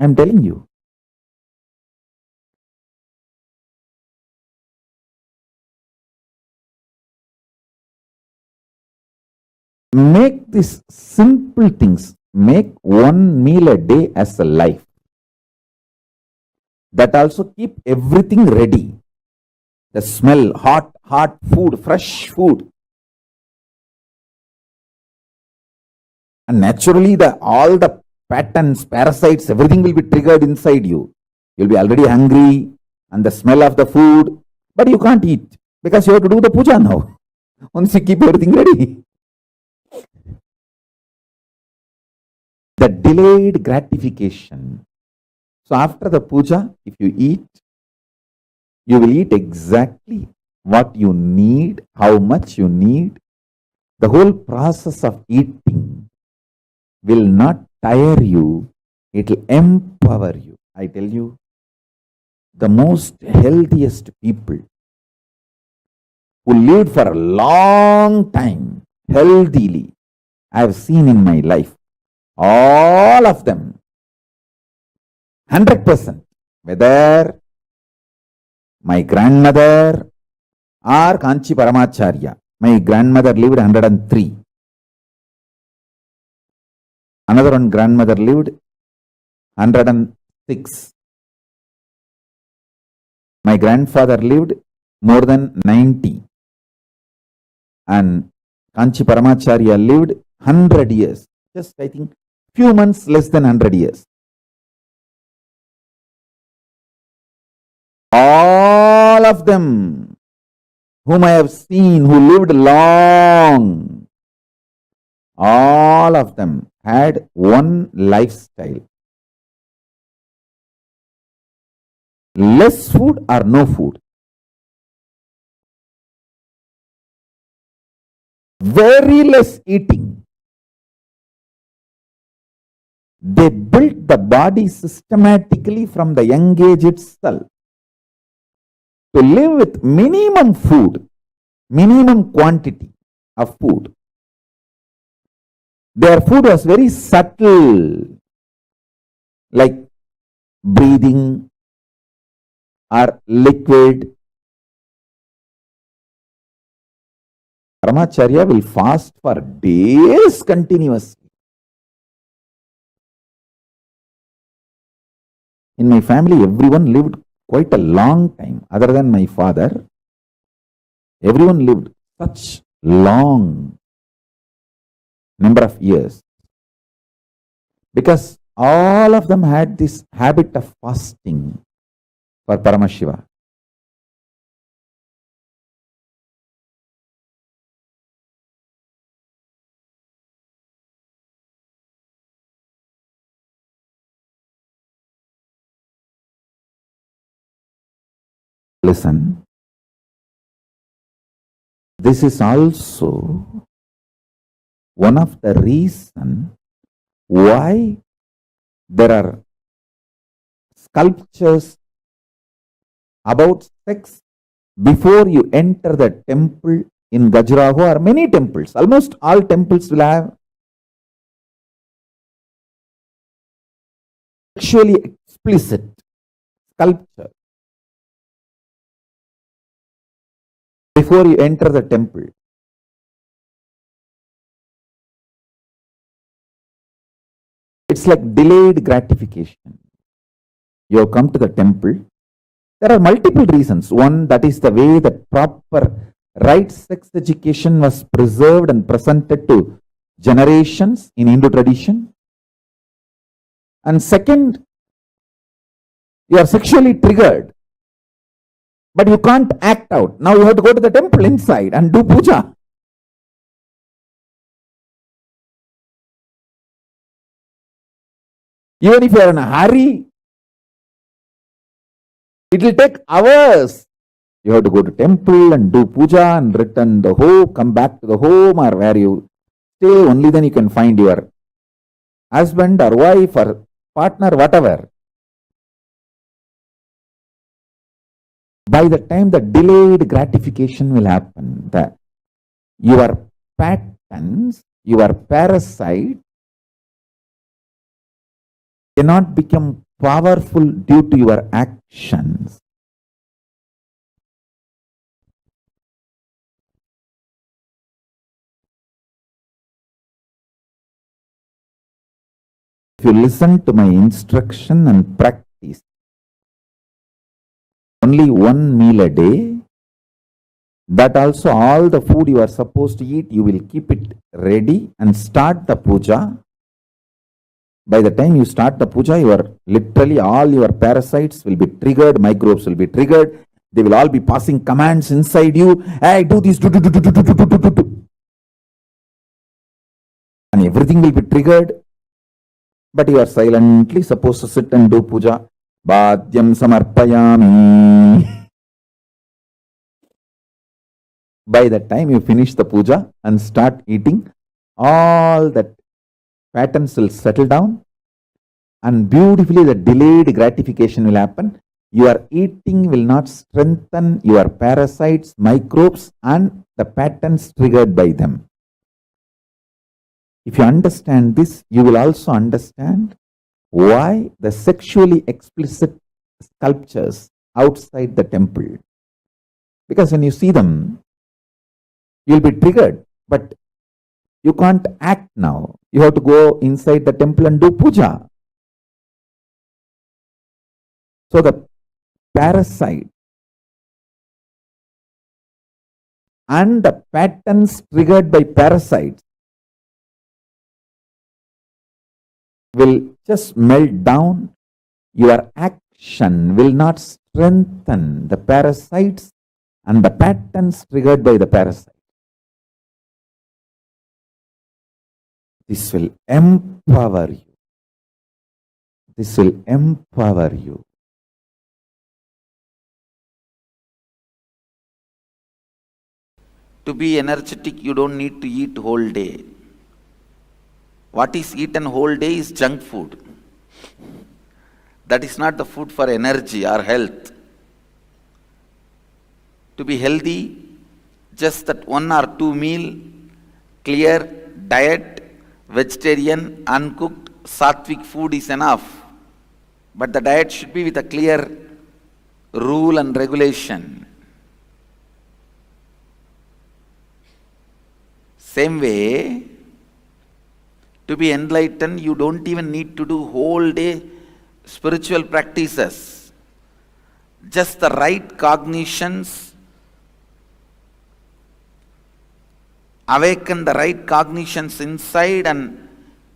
I am telling you. Make these simple things. Make one meal a day as a life. That also keep everything ready. The smell, hot food, fresh food. And naturally all the patterns, parasites, everything will be triggered inside you. You'll be already hungry and the smell of the food, but you can't eat because you have to do the puja now. Once you keep everything ready. The delayed gratification. So after the puja, if you eat, you will eat exactly what you need, how much you need. The whole process of eating will not tire you, it will empower you. I tell you, the most healthiest people who lived for a long time healthily, I have seen in my life, all of them, 100%, whether my grandmother or Kanchi Paramacharya. My grandmother lived 103. Another one grandmother lived 106. My grandfather lived more than 90. And Kanchi Paramacharya lived 100 years. Just I think few months less than 100 years. All of them whom I have seen who lived long, all of them had one lifestyle. Less food or no food. Very less eating. They built the body systematically from the young age itself to live with minimum food. minimum quantity of food. Their food was very subtle, like breathing or liquid. Paramacharya will fast for days continuously. In my family, everyone lived quite a long time. Other than my father, everyone lived such long number of years, because all of them had this habit of fasting for Paramashiva. Listen, this is also one of the reasons why there are sculptures about sex before you enter the temple in Gajuraho, or many temples. Almost all temples will have sexually explicit sculpture before you enter the temple. It's like delayed gratification. You have come to the temple. There are multiple reasons. One, that is the way that proper right sex education was preserved and presented to generations in Hindu tradition. And second, you are sexually triggered, but you can't act out. Now you have to go to the temple inside and do puja. Even if you are in a hurry, it will take hours. You have to go to temple and do puja and return the home, come back to the home or where you stay. Only then you can find your husband or wife or partner, whatever. By the time the delayed gratification will happen, your patterns, your parasite cannot become powerful due to your actions. If you listen to my instruction and practice only one meal a day, that also all the food you are supposed to eat, you will keep it ready and start the puja. By the time you start the puja, literally all your parasites will be triggered, microbes will be triggered. They will all be passing commands inside you. Hey, do this, do. And everything will be triggered. But you are silently supposed to sit and do puja. Bhadyam samarpayami. By the time you finish the puja and start eating, all that patterns will settle down and beautifully the delayed gratification will happen. Your eating will not strengthen your parasites, microbes and the patterns triggered by them. If you understand this, you will also understand why the sexually explicit sculptures outside the temple. Because when you see them, you will be triggered, but you can't act now. You have to go inside the temple and do puja. So the parasite and the patterns triggered by parasites will just melt down. Your action will not strengthen the parasites and the patterns triggered by the parasite. This will empower you. This will empower you. To be energetic, you don't need to eat whole day. What is eaten whole day is junk food. That is not the food for energy or health. To be healthy, just that 1 or 2 meal, clear diet, vegetarian, uncooked, sattvic food is enough. But the diet should be with a clear rule and regulation. Same way, to be enlightened, you don't even need to do whole day spiritual practices. Just the right cognitions, awaken the right cognitions inside and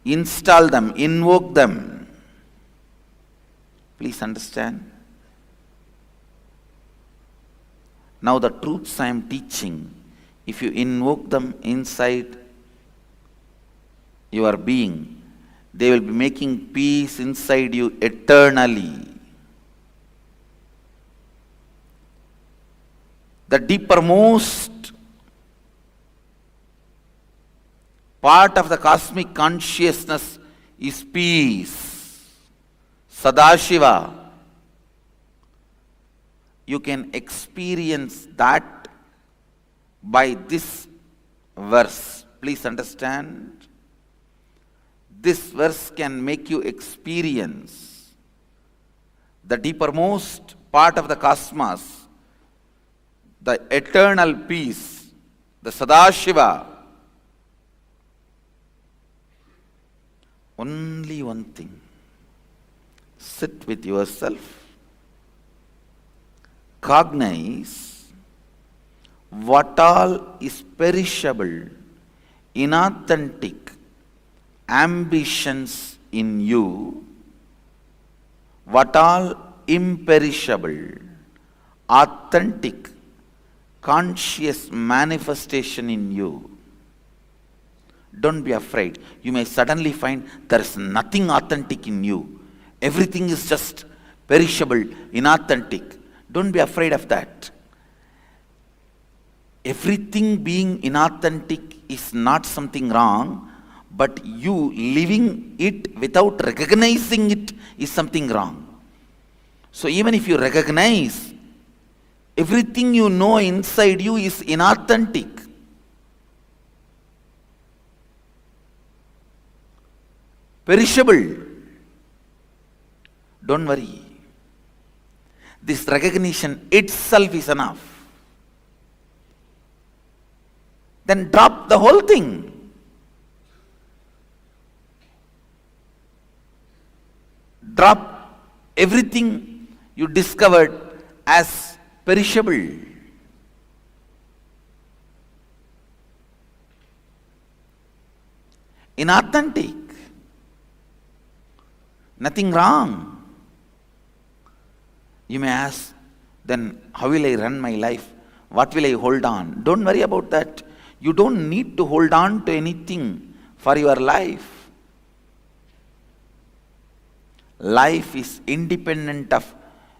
install them, invoke them. Please understand. Now the truths I am teaching, if you invoke them inside your being, they will be making peace inside you eternally. The deepermost part of the cosmic consciousness is peace. Sadashiva. You can experience that by this verse. Please understand. This verse can make you experience the deepermost part of the cosmos, the eternal peace, the Sadashiva. Only one thing. Sit with yourself. Cognize what all is perishable, inauthentic ambitions in you, what all imperishable, authentic, conscious manifestation in you. Don't be afraid. You may suddenly find there is nothing authentic in you. Everything is just perishable, inauthentic. Don't be afraid of that. Everything being inauthentic is not something wrong, but you living it without recognizing it is something wrong. So even if you recognize everything you know inside you is inauthentic, perishable, don't worry. This recognition itself is enough. Then drop the whole thing. Drop everything you discovered as perishable. Inauthentic. Nothing wrong. You may ask, then how will I run my life? What will I hold on? Don't worry about that. You don't need to hold on to anything for your life. Life is independent of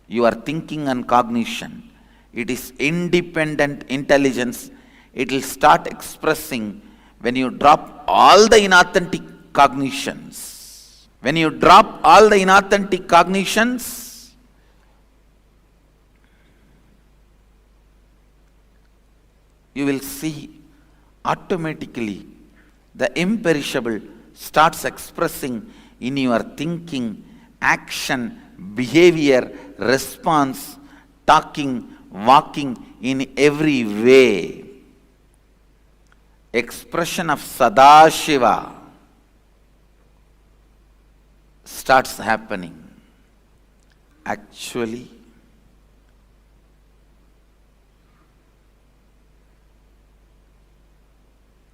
your thinking and cognition. It is independent intelligence. It will start expressing when you drop all the inauthentic cognitions. When you drop all the inauthentic cognitions, you will see automatically the imperishable starts expressing in your thinking, action, behavior, response, talking, walking, in every way. Expression of Sadashiva starts happening. Actually,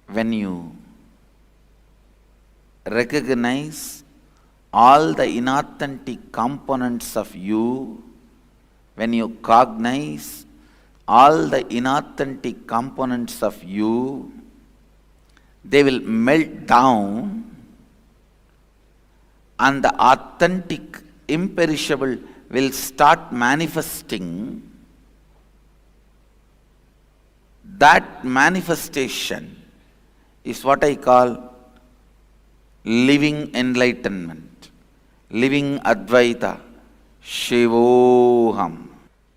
when you recognize all the inauthentic components of you, when you cognize all the inauthentic components of you, they will melt down and the authentic, imperishable will start manifesting. That manifestation is what I call living enlightenment, living Advaita, Shivoham.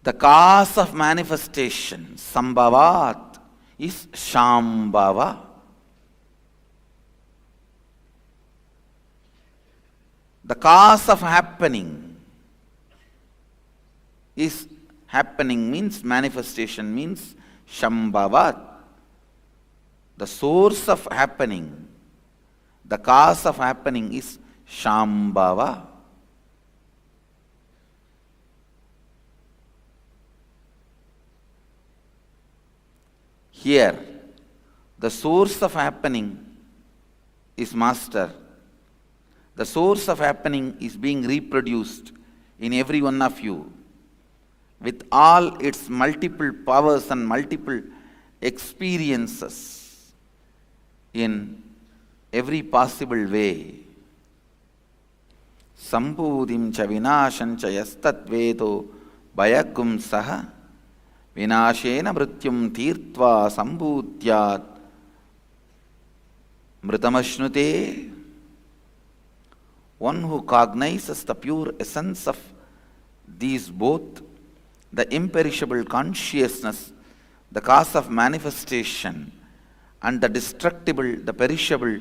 The cause of manifestation, Sambhavat, is Shambhava. The cause of happening is happening means manifestation means Shambhava. The source of happening, the cause of happening is Shambhava. Here, the source of happening is master. The source of happening is being reproduced in every one of you with all its multiple powers and multiple experiences in every possible way. Sambhudim cha vinasham cha yastat vedo bhayagum saha vinashena mrityum tirtva sambhutyat mritamashnute. One who cognizes the pure essence of these both, the imperishable consciousness, the cause of manifestation, and the destructible, the perishable,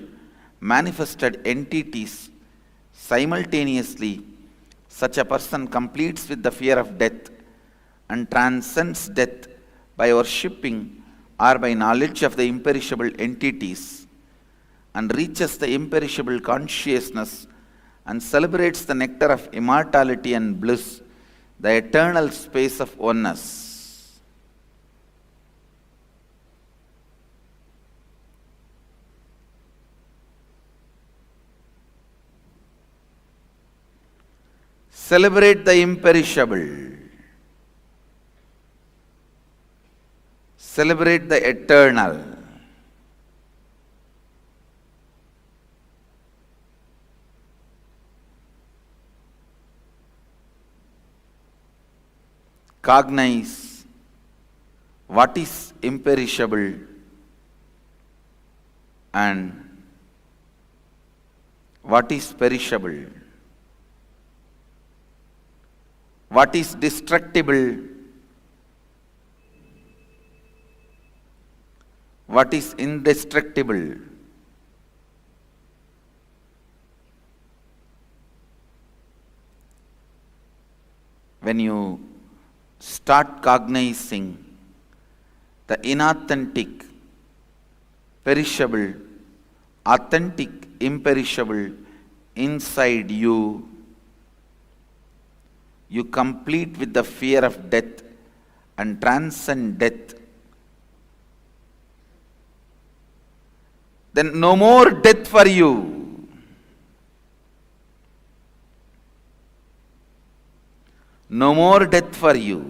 manifested entities simultaneously, such a person completes with the fear of death and transcends death by worshipping or by knowledge of the imperishable entities, and reaches the imperishable consciousness and celebrates the nectar of immortality and bliss, the eternal space of oneness. Celebrate the imperishable. Celebrate the eternal. Cognize what is imperishable and what is perishable, what is destructible, what is indestructible. When you start cognizing the inauthentic, perishable, authentic, imperishable inside you, you complete with the fear of death and transcend death. Then no more death for you. No more death for you.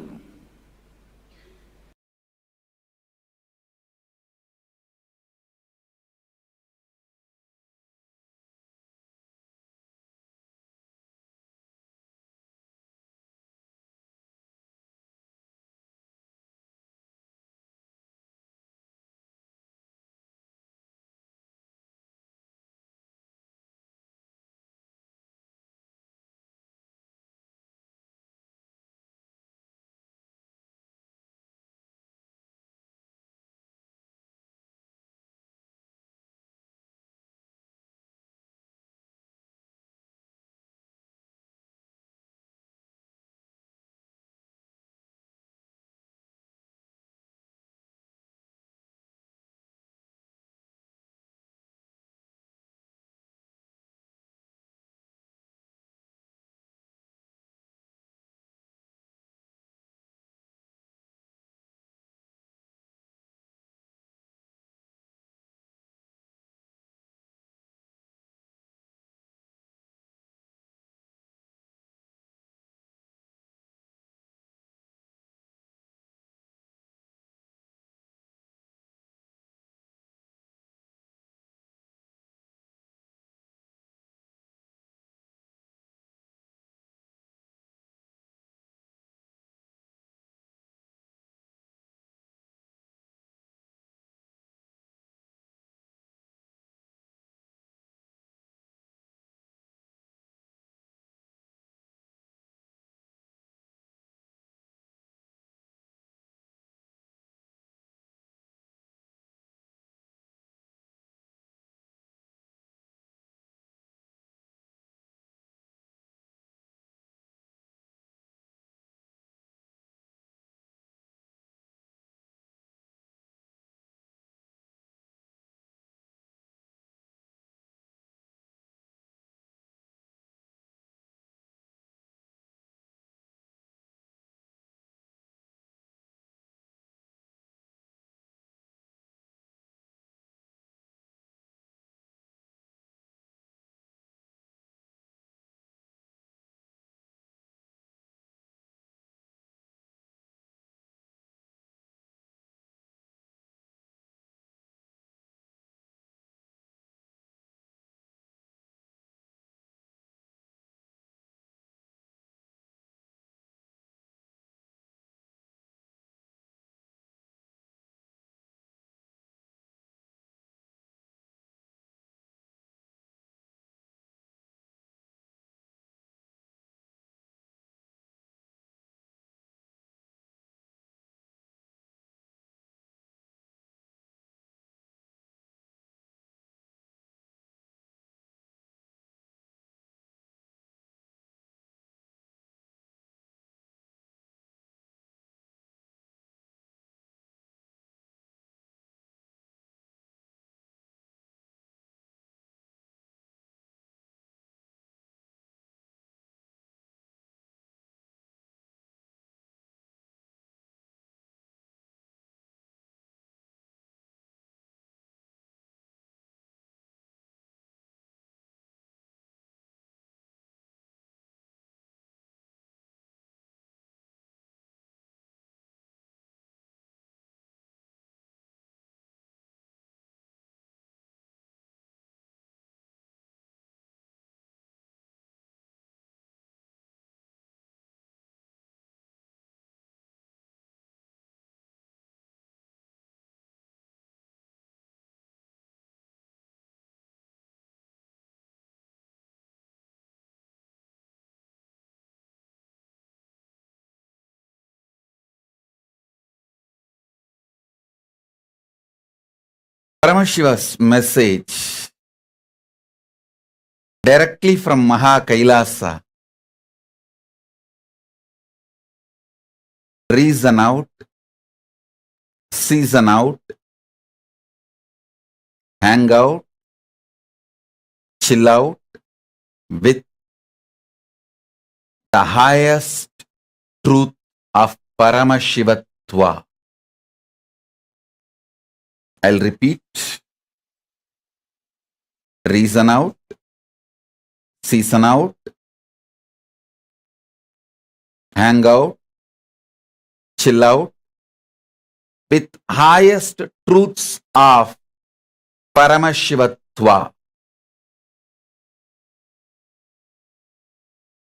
Paramashiva's message directly from KAILASA. Reason out, season out, hang out, chill out with the highest truth of Paramashivatva. I'll repeat. Reason out, season out, hang out, chill out with highest truths of Paramashivatva.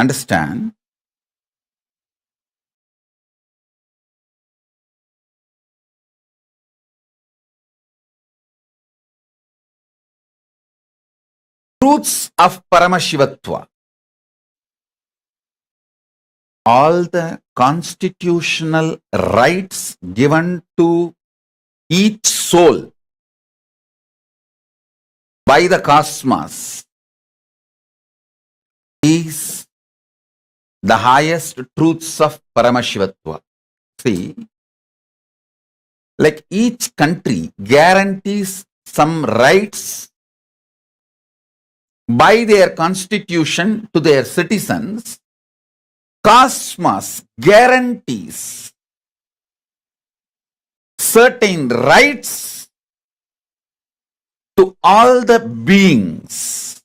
Understand? Truths of Paramashivatva. All the constitutional rights given to each soul by the cosmos is the highest truths of Paramashivatva. See, like each country guarantees some rights by their constitution to their citizens, cosmos guarantees certain rights to all the beings,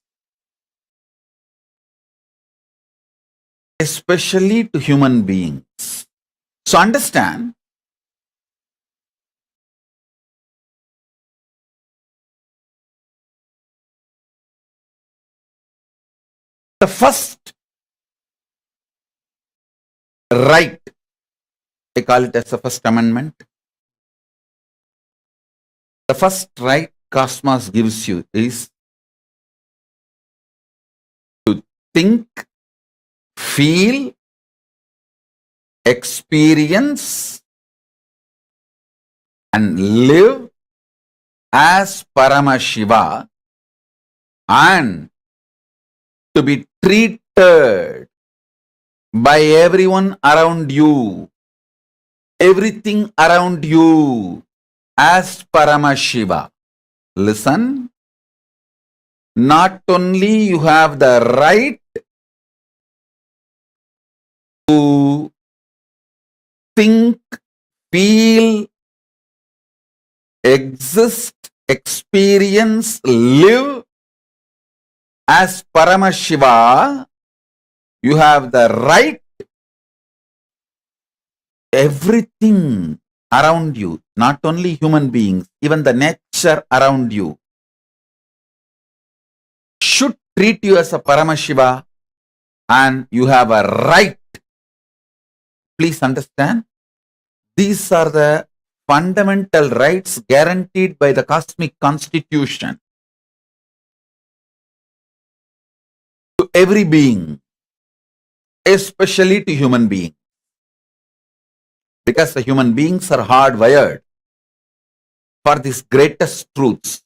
especially to human beings. So understand, the first right, they call it as the first amendment. The first right cosmos gives you is to think, feel, experience, and live as Paramashiva, and to be treated by everyone around you, everything around you as Paramashiva. Listen, not only you have the right to think, feel, exist, experience, live as Paramashiva, you have the right, everything around you, not only human beings, even the nature around you, should treat you as a Paramashiva, and you have a right. Please understand, these are the fundamental rights guaranteed by the cosmic constitution to every being, especially to human beings, because the human beings are hardwired for these greatest truths.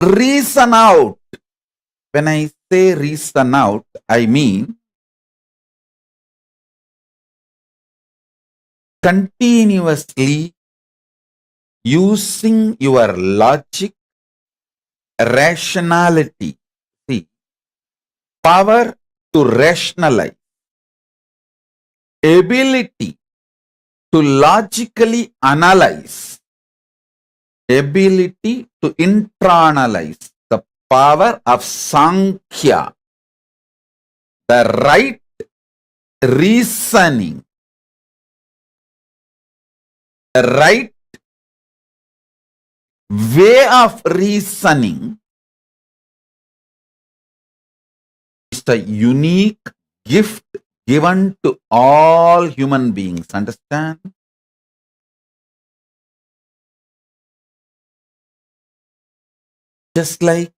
Reason out. When I say reason out, I mean continuously using your logic, rationality. See, power to rationalize, ability to logically analyze, ability to internalize, the power of Sankhya, the right reasoning, the right way of reasoning is the unique gift given to all human beings. Understand? Just like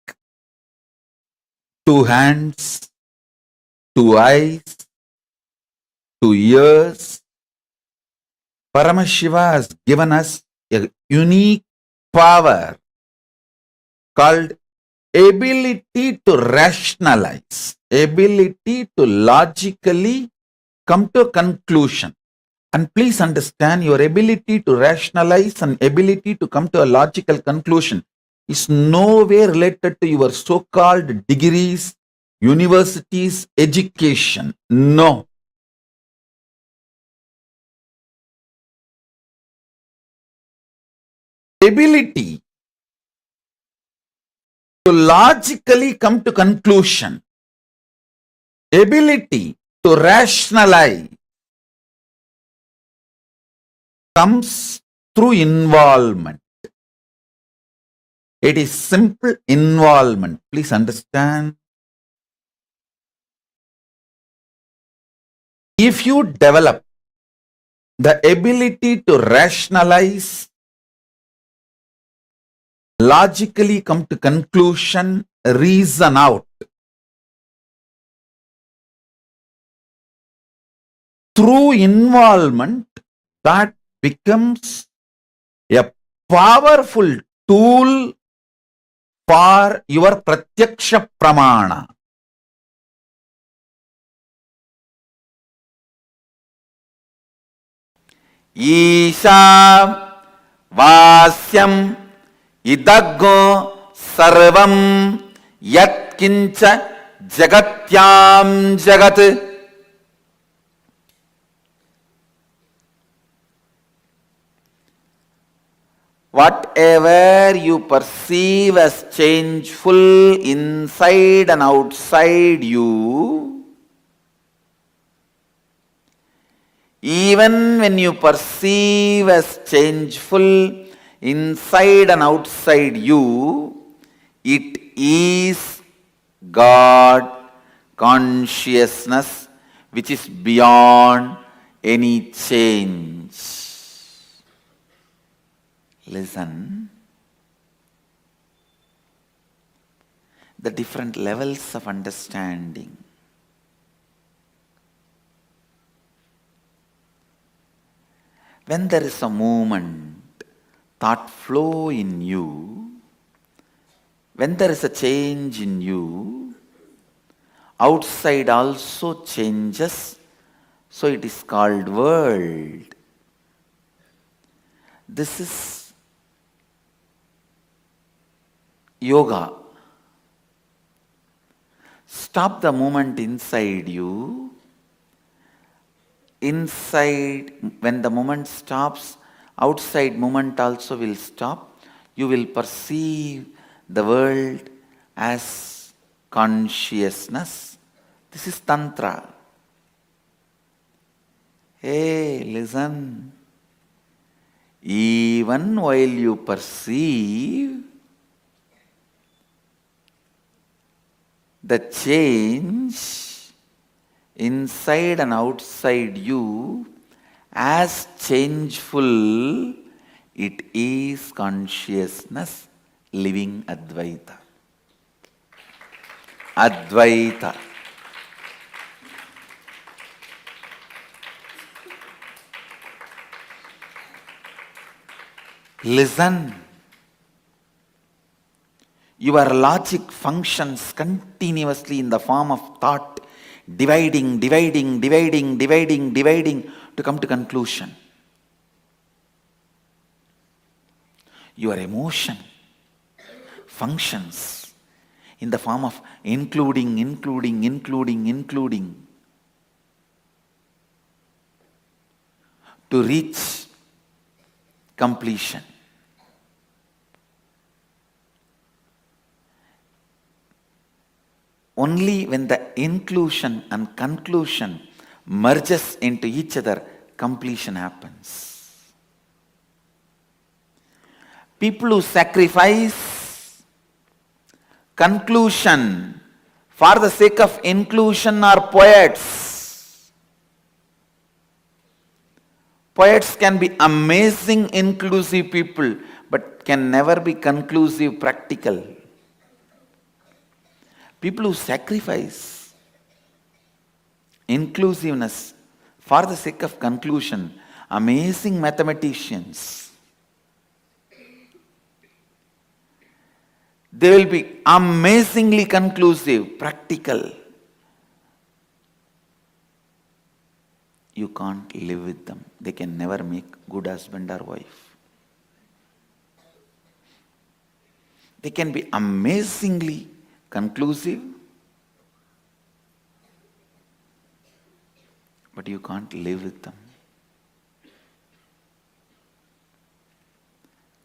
two hands, two eyes, two ears, Paramashiva has given us a unique power called ability to rationalize, ability to logically come to a conclusion. And please understand, your ability to rationalize and ability to come to a logical conclusion is nowhere related to your so-called degrees, universities, education. No. Ability to logically come to conclusion, ability to rationalize comes through involvement. It is simple involvement. Please understand. If you develop the ability to rationalize, logically come to conclusion, reason out, through involvement, that becomes a powerful tool for your pratyaksha pramana. Isha vasyam idaggo sarvam yat kincha jagatyam jagat. Whatever you perceive as changeful inside and outside you, even when you perceive as changeful inside and outside you, it is God consciousness which is beyond any change. Listen. The different levels of understanding. When there is a movement, thought flow in you, when there is a change in you, outside also changes, so it is called world. This is yoga. Stop the movement inside you. Inside, when the movement stops, outside movement also will stop. You will perceive the world as consciousness. This is Tantra. Hey, listen. Even while you perceive the change inside and outside you as changeful, it is consciousness living Advaita. Advaita. Listen. Your logic functions continuously in the form of thought, dividing to come to conclusion. Your emotion functions in the form of including to reach completion. Only when the inclusion and conclusion merges into each other, completion happens. People who sacrifice conclusion for the sake of inclusion are poets. Poets can be amazing inclusive people, but can never be conclusive practical. People who sacrifice inclusiveness for the sake of conclusion, amazing mathematicians. They will be amazingly conclusive, practical. You can't live with them. They can never make good husband or wife. They can be amazingly conclusive, but you can't live with them.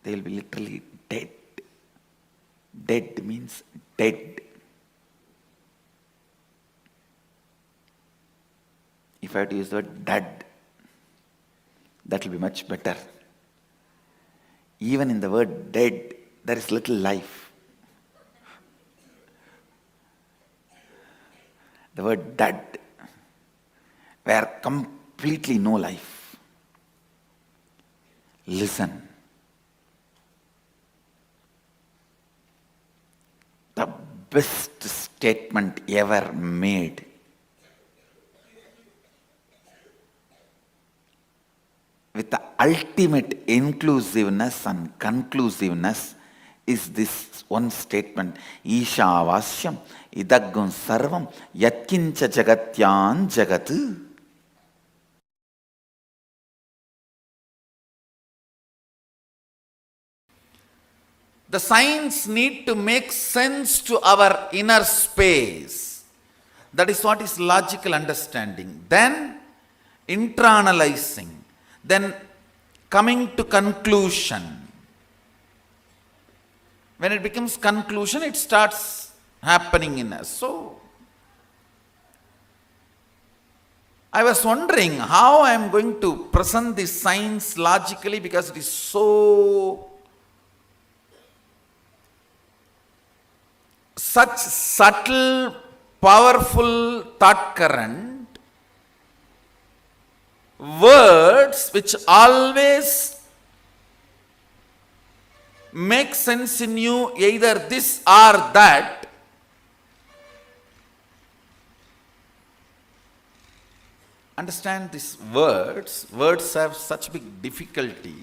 They will be literally dead. Dead means dead. If I had to use the word dead, that will be much better. Even in the word dead, there is little life. The word dead, where completely no life. Listen. The best statement ever made. With the ultimate inclusiveness and conclusiveness is this one statement. Ishavasyam idaggun sarvam yatkincha jagatyan jagat. The signs need to make sense to our inner space. That is what is logical understanding. Then internalizing. Then coming to conclusion. When it becomes conclusion, it starts happening in us. So, I was wondering how I am going to present this science logically, because it is so such subtle, powerful thought current. Words which always make sense in you, either this or that. Understand these words. Words have such big difficulty.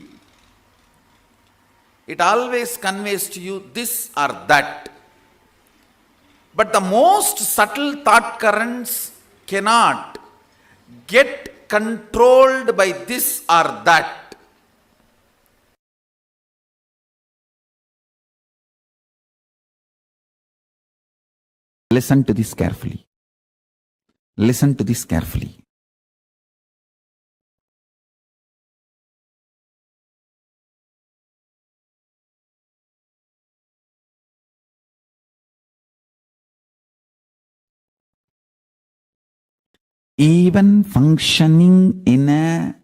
It always conveys to you this or that. But the most subtle thought currents cannot get controlled by this or that. Listen to this carefully. Listen to this carefully. Even functioning in a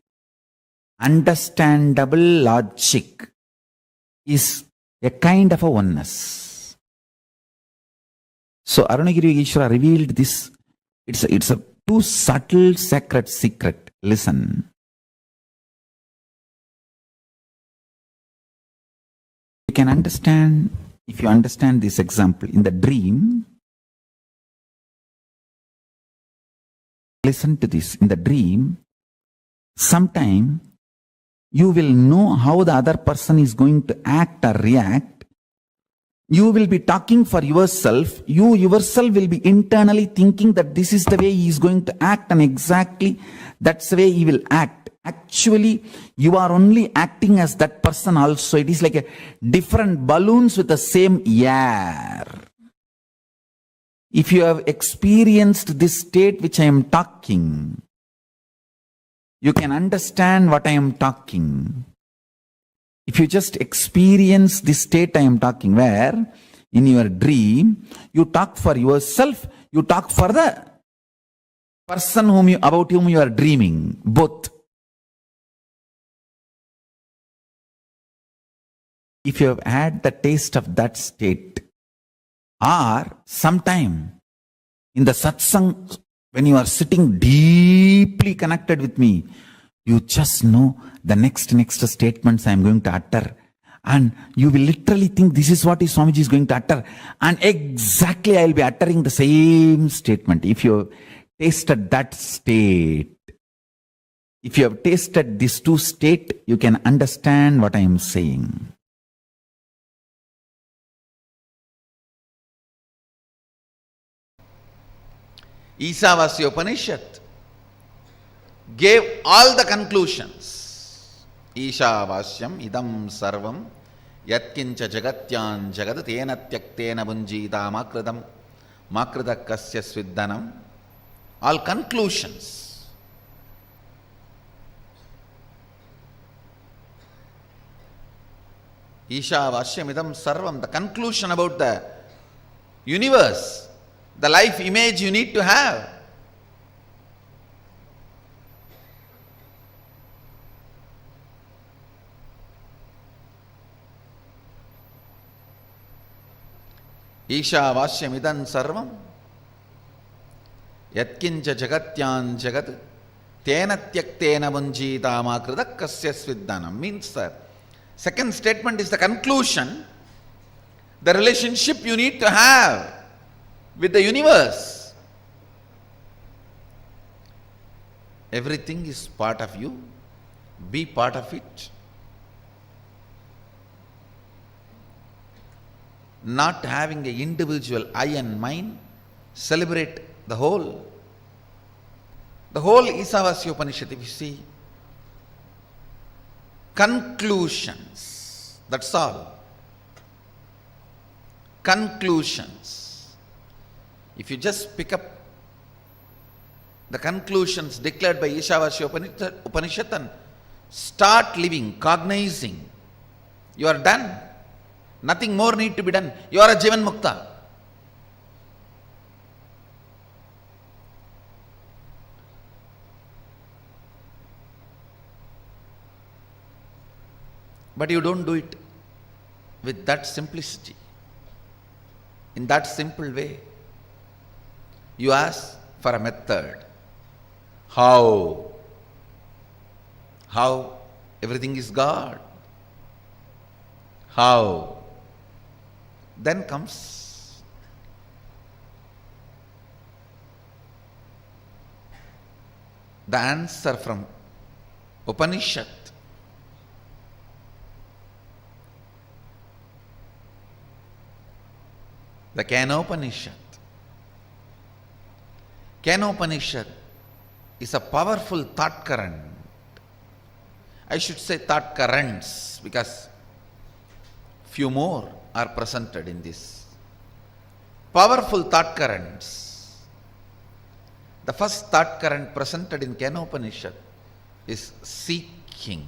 understandable logic is a kind of a oneness. So Arunagiri Ishvara revealed this. It's a too subtle sacred secret. Listen. You can understand, if you understand this example, in the dream. Listen to this. In the dream, sometime you will know how the other person is going to act or react. You will be talking for yourself. You yourself will be internally thinking that this is the way he is going to act, and exactly that's the way he will act. Actually, you are only acting as that person also. It is like a different balloons with the same air. If you have experienced this state which I am talking, you can understand what I am talking. If you just experience this state I am talking, where in your dream, you talk for yourself, you talk for the person about whom you are dreaming, both. If you have had the taste of that state, or sometime in the satsang, when you are sitting deeply connected with me, you just know the next statements I am going to utter. And you will literally think this is what Swamiji is going to utter. And exactly I will be uttering the same statement. If you have tasted that state, if you have tasted these two states, you can understand what I am saying. Ishavasya Upanishad gave all the conclusions. Ishavasyam idam sarvam yatkincha jagatyan jagad tena tyaktena bunjita makridam makrida kasya sviddanam. All conclusions. Ishavasyam idam sarvam, the conclusion about the universe, the life image you need to have. Ishavasyam idam sarvam yatkincha jagatyan jagat tena tyaktena bunjita makrida kasya sviddanam. Means that second statement is the conclusion, the relationship you need to have with the universe. Everything is part of you, be part of it. Not having an individual I and mine, celebrate the whole. The whole Ishavasya Upanishad, if you see, conclusions, that's all. Conclusions. If you just pick up the conclusions declared by Ishavasya Upanishad and start living, cognizing, you are done. Nothing more need to be done. You are a Jivan Mukta. But you don't do it with that simplicity, in that simple way. You ask for a method. How? How? Everything is God. How? Then comes the answer from Upanishad. The Kenopanishad. Kenopanishad is a powerful thought current. I should say thought currents, because few more are presented in this. Powerful thought currents. The first thought current presented in Kenopanishad is seeking.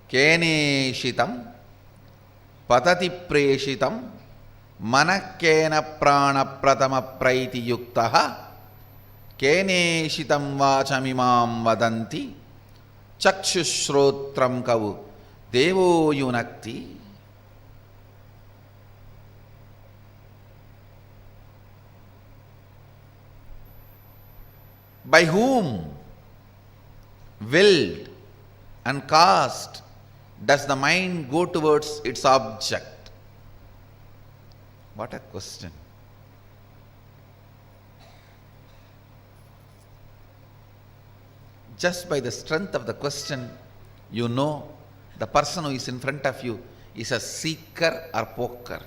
Keneshitam patati preshitam manakena prana pratama praiti yuktaha keneshitam vachamimam vadanti chakshushrotram kavu devo yunakti. By whom, willed and caused, does the mind go towards its object? What a question. Just by the strength of the question, you know the person who is in front of you is a seeker or poker.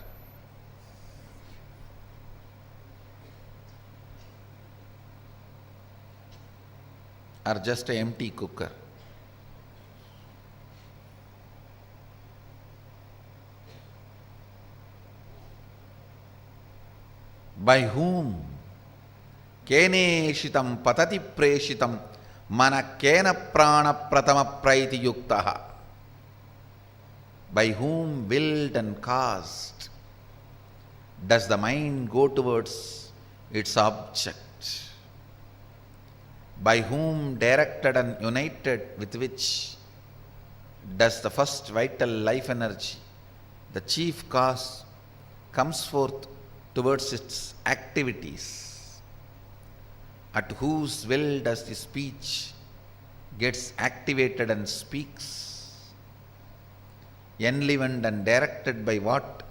Or just an empty cooker. By whom? Keneshitam patati preshitam mana kena prana pratama praiti yuktaha. By whom, willed and caused, does the mind go towards its object? By whom, directed and united with which, does the first vital life energy, the chief cause, comes forth towards its activities? At whose will does the speech gets activated and speaks? Enlivened and directed by what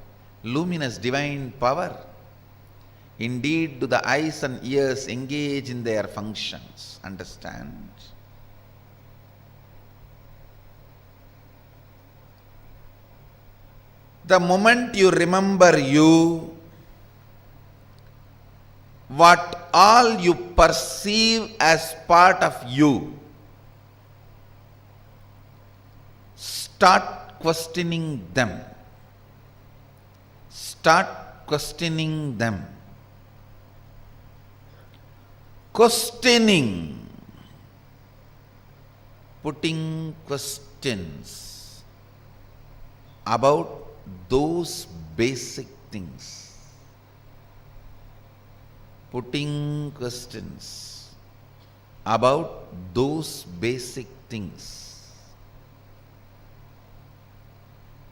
luminous divine power? Indeed, do the eyes and ears engage in their functions? Understand? The moment you remember you, what all you perceive as part of you, start questioning them. Start questioning them. Questioning, putting questions about those basic things. Putting questions about those basic things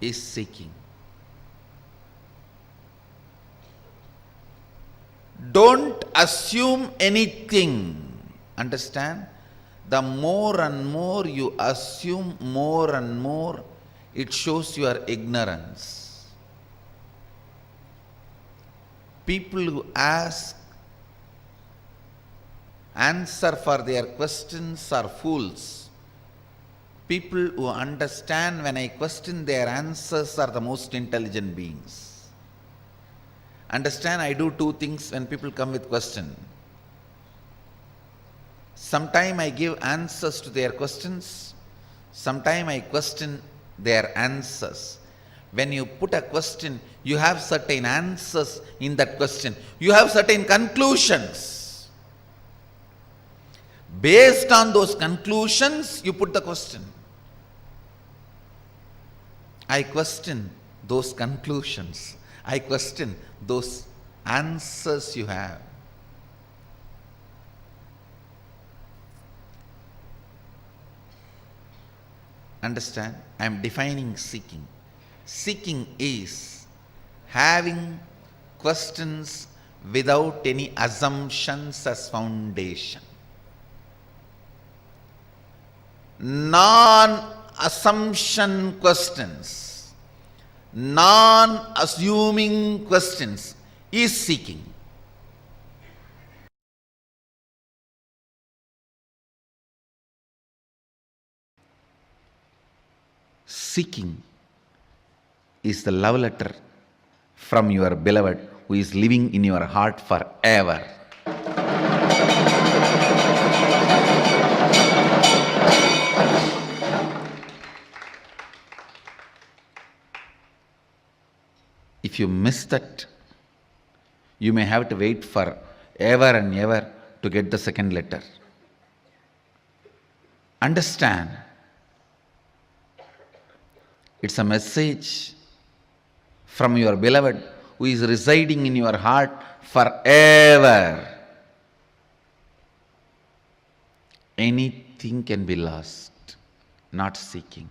is seeking. Don't assume anything. Understand? The more and more you assume, more and more it shows your ignorance. People who answer for their questions are fools. People who understand when I question their answers are the most intelligent beings. Understand, I do two things when people come with question. Sometime I give answers to their questions. Sometime I question their answers. When you put a question, you have certain answers in that question. You have certain conclusions. Based on those conclusions, you put the question. I question those conclusions. I question those answers you have. Understand? I am defining seeking. Seeking is having questions without any assumptions as foundation. Non-assumption questions, non-assuming questions is seeking. Seeking is the love letter from your beloved who is living in your heart forever. If you miss that, you may have to wait for ever and ever to get the second letter. Understand, it's a message from your beloved who is residing in your heart forever. Anything can be lost, not seeking.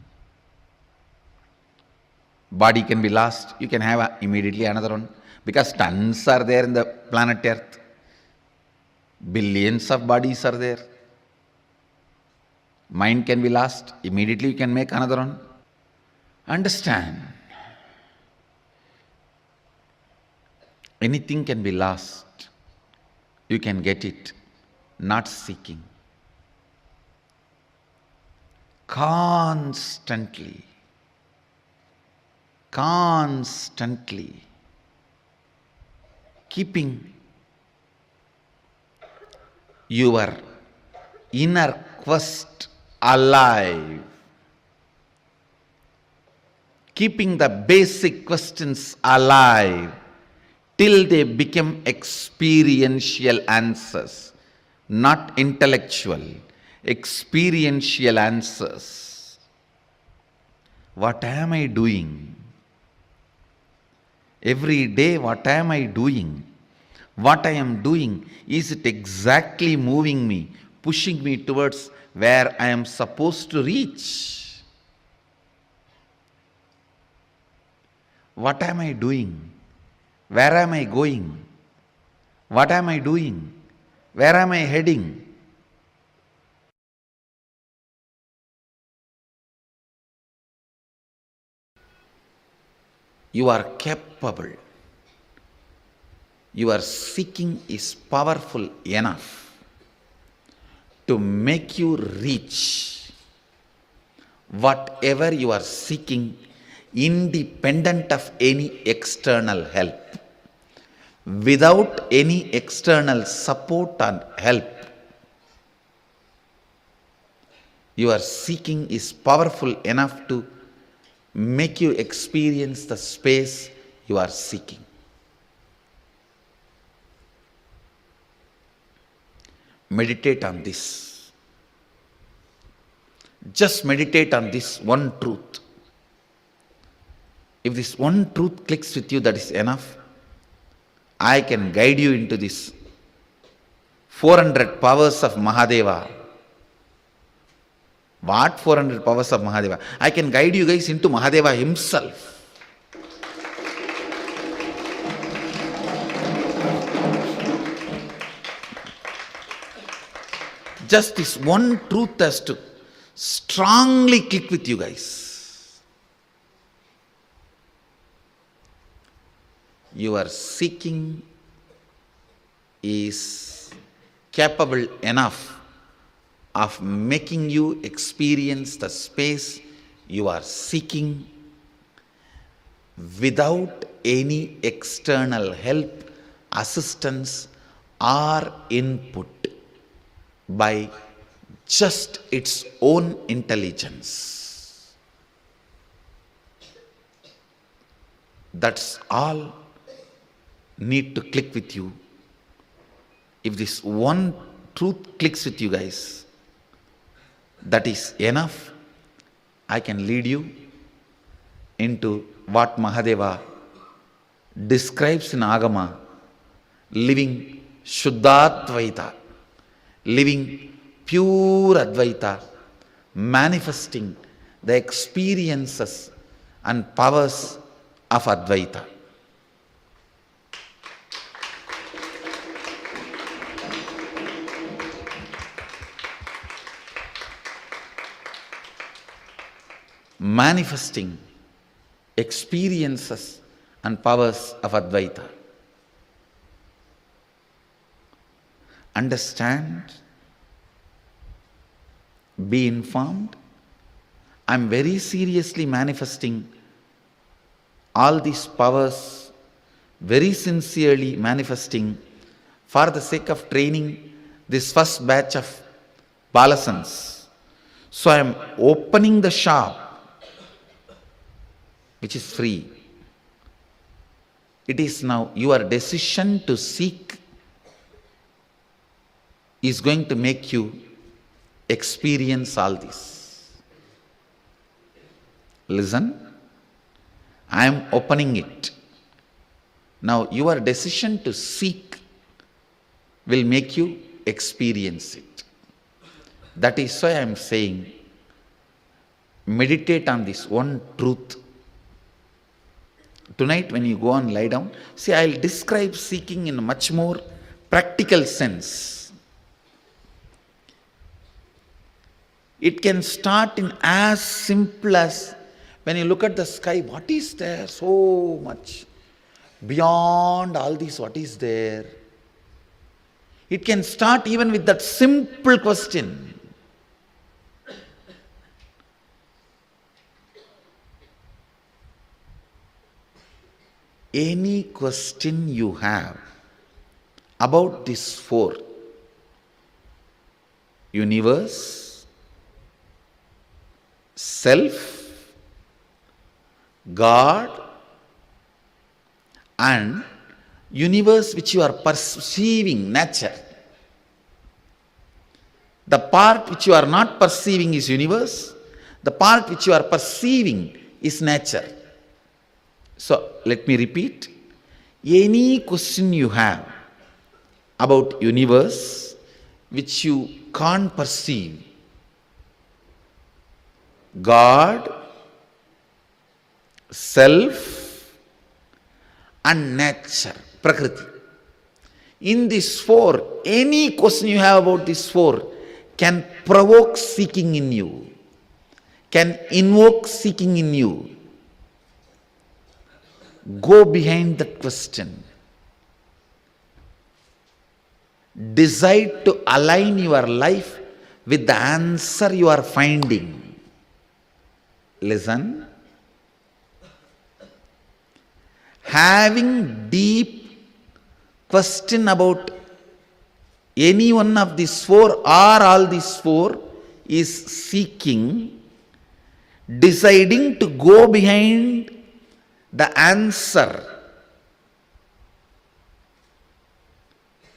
Body can be lost, you can have immediately another one, because tons are there in the planet Earth. Billions of bodies are there. Mind can be lost, immediately you can make another one. Understand, anything can be lost, you can get it, not seeking. Constantly keeping your inner quest alive, keeping the basic questions alive till they become experiential answers, not intellectual, experiential answers. What am I doing? Every day, what am I doing? What I am doing, is it exactly moving me, pushing me towards where I am supposed to reach? What am I doing? Where am I going? What am I doing? Where am I heading? You are capable. Your seeking is powerful enough to make you reach whatever you are seeking, independent of any external help. without any external support and help. Your seeking is powerful enough to make you experience the space you are seeking. Meditate on this. Just meditate on this one truth. If this one truth clicks with you, that is enough. I can guide you into this 400 powers of Mahadeva. What 400 powers of Mahadeva? I can guide you guys into Mahadeva himself. Just this one truth has to strongly click with you guys. Your seeking is capable enough of making you experience the space you are seeking without any external help, assistance, or input, by just its own intelligence. That's all need to click with you. If this one truth clicks with you guys, that is enough. I can lead you into what Mahadeva describes in Agama, living Shuddhadvaita, living pure Advaita, manifesting the experiences and powers of Advaita. Manifesting experiences and powers of Advaita. Understand, be informed. I am very seriously manifesting all these powers, very sincerely manifesting for the sake of training this first batch of Balasans. So I am opening the shop, which is free. It is now your decision to seek is going to make you experience all this. Listen, I am opening it. Now your decision to seek will make you experience it. That is why I am saying, meditate on this one truth. Tonight when you go and lie down, see, I will describe seeking in a much more practical sense. It can start in as simple as when you look at the sky, what is there? So much. Beyond all this, what is there? It can start even with that simple question. Any question you have about this four: universe, self, God, and universe which you are perceiving, nature. The part which you are not perceiving is universe. The part which you are perceiving is nature. So let me repeat. Any question you have about universe which you can't perceive, God, self, and nature, Prakriti. In these four, any question you have about these four can provoke seeking in you, can invoke seeking in you. Go behind that question. Decide to align your life with the answer you are finding. Listen. Having deep question about any one of these four or all these four is seeking, deciding to go behind the answer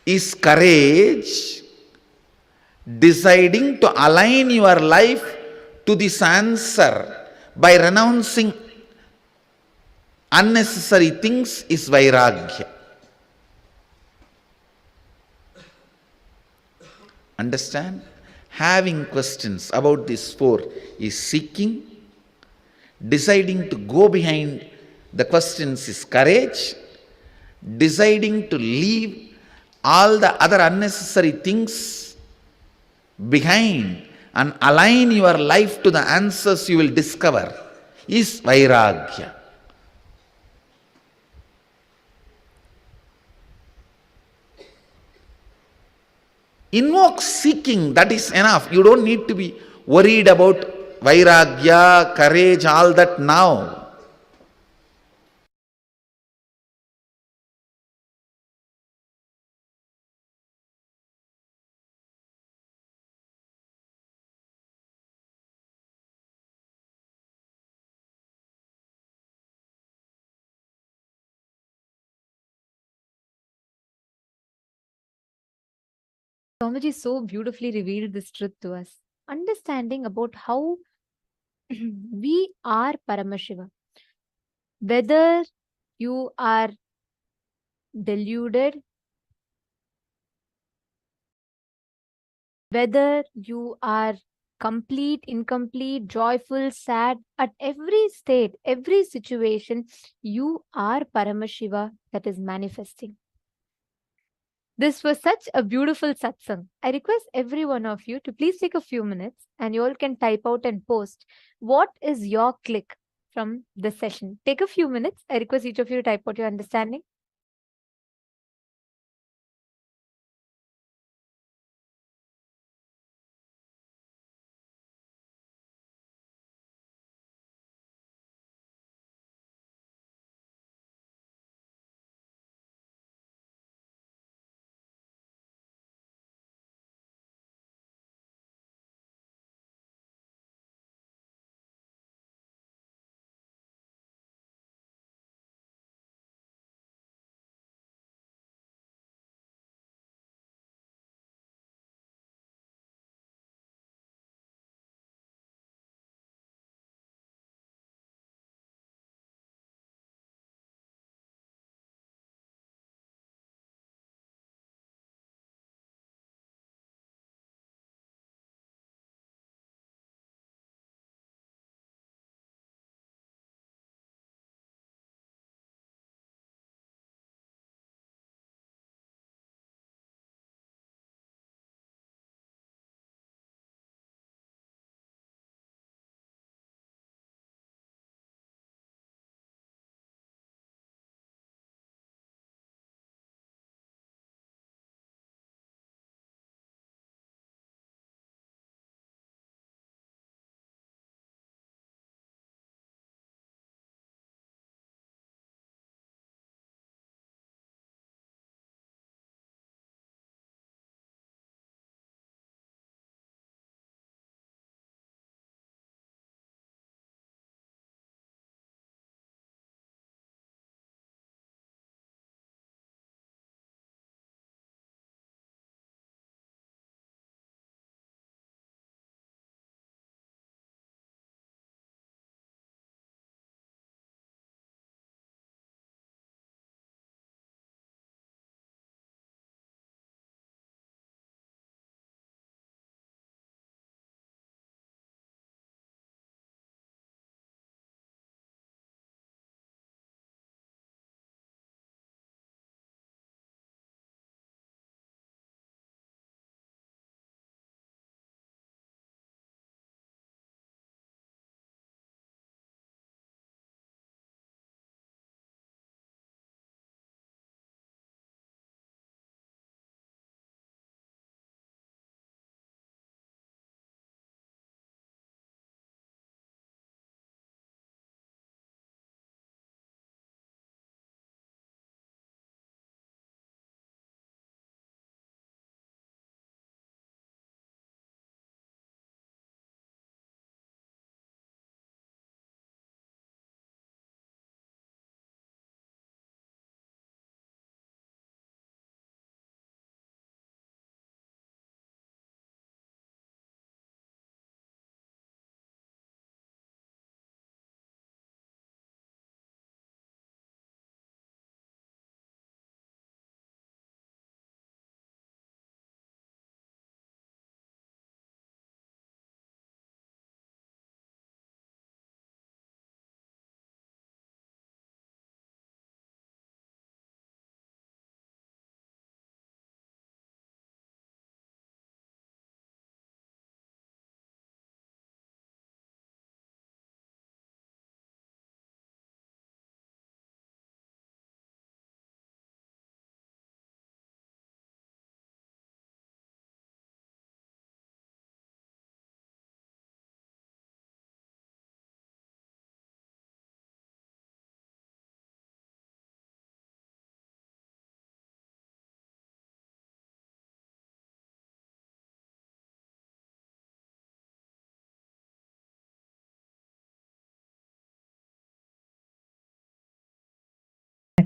is courage, deciding to align your life to this answer by renouncing unnecessary things is vairagya. Understand? Having questions about these four is seeking, deciding to go behind the questions is courage, deciding to leave all the other unnecessary things behind and align your life to the answers you will discover is vairagya. Invoke seeking, that is enough. You don't need to be worried about vairagya, courage, all that now. Swamiji so beautifully revealed this truth to us. Understanding about how we are Paramashiva. Whether you are deluded, whether you are complete, incomplete, joyful, sad, at every state, every situation, you are Paramashiva that is manifesting. This was such a beautiful satsang. I request every one of you to please take a few minutes and you all can type out and post what is your click from this session. Take a few minutes. I request each of you to type out your understanding.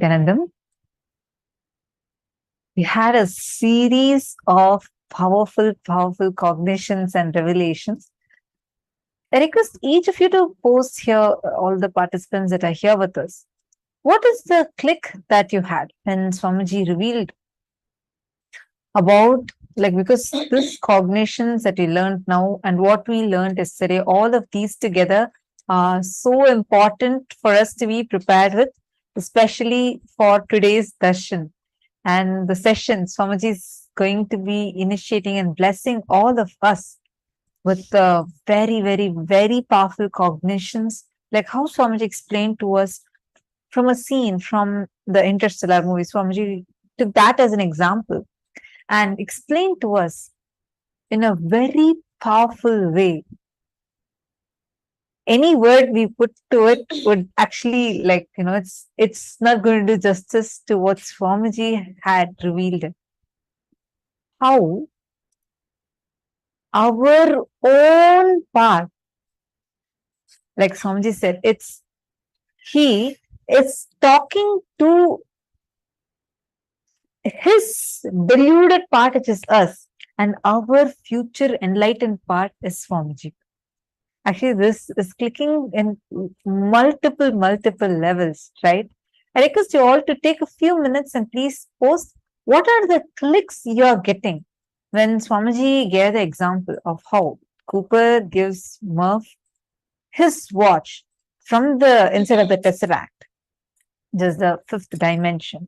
Nithyanandam. We had a series of powerful cognitions and revelations. I request each of you to post here, all the participants that are here with us. What is the click that you had when Swamiji revealed about, because this cognitions that we learned now and what we learned yesterday, all of these together are so important for us to be prepared with, especially for today's darshan. And the session, Swamiji is going to be initiating and blessing all of us with very powerful cognitions, like how Swamiji explained to us from a scene from the Interstellar movie. Swamiji took that as an example and explained to us in a very powerful way. Any word we put to it would actually, it's not going to do justice to what Swamiji had revealed. How our own path, like Swamiji said, he is talking to his deluded part, which is us, and our future enlightened part is Swamiji. Actually, this is clicking in multiple levels, right? I request you all to take a few minutes and please post what are the clicks you are getting when Swamiji gave the example of how Cooper gives Murph his watch from the inside of the Tesseract, just the fifth dimension.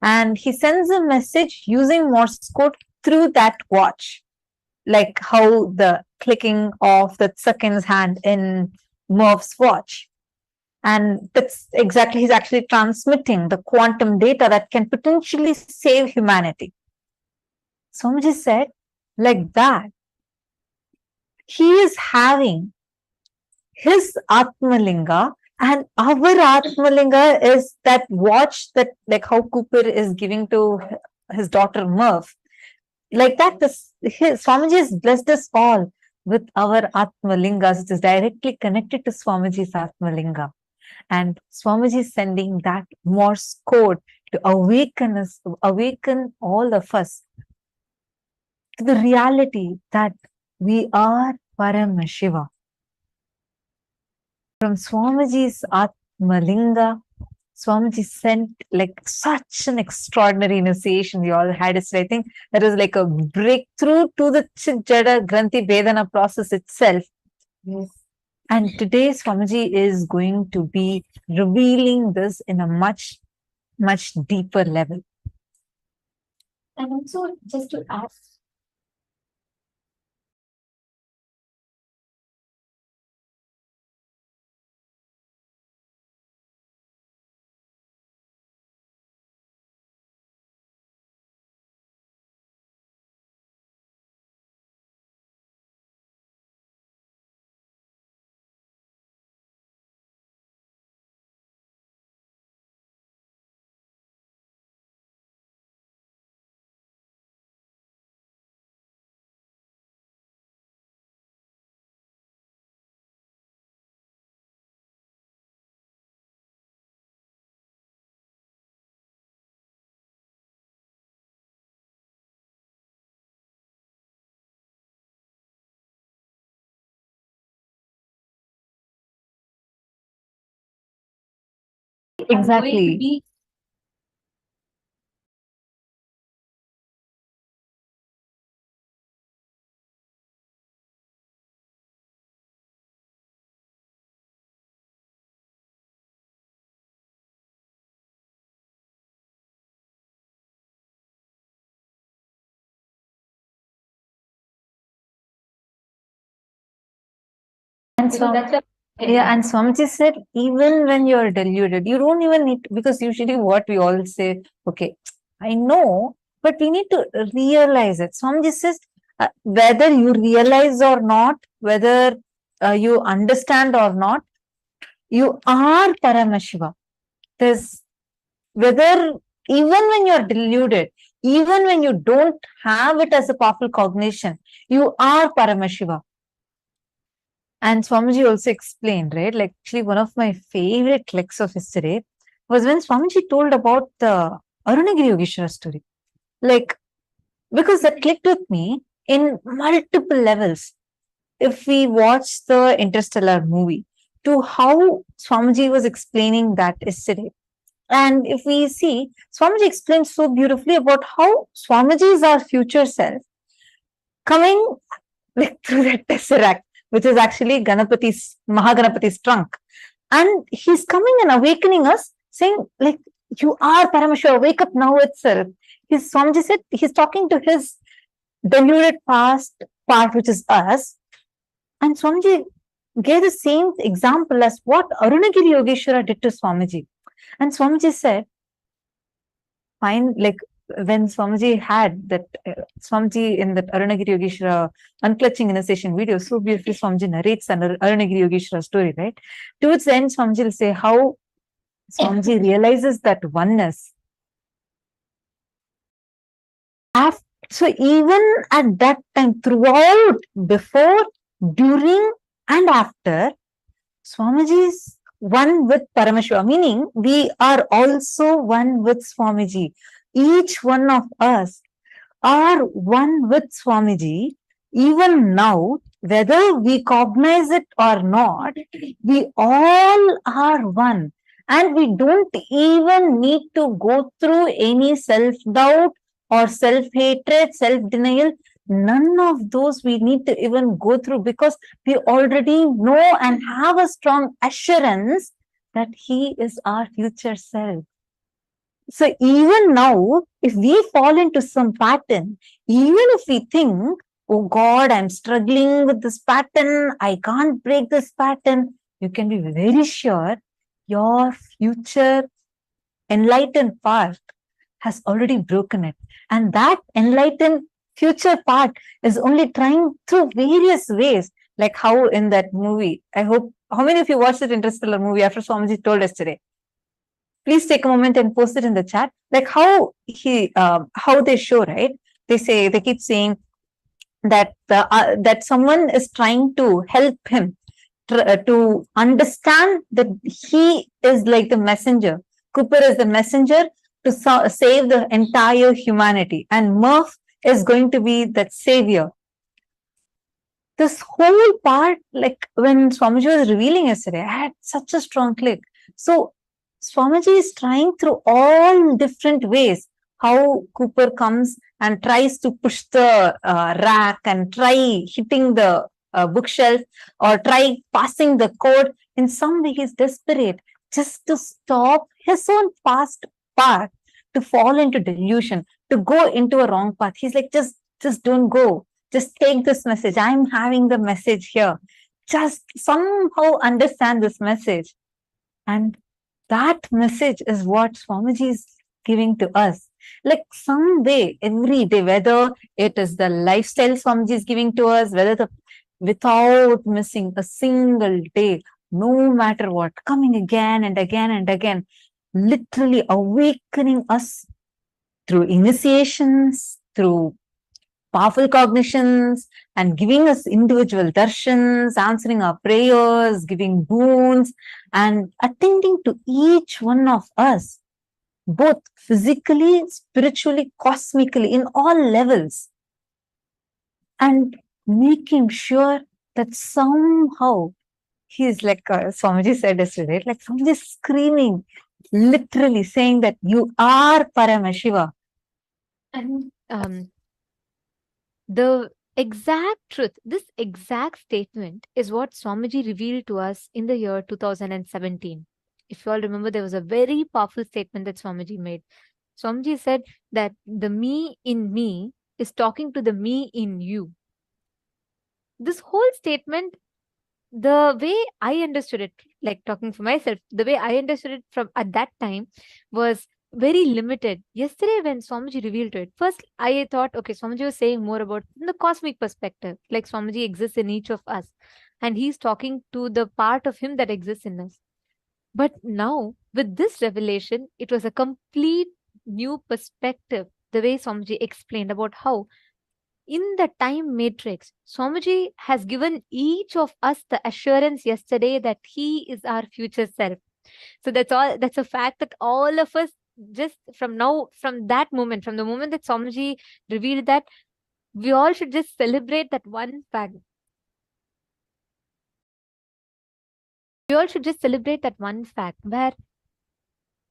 And he sends a message using Morse code through that watch, like how the clicking of the second's hand in Murph's watch. And that's exactly, he's actually transmitting the quantum data that can potentially save humanity. Swamiji said, like that, he is having his Atmalinga, and our Atmalinga is that watch that, like how Cooper is giving to his daughter Murph. Like that, Swamiji has blessed us all with our Atmalingas, which is directly connected to Swamiji's Atmalinga. And Swamiji is sending that Morse code to awaken us, awaken all of us to the reality that we are Paramashiva. From Swamiji's Atmalinga, Swamiji sent like such an extraordinary initiation we all had. I think that was like a breakthrough to the Jada Granthi Vedana process itself. Yes. And today Swamiji is going to be revealing this in a much deeper level. And also, just to add, exactly. And Swamiji said, even when you're deluded, you don't even need to, because usually what we all say, okay, I know, but we need to realize it. Swamiji says, whether you realize or not, whether you understand or not, you are Paramashiva. Whether even when you're deluded, even when you don't have it as a powerful cognition, you are Paramashiva. And Swamiji also explained, right? Like actually one of my favorite clicks of yesterday, was when Swamiji told about the Arunagiri Yogeshwara story. Like, because that clicked with me in multiple levels. If we watch the Interstellar movie, to how Swamiji was explaining that yesterday. And if we see, Swamiji explains so beautifully about how Swamiji is our future self coming like through that tesseract, which is actually Mahaganapati's trunk. And he's coming and awakening us, saying, like, you are Paramashiva, wake up now itself. Swamiji said he's talking to his deluded past part, which is us. And Swamiji gave the same example as what Arunagiri Yogeshwara did to Swamiji. And Swamiji said, fine, like when Swamiji had that, Swamiji in the Arunagiri Yogeshwara unclutching initiation video, so beautifully Swamiji narrates an Arunagiri Yogeshwara story, right? Towards the end, Swamiji will say how Swamiji realizes that oneness. So even at that time, throughout, before, during and after, Swamiji is one with Paramashiva, meaning we are also one with Swamiji. Each one of us are one with Swamiji. Even now, whether we cognize it or not, we all are one. And we don't even need to go through any self-doubt or self-hatred, self-denial. None of those we need to even go through, because we already know and have a strong assurance that he is our future self. So even now, if we fall into some pattern, even if we think, oh God, I'm struggling with this pattern, I can't break this pattern, you can be very sure your future enlightened part has already broken it. And that enlightened future part is only trying through various ways, like how in that movie, I hope, how many of you watched that Interstellar movie after Swamiji told us today? Please take a moment and post it in the chat. Like how they show, right? They keep saying that that someone is trying to help him to understand that he is like the messenger. Cooper is the messenger to save the entire humanity, and Murph is going to be that savior. This whole part, like when Swamiji was revealing yesterday, I had such a strong click. So Swamiji is trying through all different ways how Cooper comes and tries to push the rack and try hitting the bookshelf or try passing the code. In some way, he's desperate just to stop his own past path to fall into delusion, to go into a wrong path. He's like, just don't go. Just take this message. I'm having the message here. Just somehow understand this message. And that message is what Swamiji is giving to us. Like someday, every day, whether it is the lifestyle Swamiji is giving to us, whether without missing a single day, no matter what, coming again and again and again, literally awakening us through initiations, through powerful cognitions, and giving us individual darshans, answering our prayers, giving boons, and attending to each one of us, both physically, spiritually, cosmically, in all levels, and making sure that somehow he's like Swamiji said yesterday, like Swamiji screaming, literally saying that you are Paramashiva. And the exact truth, this exact statement is what Swamiji revealed to us in the year 2017. If you all remember, there was a very powerful statement that Swamiji made. Swamiji said that the me in me is talking to the me in you. This whole statement, the way I understood it, like talking for myself, the way I understood it from at that time was very limited. Yesterday, when Swamiji revealed it, first I thought, okay, Swamiji was saying more about the cosmic perspective, like Swamiji exists in each of us, and he's talking to the part of him that exists in us. But now, with this revelation, it was a complete new perspective, the way Swamiji explained about how in the time matrix, Swamiji has given each of us the assurance yesterday that he is our future self. So that's all. That's a fact that all of us, just from now, from that moment, from the moment that Swamiji revealed that, we all should just celebrate that one fact. We all should just celebrate that one fact where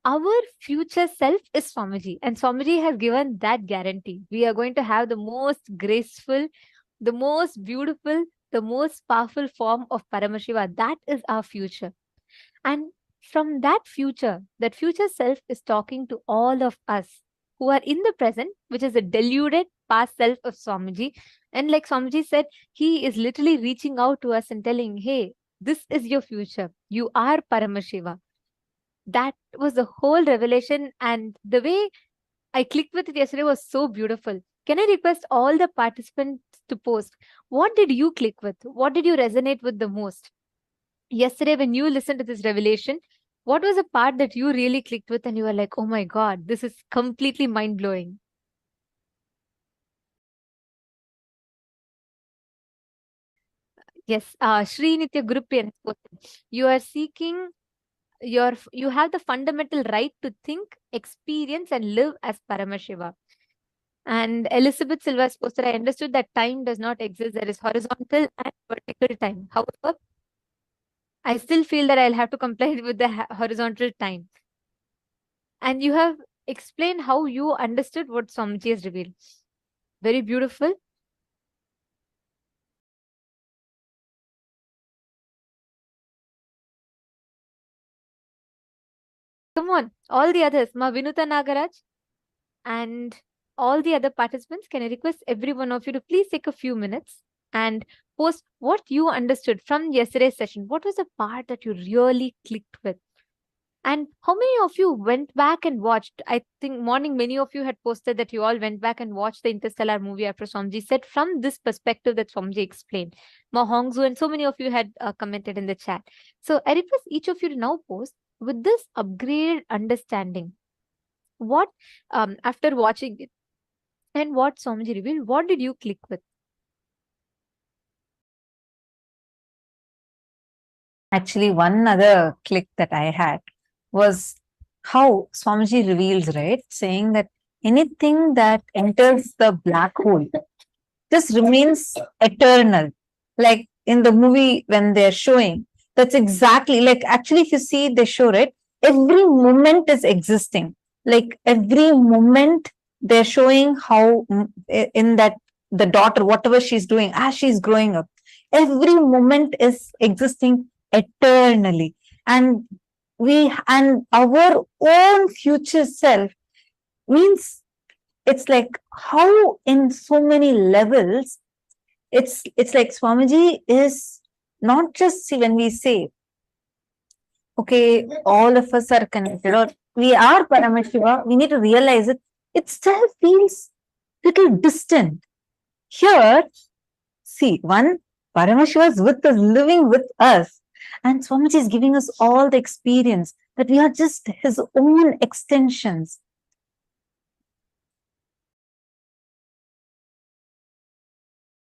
our future self is Swamiji, and Swamiji has given that guarantee. We are going to have the most graceful, the most beautiful, the most powerful form of Paramashiva. That is our future. And from that future self is talking to all of us who are in the present, which is a deluded past self of Swamiji. And like Swamiji said, he is literally reaching out to us and telling, hey, this is your future. You are Paramashiva. That was the whole revelation, and the way I clicked with it yesterday was so beautiful. Can I request all the participants to post? What did you click with? What did you resonate with the most? Yesterday, when you listened to this revelation, what was a part that you really clicked with and you were like, oh my God, this is completely mind-blowing? Yes, Sri Nitya Gurupriyan, you are seeking you have the fundamental right to think, experience, and live as Paramashiva. And Elizabeth Silva's posted, I understood that time does not exist. There is horizontal and vertical time. However, I still feel that I'll have to comply with the horizontal time. And you have explained how you understood what Swamiji has revealed. Very beautiful. Come on, all the others, Ma Vinuta Nagaraj and all the other participants, can I request every one of you to please take a few minutes and post what you understood from yesterday's session. What was the part that you really clicked with? And how many of you went back and watched? I think morning, many of you had posted that you all went back and watched the Interstellar movie after Swamiji said from this perspective that Swamiji explained. Ma Hongzu and so many of you had commented in the chat. So I request each of you to now post with this upgraded understanding. What, after watching it and what Swamiji revealed, what did you click with? Actually, one other click that I had was how Swamiji reveals, right? Saying that anything that enters the black hole just remains eternal. Like in the movie when they're showing, that's exactly like, actually, if you see, they show it, every moment is existing. Like every moment they're showing how in that the daughter, whatever she's doing as she's growing up, every moment is existing eternally. And our own future self means, it's like how in so many levels, it's like Swamiji is not just, see, when we say, okay, all of us are connected or we are Paramashiva, we need to realize it still feels little distant. Here, see, one, Paramashiva is with us, living with us. And Swamiji is giving us all the experience that we are just his own extensions.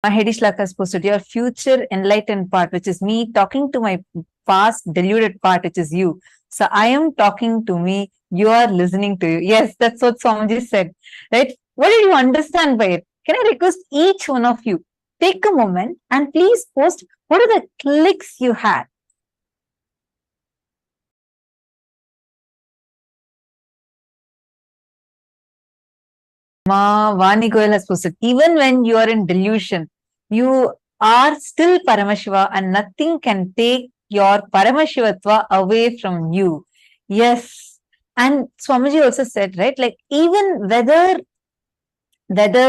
Mahedish Laka has posted, your future enlightened part, which is me talking to my past deluded part, which is you. So I am talking to me, you are listening to you. Yes, that's what Swamiji said, right? What did you understand by it? Can I request each one of you, take a moment and please post what are the clicks you had. Ma Vani Goyal has posted, even when you are in delusion, you are still Paramashiva and nothing can take your Paramashivatva away from you. Yes. And Swamiji also said, right, like even whether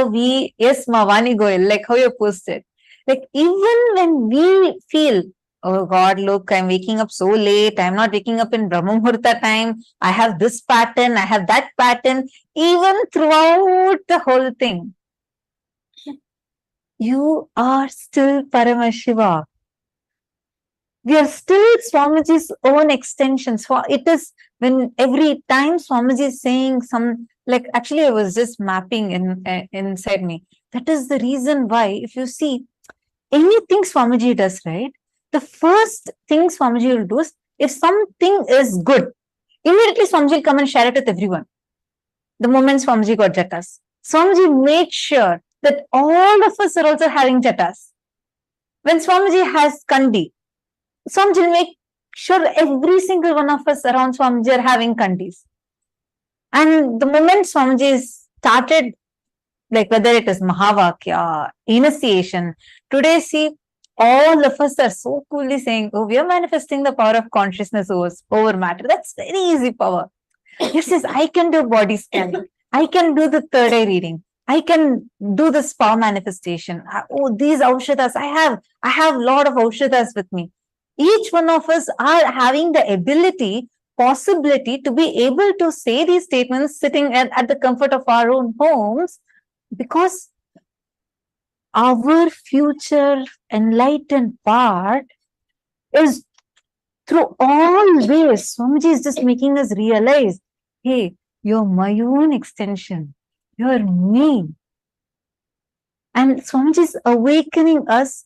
we, yes, Ma Vani Goyal, like how you posted, like even when we feel, oh God, look, I'm waking up so late. I'm not waking up in Brahma Muhurta time. I have this pattern. I have that pattern. Even throughout the whole thing, you are still Paramashiva. We are still Swamiji's own extensions. It is when every time Swamiji is saying some, like actually I was just mapping inside me. That is the reason why, if you see anything Swamiji does, right? The first thing Swamiji will do is If something is good, immediately Swamiji will come and share it with everyone. The moment Swamiji got jatas, Swamiji made sure that all of us are also having jatas. When Swamiji has kandi, Swamiji will make sure every single one of us around Swamiji are having kandis. And the moment Swamiji started, like whether it is Mahavakya, initiation, today see, all of us are so coolly saying, oh, we are manifesting the power of consciousness over matter. That's very easy power. Yes, I can do body scanning. I can do the third eye reading. I can do the spa manifestation. Oh, these Aushadas, I have a lot of Aushadas with me. Each one of us are having the ability, possibility to be able to say these statements sitting at the comfort of our own homes, because our future enlightened part is through all ways. Swamiji is just making us realize, hey, you're my own extension. You're me. And Swamiji is awakening us.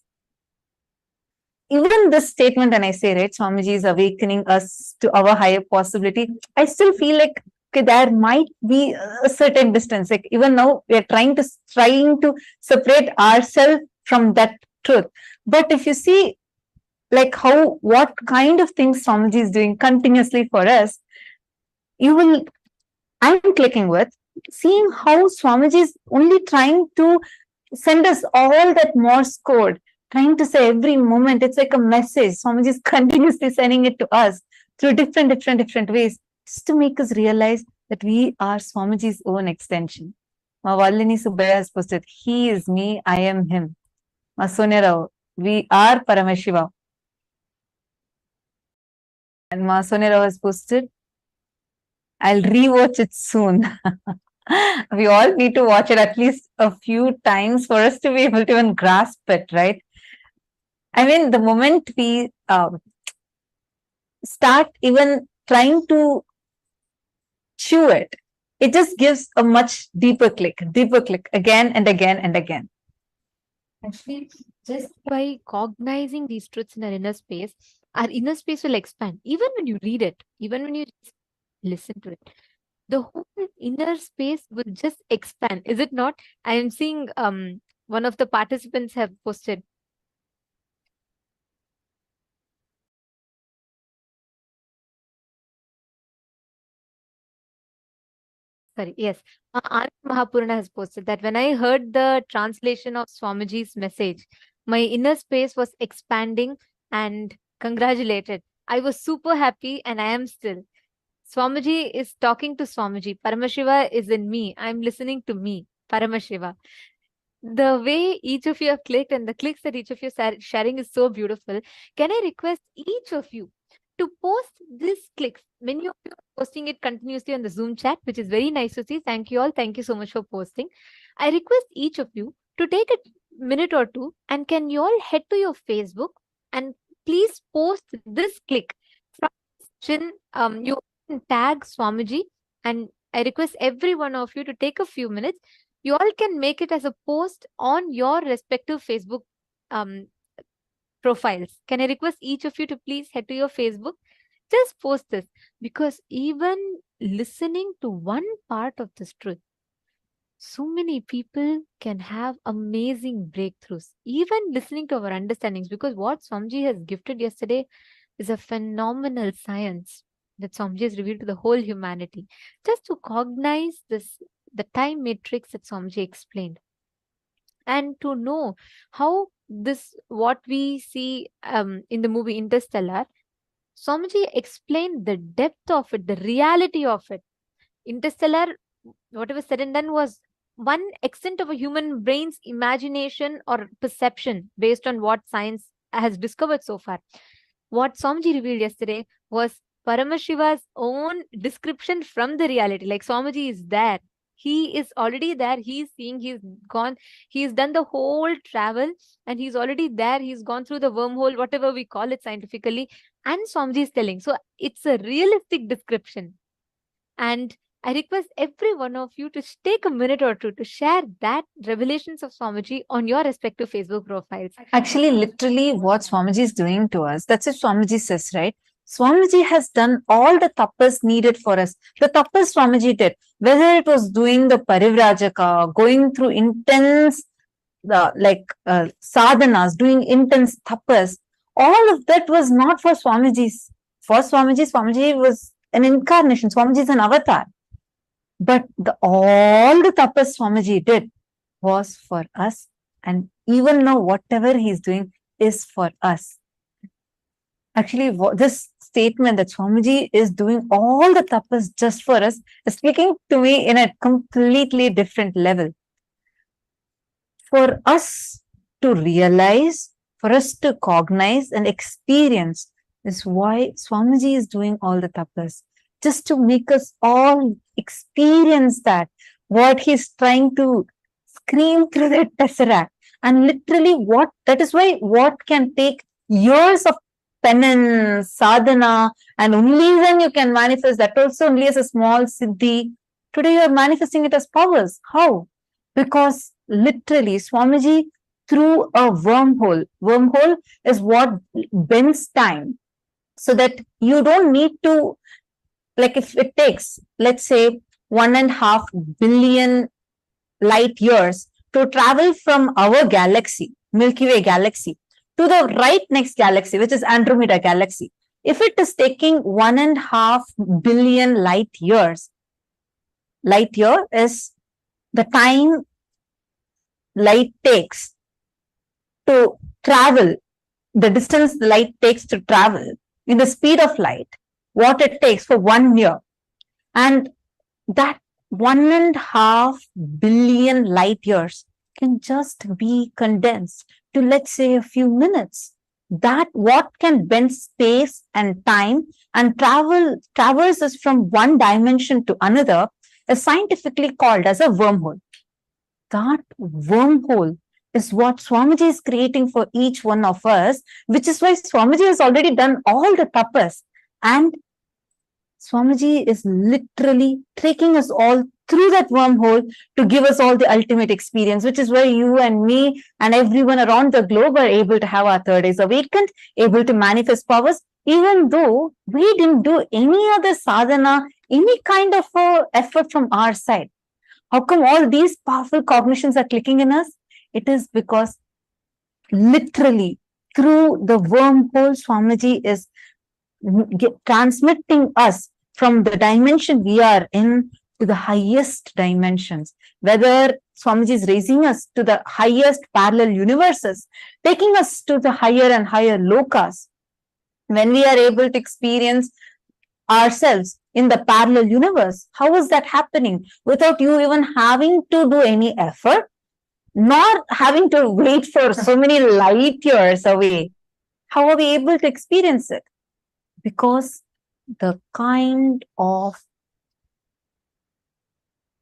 Even this statement, when I say, right, Swamiji is awakening us to our higher possibility, I still feel like, okay, there might be a certain distance. Like even now, we are trying to separate ourselves from that truth. But if you see, like what kind of things Swamiji is doing continuously for us, I'm clicking with, seeing how Swamiji is only trying to send us all that Morse code, trying to say every moment, it's like a message. Swamiji is continuously sending it to us through different ways, just to make us realize that we are Swamiji's own extension. Ma Vallini Subbaya has posted, he is me, I am him. Ma Sonia Rao, we are Paramashivam. And Ma Sonia Rao has posted, I'll rewatch it soon. We all need to watch it at least a few times for us to be able to even grasp it, right? I mean, the moment we start even trying to chew it, it just gives a much deeper click again and again and again. Actually, just by cognizing these truths in our inner space will expand. Even when you read it, even when you listen to it, the whole inner space will just expand. Is it not? I am seeing one of the participants have posted. Sorry, yes. Anand Mahapurana has posted that when I heard the translation of Swamiji's message, my inner space was expanding and congratulated. I was super happy and I am still. Swamiji is talking to Swamiji. Paramashiva is in me. I'm listening to me, Paramashiva. The way each of you have clicked and the clicks that each of you are sharing is so beautiful. Can I request each of you to post these clicks? Many of you are posting it continuously on the Zoom chat, which is very nice to see. Thank you all. Thank you so much for posting. I request each of you to take a minute or two, and can you all head to your Facebook and please post this click. You can tag Swamiji, and I request every one of you to take a few minutes. You all can make it as a post on your respective Facebook profiles. Can I request each of you to please head to your Facebook? Just post this, because even listening to one part of this truth, so many people can have amazing breakthroughs, even listening to our understandings, because what Swamiji has gifted yesterday is a phenomenal science that Swamiji has revealed to the whole humanity. Just to cognize this, the time matrix that Swamiji explained, and to know how this, what we see in the movie Interstellar, Swamiji explained the depth of it, the reality of it. Interstellar, whatever said and done, was one extent of a human brain's imagination or perception based on what science has discovered so far. What Swamiji revealed yesterday was Paramashiva's own description from the reality. Like Swamiji is there. He is already there. He's seeing, he's gone. He's done the whole travel and he's already there. He's gone through the wormhole, whatever we call it scientifically. And Swamiji is telling. So it's a realistic description. And I request every one of you to take a minute or two to share that revelations of Swamiji on your respective Facebook profiles. Actually, literally what Swamiji is doing to us, that's what Swamiji says, right? Swamiji has done all the tapas needed for us. The tapas Swamiji did, whether it was doing the parivrajaka, going through intense sadhanas, doing intense tapas, all of that was not for Swamiji's. For Swamiji, Swamiji was an incarnation. Swamiji is an avatar. But all the tapas Swamiji did was for us. And even now, whatever he's doing is for us. Actually, this statement that Swamiji is doing all the tapas just for us is speaking to me in a completely different level. For us to realize, for us to cognize and experience is why Swamiji is doing all the tapas. Just to make us all experience that, what he's trying to scream through the tesseract. And literally that is why what can take years of penance, sadhana, and only then you can manifest that also only as a small siddhi. Today you are manifesting it as powers. How? Because literally Swamiji through a wormhole. Wormhole is what bends time so that you don't need to, like if it takes, let's say 1.5 billion light years to travel from our galaxy, Milky Way galaxy, to the right next galaxy, which is Andromeda galaxy. If it is taking 1.5 billion light year is the time light takes to travel, the distance the light takes to travel in the speed of light, what it takes for 1 year. And that 1.5 billion light years can just be condensed to, let's say, a few minutes. That what can bend space and time and traverses from one dimension to another is scientifically called as a wormhole. That wormhole is what Swamiji is creating for each one of us, which is why Swamiji has already done all the tapas. And Swamiji is literally taking us all through that wormhole to give us all the ultimate experience, which is why you and me and everyone around the globe are able to have our third eyes awakened, able to manifest powers, even though we didn't do any other sadhana, any kind of effort from our side. How come all these powerful cognitions are clicking in us? It is because literally through the wormhole, Swamiji is transmitting us from the dimension we are in to the highest dimensions. Whether Swamiji is raising us to the highest parallel universes, taking us to the higher and higher lokas. When we are able to experience ourselves in the parallel universe, how is that happening? Without you even having to do any effort, nor having to wait for so many light years away. How are we able to experience it? Because the kind of,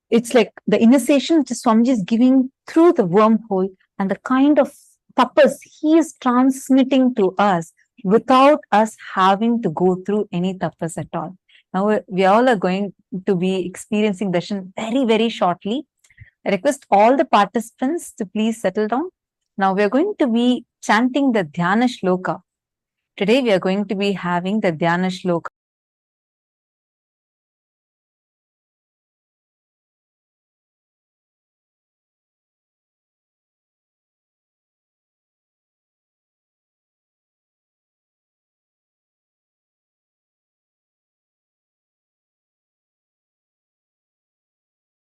it's like the initiation which Swamiji is giving through the wormhole and the kind of tapas he is transmitting to us without us having to go through any tapas at all. Now we all are going to be experiencing darshan very, very shortly. I request all the participants to please settle down. Now we are going to be chanting the Dhyana Shloka. Today we are going to be having the Dhyana Shloka.